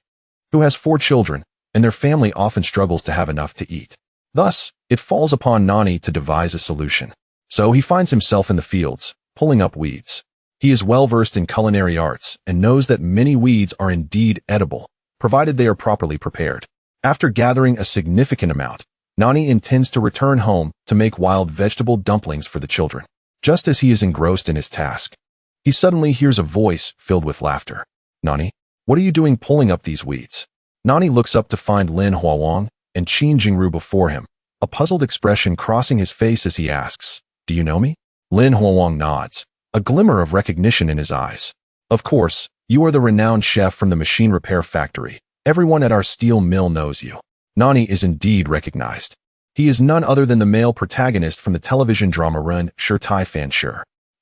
who has 4 children, and their family often struggles to have enough to eat. Thus, it falls upon Nani to devise a solution. So he finds himself in the fields, pulling up weeds. He is well versed in culinary arts and knows that many weeds are indeed edible, provided they are properly prepared. After gathering a significant amount, Nani intends to return home to make wild vegetable dumplings for the children. Just as he is engrossed in his task, he suddenly hears a voice filled with laughter. "Nani, what are you doing pulling up these weeds?" Nani looks up to find Lin Huawang and Qin Jingru before him, a puzzled expression crossing his face as he asks, "Do you know me?" Lin Huawang nods, a glimmer of recognition in his eyes. "Of course, you are the renowned chef from the machine repair factory. Everyone at our steel mill knows you." Nani is indeed recognized. He is none other than the male protagonist from the television drama run Shi Tai Fan Shi.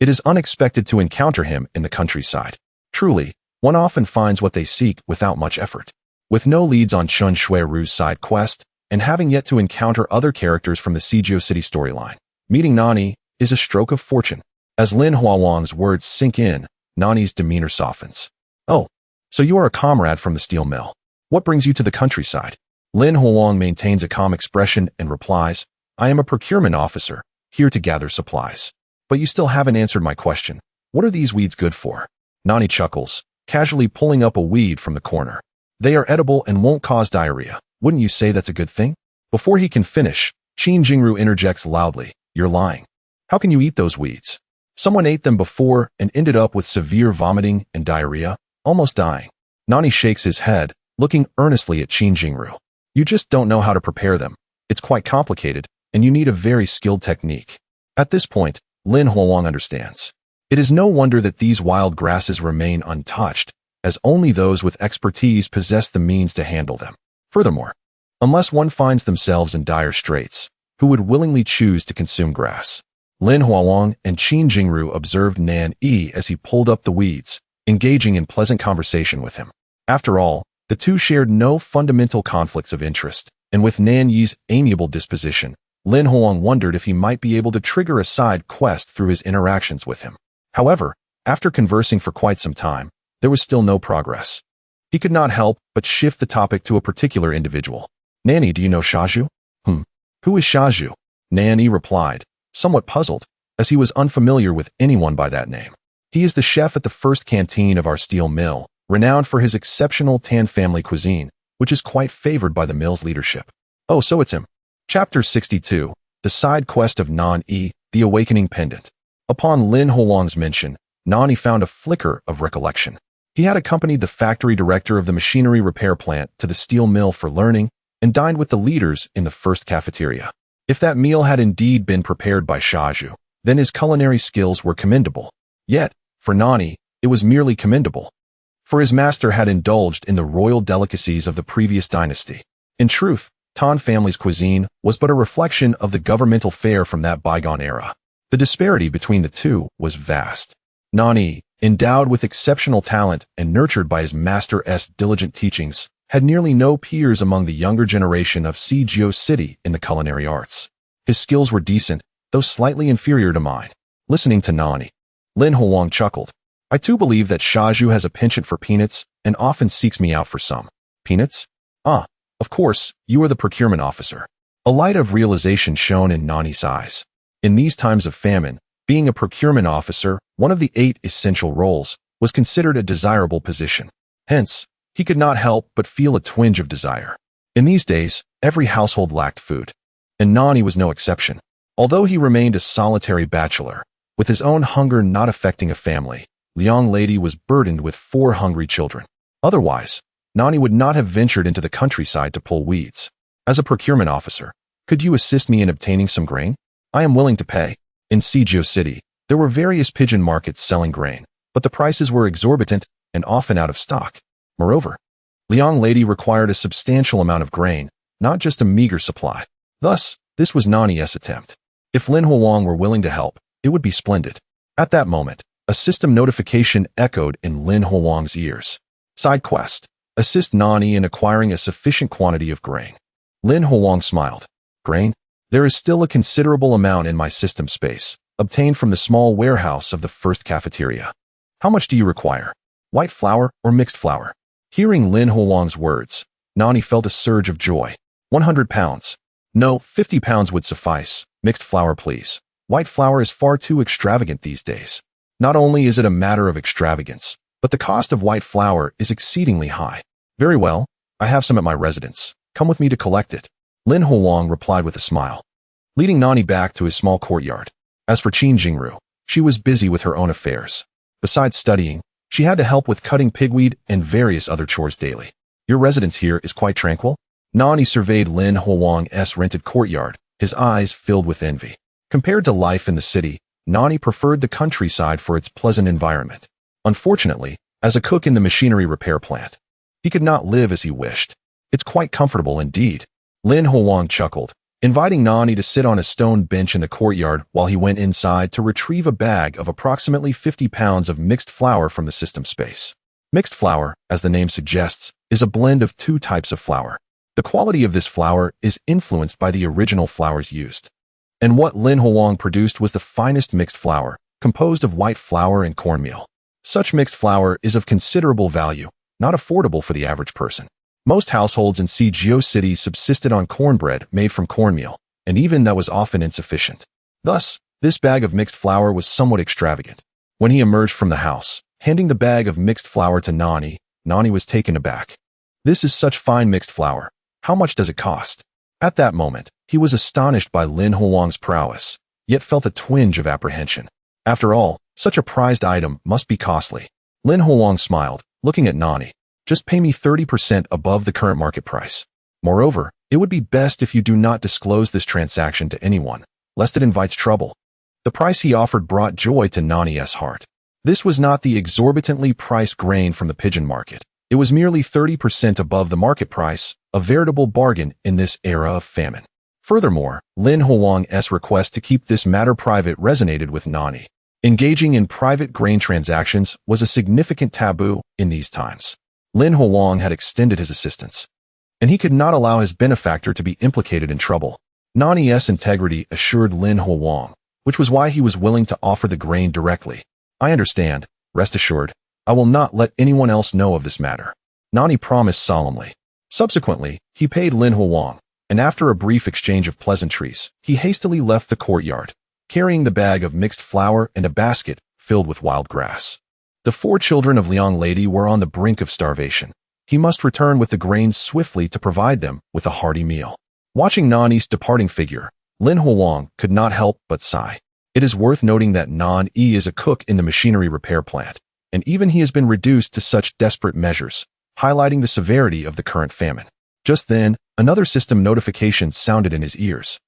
It is unexpected to encounter him in the countryside. Truly, one often finds what they seek without much effort. With no leads on Chun Shui-Ru's side quest, and having yet to encounter other characters from the Sijio City storyline, meeting Nani is a stroke of fortune. As Lin Huawang's words sink in, Nani's demeanor softens. Oh, so you are a comrade from the steel mill. What brings you to the countryside? Lin Huawang maintains a calm expression and replies, I am a procurement officer, here to gather supplies. But you still haven't answered my question. What are these weeds good for? Nani chuckles, casually pulling up a weed from the corner. They are edible and won't cause diarrhea. Wouldn't you say that's a good thing? Before he can finish, Qin Jingru interjects loudly, you're lying. How can you eat those weeds? Someone ate them before and ended up with severe vomiting and diarrhea, almost dying. Nani shakes his head, looking earnestly at Qin Jingru. You just don't know how to prepare them. It's quite complicated, and you need a very skilled technique. At this point, Lin Huawang understands. It is no wonder that these wild grasses remain untouched, as only those with expertise possess the means to handle them. Furthermore, unless one finds themselves in dire straits, who would willingly choose to consume grass? Lin Huawang and Qin Jingru observed Nan Yi as he pulled up the weeds, engaging in pleasant conversation with him. After all, the two shared no fundamental conflicts of interest, and with Nan Yi's amiable disposition, Lin Huawang wondered if he might be able to trigger a side quest through his interactions with him. However, after conversing for quite some time, there was still no progress. He could not help but shift the topic to a particular individual. Nanny, do you know Shaju? Who is Shaju? Nanny replied, somewhat puzzled, as he was unfamiliar with anyone by that name. He is the chef at the first canteen of our steel mill, renowned for his exceptional Tan family cuisine, which is quite favored by the mill's leadership. Oh, so it's him. Chapter 62, The Side Quest of Nan-Yi, The Awakening Pendant. Upon Lin Huawang's mention, Nani found a flicker of recollection. He had accompanied the factory director of the machinery repair plant to the steel mill for learning and dined with the leaders in the first cafeteria. If that meal had indeed been prepared by Shaju, then his culinary skills were commendable. Yet, for Nani, it was merely commendable. For his master had indulged in the royal delicacies of the previous dynasty. In truth, Tan family's cuisine was but a reflection of the governmental fare from that bygone era. The disparity between the two was vast. Nani, endowed with exceptional talent and nurtured by his master's diligent teachings, had nearly no peers among the younger generation of Sijio City in the culinary arts. His skills were decent, though slightly inferior to mine. Listening to Nani, Lin Huawang chuckled. I too believe that Shaju has a penchant for peanuts and often seeks me out for some. Peanuts? Ah, of course, you are the procurement officer. A light of realization shone in Nani's eyes. In these times of famine, being a procurement officer, one of the 8 essential roles, was considered a desirable position. Hence, he could not help but feel a twinge of desire. In these days, every household lacked food, and Nani was no exception. Although he remained a solitary bachelor, with his own hunger not affecting a family, the young lady was burdened with 4 hungry children. Otherwise, Nani would not have ventured into the countryside to pull weeds. As a procurement officer, could you assist me in obtaining some grain? I am willing to pay. In Sijio City, there were various pigeon markets selling grain, but the prices were exorbitant and often out of stock. Moreover, the young lady required a substantial amount of grain, not just a meager supply. Thus, this was Nani's attempt. If Lin Huawang were willing to help, it would be splendid. At that moment, a system notification echoed in Lin Huawang's ears. Side quest. Assist Nani in acquiring a sufficient quantity of grain. Lin Huawang smiled. Grain? There is still a considerable amount in my system space, obtained from the small warehouse of the first cafeteria. How much do you require? White flour or mixed flour? Hearing Lin Huawang's words, Nani felt a surge of joy. 100 pounds. No, 50 pounds would suffice. Mixed flour, please. White flour is far too extravagant these days. Not only is it a matter of extravagance, but the cost of white flour is exceedingly high. Very well, I have some at my residence. Come with me to collect it. Lin Huawang replied with a smile, leading Nani back to his small courtyard. As for Qin Jingru, she was busy with her own affairs. Besides studying, she had to help with cutting pigweed and various other chores daily. Your residence here is quite tranquil? Nani surveyed Lin Huawang's rented courtyard, his eyes filled with envy. Compared to life in the city, Nani preferred the countryside for its pleasant environment. Unfortunately, as a cook in the machinery repair plant, he could not live as he wished. It's quite comfortable indeed. Lin Huawang chuckled, inviting Nani to sit on a stone bench in the courtyard while he went inside to retrieve a bag of approximately 50 pounds of mixed flour from the system space. Mixed flour, as the name suggests, is a blend of two types of flour. The quality of this flour is influenced by the original flours used. And what Lin Huang produced was the finest mixed flour, composed of white flour and cornmeal. Such mixed flour is of considerable value, not affordable for the average person. Most households in Cgeo City subsisted on cornbread made from cornmeal, and even that was often insufficient. Thus, this bag of mixed flour was somewhat extravagant. When he emerged from the house, handing the bag of mixed flour to Nani, Nani was taken aback. "This is such fine mixed flour. How much does it cost?" At that moment, he was astonished by Lin Huang's prowess, yet felt a twinge of apprehension. After all, such a prized item must be costly. Lin Huang smiled, looking at Nani. "Just pay me 30% above the current market price. Moreover, it would be best if you do not disclose this transaction to anyone, lest it invites trouble." The price he offered brought joy to Nani's heart. This was not the exorbitantly priced grain from the pigeon market. It was merely 30% above the market price, a veritable bargain in this era of famine. Furthermore, Lin Huang's request to keep this matter private resonated with Nani. Engaging in private grain transactions was a significant taboo in these times. Lin Huang had extended his assistance, and he could not allow his benefactor to be implicated in trouble. Nani's integrity assured Lin Huang, which was why he was willing to offer the grain directly. "I understand. Rest assured, I will not let anyone else know of this matter," Nani promised solemnly. Subsequently, he paid Lin Huang, and after a brief exchange of pleasantries, he hastily left the courtyard, carrying the bag of mixed flour and a basket filled with wild grass. The 4 children of Liang Lady were on the brink of starvation. He must return with the grains swiftly to provide them with a hearty meal. Watching Nani's departing figure, Lin Huang could not help but sigh. It is worth noting that Nani is a cook in the machinery repair plant, and even he has been reduced to such desperate measures, highlighting the severity of the current famine. Just then, another system notification sounded in his ears.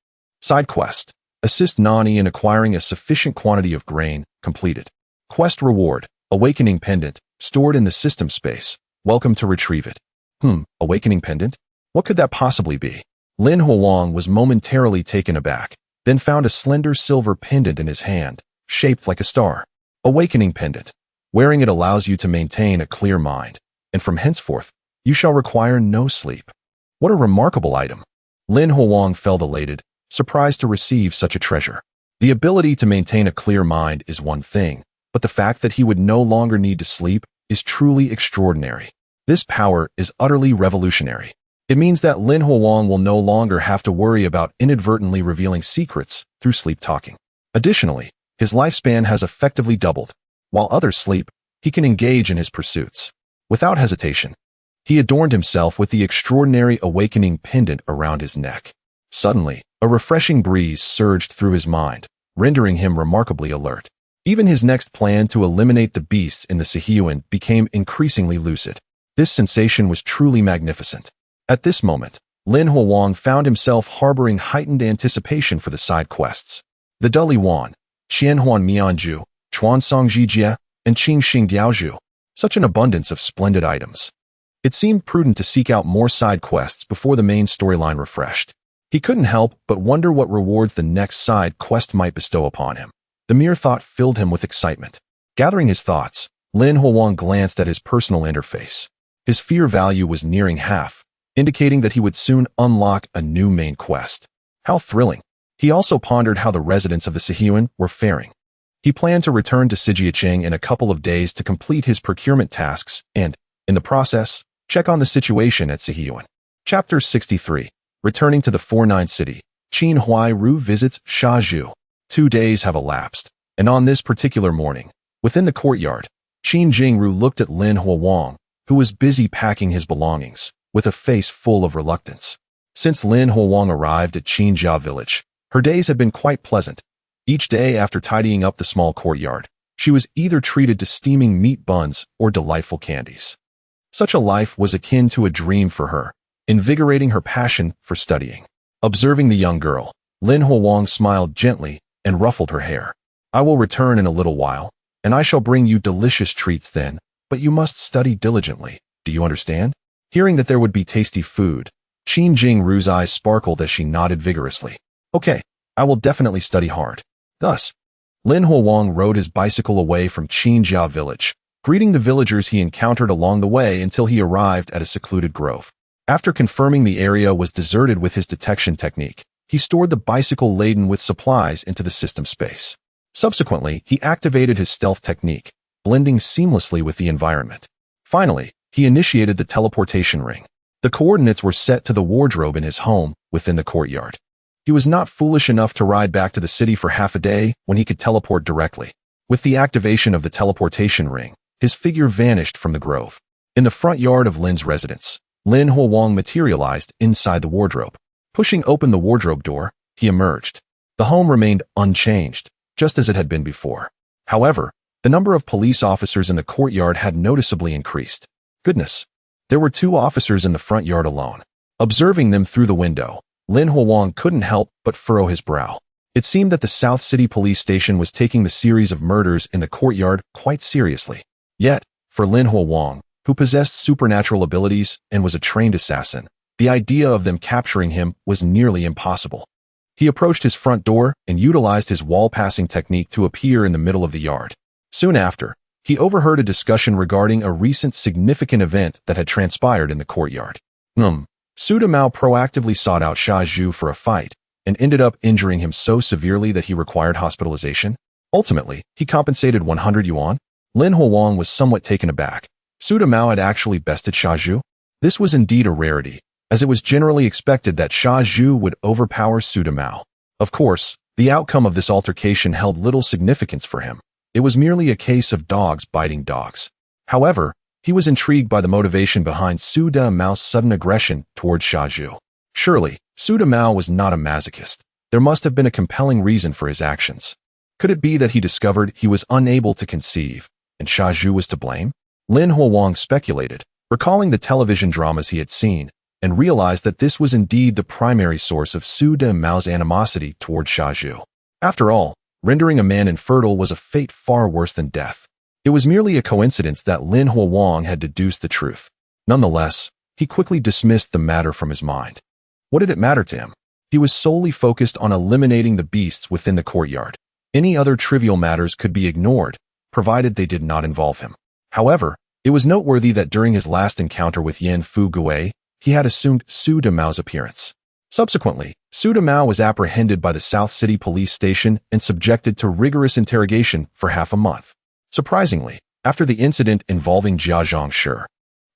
Side quest. Assist Nani in acquiring a sufficient quantity of grain, completed. Quest reward. Awakening pendant, stored in the system space. Welcome to retrieve it. Awakening pendant? What could that possibly be? Lin Huang was momentarily taken aback, then found a slender silver pendant in his hand, shaped like a star. Awakening pendant. Wearing it allows you to maintain a clear mind, and from henceforth, you shall require no sleep. What a remarkable item. Lin Huang felt elated, surprised to receive such a treasure. The ability to maintain a clear mind is one thing, but the fact that he would no longer need to sleep is truly extraordinary. This power is utterly revolutionary. It means that Lin Huang will no longer have to worry about inadvertently revealing secrets through sleep talking. Additionally, his lifespan has effectively doubled. While others sleep, he can engage in his pursuits. Without hesitation, he adorned himself with the extraordinary awakening pendant around his neck. Suddenly, a refreshing breeze surged through his mind, rendering him remarkably alert. Even his next plan to eliminate the beasts in the Sihuan became increasingly lucid. This sensation was truly magnificent. At this moment, Lin Huang found himself harboring heightened anticipation for the side quests. The Duli Wan, Qianhuan Mianju, Chuansong Jijie, and Qingxing Diaozhu. Such an abundance of splendid items. It seemed prudent to seek out more side quests before the main storyline refreshed. He couldn't help but wonder what rewards the next side quest might bestow upon him. The mere thought filled him with excitement. Gathering his thoughts, Lin Huang glanced at his personal interface. His fear value was nearing half, indicating that he would soon unlock a new main quest. How thrilling. He also pondered how the residents of the Sihuan were faring. He planned to return to Sijiacheng in a couple of days to complete his procurement tasks and, in the process, check on the situation at Sihuan. Chapter 63. Returning to the 49 city, Qin Huai-Ru visits Shazhu. 2 days have elapsed, and on this particular morning, within the courtyard, Qin Jingru looked at Lin Huang, who was busy packing his belongings, with a face full of reluctance. Since Lin Huang arrived at Qinjia village, her days had been quite pleasant. Each day after tidying up the small courtyard, she was either treated to steaming meat buns or delightful candies. Such a life was akin to a dream for her, invigorating her passion for studying. Observing the young girl, Lin Huang smiled gently and ruffled her hair. "I will return in a little while, and I shall bring you delicious treats then, but you must study diligently. Do you understand?" Hearing that there would be tasty food, Qin Jingru's eyes sparkled as she nodded vigorously. Okay, I will definitely study hard. Thus, Lin Huowang rode his bicycle away from Qinjiao village, greeting the villagers he encountered along the way until he arrived at a secluded grove. After confirming the area was deserted with his detection technique, he stored the bicycle laden with supplies into the system space. Subsequently, he activated his stealth technique, blending seamlessly with the environment. Finally, he initiated the teleportation ring. The coordinates were set to the wardrobe in his home within the courtyard. He was not foolish enough to ride back to the city for half a day when he could teleport directly. With the activation of the teleportation ring, his figure vanished from the grove. In the front yard of Lin's residence, Lin Huowang materialized inside the wardrobe. Pushing open the wardrobe door, he emerged. The home remained unchanged, just as it had been before. However, the number of police officers in the courtyard had noticeably increased. Goodness, there were 2 officers in the front yard alone. Observing them through the window, Lin Huowang couldn't help but furrow his brow. It seemed that the South City Police Station was taking the series of murders in the courtyard quite seriously. Yet, for Lin Huowang, who possessed supernatural abilities and was a trained assassin, the idea of them capturing him was nearly impossible. He approached his front door and utilized his wall-passing technique to appear in the middle of the yard. Soon after, he overheard a discussion regarding a recent significant event that had transpired in the courtyard. Su Mao proactively sought out Xia Zhu for a fight and ended up injuring him so severely that he required hospitalization. Ultimately, he compensated 100 yuan. Lin Huowang was somewhat taken aback. Su Mao had actually bested Xia Zhu? This was indeed a rarity, as it was generally expected that Xia Zhu would overpower Su Mao. Of course, the outcome of this altercation held little significance for him. It was merely a case of dogs biting dogs. However, he was intrigued by the motivation behind Su Mao's sudden aggression towards Xia Zhu. Surely, Su Mao was not a masochist. There must have been a compelling reason for his actions. Could it be that he discovered he was unable to conceive, and Xia Zhu was to blame? Lin Huowang speculated, recalling the television dramas he had seen, and realized that this was indeed the primary source of Su Mao's animosity towards Xia Zhu. After all, rendering a man infertile was a fate far worse than death. It was merely a coincidence that Lin Huowang had deduced the truth. Nonetheless, he quickly dismissed the matter from his mind. What did it matter to him? He was solely focused on eliminating the beasts within the courtyard. Any other trivial matters could be ignored, provided they did not involve him. However, it was noteworthy that during his last encounter with Yan Fu Gui, he had assumed Su Mao's appearance. Subsequently, Su Mao was apprehended by the South City Police Station and subjected to rigorous interrogation for half a month. Surprisingly, after the incident involving Jia Zhongshi,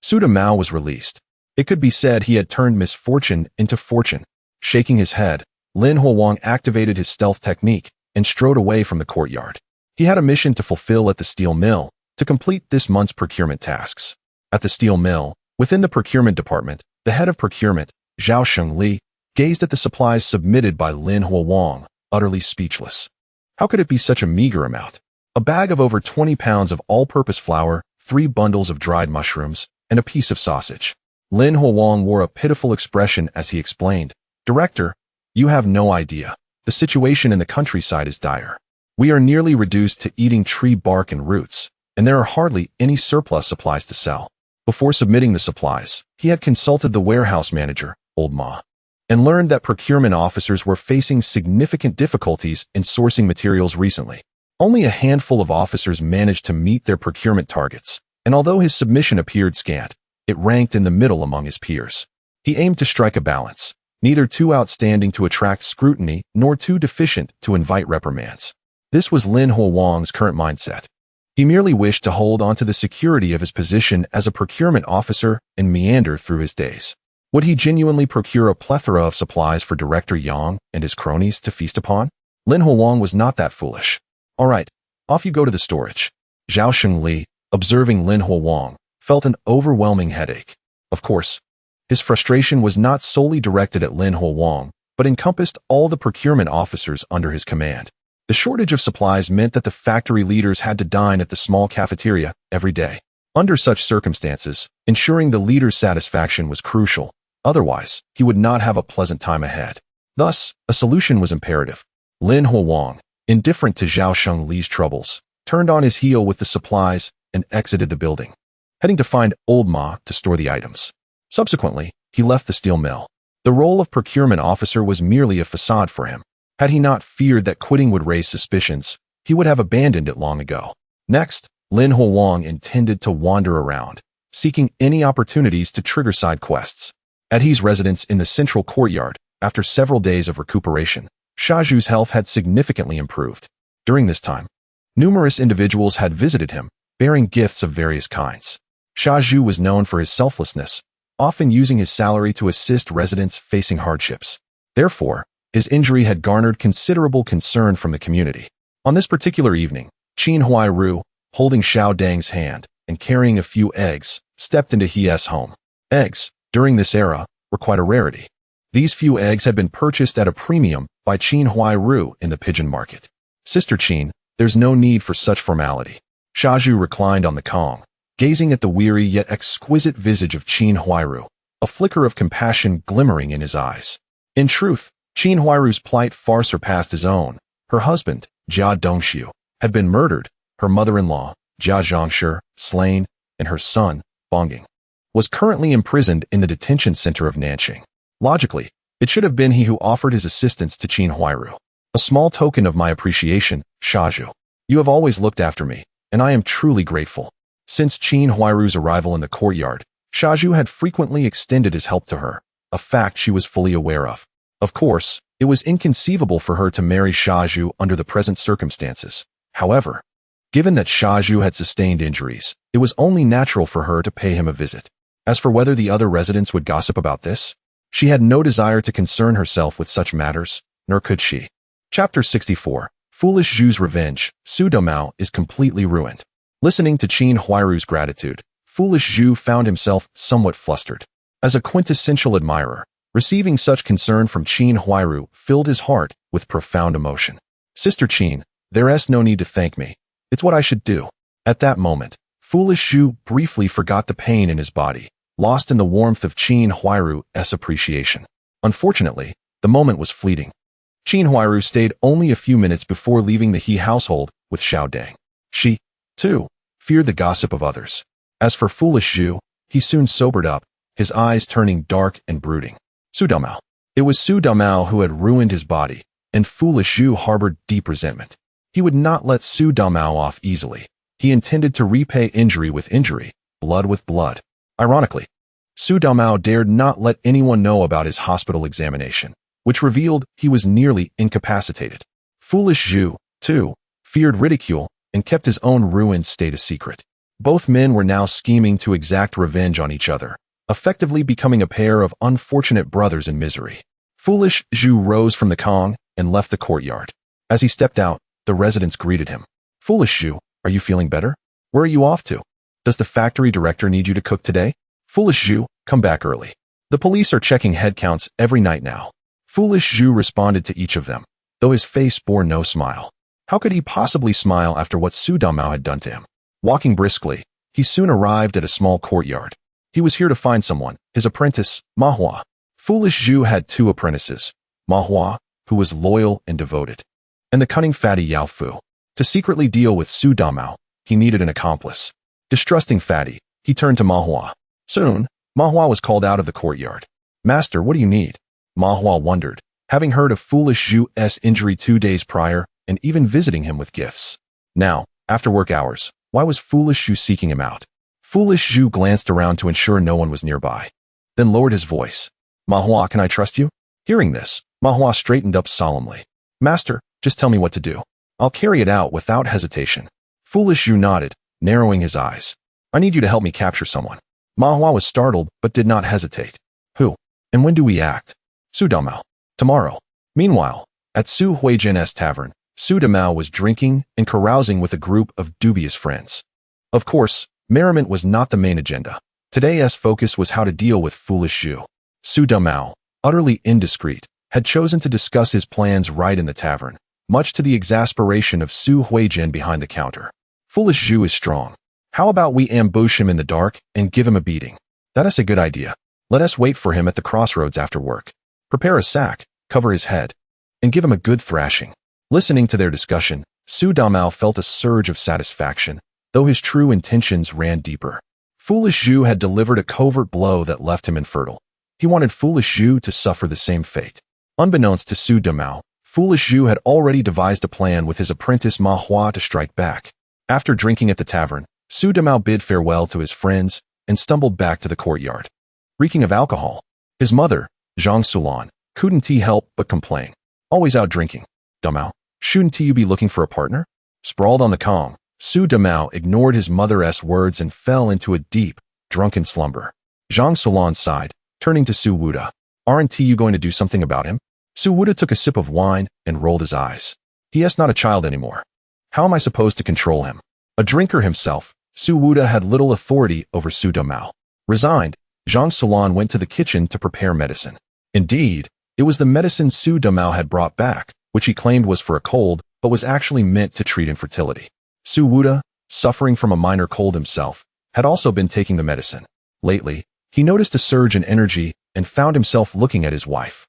Su Mao was released. It could be said he had turned misfortune into fortune. Shaking his head, Lin Huowang activated his stealth technique and strode away from the courtyard. He had a mission to fulfill at the steel mill to complete this month's procurement tasks. At the steel mill, within the procurement department, the head of procurement, Zhao Shengli, gazed at the supplies submitted by Lin Huowang, utterly speechless. How could it be such a meager amount? A bag of over 20 pounds of all-purpose flour, 3 bundles of dried mushrooms, and a piece of sausage. Lin Huowang wore a pitiful expression as he explained, "Director, you have no idea. The situation in the countryside is dire. We are nearly reduced to eating tree bark and roots, and there are hardly any surplus supplies to sell." Before submitting the supplies, he had consulted the warehouse manager, Old Ma, and learned that procurement officers were facing significant difficulties in sourcing materials recently. Only a handful of officers managed to meet their procurement targets, and although his submission appeared scant, it ranked in the middle among his peers. He aimed to strike a balance, neither too outstanding to attract scrutiny nor too deficient to invite reprimands. This was Lin Huowang's current mindset. He merely wished to hold on to the security of his position as a procurement officer and meander through his days. Would he genuinely procure a plethora of supplies for Director Yang and his cronies to feast upon? Lin Huowang was not that foolish. All right, off you go to the storage. Zhao Shengli, observing Lin Huowang, felt an overwhelming headache. Of course, his frustration was not solely directed at Lin Huowang, but encompassed all the procurement officers under his command. The shortage of supplies meant that the factory leaders had to dine at the small cafeteria every day. Under such circumstances, ensuring the leader's satisfaction was crucial. Otherwise, he would not have a pleasant time ahead. Thus, a solution was imperative. Lin Huowang, indifferent to Zhao Shengli's troubles, turned on his heel with the supplies and exited the building, heading to find Old Ma to store the items. Subsequently, he left the steel mill. The role of procurement officer was merely a facade for him. Had he not feared that quitting would raise suspicions, he would have abandoned it long ago. Next, Lin Huang intended to wander around, seeking any opportunities to trigger side quests. At his residence in the central courtyard, after several days of recuperation, Shaju's health had significantly improved. During this time, numerous individuals had visited him, bearing gifts of various kinds. Shaju was known for his selflessness, often using his salary to assist residents facing hardships. Therefore, his injury had garnered considerable concern from the community. On this particular evening, Qin Huairu, holding Xiao Dang's hand and carrying a few eggs, stepped into his home. Eggs, during this era, were quite a rarity. These few eggs had been purchased at a premium by Qin Huairu in the pigeon market. Sister Qin, there's no need for such formality. Shaju reclined on the Kong, gazing at the weary yet exquisite visage of Qin Huairu, a flicker of compassion glimmering in his eyes. In truth, Qin Huairu's plight far surpassed his own. Her husband, Jia Dongxiu, had been murdered, her mother-in-law, Jia Zhangshi, slain, and her son, Bongying, was currently imprisoned in the detention center of Nanqing. Logically, it should have been he who offered his assistance to Qin Huairu. A small token of my appreciation, Shaju. You have always looked after me, and I am truly grateful. Since Qin Huairu's arrival in the courtyard, Shaju had frequently extended his help to her, a fact she was fully aware of. Of course, it was inconceivable for her to marry Shaju under the present circumstances. However, given that Shaju had sustained injuries, it was only natural for her to pay him a visit. As for whether the other residents would gossip about this, she had no desire to concern herself with such matters, nor could she. Chapter 64. Foolish Zhu's Revenge. Su Domao is completely ruined. Listening to Qin Huairu's gratitude, Foolish Zhu found himself somewhat flustered. As a quintessential admirer, receiving such concern from Qin Huairu filled his heart with profound emotion. Sister Qin, there's no need to thank me. It's what I should do. At that moment, Foolish Zhu briefly forgot the pain in his body, lost in the warmth of Qin Huairu's appreciation. Unfortunately, the moment was fleeting. Qin Huairu stayed only a few minutes before leaving the He household with Xiao Dang. She, too, feared the gossip of others. As for Foolish Zhu, he soon sobered up, his eyes turning dark and brooding. Su Domao. It was Su Domao who had ruined his body, and Foolish Zhu harbored deep resentment. He would not let Su Domao off easily. He intended to repay injury with injury, blood with blood. Ironically, Su Domao dared not let anyone know about his hospital examination, which revealed he was nearly incapacitated. Foolish Zhu, too, feared ridicule and kept his own ruined state a secret. Both men were now scheming to exact revenge on each other, effectively becoming a pair of unfortunate brothers in misery. Foolish Zhu rose from the Kong and left the courtyard. As he stepped out, the residents greeted him. Foolish Zhu, are you feeling better? Where are you off to? Does the factory director need you to cook today? Foolish Zhu, come back early. The police are checking head counts every night now. Foolish Zhu responded to each of them, though his face bore no smile. How could he possibly smile after what Su Domao had done to him? Walking briskly, he soon arrived at a small courtyard. He was here to find someone, his apprentice, Ma Hua. Foolish Zhu had two apprentices, Ma Hua, who was loyal and devoted, and the cunning fatty Yao Fu. To secretly deal with Su Domao, he needed an accomplice. Distrusting Fatty, he turned to Ma Hua. Soon, Ma Hua was called out of the courtyard. Master, what do you need? Ma Hua wondered, having heard of Foolish Zhu's injury 2 days prior and even visiting him with gifts. Now, after work hours, why was Foolish Zhu seeking him out? Foolish Zhu glanced around to ensure no one was nearby, then lowered his voice. Ma Hua, can I trust you? Hearing this, Ma Hua straightened up solemnly. Master, just tell me what to do. I'll carry it out without hesitation. Foolish Zhu nodded, narrowing his eyes. I need you to help me capture someone. Ma Hua was startled but did not hesitate. Who? And when do we act? Su Domao. Tomorrow. Meanwhile, at Su Huijian's tavern, Su Domao was drinking and carousing with a group of dubious friends. Of course, merriment was not the main agenda. Today's focus was how to deal with Foolish Zhu. Su Domao, utterly indiscreet, had chosen to discuss his plans right in the tavern, much to the exasperation of Su Huijian behind the counter. Foolish Zhu is strong. How about we ambush him in the dark and give him a beating? That is a good idea. Let us wait for him at the crossroads after work. Prepare a sack, cover his head, and give him a good thrashing. Listening to their discussion, Su Domao felt a surge of satisfaction, though his true intentions ran deeper. Foolish Zhu had delivered a covert blow that left him infertile. He wanted foolish Zhu to suffer the same fate. Unbeknownst to Su Damao, foolish Zhu had already devised a plan with his apprentice Ma Hua to strike back. After drinking at the tavern, Su Damao bid farewell to his friends and stumbled back to the courtyard. Reeking of alcohol, his mother, Zhang Sulan, couldn't he help but complain. Always out drinking. Damao, shouldn't you be looking for a partner? Sprawled on the Kong, Su Damao ignored his mother's words and fell into a deep, drunken slumber. Zhang Sulan sighed, turning to Su Wuda. Aren't you going to do something about him? Su Wuda took a sip of wine and rolled his eyes. He is not a child anymore. How am I supposed to control him? A drinker himself, Su Wuda had little authority over Su Damao. Resigned, Zhang Sulan went to the kitchen to prepare medicine. Indeed, it was the medicine Su Damao had brought back, which he claimed was for a cold, but was actually meant to treat infertility. Su Wuda, suffering from a minor cold himself, had also been taking the medicine. Lately, he noticed a surge in energy and found himself looking at his wife,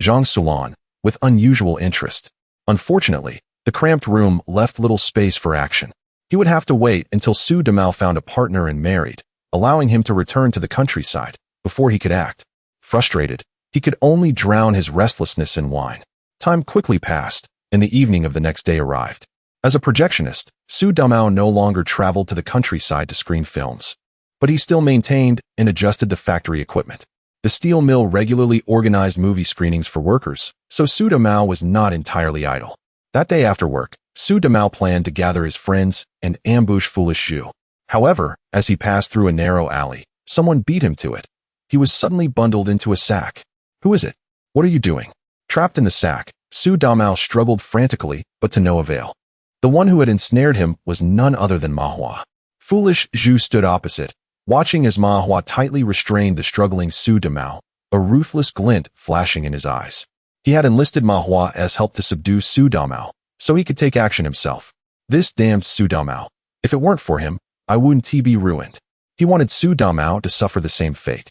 Zhang Sulan, with unusual interest. Unfortunately, the cramped room left little space for action. He would have to wait until Su Damao found a partner and married, allowing him to return to the countryside before he could act. Frustrated, he could only drown his restlessness in wine. Time quickly passed, and the evening of the next day arrived. As a projectionist, Su Damao no longer traveled to the countryside to screen films. But he still maintained and adjusted the factory equipment. The steel mill regularly organized movie screenings for workers, so Su Damao was not entirely idle. That day after work, Su Damao planned to gather his friends and ambush foolish Zhu. However, as he passed through a narrow alley, someone beat him to it. He was suddenly bundled into a sack. Who is it? What are you doing? Trapped in the sack, Su Damao struggled frantically, but to no avail. The one who had ensnared him was none other than Ma Hua. Foolish Zhu stood opposite, watching as Ma Hua tightly restrained the struggling Su Damao, a ruthless glint flashing in his eyes. He had enlisted Ma Hua as help to subdue Su Damao, so he could take action himself. This damned Su Damao. If it weren't for him, I wouldn't be ruined. He wanted Su Damao to suffer the same fate.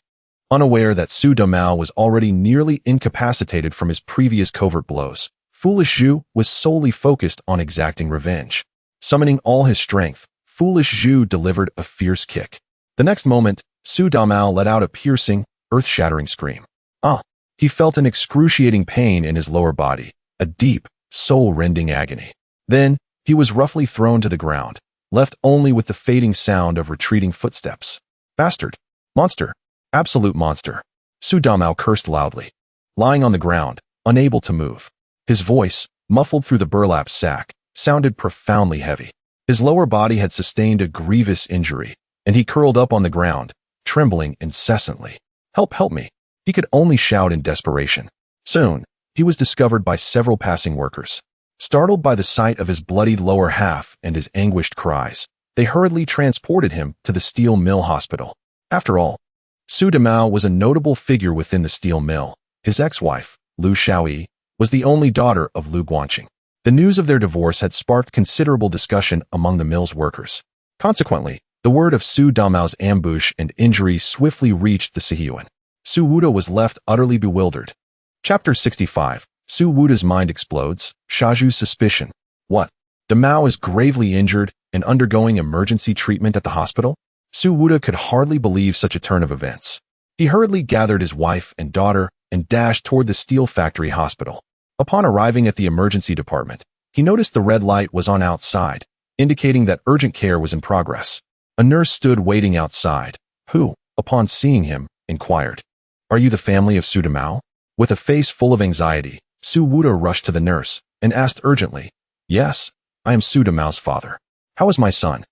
Unaware that Su Damao was already nearly incapacitated from his previous covert blows, foolish Zhu was solely focused on exacting revenge. Summoning all his strength, foolish Zhu delivered a fierce kick. The next moment, Su Damao let out a piercing, earth-shattering scream. He felt an excruciating pain in his lower body, a deep, soul-rending agony. Then, he was roughly thrown to the ground, left only with the fading sound of retreating footsteps. Bastard! Monster! Absolute monster! Su Damao cursed loudly. Lying on the ground, unable to move. His voice, muffled through the burlap sack, sounded profoundly heavy. His lower body had sustained a grievous injury, and he curled up on the ground, trembling incessantly. Help me! He could only shout in desperation. Soon, he was discovered by several passing workers. Startled by the sight of his bloodied lower half and his anguished cries, they hurriedly transported him to the steel mill hospital. After all, Su Damao was a notable figure within the steel mill. His ex-wife, Lu Xiaoyi, was the only daughter of Lu Guanqing. The news of their divorce had sparked considerable discussion among the mill's workers. Consequently, the word of Su Damao's ambush and injury swiftly reached the Sihuan. Su Wuda was left utterly bewildered. Chapter 65. Su Wuda's mind explodes. Shaju's suspicion. What? Damao is gravely injured and undergoing emergency treatment at the hospital? Su Wuda could hardly believe such a turn of events. He hurriedly gathered his wife and daughter and dashed toward the steel factory hospital. Upon arriving at the emergency department, he noticed the red light was on outside, indicating that urgent care was in progress. A nurse stood waiting outside, who, upon seeing him, inquired, "Are you the family of Su Damao?" With a face full of anxiety, Su Wuda rushed to the nurse and asked urgently, "Yes, I am Su Damao's father. How is my son?"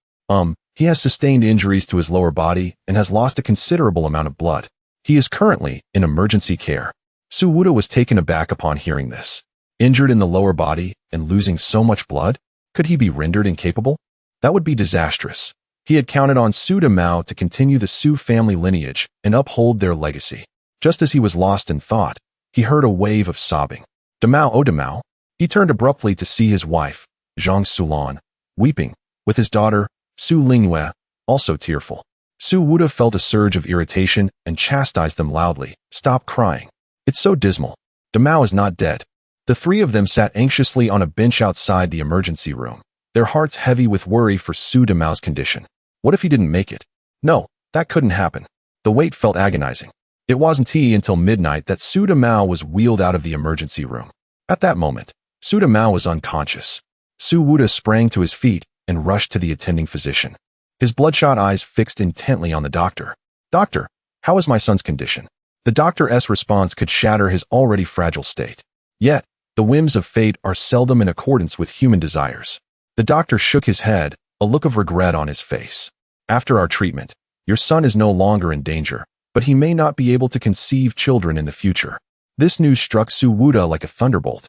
He has sustained injuries to his lower body and has lost a considerable amount of blood. He is currently in emergency care. Su Wuda was taken aback upon hearing this. Injured in the lower body and losing so much blood? Could he be rendered incapable? That would be disastrous. He had counted on Su Damao to continue the Su family lineage and uphold their legacy. Just as he was lost in thought, he heard a wave of sobbing. "Damao, oh Damao!" He turned abruptly to see his wife, Zhang Sulan, weeping, with his daughter, Su Lingyue, also tearful. Su Wuda felt a surge of irritation and chastised them loudly. "Stop crying. It's so dismal. Damao is not dead." The three of them sat anxiously on a bench outside the emergency room, their hearts heavy with worry for Su Damao's condition. What if he didn't make it? No, that couldn't happen. The wait felt agonizing. It wasn't until midnight that Su Damao was wheeled out of the emergency room. At that moment, Su Damao was unconscious. Su Wuda sprang to his feet and rushed to the attending physician. His bloodshot eyes fixed intently on the doctor. "Doctor, how is my son's condition?" The doctor's response could shatter his already fragile state. Yet, the whims of fate are seldom in accordance with human desires. The doctor shook his head, a look of regret on his face. "After our treatment, your son is no longer in danger, but he may not be able to conceive children in the future." This news struck Su Wuda like a thunderbolt,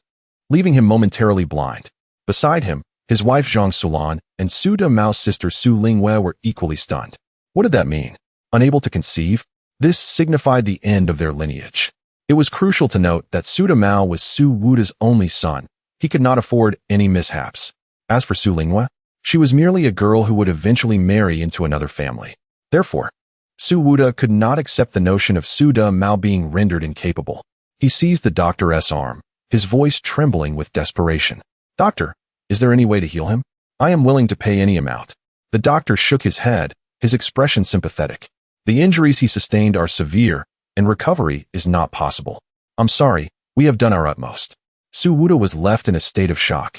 leaving him momentarily blind. Beside him, his wife Zhang Sulan and Su Damao's sister Su Lingwei were equally stunned. What did that mean? Unable to conceive? This signified the end of their lineage. It was crucial to note that Su Damao was Su Wuda's only son. He could not afford any mishaps. As for Su Lingwei, she was merely a girl who would eventually marry into another family. Therefore, Su Wuda could not accept the notion of Su Damao being rendered incapable. He seized the doctor's arm, his voice trembling with desperation. "Doctor, is there any way to heal him? I am willing to pay any amount." The doctor shook his head, his expression sympathetic. "The injuries he sustained are severe, and recovery is not possible. I'm sorry, we have done our utmost." Su Wuda was left in a state of shock.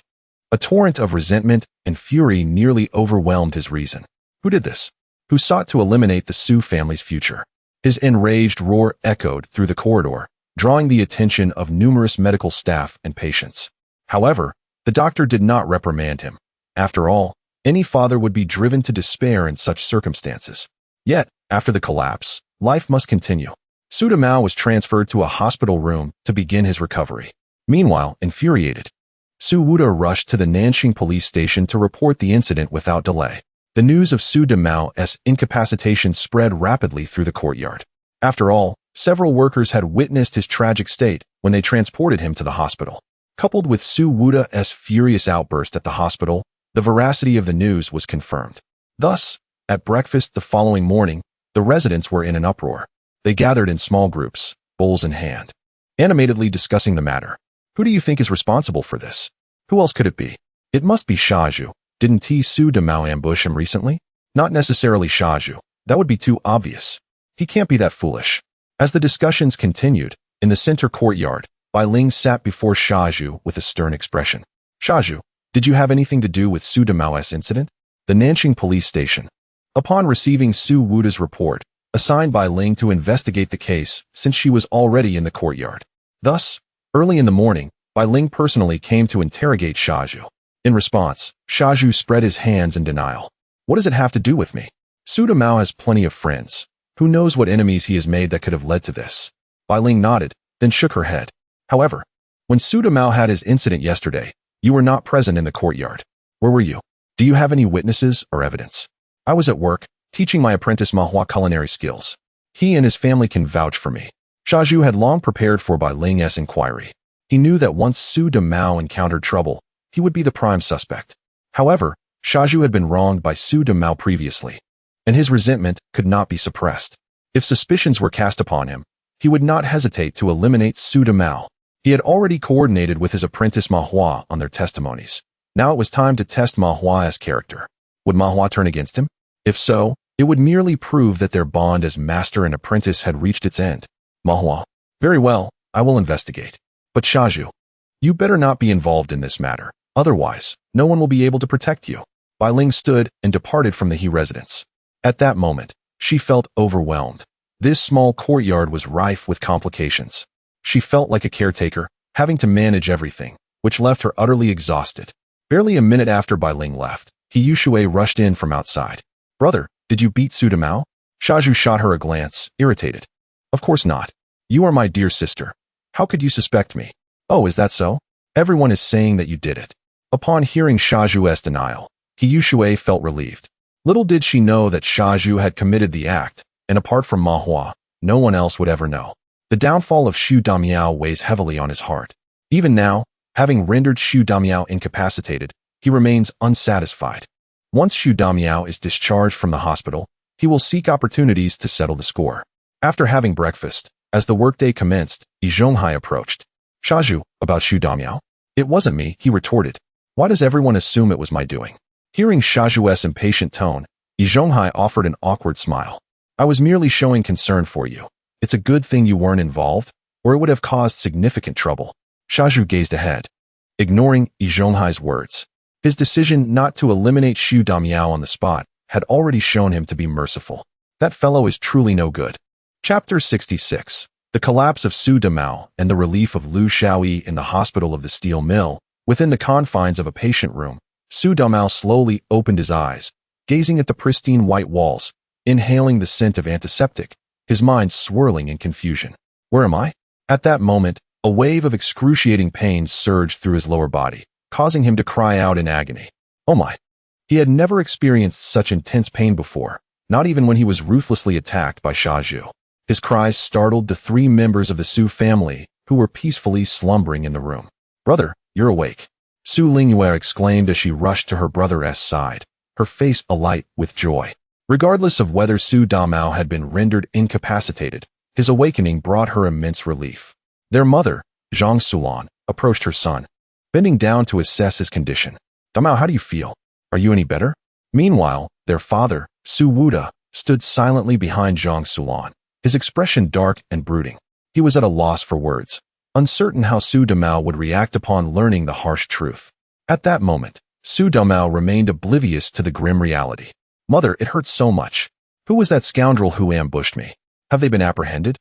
A torrent of resentment and fury nearly overwhelmed his reason. Who did this? Who sought to eliminate the Su family's future? His enraged roar echoed through the corridor, drawing the attention of numerous medical staff and patients. However, the doctor did not reprimand him. After all, any father would be driven to despair in such circumstances. Yet, after the collapse, life must continue. Su Damao was transferred to a hospital room to begin his recovery. Meanwhile, infuriated, Su Wuda rushed to the Nanxing police station to report the incident without delay. The news of Su Damao's incapacitation spread rapidly through the courtyard. After all, several workers had witnessed his tragic state when they transported him to the hospital. Coupled with Su Wuda's furious outburst at the hospital, the veracity of the news was confirmed. Thus, at breakfast the following morning, the residents were in an uproar. They gathered in small groups, bowls in hand, animatedly discussing the matter. Who do you think is responsible for this? Who else could it be? It must be Shaju. Didn't Su Damao ambush him recently? Not necessarily Shaju. That would be too obvious. He can't be that foolish. As the discussions continued, in the center courtyard, Bai Ling sat before Shaju with a stern expression. "Shaju, did you have anything to do with Su Damao's incident?" The Nanxing police station. Upon receiving Su Wuda's report, assigned Bai Ling to investigate the case since she was already in the courtyard. Thus, early in the morning, Bai Ling personally came to interrogate Shaju. In response, Shaju spread his hands in denial. "What does it have to do with me? Su Damao has plenty of friends. Who knows what enemies he has made that could have led to this?" Bai Ling nodded, then shook her head. "However, when Su Damao had his incident yesterday, you were not present in the courtyard. Where were you? Do you have any witnesses or evidence?" "I was at work, teaching my apprentice Mahua culinary skills. He and his family can vouch for me." Shaju had long prepared for Bai Ling's inquiry. He knew that once Su Damao encountered trouble, he would be the prime suspect. However, Shaju had been wronged by Su Damao previously, and his resentment could not be suppressed. If suspicions were cast upon him, he would not hesitate to eliminate Su Damao. He had already coordinated with his apprentice Mahua on their testimonies. Now it was time to test Mahua's character. Would Mahua turn against him? If so, it would merely prove that their bond as master and apprentice had reached its end. Mahua: "Very well, I will investigate. But Shaju, you better not be involved in this matter. Otherwise, no one will be able to protect you." Bai Ling stood and departed from the He residence. At that moment, she felt overwhelmed. This small courtyard was rife with complications. She felt like a caretaker, having to manage everything, which left her utterly exhausted. Barely a minute after Bai Ling left, He Yushui rushed in from outside. "Brother, did you beat Su Damao?" Shaju shot her a glance, irritated. "Of course not. You are my dear sister. How could you suspect me?" "Oh, is that so? Everyone is saying that you did it." Upon hearing Shaju's denial, He Yushui felt relieved. Little did she know that Shaju had committed the act, and apart from Mahua, no one else would ever know. The downfall of Su Damiao weighs heavily on his heart. Even now, having rendered Su Damiao incapacitated, he remains unsatisfied. Once Su Damiao is discharged from the hospital, he will seek opportunities to settle the score. After having breakfast, as the workday commenced, Yi Zhonghai approached. "Shaju, about Su Damiao?" "It wasn't me," he retorted. "Why does everyone assume it was my doing?" Hearing Shaju's impatient tone, Yi Zhonghai offered an awkward smile. "I was merely showing concern for you. It's a good thing you weren't involved, or it would have caused significant trouble. Xiazhu gazed ahead, ignoring Yi Zhonghai's words. His decision not to eliminate Xu Damiao on the spot had already shown him to be merciful. That fellow is truly no good. Chapter 66. The collapse of Su Damiao and the relief of Liu Xiaoyi in the hospital of the steel mill. Within the confines of a patient room, Su Damiao slowly opened his eyes, gazing at the pristine white walls, inhaling the scent of antiseptic, his mind swirling in confusion. Where am I? At that moment, a wave of excruciating pain surged through his lower body, causing him to cry out in agony. Oh my! He had never experienced such intense pain before, not even when he was ruthlessly attacked by Xiazhu. His cries startled the 3 members of the Su family, who were peacefully slumbering in the room. Brother, you're awake. Su Lingyue exclaimed as she rushed to her brother's side, her face alight with joy. Regardless of whether Su Damiao had been rendered incapacitated, his awakening brought her immense relief. Their mother, Zhang Sulan, approached her son, bending down to assess his condition. Damiao, how do you feel? Are you any better? Meanwhile, their father, Su Wuda, stood silently behind Zhang Sulan, his expression dark and brooding. He was at a loss for words, uncertain how Su Damiao would react upon learning the harsh truth. At that moment, Su Damiao remained oblivious to the grim reality. Mother, it hurts so much. Who was that scoundrel who ambushed me? Have they been apprehended?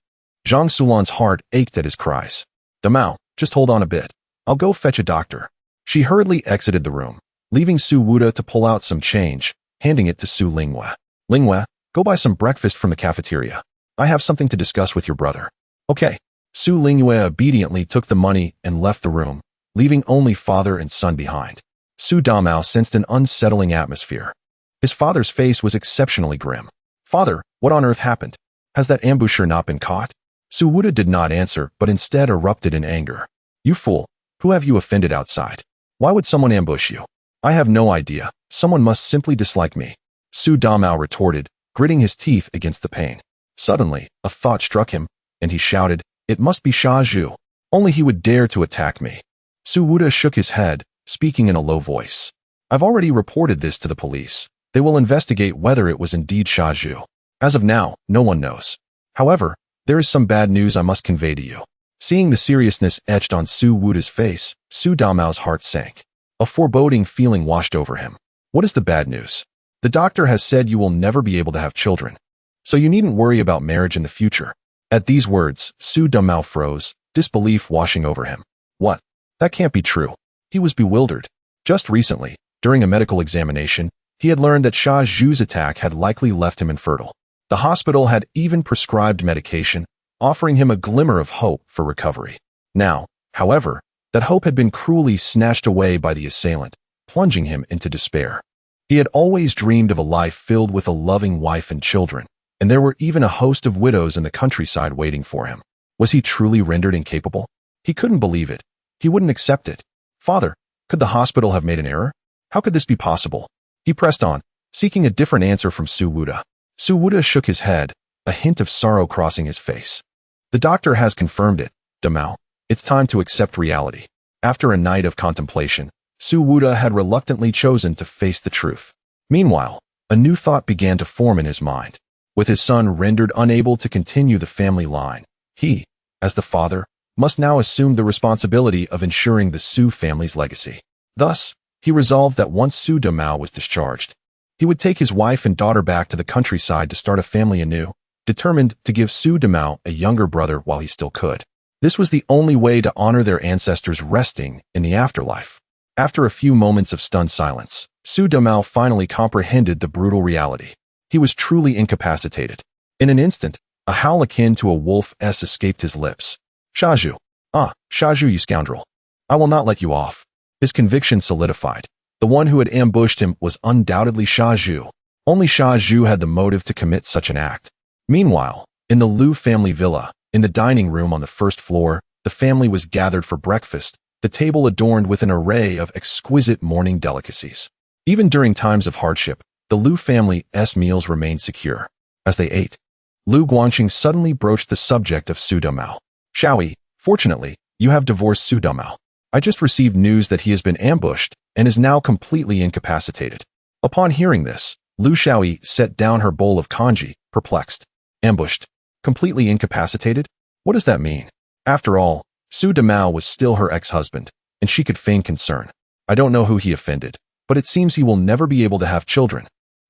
Zhang Sulan's heart ached at his cries. Damiao, just hold on a bit. I'll go fetch a doctor. She hurriedly exited the room, leaving Su Wuda to pull out some change, handing it to Su Lingyue. Lingyue, go buy some breakfast from the cafeteria. I have something to discuss with your brother. Okay. Su Lingyue obediently took the money and left the room, leaving only father and son behind. Su Damiao sensed an unsettling atmosphere. His father's face was exceptionally grim. Father, what on earth happened? Has that ambusher not been caught? Su Wuda did not answer, but instead erupted in anger. You fool! Who have you offended outside? Why would someone ambush you? I have no idea. Someone must simply dislike me. Su Damiao retorted, gritting his teeth against the pain. Suddenly, a thought struck him, and he shouted, It must be Xiazhu. Only he would dare to attack me. Su Wuda shook his head, speaking in a low voice. I've already reported this to the police. They will investigate whether it was indeed Xiazhu. As of now, no one knows. However, there is some bad news I must convey to you. Seeing the seriousness etched on Su Wuda's face, Su Damiao's heart sank. A foreboding feeling washed over him. What is the bad news? The doctor has said you will never be able to have children. So you needn't worry about marriage in the future. At these words, Su Damiao froze, disbelief washing over him. What? That can't be true. He was bewildered. Just recently, during a medical examination, he had learned that Xiazhu's attack had likely left him infertile. The hospital had even prescribed medication, offering him a glimmer of hope for recovery. Now, however, that hope had been cruelly snatched away by the assailant, plunging him into despair. He had always dreamed of a life filled with a loving wife and children, and there were even a host of widows in the countryside waiting for him. Was he truly rendered incapable? He couldn't believe it. He wouldn't accept it. Father, could the hospital have made an error? How could this be possible? He pressed on, seeking a different answer from Su Wuda. Su Wuda shook his head, a hint of sorrow crossing his face. The doctor has confirmed it, Damiao. It's time to accept reality. After a night of contemplation, Su Wuda had reluctantly chosen to face the truth. Meanwhile, a new thought began to form in his mind. With his son rendered unable to continue the family line, he, as the father, must now assume the responsibility of ensuring the Su family's legacy. Thus, he resolved that once Su Damiao was discharged, he would take his wife and daughter back to the countryside to start a family anew, determined to give Su Damiao a younger brother while he still could. This was the only way to honor their ancestors resting in the afterlife. After a few moments of stunned silence, Su Damiao finally comprehended the brutal reality. He was truly incapacitated. In an instant, a howl akin to a wolf's escaped his lips. Xiazhu. Ah, Xiazhu, you scoundrel. I will not let you off. His conviction solidified. The one who had ambushed him was undoubtedly Xiazhu. Only Xiazhu had the motive to commit such an act. Meanwhile, in the Liu family villa, in the dining room on the first floor, the family was gathered for breakfast, the table adorned with an array of exquisite morning delicacies. Even during times of hardship, the Liu family's meals remained secure. As they ate, Liu Guangqing suddenly broached the subject of Su Damiao. Xiaoyi, fortunately, you have divorced Su Damiao. I just received news that he has been ambushed and is now completely incapacitated. Upon hearing this, Liu Xiaoyi set down her bowl of congee, perplexed. Ambushed. Completely incapacitated? What does that mean? After all, Su Damao was still her ex-husband, and she could feign concern. I don't know who he offended, but it seems he will never be able to have children.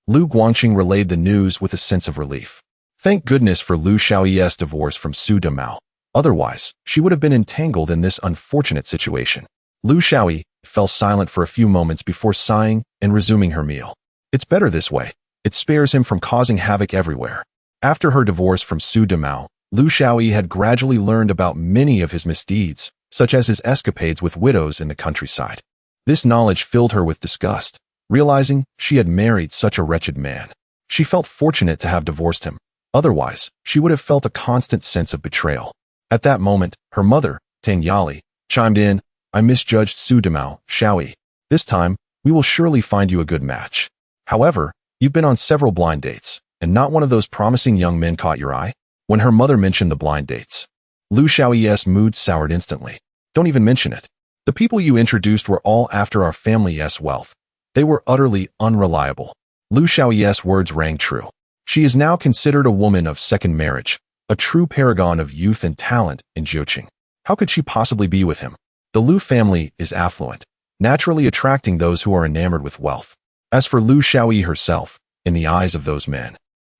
Lu Guangqing relayed the news with a sense of relief. Thank goodness for Lu Xiaoyi's divorce from Su Damao. Otherwise, she would have been entangled in this unfortunate situation. Lu Xiaoyi fell silent for a few moments before sighing and resuming her meal. It's better this way. It spares him from causing havoc everywhere. After her divorce from Su Damao, Lu Xiaoyi had gradually learned about many of his misdeeds, such as his escapades with widows in the countryside. This knowledge filled her with disgust, realizing she had married such a wretched man. She felt fortunate to have divorced him. Otherwise, she would have felt a constant sense of betrayal. At that moment, her mother, Tang Yali, chimed in, I misjudged Su Damao, Xiaoyi. This time, we will surely find you a good match. However, you've been on several blind dates, and not one of those promising young men caught your eye. When her mother mentioned the blind dates, Lu Xiaoyi's mood soured instantly. Don't even mention it. The people you introduced were all after our family's wealth. They were utterly unreliable. Lu Xiaoyi's words rang true. She is now considered a woman of second marriage, a true paragon of youth and talent in Jiuqing. How could she possibly be with him? The Lu family is affluent, naturally attracting those who are enamored with wealth. As for Lu Xiaoyi herself, in the eyes of those men,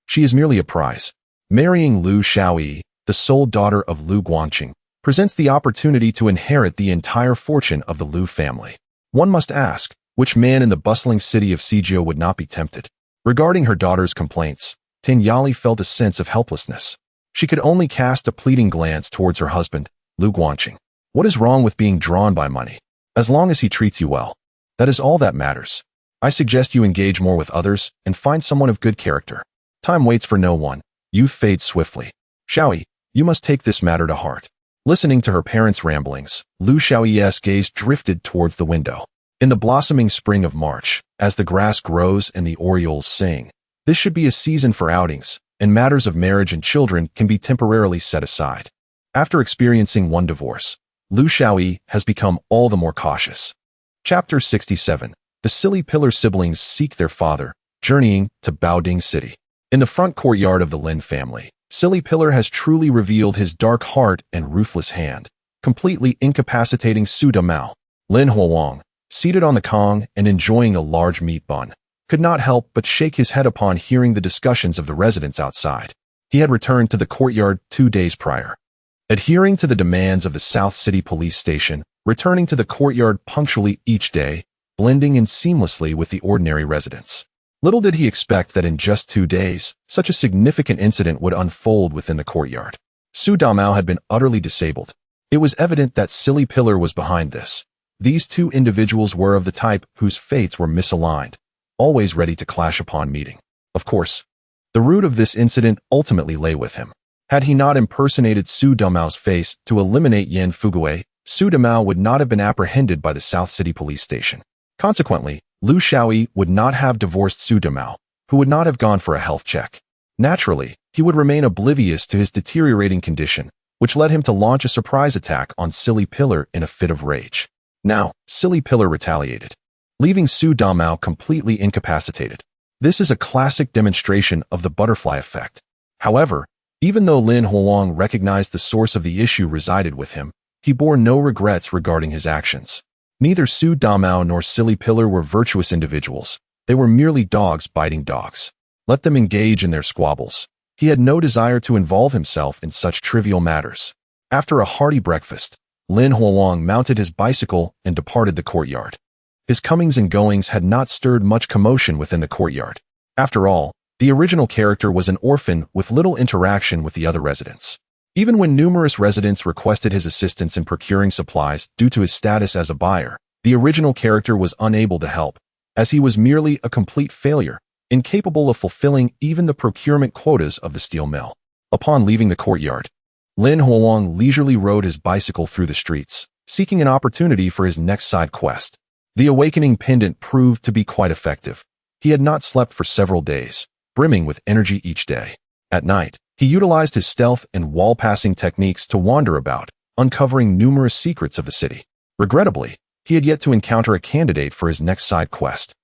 she is merely a prize. Marrying Lu Xiaoyi, the sole daughter of Lu Guangqing, presents the opportunity to inherit the entire fortune of the Lu family. One must ask, which man in the bustling city of Sijio would not be tempted? Regarding her daughter's complaints, Tang Yali felt a sense of helplessness. She could only cast a pleading glance towards her husband, Lu Guangqing. What is wrong with being drawn by money? As long as he treats you well, that is all that matters. I suggest you engage more with others and find someone of good character. Time waits for no one. Youth fades swiftly. Xiaoyi, you must take this matter to heart. Listening to her parents' ramblings, Lu Xiaoyi's gaze drifted towards the window. In the blossoming spring of March, as the grass grows and the orioles sing, this should be a season for outings, and matters of marriage and children can be temporarily set aside. After experiencing one divorce, Lu Xiaoyi has become all the more cautious. Chapter 67. The Silly Pillar siblings seek their father, journeying to Baoding City. In the front courtyard of the Lin family, Silly Pillar has truly revealed his dark heart and ruthless hand, completely incapacitating Su Damao. Lin Huowang, seated on the Kong and enjoying a large meat bun, could not help but shake his head upon hearing the discussions of the residents outside. He had returned to the courtyard 2 days prior. Adhering to the demands of the South City Police Station, returning to the courtyard punctually each day, blending in seamlessly with the ordinary residents. Little did he expect that in just 2 days, such a significant incident would unfold within the courtyard. Su Damao had been utterly disabled. It was evident that Silly Pillar was behind this. These two individuals were of the type whose fates were misaligned, always ready to clash upon meeting. Of course, the root of this incident ultimately lay with him. Had he not impersonated Su Damao's face to eliminate Yan Fugue, Su Damao would not have been apprehended by the South City Police Station. Consequently, Lu Xiaoyi would not have divorced Su Damao, who would not have gone for a health check. Naturally, he would remain oblivious to his deteriorating condition, which led him to launch a surprise attack on Silly Pillar in a fit of rage. Now, Silly Pillar retaliated, leaving Su Damao completely incapacitated. This is a classic demonstration of the butterfly effect. However, even though Lin Huolong recognized the source of the issue resided with him, he bore no regrets regarding his actions. Neither Su Damao nor Silly Pillar were virtuous individuals. They were merely dogs biting dogs. Let them engage in their squabbles. He had no desire to involve himself in such trivial matters. After a hearty breakfast, Lin Huolong mounted his bicycle and departed the courtyard. His comings and goings had not stirred much commotion within the courtyard. After all, the original character was an orphan with little interaction with the other residents. Even when numerous residents requested his assistance in procuring supplies due to his status as a buyer, the original character was unable to help, as he was merely a complete failure, incapable of fulfilling even the procurement quotas of the steel mill. Upon leaving the courtyard, Lin Huolong leisurely rode his bicycle through the streets, seeking an opportunity for his next side quest. The awakening pendant proved to be quite effective. He had not slept for several days, brimming with energy each day. At night, he utilized his stealth and wall-passing techniques to wander about, uncovering numerous secrets of the city. Regrettably, he had yet to encounter a candidate for his next side quest.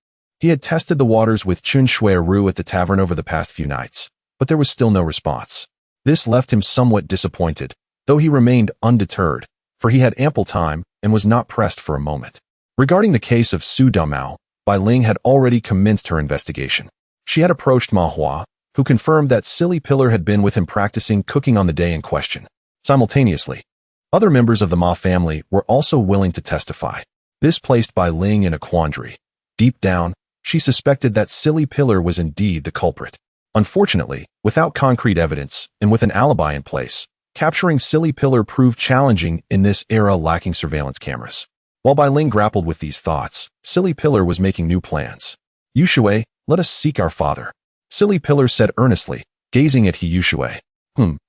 He had tested the waters with Chun Shui Ru at the tavern over the past few nights, but there was still no response. This left him somewhat disappointed, though he remained undeterred, for he had ample time and was not pressed for a moment. Regarding the case of Su Damao, Bai Ling had already commenced her investigation. She had approached Ma Hua, who confirmed that Silly Pillar had been with him practicing cooking on the day in question. Simultaneously, other members of the Ma family were also willing to testify. This placed Bai Ling in a quandary. Deep down, she suspected that Silly Pillar was indeed the culprit. Unfortunately, without concrete evidence and with an alibi in place, capturing Silly Pillar proved challenging in this era lacking surveillance cameras. While Bai Ling grappled with these thoughts, Silly Pillar was making new plans. Yu Shui, let us seek our father. Silly Pillar said earnestly, gazing at He Yu Shui.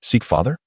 Seek father?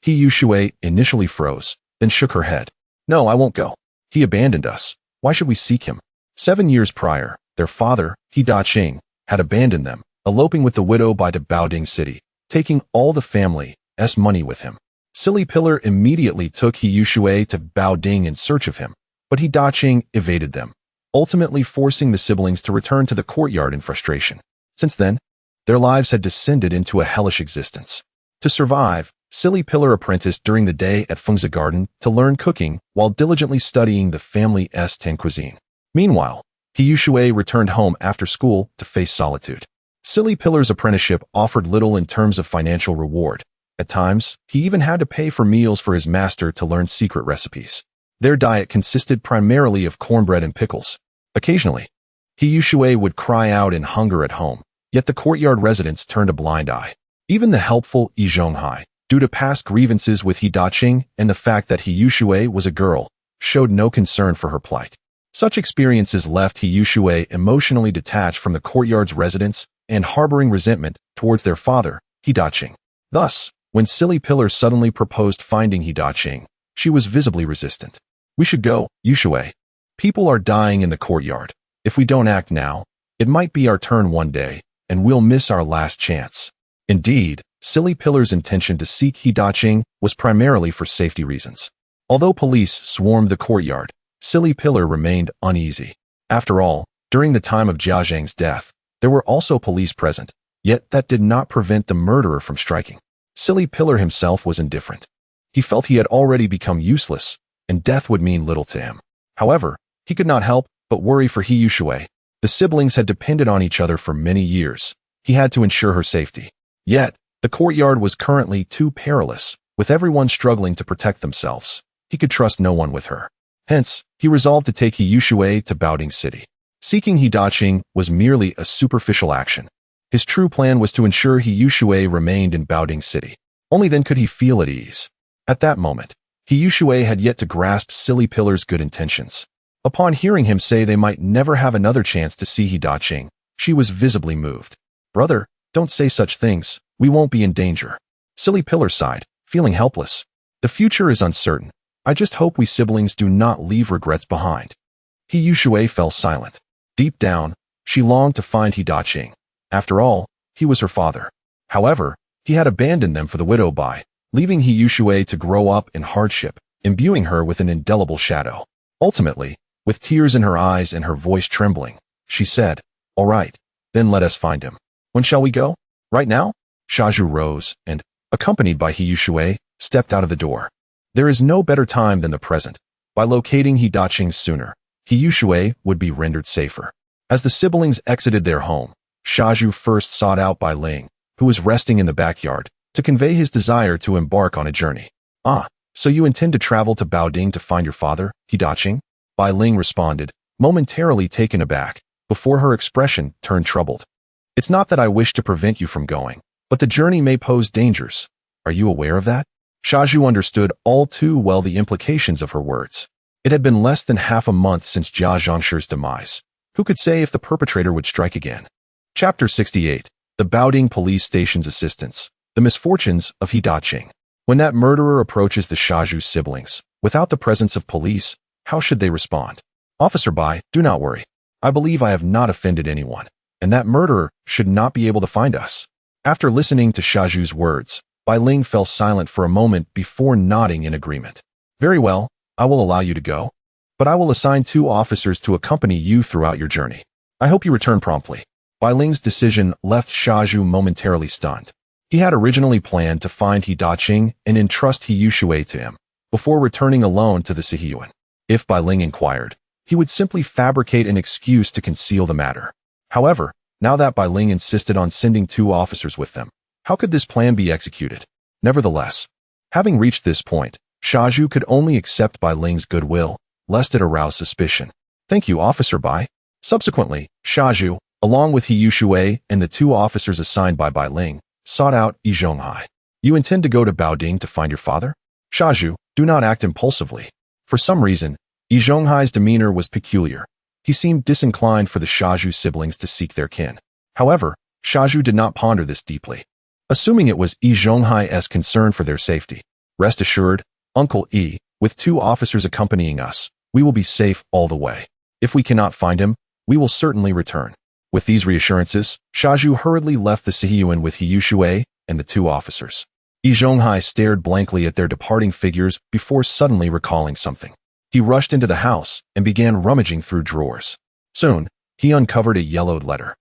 He Yu Shui initially froze, then shook her head. No, I won't go. He abandoned us. Why should we seek him? 7 years prior, their father, He Daqing, had abandoned them, eloping with the widow by to Baoding City, taking all the family's money with him. Silly Pillar immediately took He Yu Shui to Baoding in search of him, but He Daqing evaded them, ultimately forcing the siblings to return to the courtyard in frustration. Since then, their lives had descended into a hellish existence. To survive, Silly Pillar apprenticed during the day at Fengzi Garden to learn cooking while diligently studying the family's Tan cuisine. Meanwhile, He Yu Shui returned home after school to face solitude. Silly Pillar's apprenticeship offered little in terms of financial reward. At times, he even had to pay for meals for his master to learn secret recipes. Their diet consisted primarily of cornbread and pickles. Occasionally, He Yu Shui would cry out in hunger at home, yet the courtyard residents turned a blind eye. Even the helpful Yi Zhonghai, due to past grievances with He Daqing and the fact that He Yu Shui was a girl, showed no concern for her plight. Such experiences left He Yu Shui emotionally detached from the courtyard's residents and harboring resentment towards their father, He Daqing. Thus, when Silly Pillar suddenly proposed finding He Daqing, she was visibly resistant. We should go, Yu Shui. People are dying in the courtyard. If we don't act now, it might be our turn one day, and we'll miss our last chance. Indeed, Silly Pillar's intention to seek He Daqing was primarily for safety reasons. Although police swarmed the courtyard, Silly Pillar remained uneasy. After all, during the time of Jia Zhang's death, there were also police present, yet that did not prevent the murderer from striking. Silly Pillar himself was indifferent. He felt he had already become useless, and death would mean little to him. However, he could not help but worry for He Yu Shui. The siblings had depended on each other for many years. He had to ensure her safety. Yet, the courtyard was currently too perilous, with everyone struggling to protect themselves. He could trust no one with her. Hence, he resolved to take He Yu Shui to Baoding City. Seeking He Daqing was merely a superficial action. His true plan was to ensure He Yu Shui remained in Baoding City. Only then could he feel at ease. At that moment, He Yu Shui had yet to grasp Silly Pillar's good intentions. Upon hearing him say they might never have another chance to see He Daqing, she was visibly moved. Brother, don't say such things. We won't be in danger. Silly Pillar sighed, feeling helpless. The future is uncertain. I just hope we siblings do not leave regrets behind. He Yu Shui fell silent. Deep down, she longed to find He Daqing. After all, he was her father. However, he had abandoned them for the widow Bai, leaving He Yu Shui to grow up in hardship, imbuing her with an indelible shadow. Ultimately, with tears in her eyes and her voice trembling, she said, "All right, then let us find him. When shall we go? Right now?" Shaju rose and, accompanied by He Yu Shui, stepped out of the door. There is no better time than the present. By locating He Daqing sooner, He Yu Shui would be rendered safer. As the siblings exited their home, Shaju first sought out Bai Ling, who was resting in the backyard, to convey his desire to embark on a journey. "Ah, so you intend to travel to Baoding to find your father, He Daqing?" Bai Ling responded, momentarily taken aback, before her expression turned troubled. "It's not that I wish to prevent you from going, but the journey may pose dangers. Are you aware of that?" Shaju understood all too well the implications of her words. It had been less than half a month since Jia Zhongshi's demise. Who could say if the perpetrator would strike again? Chapter 68. The Baoding Police Station's Assistance. The Misfortunes of He Daqing. When that murderer approaches the Shaju siblings, without the presence of police, how should they respond? "Officer Bai, do not worry. I believe I have not offended anyone, and that murderer should not be able to find us." After listening to Shaju's words, Bai Ling fell silent for a moment before nodding in agreement. "Very well, I will allow you to go, but I will assign 2 officers to accompany you throughout your journey. I hope you return promptly." Bai Ling's decision left Shaju momentarily stunned. He had originally planned to find He Daqing and entrust He Yushui to him, before returning alone to the Sihiyuan. If Bai Ling inquired, he would simply fabricate an excuse to conceal the matter. However, now that Bai Ling insisted on sending 2 officers with them, how could this plan be executed? Nevertheless, having reached this point, Shaju could only accept Bai Ling's goodwill, lest it arouse suspicion. Thank you, Officer Bai. Subsequently, Shaju, along with He Yushui and the 2 officers assigned by Bai Ling, sought out Yi Zhonghai. You intend to go to Baoding to find your father? Shaju, do not act impulsively. For some reason, Yi Zhonghai's demeanor was peculiar. He seemed disinclined for the Shaju siblings to seek their kin. However, Shaju did not ponder this deeply. Assuming it was Yi Zhonghai's concern for their safety. Rest assured, Uncle Yi, with 2 officers accompanying us, we will be safe all the way. If we cannot find him, we will certainly return. With these reassurances, Shaju hurriedly left the Sihiyuan with He Yushui and the 2 officers. Yi Zhonghai stared blankly at their departing figures before suddenly recalling something. He rushed into the house and began rummaging through drawers. Soon, he uncovered a yellowed letter,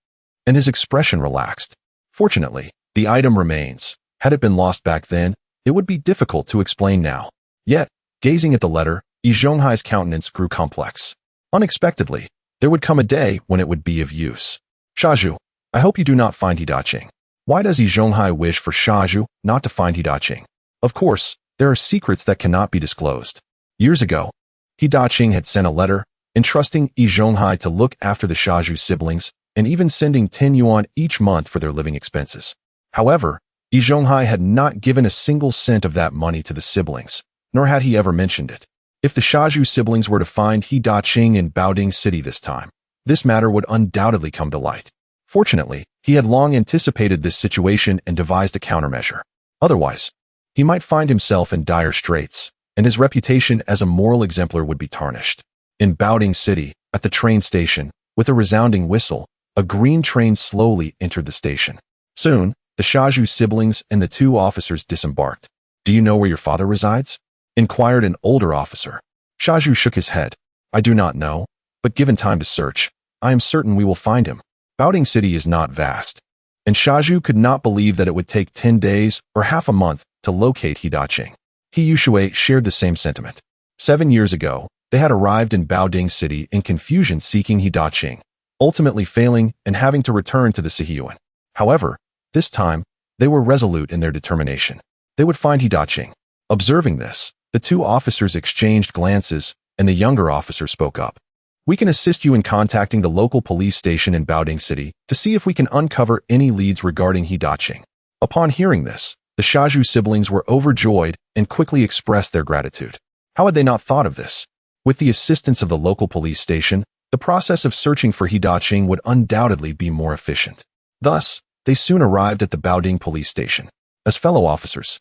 and his expression relaxed. Fortunately, the item remains. Had it been lost back then, it would be difficult to explain now. Yet, gazing at the letter, Yi Zhonghai's countenance grew complex. Unexpectedly, there would come a day when it would be of use. Shaju, I hope you do not find He Daqing. Why does Yi Zhonghai wish for Shaju not to find He Daqing? Of course, there are secrets that cannot be disclosed. Years ago, He Daqing had sent a letter, entrusting Yi Zhonghai to look after the Shaju siblings, and even sending 10 yuan each month for their living expenses. However, Yi Zhonghai had not given a single cent of that money to the siblings, nor had he ever mentioned it. If the Shaju siblings were to find He Daqing in Baoding City this time, this matter would undoubtedly come to light. Fortunately, he had long anticipated this situation and devised a countermeasure. Otherwise, he might find himself in dire straits, and his reputation as a moral exemplar would be tarnished. In Baoding City, at the train station, with a resounding whistle, a green train slowly entered the station. Soon, the Shaju siblings and the 2 officers disembarked. Do you know where your father resides? Inquired an older officer. Shaju shook his head. I do not know, but given time to search, I am certain we will find him. Baoding City is not vast, and Shaju could not believe that it would take 10 days or half a month to locate He Daqing. He Yushui shared the same sentiment. 7 years ago, they had arrived in Baoding City in confusion seeking He Daqing, ultimately failing and having to return to the Sihiyuan. However, this time, they were resolute in their determination. They would find He Daqing. Observing this, the 2 officers exchanged glances, and the younger officer spoke up. We can assist you in contacting the local police station in Baoding City to see if we can uncover any leads regarding He Daqing. Upon hearing this, the Shaju siblings were overjoyed and quickly expressed their gratitude. How had they not thought of this? With the assistance of the local police station, the process of searching for He Daqing would undoubtedly be more efficient. Thus, they soon arrived at the Baoding police station. As fellow officers,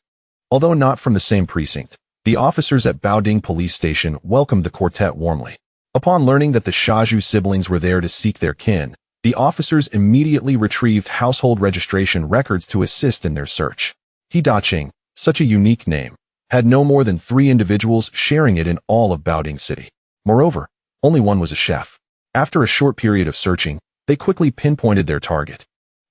although not from the same precinct, the officers at Baoding police station welcomed the quartet warmly. Upon learning that the Shaju siblings were there to seek their kin, the officers immediately retrieved household registration records to assist in their search. He Daqing, such a unique name, had no more than 3 individuals sharing it in all of Baoding City. Moreover, only one was a chef. After a short period of searching, they quickly pinpointed their target,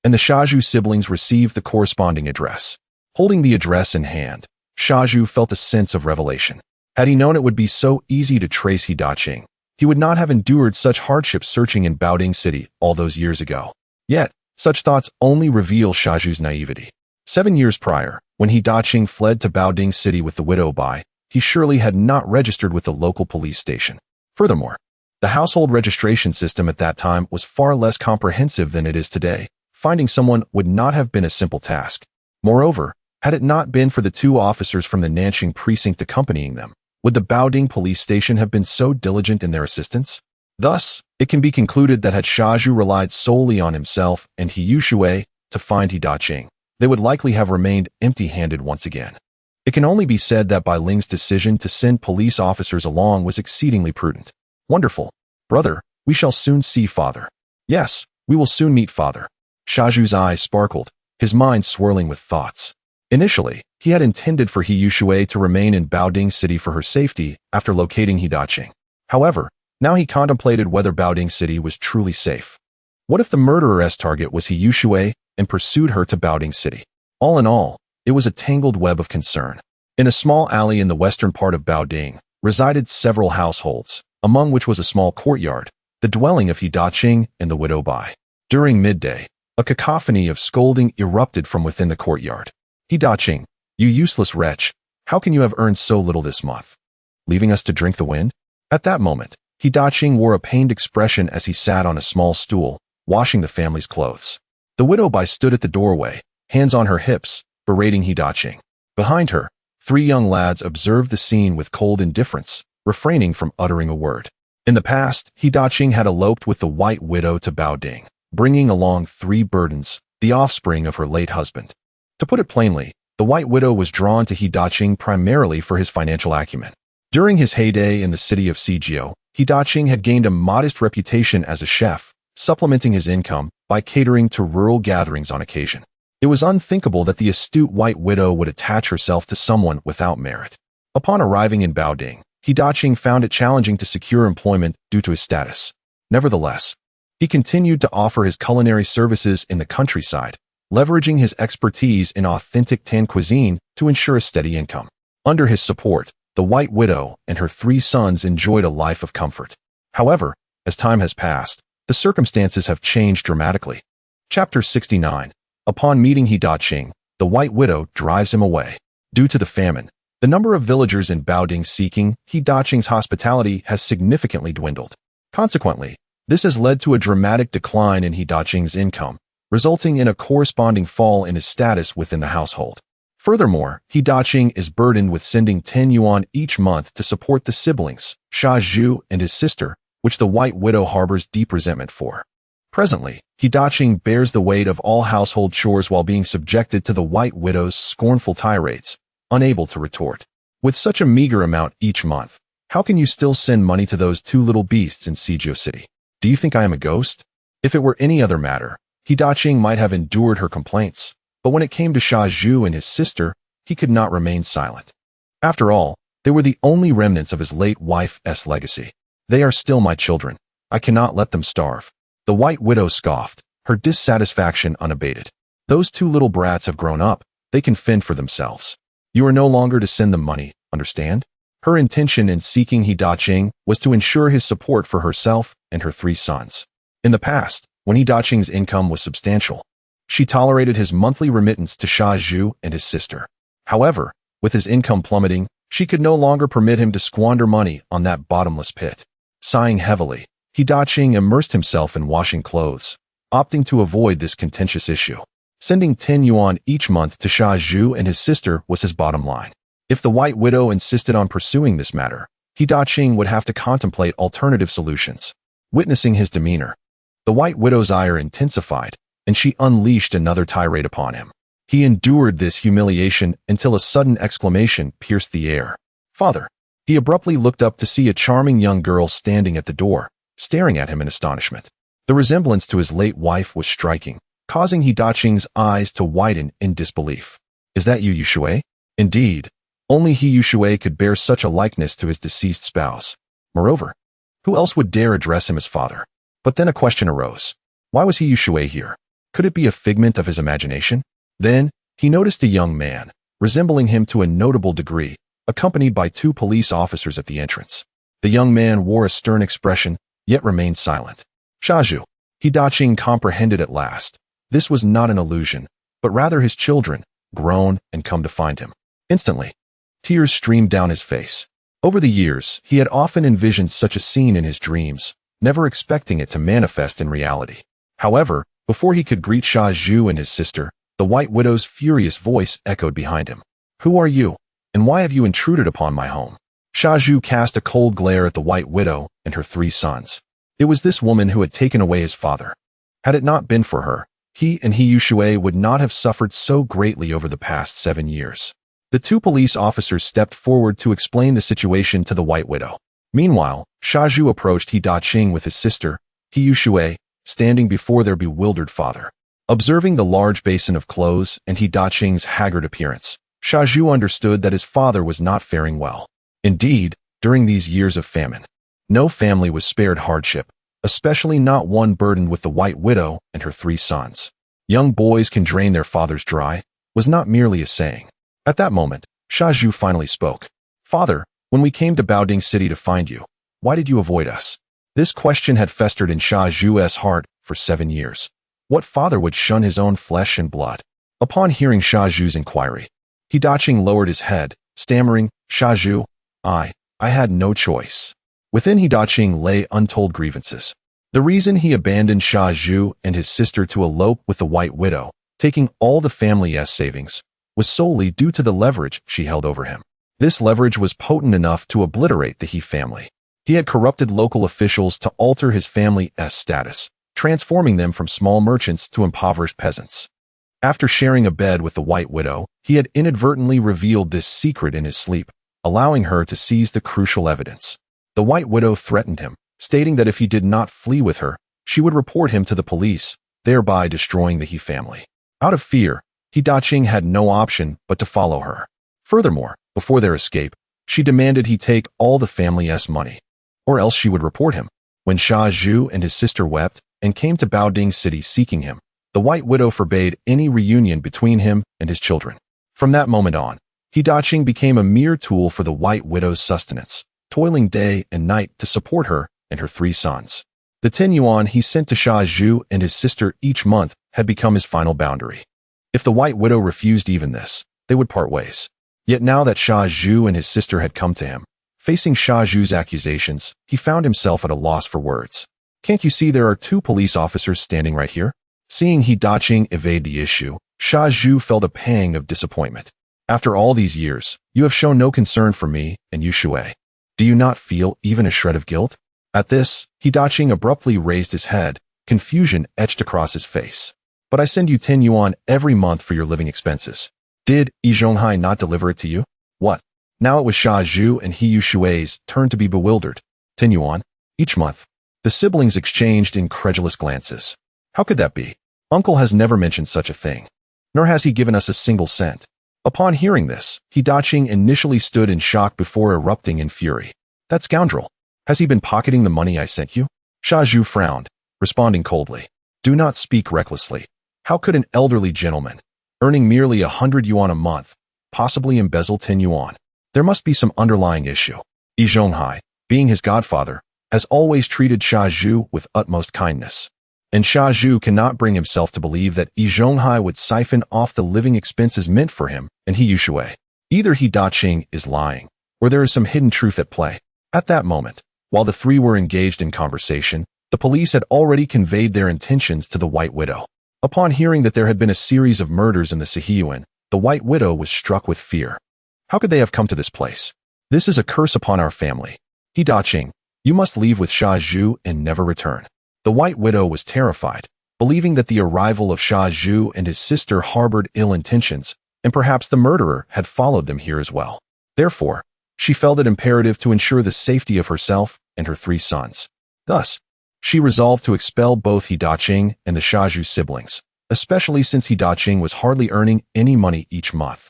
and the Shaju siblings received the corresponding address. Holding the address in hand, Shaju felt a sense of revelation. Had he known it would be so easy to trace He Daqing, he would not have endured such hardship searching in Baoding City all those years ago. Yet, such thoughts only reveal Shaju's naivety. 7 years prior, when He Daqing fled to Baoding City with the widow Bai, he surely had not registered with the local police station. Furthermore, the household registration system at that time was far less comprehensive than it is today. Finding someone would not have been a simple task. Moreover, had it not been for the 2 officers from the Nanqing precinct accompanying them, would the Baoding police station have been so diligent in their assistance? Thus, it can be concluded that had Shaju relied solely on himself and He Yushui to find He Daqing, they would likely have remained empty-handed once again. It can only be said that Bai Ling's decision to send police officers along was exceedingly prudent. Wonderful. Brother, we shall soon see father. Yes, we will soon meet father. Shaju's eyes sparkled, his mind swirling with thoughts. Initially, he had intended for He Yushui to remain in Baoding City for her safety after locating He Daqing. However, now he contemplated whether Baoding City was truly safe. What if the murderer's target was He Yushui and pursued her to Baoding City? All in all, it was a tangled web of concern. In a small alley in the western part of Beijing resided several households, among which was a small courtyard, the dwelling of He Daqing and the widow Bai. During midday, a cacophony of scolding erupted from within the courtyard. He Daqing, you useless wretch, how can you have earned so little this month? Leaving us to drink the wind? At that moment, He Daqing wore a pained expression as he sat on a small stool, washing the family's clothes. The widow Bai stood at the doorway, hands on her hips, berating He Daqing. Behind her, 3 young lads observed the scene with cold indifference, refraining from uttering a word. In the past, He Daqing had eloped with the White Widow to Baoding, bringing along 3 burdens, the offspring of her late husband. To put it plainly, the White Widow was drawn to He Daqing primarily for his financial acumen. During his heyday in the city of Sijio, He Daqing had gained a modest reputation as a chef, supplementing his income by catering to rural gatherings on occasion. It was unthinkable that the astute White Widow would attach herself to someone without merit. Upon arriving in Baoding, He Daqing found it challenging to secure employment due to his status. Nevertheless, he continued to offer his culinary services in the countryside, leveraging his expertise in authentic Tan cuisine to ensure a steady income. Under his support, the White Widow and her 3 sons enjoyed a life of comfort. However, as time has passed, the circumstances have changed dramatically. Chapter 69. Upon meeting He Daqing, the White Widow drives him away. Due to the famine, the number of villagers in Baoding seeking He Daqing's hospitality has significantly dwindled. Consequently, this has led to a dramatic decline in He Daqing's income, resulting in a corresponding fall in his status within the household. Furthermore, He Daqing is burdened with sending 10 yuan each month to support the siblings, Sha Zhu and his sister, which the White Widow harbors deep resentment for. Presently, He Daqing bears the weight of all household chores while being subjected to the White Widow's scornful tirades, unable to retort. With such a meager amount each month, how can you still send money to those 2 little beasts in Sijio City? Do you think I am a ghost? If it were any other matter, He Daqing might have endured her complaints, but when it came to Sha Zhu and his sister, he could not remain silent. After all, they were the only remnants of his late wife's legacy. They are still my children. I cannot let them starve. The White Widow scoffed, her dissatisfaction unabated. Those 2 little brats have grown up. They can fend for themselves. You are no longer to send them money, understand? Her intention in seeking He Daqing was to ensure his support for herself and her 3 sons. In the past, when He Daqing's income was substantial, she tolerated his monthly remittance to Sha Zhu and his sister. However, with his income plummeting, she could no longer permit him to squander money on that bottomless pit. Sighing heavily, He Daqing immersed himself in washing clothes, opting to avoid this contentious issue. Sending 10 yuan each month to Sha Zhu and his sister was his bottom line. If the White Widow insisted on pursuing this matter, He Daqing would have to contemplate alternative solutions. Witnessing his demeanor, the White Widow's ire intensified, and she unleashed another tirade upon him. He endured this humiliation until a sudden exclamation pierced the air. "Father!" He abruptly looked up to see a charming young girl standing at the door, staring at him in astonishment. The resemblance to his late wife was striking, causing He Daqing's eyes to widen in disbelief. "Is that you, Yushui?" Indeed, only he Yushui could bear such a likeness to his deceased spouse. Moreover, who else would dare address him as father? But then a question arose. Why was he Yushui here? Could it be a figment of his imagination? Then, he noticed a young man, resembling him to a notable degree, accompanied by 2 police officers at the entrance. The young man wore a stern expression, yet remained silent. Sha Zhu. He Daqing comprehended at last. This was not an illusion, but rather his children, grown and come to find him. Instantly, tears streamed down his face. Over the years, he had often envisioned such a scene in his dreams, never expecting it to manifest in reality. However, before he could greet Sha Zhu and his sister, the White Widow's furious voice echoed behind him. "Who are you, and why have you intruded upon my home?" Sha Zhu cast a cold glare at the White Widow and her 3 sons. It was this woman who had taken away his father. Had it not been for her, he and He Yushui would not have suffered so greatly over the past 7 years. The 2 police officers stepped forward to explain the situation to the White Widow. Meanwhile, Sha Zhu approached He Daqing with his sister, He Yushui, standing before their bewildered father. Observing the large basin of clothes and He Daqing's haggard appearance, Sha Zhu understood that his father was not faring well. Indeed, during these years of famine, no family was spared hardship, especially not one burdened with the White Widow and her 3 sons. Young boys can drain their fathers dry, was not merely a saying. At that moment, Sha Zhu finally spoke. Father, when we came to Baoding City to find you, why did you avoid us? This question had festered in Sha Zhu's heart for 7 years. What father would shun his own flesh and blood? Upon hearing Sha Zhu's inquiry, He Daqing lowered his head, stammering, Sha Zhu, I had no choice. Within He Daqing lay untold grievances. The reason he abandoned Sha Zhu and his sister to elope with the White Widow, taking all the family's savings, was solely due to the leverage she held over him. This leverage was potent enough to obliterate the He family. He had corrupted local officials to alter his family's status, transforming them from small merchants to impoverished peasants. After sharing a bed with the White Widow, he had inadvertently revealed this secret in his sleep, allowing her to seize the crucial evidence. The White Widow threatened him, stating that if he did not flee with her, she would report him to the police, thereby destroying the He family. Out of fear, He Daqing had no option but to follow her. Furthermore, before their escape, she demanded he take all the family's money, or else she would report him. When Sha Zhu and his sister wept and came to Baoding City seeking him, the White Widow forbade any reunion between him and his children. From that moment on, He Daqing became a mere tool for the White Widow's sustenance, toiling day and night to support her and her 3 sons. The 10 yuan he sent to Sha Zhu and his sister each month had become his final boundary. If the White Widow refused even this, they would part ways. Yet now that Sha Zhu and his sister had come to him, facing Sha Zhu's accusations, he found himself at a loss for words. Can't you see there are 2 police officers standing right here? Seeing He Daqing evade the issue, Sha Zhu felt a pang of disappointment. After all these years, you have shown no concern for me and Yu Shui. Do you not feel even a shred of guilt? At this, He Daqing abruptly raised his head, confusion etched across his face. But I send you 10 yuan every month for your living expenses. Did Yi Zhonghai not deliver it to you? What? Now it was Sha Zhu and He Yu Shui's turn to be bewildered. 10 yuan each month. The siblings exchanged incredulous glances. How could that be? Uncle has never mentioned such a thing. Nor has he given us a single cent. Upon hearing this, He Daqing initially stood in shock before erupting in fury. That scoundrel. Has he been pocketing the money I sent you? Sha Zhu frowned, responding coldly. Do not speak recklessly. How could an elderly gentleman, earning merely 100 yuan a month, possibly embezzle 10 yuan? There must be some underlying issue. Yi Zhonghai, being his godfather, has always treated Sha Zhu with utmost kindness. And Sha Zhu cannot bring himself to believe that Yi Zhonghai would siphon off the living expenses meant for him and He Yu Shui. Either He Daqing is lying, or there is some hidden truth at play. At that moment, while the 3 were engaged in conversation, the police had already conveyed their intentions to the White Widow. Upon hearing that there had been a series of murders in the Sihiyuan, the White Widow was struck with fear. How could they have come to this place? This is a curse upon our family. He Daqing, you must leave with Sha Zhu and never return. The White Widow was terrified, believing that the arrival of Sha Zhu and his sister harbored ill intentions, and perhaps the murderer had followed them here as well. Therefore, she felt it imperative to ensure the safety of herself and her 3 sons. Thus, she resolved to expel both He Daqing and the Sha Zhu siblings, especially since He Daqing was hardly earning any money each month.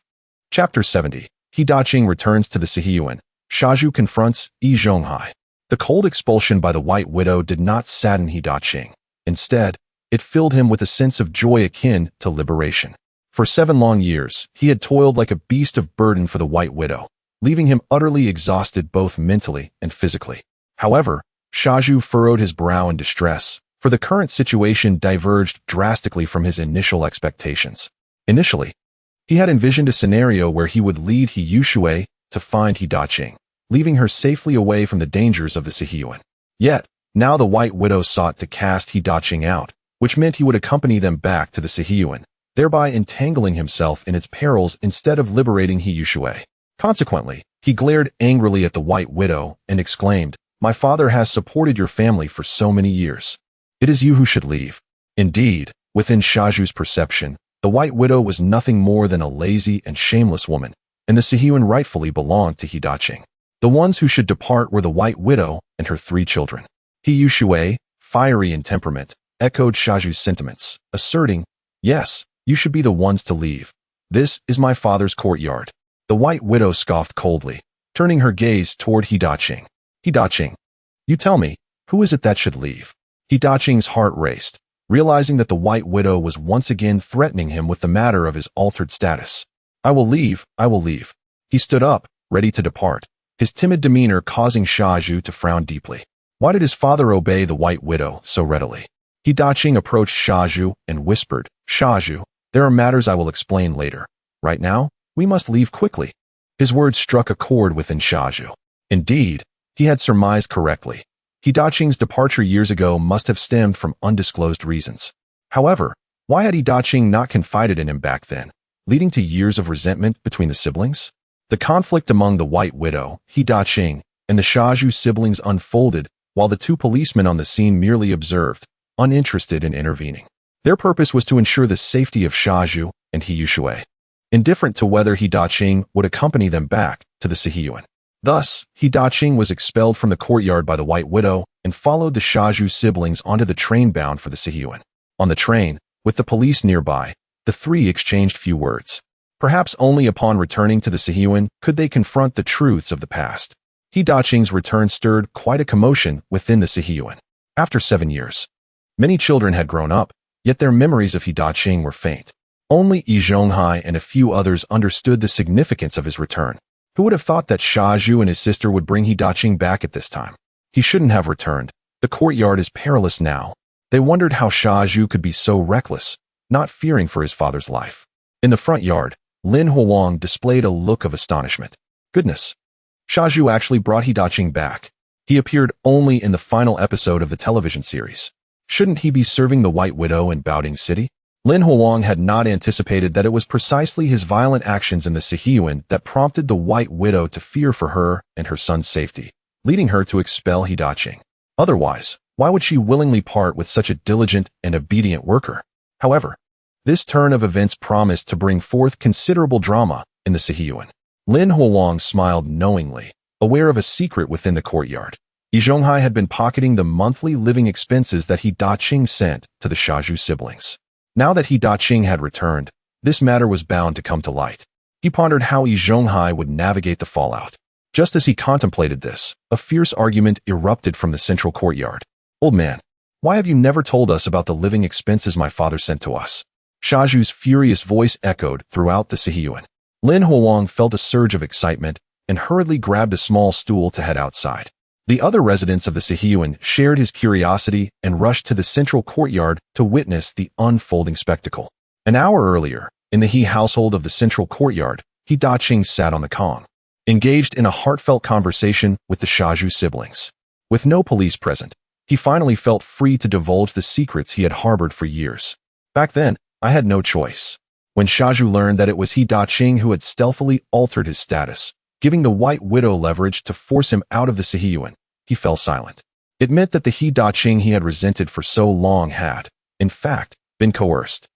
Chapter 70. He Daqing returns to the Sihiyuan. Sha Zhu confronts Yi Zhonghai. The cold expulsion by the White Widow did not sadden He Daqing. Instead, it filled him with a sense of joy akin to liberation. For 7 long years, he had toiled like a beast of burden for the White Widow, leaving him utterly exhausted both mentally and physically. However, Sha Zhu furrowed his brow in distress, for the current situation diverged drastically from his initial expectations. Initially, he had envisioned a scenario where he would lead He Yu Shui to find He Daqing, leaving her safely away from the dangers of the Sihiyuan. Yet, now the White Widow sought to cast He Daqing out, which meant he would accompany them back to the Sihiyuan, thereby entangling himself in its perils instead of liberating He Yu Shui. Consequently, he glared angrily at the White Widow and exclaimed, My father has supported your family for so many years. It is you who should leave. Indeed, within Sha Zhu's perception, the White Widow was nothing more than a lazy and shameless woman, and the Sihiyuan rightfully belonged to He Daqing. The ones who should depart were the White Widow and her 3 children. He Yu Shui, fiery in temperament, echoed Sha Zhu's sentiments, asserting, Yes, you should be the ones to leave. This is my father's courtyard. The White Widow scoffed coldly, turning her gaze toward He Daqing. He Daqing, you tell me, who is it that should leave? He Daqing's heart raced, realizing that the White Widow was once again threatening him with the matter of his altered status. I will leave, I will leave. He stood up, ready to depart, his timid demeanor causing Shaju to frown deeply. Why did his father obey the White Widow so readily? He Daqing approached Shaju and whispered, Shaju, there are matters I will explain later. Right now, we must leave quickly. His words struck a chord within Shaju. Indeed, he had surmised correctly. He Daqing's departure years ago must have stemmed from undisclosed reasons. However, why had He Daqing not confided in him back then, leading to years of resentment between the siblings? The conflict among the White Widow, He Daqing, and the Shaju siblings unfolded while the two policemen on the scene merely observed, uninterested in intervening. Their purpose was to ensure the safety of Shaju and He Yushui, indifferent to whether He Daqing would accompany them back to the Sihiyuan. Thus, He Daqing was expelled from the courtyard by the White Widow and followed the Shaju siblings onto the train bound for the Sihiyuan. On the train, with the police nearby, the three exchanged few words. Perhaps only upon returning to the Sihiyuan could they confront the truths of the past. He Daqing's return stirred quite a commotion within the Sihiyuan. After 7 years, many children had grown up, yet their memories of He Daqing were faint. Only Yi Zhonghai and a few others understood the significance of his return. Who would have thought that Shaju and his sister would bring He Daqing back at this time? He shouldn't have returned. The courtyard is perilous now. They wondered how Shaju could be so reckless, not fearing for his father's life. In the front yard, Lin Huang displayed a look of astonishment. Goodness! Shaju actually brought He Daqing back. He appeared only in the final episode of the television series. Shouldn't he be serving the White Widow in Baoding City? Lin Huang had not anticipated that it was precisely his violent actions in the Sihiyuan that prompted the White Widow to fear for her and her son's safety, leading her to expel He Daqing. Otherwise, why would she willingly part with such a diligent and obedient worker? However, this turn of events promised to bring forth considerable drama in the Sihiyuan. Lin Huang smiled knowingly, aware of a secret within the courtyard. Yi Zhonghai had been pocketing the monthly living expenses that He Daqing sent to the Shaju siblings. Now that He Daqing had returned, this matter was bound to come to light. He pondered how Yi Zhonghai would navigate the fallout. Just as he contemplated this, a fierce argument erupted from the central courtyard. Old man, why have you never told us about the living expenses my father sent to us? Shaju's furious voice echoed throughout the Sihiyuan. Lin Huang felt a surge of excitement and hurriedly grabbed a small stool to head outside. The other residents of the Sihiyuan shared his curiosity and rushed to the central courtyard to witness the unfolding spectacle. An hour earlier, in the He household of the central courtyard, He Daqing sat on the Kong, engaged in a heartfelt conversation with the Shaju siblings. With no police present, he finally felt free to divulge the secrets he had harbored for years. Back then, I had no choice. When Shaju learned that it was He Daqing who had stealthily altered his status, giving the White Widow leverage to force him out of the Sihiyuan, he fell silent. It meant that the He Daqing he had resented for so long had, in fact, been coerced.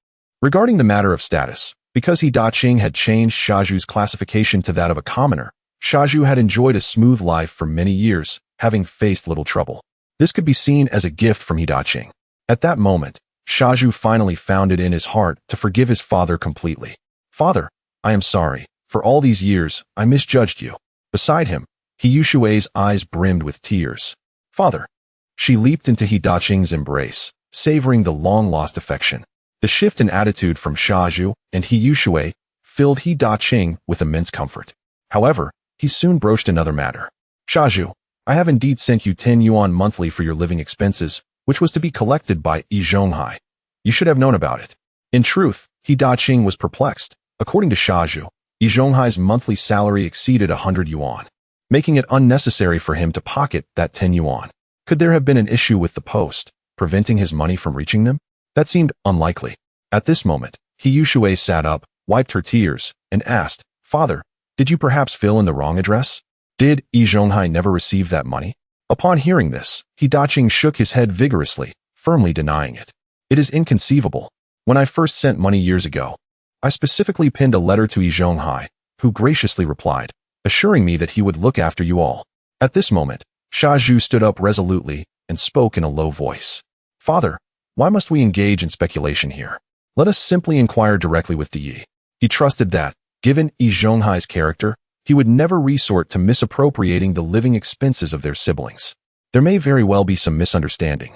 Regarding the matter of status, because He Daqing had changed Shaju's classification to that of a commoner, Shaju had enjoyed a smooth life for many years, having faced little trouble. This could be seen as a gift from He Daqing. At that moment, Shaju finally found it in his heart to forgive his father completely. Father, I am sorry. For all these years, I misjudged you. Beside him, He Yushui's eyes brimmed with tears. Father. She leaped into He Daqing's embrace, savoring the long-lost affection. The shift in attitude from Shaju and He Yushui filled He Daqing with immense comfort. However, he soon broached another matter. Shaju, I have indeed sent you 10 yuan monthly for your living expenses, which was to be collected by Yi Zhonghai. You should have known about it. In truth, He Daqing was perplexed. According to Shaju, Yi Zhonghai's monthly salary exceeded 100 yuan, making it unnecessary for him to pocket that 10 yuan. Could there have been an issue with the post, preventing his money from reaching them? That seemed unlikely. At this moment, He Yushui sat up, wiped her tears, and asked, Father, did you perhaps fill in the wrong address? Did Yi Zhonghai never receive that money? Upon hearing this, He Daqing shook his head vigorously, firmly denying it. It is inconceivable. When I first sent money years ago, I specifically pinned a letter to Yi Zhonghai, who graciously replied, assuring me that he would look after you all. At this moment, Shaju stood up resolutely and spoke in a low voice. Father, why must we engage in speculation here? Let us simply inquire directly with Yi. He trusted that, given Yi Zhonghai's character, he would never resort to misappropriating the living expenses of their siblings. There may very well be some misunderstanding.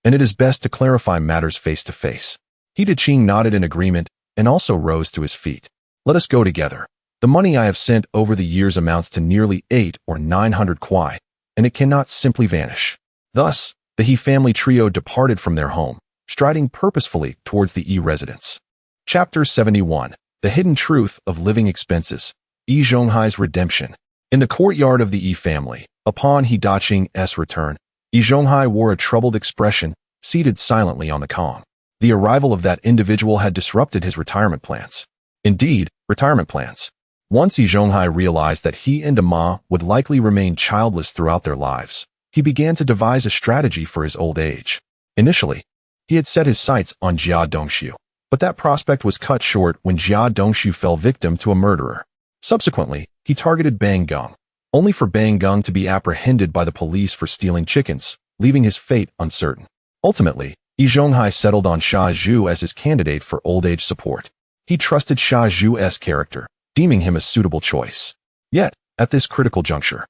and it is best to clarify matters face to face. He Daqing nodded in agreement and also rose to his feet. Let us go together. The money I have sent over the years amounts to nearly 8 or 900 kwai, and it cannot simply vanish. Thus, the He family trio departed from their home, striding purposefully towards the Yi residence. Chapter 71. The Hidden Truth of Living Expenses. Yi Zhonghai's Redemption. In the courtyard of the Yi family, upon He Daqing's return, Yi Zhonghai wore a troubled expression, seated silently on the kong. The arrival of that individual had disrupted his retirement plans. Indeed, retirement plans. Once Yi Zhonghai realized that he and Ma would likely remain childless throughout their lives, he began to devise a strategy for his old age. Initially, he had set his sights on Jia Dongxiu, but that prospect was cut short when Jia Dongxiu fell victim to a murderer. Subsequently, he targeted Bang Geng, only for Bang Geng to be apprehended by the police for stealing chickens, leaving his fate uncertain. Ultimately, Yi Zhonghai settled on Xia Zhu as his candidate for old age support. He trusted Xia Zhu's character, deeming him a suitable choice. Yet, at this critical juncture,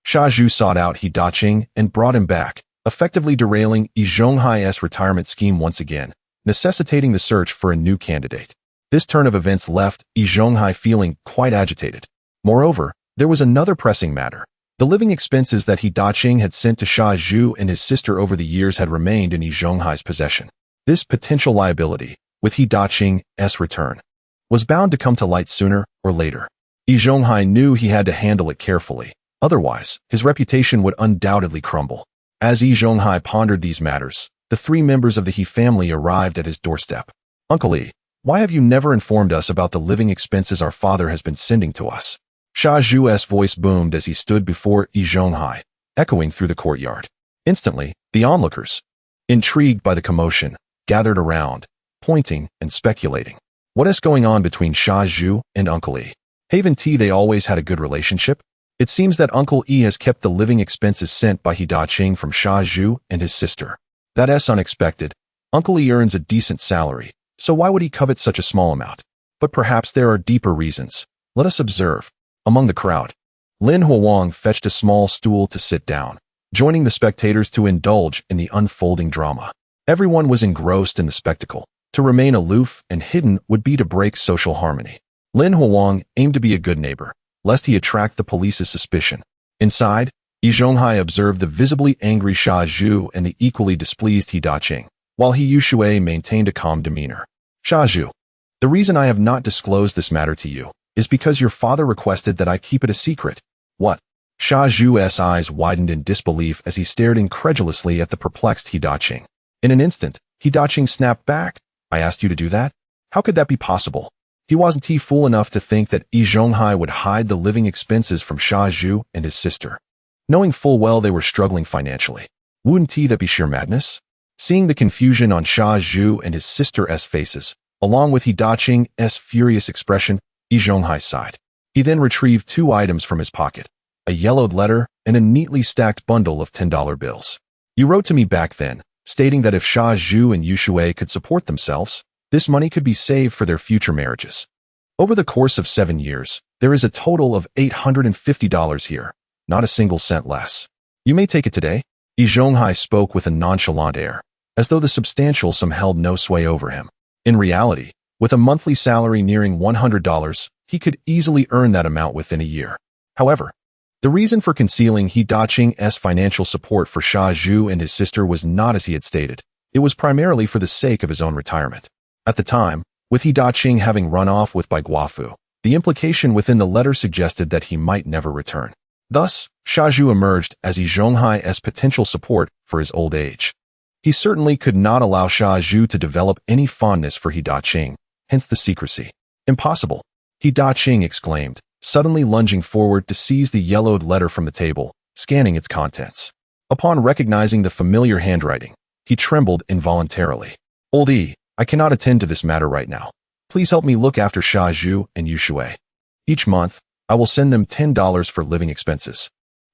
Xia Zhu sought out He Daqing and brought him back, effectively derailing Yi Zhonghai's retirement scheme once again, necessitating the search for a new candidate. This turn of events left Yi Zhonghai feeling quite agitated. Moreover, there was another pressing matter. The living expenses that He Daqing had sent to Xia Zhu and his sister over the years had remained in Yi Zhonghai's possession. This potential liability, with He Daqing's return, was bound to come to light sooner or later. Yi Zhonghai knew he had to handle it carefully, otherwise his reputation would undoubtedly crumble. As Yi Zhonghai pondered these matters, the 3 members of the He family arrived at his doorstep. Uncle Yi, why have you never informed us about the living expenses our father has been sending to us? Xia Zhu's voice boomed as he stood before Yi Zhonghai, echoing through the courtyard. Instantly, the onlookers, intrigued by the commotion, gathered around, pointing and speculating. What is going on between Xia Zhu and Uncle Yi? Haven't they always had a good relationship? It seems that Uncle Yi has kept the living expenses sent by He Daqing from Xia Zhu and his sister. That's unexpected. Uncle Yi earns a decent salary, so why would he covet such a small amount? But perhaps there are deeper reasons. Let us observe. Among the crowd, Lin Huang fetched a small stool to sit down, joining the spectators to indulge in the unfolding drama. Everyone was engrossed in the spectacle. To remain aloof and hidden would be to break social harmony. Lin Huang aimed to be a good neighbor, lest he attract the police's suspicion. Inside, Yi Zhonghai observed the visibly angry Xia Zhu and the equally displeased He Daqing, while He Yushui maintained a calm demeanor. Xia Zhu, the reason I have not disclosed this matter to you is because your father requested that I keep it a secret. What? Xia Zhu's eyes widened in disbelief as he stared incredulously at the perplexed He Daqing. In an instant, He Daqing snapped back. I asked you to do that? How could that be possible? Wasn't he fool enough to think that Yi Zhonghai would hide the living expenses from Xia Zhu and his sister, knowing full well they were struggling financially? Wouldn't that be sheer madness? Seeing the confusion on Xia Zhu and his sister's faces, along with He Daqing's furious expression, Yi Zhonghai sighed. He then retrieved 2 items from his pocket, a yellowed letter and a neatly stacked bundle of $10 bills. You wrote to me back then, stating that if Xia Zhu and Yushui could support themselves, this money could be saved for their future marriages. Over the course of 7 years, there is a total of $850 here, not a single cent less. You may take it today. Yi Zhonghai spoke with a nonchalant air, as though the substantial sum held no sway over him. In reality, with a monthly salary nearing $100, he could easily earn that amount within a year. However, the reason for concealing He Daqing's financial support for Xia Zhu and his sister was not as he had stated. It was primarily for the sake of his own retirement. At the time, with He Daqing having run off with Bai Guofu, the implication within the letter suggested that he might never return. Thus, Xia Zhu emerged as Yi Zhonghai's potential support for his old age. He certainly could not allow Xia Zhu to develop any fondness for He Daqing, hence the secrecy. Impossible, He Daqing exclaimed, suddenly lunging forward to seize the yellowed letter from the table, scanning its contents. Upon recognizing the familiar handwriting, he trembled involuntarily. Old E, I cannot attend to this matter right now. Please help me look after Xia Zhu and Yushui. Each month, I will send them $10 for living expenses.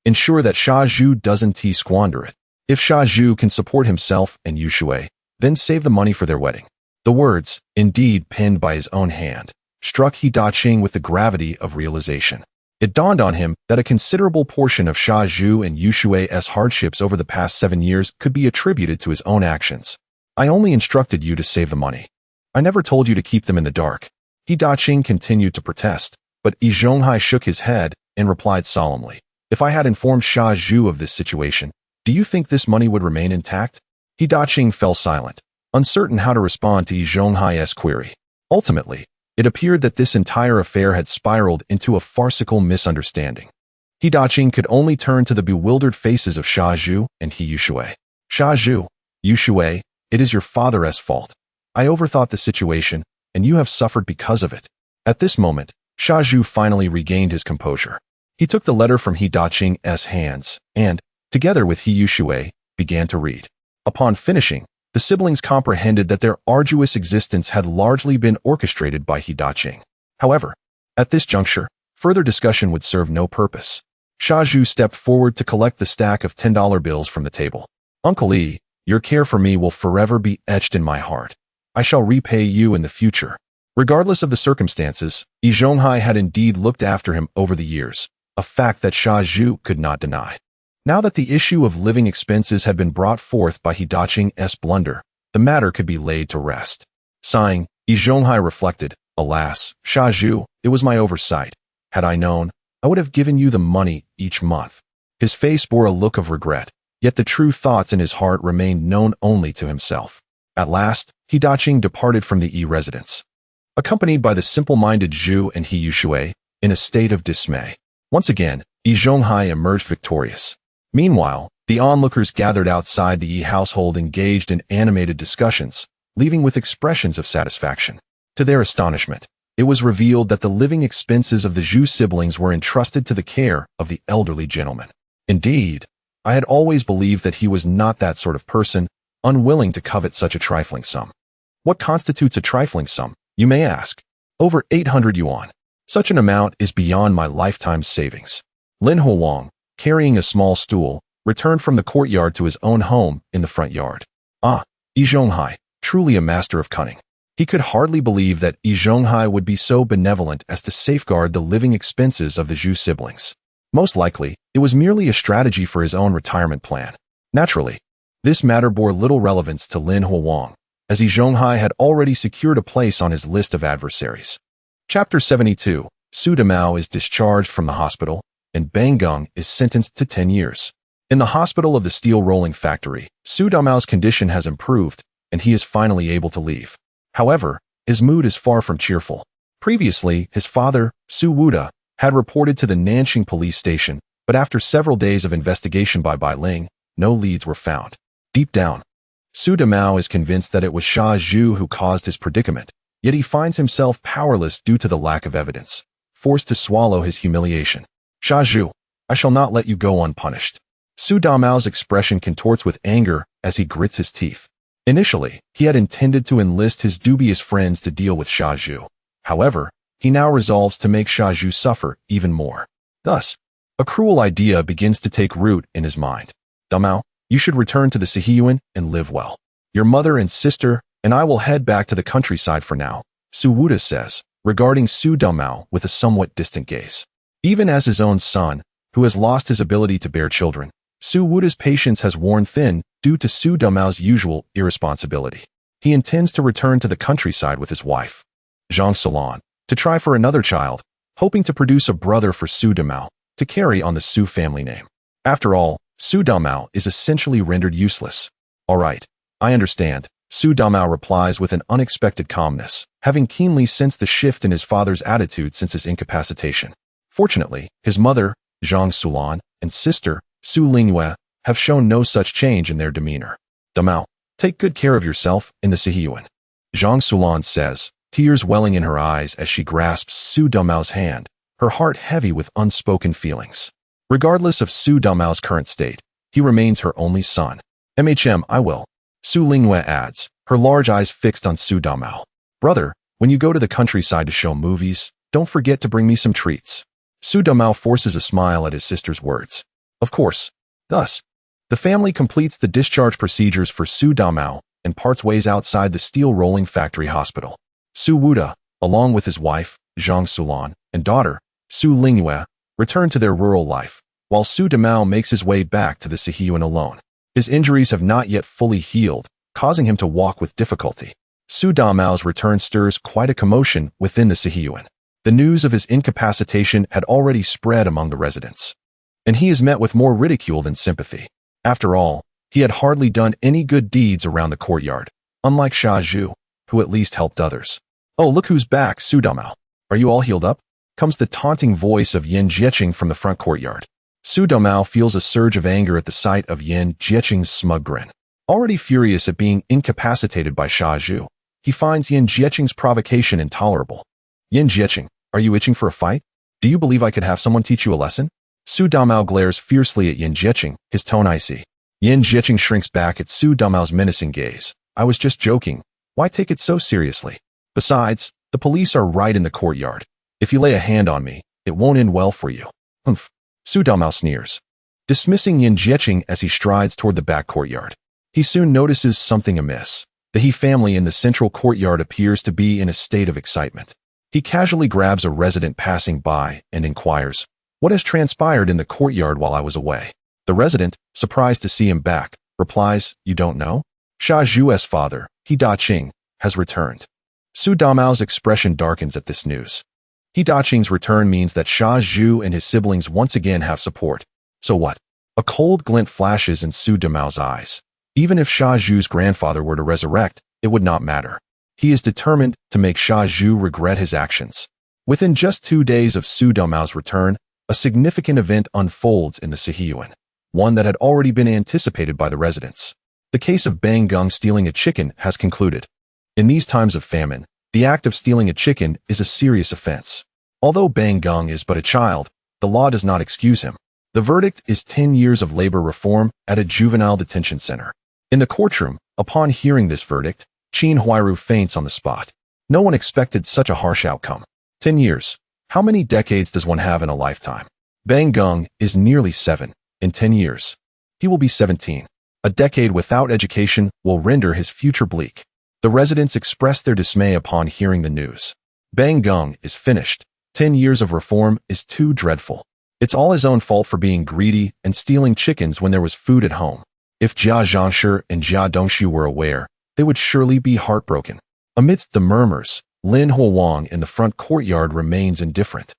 Ensure that Xia Zhu doesn't squander it. If Xia Zhu can support himself and Yushui, then save the money for their wedding. The words, indeed penned by his own hand, struck He Daqing with the gravity of realization. It dawned on him that a considerable portion of Xia Zhu and Yu Shui's hardships over the past 7 years could be attributed to his own actions. I only instructed you to save the money. I never told you to keep them in the dark. He Daqing continued to protest, but Yi Zhonghai shook his head and replied solemnly, if I had informed Xia Zhu of this situation, do you think this money would remain intact? He Daqing fell silent, uncertain how to respond to Yi Zhonghai's query. Ultimately, it appeared that this entire affair had spiraled into a farcical misunderstanding. He Daqing could only turn to the bewildered faces of Xia Zhu and He Yushui. Xia Zhu, Yushui, it is your father's fault. I overthought the situation, and you have suffered because of it. At this moment, Xia Zhu finally regained his composure. He took the letter from He Daqing's hands and, together with He Yushui, began to read. Upon finishing, the siblings comprehended that their arduous existence had largely been orchestrated by He Daqing. However, at this juncture, further discussion would serve no purpose. Xia Zhu stepped forward to collect the stack of $10 bills from the table. Uncle Yi, your care for me will forever be etched in my heart. I shall repay you in the future. Regardless of the circumstances, Yi Zhonghai had indeed looked after him over the years, a fact that Xia Zhu could not deny. Now that the issue of living expenses had been brought forth by He Daqing's blunder, the matter could be laid to rest. Sighing, Yi Zhonghai reflected, alas, Xia Zhu, it was my oversight. Had I known, I would have given you the money each month. His face bore a look of regret, yet the true thoughts in his heart remained known only to himself. At last, He Daqing departed from the Yi residence, accompanied by the simple-minded Zhu and He Yushui, in a state of dismay. Once again, Yi Zhonghai emerged victorious. Meanwhile, the onlookers gathered outside the Yi household engaged in animated discussions, leaving with expressions of satisfaction. To their astonishment, it was revealed that the living expenses of the Zhu siblings were entrusted to the care of the elderly gentleman. Indeed, I had always believed that he was not that sort of person, unwilling to covet such a trifling sum. What constitutes a trifling sum, you may ask? Over 800 yuan. Such an amount is beyond my lifetime's savings. Lin Huang, carrying a small stool, returned from the courtyard to his own home in the front yard. Ah, Yi Zhonghai, truly a master of cunning. He could hardly believe that Yi Zhonghai would be so benevolent as to safeguard the living expenses of the Zhu siblings. Most likely, it was merely a strategy for his own retirement plan. Naturally, this matter bore little relevance to Lin Huang, as Yi Zhonghai had already secured a place on his list of adversaries. Chapter 72, Su Damao is discharged from the hospital, and Bang Gung is sentenced to 10 years. In the hospital of the steel rolling factory, Su Damao's condition has improved, and he is finally able to leave. However, his mood is far from cheerful. Previously, his father, Su Wuda, had reported to the Nanxing police station, but after several days of investigation by Bai Ling, no leads were found. Deep down, Su Damao is convinced that it was Xia Zhu who caused his predicament, yet he finds himself powerless due to the lack of evidence, forced to swallow his humiliation. Xia Zhu, I shall not let you go unpunished. Su Damao's expression contorts with anger as he grits his teeth. Initially, he had intended to enlist his dubious friends to deal with Xia Zhu. However, he now resolves to make Xia Zhu suffer even more. Thus, a cruel idea begins to take root in his mind. Damao, you should return to the Sihiyuan and live well. Your mother and sister and I will head back to the countryside for now, Su Wuda says, regarding Su Damao with a somewhat distant gaze. Even as his own son, who has lost his ability to bear children, Su Wuda's patience has worn thin due to Su Damao's usual irresponsibility. He intends to return to the countryside with his wife, Zhang Salon, to try for another child, hoping to produce a brother for Su Damao to carry on the Su family name. After all, Su Damao is essentially rendered useless. All right, I understand, Su Damao replies with an unexpected calmness, having keenly sensed the shift in his father's attitude since his incapacitation. Fortunately, his mother, Zhang Sulan, and sister, Su Lingyue, have shown no such change in their demeanor. Damao, take good care of yourself in the Sihiyuan, Zhang Sulan says, tears welling in her eyes as she grasps Su Damao's hand, her heart heavy with unspoken feelings. Regardless of Su Damao's current state, he remains her only son. I will, Su Lingyue adds, her large eyes fixed on Su Damao. Brother, when you go to the countryside to show movies, don't forget to bring me some treats. Su Damao forces a smile at his sister's words. Of course. Thus, the family completes the discharge procedures for Su Damao and parts ways outside the steel rolling factory hospital. Su Wuda, along with his wife, Zhang Sulan, and daughter, Su Lingyue, return to their rural life, while Su Damao makes his way back to the Sihiyuan alone. His injuries have not yet fully healed, causing him to walk with difficulty. Su Damao's return stirs quite a commotion within the Sihiyuan. The news of his incapacitation had already spread among the residents, and he is met with more ridicule than sympathy. After all, he had hardly done any good deeds around the courtyard, unlike Xia Zhu, who at least helped others. "Oh, look who's back, Su Damao. Are you all healed up?" comes the taunting voice of Yin Jieqing from the front courtyard. Su Damao feels a surge of anger at the sight of Yin Jieqing's smug grin. Already furious at being incapacitated by Xia Zhu, he finds Yin Jieqing's provocation intolerable. "Yin Jieqing, are you itching for a fight? Do you believe I could have someone teach you a lesson?" Su Damao glares fiercely at Yin Jieqing, his tone icy. Yin Jieqing shrinks back at Su Damao's menacing gaze. "I was just joking. Why take it so seriously? Besides, the police are right in the courtyard. If you lay a hand on me, it won't end well for you." "Humph." Su Damao sneers, dismissing Yin Jieqing as he strides toward the back courtyard. He soon notices something amiss. The He family in the central courtyard appears to be in a state of excitement. He casually grabs a resident passing by and inquires, "What has transpired in the courtyard while I was away?" The resident, surprised to see him back, replies, "You don't know? Xia Zhu's father, He Daqing, has returned." Su Damao's expression darkens at this news. He Daqing's return means that Xia Zhu and his siblings once again have support. So what? A cold glint flashes in Su Damao's eyes. Even if Xia Zhu's grandfather were to resurrect, it would not matter. He is determined to make Xia Zhu regret his actions. Within just 2 days of Su Damao's return, a significant event unfolds in the Sihiyuan, one that had already been anticipated by the residents. The case of Bang Gung stealing a chicken has concluded. In these times of famine, the act of stealing a chicken is a serious offense. Although Bang Gung is but a child, the law does not excuse him. The verdict is 10 years of labor reform at a juvenile detention center. In the courtroom, upon hearing this verdict, Qin Huairu faints on the spot. No one expected such a harsh outcome. 10 years. How many decades does one have in a lifetime? Bang Gung is nearly 7. In 10 years, he will be 17. A decade without education will render his future bleak. The residents express their dismay upon hearing the news. Bang Gung is finished. 10 years of reform is too dreadful. It's all his own fault for being greedy and stealing chickens when there was food at home. If Jia Zhangshi and Jia Dongshu were aware, they would surely be heartbroken. Amidst the murmurs, Lin Huang in the front courtyard remains indifferent.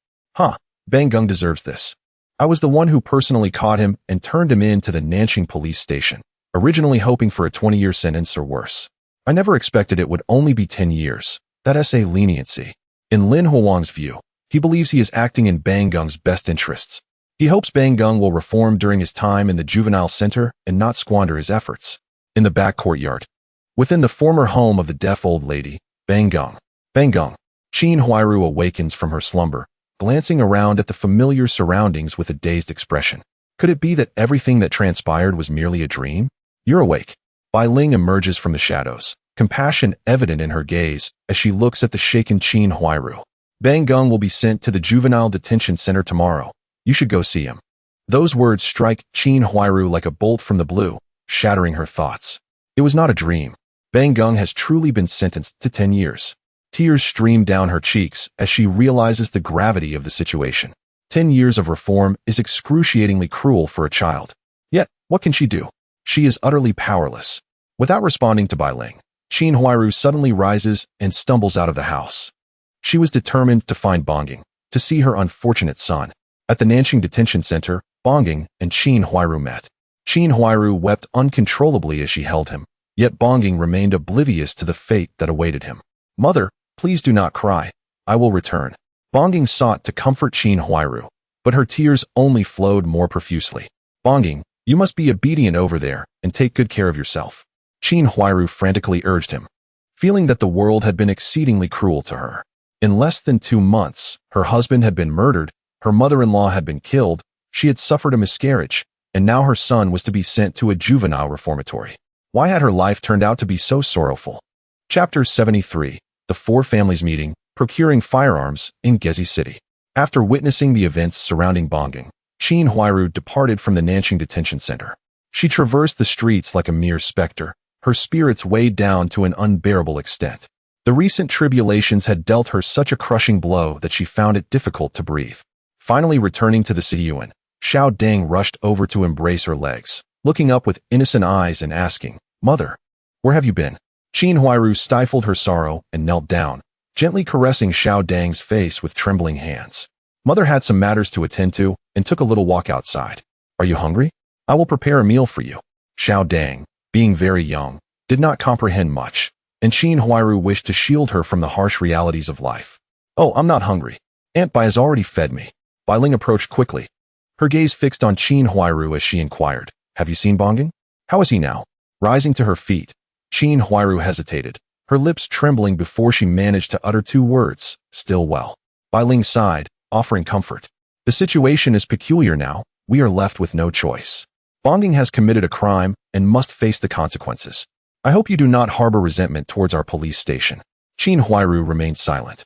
Bang Gung deserves this. I was the one who personally caught him and turned him in to the Nanjing police station, originally hoping for a 20-year sentence or worse. I never expected it would only be 10 years. That's a leniency. In Lin Huang's view, he believes he is acting in Bang Gung's best interests. He hopes Bang Gung will reform during his time in the juvenile center and not squander his efforts. In the back courtyard, within the former home of the deaf old lady, Bang Gung. Bang Gung. Qin Huairu awakens from her slumber, glancing around at the familiar surroundings with a dazed expression. Could it be that everything that transpired was merely a dream? You're awake. Bai Ling emerges from the shadows, compassion evident in her gaze as she looks at the shaken Qin Huairu. Bang Gung will be sent to the juvenile detention center tomorrow. You should go see him. Those words strike Qin Huairu like a bolt from the blue, shattering her thoughts. It was not a dream. Bang Gung has truly been sentenced to 10 years. Tears stream down her cheeks as she realizes the gravity of the situation. 10 years of reform is excruciatingly cruel for a child. Yet, what can she do? She is utterly powerless. Without responding to Bai Ling, Qin Huairu suddenly rises and stumbles out of the house. She was determined to find Bongging, to see her unfortunate son. At the Nanjing Detention Center, Bongging and Qin Huairu met. Qin Huairu wept uncontrollably as she held him, yet Bongging remained oblivious to the fate that awaited him. Mother, please do not cry. I will return. Bongging sought to comfort Qin Huairu, but her tears only flowed more profusely. Bongging, you must be obedient over there and take good care of yourself. Qin Huairu frantically urged him, feeling that the world had been exceedingly cruel to her. In less than 2 months, her husband had been murdered, her mother-in-law had been killed, she had suffered a miscarriage, and now her son was to be sent to a juvenile reformatory. Why had her life turned out to be so sorrowful? Chapter 73. The Four Families Meeting, Procuring Firearms in Gezi City. After witnessing the events surrounding Bongging, Qin Huairu departed from the Nanjing Detention Center. She traversed the streets like a mere specter, her spirits weighed down to an unbearable extent. The recent tribulations had dealt her such a crushing blow that she found it difficult to breathe. Finally returning to the Siyuan, Xiao Deng rushed over to embrace her legs, looking up with innocent eyes and asking, "Mother, where have you been?" Qin Huairu stifled her sorrow and knelt down, gently caressing Xiao Deng's face with trembling hands. Mother had some matters to attend to and took a little walk outside. "Are you hungry? I will prepare a meal for you." Xiao Deng, being very young, did not comprehend much, and Qin Huairu wished to shield her from the harsh realities of life. "Oh, I'm not hungry. Aunt Bai has already fed me." Bai Ling approached quickly, her gaze fixed on Qin Huairu as she inquired, "Have you seen Bongging? How is he now?" Rising to her feet, Qin Huairu hesitated, her lips trembling before she managed to utter two words, "Still well." Bai Ling sighed, offering comfort. "The situation is peculiar now. We are left with no choice. Bongging has committed a crime and must face the consequences. I hope you do not harbor resentment towards our police station." Qin Huairu remained silent,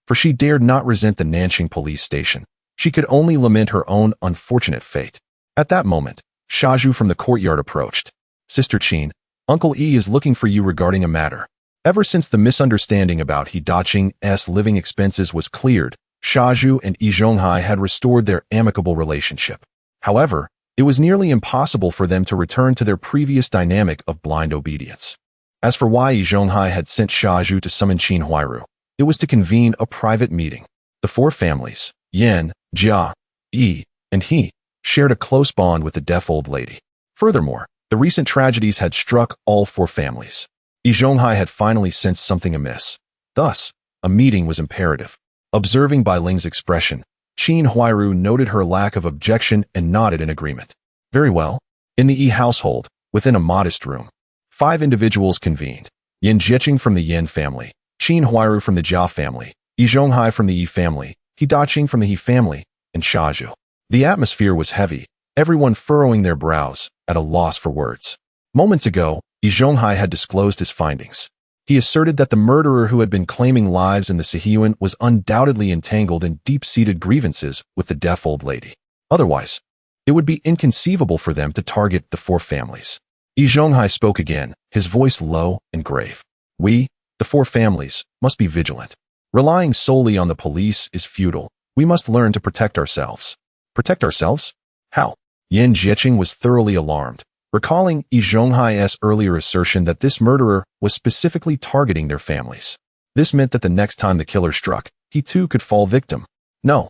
for she dared not resent the Nanqing police station. She could only lament her own unfortunate fate. At that moment, Shaju from the courtyard approached. "Sister Qin, Uncle Yi is looking for you regarding a matter." Ever since the misunderstanding about He Daqing's living expenses was cleared, Shaju and Yi Zhonghai had restored their amicable relationship. However, it was nearly impossible for them to return to their previous dynamic of blind obedience. As for why Yi Zhonghai had sent Shaju to summon Qin Huairu, it was to convene a private meeting. The four families, Yan, Jia, Yi, and He, shared a close bond with the deaf old lady. Furthermore, the recent tragedies had struck all four families. Yi Zhonghai had finally sensed something amiss. Thus, a meeting was imperative. Observing Bai Ling's expression, Qin Huairu noted her lack of objection and nodded in agreement. Very well. In the Yi household, within a modest room, 5 individuals convened. Yan Jieqing from the Yan family, Qin Huairu from the Jia family, Yi Zhonghai from the Yi family, He Daqing from the He family, and Shaju. The atmosphere was heavy, everyone furrowing their brows, at a loss for words. Moments ago, Yi Zhonghai had disclosed his findings. He asserted that the murderer who had been claiming lives in the Sihiyuan was undoubtedly entangled in deep-seated grievances with the deaf old lady. Otherwise, it would be inconceivable for them to target the four families. Yi Zhonghai spoke again, his voice low and grave. "We, the four families, must be vigilant. Relying solely on the police is futile. We must learn to protect ourselves." "Protect ourselves? How?" Yan Jieqing was thoroughly alarmed, recalling Yi Zhonghai's earlier assertion that this murderer was specifically targeting their families. This meant that the next time the killer struck, he too could fall victim. No,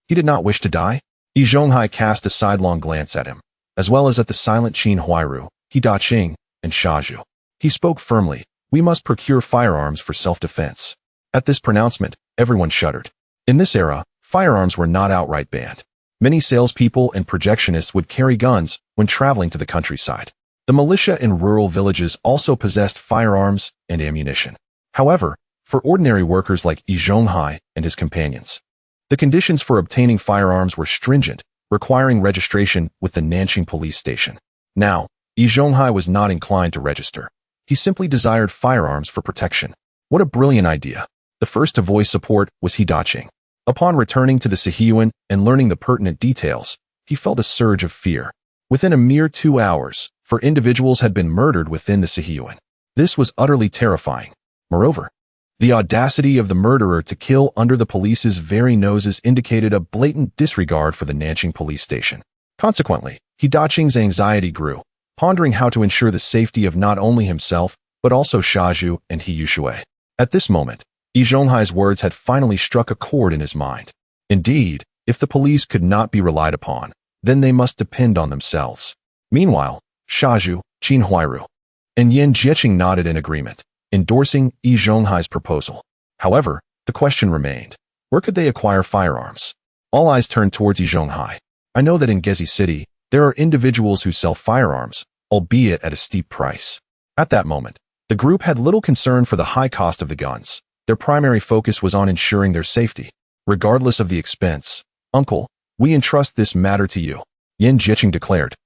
he did not wish to die. Yi Zhonghai cast a sidelong glance at him, as well as at the silent Qin Huairu, He Daqing, and Shaju. He spoke firmly, "We must procure firearms for self-defense." At this pronouncement, everyone shuddered. In this era, firearms were not outright banned. Many salespeople and projectionists would carry guns when traveling to the countryside. The militia in rural villages also possessed firearms and ammunition. However, for ordinary workers like Yi Zhonghai and his companions, the conditions for obtaining firearms were stringent, requiring registration with the Nanqing police station. Now, Yi Zhonghai was not inclined to register. He simply desired firearms for protection. What a brilliant idea. The first to voice support was He Daqing. Upon returning to the Sihiyuan and learning the pertinent details, he felt a surge of fear. Within a mere 2 hours, 4 individuals had been murdered within the Sihiyuan. This was utterly terrifying. Moreover, the audacity of the murderer to kill under the police's very noses indicated a blatant disregard for the Nanqing police station. Consequently, He Daqing's anxiety grew, pondering how to ensure the safety of not only himself, but also Shaju and He Yushui. At this moment, Yi Zhonghai's words had finally struck a chord in his mind. Indeed, if the police could not be relied upon, then they must depend on themselves. Meanwhile, Shaju, Qin Huairu, and Yan Jieqing nodded in agreement, endorsing Yi Zhonghai's proposal. However, the question remained, where could they acquire firearms? All eyes turned towards Yi Zhonghai. "I know that in Gezi City, there are individuals who sell firearms, albeit at a steep price." At that moment, the group had little concern for the high cost of the guns. Their primary focus was on ensuring their safety. "Regardless of the expense, Uncle, we entrust this matter to you," Yan Jieqing declared,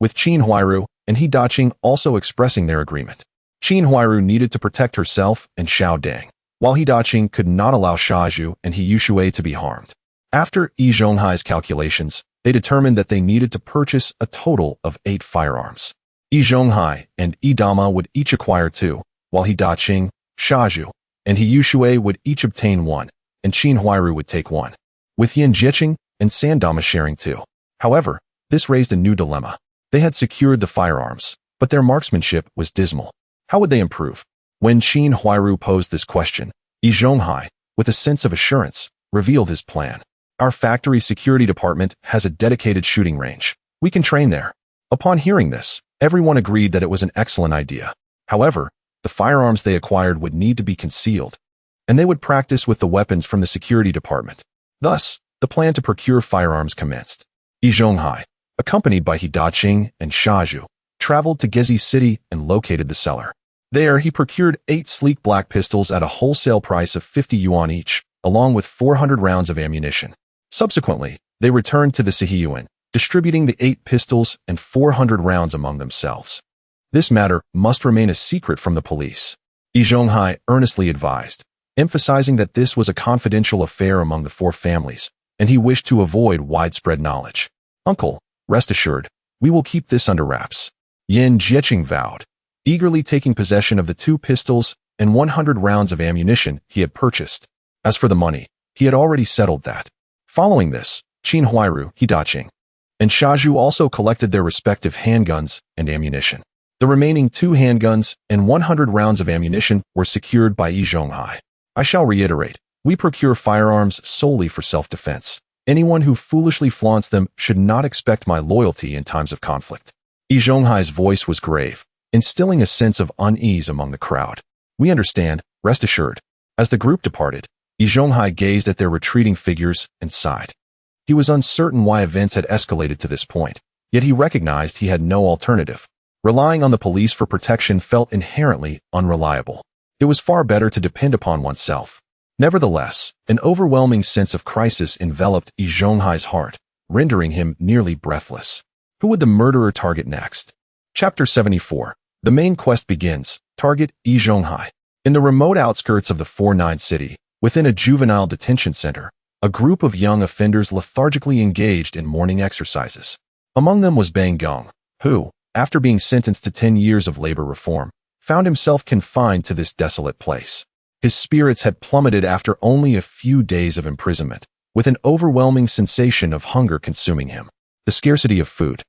with Qin Huairu and He Daqing also expressing their agreement. Qin Huairu needed to protect herself and Xiao Deng, while He Daqing could not allow Shaju and He Yushui to be harmed. After Yi Zhonghai's calculations, they determined that they needed to purchase a total of 8 firearms. Yi Zhonghai and Yi Dama would each acquire 2, while He Daqing, Shaju, and He Yushui would each obtain 1, and Qin Huairu would take 1. With Yan Jieqing and Sandama sharing too. However, this raised a new dilemma. They had secured the firearms, but their marksmanship was dismal. How would they improve? When Qin Huairu posed this question, Yi Zhonghai, with a sense of assurance, revealed his plan. Our factory security department has a dedicated shooting range. We can train there. Upon hearing this, everyone agreed that it was an excellent idea. However, the firearms they acquired would need to be concealed, and they would practice with the weapons from the security department. Thus, the plan to procure firearms commenced. Yi Zhonghai, accompanied by Hidaqing and Shaju, traveled to Gezi City and located the seller. There, he procured 8 sleek black pistols at a wholesale price of 50 yuan each, along with 400 rounds of ammunition. Subsequently, they returned to the Sihiyuan, distributing the 8 pistols and 400 rounds among themselves. This matter must remain a secret from the police, Yi Zhonghai earnestly advised, emphasizing that this was a confidential affair among the 4 families, and he wished to avoid widespread knowledge. Uncle, rest assured, we will keep this under wraps, Yan Jieqing vowed, eagerly taking possession of the 2 pistols and 100 rounds of ammunition he had purchased. As for the money, he had already settled that. Following this, Qin Huairu, Hidaqing, and Shaju also collected their respective handguns and ammunition. The remaining 2 handguns and 100 rounds of ammunition were secured by Yi Zhonghai. I shall reiterate, we procure firearms solely for self-defense. Anyone who foolishly flaunts them should not expect my loyalty in times of conflict. Yi Zhonghai's voice was grave, instilling a sense of unease among the crowd. We understand, rest assured. As the group departed, Yi Zhonghai gazed at their retreating figures and sighed. He was uncertain why events had escalated to this point, yet he recognized he had no alternative. Relying on the police for protection felt inherently unreliable. It was far better to depend upon oneself. Nevertheless, an overwhelming sense of crisis enveloped Yi Zhonghai's heart, rendering him nearly breathless. Who would the murderer target next? Chapter 74. The main quest begins. Target Yi Zhonghai. In the remote outskirts of the 49 city, within a juvenile detention center, a group of young offenders lethargically engaged in morning exercises. Among them was Bang Gong, who, after being sentenced to 10 years of labor reform, found himself confined to this desolate place. His spirits had plummeted after only a few days of imprisonment, with an overwhelming sensation of hunger consuming him. The scarcity of food.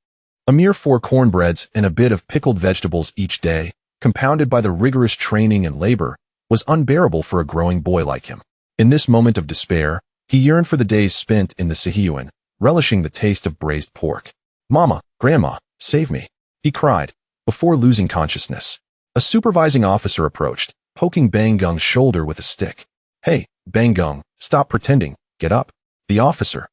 A mere 4 cornbreads and a bit of pickled vegetables each day, compounded by the rigorous training and labor, was unbearable for a growing boy like him. In this moment of despair, he yearned for the days spent in the Sihiyuan, relishing the taste of braised pork. Mama, Grandma, save me, he cried, before losing consciousness. A supervising officer approached, poking Bang Gong's shoulder with a stick. Hey, Bang Gong, stop pretending, get up. The officer,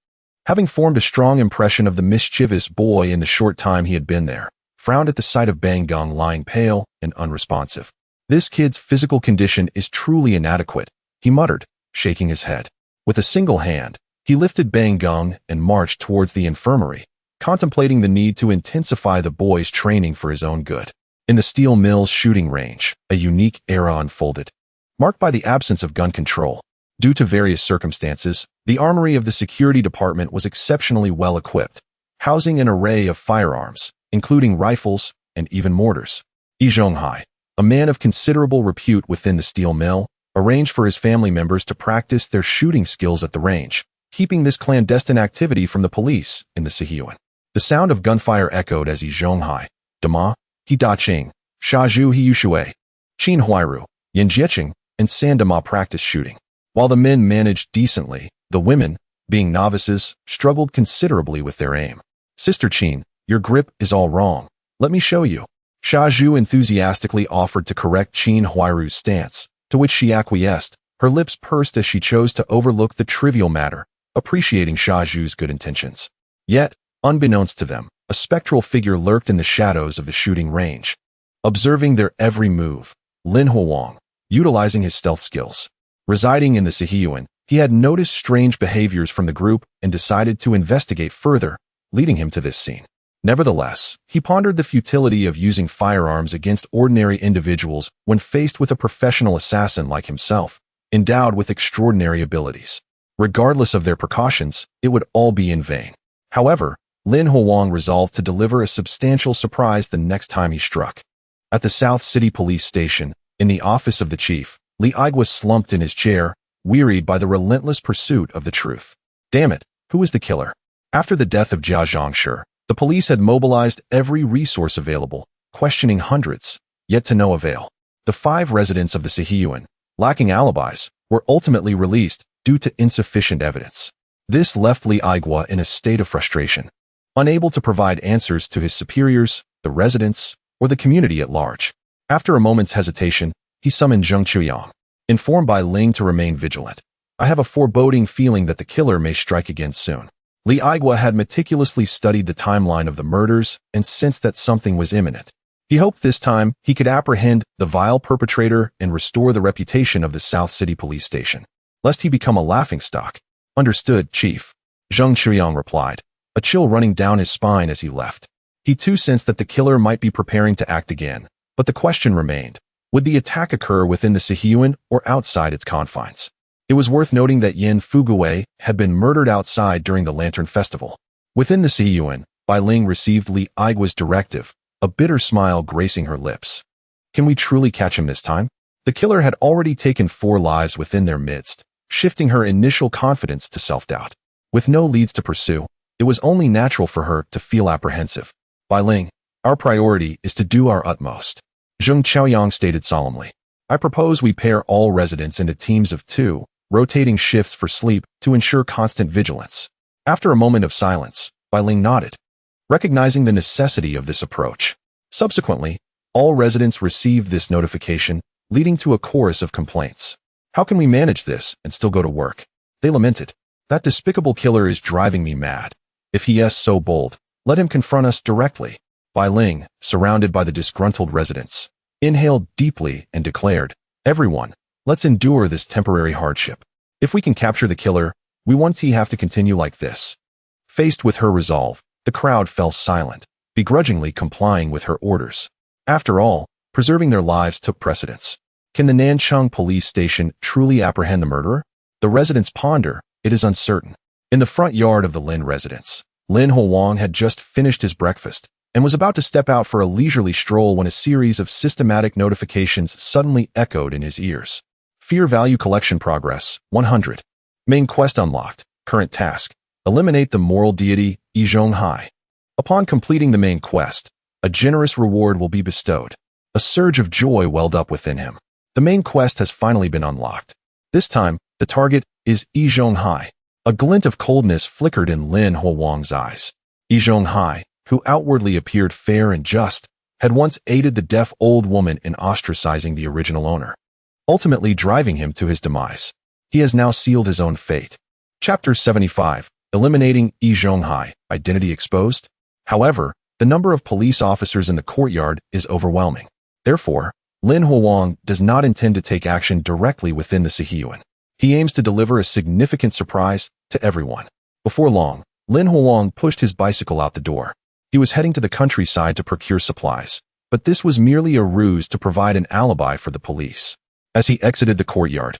having formed a strong impression of the mischievous boy in the short time he had been there, frowned at the sight of Bang Gong lying pale and unresponsive. This kid's physical condition is truly inadequate, he muttered, shaking his head. With a single hand, he lifted Bang Gong and marched towards the infirmary, contemplating the need to intensify the boy's training for his own good. In the steel mill's shooting range, a unique era unfolded, marked by the absence of gun control. Due to various circumstances, the armory of the security department was exceptionally well equipped, housing an array of firearms, including rifles and even mortars. Yi Zhonghai, a man of considerable repute within the steel mill, arranged for his family members to practice their shooting skills at the range, keeping this clandestine activity from the police in the Sihiyuan. The sound of gunfire echoed as Yi Zhonghai, Dama, Hidaqing, Shaju Hiyushui, Qin Huairu, Yan Jieqing, and Sandama practiced shooting. While the men managed decently, the women, being novices, struggled considerably with their aim. Sister Qin, your grip is all wrong. Let me show you. Shaju enthusiastically offered to correct Qin Huairu's stance, to which she acquiesced, her lips pursed as she chose to overlook the trivial matter, appreciating Shaju's good intentions. Yet, unbeknownst to them, a spectral figure lurked in the shadows of the shooting range. Observing their every move, Lin Huang, utilizing his stealth skills. Residing in the Sihiyuan, he had noticed strange behaviors from the group and decided to investigate further, leading him to this scene. Nevertheless, he pondered the futility of using firearms against ordinary individuals when faced with a professional assassin like himself, endowed with extraordinary abilities. Regardless of their precautions, it would all be in vain. However, Lin Huang resolved to deliver a substantial surprise the next time he struck. At the South City Police Station, in the office of the chief, Li Igwa slumped in his chair, wearied by the relentless pursuit of the truth. Damn it, Who was the killer? After the death of Jia Zhongshi, the police had mobilized every resource available, questioning hundreds, yet to no avail. The 5 residents of the Sihiyuan, lacking alibis, were ultimately released due to insufficient evidence. This left Li Aigua in a state of frustration, unable to provide answers to his superiors, the residents, or the community at large. After a moment's hesitation, he summoned Zheng Chuyang, informed by Ling to remain vigilant. I have a foreboding feeling that the killer may strike again soon. Li Aigua had meticulously studied the timeline of the murders and sensed that something was imminent. He hoped this time he could apprehend the vile perpetrator and restore the reputation of the South City Police Station, lest he become a laughingstock. Understood, Chief. Zheng Chuyang replied, a chill running down his spine as he left. He too sensed that the killer might be preparing to act again, but the question remained, would the attack occur within the Sihiyuan or outside its confines? It was worth noting that Yin Fuguwei had been murdered outside during the Lantern Festival. Within the Sihiyuan, Bai Ling received Li Aigua's directive, a bitter smile gracing her lips. Can we truly catch him this time? The killer had already taken 4 lives within their midst, shifting her initial confidence to self-doubt. With no leads to pursue, it was only natural for her to feel apprehensive. Bai Ling, our priority is to do our utmost. Zheng Qiaoyang stated solemnly. I propose we pair all residents into teams of 2, rotating shifts for sleep to ensure constant vigilance. After a moment of silence, Bai Ling nodded, recognizing the necessity of this approach. Subsequently, all residents received this notification, leading to a chorus of complaints. How can we manage this and still go to work? They lamented. That despicable killer is driving me mad. If he is so bold, let him confront us directly. Bai Ling, surrounded by the disgruntled residents, inhaled deeply and declared, everyone, let's endure this temporary hardship. If we can capture the killer, we won't have to continue like this. Faced with her resolve, the crowd fell silent, begrudgingly complying with her orders. After all, preserving their lives took precedence. Can the Nanchang police station truly apprehend the murderer? The residents ponder, it is uncertain. In the front yard of the Lin residence, Lin Huang had just finished his breakfast and was about to step out for a leisurely stroll when a series of systematic notifications suddenly echoed in his ears. Fear value collection progress, 100. Main quest unlocked. Current task. Eliminate the moral deity, Yizhong Hai. Upon completing the main quest, a generous reward will be bestowed. A surge of joy welled up within him. The main quest has finally been unlocked. This time, the target is Yizhong Hai. A glint of coldness flickered in Lin Huang's eyes. Yizhong Hai, who outwardly appeared fair and just, had once aided the deaf old woman in ostracizing the original owner, ultimately driving him to his demise. He has now sealed his own fate. Chapter 75, Eliminating Yizhong Hai, Identity Exposed. However, the number of police officers in the courtyard is overwhelming. Therefore, Lin Huang does not intend to take action directly within the Sihiyuan. He aims to deliver a significant surprise to everyone. Before long, Lin Huang pushed his bicycle out the door. He was heading to the countryside to procure supplies, but this was merely a ruse to provide an alibi for the police. As he exited the courtyard,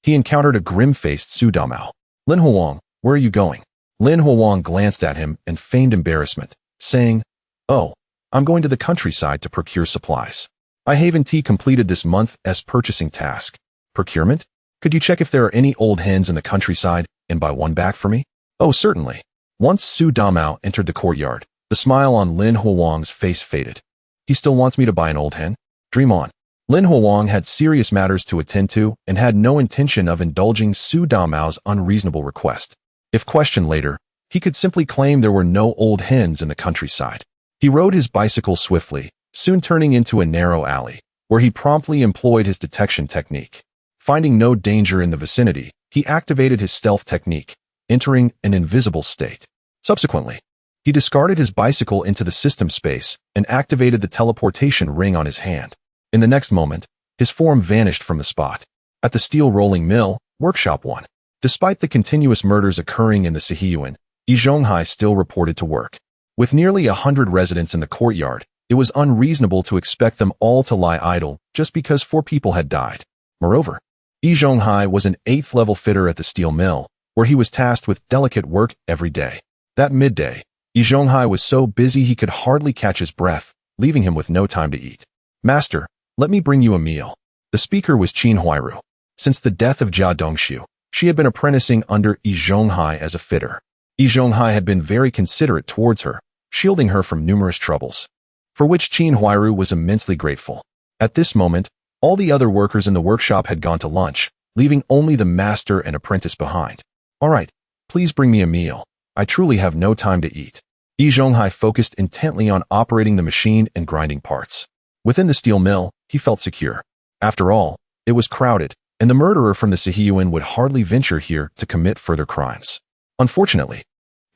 he encountered a grim-faced Su Damao. Lin Huang, where are you going? Lin Huang glanced at him and feigned embarrassment, saying, Oh, I'm going to the countryside to procure supplies. I haven't completed this month's purchasing task. Procurement? Could you check if there are any old hens in the countryside and buy one back for me? Oh, certainly. Once Su Damao entered the courtyard, the smile on Lin Huang's face faded. He still wants me to buy an old hen? Dream on. Lin Huang had serious matters to attend to and had no intention of indulging Su Damao's unreasonable request. If questioned later, he could simply claim there were no old hens in the countryside. He rode his bicycle swiftly, soon turning into a narrow alley, where he promptly employed his detection technique. Finding no danger in the vicinity, he activated his stealth technique, entering an invisible state. Subsequently, he discarded his bicycle into the system space and activated the teleportation ring on his hand. In the next moment, his form vanished from the spot. At the steel rolling mill, Workshop 1. Despite the continuous murders occurring in the Sihiyuan, Yizhong Hai still reported to work. With nearly 100 residents in the courtyard, it was unreasonable to expect them all to lie idle just because 4 people had died. Moreover, Yizhong Hai was an 8th-level fitter at the steel mill, where he was tasked with delicate work every day. That midday, Yizhong Hai was so busy he could hardly catch his breath, leaving him with no time to eat. Master, let me bring you a meal. The speaker was Qin Huairu. Since the death of Jia Dongshu, she had been apprenticing under Yizhong Hai as a fitter. Yi Zhonghai had been very considerate towards her, shielding her from numerous troubles, for which Qin Huairu was immensely grateful. At this moment, all the other workers in the workshop had gone to lunch, leaving only the master and apprentice behind. "All right, please bring me a meal. I truly have no time to eat." Yi Zhonghai focused intently on operating the machine and grinding parts. Within the steel mill, he felt secure. After all, it was crowded, and the murderer from the Sihiyuan would hardly venture here to commit further crimes. Unfortunately,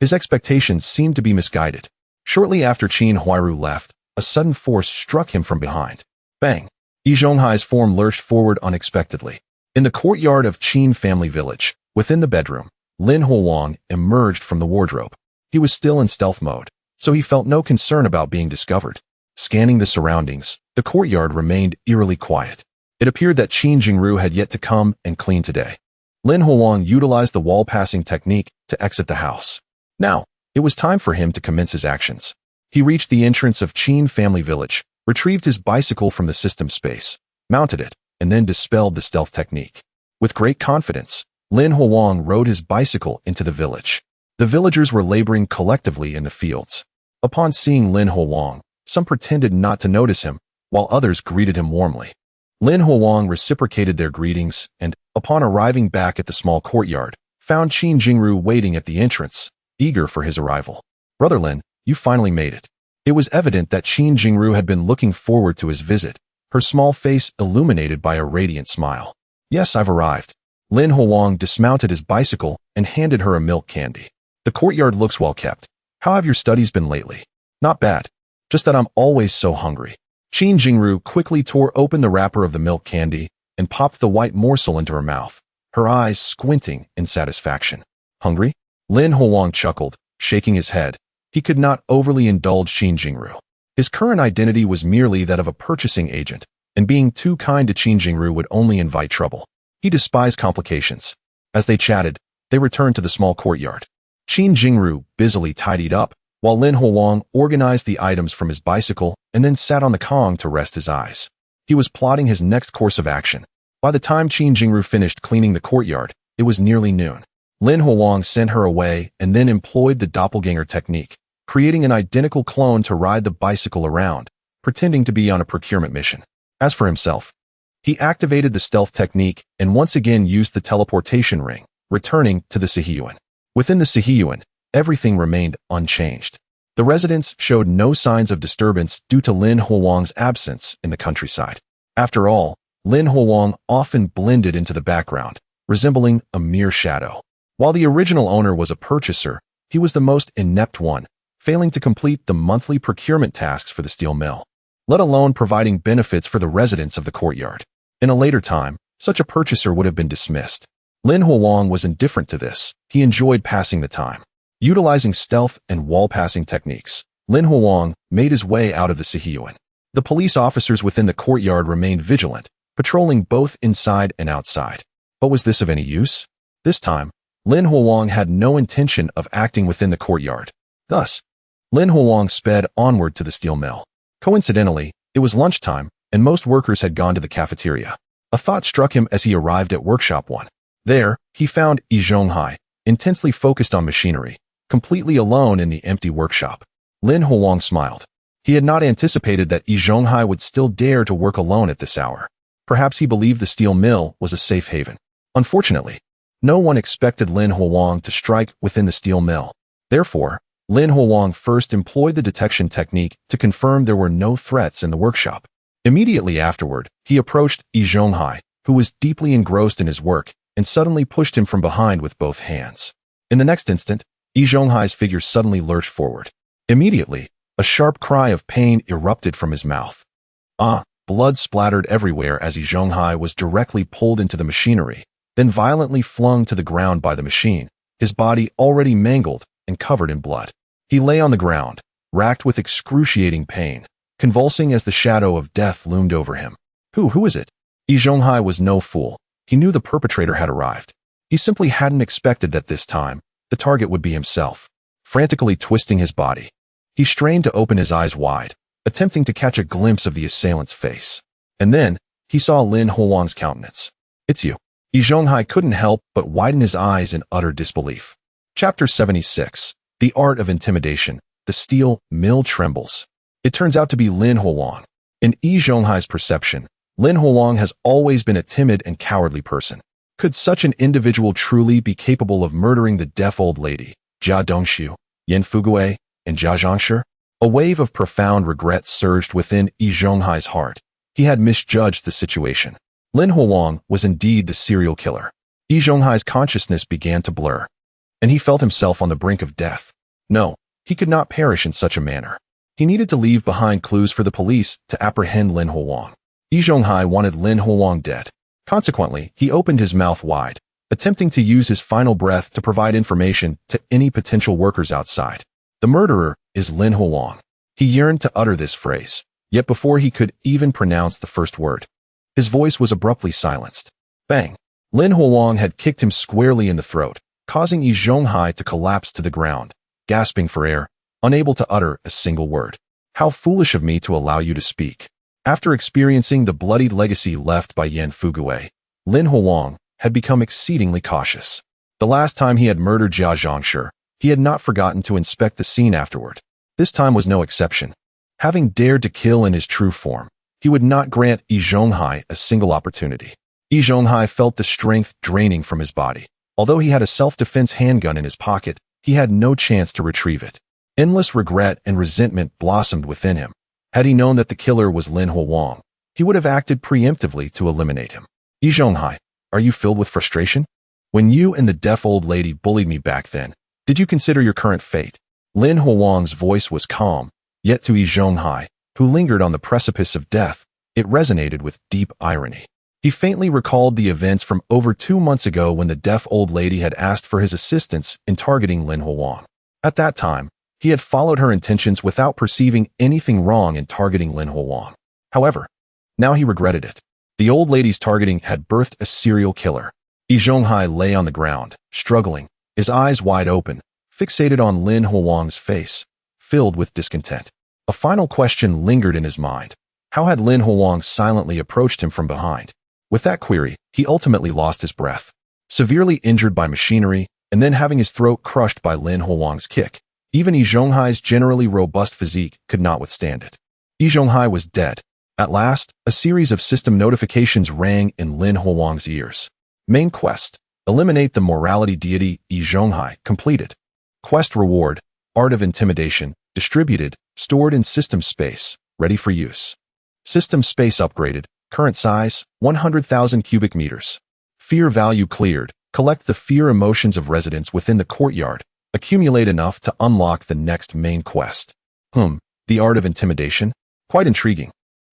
his expectations seemed to be misguided. Shortly after Qin Huairu left, a sudden force struck him from behind. Bang! Yi Zhonghai's form lurched forward unexpectedly. In the courtyard of Qin family village, within the bedroom, Lin Huang emerged from the wardrobe. He was still in stealth mode, so he felt no concern about being discovered. Scanning the surroundings, the courtyard remained eerily quiet. It appeared that Qin Jingru had yet to come and clean today. Lin Huang utilized the wall-passing technique to exit the house. Now, it was time for him to commence his actions. He reached the entrance of Qin family village, retrieved his bicycle from the system space, mounted it, and then dispelled the stealth technique. With great confidence, Lin Huang rode his bicycle into the village. The villagers were laboring collectively in the fields. Upon seeing Lin Huang, some pretended not to notice him, while others greeted him warmly. Lin Huang reciprocated their greetings and, upon arriving back at the small courtyard, found Qin Jingru waiting at the entrance, eager for his arrival. "Brother Lin, you finally made it." It was evident that Qin Jingru had been looking forward to his visit, her small face illuminated by a radiant smile. "Yes, I've arrived." Lin Huang dismounted his bicycle and handed her a milk candy. "The courtyard looks well kept. How have your studies been lately?" "Not bad. Just that I'm always so hungry." Qin Jingru quickly tore open the wrapper of the milk candy and popped the white morsel into her mouth, her eyes squinting in satisfaction. "Hungry?" Lin Huang chuckled, shaking his head. He could not overly indulge Qin Jingru. His current identity was merely that of a purchasing agent, and being too kind to Qin Jingru would only invite trouble. He despised complications. As they chatted, they returned to the small courtyard. Qin Jingru busily tidied up, while Lin Huang organized the items from his bicycle and then sat on the Kong to rest his eyes. He was plotting his next course of action. By the time Qin Jingru finished cleaning the courtyard, it was nearly noon. Lin Huang sent her away and then employed the doppelganger technique, creating an identical clone to ride the bicycle around, pretending to be on a procurement mission. As for himself, he activated the stealth technique and once again used the teleportation ring, returning to the Sihiyuan. Within the Sihiyuan, everything remained unchanged. The residents showed no signs of disturbance due to Lin Huang's absence in the countryside. After all, Lin Huang often blended into the background, resembling a mere shadow. While the original owner was a purchaser, he was the most inept one, failing to complete the monthly procurement tasks for the steel mill, let alone providing benefits for the residents of the courtyard. In a later time, such a purchaser would have been dismissed. Lin Huang was indifferent to this. He enjoyed passing the time. Utilizing stealth and wall-passing techniques, Lin Huang made his way out of the Sihiyuan. The police officers within the courtyard remained vigilant, patrolling both inside and outside. But was this of any use? This time, Lin Huang had no intention of acting within the courtyard. Thus, Lin Huang sped onward to the steel mill. Coincidentally, it was lunchtime, and most workers had gone to the cafeteria. A thought struck him as he arrived at Workshop 1. There, he found Yi Zhonghai, intensely focused on machinery, completely alone in the empty workshop. Lin Huang smiled. He had not anticipated that Yi Zhonghai would still dare to work alone at this hour. Perhaps he believed the steel mill was a safe haven. Unfortunately, no one expected Lin Huang to strike within the steel mill. Therefore, Lin Huang first employed the detection technique to confirm there were no threats in the workshop. Immediately afterward, he approached Yi Zhonghai, who was deeply engrossed in his work, and suddenly pushed him from behind with both hands. In the next instant, Yi Zhonghai's figure suddenly lurched forward. Immediately, a sharp cry of pain erupted from his mouth. Blood splattered everywhere as Yi Zhonghai was directly pulled into the machinery, then violently flung to the ground by the machine, his body already mangled and covered in blood. He lay on the ground, racked with excruciating pain, convulsing as the shadow of death loomed over him. Who is it? Yi Zhonghai was no fool. He knew the perpetrator had arrived. He simply hadn't expected that this time, the target would be himself. Frantically twisting his body, he strained to open his eyes wide, attempting to catch a glimpse of the assailant's face. And then, he saw Lin Huang's countenance. "It's you." Yi Zhonghai couldn't help but widen his eyes in utter disbelief. Chapter 76. The Art of Intimidation. The steel mill trembles. It turns out to be Lin Huang. In Yi Zhonghai's perception, Lin Huang has always been a timid and cowardly person. Could such an individual truly be capable of murdering the deaf old lady, Jia Dongxiu, Yan Fugui, and Jia Zhangshi? A wave of profound regret surged within Yi Zhonghai's heart. He had misjudged the situation. Lin Huang was indeed the serial killer. Yi Zhonghai's consciousness began to blur, and he felt himself on the brink of death. No, he could not perish in such a manner. He needed to leave behind clues for the police to apprehend Lin Huang. Yi Zhonghai wanted Lin Huang dead. Consequently, he opened his mouth wide, attempting to use his final breath to provide information to any potential workers outside. The murderer is Lin Huang. He yearned to utter this phrase, yet before he could even pronounce the first word, his voice was abruptly silenced. Bang! Lin Huang had kicked him squarely in the throat, causing Yi Zhonghai to collapse to the ground, gasping for air, unable to utter a single word. How foolish of me to allow you to speak. After experiencing the bloodied legacy left by Yan Fugui, Lin Huang had become exceedingly cautious. The last time he had murdered Jia Zhangshi, he had not forgotten to inspect the scene afterward. This time was no exception. Having dared to kill in his true form, he would not grant Yi Zhonghai a single opportunity. Yi Zhonghai felt the strength draining from his body. Although he had a self-defense handgun in his pocket, he had no chance to retrieve it. Endless regret and resentment blossomed within him. Had he known that the killer was Lin Huang, he would have acted preemptively to eliminate him. Yi Zhonghai, are you filled with frustration? When you and the deaf old lady bullied me back then, did you consider your current fate? Lin Huang's voice was calm, yet to Yi Zhonghai, who lingered on the precipice of death, it resonated with deep irony. He faintly recalled the events from over 2 months ago when the deaf old lady had asked for his assistance in targeting Lin Huang. At that time, he had followed her intentions without perceiving anything wrong in targeting Lin Huang. However, now he regretted it. The old lady's targeting had birthed a serial killer. Yi Zhonghai lay on the ground, struggling, his eyes wide open, fixated on Lin Huang's face, filled with discontent. A final question lingered in his mind. How had Lin Huang silently approached him from behind? With that query, he ultimately lost his breath. Severely injured by machinery, and then having his throat crushed by Lin Huang's kick, even Yi Zhonghai's generally robust physique could not withstand it. Yi Zhonghai was dead. At last, a series of system notifications rang in Lin Huang's ears. Main quest: eliminate the morality deity Yi Zhonghai, completed. Quest reward: Art of Intimidation, distributed, stored in system space, ready for use. System space upgraded, current size, 100,000 cubic meters. Fear value cleared, collect the fear emotions of residents within the courtyard, accumulate enough to unlock the next main quest. The Art of Intimidation? Quite intriguing.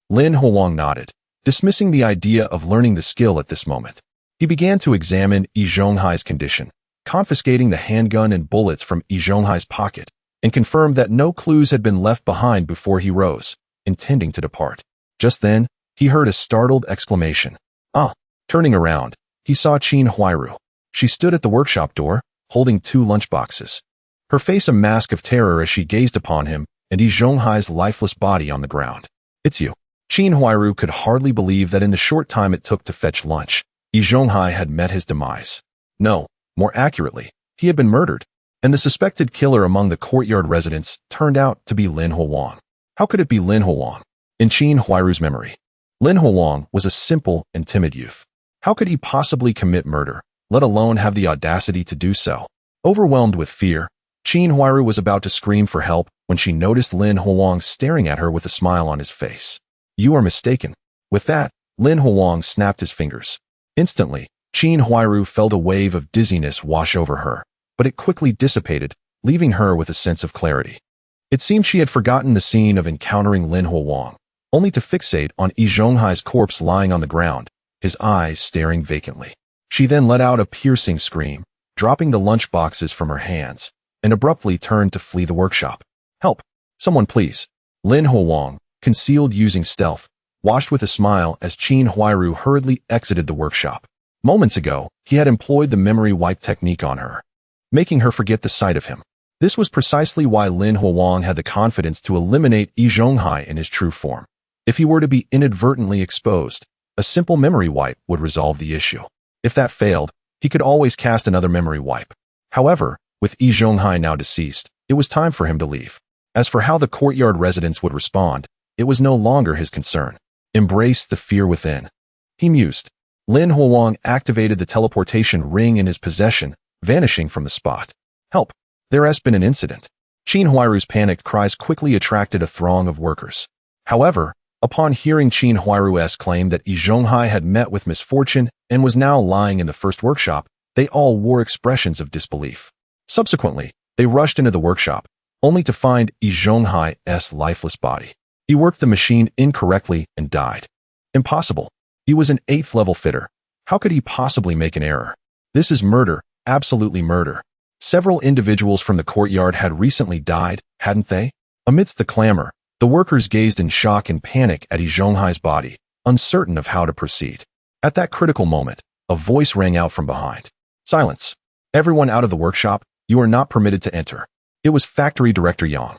Lin Huang nodded, dismissing the idea of learning the skill at this moment. He began to examine Yi Zhonghai's condition, confiscating the handgun and bullets from Yi Zhonghai's pocket, and confirmed that no clues had been left behind before he rose, intending to depart. Just then, he heard a startled exclamation. Ah! Turning around, he saw Qin Huairu. She stood at the workshop door, holding 2 lunchboxes. Her face a mask of terror as she gazed upon him and Yi Zhonghai's lifeless body on the ground. It's you. Qin Huairu could hardly believe that in the short time it took to fetch lunch, Yi Zhonghai had met his demise. No, more accurately, he had been murdered, and the suspected killer among the courtyard residents turned out to be Lin Huang. How could it be Lin Huang? In Qin Huairu's memory, Lin Huang was a simple and timid youth. How could he possibly commit murder, let alone have the audacity to do so? Overwhelmed with fear, Qin Huairu was about to scream for help when she noticed Lin Huang staring at her with a smile on his face. You are mistaken. With that, Lin Huang snapped his fingers. Instantly, Qin Huairu felt a wave of dizziness wash over her, but it quickly dissipated, leaving her with a sense of clarity. It seemed she had forgotten the scene of encountering Lin Huang, only to fixate on Yi Zhonghai's corpse lying on the ground, his eyes staring vacantly. She then let out a piercing scream, dropping the lunchboxes from her hands, and abruptly turned to flee the workshop. Help! Someone please! Lin Huang, concealed using stealth, watched with a smile as Qin Huairu hurriedly exited the workshop. Moments ago, he had employed the memory wipe technique on her, making her forget the sight of him. This was precisely why Lin Huang had the confidence to eliminate Yi Zhonghai in his true form. If he were to be inadvertently exposed, a simple memory wipe would resolve the issue. If that failed, he could always cast another memory wipe. However, With Yi Zhonghai now deceased, it was time for him to leave. As for how the Courtyard residents would respond, it was no longer his concern. Embrace the fear within, he mused. Lin Huang activated the teleportation ring in his possession, vanishing from the spot. Help! There has been an incident. Qin Huairu's panicked cries quickly attracted a throng of workers. However, upon hearing Qin Huairu's claim that Yi Zhonghai had met with misfortune and was now lying in the first workshop, they all wore expressions of disbelief. Subsequently, they rushed into the workshop, only to find Yi Zhonghai's lifeless body. He worked the machine incorrectly and died. Impossible. He was an 8th level fitter. How could he possibly make an error? This is murder, absolutely murder. Several individuals from the courtyard had recently died, hadn't they? Amidst the clamor, the workers gazed in shock and panic at Yi Zhonghai's body, uncertain of how to proceed. At that critical moment, a voice rang out from behind. Silence. Everyone out of the workshop, you are not permitted to enter. It was Factory Director Yang.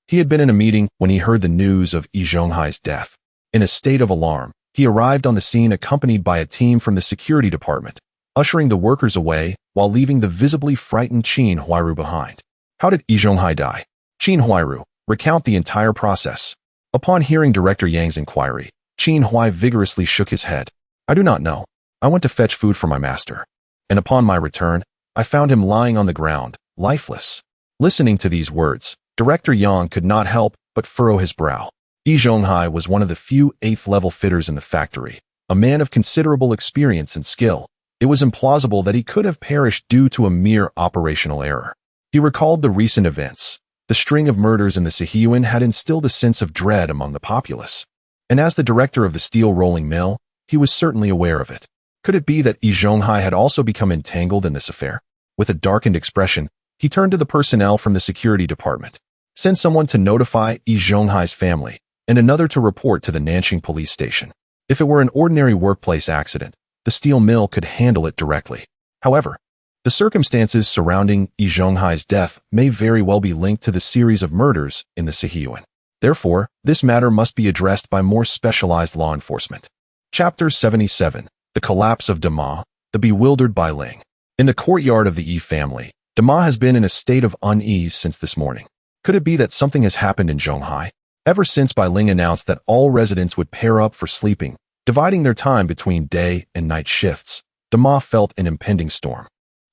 He had been in a meeting when he heard the news of Yi Zhonghai's death. In a state of alarm, he arrived on the scene accompanied by a team from the security department, ushering the workers away while leaving the visibly frightened Qin Huairu behind. How did Yi Zhonghai die? Qin Huairu, recount the entire process. Upon hearing Director Yang's inquiry, Qin Huai vigorously shook his head. I do not know. I went to fetch food for my master. And upon my return, I found him lying on the ground, lifeless. Listening to these words, Director Yang could not help but furrow his brow. Yi Zhonghai was one of the few 8th level fitters in the factory, a man of considerable experience and skill. It was implausible that he could have perished due to a mere operational error. He recalled the recent events. The string of murders in the Sihiyuan had instilled a sense of dread among the populace. And as the director of the steel rolling mill, he was certainly aware of it. Could it be that Yi Zhonghai had also become entangled in this affair? With a darkened expression, he turned to the personnel from the security department. Send someone to notify Yi Zhonghai's family, and another to report to the Nanqing police station. If it were an ordinary workplace accident, the steel mill could handle it directly. However, the circumstances surrounding Yi Zhonghai's death may very well be linked to the series of murders in the Sihiyuan. Therefore, this matter must be addressed by more specialized law enforcement. Chapter 77. The Collapse of Dama, the Bewildered Bai Ling. In the courtyard of the Yi family, Dama has been in a state of unease since this morning. Could it be that something has happened in Zhonghai? Ever since Bai Ling announced that all residents would pair up for sleeping, dividing their time between day and night shifts, Dama felt an impending storm.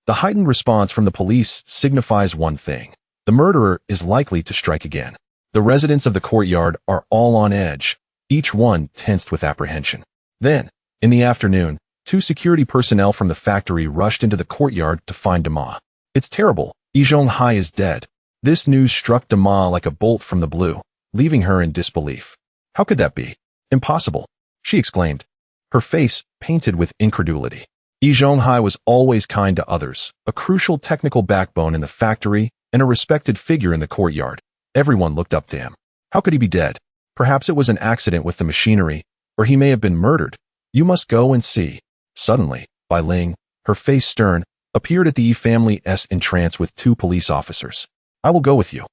The heightened response from the police signifies one thing. The murderer is likely to strike again. The residents of the courtyard are all on edge, each one tensed with apprehension. Then, in the afternoon, 2 security personnel from the factory rushed into the courtyard to find Dama. It's terrible. Yi Zhonghai is dead. This news struck Dama like a bolt from the blue, leaving her in disbelief. How could that be? Impossible, she exclaimed, her face painted with incredulity. Yi Zhonghai was always kind to others, a crucial technical backbone in the factory and a respected figure in the courtyard. Everyone looked up to him. How could he be dead? Perhaps it was an accident with the machinery, or he may have been murdered. You must go and see. Suddenly, Bai Ling, her face stern, appeared at the Yi family's entrance with 2 police officers. I will go with you.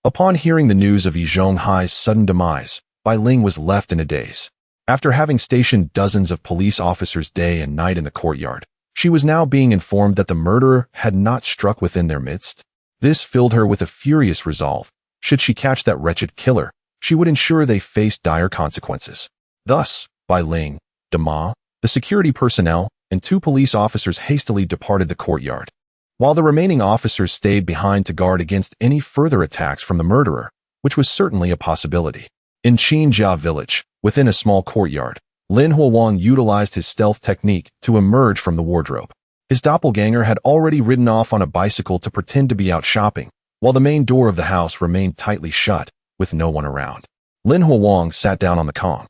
Upon hearing the news of Yi Zhonghai's sudden demise, Bai Ling was left in a daze. After having stationed dozens of police officers day and night in the courtyard, she was now being informed that the murderer had not struck within their midst. This filled her with a furious resolve. Should she catch that wretched killer, she would ensure they faced dire consequences. Thus, Bai Ling, Dama, the security personnel, and 2 police officers hastily departed the courtyard, while the remaining officers stayed behind to guard against any further attacks from the murderer, which was certainly a possibility. In Qinjia village, within a small courtyard, Lin Huang utilized his stealth technique to emerge from the wardrobe. His doppelganger had already ridden off on a bicycle to pretend to be out shopping, while the main door of the house remained tightly shut, with no one around. Lin Huang sat down on the Kong,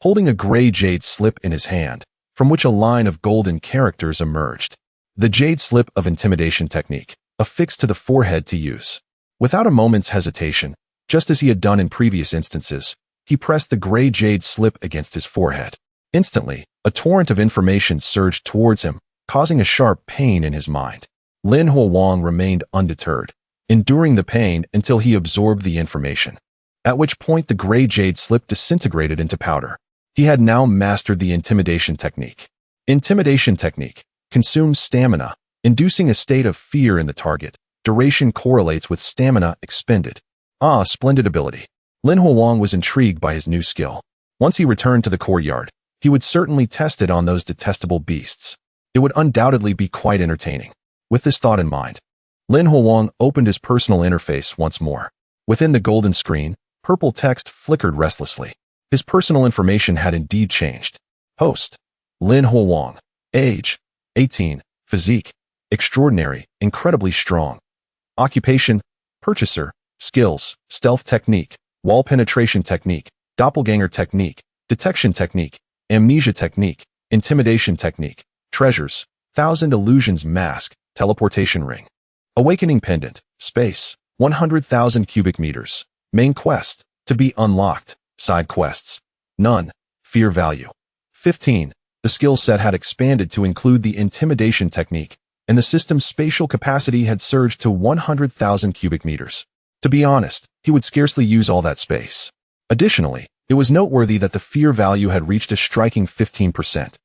holding a gray jade slip in his hand, from which a line of golden characters emerged. The jade slip of intimidation technique, affixed to the forehead to use. Without a moment's hesitation, just as he had done in previous instances, he pressed the gray jade slip against his forehead. Instantly, a torrent of information surged towards him, causing a sharp pain in his mind. Lin Huang remained undeterred, enduring the pain until he absorbed the information, at which point the gray jade slip disintegrated into powder. He had now mastered the intimidation technique. Intimidation technique consumes stamina, inducing a state of fear in the target, Duration correlates with stamina expended. Ah, splendid ability. Lin Huang was intrigued by his new skill. Once he returned to the courtyard, he would certainly test it on those detestable beasts. It would undoubtedly be quite entertaining. With this thought in mind, Lin Huang opened his personal interface once more. Within the golden screen, purple text flickered restlessly. His personal information had indeed changed. Host: Lin Huang. Age: 18. Physique: extraordinary, incredibly strong. Occupation: purchaser. Skills: stealth technique, wall penetration technique, doppelganger technique, detection technique, amnesia technique, intimidation technique. Treasures: 1,000 illusions mask, teleportation ring. Awakening pendant, space, 100,000 cubic meters. Main quest: to be unlocked. Side quests: none. Fear value: 15. The skill set had expanded to include the intimidation technique, and the system's spatial capacity had surged to 100,000 cubic meters. To be honest, he would scarcely use all that space. Additionally, it was noteworthy that the fear value had reached a striking 15%.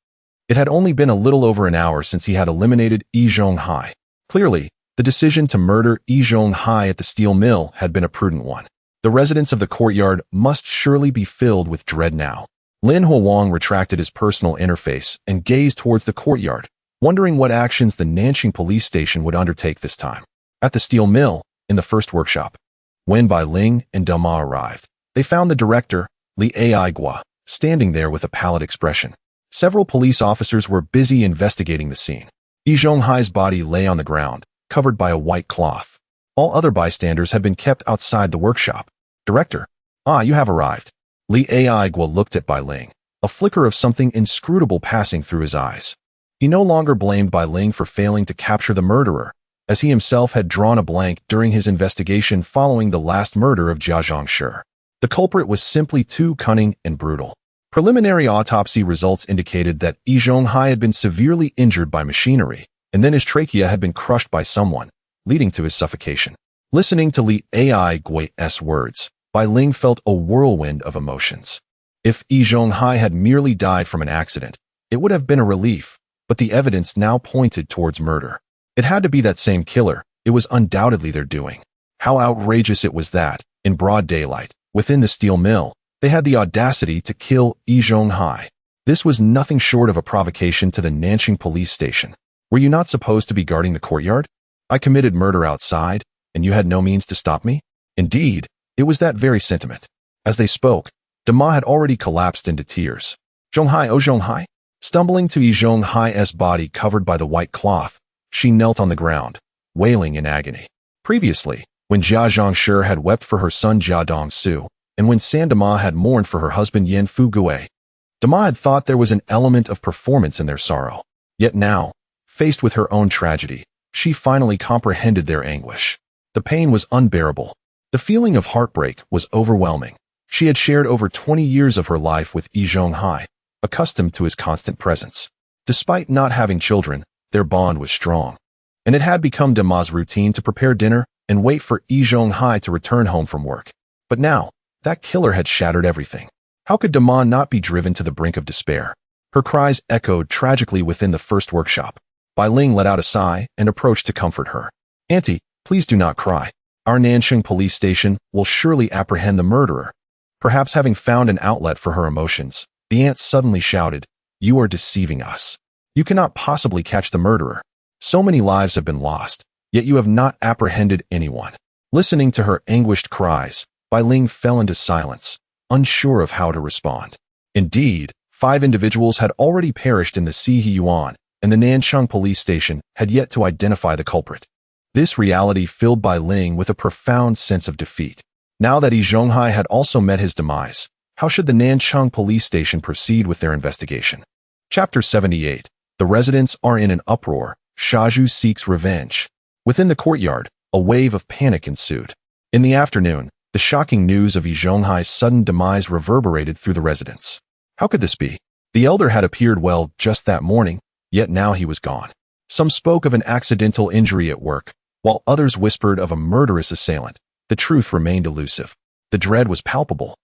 It had only been a little over an hour since he had eliminated Yi Zhonghai. Clearly, the decision to murder Yi Zhonghai at the steel mill had been a prudent one. The residents of the courtyard must surely be filled with dread now. Lin Huang retracted his personal interface and gazed towards the courtyard, wondering what actions the Nanqing police station would undertake this time. At the steel mill, in the first workshop, when Bai Ling and Dama arrived, they found the director, Li Aigua, standing there with a pallid expression. Several police officers were busy investigating the scene. Yi Zhonghai's body lay on the ground, covered by a white cloth. All other bystanders had been kept outside the workshop. Director: Ah, you have arrived. Li Aigua looked at Bai Ling, a flicker of something inscrutable passing through his eyes. He no longer blamed Bai Ling for failing to capture the murderer, as he himself had drawn a blank during his investigation following the last murder of Jia Zhongshi. The culprit was simply too cunning and brutal. Preliminary autopsy results indicated that Yi Zhonghai had been severely injured by machinery, and then his trachea had been crushed by someone, leading to his suffocation. Listening to Li Aigua's words, Bai Ling felt a whirlwind of emotions. If Yi Zhonghai had merely died from an accident, it would have been a relief, but the evidence now pointed towards murder. It had to be that same killer. It was undoubtedly their doing. How outrageous it was that, in broad daylight, within the steel mill, they had the audacity to kill Yi Zhonghai. This was nothing short of a provocation to the Nanqing police station. Were you not supposed to be guarding the courtyard? I committed murder outside, and you had no means to stop me? Indeed, it was that very sentiment. As they spoke, Dama had already collapsed into tears. Zhonghai, oh Zhonghai! Stumbling to Yi Zhonghai's body covered by the white cloth, she knelt on the ground, wailing in agony. Previously, when Jia Zhongshi had wept for her son Jia Dongsu, and when San Dama had mourned for her husband Yan Fugue, Dama had thought there was an element of performance in their sorrow. Yet now, faced with her own tragedy, she finally comprehended their anguish. The pain was unbearable. The feeling of heartbreak was overwhelming. She had shared over 20 years of her life with Yi Zhonghai, accustomed to his constant presence. Despite not having children, their bond was strong. And it had become Dama's routine to prepare dinner and wait for Yi Zhonghai to return home from work. But now, that killer had shattered everything. How could Dama not be driven to the brink of despair? Her cries echoed tragically within the first workshop. Bai Ling let out a sigh and approached to comfort her. Auntie, please do not cry. Our Nanqing police station will surely apprehend the murderer. Perhaps having found an outlet for her emotions, the aunt suddenly shouted, You are deceiving us. You cannot possibly catch the murderer. So many lives have been lost, yet you have not apprehended anyone. Listening to her anguished cries, Bai Ling fell into silence, unsure of how to respond. Indeed, 5 individuals had already perished in the Xihiyuan, and the Nanqing police station had yet to identify the culprit. This reality filled Bai Ling with a profound sense of defeat. Now that Yi Zhonghai had also met his demise, how should the Nanqing police station proceed with their investigation? Chapter 78. The residents are in an uproar. Shaju seeks revenge. Within the courtyard, a wave of panic ensued. In the afternoon, the shocking news of Yi Zhonghai's sudden demise reverberated through the residents. How could this be? The elder had appeared well just that morning, yet now he was gone. Some spoke of an accidental injury at work, while others whispered of a murderous assailant. The truth remained elusive. The dread was palpable,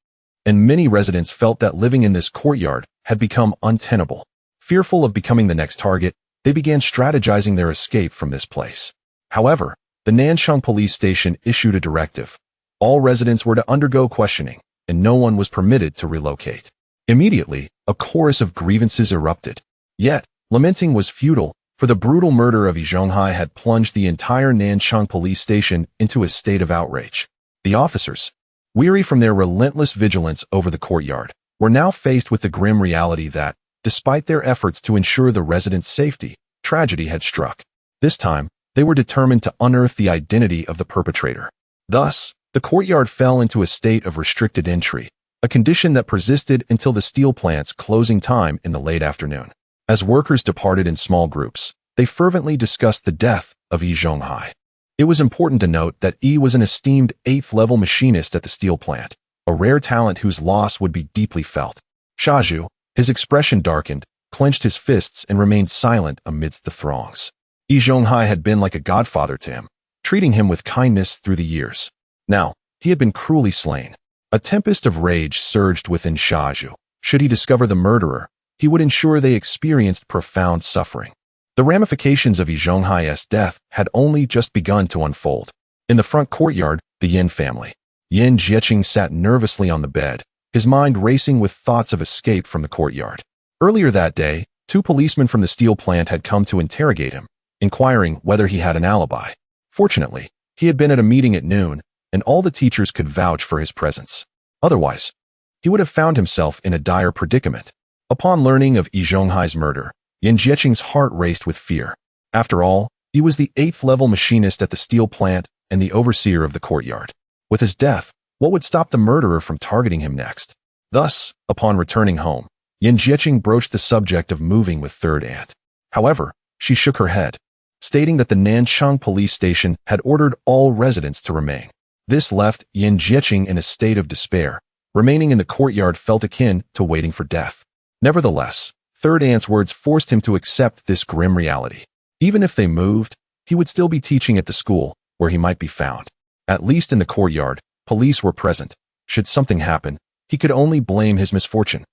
and many residents felt that living in this courtyard had become untenable. Fearful of becoming the next target, they began strategizing their escape from this place. However, the Nanchang police station issued a directive. All residents were to undergo questioning, and no one was permitted to relocate. Immediately, a chorus of grievances erupted. Yet, lamenting was futile, for the brutal murder of Yi Zhonghai had plunged the entire Nanchang police station into a state of outrage. The officers, weary from their relentless vigilance over the courtyard, were now faced with the grim reality that, despite their efforts to ensure the residents' safety, tragedy had struck. This time, they were determined to unearth the identity of the perpetrator. Thus, the courtyard fell into a state of restricted entry, a condition that persisted until the steel plant's closing time in the late afternoon. As workers departed in small groups, they fervently discussed the death of Yi Zhonghai. It was important to note that Yi was an esteemed 8th-level machinist at the steel plant, a rare talent whose loss would be deeply felt. Shaju, his expression darkened, clenched his fists and remained silent amidst the throngs. Yi Zhonghai had been like a godfather to him, treating him with kindness through the years. Now, he had been cruelly slain. A tempest of rage surged within Shaju. Should he discover the murderer, he would ensure they experienced profound suffering. The ramifications of Yi Zhonghai's death had only just begun to unfold. In the front courtyard, the Yin family. Yin Jieqing sat nervously on the bed, his mind racing with thoughts of escape from the courtyard. Earlier that day, 2 policemen from the steel plant had come to interrogate him, inquiring whether he had an alibi. Fortunately, he had been at a meeting at noon, and all the teachers could vouch for his presence. Otherwise, he would have found himself in a dire predicament. Upon learning of Yi Zhonghai's murder, Yin Jieqing's heart raced with fear. After all, he was the 8th-level machinist at the steel plant and the overseer of the courtyard. With his death, what would stop the murderer from targeting him next? Thus, upon returning home, Yin Jieqing broached the subject of moving with third aunt. However, she shook her head, stating that the Nanchang police station had ordered all residents to remain. This left Yin Jieqing in a state of despair. Remaining in the courtyard felt akin to waiting for death. Nevertheless, third aunt's words forced him to accept this grim reality. Even if they moved, he would still be teaching at the school, where he might be found. At least in the courtyard, police were present. Should something happen, he could only blame his misfortune.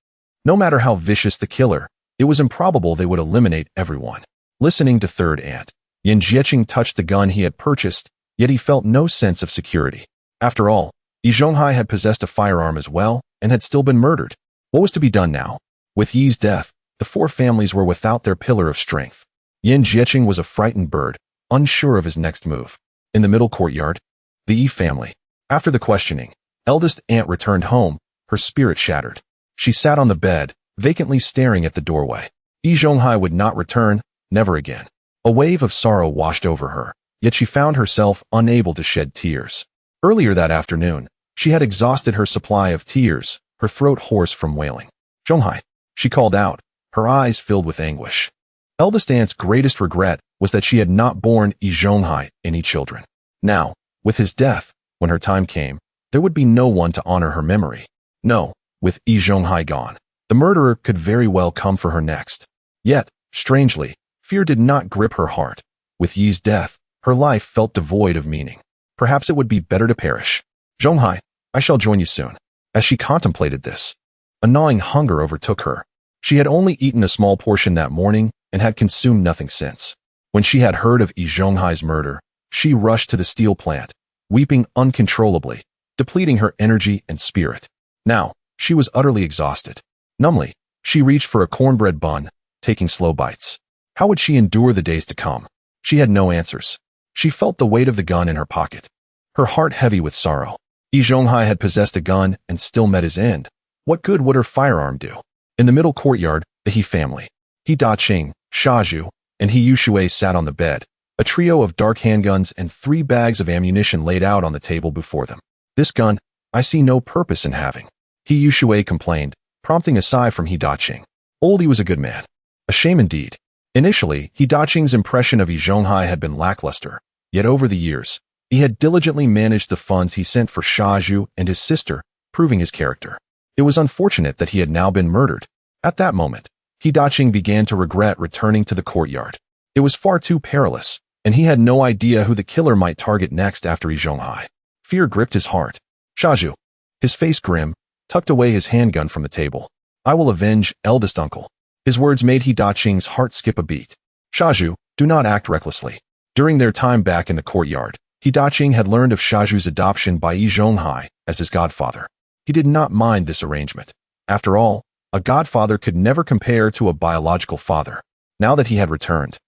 No matter how vicious the killer, it was improbable they would eliminate everyone. Listening to third aunt, Yin Jieqing touched the gun he had purchased, yet he felt no sense of security. After all, Yi Zhonghai had possessed a firearm as well and had still been murdered. What was to be done now? With Yi's death, the 4 families were without their pillar of strength. Yin Jieqing was a frightened bird, unsure of his next move. In the middle courtyard, the Yi family. After the questioning, eldest aunt returned home, her spirit shattered. She sat on the bed, vacantly staring at the doorway. Yi Zhonghai would not return, never again. A wave of sorrow washed over her, yet she found herself unable to shed tears. Earlier that afternoon, she had exhausted her supply of tears, her throat hoarse from wailing. "Zhonghai," she called out, her eyes filled with anguish. Eldest aunt's greatest regret was that she had not borne Yi Zhonghai any children. Now, with his death, when her time came, there would be no one to honor her memory. No, with Yi Zhonghai gone, the murderer could very well come for her next. Yet, strangely, fear did not grip her heart. With Yi's death, her life felt devoid of meaning. Perhaps it would be better to perish. "Zhonghai, I shall join you soon." As she contemplated this, a gnawing hunger overtook her. She had only eaten a small portion that morning and had consumed nothing since. When she had heard of Yi Zhonghai's murder, she rushed to the steel plant, weeping uncontrollably, depleting her energy and spirit. Now, she was utterly exhausted. Numbly, she reached for a cornbread bun, taking slow bites. How would she endure the days to come? She had no answers. She felt the weight of the gun in her pocket, her heart heavy with sorrow. Yi Zhonghai had possessed a gun and still met his end. What good would her firearm do? In the middle courtyard, the He family. He Daqing, Shaju, and He Yushui sat on the bed, a trio of dark handguns and 3 bags of ammunition laid out on the table before them. "This gun, I see no purpose in having," He Yushui complained, prompting a sigh from He Daqing. Old He was a good man. A shame indeed. Initially, He Daqing's impression of Yi Zhonghai had been lackluster, yet over the years, he had diligently managed the funds he sent for Shaju and his sister, proving his character. It was unfortunate that he had now been murdered. At that moment, He Daqing began to regret returning to the courtyard. It was far too perilous, and he had no idea who the killer might target next after Yi Zhonghai. Fear gripped his heart. Shaju, his face grim, tucked away his handgun from the table. "I will avenge eldest uncle." His words made He Daqing's heart skip a beat. "Shaju, do not act recklessly." During their time back in the courtyard, He Daqing had learned of Shaju's adoption by Yi Zhonghai as his godfather. He did not mind this arrangement. After all, a godfather could never compare to a biological father. Now that he had returned,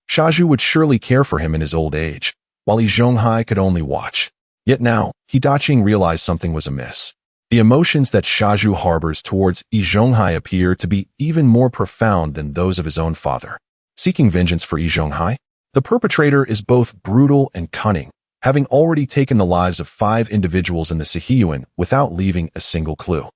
Shaju would surely care for him in his old age, while Yi Zhonghai could only watch. Yet now, He Daqing realized something was amiss. The emotions that Shaju harbors towards Yi Zhonghai appear to be even more profound than those of his own father. Seeking vengeance for Yi Zhonghai, the perpetrator is both brutal and cunning, having already taken the lives of 5 individuals in the Sihiyuan without leaving a single clue.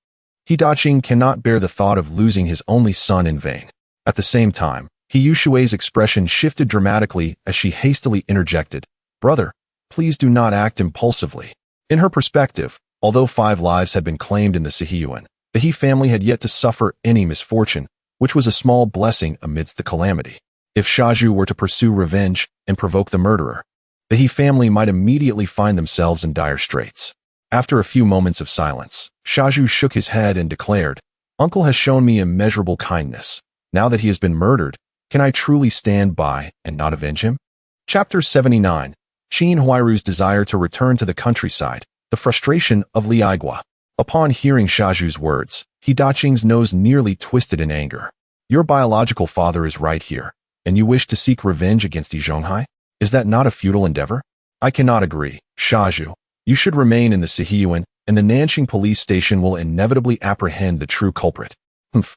He Daqing cannot bear the thought of losing his only son in vain. At the same time, He Yushui's expression shifted dramatically as she hastily interjected, "Brother, please do not act impulsively." In her perspective, although 5 lives had been claimed in the Sihiyuan, the He family had yet to suffer any misfortune, which was a small blessing amidst the calamity. If Shaju were to pursue revenge and provoke the murderer, the He family might immediately find themselves in dire straits. After a few moments of silence, Shaju shook his head and declared, "Uncle has shown me immeasurable kindness. Now that he has been murdered, can I truly stand by and not avenge him?" Chapter 79. Qin Huairu's desire to return to the countryside, the frustration of Li Aigua. Upon hearing Shaju's words, He Daqing's nose nearly twisted in anger. "Your biological father is right here, and you wish to seek revenge against Yi Zhonghai? Is that not a futile endeavor?" "I cannot agree, Shaju. You should remain in the Sihiyuan, and the Nanqing police station will inevitably apprehend the true culprit." "Humph.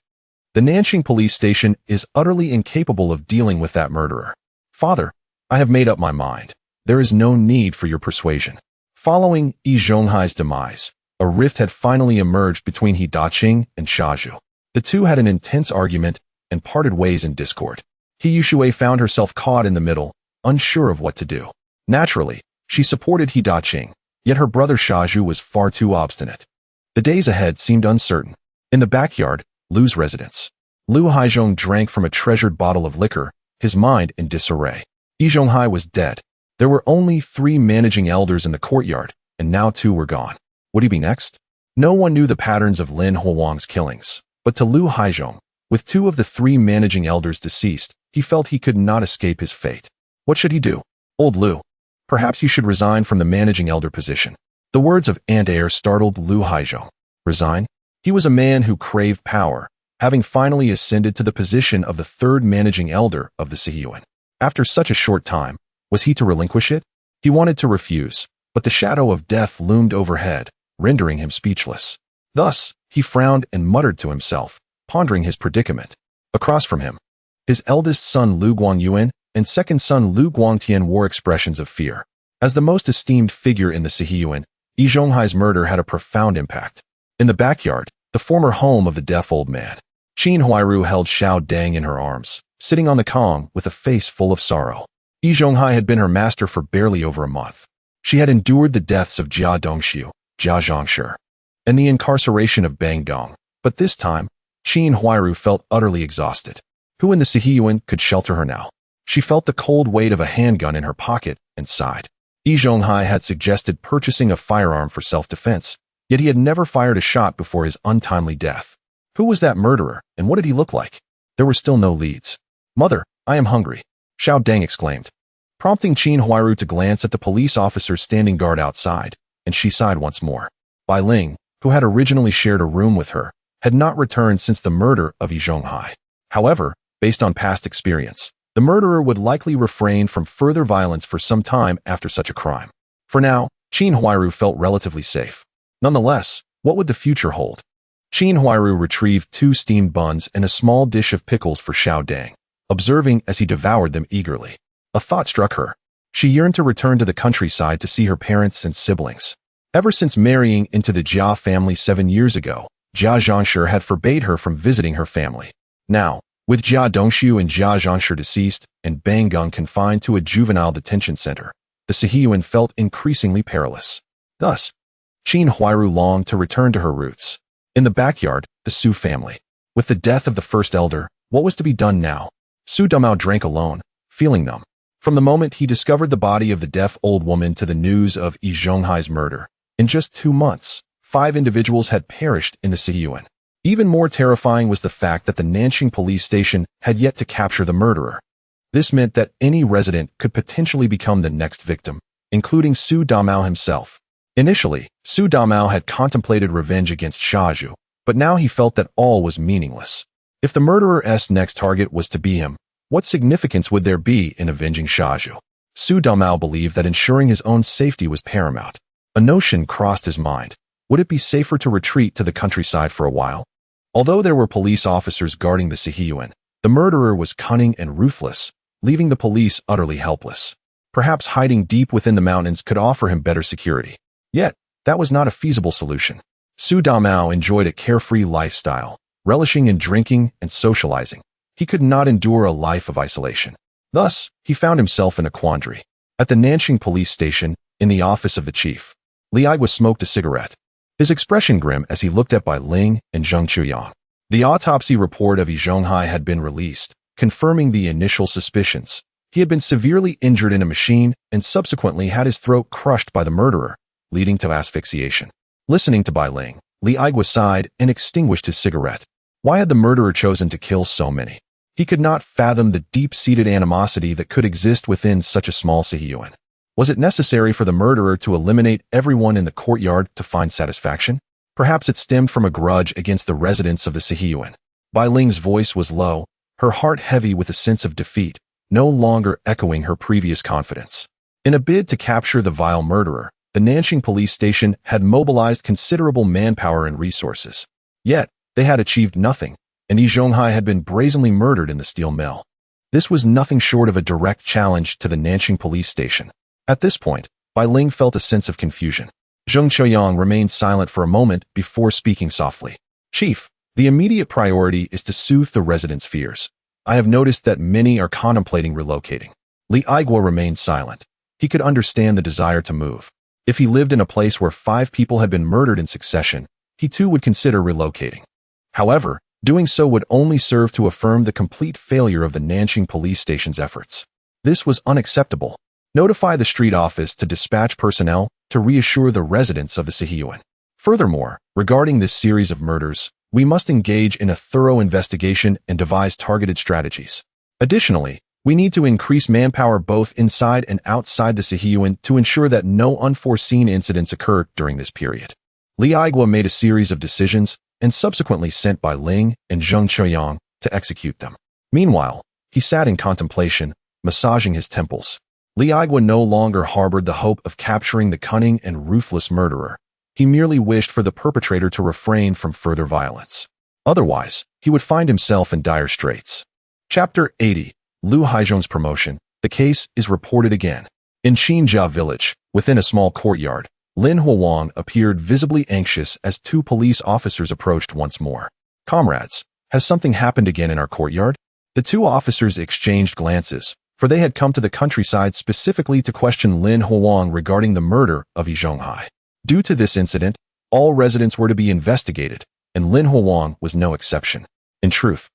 The Nanqing police station is utterly incapable of dealing with that murderer." "Father, I have made up my mind. There is no need for your persuasion." Following Yi Zhonghai's demise, a rift had finally emerged between He Daqing and Shaju. The two had an intense argument and parted ways in discord. He Yushui found herself caught in the middle, unsure of what to do. Naturally, she supported He Daqing, yet her brother Shaju was far too obstinate. The days ahead seemed uncertain. In the backyard, Lu's residence, Lu Haizhong drank from a treasured bottle of liquor, his mind in disarray. Yi Zhonghai was dead. There were only 3 managing elders in the courtyard, and now 2 were gone. Would he be next? No one knew the patterns of Lin Huang's killings, but to Lu Haizhong, with 2 of the 3 managing elders deceased, he felt he could not escape his fate. What should he do? "Old Lu, perhaps you should resign from the managing elder position." The words of Aunt Air startled Lu Haizhong. Resign? He was a man who craved power, having finally ascended to the position of the 3rd managing elder of the Sihiyuan. After such a short time, was he to relinquish it? He wanted to refuse, but the shadow of death loomed overhead, rendering him speechless. Thus, he frowned and muttered to himself, pondering his predicament. Across from him, his eldest son Lu Guangyuan and second son Lu Guangtian wore expressions of fear. As the most esteemed figure in the Sihiyuan, Yi Zhonghai's murder had a profound impact. In the backyard, the former home of the deaf old man, Qin Huairu held Xiao Dang in her arms, sitting on the Kong with a face full of sorrow. Yi Zhonghai had been her master for barely over a month. She had endured the deaths of Jia Dongxiu, Jia Zhangshi, and the incarceration of Bang Gong, but this time, Qin Huairu felt utterly exhausted. Who in the Sihiyuan could shelter her now? She felt the cold weight of a handgun in her pocket and sighed. Yi Zhonghai had suggested purchasing a firearm for self-defense, yet he had never fired a shot before his untimely death. Who was that murderer, and what did he look like? There were still no leads. "Mother, I am hungry," Xiao Dang exclaimed, prompting Qin Huairu to glance at the police officer standing guard outside, and she sighed once more. Bai Ling, who had originally shared a room with her, had not returned since the murder of Yi Zhonghai. However, based on past experience, the murderer would likely refrain from further violence for some time after such a crime. For now, Qin Huairu felt relatively safe. Nonetheless, what would the future hold? Qin Huairu retrieved 2 steamed buns and a small dish of pickles for Xiao Dang, observing as he devoured them eagerly. A thought struck her. She yearned to return to the countryside to see her parents and siblings. Ever since marrying into the Jia family 7 years ago, Jia Zhangshi had forbade her from visiting her family. Now, with Jia Dongxiu and Jia Zhangshi deceased and Bang Gong confined to a juvenile detention center, the Sihiyuan felt increasingly perilous. Thus, Qin Huairu longed to return to her roots. In the backyard, the Su family. With the death of the first elder, what was to be done now? Su Dumao drank alone, feeling numb. From the moment he discovered the body of the deaf old woman to the news of Yi Zhonghai's murder, in just 2 months, 5 individuals had perished in the Sihiyuan. Even more terrifying was the fact that the Nanqing police station had yet to capture the murderer. This meant that any resident could potentially become the next victim, including Su Damao himself. Initially, Su Damao had contemplated revenge against Shaju, but now he felt that all was meaningless. If the murderer's next target was to be him, what significance would there be in avenging Shaju? Su Damao believed that ensuring his own safety was paramount. A notion crossed his mind. Would it be safer to retreat to the countryside for a while? Although there were police officers guarding the Sihiyuan, the murderer was cunning and ruthless, leaving the police utterly helpless. Perhaps hiding deep within the mountains could offer him better security. Yet, that was not a feasible solution. Su Damao enjoyed a carefree lifestyle, relishing in drinking and socializing. He could not endure a life of isolation. Thus, he found himself in a quandary. At the Nanxing police station, in the office of the chief, Li Aigua smoked a cigarette, his expression grim as he looked at Bai Ling and Zheng Chuyang. The autopsy report of Yi Zhonghai had been released, confirming the initial suspicions. He had been severely injured in a machine and subsequently had his throat crushed by the murderer, leading to asphyxiation. Listening to Bai Ling, Li Aigua sighed and extinguished his cigarette. Why had the murderer chosen to kill so many? He could not fathom the deep-seated animosity that could exist within such a small Sihiyuan. Was it necessary for the murderer to eliminate everyone in the courtyard to find satisfaction? Perhaps it stemmed from a grudge against the residents of the Sihiyuan. Bai Ling's voice was low, her heart heavy with a sense of defeat, no longer echoing her previous confidence. In a bid to capture the vile murderer, the Nanxing police station had mobilized considerable manpower and resources. Yet, they had achieved nothing, and Yi Zhonghai had been brazenly murdered in the steel mill. This was nothing short of a direct challenge to the Nanxing police station. At this point, Bai Ling felt a sense of confusion. Zheng Chuyang remained silent for a moment before speaking softly. Chief, the immediate priority is to soothe the residents' fears. I have noticed that many are contemplating relocating. Li Aigua remained silent. He could understand the desire to move. If he lived in a place where 5 people had been murdered in succession, he too would consider relocating. However, doing so would only serve to affirm the complete failure of the Nanxing police station's efforts. This was unacceptable. Notify the street office to dispatch personnel to reassure the residents of the Sihiyuan. Furthermore, regarding this series of murders, we must engage in a thorough investigation and devise targeted strategies. Additionally, we need to increase manpower both inside and outside the Sihiyuan to ensure that no unforeseen incidents occur during this period. Li Aigua made a series of decisions and subsequently sent Bai Ling and Zheng Chuyang to execute them. Meanwhile, he sat in contemplation, massaging his temples. Li Aigua no longer harbored the hope of capturing the cunning and ruthless murderer. He merely wished for the perpetrator to refrain from further violence. Otherwise, he would find himself in dire straits. Chapter 80. Lu Haizhong's promotion. The case is reported again. In Xinjia village, within a small courtyard, Lin Huang appeared visibly anxious as 2 police officers approached once more. Comrades, has something happened again in our courtyard? The 2 officers exchanged glances, for they had come to the countryside specifically to question Lin Huang regarding the murder of Yi Zhonghai. Due to this incident, all residents were to be investigated, and Lin Huang was no exception. In truth,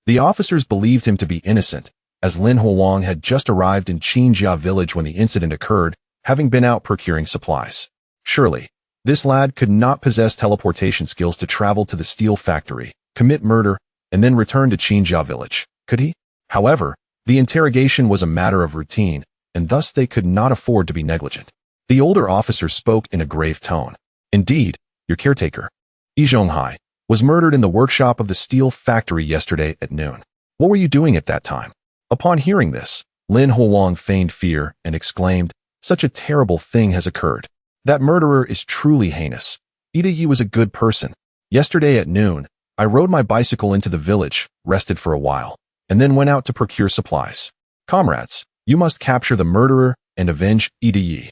the officers believed him to be innocent, as Lin Huang had just arrived in Xinjia village when the incident occurred, having been out procuring supplies. Surely, this lad could not possess teleportation skills to travel to the steel factory, commit murder, and then return to Xinjia village, could he? However, the interrogation was a matter of routine, and thus they could not afford to be negligent. The older officer spoke in a grave tone. Indeed, your caretaker, Yi Zhonghai, was murdered in the workshop of the steel factory yesterday at noon. What were you doing at that time? Upon hearing this, Lin Huang feigned fear and exclaimed, such a terrible thing has occurred. That murderer is truly heinous. Ida Yi was a good person. Yesterday at noon, I rode my bicycle into the village, rested for a while, and then went out to procure supplies. Comrades, you must capture the murderer and avenge Ida Yi.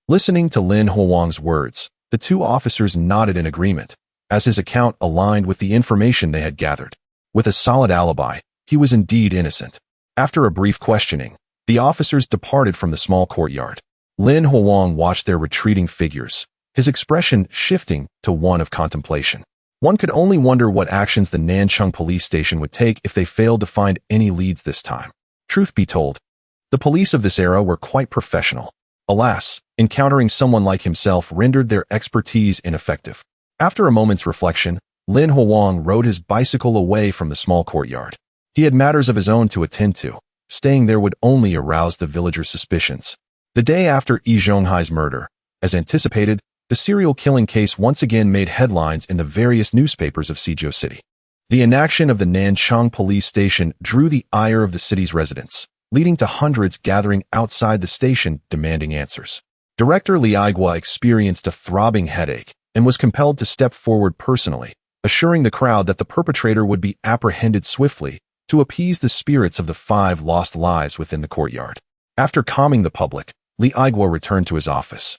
Listening to Lin Huang's words, the 2 officers nodded in agreement, as his account aligned with the information they had gathered. With a solid alibi, he was indeed innocent. After a brief questioning, the officers departed from the small courtyard. Lin Huang watched their retreating figures, his expression shifting to one of contemplation. One could only wonder what actions the Nancheng police station would take if they failed to find any leads this time. Truth be told, the police of this era were quite professional. Alas, encountering someone like himself rendered their expertise ineffective. After a moment's reflection, Lin Huang rode his bicycle away from the small courtyard. He had matters of his own to attend to. Staying there would only arouse the villagers' suspicions. The day after Yi Zhonghai's murder, as anticipated, the serial killing case once again made headlines in the various newspapers of Suzhou City. The inaction of the Nanchang police station drew the ire of the city's residents, leading to hundreds gathering outside the station demanding answers. Director Li Aigua experienced a throbbing headache and was compelled to step forward personally, assuring the crowd that the perpetrator would be apprehended swiftly to appease the spirits of the 5 lost lives within the courtyard. After calming the public, Li Aigua returned to his office,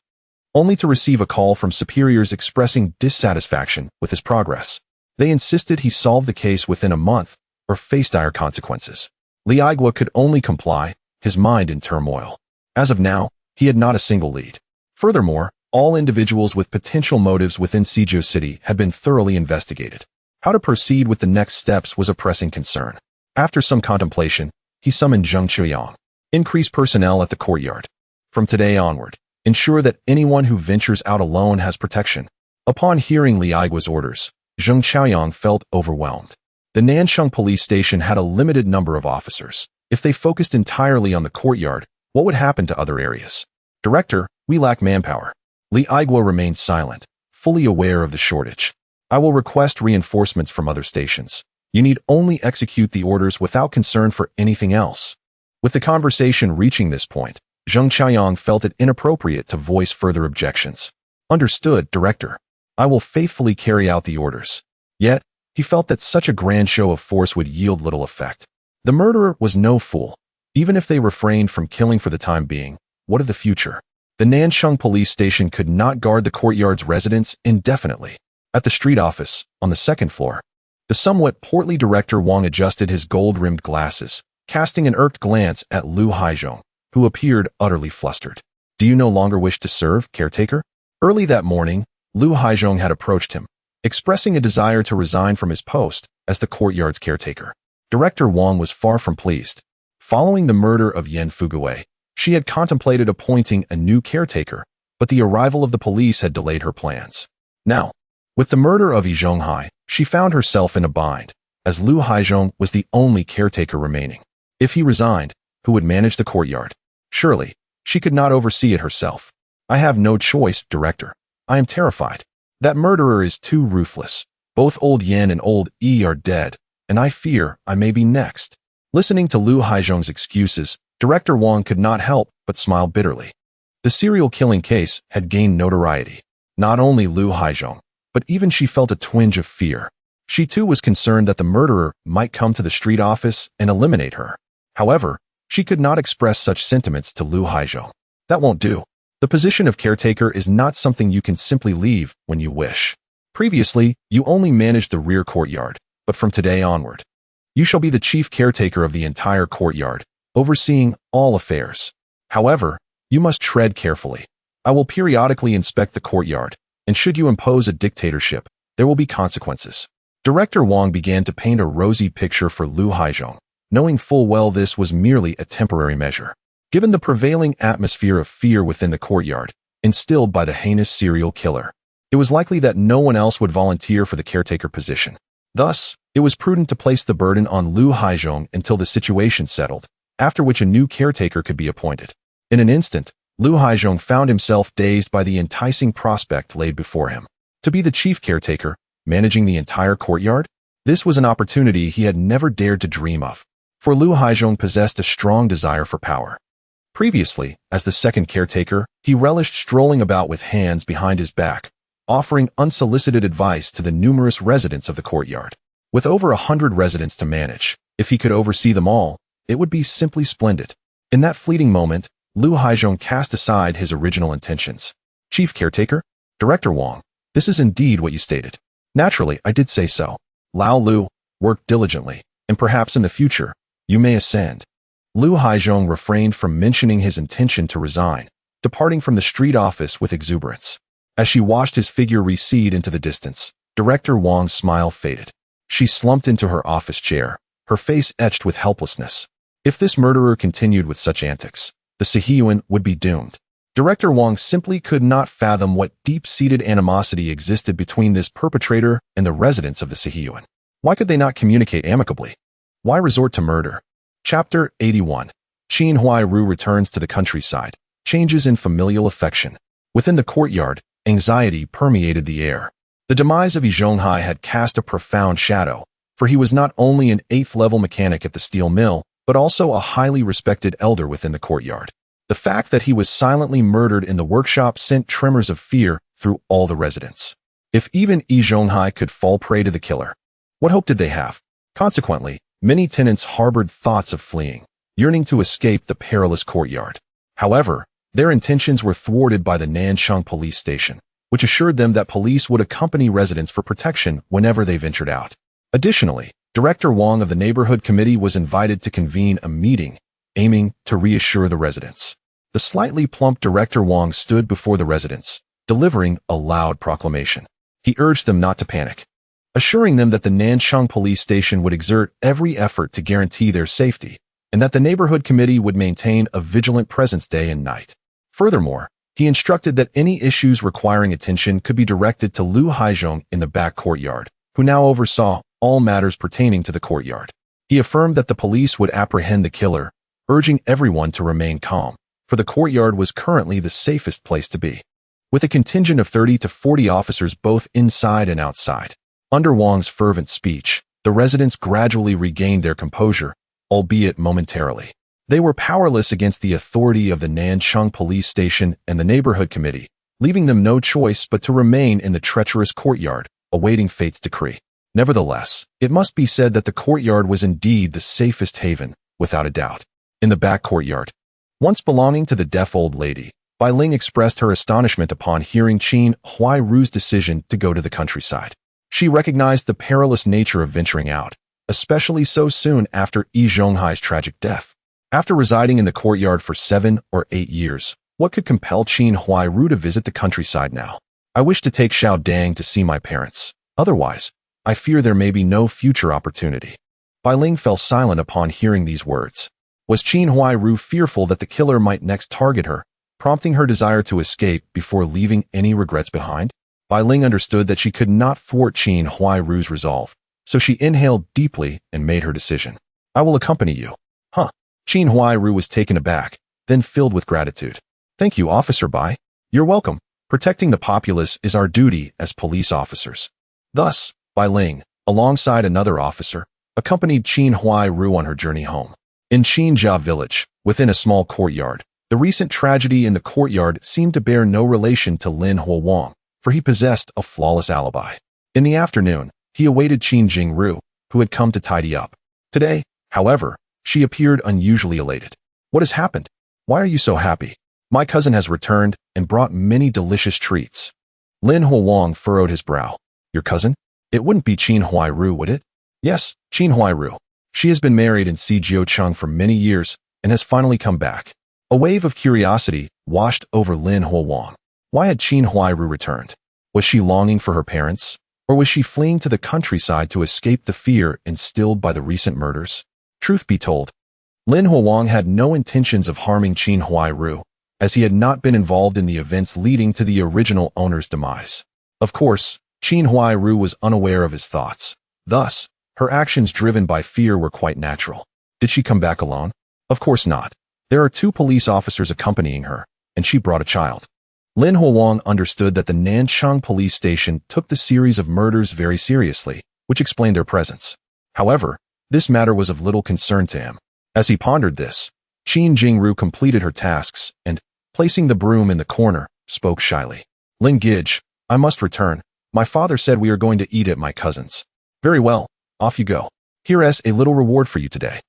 only to receive a call from superiors expressing dissatisfaction with his progress. They insisted he solve the case within a month or face dire consequences. Li Aigua could only comply, his mind in turmoil. As of now, he had not a single lead. Furthermore, all individuals with potential motives within Suzhou City had been thoroughly investigated. How to proceed with the next steps was a pressing concern. After some contemplation, he summoned Zheng Chuyang. Increase personnel at the courtyard. From today onward, ensure that anyone who ventures out alone has protection. Upon hearing Li Aigua's orders, Zheng Qiaoyang felt overwhelmed. The Nanchang police station had a limited number of officers. If they focused entirely on the courtyard, what would happen to other areas? Director, we lack manpower. Li Aigua remained silent, fully aware of the shortage. I will request reinforcements from other stations. You need only execute the orders without concern for anything else. With the conversation reaching this point, Zheng Qiaoyang felt it inappropriate to voice further objections. Understood, Director. I will faithfully carry out the orders. Yet, he felt that such a grand show of force would yield little effect. The murderer was no fool. Even if they refrained from killing for the time being, what of the future? The Nanchang police station could not guard the courtyard's residents indefinitely. At the street office, on the 2nd floor, the somewhat portly Director Wang adjusted his gold-rimmed glasses, casting an irked glance at Lu Haizhong, who appeared utterly flustered. Do you no longer wish to serve, caretaker? Early that morning, Lu Haizhong had approached him, expressing a desire to resign from his post as the courtyard's caretaker. Director Wang was far from pleased. Following the murder of Yan Fugui, she had contemplated appointing a new caretaker, but the arrival of the police had delayed her plans. Now, with the murder of Yi Zhonghai, she found herself in a bind, as Lu Haizhong was the only caretaker remaining. If he resigned, who would manage the courtyard? Surely, she could not oversee it herself. I have no choice, Director. I am terrified. That murderer is too ruthless. Both old Yan and old Yi are dead, and I fear I may be next. Listening to Lu Haizhong's excuses, Director Wang could not help but smile bitterly. The serial killing case had gained notoriety. Not only Lu Haizhong, but even she felt a twinge of fear. She too was concerned that the murderer might come to the street office and eliminate her. However, she could not express such sentiments to Lu Haizhong. That won't do. The position of caretaker is not something you can simply leave when you wish. Previously, you only managed the rear courtyard, but from today onward, you shall be the chief caretaker of the entire courtyard, overseeing all affairs. However, you must tread carefully. I will periodically inspect the courtyard, and should you impose a dictatorship, there will be consequences. Director Wang began to paint a rosy picture for Lu Haizhong, knowing full well this was merely a temporary measure. Given the prevailing atmosphere of fear within the courtyard, instilled by the heinous serial killer, it was likely that no one else would volunteer for the caretaker position. Thus, it was prudent to place the burden on Lu Haizhong until the situation settled, after which a new caretaker could be appointed. In an instant, Lu Haizhong found himself dazed by the enticing prospect laid before him. To be the chief caretaker, managing the entire courtyard? This was an opportunity he had never dared to dream of, for Lu Haizhong possessed a strong desire for power. Previously, as the second caretaker, he relished strolling about with hands behind his back, offering unsolicited advice to the numerous residents of the courtyard. With over 100 residents to manage, if he could oversee them all, it would be simply splendid. In that fleeting moment, Lu Haizhong cast aside his original intentions. Chief caretaker? Director Wang, this is indeed what you stated. Naturally, I did say so. Lao Lu, work diligently, and perhaps in the future, you may ascend. Lu Haizhong refrained from mentioning his intention to resign, departing from the street office with exuberance. As she watched his figure recede into the distance, Director Wang's smile faded. She slumped into her office chair, her face etched with helplessness. If this murderer continued with such antics, the Sihiyuan would be doomed. Director Wang simply could not fathom what deep-seated animosity existed between this perpetrator and the residents of the Sihiyuan. Why could they not communicate amicably? Why resort to murder? Chapter 81. Qin Huai Ru returns to the countryside, changes in familial affection. Within the courtyard, anxiety permeated the air. The demise of Yi Zhonghai had cast a profound shadow, for he was not only an 8th-level mechanic at the steel mill, but also a highly respected elder within the courtyard. The fact that he was silently murdered in the workshop sent tremors of fear through all the residents. If even Yi Zhonghai could fall prey to the killer, what hope did they have? Consequently, many tenants harbored thoughts of fleeing, yearning to escape the perilous courtyard. However, their intentions were thwarted by the Nansheng police station, which assured them that police would accompany residents for protection whenever they ventured out. Additionally, Director Wang of the neighborhood committee was invited to convene a meeting, aiming to reassure the residents. The slightly plump Director Wang stood before the residents, delivering a loud proclamation. He urged them not to panic, assuring them that the Nansheng police station would exert every effort to guarantee their safety, and that the neighborhood committee would maintain a vigilant presence day and night. Furthermore, he instructed that any issues requiring attention could be directed to Lu Haizhong in the back courtyard, who now oversaw all matters pertaining to the courtyard. He affirmed that the police would apprehend the killer, urging everyone to remain calm, for the courtyard was currently the safest place to be. With a contingent of 30 to 40 officers both inside and outside, under Wang's fervent speech, the residents gradually regained their composure, albeit momentarily. They were powerless against the authority of the Nansheng police station and the neighborhood committee, leaving them no choice but to remain in the treacherous courtyard, awaiting fate's decree. Nevertheless, it must be said that the courtyard was indeed the safest haven, without a doubt. In the back courtyard, once belonging to the deaf old lady, Bai Ling expressed her astonishment upon hearing Qin Huairu's decision to go to the countryside. She recognized the perilous nature of venturing out, especially so soon after Yi Zhonghai's tragic death. After residing in the courtyard for 7 or 8 years, what could compel Qin Huairu to visit the countryside now? I wish to take Xiao Dang to see my parents. Otherwise, I fear there may be no future opportunity. Bai Ling fell silent upon hearing these words. Was Qin Huairu fearful that the killer might next target her, prompting her desire to escape before leaving any regrets behind? Bai Ling understood that she could not thwart Qin Huairu's resolve, so she inhaled deeply and made her decision. I will accompany you. Huh. Qin Huairu was taken aback, then filled with gratitude. Thank you, Officer Bai. You're welcome. Protecting the populace is our duty as police officers. Thus, Bai Ling, alongside another officer, accompanied Qin Huairu on her journey home. In Qinjia village, within a small courtyard, the recent tragedy in the courtyard seemed to bear no relation to Lin Huowang, for he possessed a flawless alibi. In the afternoon, he awaited Qin Jingru, who had come to tidy up. Today, however, she appeared unusually elated. What has happened? Why are you so happy? My cousin has returned and brought many delicious treats. Lin Huowang furrowed his brow. Your cousin? It wouldn't be Qin Huairu, would it? Yes, Qin Huairu. She has been married in Sijiucheng for many years and has finally come back. A wave of curiosity washed over Lin Huowang. Why had Qin Huairu returned? Was she longing for her parents? Or was she fleeing to the countryside to escape the fear instilled by the recent murders? Truth be told, Lin Huowang had no intentions of harming Qin Huairu, as he had not been involved in the events leading to the original owner's demise. Of course, Qin Huairu was unaware of his thoughts. Thus, her actions driven by fear were quite natural. Did she come back alone? Of course not. There are 2 police officers accompanying her, and she brought a child. Lin Huowang understood that the Nansheng police station took the series of murders very seriously, which explained their presence. However, this matter was of little concern to him. As he pondered this, Qin Jingru completed her tasks and, placing the broom in the corner, spoke shyly. Lin Gidge, I must return. My father said we are going to eat at my cousin's. Very well, off you go. Here's a little reward for you today.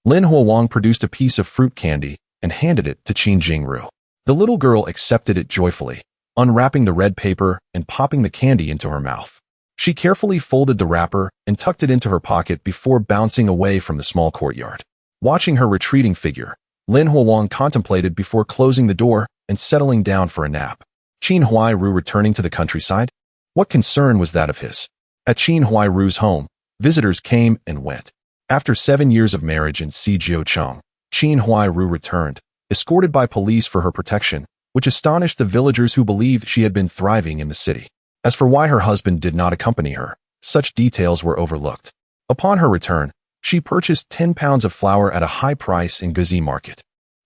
Lin Huowang produced a piece of fruit candy and handed it to Qin Jingru. The little girl accepted it joyfully, unwrapping the red paper and popping the candy into her mouth. She carefully folded the wrapper and tucked it into her pocket before bouncing away from the small courtyard. Watching her retreating figure, Lin Huowang contemplated before closing the door and settling down for a nap. Qin Huairu returning to the countryside? What concern was that of his? At Qin Huairu's home, visitors came and went. After 7 years of marriage in Sijiucheng, Qin Huairu returned, escorted by police for her protection, which astonished the villagers who believed she had been thriving in the city. As for why her husband did not accompany her, such details were overlooked. Upon her return, she purchased 10 pounds of flour at a high price in Guzi market,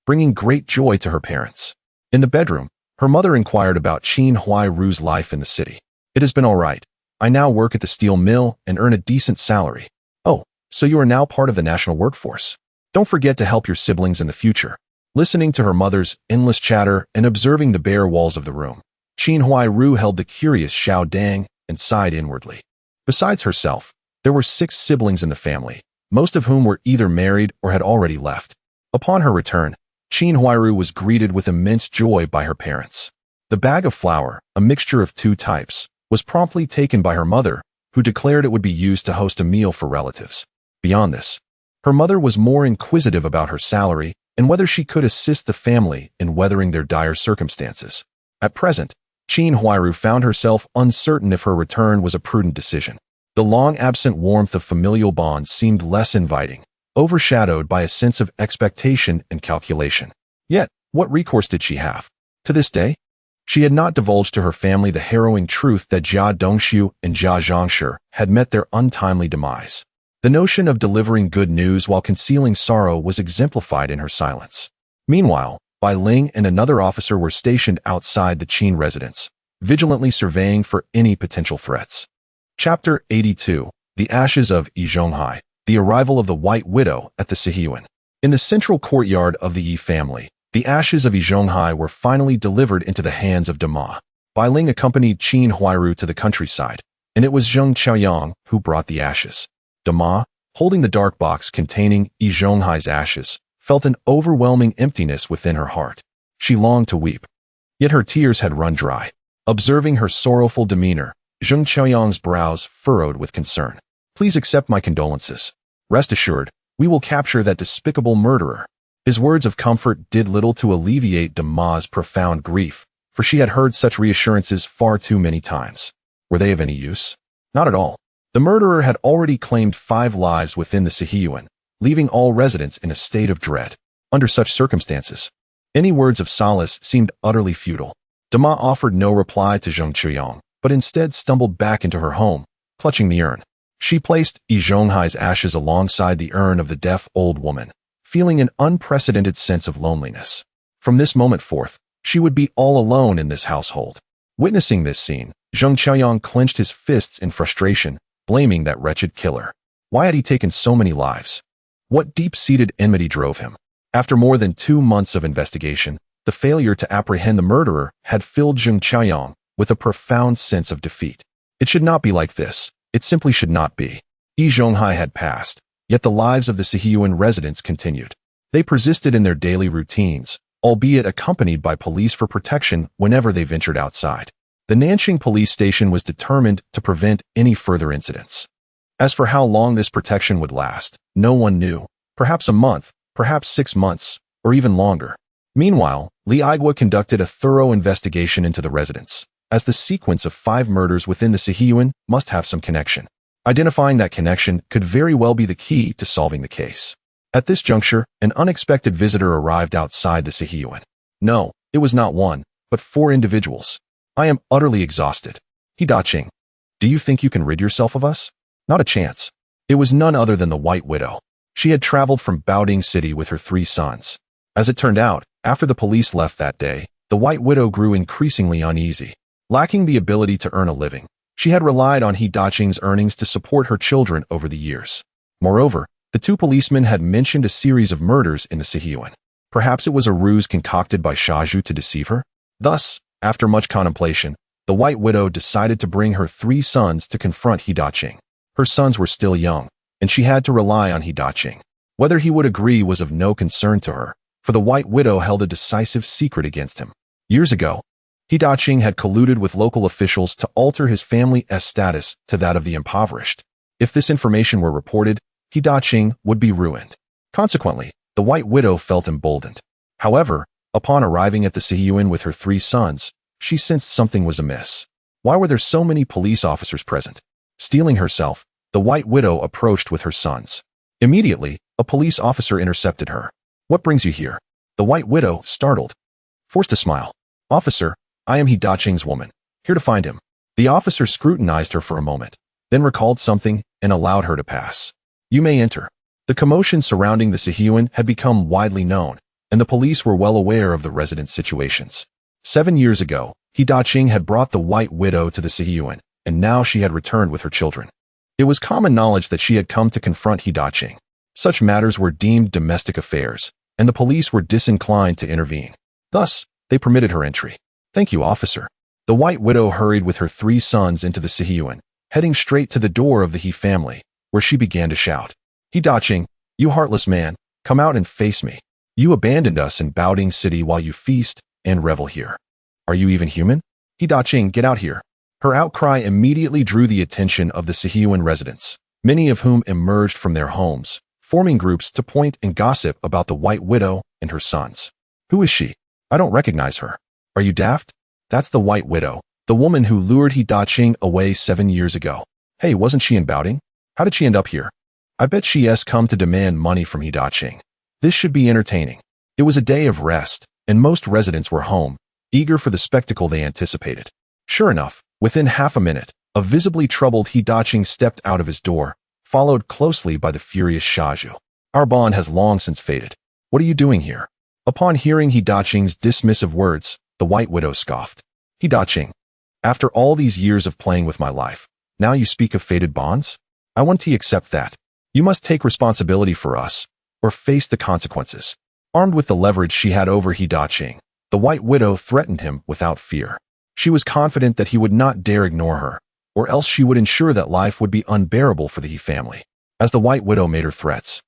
bringing great joy to her parents. In the bedroom, her mother inquired about Qin Huairu's life in the city. It has been all right. I now work at the steel mill and earn a decent salary. Oh, so you are now part of the national workforce. Don't forget to help your siblings in the future. Listening to her mother's endless chatter and observing the bare walls of the room, Qin Huairu held the curious Xiao Dang and sighed inwardly. Besides herself, there were 6 siblings in the family, most of whom were either married or had already left. Upon her return, Qin Huairu was greeted with immense joy by her parents. The bag of flour, a mixture of 2 types, was promptly taken by her mother, who declared it would be used to host a meal for relatives. Beyond this, her mother was more inquisitive about her salary and whether she could assist the family in weathering their dire circumstances. At present, Qin Huairu found herself uncertain if her return was a prudent decision. The long-absent warmth of familial bonds seemed less inviting, overshadowed by a sense of expectation and calculation. Yet, what recourse did she have? To this day, she had not divulged to her family the harrowing truth that Jia Dongxiu and Jia Zhangshi had met their untimely demise. The notion of delivering good news while concealing sorrow was exemplified in her silence. Meanwhile, Bai Ling and another officer were stationed outside the Qin residence, vigilantly surveying for any potential threats. Chapter 82. The Ashes of Yi Zhonghai. The arrival of the White Widow at the Sihiyuan. In the central courtyard of the Yi family, the ashes of Yi Zhonghai were finally delivered into the hands of Dama. Bai Ling accompanied Qin Huairu to the countryside, and it was Zheng Qiaoyang who brought the ashes. Dama, holding the dark box containing Yi Zhonghai's ashes, felt an overwhelming emptiness within her heart. She longed to weep, yet her tears had run dry. Observing her sorrowful demeanor, Zheng Qiaoyang's brows furrowed with concern. Please accept my condolences. Rest assured, we will capture that despicable murderer. His words of comfort did little to alleviate Dama's profound grief, for she had heard such reassurances far too many times. Were they of any use? Not at all. The murderer had already claimed 5 lives within the Sihiyuan, leaving all residents in a state of dread. Under such circumstances, any words of solace seemed utterly futile. Dama offered no reply to Zheng Qiaoyang, but instead stumbled back into her home, clutching the urn. She placed Yi Zhonghai's ashes alongside the urn of the deaf old woman, feeling an unprecedented sense of loneliness. From this moment forth, she would be all alone in this household. Witnessing this scene, Zheng Qiaoyang clenched his fists in frustration, blaming that wretched killer. Why had he taken so many lives? What deep-seated enmity drove him? After more than 2 months of investigation, the failure to apprehend the murderer had filled Zheng Qiaoyang with a profound sense of defeat. It should not be like this. It simply should not be. Yi Zhonghai had passed, yet the lives of the Sihiyuan residents continued. They persisted in their daily routines, albeit accompanied by police for protection whenever they ventured outside. The Nanxing police station was determined to prevent any further incidents. As for how long this protection would last, no one knew. Perhaps a month, perhaps 6 months, or even longer. Meanwhile, Li Aigua conducted a thorough investigation into the residence, as the sequence of 5 murders within the Sihiyuan must have some connection. Identifying that connection could very well be the key to solving the case. At this juncture, an unexpected visitor arrived outside the Sihiyuan. No, it was not 1, but 4 individuals. I am utterly exhausted. He Daqing. Do you think you can rid yourself of us? Not a chance. It was none other than the White Widow. She had traveled from Baoding City with her 3 sons. As it turned out, after the police left that day, the White Widow grew increasingly uneasy. Lacking the ability to earn a living, she had relied on He Daqing's earnings to support her children over the years. Moreover, the 2 policemen had mentioned a series of murders in the Sihiyuan. Perhaps it was a ruse concocted by Shaju to deceive her? Thus, after much contemplation, the White Widow decided to bring her 3 sons to confront He Daqing. Her sons were still young, and she had to rely on He Daqing. Whether he would agree was of no concern to her, for the White Widow held a decisive secret against him. Years ago, He Daqing had colluded with local officials to alter his family's status to that of the impoverished. If this information were reported, He Daqing would be ruined. Consequently, the White Widow felt emboldened. However, upon arriving at the Sihiyuan with her 3 sons, she sensed something was amiss. Why were there so many police officers present? Steeling herself, the White Widow approached with her sons. Immediately, a police officer intercepted her. What brings you here? The White Widow, startled, forced a smile. Officer, I am He Daqing's woman, here to find him. The officer scrutinized her for a moment, then recalled something and allowed her to pass. You may enter. The commotion surrounding the Sihiyuan had become widely known, and the police were well aware of the residents' situations. 7 years ago, He Daqing had brought the White Widow to the Sihiyuan, and now she had returned with her children. It was common knowledge that she had come to confront He Daqing. Such matters were deemed domestic affairs, and the police were disinclined to intervene. Thus, they permitted her entry. "Thank you, officer." The White Widow hurried with her 3 sons into the Sihiyuan, heading straight to the door of the He family, where she began to shout, "He Daqing, you heartless man, come out and face me. You abandoned us in Baoding City while you feast and revel here. Are you even human? He Daqing, get out here." Her outcry immediately drew the attention of the Sihiyuan residents, many of whom emerged from their homes, forming groups to point and gossip about the White Widow and her sons. "Who is she? I don't recognize her. Are you daft? That's the White Widow, the woman who lured He Daqing away 7 years ago. Hey, wasn't she in Baoding? How did she end up here? I bet she has come to demand money from He Daqing. This should be entertaining." It was a day of rest, and most residents were home, eager for the spectacle they anticipated. Sure enough, within half a minute, a visibly troubled He Daqing stepped out of his door, followed closely by the furious Shaju. "Our bond has long since faded. What are you doing here?" Upon hearing He Daqing's dismissive words, the White Widow scoffed. "He Daqing, after all these years of playing with my life, now you speak of faded bonds? I want to accept that. You must take responsibility for us, or face the consequences." Armed with the leverage she had over He Daqing, the White Widow threatened him without fear. She was confident that he would not dare ignore her, or else she would ensure that life would be unbearable for the He family. As the White Widow made her threats,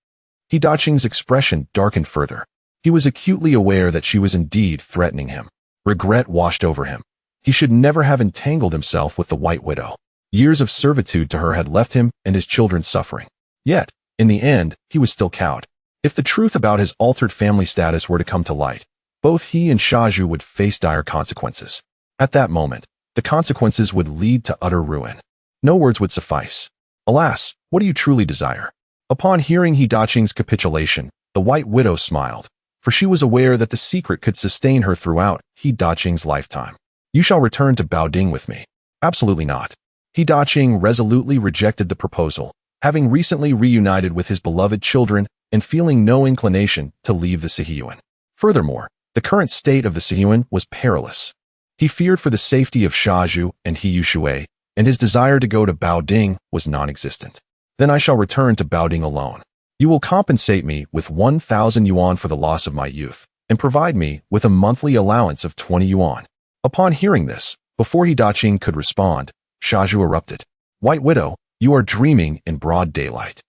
He Daqing's expression darkened further. He was acutely aware that she was indeed threatening him. Regret washed over him. He should never have entangled himself with the White Widow. Years of servitude to her had left him and his children suffering. Yet, in the end, he was still cowed. If the truth about his altered family status were to come to light, both he and Shaju would face dire consequences. At that moment, the consequences would lead to utter ruin. No words would suffice. "Alas, what do you truly desire?" Upon hearing He Daqing's capitulation, the White Widow smiled, for she was aware that the secret could sustain her throughout He Daqing's lifetime. "You shall return to Baoding with me." "Absolutely not." He Daqing resolutely rejected the proposal, having recently reunited with his beloved children and feeling no inclination to leave the Sihiyuan. Furthermore, the current state of the Sihiyuan was perilous. He feared for the safety of Shaju and He Yushui, and his desire to go to Baoding was non-existent. "Then I shall return to Baoding alone. You will compensate me with 1,000 yuan for the loss of my youth, and provide me with a monthly allowance of 20 yuan. Upon hearing this, before He Daqing could respond, Shaju erupted. "White Widow, you are dreaming in broad daylight."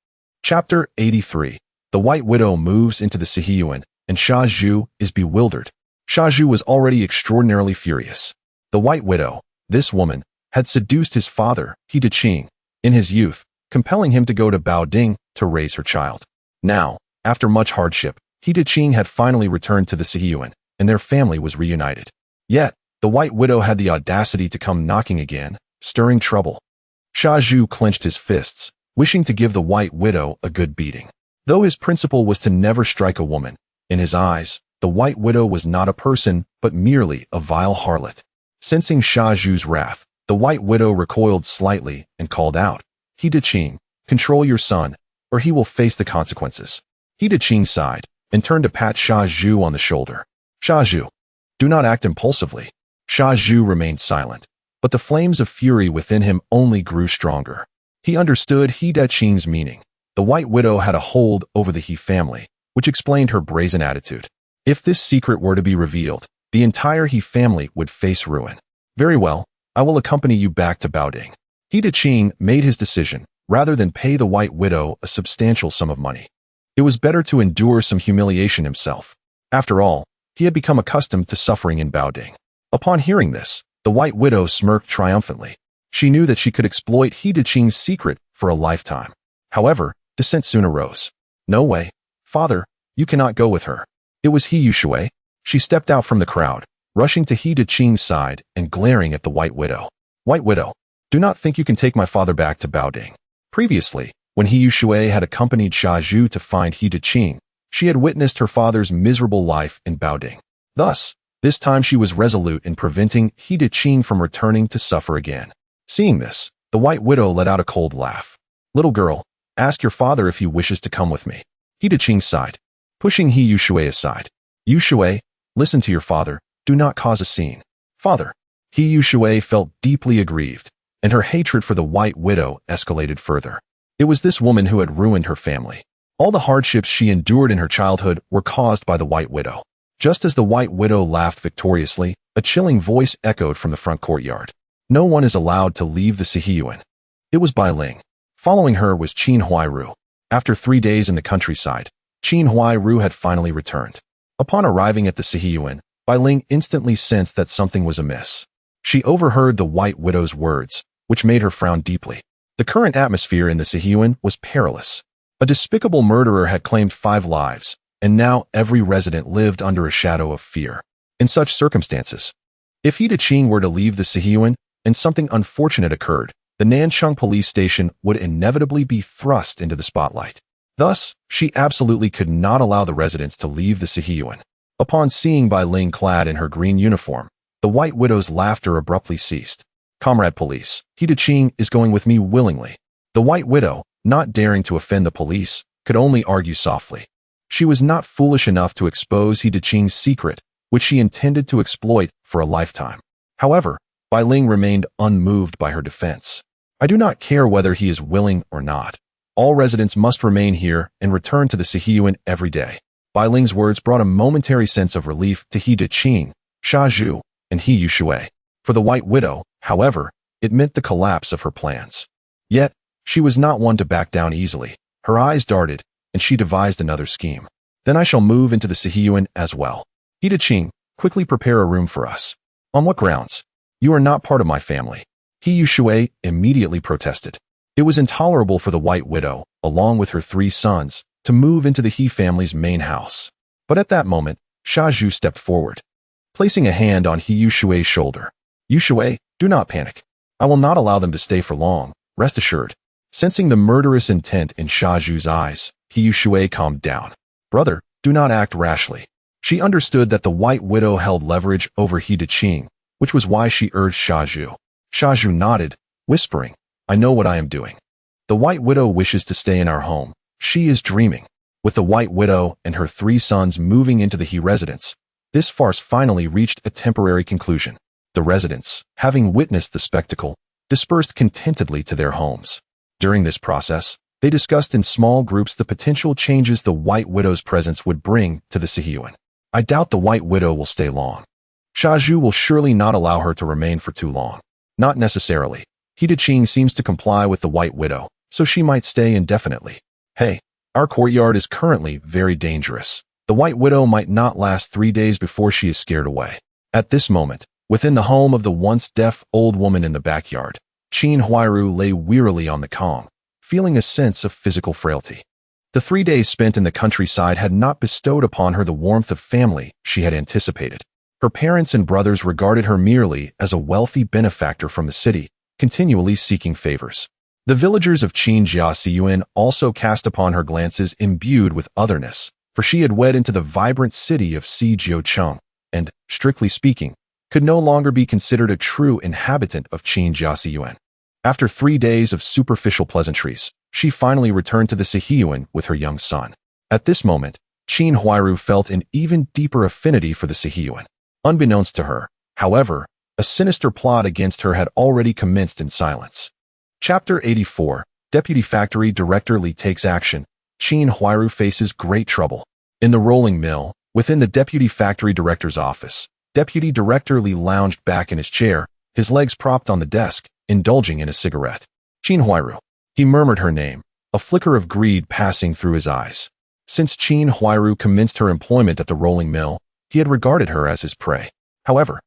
Chapter 83. The White Widow moves into the Sihiyuan, and Shaju is bewildered. Shaju was already extraordinarily furious. The White Widow, this woman, had seduced his father, He Daqing, in his youth, compelling him to go to Baoding to raise her child. Now, after much hardship, He Daqing had finally returned to the Sihiyuan, and their family was reunited. Yet, the White Widow had the audacity to come knocking again, stirring trouble. Shaju clenched his fists, wishing to give the White Widow a good beating. Though his principle was to never strike a woman, in his eyes, the White Widow was not a person, but merely a vile harlot. Sensing Shaju's wrath, the White Widow recoiled slightly and called out, "He Daqing, control your son, or he will face the consequences." He Daqing sighed and turned to pat Shaju on the shoulder. "Shaju, do not act impulsively." Shaju remained silent, but the flames of fury within him only grew stronger. He understood He Daqing's meaning. The White Widow had a hold over the He family, which explained her brazen attitude. If this secret were to be revealed, the entire He family would face ruin. "Very well, I will accompany you back to Baoding." He Daqing made his decision, rather than pay the White Widow a substantial sum of money. It was better to endure some humiliation himself. After all, he had become accustomed to suffering in Baoding. Upon hearing this, the White Widow smirked triumphantly. She knew that she could exploit He Daqing's secret for a lifetime. However, dissent soon arose. "No way. Father, you cannot go with her." It was He Yushui. She stepped out from the crowd, rushing to He Daqing's side and glaring at the White Widow. "White Widow, do not think you can take my father back to Baoding." Previously, when He Yushui had accompanied Shaju to find He Daqing, she had witnessed her father's miserable life in Baoding. Thus, this time she was resolute in preventing He Daqing from returning to suffer again. Seeing this, the White Widow let out a cold laugh. "Little girl, ask your father if he wishes to come with me." He Daqing sighed, pushing He Yushui aside. Yu Shui, listen to your father, do not cause a scene. Father. Yu Shui felt deeply aggrieved, and her hatred for the White Widow escalated further. It was this woman who had ruined her family. All the hardships she endured in her childhood were caused by the White Widow. Just as the White Widow laughed victoriously, a chilling voice echoed from the front courtyard. No one is allowed to leave the Sihiyuan. It was Bai Ling. Following her was Qin Huairu. After 3 days in the countryside, Qin Huairu had finally returned. Upon arriving at the Sihiyuan, Bai Ling instantly sensed that something was amiss. She overheard the White Widow's words, which made her frown deeply. The current atmosphere in the Sihiyuan was perilous. A despicable murderer had claimed 5 lives, and now every resident lived under a shadow of fear. In such circumstances, if He Qing were to leave the Sihiyuan and something unfortunate occurred, the Nanchang police station would inevitably be thrust into the spotlight. Thus, she absolutely could not allow the residents to leave the Sihiyuan. Upon seeing Bai Ling clad in her green uniform, the White Widow's laughter abruptly ceased. Comrade police, He Qing is going with me willingly. The White Widow, not daring to offend the police, could only argue softly. She was not foolish enough to expose He Qing's secret, which she intended to exploit for a lifetime. However, Bai Ling remained unmoved by her defense. I do not care whether he is willing or not. All residents must remain here and return to the Sihiyuan every day. Bai Ling's words brought a momentary sense of relief to He Qing, Xia Zhu, and He Yu Shui. For the White Widow, however, it meant the collapse of her plans. Yet, she was not one to back down easily. Her eyes darted, and she devised another scheme. Then I shall move into the Sihiyuan as well. He Qing, quickly prepare a room for us. On what grounds? You are not part of my family. He Yu Shui immediately protested. It was intolerable for the White Widow, along with her 3 sons, to move into the He family's main house. But at that moment, Xia Zhu stepped forward, placing a hand on He Yu Shui's shoulder. Yu Shui, do not panic. I will not allow them to stay for long, rest assured. Sensing the murderous intent in Xia Zhu's eyes, He Yu Shui calmed down. Brother, do not act rashly. She understood that the White Widow held leverage over He Qing, which was why she urged Xia Zhu. Xia Zhu nodded, whispering, I know what I am doing. The White Widow wishes to stay in our home. She is dreaming. With the White Widow and her 3 sons moving into the He residence, this farce finally reached a temporary conclusion. The residents, having witnessed the spectacle, dispersed contentedly to their homes. During this process, they discussed in small groups the potential changes the White Widow's presence would bring to the Sihiyuan. I doubt the White Widow will stay long. Xia Zhu will surely not allow her to remain for too long. Not necessarily. He Qing seems to comply with the White Widow, so she might stay indefinitely. Hey, our courtyard is currently very dangerous. The White Widow might not last 3 days before she is scared away. At this moment, within the home of the once deaf old woman in the backyard, Qin Huairu lay wearily on the Kong, feeling a sense of physical frailty. The 3 days spent in the countryside had not bestowed upon her the warmth of family she had anticipated. Her parents and brothers regarded her merely as a wealthy benefactor from the city, continually seeking favors. The villagers of Qinjia also cast upon her glances imbued with otherness, for she had wed into the vibrant city of Xijiocheng, and, strictly speaking, could no longer be considered a true inhabitant of Qinjia. After 3 days of superficial pleasantries, she finally returned to the Sihiyuan with her young son. At this moment, Qin Huairu felt an even deeper affinity for the Sihiyuan. Unbeknownst to her, however, a sinister plot against her had already commenced in silence. Chapter 84, Deputy Factory Director Li takes action. Qin Huairu faces great trouble. In the rolling mill, within the Deputy Factory Director's office, Deputy Director Li lounged back in his chair, his legs propped on the desk, indulging in a cigarette. Qin Huairu. He murmured her name, a flicker of greed passing through his eyes. Since Qin Huairu commenced her employment at the rolling mill, he had regarded her as his prey. However,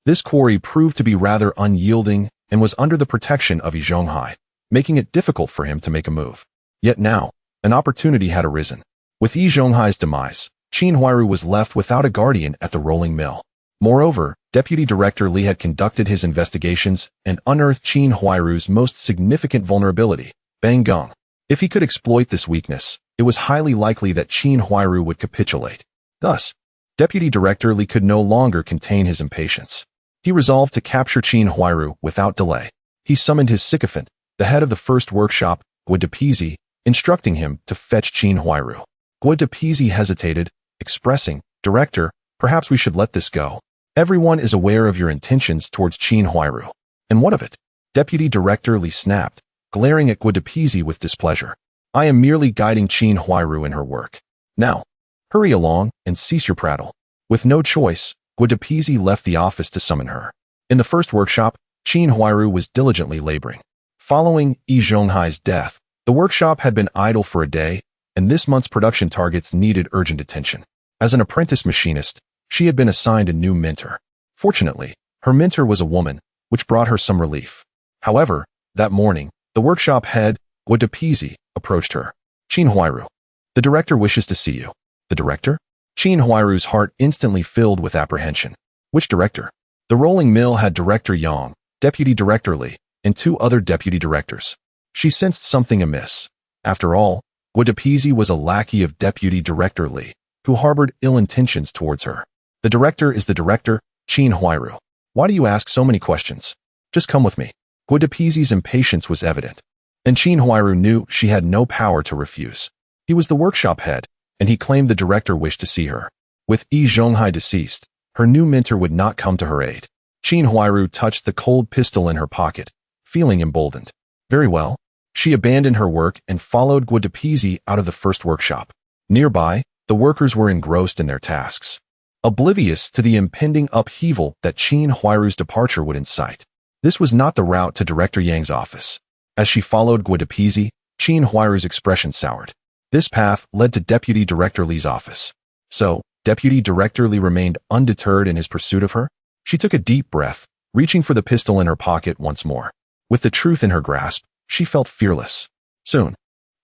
this quarry proved to be rather unyielding and was under the protection of Yi Zhonghai, making it difficult for him to make a move. Yet now, an opportunity had arisen. With Yi Zhonghai's demise, Qin Huairu was left without a guardian at the rolling mill. Moreover, Deputy Director Li had conducted his investigations and unearthed Qin Huairu's most significant vulnerability, Bang Gong. If he could exploit this weakness, it was highly likely that Qin Huairu would capitulate. Thus, Deputy Director Li could no longer contain his impatience. He resolved to capture Qin Huairu without delay. He summoned his sycophant, the head of the first workshop, Gui Depizi, instructing him to fetch Qin Huairu. Gui Depizi hesitated, expressing Director, perhaps we should let this go. Everyone is aware of your intentions towards Qin Huairu. And what of it? Deputy Director Li snapped, glaring at Guadapisi with displeasure. I am merely guiding Qin Huairu in her work. Now, hurry along and cease your prattle. With no choice, Guadapisi left the office to summon her. In the first workshop, Qin Huairu was diligently laboring. Following Yi Zhonghai's death, the workshop had been idle for a day, and this month's production targets needed urgent attention. As an apprentice machinist, she had been assigned a new mentor. Fortunately, her mentor was a woman, which brought her some relief. However, that morning, the workshop head, Guadapisi, approached her. Qin Huairu, the director wishes to see you. The director? Qin Huairu's heart instantly filled with apprehension. Which director? The rolling mill had Director Yang, Deputy Director Li, and 2 other deputy directors. She sensed something amiss. After all, Guadapisi was a lackey of Deputy Director Li, who harbored ill intentions towards her. The director is the director, Qin Huairu. Why do you ask so many questions? Just come with me. Guadapisi's impatience was evident, and Qin Huairu knew she had no power to refuse. He was the workshop head, and he claimed the director wished to see her. With Yi Zhonghai deceased, her new mentor would not come to her aid. Qin Huairu touched the cold pistol in her pocket, feeling emboldened. Very well. She abandoned her work and followed Guadapisi out of the first workshop. Nearby, the workers were engrossed in their tasks, oblivious to the impending upheaval that Qin Huairu's departure would incite. This was not the route to Director Yang's office. As she followed Guadapisi, Qin Huairu's expression soured. This path led to Deputy Director Li's office. So, Deputy Director Li remained undeterred in his pursuit of her? She took a deep breath, reaching for the pistol in her pocket once more. With the truth in her grasp, she felt fearless. Soon,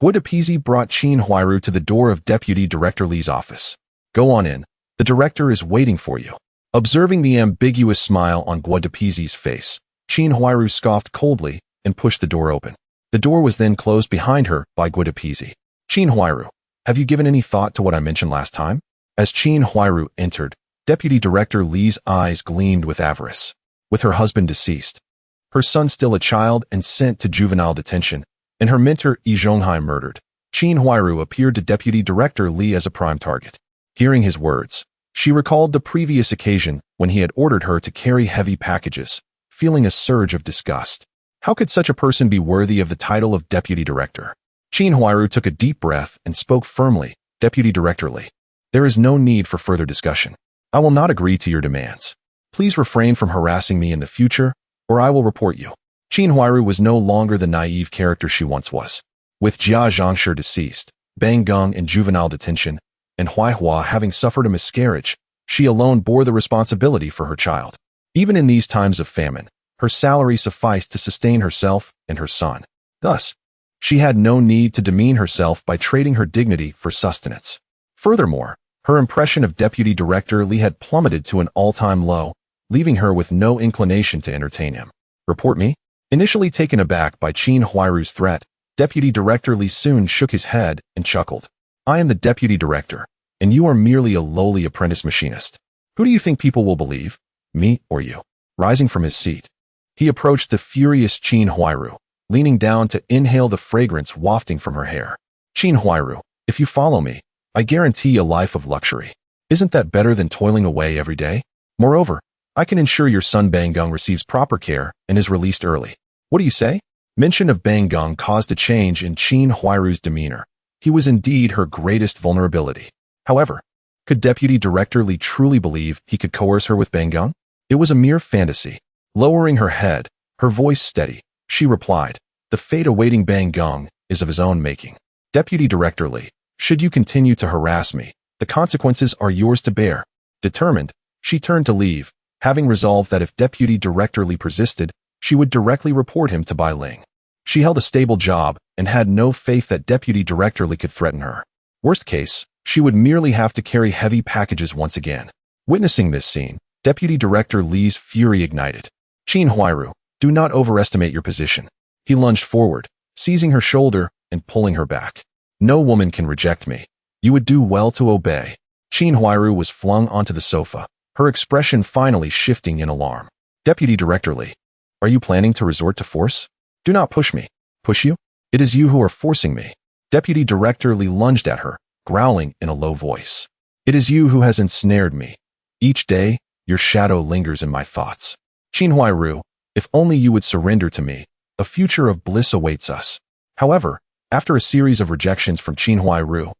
Guadapisi brought Qin Huairu to the door of Deputy Director Li's office. Go on in. The director is waiting for you. Observing the ambiguous smile on Guadapisi's face, Qin Huairu scoffed coldly and pushed the door open. The door was then closed behind her by Guadapisi. Qin Huairu, have you given any thought to what I mentioned last time? As Qin Huairu entered, Deputy Director Li's eyes gleamed with avarice. With her husband deceased, her son still a child and sent to juvenile detention, and her mentor Yi Zhonghai murdered, Qin Huairu appeared to Deputy Director Li as a prime target. Hearing his words, she recalled the previous occasion when he had ordered her to carry heavy packages, feeling a surge of disgust. How could such a person be worthy of the title of Deputy Director? Qin Huairu took a deep breath and spoke firmly, Deputy Director Li. There is no need for further discussion. I will not agree to your demands. Please refrain from harassing me in the future, or I will report you. Qin Huairu was no longer the naive character she once was. With Jia Zhangshi deceased, Bang Gung in juvenile detention, and Huaihua having suffered a miscarriage, she alone bore the responsibility for her child. Even in these times of famine, her salary sufficed to sustain herself and her son. Thus, she had no need to demean herself by trading her dignity for sustenance. Furthermore, her impression of Deputy Director Li had plummeted to an all-time low, leaving her with no inclination to entertain him. Report me? Initially taken aback by Qin Huairu's threat, Deputy Director Li soon shook his head and chuckled. I am the Deputy Director, and you are merely a lowly apprentice machinist. Who do you think people will believe, me or you? Rising from his seat, he approached the furious Qin Huairu, leaning down to inhale the fragrance wafting from her hair. Qin Huairu, if you follow me, I guarantee a life of luxury. Isn't that better than toiling away every day? Moreover, I can ensure your son Bang Gung receives proper care and is released early. What do you say? Mention of Bang Gung caused a change in Qin Huairu's demeanor. He was indeed her greatest vulnerability. However, could Deputy Director Li truly believe he could coerce her with Bang Gung? It was a mere fantasy. Lowering her head, her voice steady, she replied, the fate awaiting Bang Gung is of his own making. Deputy Director Li, should you continue to harass me, the consequences are yours to bear. Determined, she turned to leave, having resolved that if Deputy Director Li persisted, she would directly report him to Bai Ling. She held a stable job and had no faith that Deputy Director Li could threaten her. Worst case, she would merely have to carry heavy packages once again. Witnessing this scene, Deputy Director Li's fury ignited. Qin Huairu, do not overestimate your position. He lunged forward, seizing her shoulder and pulling her back. No woman can reject me. You would do well to obey. Qin Huairu was flung onto the sofa, her expression finally shifting in alarm. Deputy Director Li, are you planning to resort to force? Do not push me. Push you? It is you who are forcing me. Deputy Director Li lunged at her, growling in a low voice. It is you who has ensnared me. Each day, your shadow lingers in my thoughts. Qin Huairu, if only you would surrender to me, a future of bliss awaits us. However, after a series of rejections from Qin Huairu,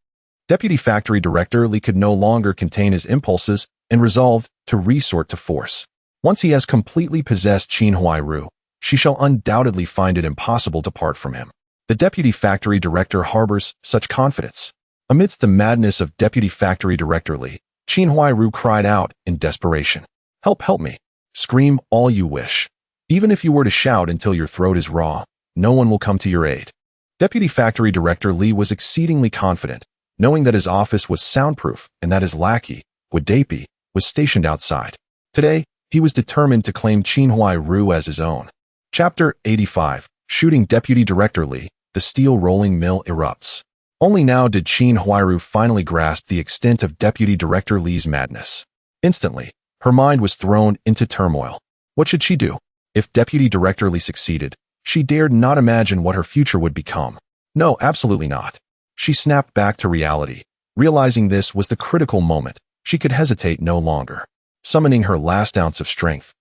Deputy Factory Director Li could no longer contain his impulses and resolved to resort to force. Once he has completely possessed Qin Huairu, she shall undoubtedly find it impossible to part from him. The Deputy Factory Director harbors such confidence. Amidst the madness of Deputy Factory Director Li, Qin Huairu cried out in desperation. Help me. Scream all you wish. Even if you were to shout until your throat is raw, no one will come to your aid. Deputy Factory Director Li was exceedingly confident, knowing that his office was soundproof and that his lackey, Guadapi, was stationed outside. Today, he was determined to claim Qin Huairu as his own. Chapter 85. Shooting Deputy Director Li, the steel rolling mill erupts. Only now did Qin Huairu finally grasp the extent of Deputy Director Li's madness. Instantly, her mind was thrown into turmoil. What should she do? If Deputy Director Li succeeded, she dared not imagine what her future would become. No, absolutely not. She snapped back to reality. Realizing this was the critical moment, she could hesitate no longer. Summoning her last ounce of strength,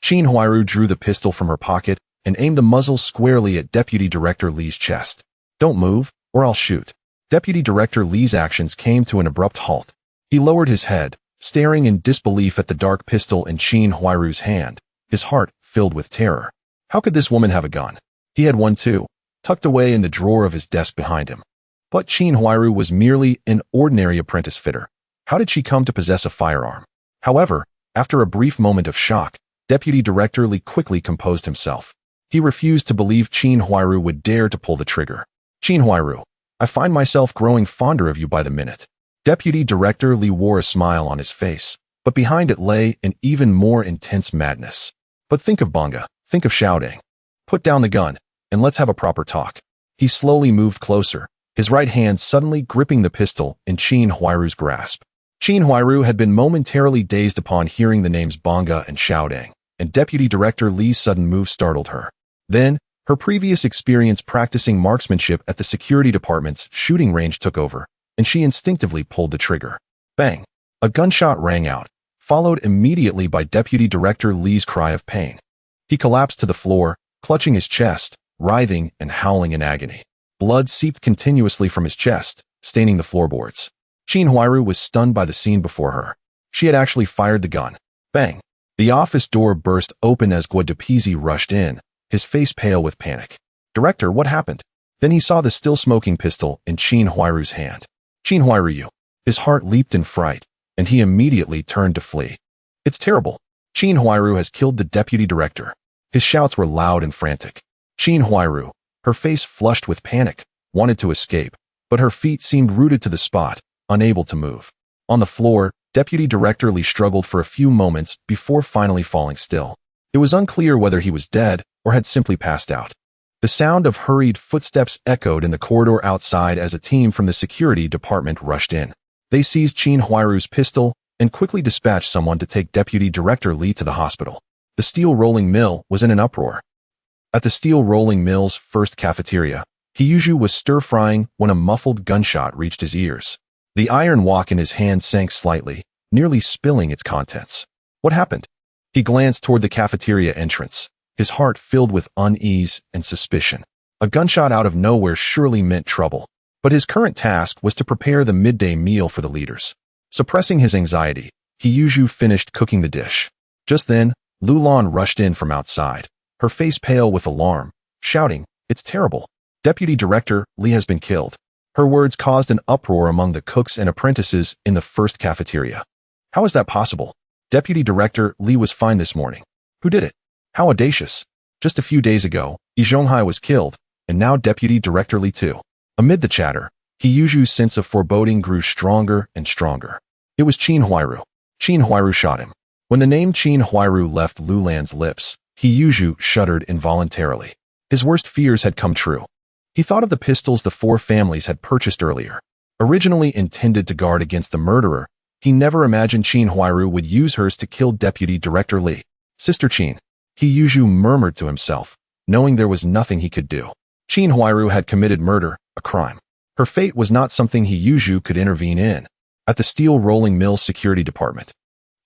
Qin Huairu drew the pistol from her pocket and aimed the muzzle squarely at Deputy Director Li's chest. Don't move, or I'll shoot. Deputy Director Li's actions came to an abrupt halt. He lowered his head, staring in disbelief at the dark pistol in Qin Huairu's hand, his heart filled with terror. How could this woman have a gun? He had one too, tucked away in the drawer of his desk behind him. But Qin Huairu was merely an ordinary apprentice fitter. How did she come to possess a firearm? However, after a brief moment of shock, Deputy Director Li quickly composed himself. He refused to believe Qin Huairu would dare to pull the trigger. Qin Huairu, I find myself growing fonder of you by the minute. Deputy Director Li wore a smile on his face, but behind it lay an even more intense madness. But think of Banga, think of Xiaodong. Put down the gun, and let's have a proper talk. He slowly moved closer, his right hand suddenly gripping the pistol in Qin Huairu's grasp. Qin Huairu had been momentarily dazed upon hearing the names Banga and Xiaodong, and Deputy Director Li's sudden move startled her. Then, her previous experience practicing marksmanship at the security department's shooting range took over, and she instinctively pulled the trigger. Bang! A gunshot rang out, followed immediately by Deputy Director Li's cry of pain. He collapsed to the floor, clutching his chest, writhing and howling in agony. Blood seeped continuously from his chest, staining the floorboards. Qin Huairu was stunned by the scene before her. She had actually fired the gun. Bang! The office door burst open as Guadapi rushed in, his face pale with panic. Director, what happened? Then he saw the still smoking pistol in Qin Huairu's hand. Qin Huairu. His heart leaped in fright, and he immediately turned to flee. It's terrible. Qin Huairu has killed the deputy director. His shouts were loud and frantic. Qin Huairu, her face flushed with panic, wanted to escape, but her feet seemed rooted to the spot, unable to move. On the floor, Deputy Director Li struggled for a few moments before finally falling still. It was unclear whether he was dead or had simply passed out. The sound of hurried footsteps echoed in the corridor outside as a team from the security department rushed in. They seized Qin Huairu's pistol and quickly dispatched someone to take Deputy Director Li to the hospital. The steel rolling mill was in an uproar. At the steel rolling mill's first cafeteria, Hiyuju was stir-frying when a muffled gunshot reached his ears. The iron wok in his hand sank slightly, nearly spilling its contents. What happened? He glanced toward the cafeteria entrance, his heart filled with unease and suspicion. A gunshot out of nowhere surely meant trouble, but his current task was to prepare the midday meal for the leaders. Suppressing his anxiety, Hiyuju finished cooking the dish. Just then, Lulan rushed in from outside, her face pale with alarm, shouting, "It's terrible. Deputy Director Li has been killed." Her words caused an uproar among the cooks and apprentices in the first cafeteria. How is that possible? Deputy Director Li was fine this morning. Who did it? How audacious. Just a few days ago, Yi Zhonghai was killed, and now Deputy Director Li too. Amid the chatter, Hiyuju's sense of foreboding grew stronger and stronger. It was Qin Huairu. Qin Huairu shot him. When the name Qin Huairu left Lulan's lips, Hiyuju shuddered involuntarily. His worst fears had come true. He thought of the pistols the four families had purchased earlier. Originally intended to guard against the murderer, he never imagined Qin Huairu would use hers to kill Deputy Director Li. Sister Qin, Hiyuju murmured to himself, knowing there was nothing he could do. Qin Huairu had committed murder, a crime. Her fate was not something Hiyuju could intervene in. At the steel rolling mill security department,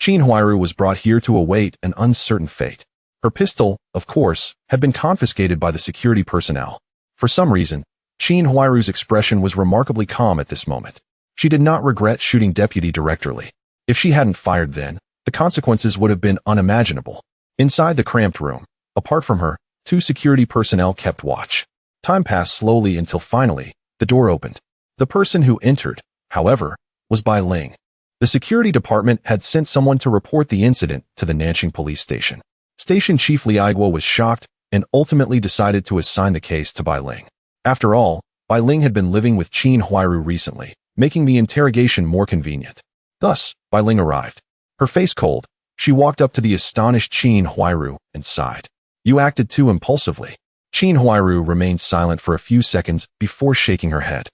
Qin Huairu was brought here to await an uncertain fate. Her pistol, of course, had been confiscated by the security personnel. For some reason, Qin Huairu's expression was remarkably calm at this moment. She did not regret shooting Deputy Director Li. If she hadn't fired then, the consequences would have been unimaginable. Inside the cramped room, apart from her, 2 security personnel kept watch. Time passed slowly until finally, the door opened. The person who entered, however, was Bai Ling. The security department had sent someone to report the incident to the Nanqing police station. Station Chief Li Aiguo was shocked and ultimately decided to assign the case to Bai Ling. After all, Bai Ling had been living with Qin Huairu recently, making the interrogation more convenient. Thus, Bai Ling arrived. Her face cold, she walked up to the astonished Qin Huairu and sighed. "You acted too impulsively." Qin Huairu remained silent for a few seconds before shaking her head.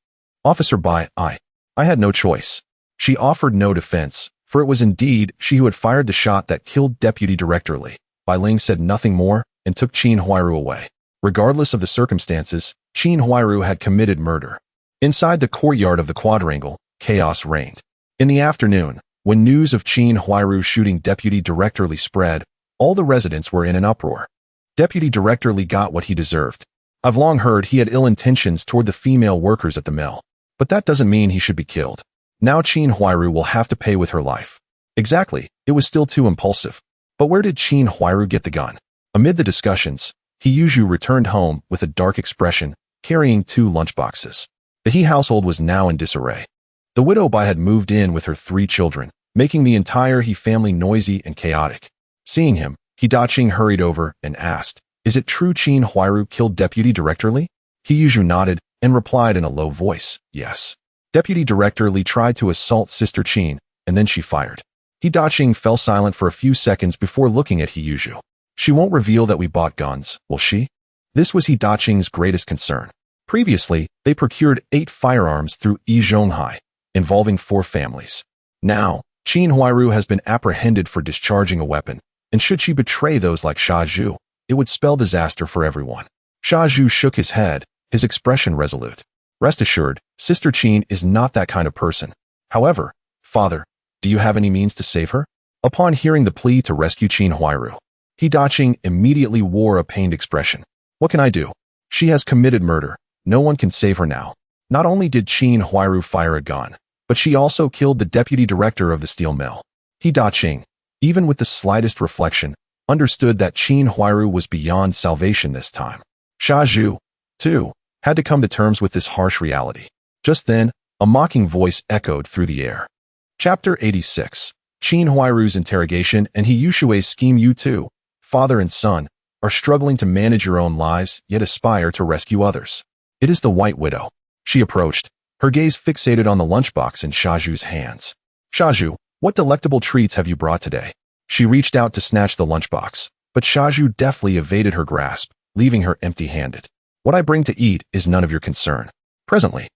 "Officer Bai, I had no choice." She offered no defense, for it was indeed she who had fired the shot that killed Deputy Director Li. Bai Ling said nothing more and took Qin Huairu away. Regardless of the circumstances, Qin Huairu had committed murder. Inside the courtyard of the quadrangle, chaos reigned. In the afternoon, when news of Qin Huairu shooting Deputy Director Li spread, all the residents were in an uproar. Deputy Director Li got what he deserved. I've long heard he had ill intentions toward the female workers at the mill, but that doesn't mean he should be killed. Now Qin Huairu will have to pay with her life. Exactly, it was still too impulsive. But where did Qin Huairu get the gun? Amid the discussions, He Yuzhu returned home with a dark expression, carrying 2 lunchboxes. The He household was now in disarray. The widow Bai had moved in with her 3 children, making the entire He family noisy and chaotic. Seeing him, He Daqing hurried over and asked, "Is it true Qin Huairu killed Deputy Director Li?" He Yuzhu nodded and replied in a low voice, "Yes." Deputy Director Li tried to assault Sister Qin, and then she fired. He Daqing fell silent for a few seconds before looking at He Yuzhu. "She won't reveal that we bought guns, will she?" This was He Daqing's greatest concern. Previously, they procured 8 firearms through Yi Zhonghai, involving 4 families. Now, Qin Huairu has been apprehended for discharging a weapon, and should she betray those like Sha Zhu, it would spell disaster for everyone. Sha Zhu shook his head, his expression resolute. "Rest assured, Sister Qin is not that kind of person. However, Father, do you have any means to save her?" Upon hearing the plea to rescue Qin Huairu, He Daqing immediately wore a pained expression. "What can I do? She has committed murder. No one can save her now." Not only did Qin Huairu fire a gun, but she also killed the deputy director of the steel mill. He Daqing, even with the slightest reflection, understood that Qin Huairu was beyond salvation this time. Sha Zhu, too, had to come to terms with this harsh reality. Just then, a mocking voice echoed through the air. Chapter 86. Qin Huairu's interrogation and He Yushui's scheme. You two, father and son, are struggling to manage your own lives, yet aspire to rescue others. It is the White Widow. She approached, her gaze fixated on the lunchbox in Sha Zhu's hands. "Sha Zhu, what delectable treats have you brought today?" She reached out to snatch the lunchbox, but Sha Zhu deftly evaded her grasp, leaving her empty-handed. "What I bring to eat is none of your concern." Presently,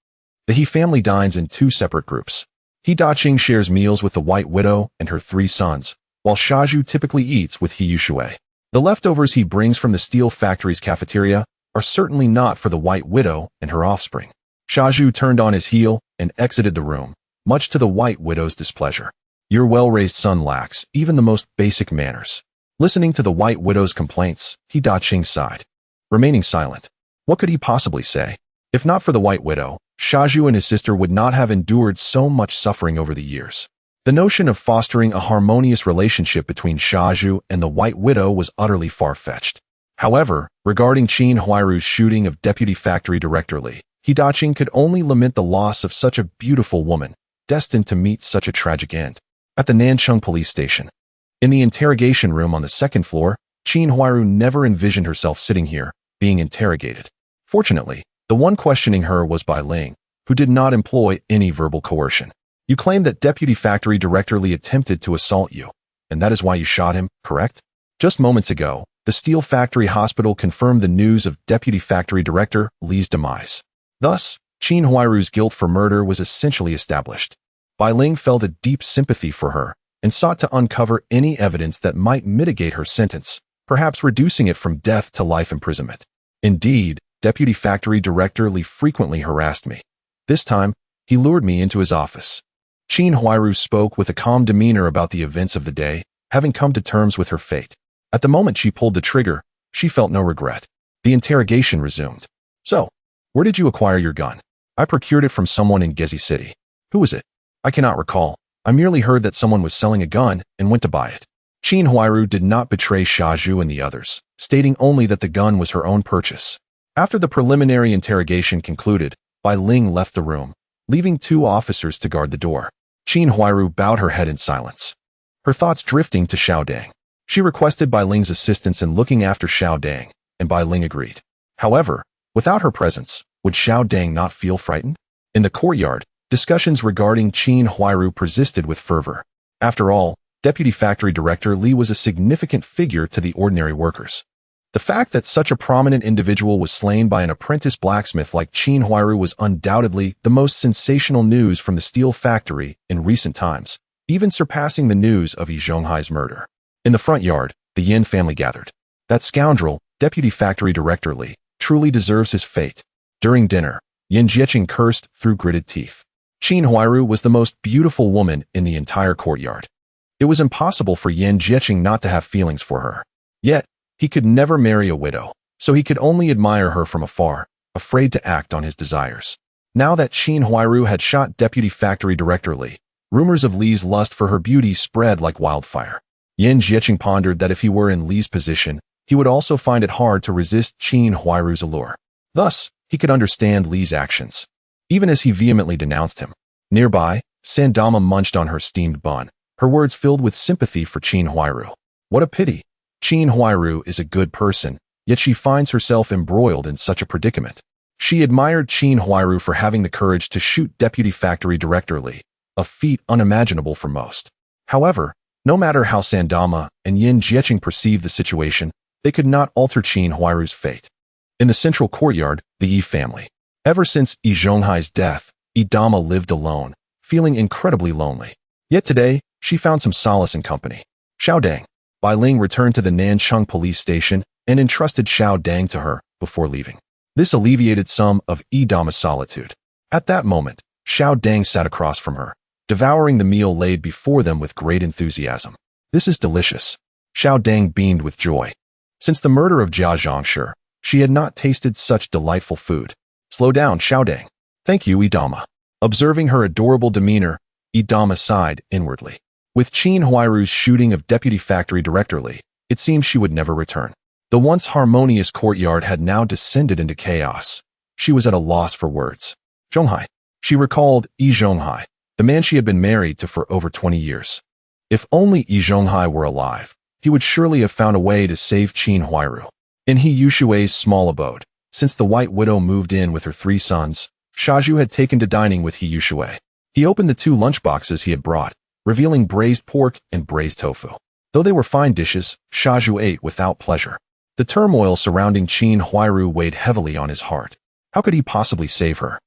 the He family dines in 2 separate groups. He Daqing shares meals with the White Widow and her 3 sons, while Sha Zhu typically eats with He Yushui. The leftovers he brings from the steel factory's cafeteria are certainly not for the White Widow and her offspring. Sha Zhu turned on his heel and exited the room, much to the White Widow's displeasure. Your well-raised son lacks even the most basic manners. Listening to the White Widow's complaints, He Daqing sighed. Remaining silent, what could he possibly say? If not for the White Widow, Sha Zhu and his sister would not have endured so much suffering over the years. The notion of fostering a harmonious relationship between Sha Zhu and the White Widow was utterly far-fetched. However, regarding Qin Huairu's shooting of Deputy Factory Director Li, He Daqing could only lament the loss of such a beautiful woman, destined to meet such a tragic end. At the Nancheng police station, in the interrogation room on the 2nd floor, Qin Huairu never envisioned herself sitting here, being interrogated. Fortunately, the one questioning her was Bai Ling, who did not employ any verbal coercion. "You claim that Deputy Factory Director Li attempted to assault you, and that is why you shot him, correct?" Just moments ago, the steel factory hospital confirmed the news of Deputy Factory Director Li's demise. Thus, Qin Huairu's guilt for murder was essentially established. Bai Ling felt a deep sympathy for her and sought to uncover any evidence that might mitigate her sentence, perhaps reducing it from death to life imprisonment. Indeed, Deputy Factory Director Li frequently harassed me. This time, he lured me into his office. Qin Huairu spoke with a calm demeanor about the events of the day, having come to terms with her fate. At the moment she pulled the trigger, she felt no regret. The interrogation resumed. So, where did you acquire your gun? I procured it from someone in Gezi City. Who was it? I cannot recall. I merely heard that someone was selling a gun and went to buy it. Qin Huairu did not betray Shaju and the others, stating only that the gun was her own purchase. After the preliminary interrogation concluded, Bai Ling left the room, leaving 2 officers to guard the door. Qin Huairu bowed her head in silence, her thoughts drifting to Xiao Dang. She requested Bai Ling's assistance in looking after Xiao Dang, and Bai Ling agreed. However, without her presence, would Xiao Dang not feel frightened? In the courtyard, discussions regarding Qin Huairu persisted with fervor. After all, Deputy Factory Director Li was a significant figure to the ordinary workers. The fact that such a prominent individual was slain by an apprentice blacksmith like Qin Huairu was undoubtedly the most sensational news from the steel factory in recent times, even surpassing the news of Yi Zhonghai's murder. In the front yard, the Yin family gathered. That scoundrel, Deputy Factory Director Li, truly deserves his fate. During dinner, Yin Jieqing cursed through gritted teeth. Qin Huairu was the most beautiful woman in the entire courtyard. It was impossible for Yin Jieqing not to have feelings for her. Yet, he could never marry a widow, so he could only admire her from afar, afraid to act on his desires. Now that Qin Huairu had shot Deputy Factory Director Li, rumors of Li's lust for her beauty spread like wildfire. Yin Jieqing pondered that if he were in Li's position, he would also find it hard to resist Qin Huairu's allure. Thus, he could understand Li's actions, even as he vehemently denounced him. Nearby, Sandama munched on her steamed bun, her words filled with sympathy for Qin Huairu. What a pity! Qin Huairu is a good person, yet she finds herself embroiled in such a predicament. She admired Qin Huairu for having the courage to shoot Deputy Factory Director Li, a feat unimaginable for most. However, no matter how Sandama and Yin Jieqing perceived the situation, they could not alter Qin Huairu's fate. In the central courtyard, the Yi family. Ever since Yi Zhonghai's death, Yi Dama lived alone, feeling incredibly lonely. Yet today, she found some solace in company. Xiao Dang. Bai Ling returned to the Nancheng police station and entrusted Xiao Dang to her before leaving. This alleviated some of Yi Dama's solitude. At that moment, Xiao Dang sat across from her, devouring the meal laid before them with great enthusiasm. This is delicious. Xiao Dang beamed with joy. Since the murder of Jia Zhangshi, she had not tasted such delightful food. Slow down, Xiao Dang. Thank you, Yi Dama. Observing her adorable demeanor, Yi Dama sighed inwardly. With Qin Huairu's shooting of Deputy Factory Director Li, it seemed she would never return. The once harmonious courtyard had now descended into chaos. She was at a loss for words. Zhonghai. She recalled Yi Zhonghai, the man she had been married to for over 20 years. If only Yi Zhonghai were alive, he would surely have found a way to save Qin Huairu. In He Yushui's small abode, since the White Widow moved in with her 3 sons, Shaju had taken to dining with He Yushui. He opened the 2 lunchboxes he had brought, revealing braised pork and braised tofu. Though they were fine dishes, Shaju ate without pleasure. The turmoil surrounding Qin Huairu weighed heavily on his heart. How could he possibly save her?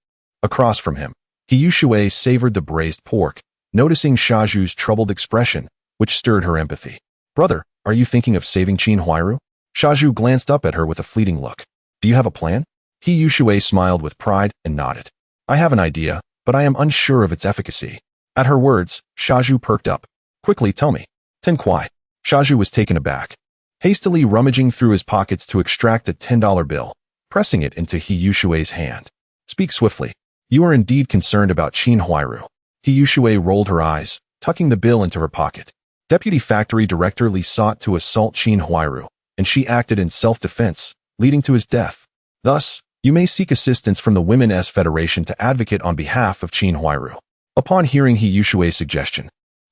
Across from him, He Yushui savored the braised pork, noticing Shaju's troubled expression, which stirred her empathy. Brother, are you thinking of saving Qin Huairu? Shaju glanced up at her with a fleeting look. Do you have a plan? He Yushui smiled with pride and nodded. I have an idea, but I am unsure of its efficacy. At her words, Shaju perked up. Quickly, tell me. 10 kuai. Shaju was taken aback, hastily rummaging through his pockets to extract a $10 bill, pressing it into He Yushui's hand. Speak swiftly. You are indeed concerned about Qin Huairu. He Yushui rolled her eyes, tucking the bill into her pocket. Deputy Factory Director Li sought to assault Qin Huairu, and she acted in self-defense, leading to his death. Thus, you may seek assistance from the Women's Federation to advocate on behalf of Qin Huairu. Upon hearing He Yushui's suggestion,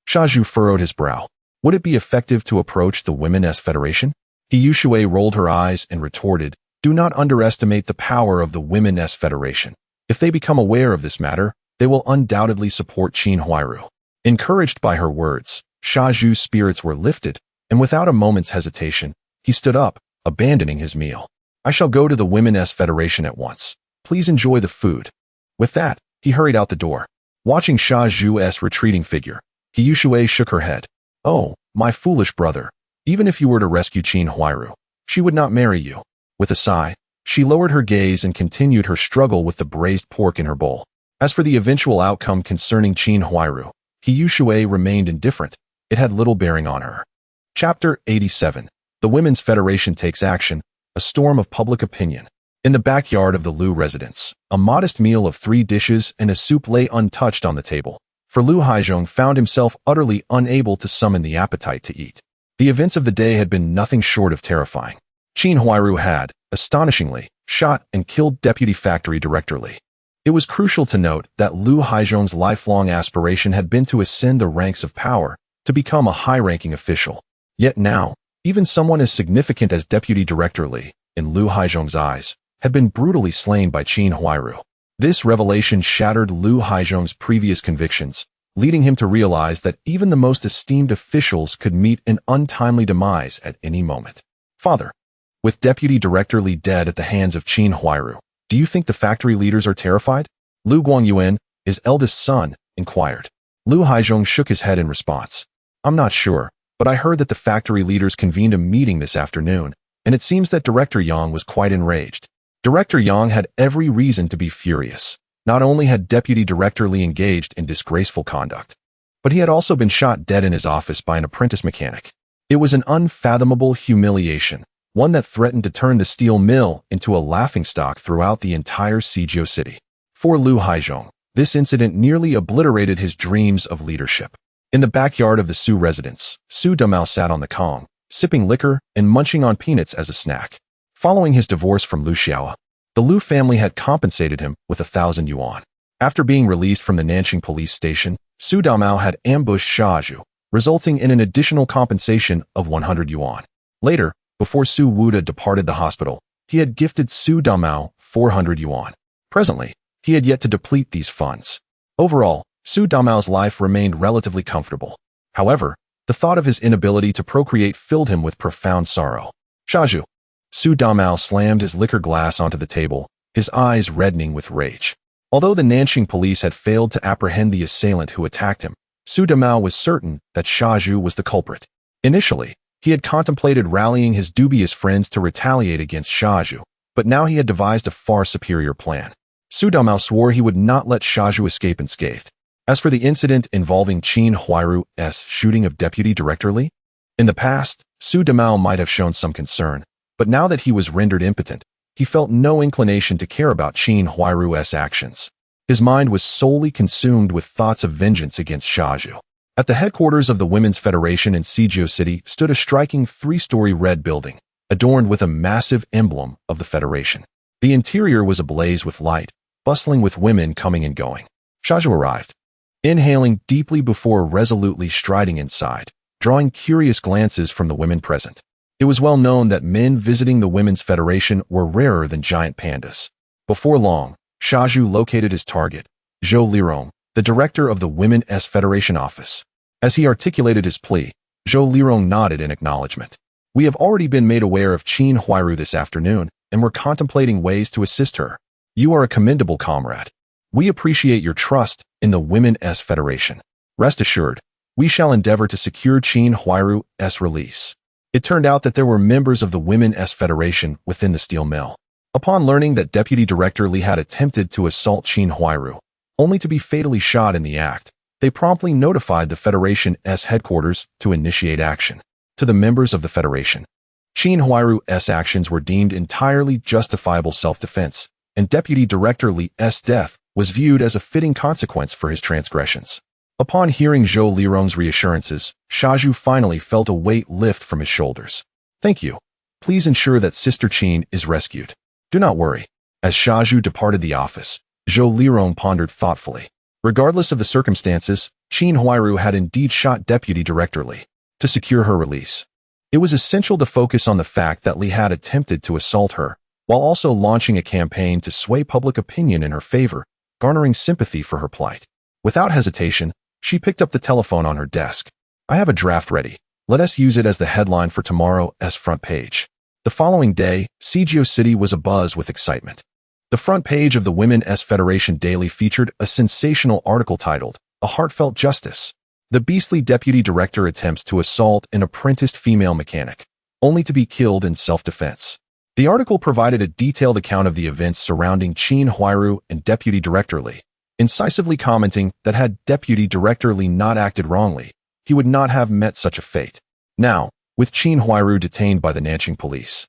Shaju furrowed his brow. Would it be effective to approach the Women's Federation? He Yushui rolled her eyes and retorted, do not underestimate the power of the Women's Federation. If they become aware of this matter, they will undoubtedly support Qin Huairu. Encouraged by her words, Shaju's spirits were lifted, and without a moment's hesitation, he stood up, abandoning his meal. I shall go to the Women's Federation at once. Please enjoy the food. With that, he hurried out the door. Watching Shaju's retreating figure, He Yushui shook her head. Oh, my foolish brother. Even if you were to rescue Qin Huairu, she would not marry you. With a sigh, she lowered her gaze and continued her struggle with the braised pork in her bowl. As for the eventual outcome concerning Qin Huairu, He Yushui remained indifferent. It had little bearing on her. Chapter 87. The Women's Federation Takes Action, a Storm of Public Opinion. In the backyard of the Liu residence, a modest meal of 3 dishes and a soup lay untouched on the table, for Liu Haizhong found himself utterly unable to summon the appetite to eat. The events of the day had been nothing short of terrifying. Qin Huairu had, astonishingly, shot and killed Deputy Factory Director Li. It was crucial to note that Liu Haizhong's lifelong aspiration had been to ascend the ranks of power, to become a high-ranking official. Yet now, even someone as significant as Deputy Director Li, in Liu Haizhong's eyes, had been brutally slain by Qin Huairu. This revelation shattered Liu Haizhong's previous convictions, leading him to realize that even the most esteemed officials could meet an untimely demise at any moment. Father, with Deputy Director Li dead at the hands of Qin Huairu, do you think the factory leaders are terrified? Liu Guangyuan, his eldest son, inquired. Liu Haizhong shook his head in response. I'm not sure, but I heard that the factory leaders convened a meeting this afternoon, and it seems that Director Yang was quite enraged. Director Yang had every reason to be furious. Not only had Deputy Director Li engaged in disgraceful conduct, but he had also been shot dead in his office by an apprentice mechanic. It was an unfathomable humiliation, one that threatened to turn the steel mill into a laughingstock throughout the entire Sijio city. For Liu Haizhong, this incident nearly obliterated his dreams of leadership. In the backyard of the Su residence, Su Dumao sat on the Kong, sipping liquor and munching on peanuts as a snack. Following his divorce from Liu Xiao, the Liu family had compensated him with 1,000 yuan. After being released from the Nanqing police station, Su Dumao had ambushed Shaju, resulting in an additional compensation of 100 yuan. Later, before Su Wuda departed the hospital, he had gifted Su Dumao 400 yuan. Presently, he had yet to deplete these funds. Overall, Su Damao's life remained relatively comfortable. However, the thought of his inability to procreate filled him with profound sorrow. Shaju. Su Damao slammed his liquor glass onto the table, his eyes reddening with rage. Although the Nanqing police had failed to apprehend the assailant who attacked him, Su Damao was certain that Shaju was the culprit. Initially, he had contemplated rallying his dubious friends to retaliate against Shaju, but now he had devised a far superior plan. Su Damao swore he would not let Shaju escape unscathed. As for the incident involving Qin Huairu's shooting of Deputy Director Li, in the past, Su Damao might have shown some concern, but now that he was rendered impotent, he felt no inclination to care about Qin Huairu's actions. His mind was solely consumed with thoughts of vengeance against Shaju. At the headquarters of the Women's Federation in Sijio City stood a striking 3-story red building, adorned with a massive emblem of the Federation. The interior was ablaze with light, bustling with women coming and going. Shaju arrived, inhaling deeply before resolutely striding inside, drawing curious glances from the women present. It was well known that men visiting the Women's Federation were rarer than giant pandas. Before long, Shaju located his target, Zhou Lirong, the director of the Women's Federation office. As he articulated his plea, Zhou Lirong nodded in acknowledgement. We have already been made aware of Qin Huairu this afternoon, and we're contemplating ways to assist her. You are a commendable comrade. We appreciate your trust in the Women's Federation. Rest assured, we shall endeavor to secure Qin Huairu's release. It turned out that there were members of the Women's Federation within the steel mill. Upon learning that Deputy Director Li had attempted to assault Qin Huairu, only to be fatally shot in the act, they promptly notified the Federation's headquarters to initiate action. To the members of the Federation, Qin Huairu's actions were deemed entirely justifiable self-defense, and Deputy Director Li's death was viewed as a fitting consequence for his transgressions. Upon hearing Zhou Lirong's reassurances, Shaju finally felt a weight lift from his shoulders. Thank you. Please ensure that Sister Qin is rescued. Do not worry. As Shaju departed the office, Zhou Lirong pondered thoughtfully. Regardless of the circumstances, Qin Huairu had indeed shot Deputy Director Li. To secure her release, it was essential to focus on the fact that Li had attempted to assault her, while also launching a campaign to sway public opinion in her favor, garnering sympathy for her plight. Without hesitation, she picked up the telephone on her desk. I have a draft ready. Let us use it as the headline for tomorrow's front page. The following day, Sijio City was abuzz with excitement. The front page of the Women's Federation Daily featured a sensational article titled, A Heartfelt Justice. The beastly deputy director attempts to assault an apprenticed female mechanic, only to be killed in self-defense. The article provided a detailed account of the events surrounding Qin Huairu and Deputy Director Li, incisively commenting that had Deputy Director Li not acted wrongly, he would not have met such a fate. Now, with Qin Huairu detained by the Nanjing police,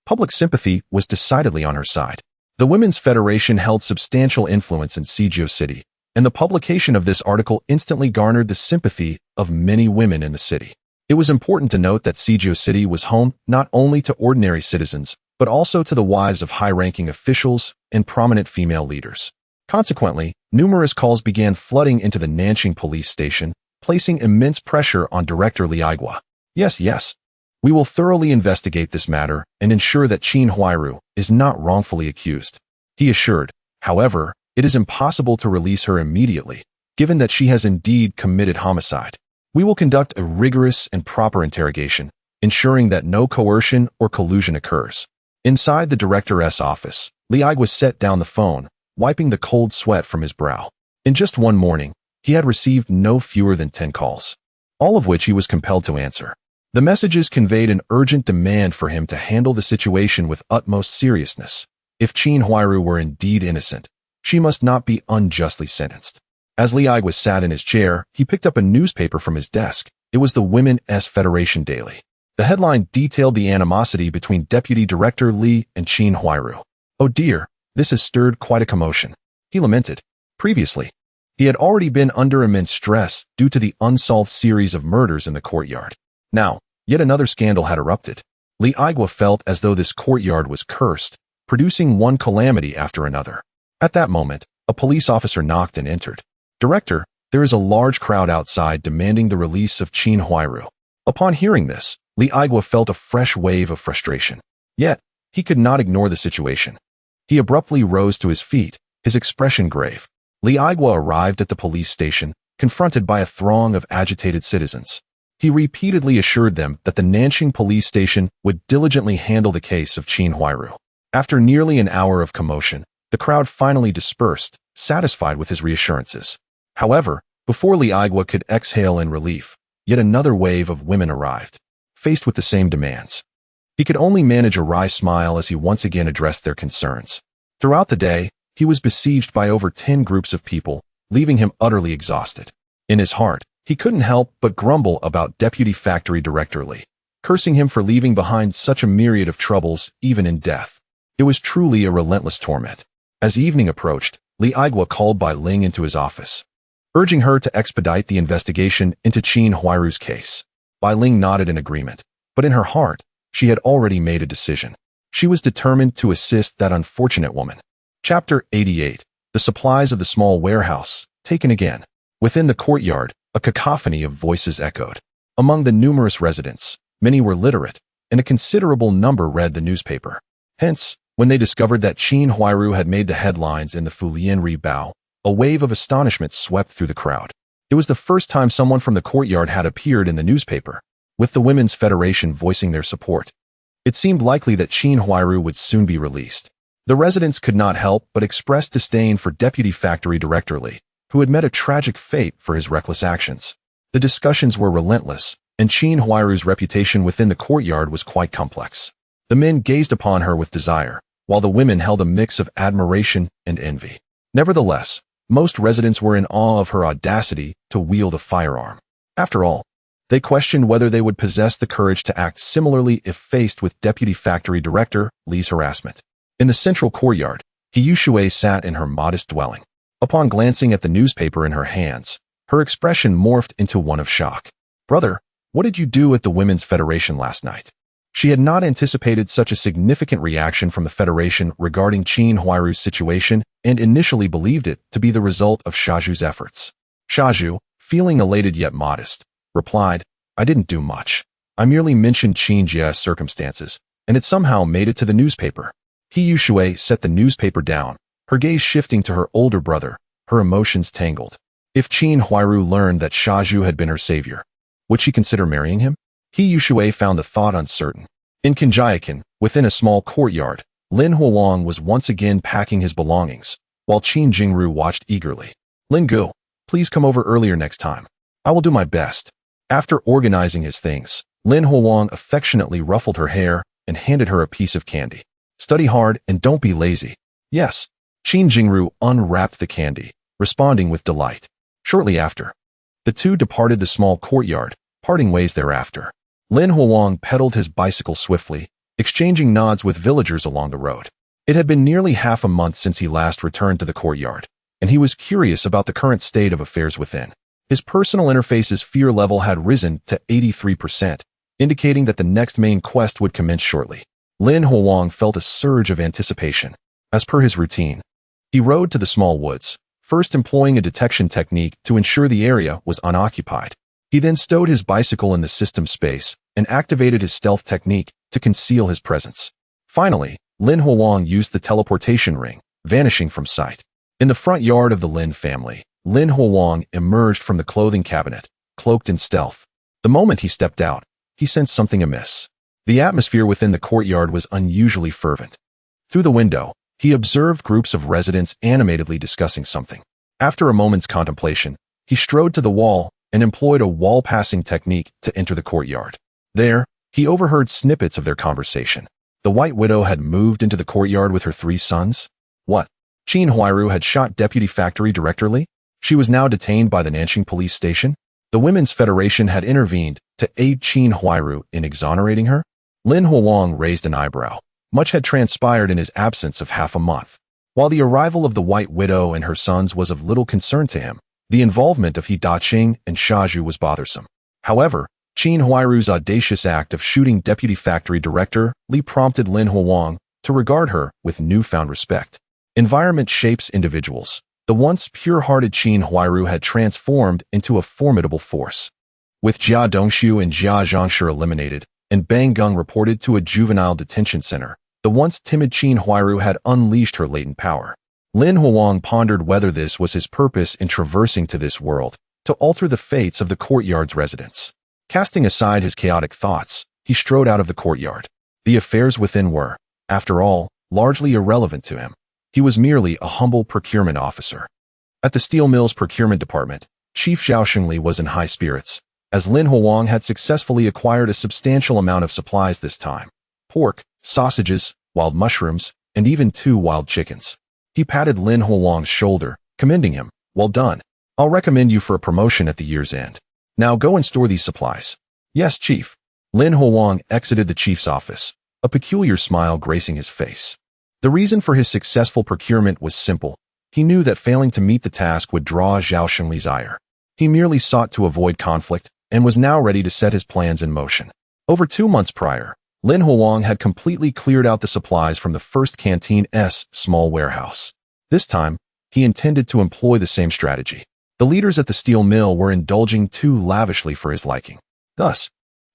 public sympathy was decidedly on her side. The Women's Federation held substantial influence in Suzhou City, and the publication of this article instantly garnered the sympathy of many women in the city. It was important to note that Suzhou City was home not only to ordinary citizens, but also to the wives of high-ranking officials and prominent female leaders. Consequently, numerous calls began flooding into the Nanjing police station, placing immense pressure on Director Li Aigua. Yes, we will thoroughly investigate this matter and ensure that Qin Huairu is not wrongfully accused, he assured. However, it is impossible to release her immediately, given that she has indeed committed homicide. We will conduct a rigorous and proper interrogation, ensuring that no coercion or collusion occurs. Inside the director's office, Li Aigua set down the phone, wiping the cold sweat from his brow. In just one morning, he had received no fewer than 10 calls, all of which he was compelled to answer. The messages conveyed an urgent demand for him to handle the situation with utmost seriousness. If Qin Huairu were indeed innocent, she must not be unjustly sentenced. As Li Aigua sat in his chair, he picked up a newspaper from his desk. It was the Women's Federation Daily. The headline detailed the animosity between Deputy Director Li and Qin Huairu. Oh dear, this has stirred quite a commotion, he lamented. Previously, he had already been under immense stress due to the unsolved series of murders in the courtyard. Now, yet another scandal had erupted. Li Aigua felt as though this courtyard was cursed, producing one calamity after another. At that moment, a police officer knocked and entered. Director, there is a large crowd outside demanding the release of Qin Huairu. Upon hearing this, Li Aigua felt a fresh wave of frustration. Yet, he could not ignore the situation. He abruptly rose to his feet, his expression grave. Li Aigua arrived at the police station, confronted by a throng of agitated citizens. He repeatedly assured them that the Nanjing police station would diligently handle the case of Qin Huairu. After nearly an hour of commotion, the crowd finally dispersed, satisfied with his reassurances. However, before Li Aigua could exhale in relief, yet another wave of women arrived, faced with the same demands. He could only manage a wry smile as he once again addressed their concerns. Throughout the day, he was besieged by over 10 groups of people, leaving him utterly exhausted. In his heart, he couldn't help but grumble about Deputy Factory Director Li, cursing him for leaving behind such a myriad of troubles, even in death. It was truly a relentless torment. As evening approached, Li Aigua called Bai Ling into his office, urging her to expedite the investigation into Qin Huairu's case. Bai Ling nodded in agreement, but in her heart, she had already made a decision. She was determined to assist that unfortunate woman. Chapter 88. The supplies of the small warehouse, taken again. Within the courtyard, a cacophony of voices echoed. Among the numerous residents, many were literate, and a considerable number read the newspaper. Hence, when they discovered that Qin Huairu had made the headlines in the Fulian Ribao, a wave of astonishment swept through the crowd. It was the first time someone from the courtyard had appeared in the newspaper, with the Women's Federation voicing their support. It seemed likely that Qin Huairu would soon be released. The residents could not help but express disdain for Deputy Factory Director Li, who had met a tragic fate for his reckless actions. The discussions were relentless, and Qin Huairu's reputation within the courtyard was quite complex. The men gazed upon her with desire, while the women held a mix of admiration and envy. Nevertheless, most residents were in awe of her audacity to wield a firearm. After all, they questioned whether they would possess the courage to act similarly if faced with Deputy Factory Director Li's harassment. In the central courtyard, He Shui sat in her modest dwelling. Upon glancing at the newspaper in her hands, her expression morphed into one of shock. "Brother, what did you do at the Women's Federation last night?" She had not anticipated such a significant reaction from the Federation regarding Qin Huairu's situation and initially believed it to be the result of Shaju's efforts. Shaju, feeling elated yet modest, replied, "I didn't do much. I merely mentioned Qin Jia's circumstances, and it somehow made it to the newspaper." He Shui set the newspaper down, her gaze shifting to her older brother, her emotions tangled. If Qin Huairu learned that Shaju had been her savior, would she consider marrying him? He Shui found the thought uncertain. In Kanjiakan, within a small courtyard, Lin Huang was once again packing his belongings, while Qin Jingru watched eagerly. "Lin Gu, please come over earlier next time. I will do my best." After organizing his things, Lin Huang affectionately ruffled her hair and handed her a piece of candy. "Study hard and don't be lazy." "Yes." Qin Jingru unwrapped the candy, responding with delight. Shortly after, the two departed the small courtyard, parting ways thereafter. Lin Huang pedaled his bicycle swiftly, exchanging nods with villagers along the road. It had been nearly half a month since he last returned to the courtyard, and he was curious about the current state of affairs within. His personal interface's fear level had risen to 83%, indicating that the next main quest would commence shortly. Lin Huang felt a surge of anticipation. As per his routine, he rode to the small woods, first employing a detection technique to ensure the area was unoccupied. He then stowed his bicycle in the system space and activated his stealth technique to conceal his presence. Finally, Lin Huang used the teleportation ring, vanishing from sight. In the front yard of the Lin family, Lin Huang emerged from the clothing cabinet, cloaked in stealth. The moment he stepped out, he sensed something amiss. The atmosphere within the courtyard was unusually fervent. Through the window, he observed groups of residents animatedly discussing something. After a moment's contemplation, he strode to the wall and employed a wall-passing technique to enter the courtyard. There, he overheard snippets of their conversation. The White Widow had moved into the courtyard with her 3 sons. What? Qin Huairu had shot Deputy Factory Director Li? She was now detained by the Nanjing Police Station? The Women's Federation had intervened to aid Qin Huairu in exonerating her? Lin Huang raised an eyebrow. Much had transpired in his absence of half a month. While the arrival of the White Widow and her sons was of little concern to him, the involvement of He Daqing and Shaju was bothersome. However, Qin Huairu's audacious act of shooting Deputy Factory Director Li prompted Lin Huang to regard her with newfound respect. Environment shapes individuals. The once pure-hearted Qin Huairu had transformed into a formidable force. With Jia Dongshu and Jia Zhangshi eliminated, and Bang Gung reported to a juvenile detention center, the once timid Qin Huairu had unleashed her latent power. Lin Huang pondered whether this was his purpose in traversing to this world, to alter the fates of the courtyard's residents. Casting aside his chaotic thoughts, he strode out of the courtyard. The affairs within were, after all, largely irrelevant to him. He was merely a humble procurement officer. At the steel mill's procurement department, Chief Zhao Xingli was in high spirits, as Lin Huang had successfully acquired a substantial amount of supplies this time: pork, sausages, wild mushrooms, and even 2 wild chickens. He patted Lin Huang's shoulder, commending him. "Well done. I'll recommend you for a promotion at the year's end. Now go and store these supplies." "Yes, Chief." Lin Huang exited the chief's office, a peculiar smile gracing his face. The reason for his successful procurement was simple. He knew that failing to meet the task would draw Zhao Xingli's ire. He merely sought to avoid conflict and was now ready to set his plans in motion. Over 2 months prior, Lin Huang had completely cleared out the supplies from the first canteen's small warehouse. This time, he intended to employ the same strategy. The leaders at the steel mill were indulging too lavishly for his liking. Thus,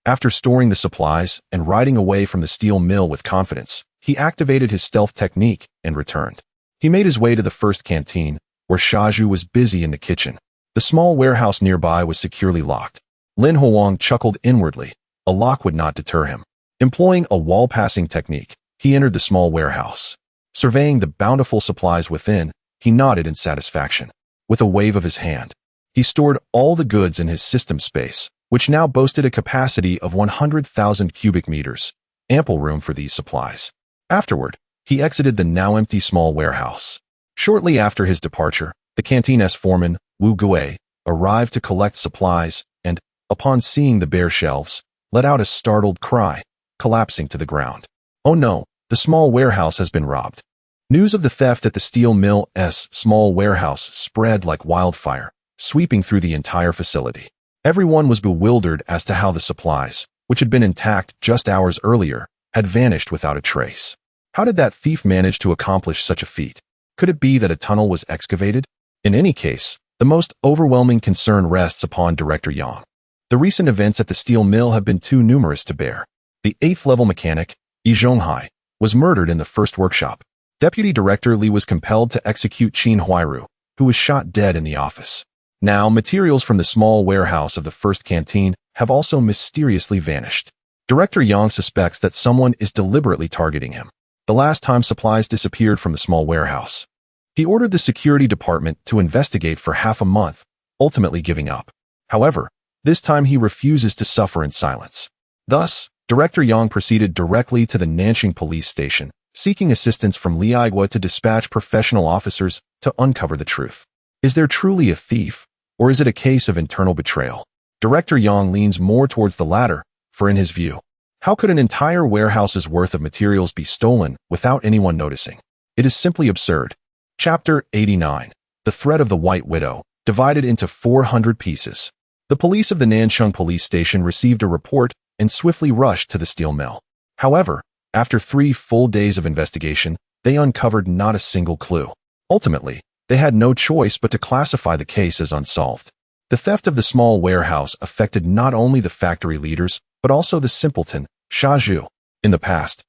after storing the supplies and riding away from the steel mill with confidence, he activated his stealth technique and returned. He made his way to the first canteen, where Shaju was busy in the kitchen. The small warehouse nearby was securely locked. Lin Huang chuckled inwardly. A lock would not deter him. Employing a wall-passing technique, he entered the small warehouse. Surveying the bountiful supplies within, he nodded in satisfaction. With a wave of his hand, he stored all the goods in his system space, which now boasted a capacity of 100,000 cubic meters, ample room for these supplies. Afterward, he exited the now empty small warehouse. Shortly after his departure, the canteen's foreman, Wu Gui, arrived to collect supplies and, upon seeing the bare shelves, let out a startled cry, collapsing to the ground. "Oh no, the small warehouse has been robbed." News of the theft at the steel mill's small warehouse spread like wildfire, sweeping through the entire facility. Everyone was bewildered as to how the supplies, which had been intact just hours earlier, had vanished without a trace. How did that thief manage to accomplish such a feat? Could it be that a tunnel was excavated? In any case, the most overwhelming concern rests upon Director Yang. The recent events at the steel mill have been too numerous to bear. The 8th-level mechanic, Yi Zhonghai, was murdered in the first workshop. Deputy Director Li was compelled to execute Qin Huairu, who was shot dead in the office. Now, materials from the small warehouse of the first canteen have also mysteriously vanished. Director Yang suspects that someone is deliberately targeting him. The last time supplies disappeared from the small warehouse, he ordered the security department to investigate for half a month, ultimately giving up. However, this time he refuses to suffer in silence. Thus, Director Yang proceeded directly to the Nanjing Police Station, seeking assistance from Li Aigua to dispatch professional officers to uncover the truth. Is there truly a thief, or is it a case of internal betrayal? Director Yang leans more towards the latter, for in his view, how could an entire warehouse's worth of materials be stolen without anyone noticing? It is simply absurd. Chapter 89. The Threat of the White Widow, divided into 400 pieces. The police of the Nanchang police station received a report and swiftly rushed to the steel mill. However, after 3 full days of investigation, they uncovered not a single clue. Ultimately, they had no choice but to classify the case as unsolved. The theft of the small warehouse affected not only the factory leaders, but also the simpleton, Xia Zhu. In the past,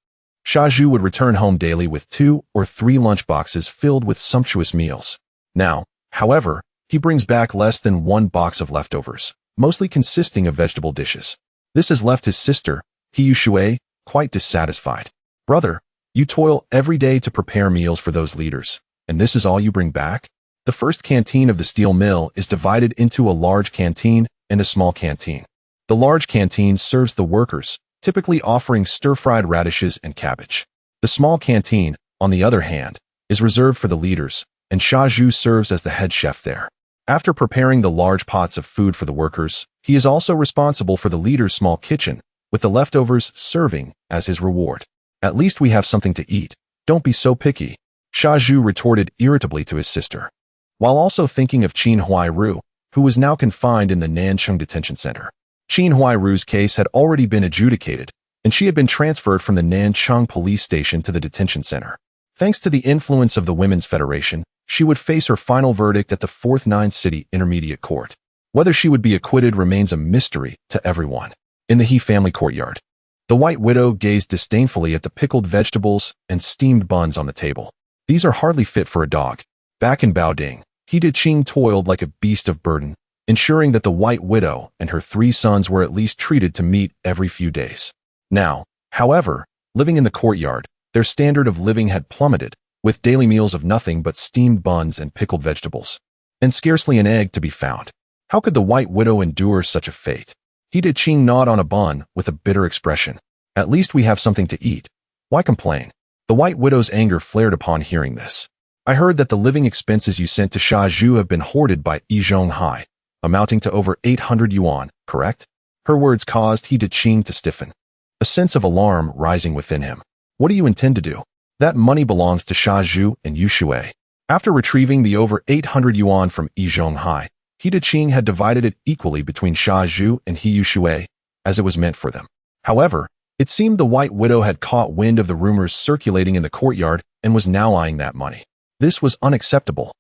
Xia Zhu would return home daily with 2 or 3 lunchboxes filled with sumptuous meals. Now, however, he brings back less than 1 box of leftovers, mostly consisting of vegetable dishes. This has left his sister, He Yushui, quite dissatisfied. Brother, you toil every day to prepare meals for those leaders, and this is all you bring back? The first canteen of the steel mill is divided into a large canteen and a small canteen. The large canteen serves the workers, typically offering stir-fried radishes and cabbage. The small canteen, on the other hand, is reserved for the leaders, and Xia Zhu serves as the head chef there. After preparing the large pots of food for the workers, he is also responsible for the leader's small kitchen, with the leftovers serving as his reward. At least we have something to eat. Don't be so picky, Xia Zhu retorted irritably to his sister, while also thinking of Qin Huairu, who was now confined in the Nanchang detention center. Qin Huairu's case had already been adjudicated, and she had been transferred from the Nanchang police station to the detention center. Thanks to the influence of the Women's Federation, she would face her final verdict at the 4th Nine-City Intermediate Court. Whether she would be acquitted remains a mystery to everyone. In the He family courtyard, the White Widow gazed disdainfully at the pickled vegetables and steamed buns on the table. These are hardly fit for a dog. Back in Baoding, He Deqing toiled like a beast of burden, ensuring that the White Widow and her 3 sons were at least treated to meat every few days. Now, however, living in the courtyard, their standard of living had plummeted, with daily meals of nothing but steamed buns and pickled vegetables, and scarcely an egg to be found. How could the White Widow endure such a fate? He Deqing gnawed on a bun with a bitter expression. At least we have something to eat. Why complain? The White Widow's anger flared upon hearing this. I heard that the living expenses you sent to Xia Zhu have been hoarded by Yi Zhonghai, amounting to over 800 yuan, correct? Her words caused He Deqing to stiffen, a sense of alarm rising within him. What do you intend to do? That money belongs to Xia Zhu and Yu Shui. After retrieving the over 800 yuan from Yi Zhonghai, He Deqing had divided it equally between Xia Zhu and He Yushui, as it was meant for them. However, it seemed the White Widow had caught wind of the rumors circulating in the courtyard and was now eyeing that money. This was unacceptable.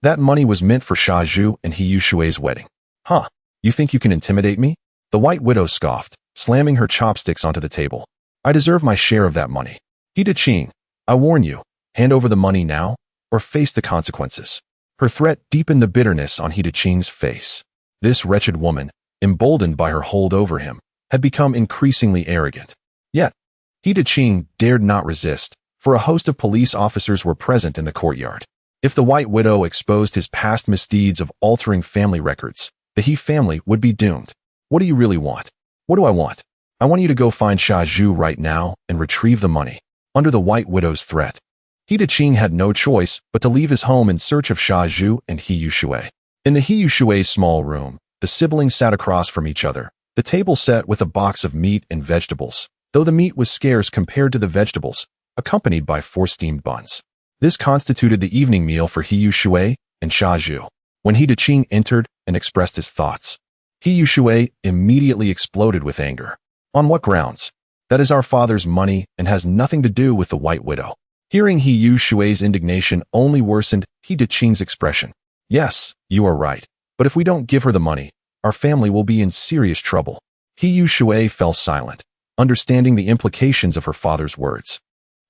That money was meant for Xia Zhu and He Yushui's wedding. Huh, you think you can intimidate me? The White Widow scoffed, slamming her chopsticks onto the table. I deserve my share of that money. He Deqing, I warn you, hand over the money now, or face the consequences. Her threat deepened the bitterness on He Deqing's face. This wretched woman, emboldened by her hold over him, had become increasingly arrogant. Yet, He Deqing dared not resist, for a host of police officers were present in the courtyard. If the White Widow exposed his past misdeeds of altering family records, the He family would be doomed. What do you really want? What do I want? I want you to go find Xia Zhu right now and retrieve the money. Under the White Widow's threat, He Deqing had no choice but to leave his home in search of Xia Zhu and He Yushui. In the He Yushui's small room, the siblings sat across from each other, the table set with a box of meat and vegetables, though the meat was scarce compared to the vegetables, accompanied by 4 steamed buns. This constituted the evening meal for He Yushui and Xia Zhu. When He Deqing entered and expressed his thoughts, He Yushui immediately exploded with anger. On what grounds? That is our father's money and has nothing to do with the White Widow. Hearing He Yushui's indignation only worsened He Deqing's expression. Yes, you are right, but if we don't give her the money, our family will be in serious trouble. He Yushui fell silent, understanding the implications of her father's words.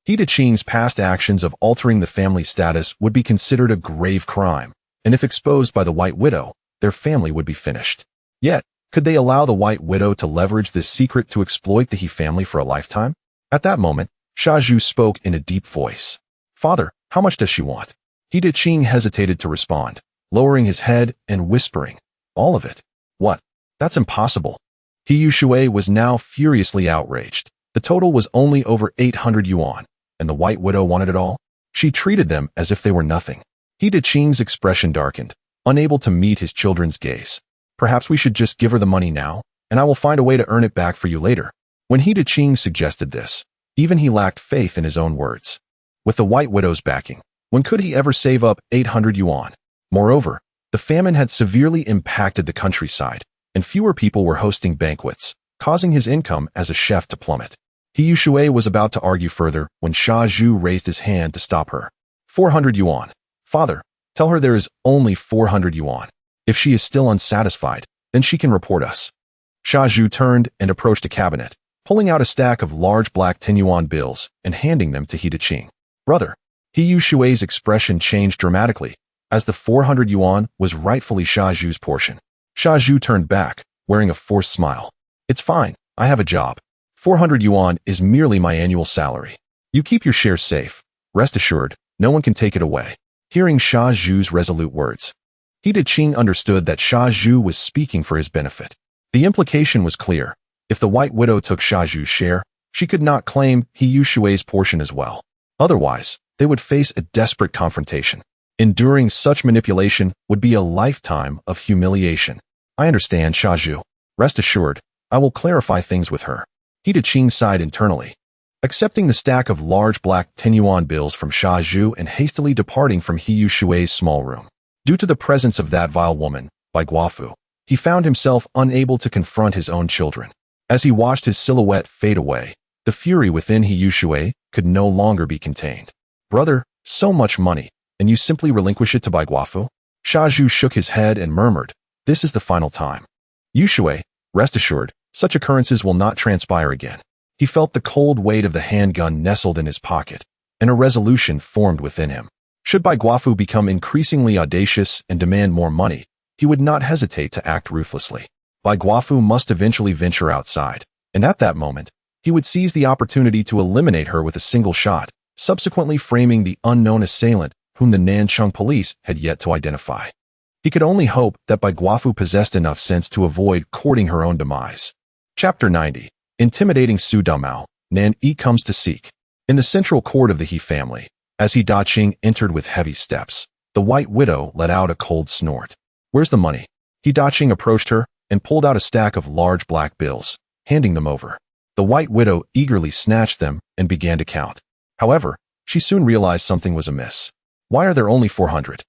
He Deqing's past actions of altering the family status would be considered a grave crime, and if exposed by the White Widow, their family would be finished. Yet, could they allow the White Widow to leverage this secret to exploit the He family for a lifetime? At that moment, Xia Zhu spoke in a deep voice. Father, how much does she want? He Deqing hesitated to respond, lowering his head and whispering, all of it. What? That's impossible. He Yushui was now furiously outraged. The total was only over 800 yuan, and the White Widow wanted it all? She treated them as if they were nothing. He Deqing's expression darkened, unable to meet his children's gaze. Perhaps we should just give her the money now, and I will find a way to earn it back for you later. When He Daqing suggested this, even he lacked faith in his own words. With the White Widow's backing, when could he ever save up 800 yuan? Moreover, the famine had severely impacted the countryside, and fewer people were hosting banquets, causing his income as a chef to plummet. He Yushui was about to argue further when Sha Zhu raised his hand to stop her. 400 yuan. Father, tell her there is only 400 yuan. If she is still unsatisfied, then she can report us. Sha Zhu turned and approached a cabinet, pulling out a stack of large black 10 yuan bills and handing them to He Daqing. Brother, He Yushui's expression changed dramatically, as the 400 yuan was rightfully Sha Zhu's portion. Sha Zhu turned back, wearing a forced smile. It's fine, I have a job. 400 yuan is merely my annual salary. You keep your shares safe. Rest assured, no one can take it away. Hearing Sha Zhu's resolute words, He Daqing understood that Sha Zhu was speaking for his benefit. The implication was clear. If the White Widow took Sha Zhu's share, she could not claim He Yushui's portion as well. Otherwise, they would face a desperate confrontation. Enduring such manipulation would be a lifetime of humiliation. I understand, Sha Zhu. Rest assured, I will clarify things with her. He Daqing sighed internally, accepting the stack of large black 10 yuan bills from Sha Zhu and hastily departing from He Yushui's small room. Due to the presence of that vile woman, Bai Guofu, he found himself unable to confront his own children. As he watched his silhouette fade away, the fury within He Yushui could no longer be contained. Brother, so much money, and you simply relinquish it to Bai Guofu? Sha Zhu shook his head and murmured, this is the final time. Yushui, rest assured, such occurrences will not transpire again. He felt the cold weight of the handgun nestled in his pocket, and a resolution formed within him. Should Bai Guofu become increasingly audacious and demand more money, he would not hesitate to act ruthlessly. Bai Guofu must eventually venture outside, and at that moment, he would seize the opportunity to eliminate her with a single shot, subsequently framing the unknown assailant whom the Nanchang police had yet to identify. He could only hope that Bai Guofu possessed enough sense to avoid courting her own demise. Chapter 90. Intimidating Su Damao, Nan Yi comes to seek. In the central court of the He family, as He Daqing entered with heavy steps, the White Widow let out a cold snort. Where's the money? He Daqing approached her and pulled out a stack of large black bills, handing them over. The White Widow eagerly snatched them and began to count. However, she soon realized something was amiss. Why are there only 400?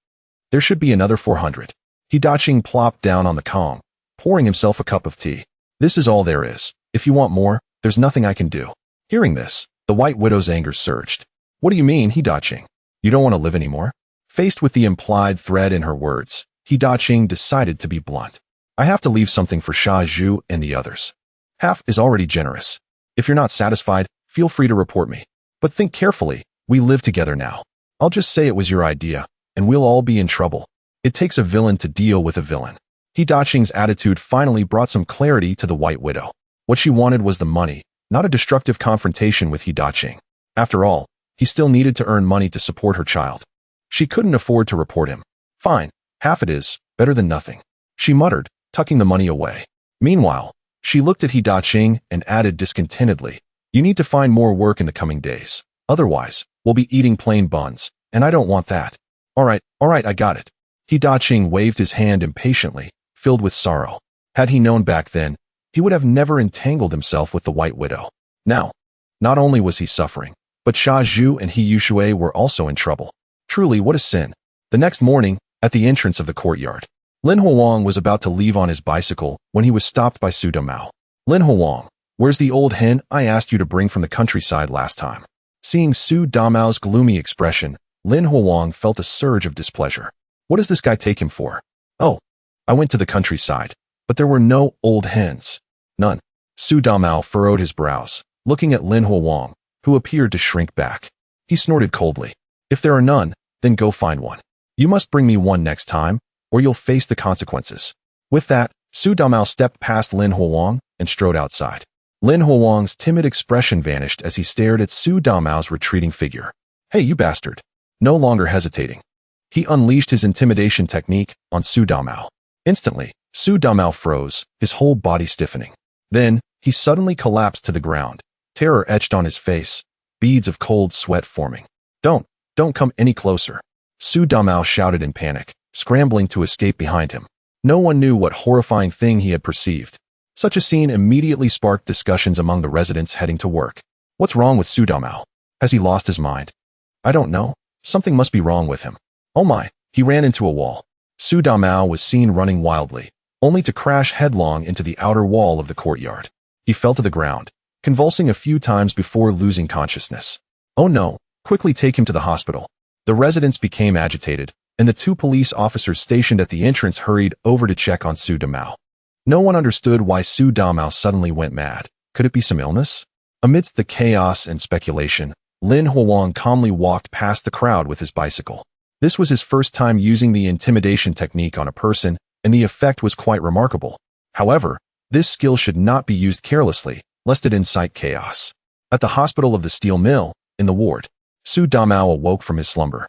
There should be another 400. He Daqing plopped down on the Kong, pouring himself a cup of tea. This is all there is. If you want more, there's nothing I can do. Hearing this, the White Widow's anger surged. What do you mean, He Daqing? You don't want to live anymore? Faced with the implied threat in her words, He Daqing decided to be blunt. I have to leave something for Sha Zhu and the others. Half is already generous. If you're not satisfied, feel free to report me. But think carefully, we live together now. I'll just say it was your idea, and we'll all be in trouble. It takes a villain to deal with a villain. He Daqing's attitude finally brought some clarity to the White Widow. What she wanted was the money, not a destructive confrontation with He Daqing. After all, he still needed to earn money to support her child. She couldn't afford to report him. Fine, half it is, better than nothing, she muttered, tucking the money away. Meanwhile, she looked at He Daqing and added discontentedly, you need to find more work in the coming days. Otherwise, we'll be eating plain buns, and I don't want that. All right, I got it. He Daqing waved his hand impatiently, filled with sorrow. Had he known back then, he would have never entangled himself with the White Widow. Now, not only was he suffering, but Sha Zhu and He Yushui were also in trouble. Truly, what a sin. The next morning, at the entrance of the courtyard, Lin Huang was about to leave on his bicycle when he was stopped by Su Damao. Lin Huang, where's the old hen I asked you to bring from the countryside last time? Seeing Su Damao's gloomy expression, Lin Huang felt a surge of displeasure. What does this guy take him for? Oh, I went to the countryside, but there were no old hens. None. Su Damao furrowed his brows, looking at Lin Huang, who appeared to shrink back. He snorted coldly. If there are none, then go find one. You must bring me one next time, or you'll face the consequences. With that, Su Damao stepped past Lin Huang and strode outside. Lin Huang's timid expression vanished as he stared at Su Damao's retreating figure. Hey, you bastard. No longer hesitating, he unleashed his intimidation technique on Su Damao. Instantly, Su Damao froze, his whole body stiffening. Then, he suddenly collapsed to the ground, terror etched on his face, beads of cold sweat forming. Don't come any closer. Su Damao shouted in panic, scrambling to escape behind him. No one knew what horrifying thing he had perceived. Such a scene immediately sparked discussions among the residents heading to work. What's wrong with Su Damao? Has he lost his mind? I don't know. Something must be wrong with him. Oh my, he ran into a wall. Su Damao was seen running wildly, only to crash headlong into the outer wall of the courtyard. He fell to the ground, convulsing a few times before losing consciousness. Oh no, quickly take him to the hospital. The residents became agitated, and the 2 police officers stationed at the entrance hurried over to check on Su Damao. No one understood why Su Damao suddenly went mad. Could it be some illness? Amidst the chaos and speculation, Lin Huang calmly walked past the crowd with his bicycle. This was his first time using the intimidation technique on a person, and the effect was quite remarkable. However, this skill should not be used carelessly, lest it incite chaos. At the hospital of the steel mill, in the ward, Su Damao awoke from his slumber,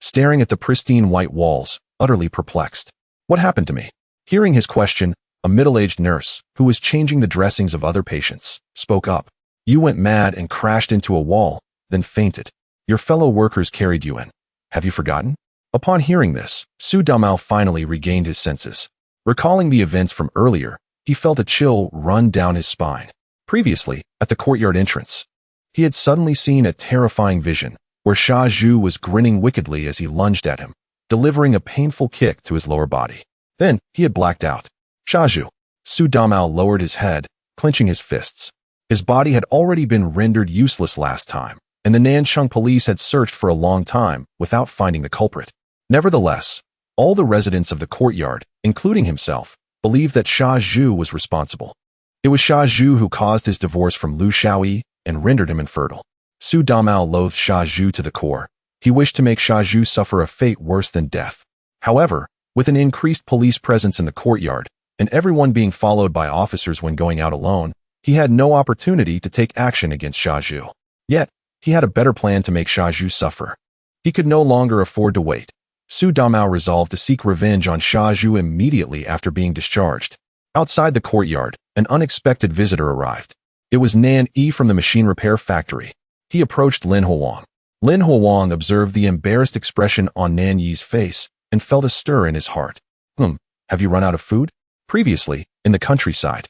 staring at the pristine white walls, utterly perplexed. What happened to me? Hearing his question, a middle-aged nurse, who was changing the dressings of other patients, spoke up. You went mad and crashed into a wall, then fainted. Your fellow workers carried you in. Have you forgotten? Upon hearing this, Su Damao finally regained his senses. Recalling the events from earlier, he felt a chill run down his spine. Previously, at the courtyard entrance, he had suddenly seen a terrifying vision, where Sha Zhu was grinning wickedly as he lunged at him, delivering a painful kick to his lower body. Then, he had blacked out. Sha Zhu. Su Damao lowered his head, clenching his fists. His body had already been rendered useless last time, and the Nanchang police had searched for a long time without finding the culprit. Nevertheless, all the residents of the courtyard, including himself, believed that Sha Zhu was responsible. It was Sha Zhu who caused his divorce from Lu Xiaoyi and rendered him infertile. Su Damao loathed Sha Zhu to the core. He wished to make Sha Zhu suffer a fate worse than death. However, with an increased police presence in the courtyard, and everyone being followed by officers when going out alone, he had no opportunity to take action against Sha Zhu. Yet, he had a better plan to make Sha Zhu suffer. He could no longer afford to wait. Su Damao resolved to seek revenge on Sha Zhu immediately after being discharged. Outside the courtyard, an unexpected visitor arrived. It was Nan Yi from the machine repair factory. He approached Lin Huang. Lin Huang observed the embarrassed expression on Nan Yi's face and felt a stir in his heart. Have you run out of food? Previously, in the countryside,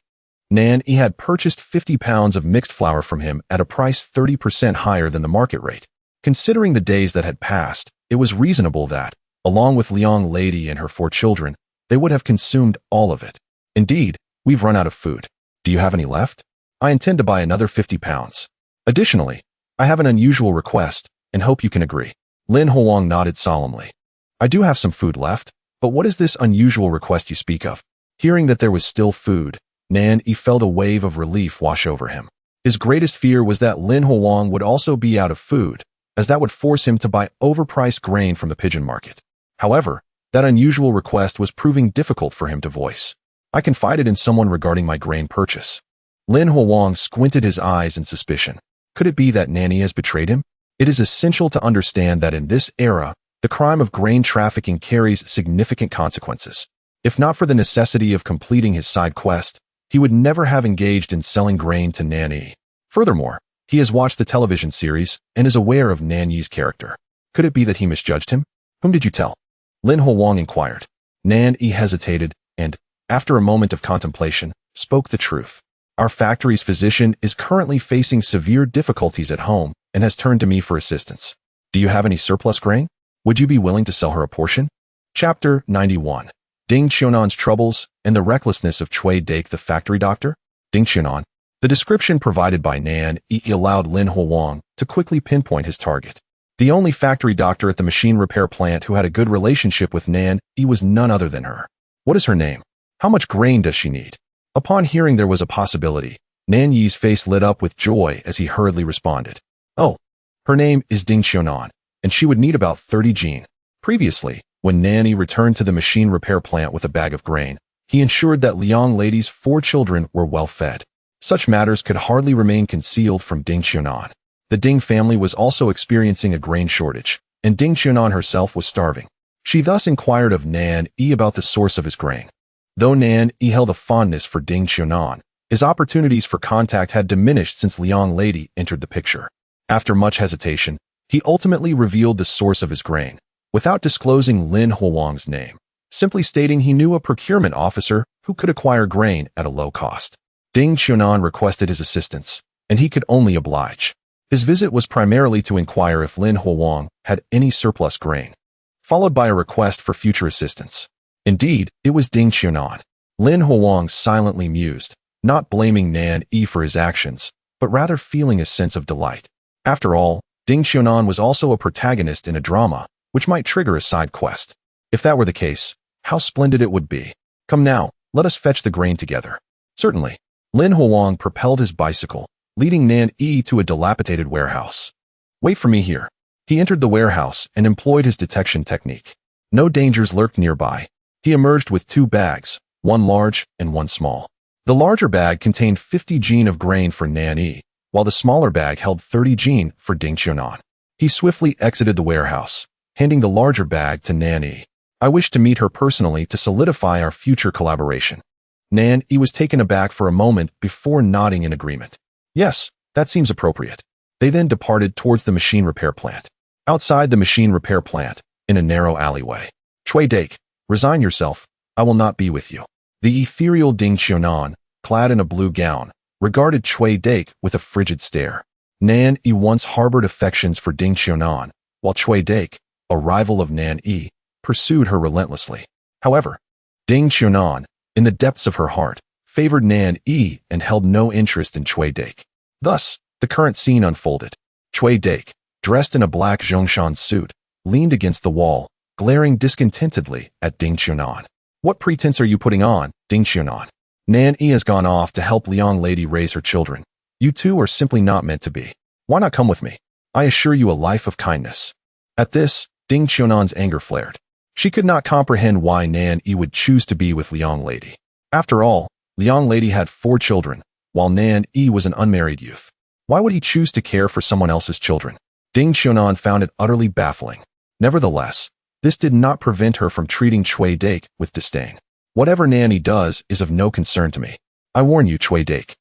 Nan Yi had purchased 50 pounds of mixed flour from him at a price 30% higher than the market rate. Considering the days that had passed, it was reasonable that, along with Liang Lady and her 4 children, they would have consumed all of it. Indeed, we've run out of food. Do you have any left? I intend to buy another 50 pounds. Additionally, I have an unusual request and hope you can agree. Lin Huang nodded solemnly. I do have some food left, but what is this unusual request you speak of? Hearing that there was still food, Nan Yi felt a wave of relief wash over him. His greatest fear was that Lin Huang would also be out of food, as that would force him to buy overpriced grain from the pigeon market. However, that unusual request was proving difficult for him to voice. I confided in someone regarding my grain purchase. Lin Huang squinted his eyes in suspicion. Could it be that Nan Yi has betrayed him? It is essential to understand that in this era, the crime of grain trafficking carries significant consequences. If not for the necessity of completing his side quest, he would never have engaged in selling grain to Nan Yi. Furthermore, he has watched the television series and is aware of Nan Yi's character. Could it be that he misjudged him? Whom did you tell? Lin Huang inquired. Nan Yi hesitated and, after a moment of contemplation, spoke the truth. Our factory's physician is currently facing severe difficulties at home and has turned to me for assistance. Do you have any surplus grain? Would you be willing to sell her a portion? Chapter 91. Ding Qianan's troubles and the recklessness of Cui Dake the factory doctor? Ding Qianan. The description provided by Nan Yi allowed Lin Huang to quickly pinpoint his target. The only factory doctor at the machine repair plant who had a good relationship with Nan Yi was none other than her. What is her name? How much grain does she need? Upon hearing there was a possibility, Nan Yi's face lit up with joy as he hurriedly responded. Oh, her name is Ding Qianan, and she would need about 30 jin. Previously, when Nan Yi returned to the machine repair plant with a bag of grain, he ensured that Liang Lady's 4 children were well fed. Such matters could hardly remain concealed from Ding Qianan. The Ding family was also experiencing a grain shortage, and Ding Qianan herself was starving. She thus inquired of Nan Yi about the source of his grain. Though Nan Yi held a fondness for Ding Qianan, his opportunities for contact had diminished since Liang Lady entered the picture. After much hesitation, he ultimately revealed the source of his grain. without disclosing Lin Huang's name, simply stating he knew a procurement officer who could acquire grain at a low cost. Ding Qiunan requested his assistance, and he could only oblige. His visit was primarily to inquire if Lin Huang had any surplus grain, followed by a request for future assistance. Indeed, it was Ding Qiunan. Lin Huang silently mused, not blaming Nan Yi for his actions, but rather feeling a sense of delight. After all, Ding Qiunan was also a protagonist in a drama, which might trigger a side quest. If that were the case, how splendid it would be. Come now, let us fetch the grain together. Certainly. Lin Huang propelled his bicycle, leading Nan Yi to a dilapidated warehouse. Wait for me here. He entered the warehouse and employed his detection technique. No dangers lurked nearby. He emerged with 2 bags, one large and one small. The larger bag contained 50 jin of grain for Nan Yi, while the smaller bag held 30 jin for Ding Qiunan. He swiftly exited the warehouse, handing the larger bag to Nan Yi. I wish to meet her personally to solidify our future collaboration. Nan Yi was taken aback for a moment before nodding in agreement. Yes, that seems appropriate. They then departed towards the machine repair plant. Outside the machine repair plant, in a narrow alleyway. Cui Dake, resign yourself, I will not be with you. The ethereal Ding Qiunan, clad in a blue gown, regarded Cui Dake with a frigid stare. Nan Yi once harbored affections for Ding Qiunan, while Cui Dake, a rival of Nan Yi, pursued her relentlessly. However, Ding Qiunan, in the depths of her heart, favored Nan Yi and held no interest in Cui Dake. Thus, the current scene unfolded. Cui Dake, dressed in a black Zhongshan suit, leaned against the wall, glaring discontentedly at Ding Qiunan. What pretense are you putting on, Ding Qiunan? Nan Yi has gone off to help Liang Lady raise her children. You two are simply not meant to be. Why not come with me? I assure you a life of kindness. At this, Ding Qiunan's anger flared. She could not comprehend why Nan Yi would choose to be with Liang Lady. After all, Liang Lady had 4 children, while Nan Yi was an unmarried youth. Why would he choose to care for someone else's children? Ding Qiunan found it utterly baffling. Nevertheless, this did not prevent her from treating Cui Dake with disdain. Whatever Nan Yi does is of no concern to me. I warn you, Cui Dake.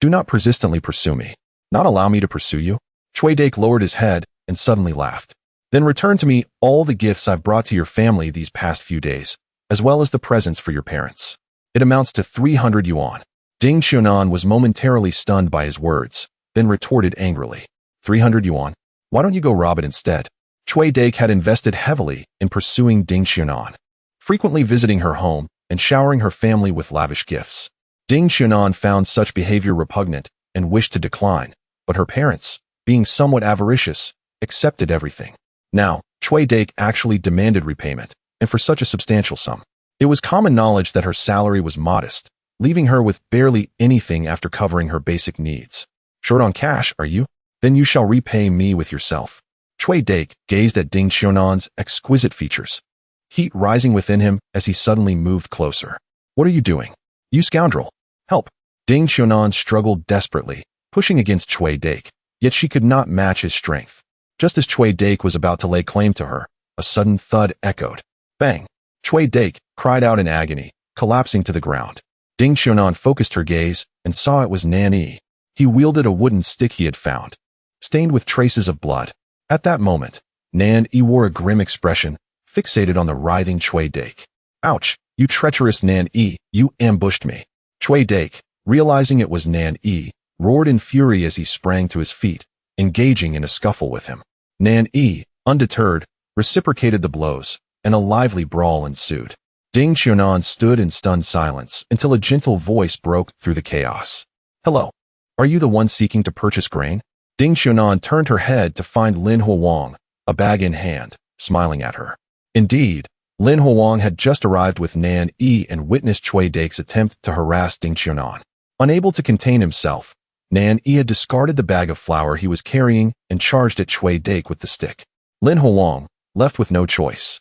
Do not persistently pursue me. Not allow me to pursue you? Cui Dake lowered his head and suddenly laughed. Then return to me all the gifts I've brought to your family these past few days, as well as the presents for your parents. It amounts to 300 yuan. Ding Qiunan was momentarily stunned by his words, then retorted angrily. 300 yuan? Why don't you go rob it instead? Cui Dake had invested heavily in pursuing Ding Qiunan, frequently visiting her home and showering her family with lavish gifts. Ding Qiunan found such behavior repugnant and wished to decline, but her parents, being somewhat avaricious, accepted everything. Now, Cui Dake actually demanded repayment, and for such a substantial sum. It was common knowledge that her salary was modest, leaving her with barely anything after covering her basic needs. Short on cash, are you? Then you shall repay me with yourself. Cui Dake gazed at Ding Qiunan's exquisite features, heat rising within him as he suddenly moved closer. What are you doing? You scoundrel! Help! Ding Qiunan struggled desperately, pushing against Cui Dake, yet she could not match his strength. Just as Cui Dake was about to lay claim to her, a sudden thud echoed. Bang! Cui Dake cried out in agony, collapsing to the ground. Ding Qiunan focused her gaze and saw it was Nan Yi. He wielded a wooden stick he had found, stained with traces of blood. At that moment, Nan Yi wore a grim expression, fixated on the writhing Cui Dake. Ouch! You treacherous Nan Yi, you ambushed me. Cui Dake, realizing it was Nan Yi, roared in fury as he sprang to his feet, engaging in a scuffle with him. Nan Yi, undeterred, reciprocated the blows, and a lively brawl ensued. Ding Qiunan stood in stunned silence until a gentle voice broke through the chaos. Hello. Are you the one seeking to purchase grain? Ding Qiunan turned her head to find Lin Huang, a bag in hand, smiling at her. Indeed, Lin Huang had just arrived with Nan Yi and witnessed Cui Dake's attempt to harass Ding Qiunan. Unable to contain himself, Nan Yi had discarded the bag of flour he was carrying and charged at Cui Dake with the stick. Lin Huang, left with no choice,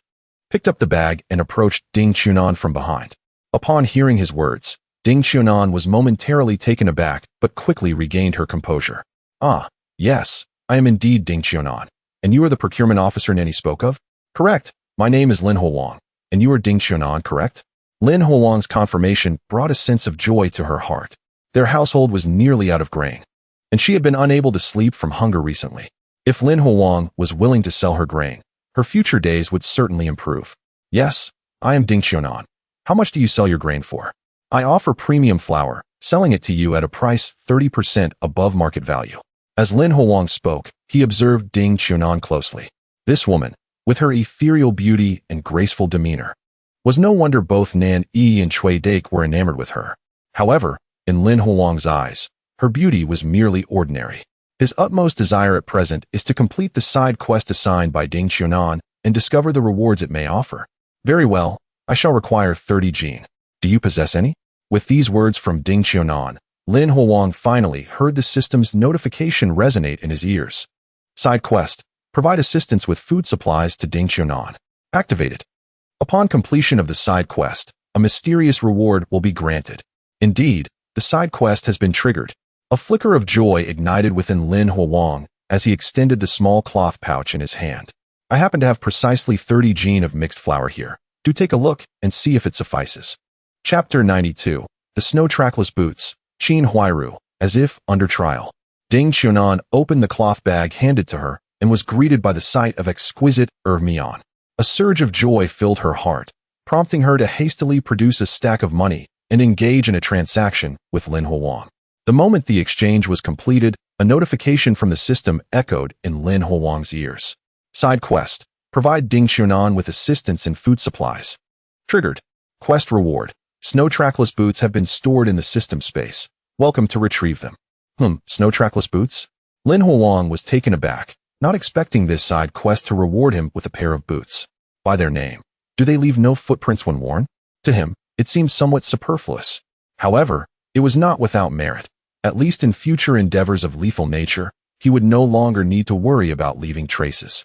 picked up the bag and approached Ding Qiunan from behind. Upon hearing his words, Ding Qiunan was momentarily taken aback but quickly regained her composure. Ah, yes, I am indeed Ding Qiunan, and you are the procurement officer Nanny spoke of? Correct. My name is Lin Huang, and you are Ding Qiunan, correct? Lin Huang's confirmation brought a sense of joy to her heart. Their household was nearly out of grain, and she had been unable to sleep from hunger recently. If Lin Huang was willing to sell her grain, Her future days would certainly improve. Yes, I am Ding Xiaonan. How much do you sell your grain for? I offer premium flour, selling it to you at a price 30% above market value. As Lin Huang spoke, he observed Ding Xiaonan closely. This woman, with her ethereal beauty and graceful demeanor, was no wonder both Nan Yi and Cui Dake were enamored with her. However, in Lin Huang's eyes, her beauty was merely ordinary. His utmost desire at present is to complete the side quest assigned by Ding Xiaonan and discover the rewards it may offer. Very well, I shall require 30 jin. Do you possess any? With these words from Ding Xiaonan, Lin Huang finally heard the system's notification resonate in his ears. Side quest: provide assistance with food supplies to Ding Xiaonan. Activated. Upon completion of the side quest, a mysterious reward will be granted. Indeed, the side quest has been triggered. A flicker of joy ignited within Lin Huang as he extended the small cloth pouch in his hand. I happen to have precisely 30 jin of mixed flour here. Do take a look and see if it suffices. Chapter 92. The Snow Trackless Boots. Qin Huairu, as if under trial. Ding Xiaonan opened the cloth bag handed to her and was greeted by the sight of exquisite mian. A surge of joy filled her heart, prompting her to hastily produce a stack of money and engage in a transaction with Lin Huang. The moment the exchange was completed, a notification from the system echoed in Lin Huang's ears. Side quest: provide Ding Xiaonan with assistance in food supplies. Triggered. Quest reward: snow trackless boots have been stored in the system space. Welcome to retrieve them. Snow trackless boots? Lin Huang was taken aback, not expecting this side quest to reward him with a pair of boots. By their name, do they leave no footprints when worn? To him, it seemed somewhat superfluous. However, it was not without merit. At least in future endeavors of lethal nature, he would no longer need to worry about leaving traces.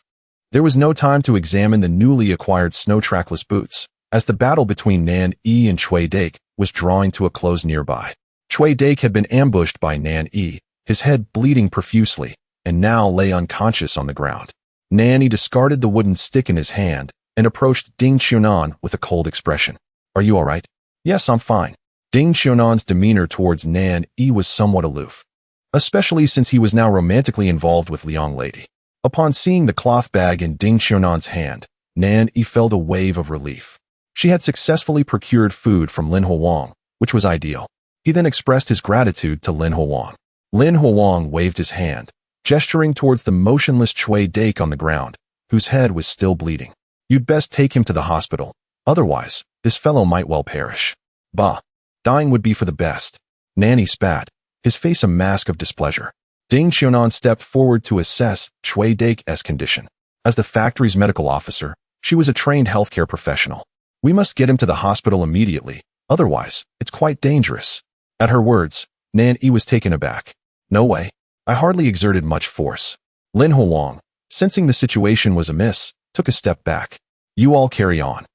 There was no time to examine the newly acquired snow trackless boots, as the battle between Nan Yi and Cui Dake was drawing to a close nearby. Cui Dake had been ambushed by Nan Yi, his head bleeding profusely, and now lay unconscious on the ground. Nan Yi discarded the wooden stick in his hand and approached Ding Xiaonan with a cold expression. Are you all right? Yes, I'm fine. Ding Xiaonan's demeanor towards Nan Yi was somewhat aloof, especially since he was now romantically involved with Liang Lady. Upon seeing the cloth bag in Ding Xiaonan's hand, Nan Yi felt a wave of relief. She had successfully procured food from Lin Huang, which was ideal. He then expressed his gratitude to Lin Huang. Lin Huang waved his hand, gesturing towards the motionless Cui Dake on the ground, whose head was still bleeding. You'd best take him to the hospital. Otherwise, this fellow might well perish. Bah. Dying would be for the best. Nan Yi spat, his face a mask of displeasure. Ding Xiaonan stepped forward to assess Cui Dake's condition. As the factory's medical officer, she was a trained healthcare professional. We must get him to the hospital immediately, otherwise, it's quite dangerous. At her words, Nan Yi was taken aback. No way. I hardly exerted much force. Lin Huang, sensing the situation was amiss, took a step back. You all carry on.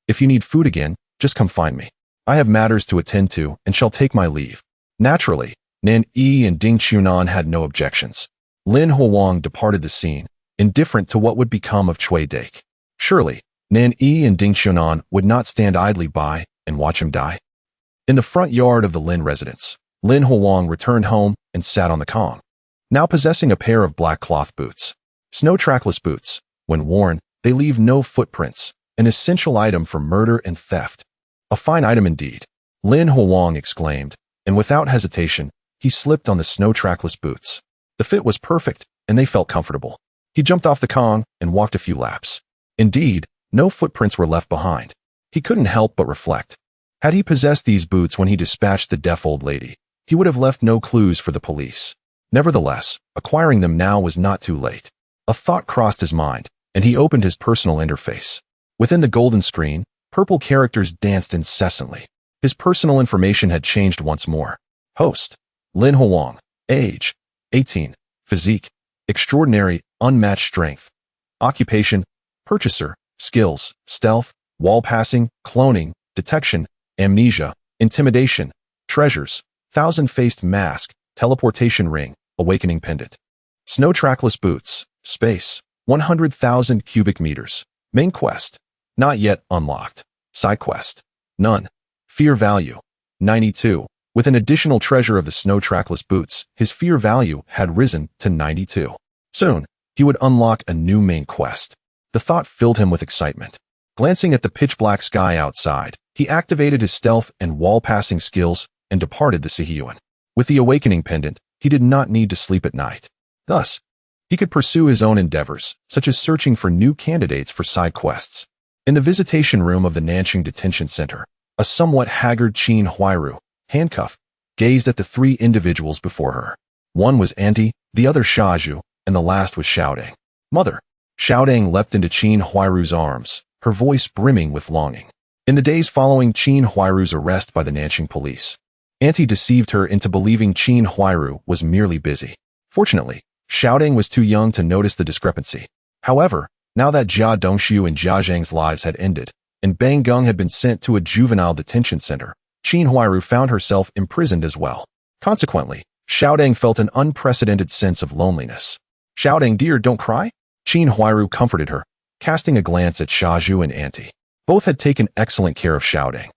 If you need food again, just come find me. I have matters to attend to and shall take my leave. Naturally, Nan Yi and Ding Xiaonan had no objections. Lin Huang departed the scene, indifferent to what would become of Cui Dake. Surely, Nan Yi and Ding Xiaonan would not stand idly by and watch him die. In the front yard of the Lin residence, Lin Huang returned home and sat on the Kong, now possessing a pair of black cloth boots. Snow trackless boots. When worn, they leave no footprints, an essential item for murder and theft. A fine item indeed, Lin Huang exclaimed, and without hesitation, he slipped on the snow trackless boots. The fit was perfect, and they felt comfortable. He jumped off the Kong and walked a few laps. Indeed, no footprints were left behind. He couldn't help but reflect. Had he possessed these boots when he dispatched the deaf old lady, he would have left no clues for the police. Nevertheless, acquiring them now was not too late. A thought crossed his mind, and he opened his personal interface. Within the golden screen, purple characters danced incessantly. His personal information had changed once more. Host: Lin Huang. Age: 18. Physique: extraordinary, unmatched strength. Occupation: purchaser. Skills: stealth, wall passing, cloning, detection, amnesia, intimidation. Treasures: thousand-faced mask, teleportation ring, awakening pendant. Snow trackless boots. Space: 100,000 cubic meters. Main quest: not yet unlocked. Side quest: none. Fear value: 92. With an additional treasure of the snow trackless boots, his fear value had risen to 92. Soon, he would unlock a new main quest: The thought filled him with excitement. Glancing at the pitch-black sky outside, he activated his stealth and wall-passing skills and departed the Sihyuan. With the awakening pendant, he did not need to sleep at night. Thus, he could pursue his own endeavors, such as searching for new candidates for side quests. In the visitation room of the Nanjing Detention Center, a somewhat haggard Qin Huairu, handcuffed, gazed at the three individuals before her. One was Auntie, the other Xiaozhu, and the last was Xiaodang. Mother. Xiaodang leapt into Qin Huairu's arms, her voice brimming with longing. In the days following Qin Huairu's arrest by the Nanjing police, Auntie deceived her into believing Qin Huairu was merely busy. Fortunately, Xiaodang was too young to notice the discrepancy. However, now that Jia Dongxiu and Jia Zhang's lives had ended, and Bang Geng had been sent to a juvenile detention center, Qin Huairu found herself imprisoned as well. Consequently, Xiaodang felt an unprecedented sense of loneliness. "Xiaodang dear, don't cry." Qin Huairu comforted her, casting a glance at Xiaozhu and Auntie. Both had taken excellent care of Xiaodang,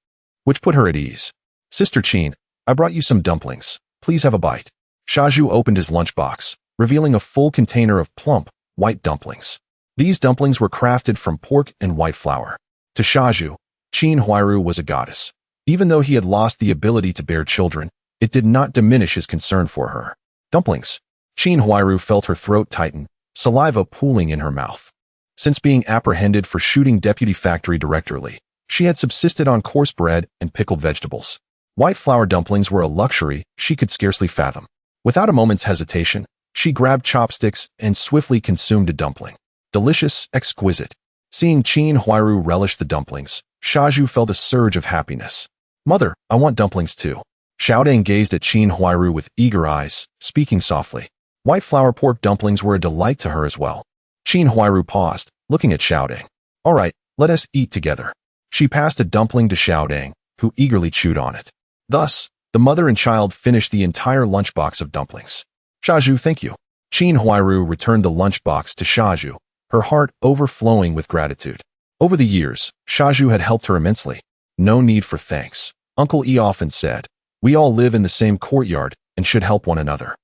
which put her at ease. "Sister Qin, I brought you some dumplings. Please have a bite." Xiaozhu opened his lunchbox, revealing a full container of plump, white dumplings. These dumplings were crafted from pork and white flour. To Xiaozhu, Qin Huairu was a goddess. Even though he had lost the ability to bear children, it did not diminish his concern for her. Dumplings. Qin Huairu felt her throat tighten, saliva pooling in her mouth. Since being apprehended for shooting Deputy Factory Director Li, she had subsisted on coarse bread and pickled vegetables. White flour dumplings were a luxury she could scarcely fathom. Without a moment's hesitation, she grabbed chopsticks and swiftly consumed a dumpling. Delicious, exquisite. Seeing Qin Huairu relish the dumplings, Xiaozhu felt a surge of happiness. "Mother, I want dumplings too." Xiaodang gazed at Qin Huairu with eager eyes, speaking softly. White flour pork dumplings were a delight to her as well. Qin Huairu paused, looking at Xiaodang. "All right, let us eat together." She passed a dumpling to Xiaodang, who eagerly chewed on it. Thus, the mother and child finished the entire lunchbox of dumplings. "Xiaozhu, thank you." Qin Huairu returned the lunchbox to Xiaozhu, her heart overflowing with gratitude. Over the years, Xiaozhu had helped her immensely. "No need for thanks," Uncle Yi often said. "We all live in the same courtyard and should help one another."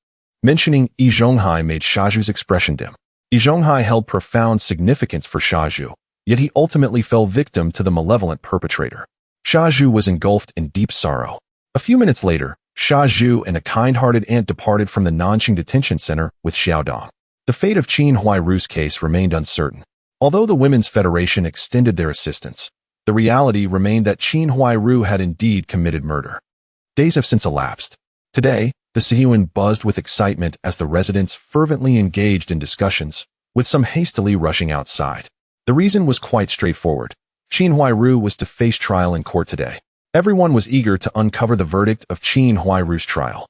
Mentioning Yi Zhonghai made Xiaozhu's expression dim. Yi Zhonghai held profound significance for Xiaozhu, yet he ultimately fell victim to the malevolent perpetrator. Xiaozhu was engulfed in deep sorrow. A few minutes later, Xiaozhu and a kind-hearted aunt departed from the Nanjing Detention Center with Xiaodong. The fate of Qin Huairu's case remained uncertain. Although the Women's Federation extended their assistance, the reality remained that Qin Huairu had indeed committed murder. Days have since elapsed. Today, the Sihyuan buzzed with excitement as the residents fervently engaged in discussions, with some hastily rushing outside. The reason was quite straightforward. Qin Huairu was to face trial in court today. Everyone was eager to uncover the verdict of Qin Huairu's trial.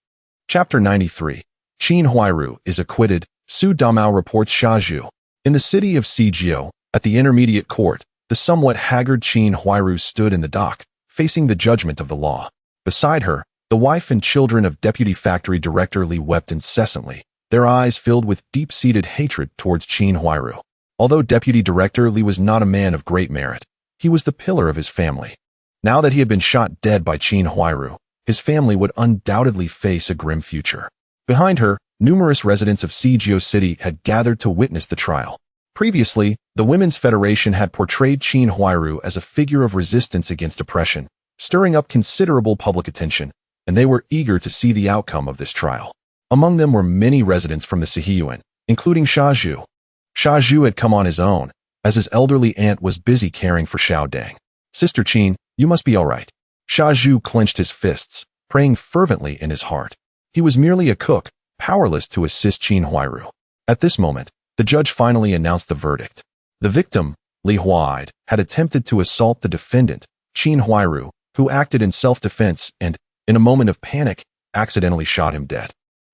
Chapter 93. Qin Huairu is acquitted, Su Damao reports Xiaozhu. In the city of Sijiu, at the intermediate court, the somewhat haggard Qin Huairu stood in the dock, facing the judgment of the law. Beside her, the wife and children of Deputy Factory Director Li wept incessantly, their eyes filled with deep-seated hatred towards Qin Huairu. Although Deputy Director Li was not a man of great merit, he was the pillar of his family. Now that he had been shot dead by Qin Huairu, his family would undoubtedly face a grim future. Behind her, numerous residents of Sijiu City had gathered to witness the trial. Previously, the Women's Federation had portrayed Qin Huairu as a figure of resistance against oppression, stirring up considerable public attention, and they were eager to see the outcome of this trial. Among them were many residents from the Sihyuan, including Xiaozhu. Xiaozhu had come on his own, as his elderly aunt was busy caring for Xiaodang. "Sister Qin, you must be all right." Xiaozhu clenched his fists, praying fervently in his heart. He was merely a cook, powerless to assist Qin Huairu. At this moment, the judge finally announced the verdict. The victim, Li Huaid, had attempted to assault the defendant, Qin Huairu, who acted in self-defense and, in a moment of panic, accidentally shot him dead.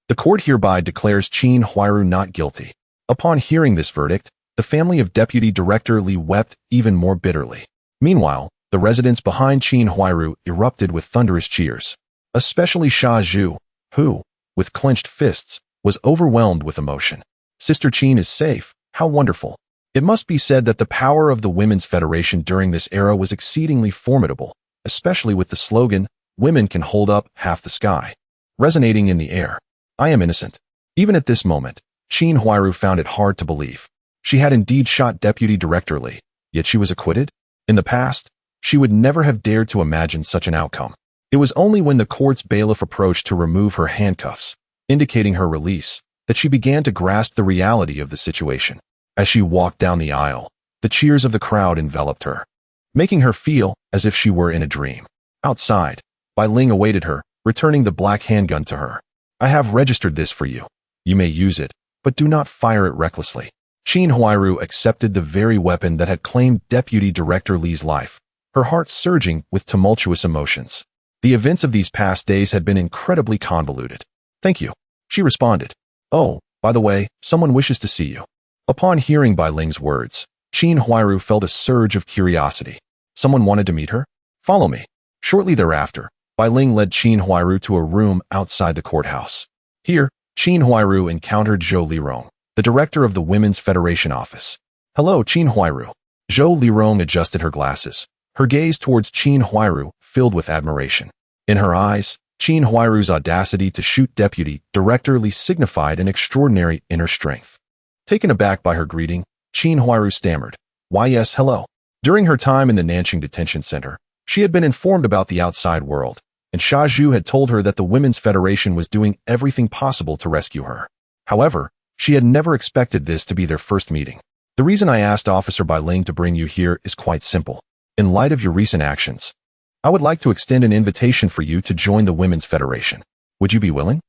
The court hereby declares Qin Huairu not guilty. Upon hearing this verdict, the family of Deputy Director Li wept even more bitterly. Meanwhile, the residents behind Qin Huairu erupted with thunderous cheers. Especially Xiaozhu, who, with clenched fists, was overwhelmed with emotion. "Sister Qin is safe, how wonderful." It must be said that the power of the Women's Federation during this era was exceedingly formidable, especially with the slogan, "Women can hold up half the sky," resonating in the air. "I am innocent." Even at this moment, Qin Huairu found it hard to believe. She had indeed shot Deputy Director Li, yet she was acquitted? In the past, she would never have dared to imagine such an outcome. It was only when the court's bailiff approached to remove her handcuffs, indicating her release, that she began to grasp the reality of the situation. As she walked down the aisle, the cheers of the crowd enveloped her, making her feel as if she were in a dream. Outside, Bai Ling awaited her, returning the black handgun to her. I have registered this for you. You may use it, but do not fire it recklessly. Qin Huairu accepted the very weapon that had claimed Deputy Director Li's life, her heart surging with tumultuous emotions. The events of these past days had been incredibly convoluted. Thank you, she responded. Oh, by the way, someone wishes to see you. Upon hearing Bai Ling's words, Qin Huairu felt a surge of curiosity. Someone wanted to meet her? Follow me. Shortly thereafter, Bai Ling led Qin Huairu to a room outside the courthouse. Here, Qin Huairu encountered Zhou Lirong, the director of the Women's Federation office. Hello, Qin Huairu. Zhou Lirong adjusted her glasses, her gaze towards Qin Huairu filled with admiration. In her eyes, Qin Huairu's audacity to shoot Deputy Director Li signified an extraordinary inner strength. Taken aback by her greeting, Qin Huairu stammered, "Why yes, hello." During her time in the Nanqing Detention Center, she had been informed about the outside world, and Xia Zhu had told her that the Women's Federation was doing everything possible to rescue her. However, she had never expected this to be their first meeting. The reason I asked Officer Bai Ling to bring you here is quite simple. In light of your recent actions, I would like to extend an invitation for you to join the Women's Federation. Would you be willing?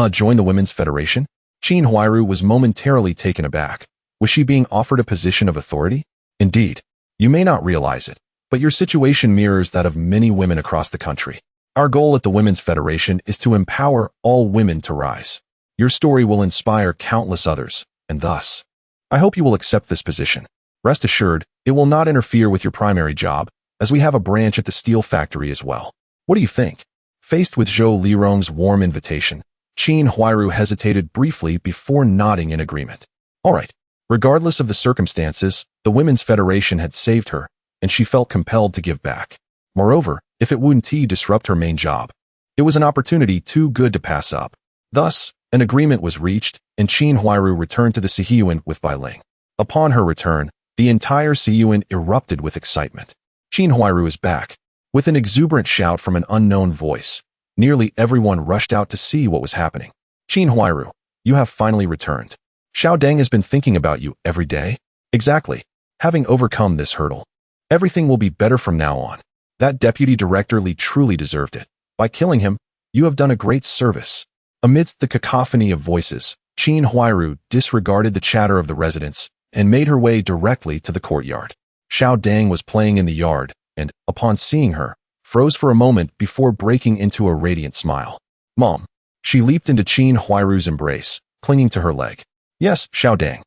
Join the Women's Federation? Qin Huairu was momentarily taken aback. Was she being offered a position of authority? Indeed. You may not realize it, but your situation mirrors that of many women across the country. Our goal at the Women's Federation is to empower all women to rise. Your story will inspire countless others, and thus, I hope you will accept this position. Rest assured, it will not interfere with your primary job, as we have a branch at the steel factory as well. What do you think? Faced with Zhou Lirong's warm invitation, Qin Huairu hesitated briefly before nodding in agreement. All right. Regardless of the circumstances, the Women's Federation had saved her, and she felt compelled to give back. Moreover, if it wouldn't disrupt her main job, it was an opportunity too good to pass up. Thus, an agreement was reached, and Qin Huairu returned to the Sihiyuan with Bai Ling. Upon her return, the entire Sihiyuan erupted with excitement. Qin Huairu is back. With an exuberant shout from an unknown voice, nearly everyone rushed out to see what was happening. Qin Huairu, you have finally returned. Xiao Deng has been thinking about you every day. Exactly. Having overcome this hurdle, everything will be better from now on. That Deputy Director Li truly deserved it. By killing him, you have done a great service. Amidst the cacophony of voices, Qin Huairu disregarded the chatter of the residents and made her way directly to the courtyard. Xiao Deng was playing in the yard and, upon seeing her, froze for a moment before breaking into a radiant smile. Mom. She leaped into Qin Huairu's embrace, clinging to her leg. Yes, Xiao Deng.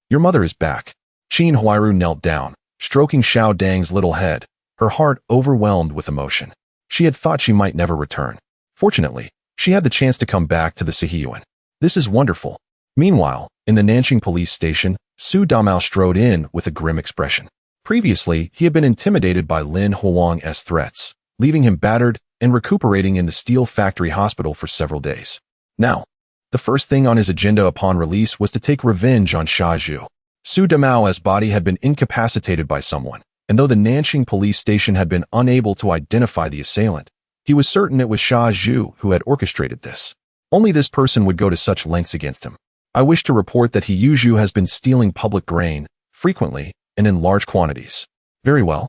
Your mother is back. Qin Huairu knelt down, stroking Xiao Deng's little head, her heart overwhelmed with emotion. She had thought she might never return. Fortunately, she had the chance to come back to the Sihiyuan. This is wonderful. Meanwhile, in the Nanqing police station, Su Damao strode in with a grim expression. Previously, he had been intimidated by Lin Huang's threats, leaving him battered and recuperating in the steel factory hospital for several days. Now, the first thing on his agenda upon release was to take revenge on Xia Zhu. Su Damao's body had been incapacitated by someone, and though the Nanqing police station had been unable to identify the assailant, he was certain it was Xia Zhu who had orchestrated this. Only this person would go to such lengths against him. I wish to report that He Yuzhu has been stealing public grain, frequently, and in large quantities. Very well.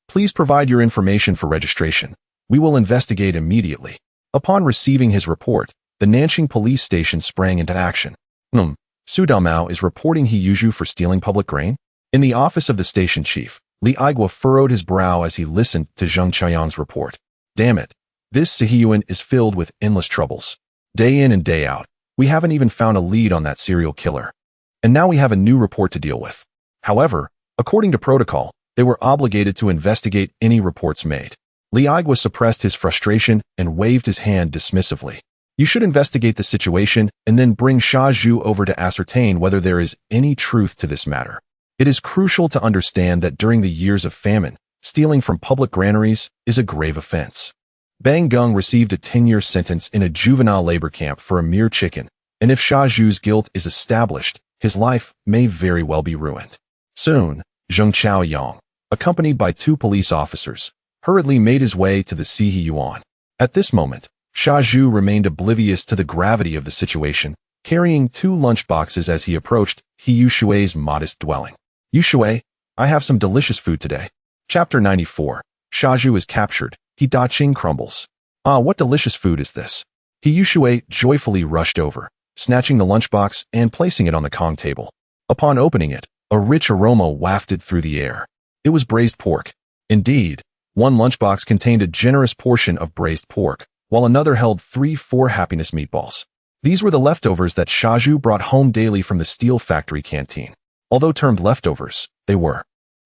Please provide your information for registration. We will investigate immediately. Upon receiving his report, the Nanqing police station sprang into action. Su Damao is reporting He Yuzhu for stealing public grain? In the office of the station chief, Li Aigua furrowed his brow as he listened to Zheng Qian's report. Damn it. This Sihiyuan is filled with endless troubles. Day in and day out, we haven't even found a lead on that serial killer. And now we have a new report to deal with. However, according to protocol, they were obligated to investigate any reports made. Li Aigua suppressed his frustration and waved his hand dismissively. You should investigate the situation and then bring Xia Zhu over to ascertain whether there is any truth to this matter. It is crucial to understand that during the years of famine, stealing from public granaries is a grave offense. Bang Gung received a 10-year sentence in a juvenile labor camp for a mere chicken, and if Xia Zhu's guilt is established, his life may very well be ruined. Soon, Zheng Chaoyang, accompanied by 2 police officers, hurriedly made his way to the Sihiyuan. At this moment, Xia Zhu remained oblivious to the gravity of the situation, carrying 2 lunchboxes as he approached He Yushui's modest dwelling. Yushui, I have some delicious food today. Chapter 94. Xia Zhu is captured. He Daqing crumbles. Ah, what delicious food is this? He Yushui joyfully rushed over, snatching the lunchbox and placing it on the Kong table. Upon opening it, a rich aroma wafted through the air. It was braised pork. Indeed, one lunchbox contained a generous portion of braised pork, while another held 3 4-happiness meatballs. These were the leftovers that Xia Zhu brought home daily from the steel factory canteen. Although termed leftovers, they were,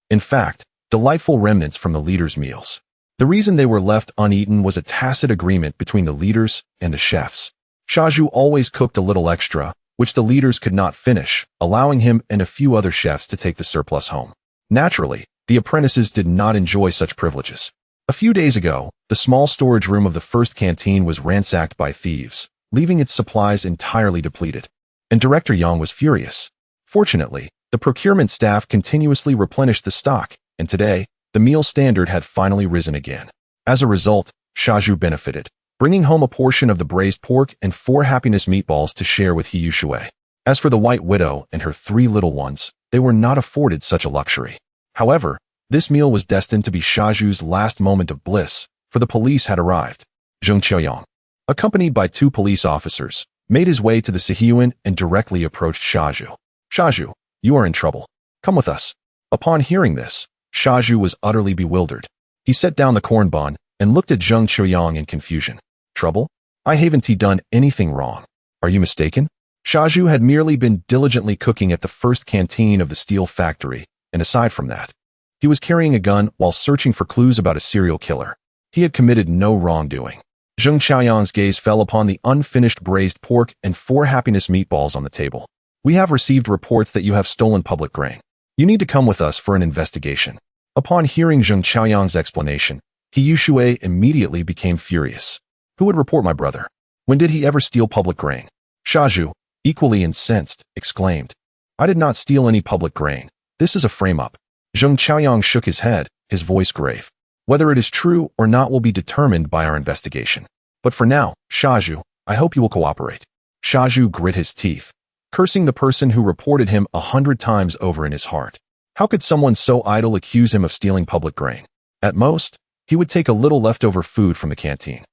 in fact, delightful remnants from the leaders' meals. The reason they were left uneaten was a tacit agreement between the leaders and the chefs. Xia Zhu always cooked a little extra, which the leaders could not finish, allowing him and a few other chefs to take the surplus home. Naturally, the apprentices did not enjoy such privileges. A few days ago, the small storage room of the first canteen was ransacked by thieves, leaving its supplies entirely depleted. And Director Yang was furious. Fortunately, the procurement staff continuously replenished the stock, and today, the meal standard had finally risen again. As a result, Xia Zhu benefited, bringing home a portion of the braised pork and 4 happiness meatballs to share with He Yushui. As for the White Widow and her 3 little ones, they were not afforded such a luxury. However, this meal was destined to be Xia Zhu's last moment of bliss, for the police had arrived. Zheng Chaoyang, accompanied by 2 police officers, made his way to the Sihiyuan and directly approached Xia Zhu. Xia Zhu, you are in trouble. Come with us. Upon hearing this, Xia Zhu was utterly bewildered. He set down the corn bun and looked at Zheng Chaoyang in confusion. Trouble? I haven't done anything wrong. Are you mistaken? Xia Zhu had merely been diligently cooking at the first canteen of the steel factory, and aside from that, he was carrying a gun while searching for clues about a serial killer. He had committed no wrongdoing. Zheng Chaoyang's gaze fell upon the unfinished braised pork and 4 happiness meatballs on the table. We have received reports that you have stolen public grain. You need to come with us for an investigation. Upon hearing Zheng Chaoyang's explanation, He Yushui immediately became furious. Who would report my brother? When did he ever steal public grain? Xia Zhu, equally incensed, exclaimed. I did not steal any public grain. This is a frame-up. Zheng Chaoyang shook his head, his voice grave. Whether it is true or not will be determined by our investigation. But for now, Xia Zhu, I hope you will cooperate. Xia Zhu grit his teeth, cursing the person who reported him 100 times over in his heart. How could someone so idle accuse him of stealing public grain? At most, he would take a little leftover food from the canteen.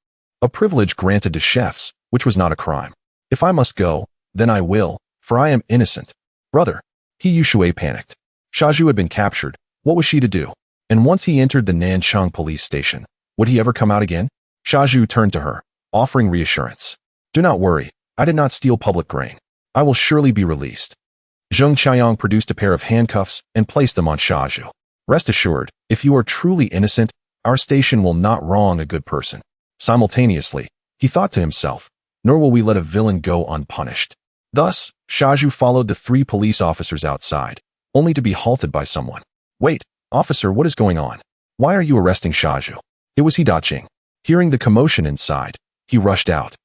A privilege granted to chefs, which was not a crime. If I must go, then I will, for I am innocent. Brother, He Yushui panicked. Xia Zhu had been captured. What was she to do? And once he entered the Nanchang police station, would he ever come out again? Xia Zhu turned to her, offering reassurance. Do not worry, I did not steal public grain. I will surely be released. Zheng Chaoyang produced a pair of handcuffs and placed them on Xia Zhu. Rest assured, if you are truly innocent, our station will not wrong a good person. Simultaneously, he thought to himself, nor will we let a villain go unpunished. Thus, Xia Zhu followed the 3 police officers outside, only to be halted by someone. Wait, officer, what is going on? Why are you arresting Xia Zhu? It was He Daqing. Hearing the commotion inside, he rushed out,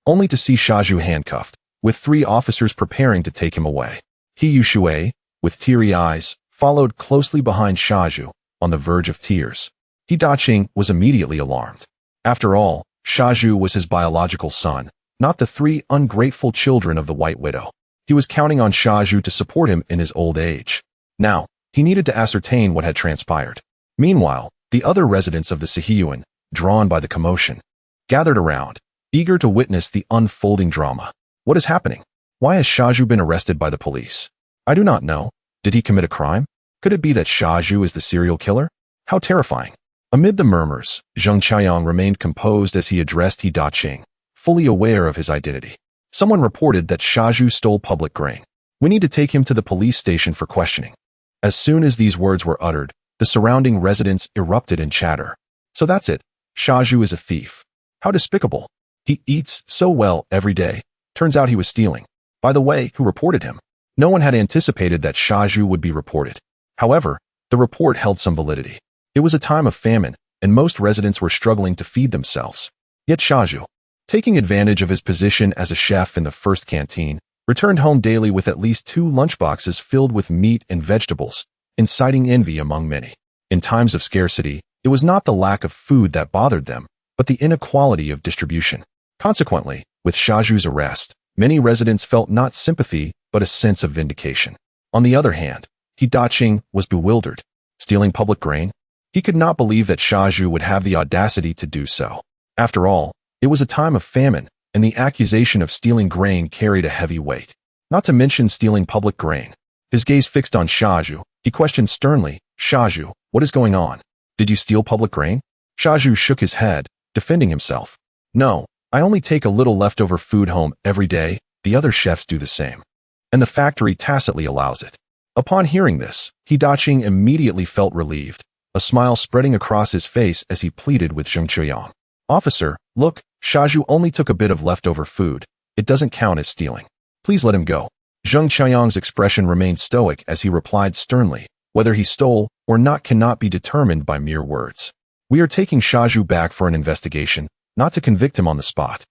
only to see Xia Zhu handcuffed, with 3 officers preparing to take him away. He Yushui, with teary eyes, followed closely behind Xia Zhu, on the verge of tears. He Daqing was immediately alarmed. After all, Xia Zhu was his biological son, not the 3 ungrateful children of the White Widow. He was counting on Xia Zhu to support him in his old age. Now, he needed to ascertain what had transpired. Meanwhile, the other residents of the Sihiyuan, drawn by the commotion, gathered around, eager to witness the unfolding drama. What is happening? Why has Xia Zhu been arrested by the police? I do not know. Did he commit a crime? Could it be that Xia Zhu is the serial killer? How terrifying. Amid the murmurs, Zheng Chaoyang remained composed as he addressed He Daqing, fully aware of his identity. Someone reported that Xia Zhu stole public grain. We need to take him to the police station for questioning. As soon as these words were uttered, the surrounding residents erupted in chatter. So that's it. Xia Zhu is a thief. How despicable. He eats so well every day. Turns out he was stealing. By the way, who reported him? No one had anticipated that Xia Zhu would be reported. However, the report held some validity. It was a time of famine, and most residents were struggling to feed themselves. Yet Xia Zhu, taking advantage of his position as a chef in the first canteen, returned home daily with at least 2 lunchboxes filled with meat and vegetables, inciting envy among many. In times of scarcity, it was not the lack of food that bothered them, but the inequality of distribution. Consequently, with Shaju's arrest, many residents felt not sympathy, but a sense of vindication. On the other hand, He Daqing was bewildered. Stealing public grain? He could not believe that Shaju would have the audacity to do so. After all, it was a time of famine, and the accusation of stealing grain carried a heavy weight. Not to mention stealing public grain. His gaze fixed on Shaju, he questioned sternly, "Shaju, what is going on? Did you steal public grain?" Shaju shook his head, defending himself. "No, I only take a little leftover food home every day. The other chefs do the same. And the factory tacitly allows it." Upon hearing this, He Daqing immediately felt relieved, a smile spreading across his face as he pleaded with Zheng Qiuyang. "Officer, look, Shaju only took a bit of leftover food. It doesn't count as stealing. Please let him go." Zheng Qiuyang's expression remained stoic as he replied sternly, "Whether he stole or not cannot be determined by mere words. We are taking Shaju back for an investigation, not to convict him on the spot."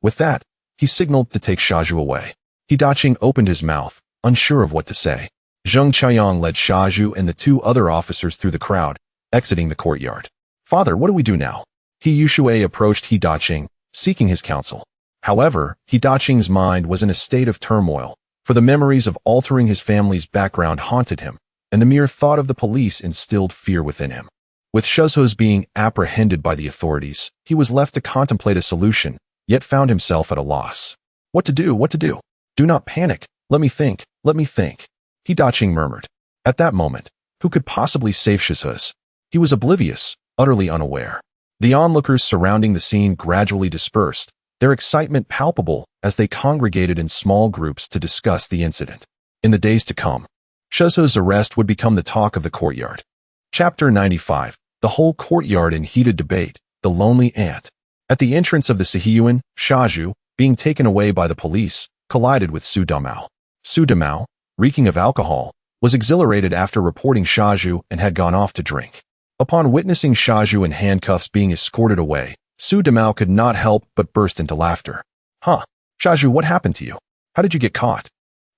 With that, he signaled to take Shaju away. He Daqing opened his mouth, unsure of what to say. Zheng Qiuyang led Shaju and the 2 other officers through the crowd, exiting the courtyard. "Father, what do we do now?" He Yushui approached He Daqing, seeking his counsel. However, He Daqing's mind was in a state of turmoil, for the memories of altering his family's background haunted him, and the mere thought of the police instilled fear within him. With Shuzhuz being apprehended by the authorities, he was left to contemplate a solution, yet found himself at a loss. What to do? What to do? "Do not panic. Let me think. Let me think," He Daqing murmured. At that moment, who could possibly save Shuzhuz? He was oblivious, utterly unaware. The onlookers surrounding the scene gradually dispersed, their excitement palpable as they congregated in small groups to discuss the incident. In the days to come, Shuzhuz's arrest would become the talk of the courtyard. Chapter 95. The whole courtyard in heated debate, the lonely ant. At the entrance of the Sihiyuan, Shaju, being taken away by the police, collided with Su Damao. Su Damao, reeking of alcohol, was exhilarated after reporting Shaju and had gone off to drink. Upon witnessing Shaju in handcuffs being escorted away, Su Damao could not help but burst into laughter. "Huh, Shaju, what happened to you? How did you get caught?"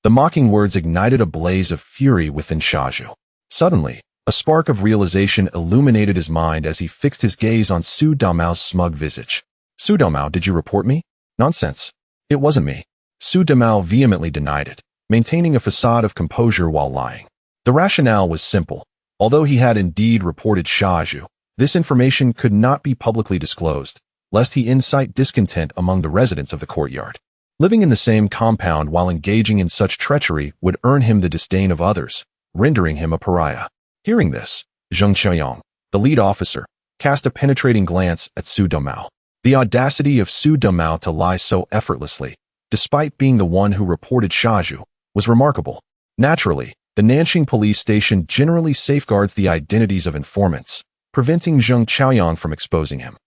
The mocking words ignited a blaze of fury within Shaju. Suddenly, a spark of realization illuminated his mind as he fixed his gaze on Su Damao's smug visage. "Su Damao, did you report me?" "Nonsense. It wasn't me." Su Damao vehemently denied it, maintaining a facade of composure while lying. The rationale was simple. Although he had indeed reported Shaju, this information could not be publicly disclosed, lest he incite discontent among the residents of the courtyard. Living in the same compound while engaging in such treachery would earn him the disdain of others, rendering him a pariah. Hearing this, Zheng Qiuyang, the lead officer, cast a penetrating glance at Su Damao. The audacity of Su Damao to lie so effortlessly, despite being the one who reported Shaju, was remarkable. Naturally, the Nanxing police station generally safeguards the identities of informants, preventing Zheng Qiuyang from exposing him.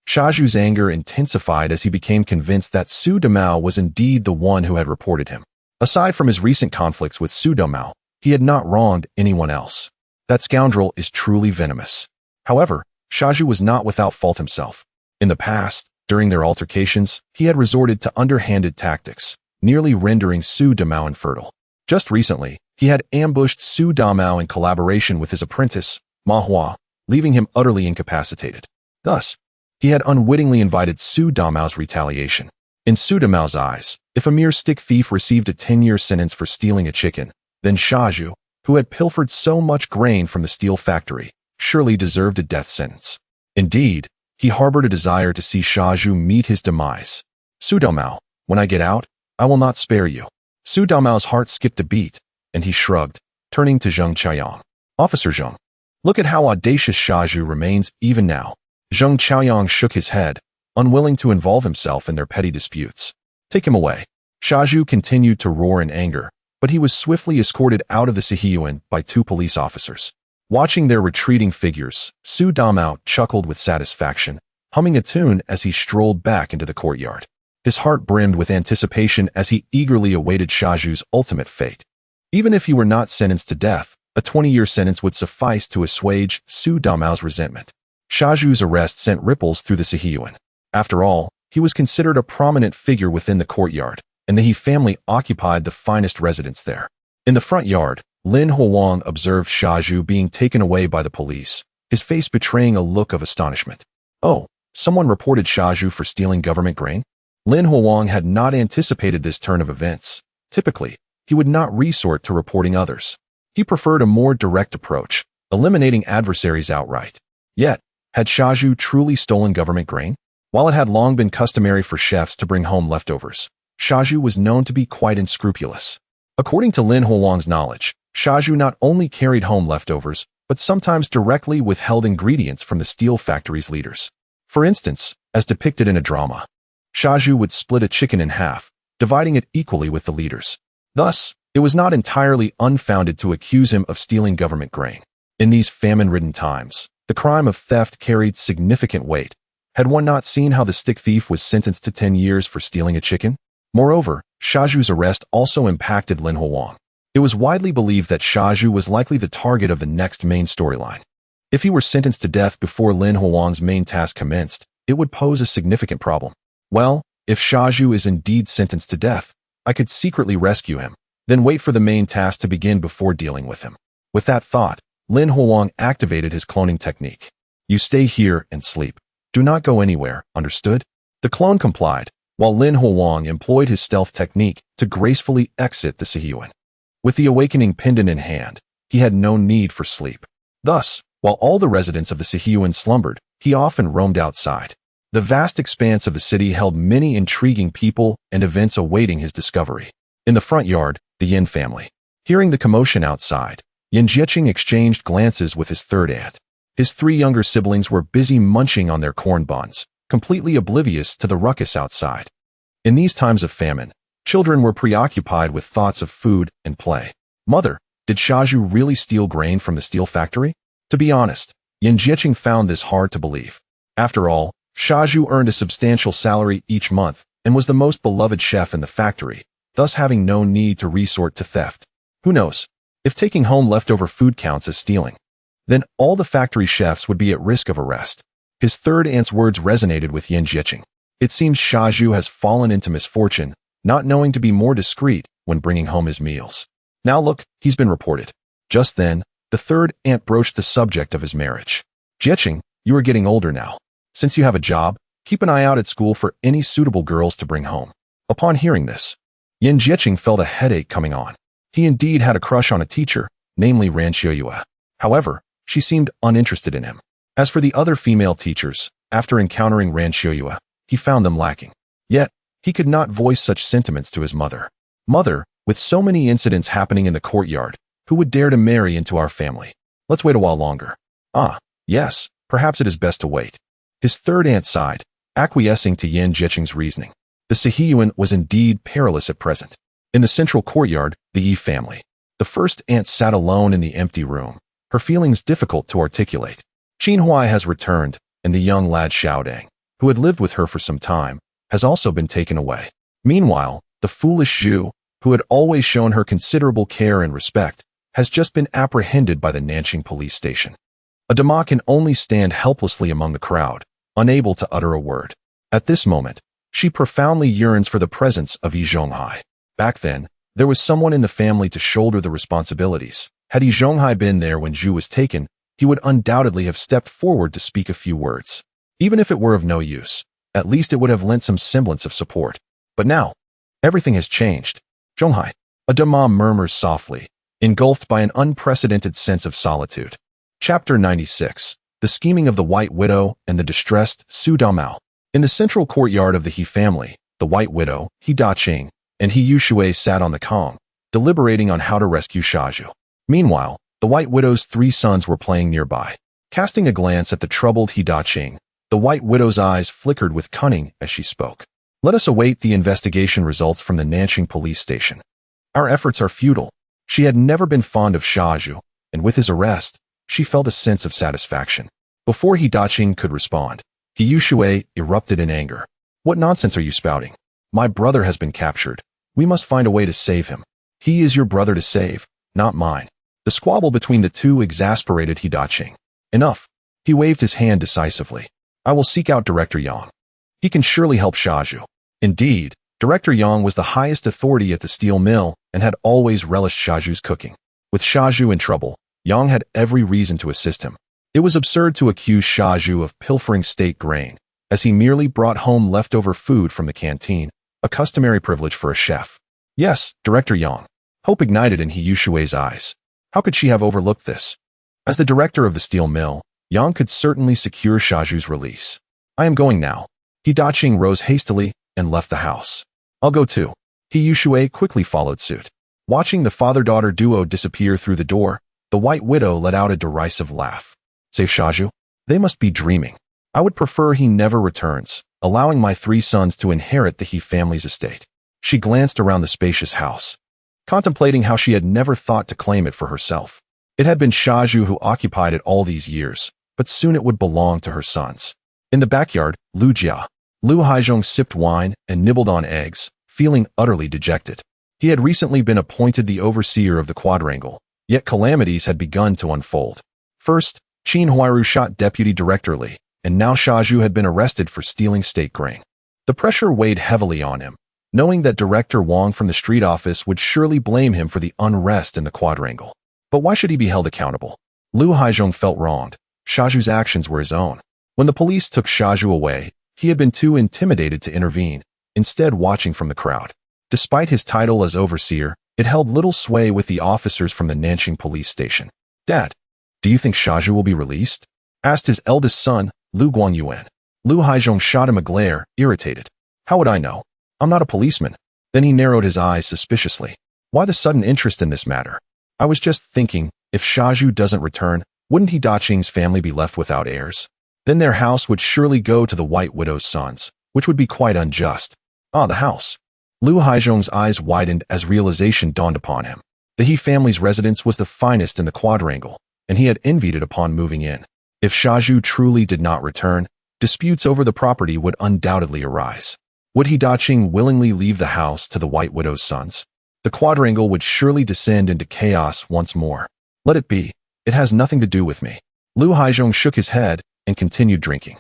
Shaju's anger intensified as he became convinced that Su Damao was indeed the one who had reported him. Aside from his recent conflicts with Su Damao, he had not wronged anyone else. That scoundrel is truly venomous. However, Shaju was not without fault himself. In the past, during their altercations, he had resorted to underhanded tactics, nearly rendering Su Damao infertile. Just recently, he had ambushed Su Damao in collaboration with his apprentice, Ma Hua, leaving him utterly incapacitated. Thus, he had unwittingly invited Su Damao's retaliation. In Su Damao's eyes, if a mere stick thief received a 10-year sentence for stealing a chicken, then Shaju, who had pilfered so much grain from the steel factory, surely deserved a death sentence. Indeed, he harbored a desire to see Shaju meet his demise. "Su Damao, when I get out, I will not spare you." Su Damao's heart skipped a beat, and he shrugged, turning to Zheng Qiuyang. "Officer Zheng, look at how audacious Shaju remains even now." Zheng Qiuyang shook his head, unwilling to involve himself in their petty disputes. "Take him away." Shaju continued to roar in anger, but he was swiftly escorted out of the Sihiyuan by 2 police officers. Watching their retreating figures, Su Damao chuckled with satisfaction, humming a tune as he strolled back into the courtyard. His heart brimmed with anticipation as he eagerly awaited Shaju's ultimate fate. Even if he were not sentenced to death, a 20-year sentence would suffice to assuage Su Damao's resentment. Shaju's arrest sent ripples through the Sihiyuan. After all, he was considered a prominent figure within the courtyard, and the He family occupied the finest residence there. In the front yard, Lin Huang observed Shaju being taken away by the police, his face betraying a look of astonishment. Oh, someone reported Shaju for stealing government grain? Lin Huang had not anticipated this turn of events. Typically, he would not resort to reporting others. He preferred a more direct approach, eliminating adversaries outright. Yet, had Shaju truly stolen government grain? While it had long been customary for chefs to bring home leftovers, Shaju was known to be quite unscrupulous. According to Lin Huang's knowledge, Shaju not only carried home leftovers, but sometimes directly withheld ingredients from the steel factory's leaders. For instance, as depicted in a drama, Shaju would split a chicken in half, dividing it equally with the leaders. Thus, it was not entirely unfounded to accuse him of stealing government grain. In these famine-ridden times, the crime of theft carried significant weight. Had one not seen how the stick thief was sentenced to 10 years for stealing a chicken? Moreover, Shaju's arrest also impacted Lin Huang. It was widely believed that Shaju was likely the target of the next main storyline. If he were sentenced to death before Lin Huang's main task commenced, it would pose a significant problem. Well, if Shaju is indeed sentenced to death, I could secretly rescue him, then wait for the main task to begin before dealing with him. With that thought, Lin Huang activated his cloning technique. You stay here and sleep. Do not go anywhere, understood? The clone complied, while Lin Huang employed his stealth technique to gracefully exit the Sihiyuan. With the awakening pendant in hand, he had no need for sleep. Thus, while all the residents of the Sihiyuan slumbered, he often roamed outside. The vast expanse of the city held many intriguing people and events awaiting his discovery. In the front yard, the Yin family. Hearing the commotion outside, Yin Jieqing exchanged glances with his third aunt. His 3 younger siblings were busy munching on their corn buns, completely oblivious to the ruckus outside. In these times of famine, children were preoccupied with thoughts of food and play. Mother, did Shaju really steal grain from the steel factory? To be honest, Yin Jieqing found this hard to believe. After all, Shaju earned a substantial salary each month and was the most beloved chef in the factory, thus having no need to resort to theft. Who knows? If taking home leftover food counts as stealing, then all the factory chefs would be at risk of arrest. His third aunt's words resonated with Yin Jieqing. It seems Shaju has fallen into misfortune, not knowing to be more discreet when bringing home his meals. Now look, he's been reported. Just then, the third aunt broached the subject of his marriage. Jieqing, you are getting older now. Since you have a job, keep an eye out at school for any suitable girls to bring home. Upon hearing this, Yin Jieqing felt a headache coming on. He indeed had a crush on a teacher, namely Ran Xiuyue. However, she seemed uninterested in him. As for the other female teachers, after encountering Ran Xiuyue, he found them lacking. Yet, he could not voice such sentiments to his mother. Mother, with so many incidents happening in the courtyard, who would dare to marry into our family? Let's wait a while longer. Ah, yes, perhaps it is best to wait. His third aunt sighed, acquiescing to Yin Jieqing's reasoning. The Sihiyuan was indeed perilous at present. In the central courtyard, the Yi family. The first aunt sat alone in the empty room, her feelings difficult to articulate. Qin Huai has returned, and the young lad Xiaodang, who had lived with her for some time, has also been taken away. Meanwhile, the foolish Zhu, who had always shown her considerable care and respect, has just been apprehended by the Nanqing police station. Adama can only stand helplessly among the crowd, unable to utter a word. At this moment, she profoundly yearns for the presence of Yi Zhonghai. Back then, there was someone in the family to shoulder the responsibilities. Had Yi Zhonghai been there when Zhu was taken, he would undoubtedly have stepped forward to speak a few words. Even if it were of no use, at least it would have lent some semblance of support. But now, everything has changed. Zhonghai, Adama murmurs softly, engulfed by an unprecedented sense of solitude. Chapter 96. The Scheming of the White Widow and the Distressed Su Damao. In the central courtyard of the He family, the White Widow, He Daqing, and He Yushui sat on the Kong, deliberating on how to rescue Shaju. Meanwhile, the White Widow's 3 sons were playing nearby. Casting a glance at the troubled He Daqing, the White Widow's eyes flickered with cunning as she spoke. Let us await the investigation results from the Nanqing police station. Our efforts are futile. She had never been fond of Shaju, and with his arrest, she felt a sense of satisfaction. Before He Daqing could respond, He Yushui erupted in anger. What nonsense are you spouting? My brother has been captured. We must find a way to save him. He is your brother to save, not mine. The squabble between the two exasperated He Daqing. Enough. He waved his hand decisively. I will seek out Director Yang. He can surely help Shaju. Indeed, Director Yang was the highest authority at the steel mill and had always relished Xiaoju's cooking. With Xiaoju in trouble, Yang had every reason to assist him. It was absurd to accuse Xiaoju of pilfering state grain, as he merely brought home leftover food from the canteen, a customary privilege for a chef. Yes, Director Yang. Hope ignited in He Yushui's eyes. How could she have overlooked this? As the director of the steel mill, Yang could certainly secure Xiaoju's release. I am going now. He Daqing rose hastily and left the house. I'll go too. He Yushui quickly followed suit. Watching the father-daughter duo disappear through the door, the White Widow let out a derisive laugh. Save Xiaoju? They must be dreaming. I would prefer he never returns, allowing my 3 sons to inherit the He family's estate. She glanced around the spacious house, contemplating how she had never thought to claim it for herself. It had been Xiaoju who occupied it all these years, but soon it would belong to her sons. In the backyard, Lu Haizhong sipped wine and nibbled on eggs, feeling utterly dejected. He had recently been appointed the overseer of the quadrangle, yet calamities had begun to unfold. First, Qin Huairu shot Deputy Director Li, and now Xiaoju had been arrested for stealing state grain. The pressure weighed heavily on him, knowing that Director Wang from the street office would surely blame him for the unrest in the quadrangle. But why should he be held accountable? Lu Haizhong felt wronged. Xiaoju's actions were his own. When the police took Xiaoju away, he had been too intimidated to intervene, instead watching from the crowd. Despite his title as overseer, it held little sway with the officers from the Nanqing police station. Dad, do you think Xiaoju will be released? Asked his eldest son, Lu Guangyuan. Lu Haizhong shot him a glare, irritated. How would I know? I'm not a policeman. Then he narrowed his eyes suspiciously. Why the sudden interest in this matter? I was just thinking, if Xiaoju doesn't return, wouldn't He Daqing's family be left without heirs? Then their house would surely go to the White Widow's sons, which would be quite unjust. Ah, the house. Lu Haizhong's eyes widened as realization dawned upon him. The He family's residence was the finest in the quadrangle, and he had envied it upon moving in. If Xiaoju truly did not return, disputes over the property would undoubtedly arise. Would He Daqing willingly leave the house to the White Widow's sons? The quadrangle would surely descend into chaos once more. Let it be. It has nothing to do with me. Lu Haizhong shook his head and continued drinking.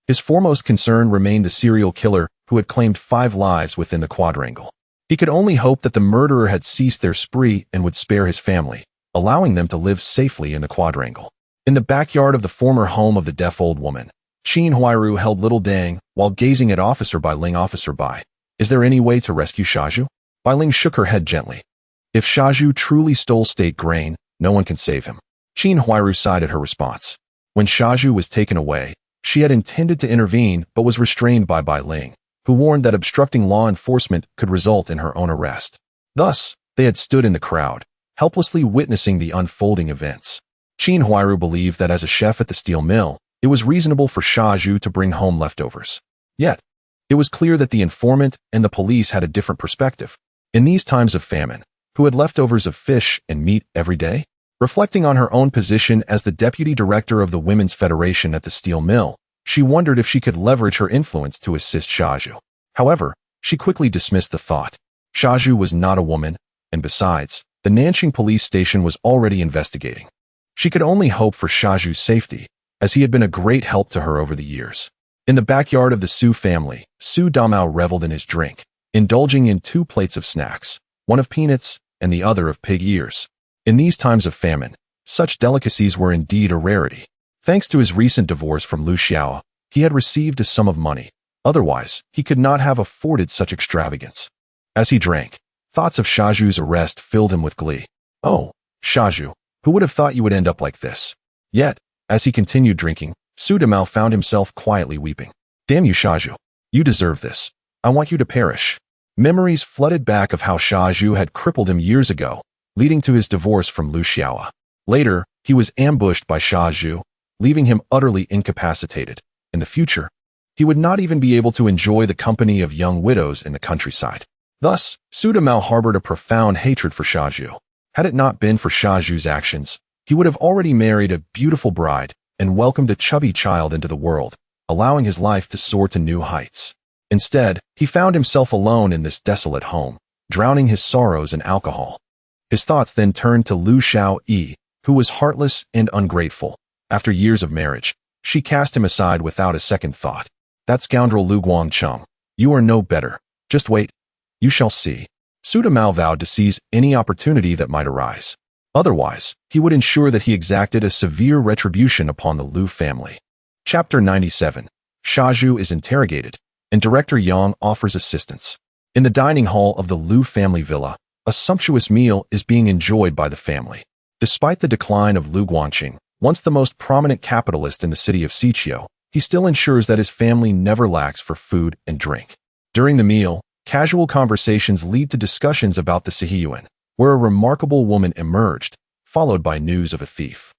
His foremost concern remained the serial killer who had claimed 5 lives within the quadrangle. He could only hope that the murderer had ceased their spree and would spare his family, allowing them to live safely in the quadrangle. In the backyard of the former home of the deaf old woman, Qin Huairu held little Dang while gazing at Officer Bai Ling. Officer Bai, is there any way to rescue Xiaoju? Bai Ling shook her head gently. If Xiaoju truly stole state grain, no one can save him. Qin Huairu sighed at her response. When Xiaoju was taken away, she had intended to intervene but was restrained by Bai Ling, who warned that obstructing law enforcement could result in her own arrest. Thus, they had stood in the crowd, helplessly witnessing the unfolding events. Qin Huairu believed that as a chef at the steel mill, it was reasonable for Xiaoju to bring home leftovers. Yet, it was clear that the informant and the police had a different perspective. In these times of famine, who had leftovers of fish and meat every day? Reflecting on her own position as the deputy director of the Women's Federation at the steel mill, she wondered if she could leverage her influence to assist Xiaoju. However, she quickly dismissed the thought. Xiaoju was not a woman, and besides, the Nanqing police station was already investigating. She could only hope for Xiaoju's safety, as he had been a great help to her over the years. In the backyard of the Su family, Su Damao reveled in his drink, indulging in 2 plates of snacks, one of peanuts and the other of pig ears. In these times of famine, such delicacies were indeed a rarity. Thanks to his recent divorce from Lu Xiao, he had received a sum of money. Otherwise, he could not have afforded such extravagance. As he drank, thoughts of Xiaoju's arrest filled him with glee. Oh, Xiaoju, who would have thought you would end up like this? Yet, as he continued drinking, Su Damao found himself quietly weeping. Damn you, Xiaoju. You deserve this. I want you to perish. Memories flooded back of how Xiaoju had crippled him years ago, leading to his divorce from Lu Xiao. Later, he was ambushed by Xiaoju, leaving him utterly incapacitated. In the future, he would not even be able to enjoy the company of young widows in the countryside. Thus, Su Damao harbored a profound hatred for Xiaoju. Had it not been for Xiaoju's actions, he would have already married a beautiful bride and welcomed a chubby child into the world, allowing his life to soar to new heights. Instead, he found himself alone in this desolate home, drowning his sorrows in alcohol. His thoughts then turned to Lu Xiao-yi, who was heartless and ungrateful. After years of marriage, she cast him aside without a second thought. That scoundrel Lu Guangcheng, you are no better. Just wait, You shall see. Su Dao vowed to seize any opportunity that might arise. Otherwise, he would ensure that he exacted a severe retribution upon the Liu family. Chapter 97. Shaju is interrogated, and Director Yang offers assistance. In the dining hall of the Liu family villa, a sumptuous meal is being enjoyed by the family. Despite the decline of Liu Guangqing, once the most prominent capitalist in the city of Siqiu, he still ensures that his family never lacks for food and drink. During the meal, casual conversations lead to discussions about the Sihiyuan, where a remarkable woman emerged, followed by news of a thief.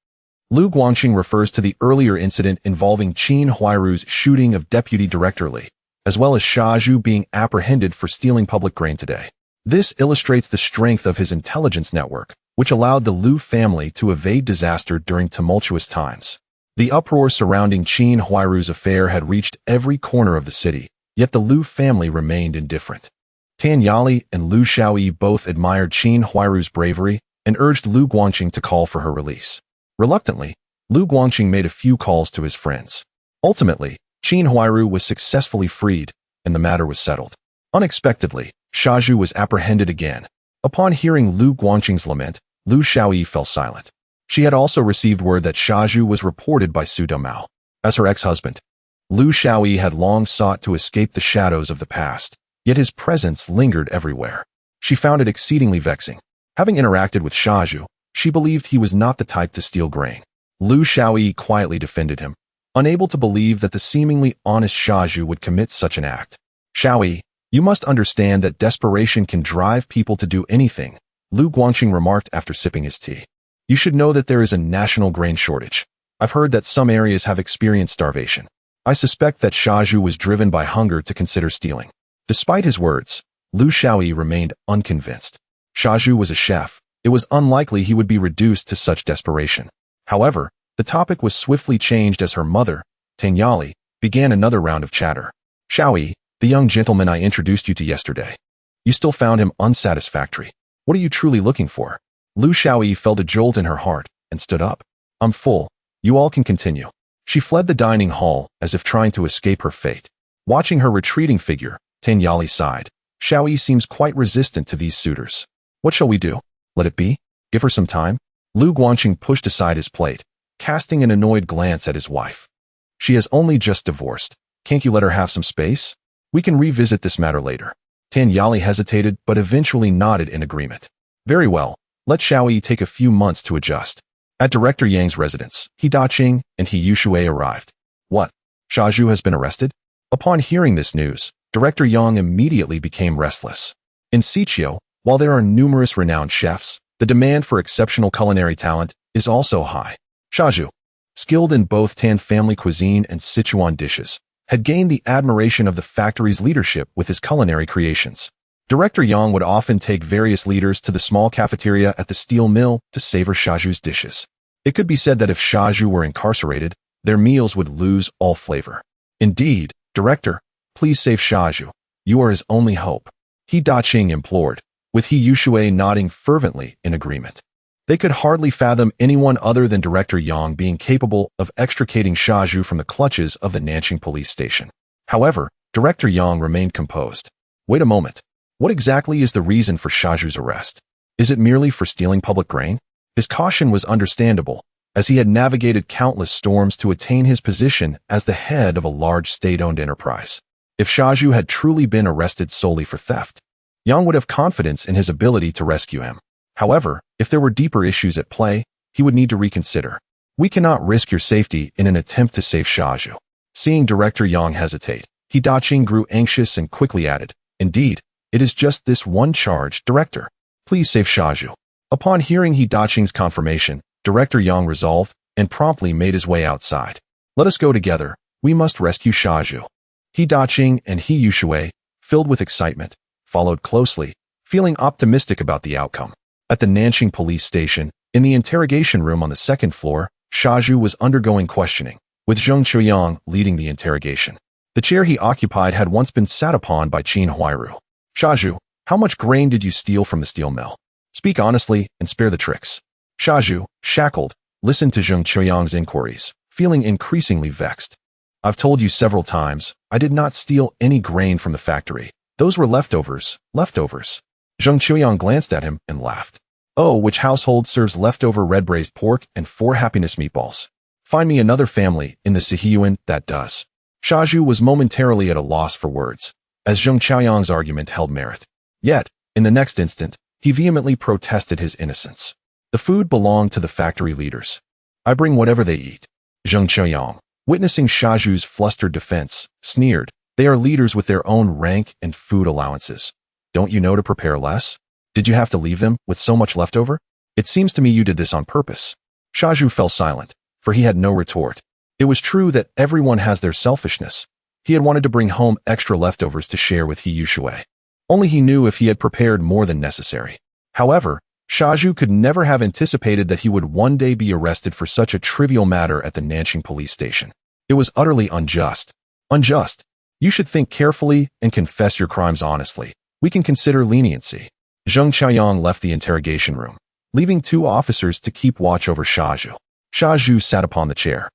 Liu Guangqing refers to the earlier incident involving Qin Huairu's shooting of Deputy Director Li, as well as Shaju being apprehended for stealing public grain today. This illustrates the strength of his intelligence network, which allowed the Liu family to evade disaster during tumultuous times. The uproar surrounding Qin Huairu's affair had reached every corner of the city, yet the Liu family remained indifferent. Tan Yali and Liu Shaoyi both admired Qin Huairu's bravery and urged Liu Guangqing to call for her release. Reluctantly, Liu Guangqing made a few calls to his friends. Ultimately, Qin Huairu was successfully freed, and the matter was settled. Unexpectedly, Shaju was apprehended again. Upon hearing Liu Guangqing's lament, Liu Shaoyi fell silent. She had also received word that Shaju was reported by Su Dao as her ex-husband. Liu Shaoyi had long sought to escape the shadows of the past, yet his presence lingered everywhere. She found it exceedingly vexing. Having interacted with Shaju, she believed he was not the type to steal grain. Liu Shaoyi quietly defended him, unable to believe that the seemingly honest Shaju would commit such an act. Shaoyi, you must understand that desperation can drive people to do anything, Liu Guangqing remarked after sipping his tea. You should know that there is a national grain shortage. I've heard that some areas have experienced starvation. I suspect that Shaju was driven by hunger to consider stealing. Despite his words, Liu Shaoyi remained unconvinced. Shaju was a chef. It was unlikely he would be reduced to such desperation. However, the topic was swiftly changed as her mother, Tan Yali, began another round of chatter. Shaoyi, the young gentleman I introduced you to yesterday. You still found him unsatisfactory. What are you truly looking for? Liu Shaoyi felt a jolt in her heart and stood up. I'm full. You all can continue. She fled the dining hall as if trying to escape her fate. Watching her retreating figure, Tan Yali sighed. Shaoyi seems quite resistant to these suitors. What shall we do? Let it be? Give her some time? Liu Guangqing pushed aside his plate, casting an annoyed glance at his wife. She has only just divorced. Can't you let her have some space? We can revisit this matter later. Tan Yali hesitated but eventually nodded in agreement. Very well, let Shaoyi take a few months to adjust. At Director Yang's residence, He Daqing and He Yushui arrived. What? Shaju has been arrested? Upon hearing this news, Director Yang immediately became restless. In Siqiu, while there are numerous renowned chefs, the demand for exceptional culinary talent is also high. Shaju, skilled in both Tan family cuisine and Sichuan dishes, had gained the admiration of the factory's leadership with his culinary creations. Director Yang would often take various leaders to the small cafeteria at the steel mill to savor Shaju's dishes. It could be said that if Shaju were incarcerated, their meals would lose all flavor. Indeed, Director, please save Shaju. You are his only hope. He Daqing implored, with He Yushui nodding fervently in agreement. They could hardly fathom anyone other than Director Yang being capable of extricating Shaju from the clutches of the Nanqing police station. However, Director Yang remained composed. Wait a moment. What exactly is the reason for Shaju's arrest? Is it merely for stealing public grain? His caution was understandable, as he had navigated countless storms to attain his position as the head of a large state-owned enterprise. If Shaju had truly been arrested solely for theft, Yang would have confidence in his ability to rescue him. However, if there were deeper issues at play, he would need to reconsider. We cannot risk your safety in an attempt to save Shaju. Seeing Director Yang hesitate, He Daqing grew anxious and quickly added, Indeed, it is just this one charge, Director. Please save Shaju. Upon hearing He Daqing's confirmation, Director Yang resolved and promptly made his way outside. Let us go together. We must rescue Shaju. He Daqing and He Yushui, filled with excitement, followed closely, feeling optimistic about the outcome. At the Nanqing police station, in the interrogation room on the second floor, Shaju was undergoing questioning, with Zheng Chuyang leading the interrogation. The chair he occupied had once been sat upon by Qin Huairu. Shaju, how much grain did you steal from the steel mill? Speak honestly and spare the tricks. Shaju, shackled, listened to Zheng Chuyang's inquiries, feeling increasingly vexed. I've told you several times, I did not steal any grain from the factory. Those were leftovers, leftovers. Zheng Qiuyang glanced at him and laughed. Oh, which household serves leftover red braised pork and 4 happiness meatballs? Find me another family in the Sihiyuan that does. Shaju was momentarily at a loss for words, as Zheng Qiuyang's argument held merit. Yet, in the next instant, he vehemently protested his innocence. The food belonged to the factory leaders. I bring whatever they eat. Zheng Qiuyang, witnessing Shaju's flustered defense, sneered. They are leaders with their own rank and food allowances. Don't you know to prepare less? Did you have to leave them with so much leftover? It seems to me you did this on purpose. Shaju fell silent, for he had no retort. It was true that everyone has their selfishness. He had wanted to bring home extra leftovers to share with He Yushui. Only he knew if he had prepared more than necessary. However, Shaju could never have anticipated that he would one day be arrested for such a trivial matter at the Nanjing police station. It was utterly unjust. Unjust. You should think carefully and confess your crimes honestly. We can consider leniency. Zheng Qiuyang left the interrogation room, leaving 2 officers to keep watch over Shaju. Shaju sat upon the chair,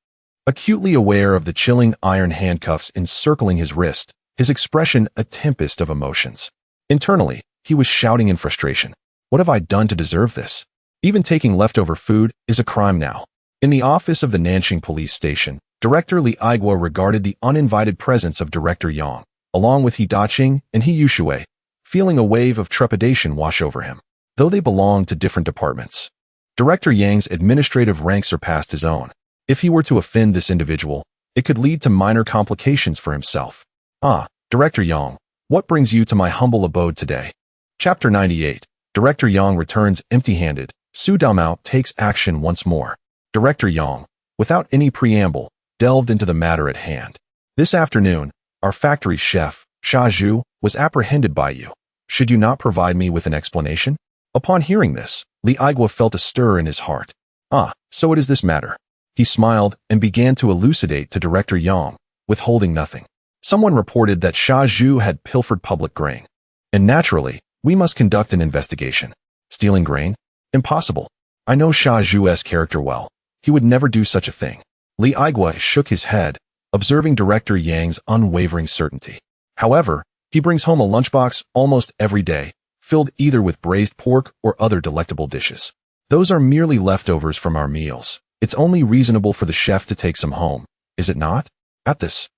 acutely aware of the chilling iron handcuffs encircling his wrist, his expression a tempest of emotions. Internally, he was shouting in frustration. What have I done to deserve this? Even taking leftover food is a crime now. In the office of the Nanjing police station, Director Li Aiguo regarded the uninvited presence of Director Yang, along with He Daqing and He Yushui, feeling a wave of trepidation wash over him, though they belonged to different departments. Director Yang's administrative rank surpassed his own. If he were to offend this individual, it could lead to minor complications for himself. Ah, Director Yang, what brings you to my humble abode today? Chapter 98. Director Yang returns empty-handed. Su Damao takes action once more. Director Yang, without any preamble, delved into the matter at hand. This afternoon, our factory chef, Shaju, was apprehended by you. Should you not provide me with an explanation? Upon hearing this, Li Aiguo felt a stir in his heart. Ah, so it is this matter. He smiled and began to elucidate to Director Yang, withholding nothing. Someone reported that Shaju had pilfered public grain. And naturally, we must conduct an investigation. Stealing grain? Impossible. I know Shaju's character well. He would never do such a thing. Li Aiguo shook his head, observing Director Yang's unwavering certainty. However, he brings home a lunchbox almost every day, filled either with braised pork or other delectable dishes. Those are merely leftovers from our meals. It's only reasonable for the chef to take some home, is it not? At this,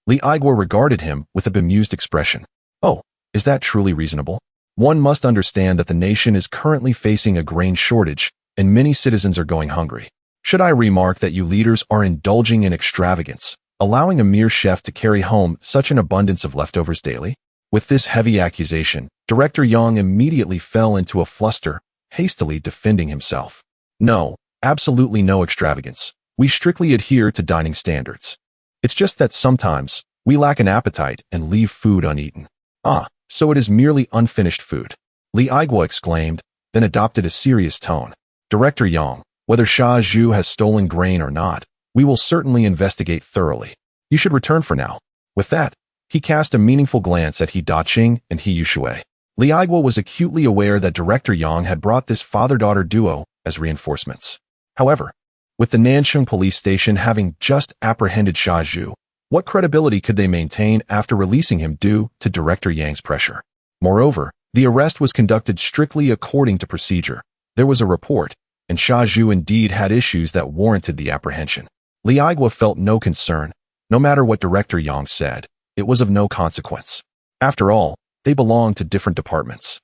Li Aiguo regarded him with a bemused expression. Oh, is that truly reasonable? One must understand that the nation is currently facing a grain shortage, and many citizens are going hungry. Should I remark that you leaders are indulging in extravagance, allowing a mere chef to carry home such an abundance of leftovers daily? With this heavy accusation, Director Yang immediately fell into a fluster, hastily defending himself. No, absolutely no extravagance. We strictly adhere to dining standards. It's just that sometimes, we lack an appetite and leave food uneaten. Ah, so it is merely unfinished food. Li Aiguo exclaimed, then adopted a serious tone. Director Yang, whether Shaju has stolen grain or not, we will certainly investigate thoroughly. You should return for now. With that, he cast a meaningful glance at He Daqing and He Yushui. Li Aiguo was acutely aware that Director Yang had brought this father-daughter duo as reinforcements. However, with the Nanjing police station having just apprehended Shaju, what credibility could they maintain after releasing him due to Director Yang's pressure? Moreover, the arrest was conducted strictly according to procedure. There was a report, and Shaju indeed had issues that warranted the apprehension. Li Aiguo felt no concern. No matter what Director Yang said, it was of no consequence. After all, they belonged to different departments.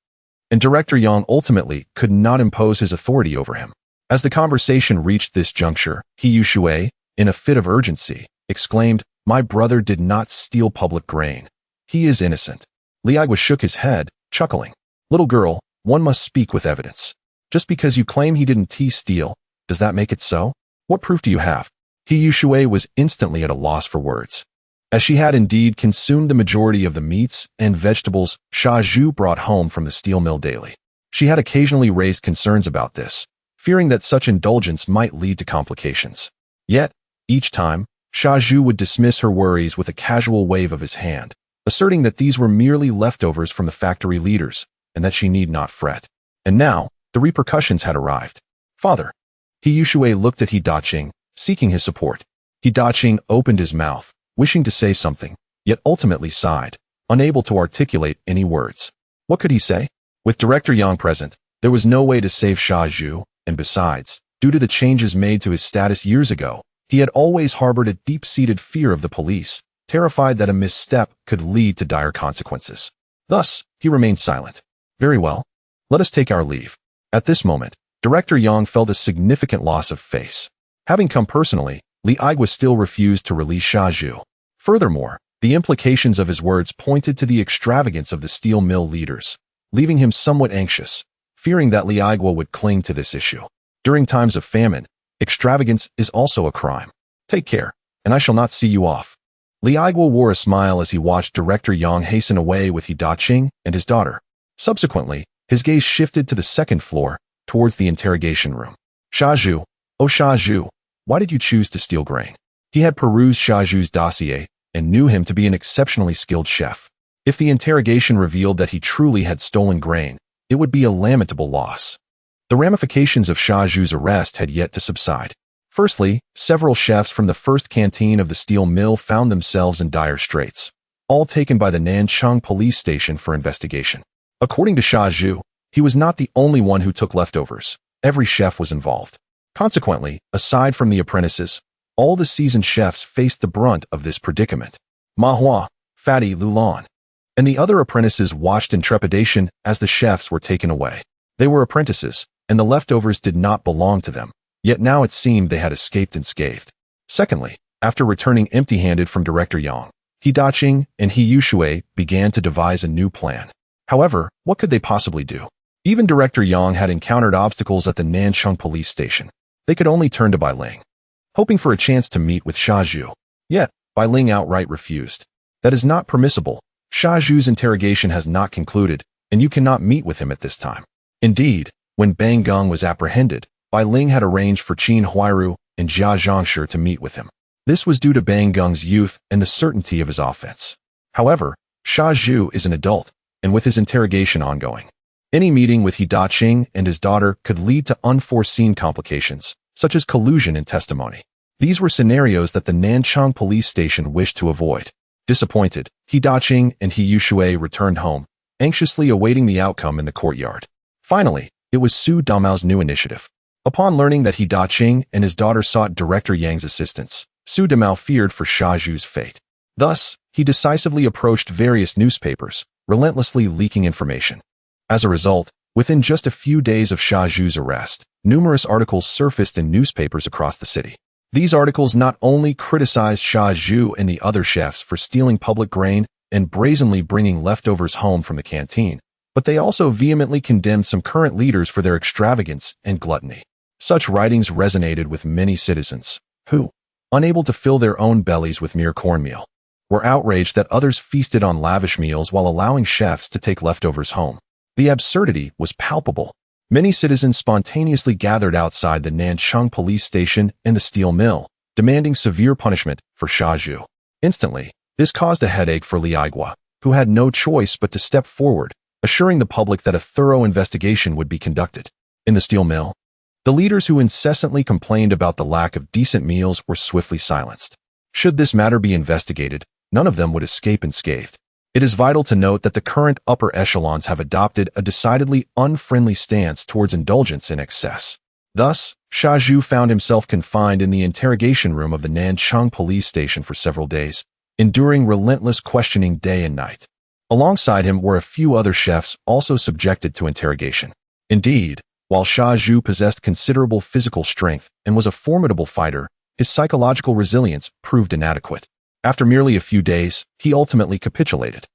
And Director Yang ultimately could not impose his authority over him. As the conversation reached this juncture, He Yushui, in a fit of urgency, exclaimed, "My brother did not steal public grain. He is innocent." Li Aiguo shook his head, chuckling. "Little girl, one must speak with evidence. Just because you claim he didn't steal, does that make it so? What proof do you have?" He Yushui was instantly at a loss for words. As she had indeed consumed the majority of the meats and vegetables Shaju brought home from the steel mill daily. She had occasionally raised concerns about this, fearing that such indulgence might lead to complications. Yet, each time, Shaju would dismiss her worries with a casual wave of his hand, asserting that these were merely leftovers from the factory leaders, and that she need not fret. And now, the repercussions had arrived. "Father." He Yushui looked at He Daqing, seeking his support. He Daqing opened his mouth, wishing to say something, yet ultimately sighed. unable to articulate any words. What could he say? With Director Yang present, there was no way to save Xia Zhu, and besides, due to the changes made to his status years ago, he had always harbored a deep-seated fear of the police, terrified that a misstep could lead to dire consequences. Thus, he remained silent. Very well. Let us take our leave. At this moment, Director Yang felt a significant loss of face. Having come personally, Li Aigua still refused to release Xia Zhu. Furthermore, the implications of his words pointed to the extravagance of the steel mill leaders, leaving him somewhat anxious, fearing that Li Aigua would cling to this issue. During times of famine, extravagance is also a crime. Take care, and I shall not see you off. Li Aigua wore a smile as he watched Director Yang hasten away with He Daqing and his daughter. Subsequently, his gaze shifted to the second floor, towards the interrogation room. Xia Zhu, oh Xia Zhu, why did you choose to steal grain? He had perused Xia Zhu's dossier and knew him to be an exceptionally skilled chef. If the interrogation revealed that he truly had stolen grain, it would be a lamentable loss. The ramifications of Xia Zhu's arrest had yet to subside. Firstly, several chefs from the first canteen of the steel mill found themselves in dire straits, all taken by the Nanchang police station for investigation. According to Xia Zhu, he was not the only one who took leftovers. Every chef was involved. Consequently, aside from the apprentices, all the seasoned chefs faced the brunt of this predicament. Ma Hua, Fatty Lulan, and the other apprentices watched in trepidation as the chefs were taken away. They were apprentices, and the leftovers did not belong to them, yet now it seemed they had escaped unscathed. Secondly, after returning empty-handed from Director Yang, He Daqing and He Yushui began to devise a new plan. However, what could they possibly do? Even Director Yang had encountered obstacles at the Nanchang police station. They could only turn to Bai Ling, hoping for a chance to meet with Xia Zhu. Yet, Bai Ling outright refused. That is not permissible. Xia Zhu's interrogation has not concluded, and you cannot meet with him at this time. Indeed, when Bang Geng was apprehended, Bai Ling had arranged for Qin Huairu and Jia Zhangshi to meet with him. This was due to Bang Geng's youth and the certainty of his offense. However, Xia Zhu is an adult, and with his interrogation ongoing, any meeting with He Daqing and his daughter could lead to unforeseen complications, such as collusion in testimony. These were scenarios that the Nanchang police station wished to avoid. Disappointed, He Daqing and He Yushui returned home, anxiously awaiting the outcome in the courtyard. Finally, it was Su Damao's new initiative. Upon learning that He Daqing and his daughter sought Director Yang's assistance, Su Damao feared for Xia Zhu's fate. Thus, he decisively approached various newspapers, relentlessly leaking information. As a result, within just a few days of Xia Zhu's arrest, numerous articles surfaced in newspapers across the city. These articles not only criticized Xia Zhu and the other chefs for stealing public grain and brazenly bringing leftovers home from the canteen, but they also vehemently condemned some current leaders for their extravagance and gluttony. Such writings resonated with many citizens, who, unable to fill their own bellies with mere cornmeal, were outraged that others feasted on lavish meals while allowing chefs to take leftovers home. The absurdity was palpable. Many citizens spontaneously gathered outside the Nanchang police station and the steel mill, demanding severe punishment for Xia Zhu. Instantly, this caused a headache for Li Aigua, who had no choice but to step forward, assuring the public that a thorough investigation would be conducted. In the steel mill, the leaders who incessantly complained about the lack of decent meals were swiftly silenced. Should this matter be investigated, none of them would escape unscathed. It is vital to note that the current upper echelons have adopted a decidedly unfriendly stance towards indulgence in excess. Thus, Xia Zhu found himself confined in the interrogation room of the Nanchang police station for several days, enduring relentless questioning day and night. Alongside him were a few other chefs also subjected to interrogation. Indeed, while Xia Zhu possessed considerable physical strength and was a formidable fighter, his psychological resilience proved inadequate. After merely a few days, he ultimately capitulated.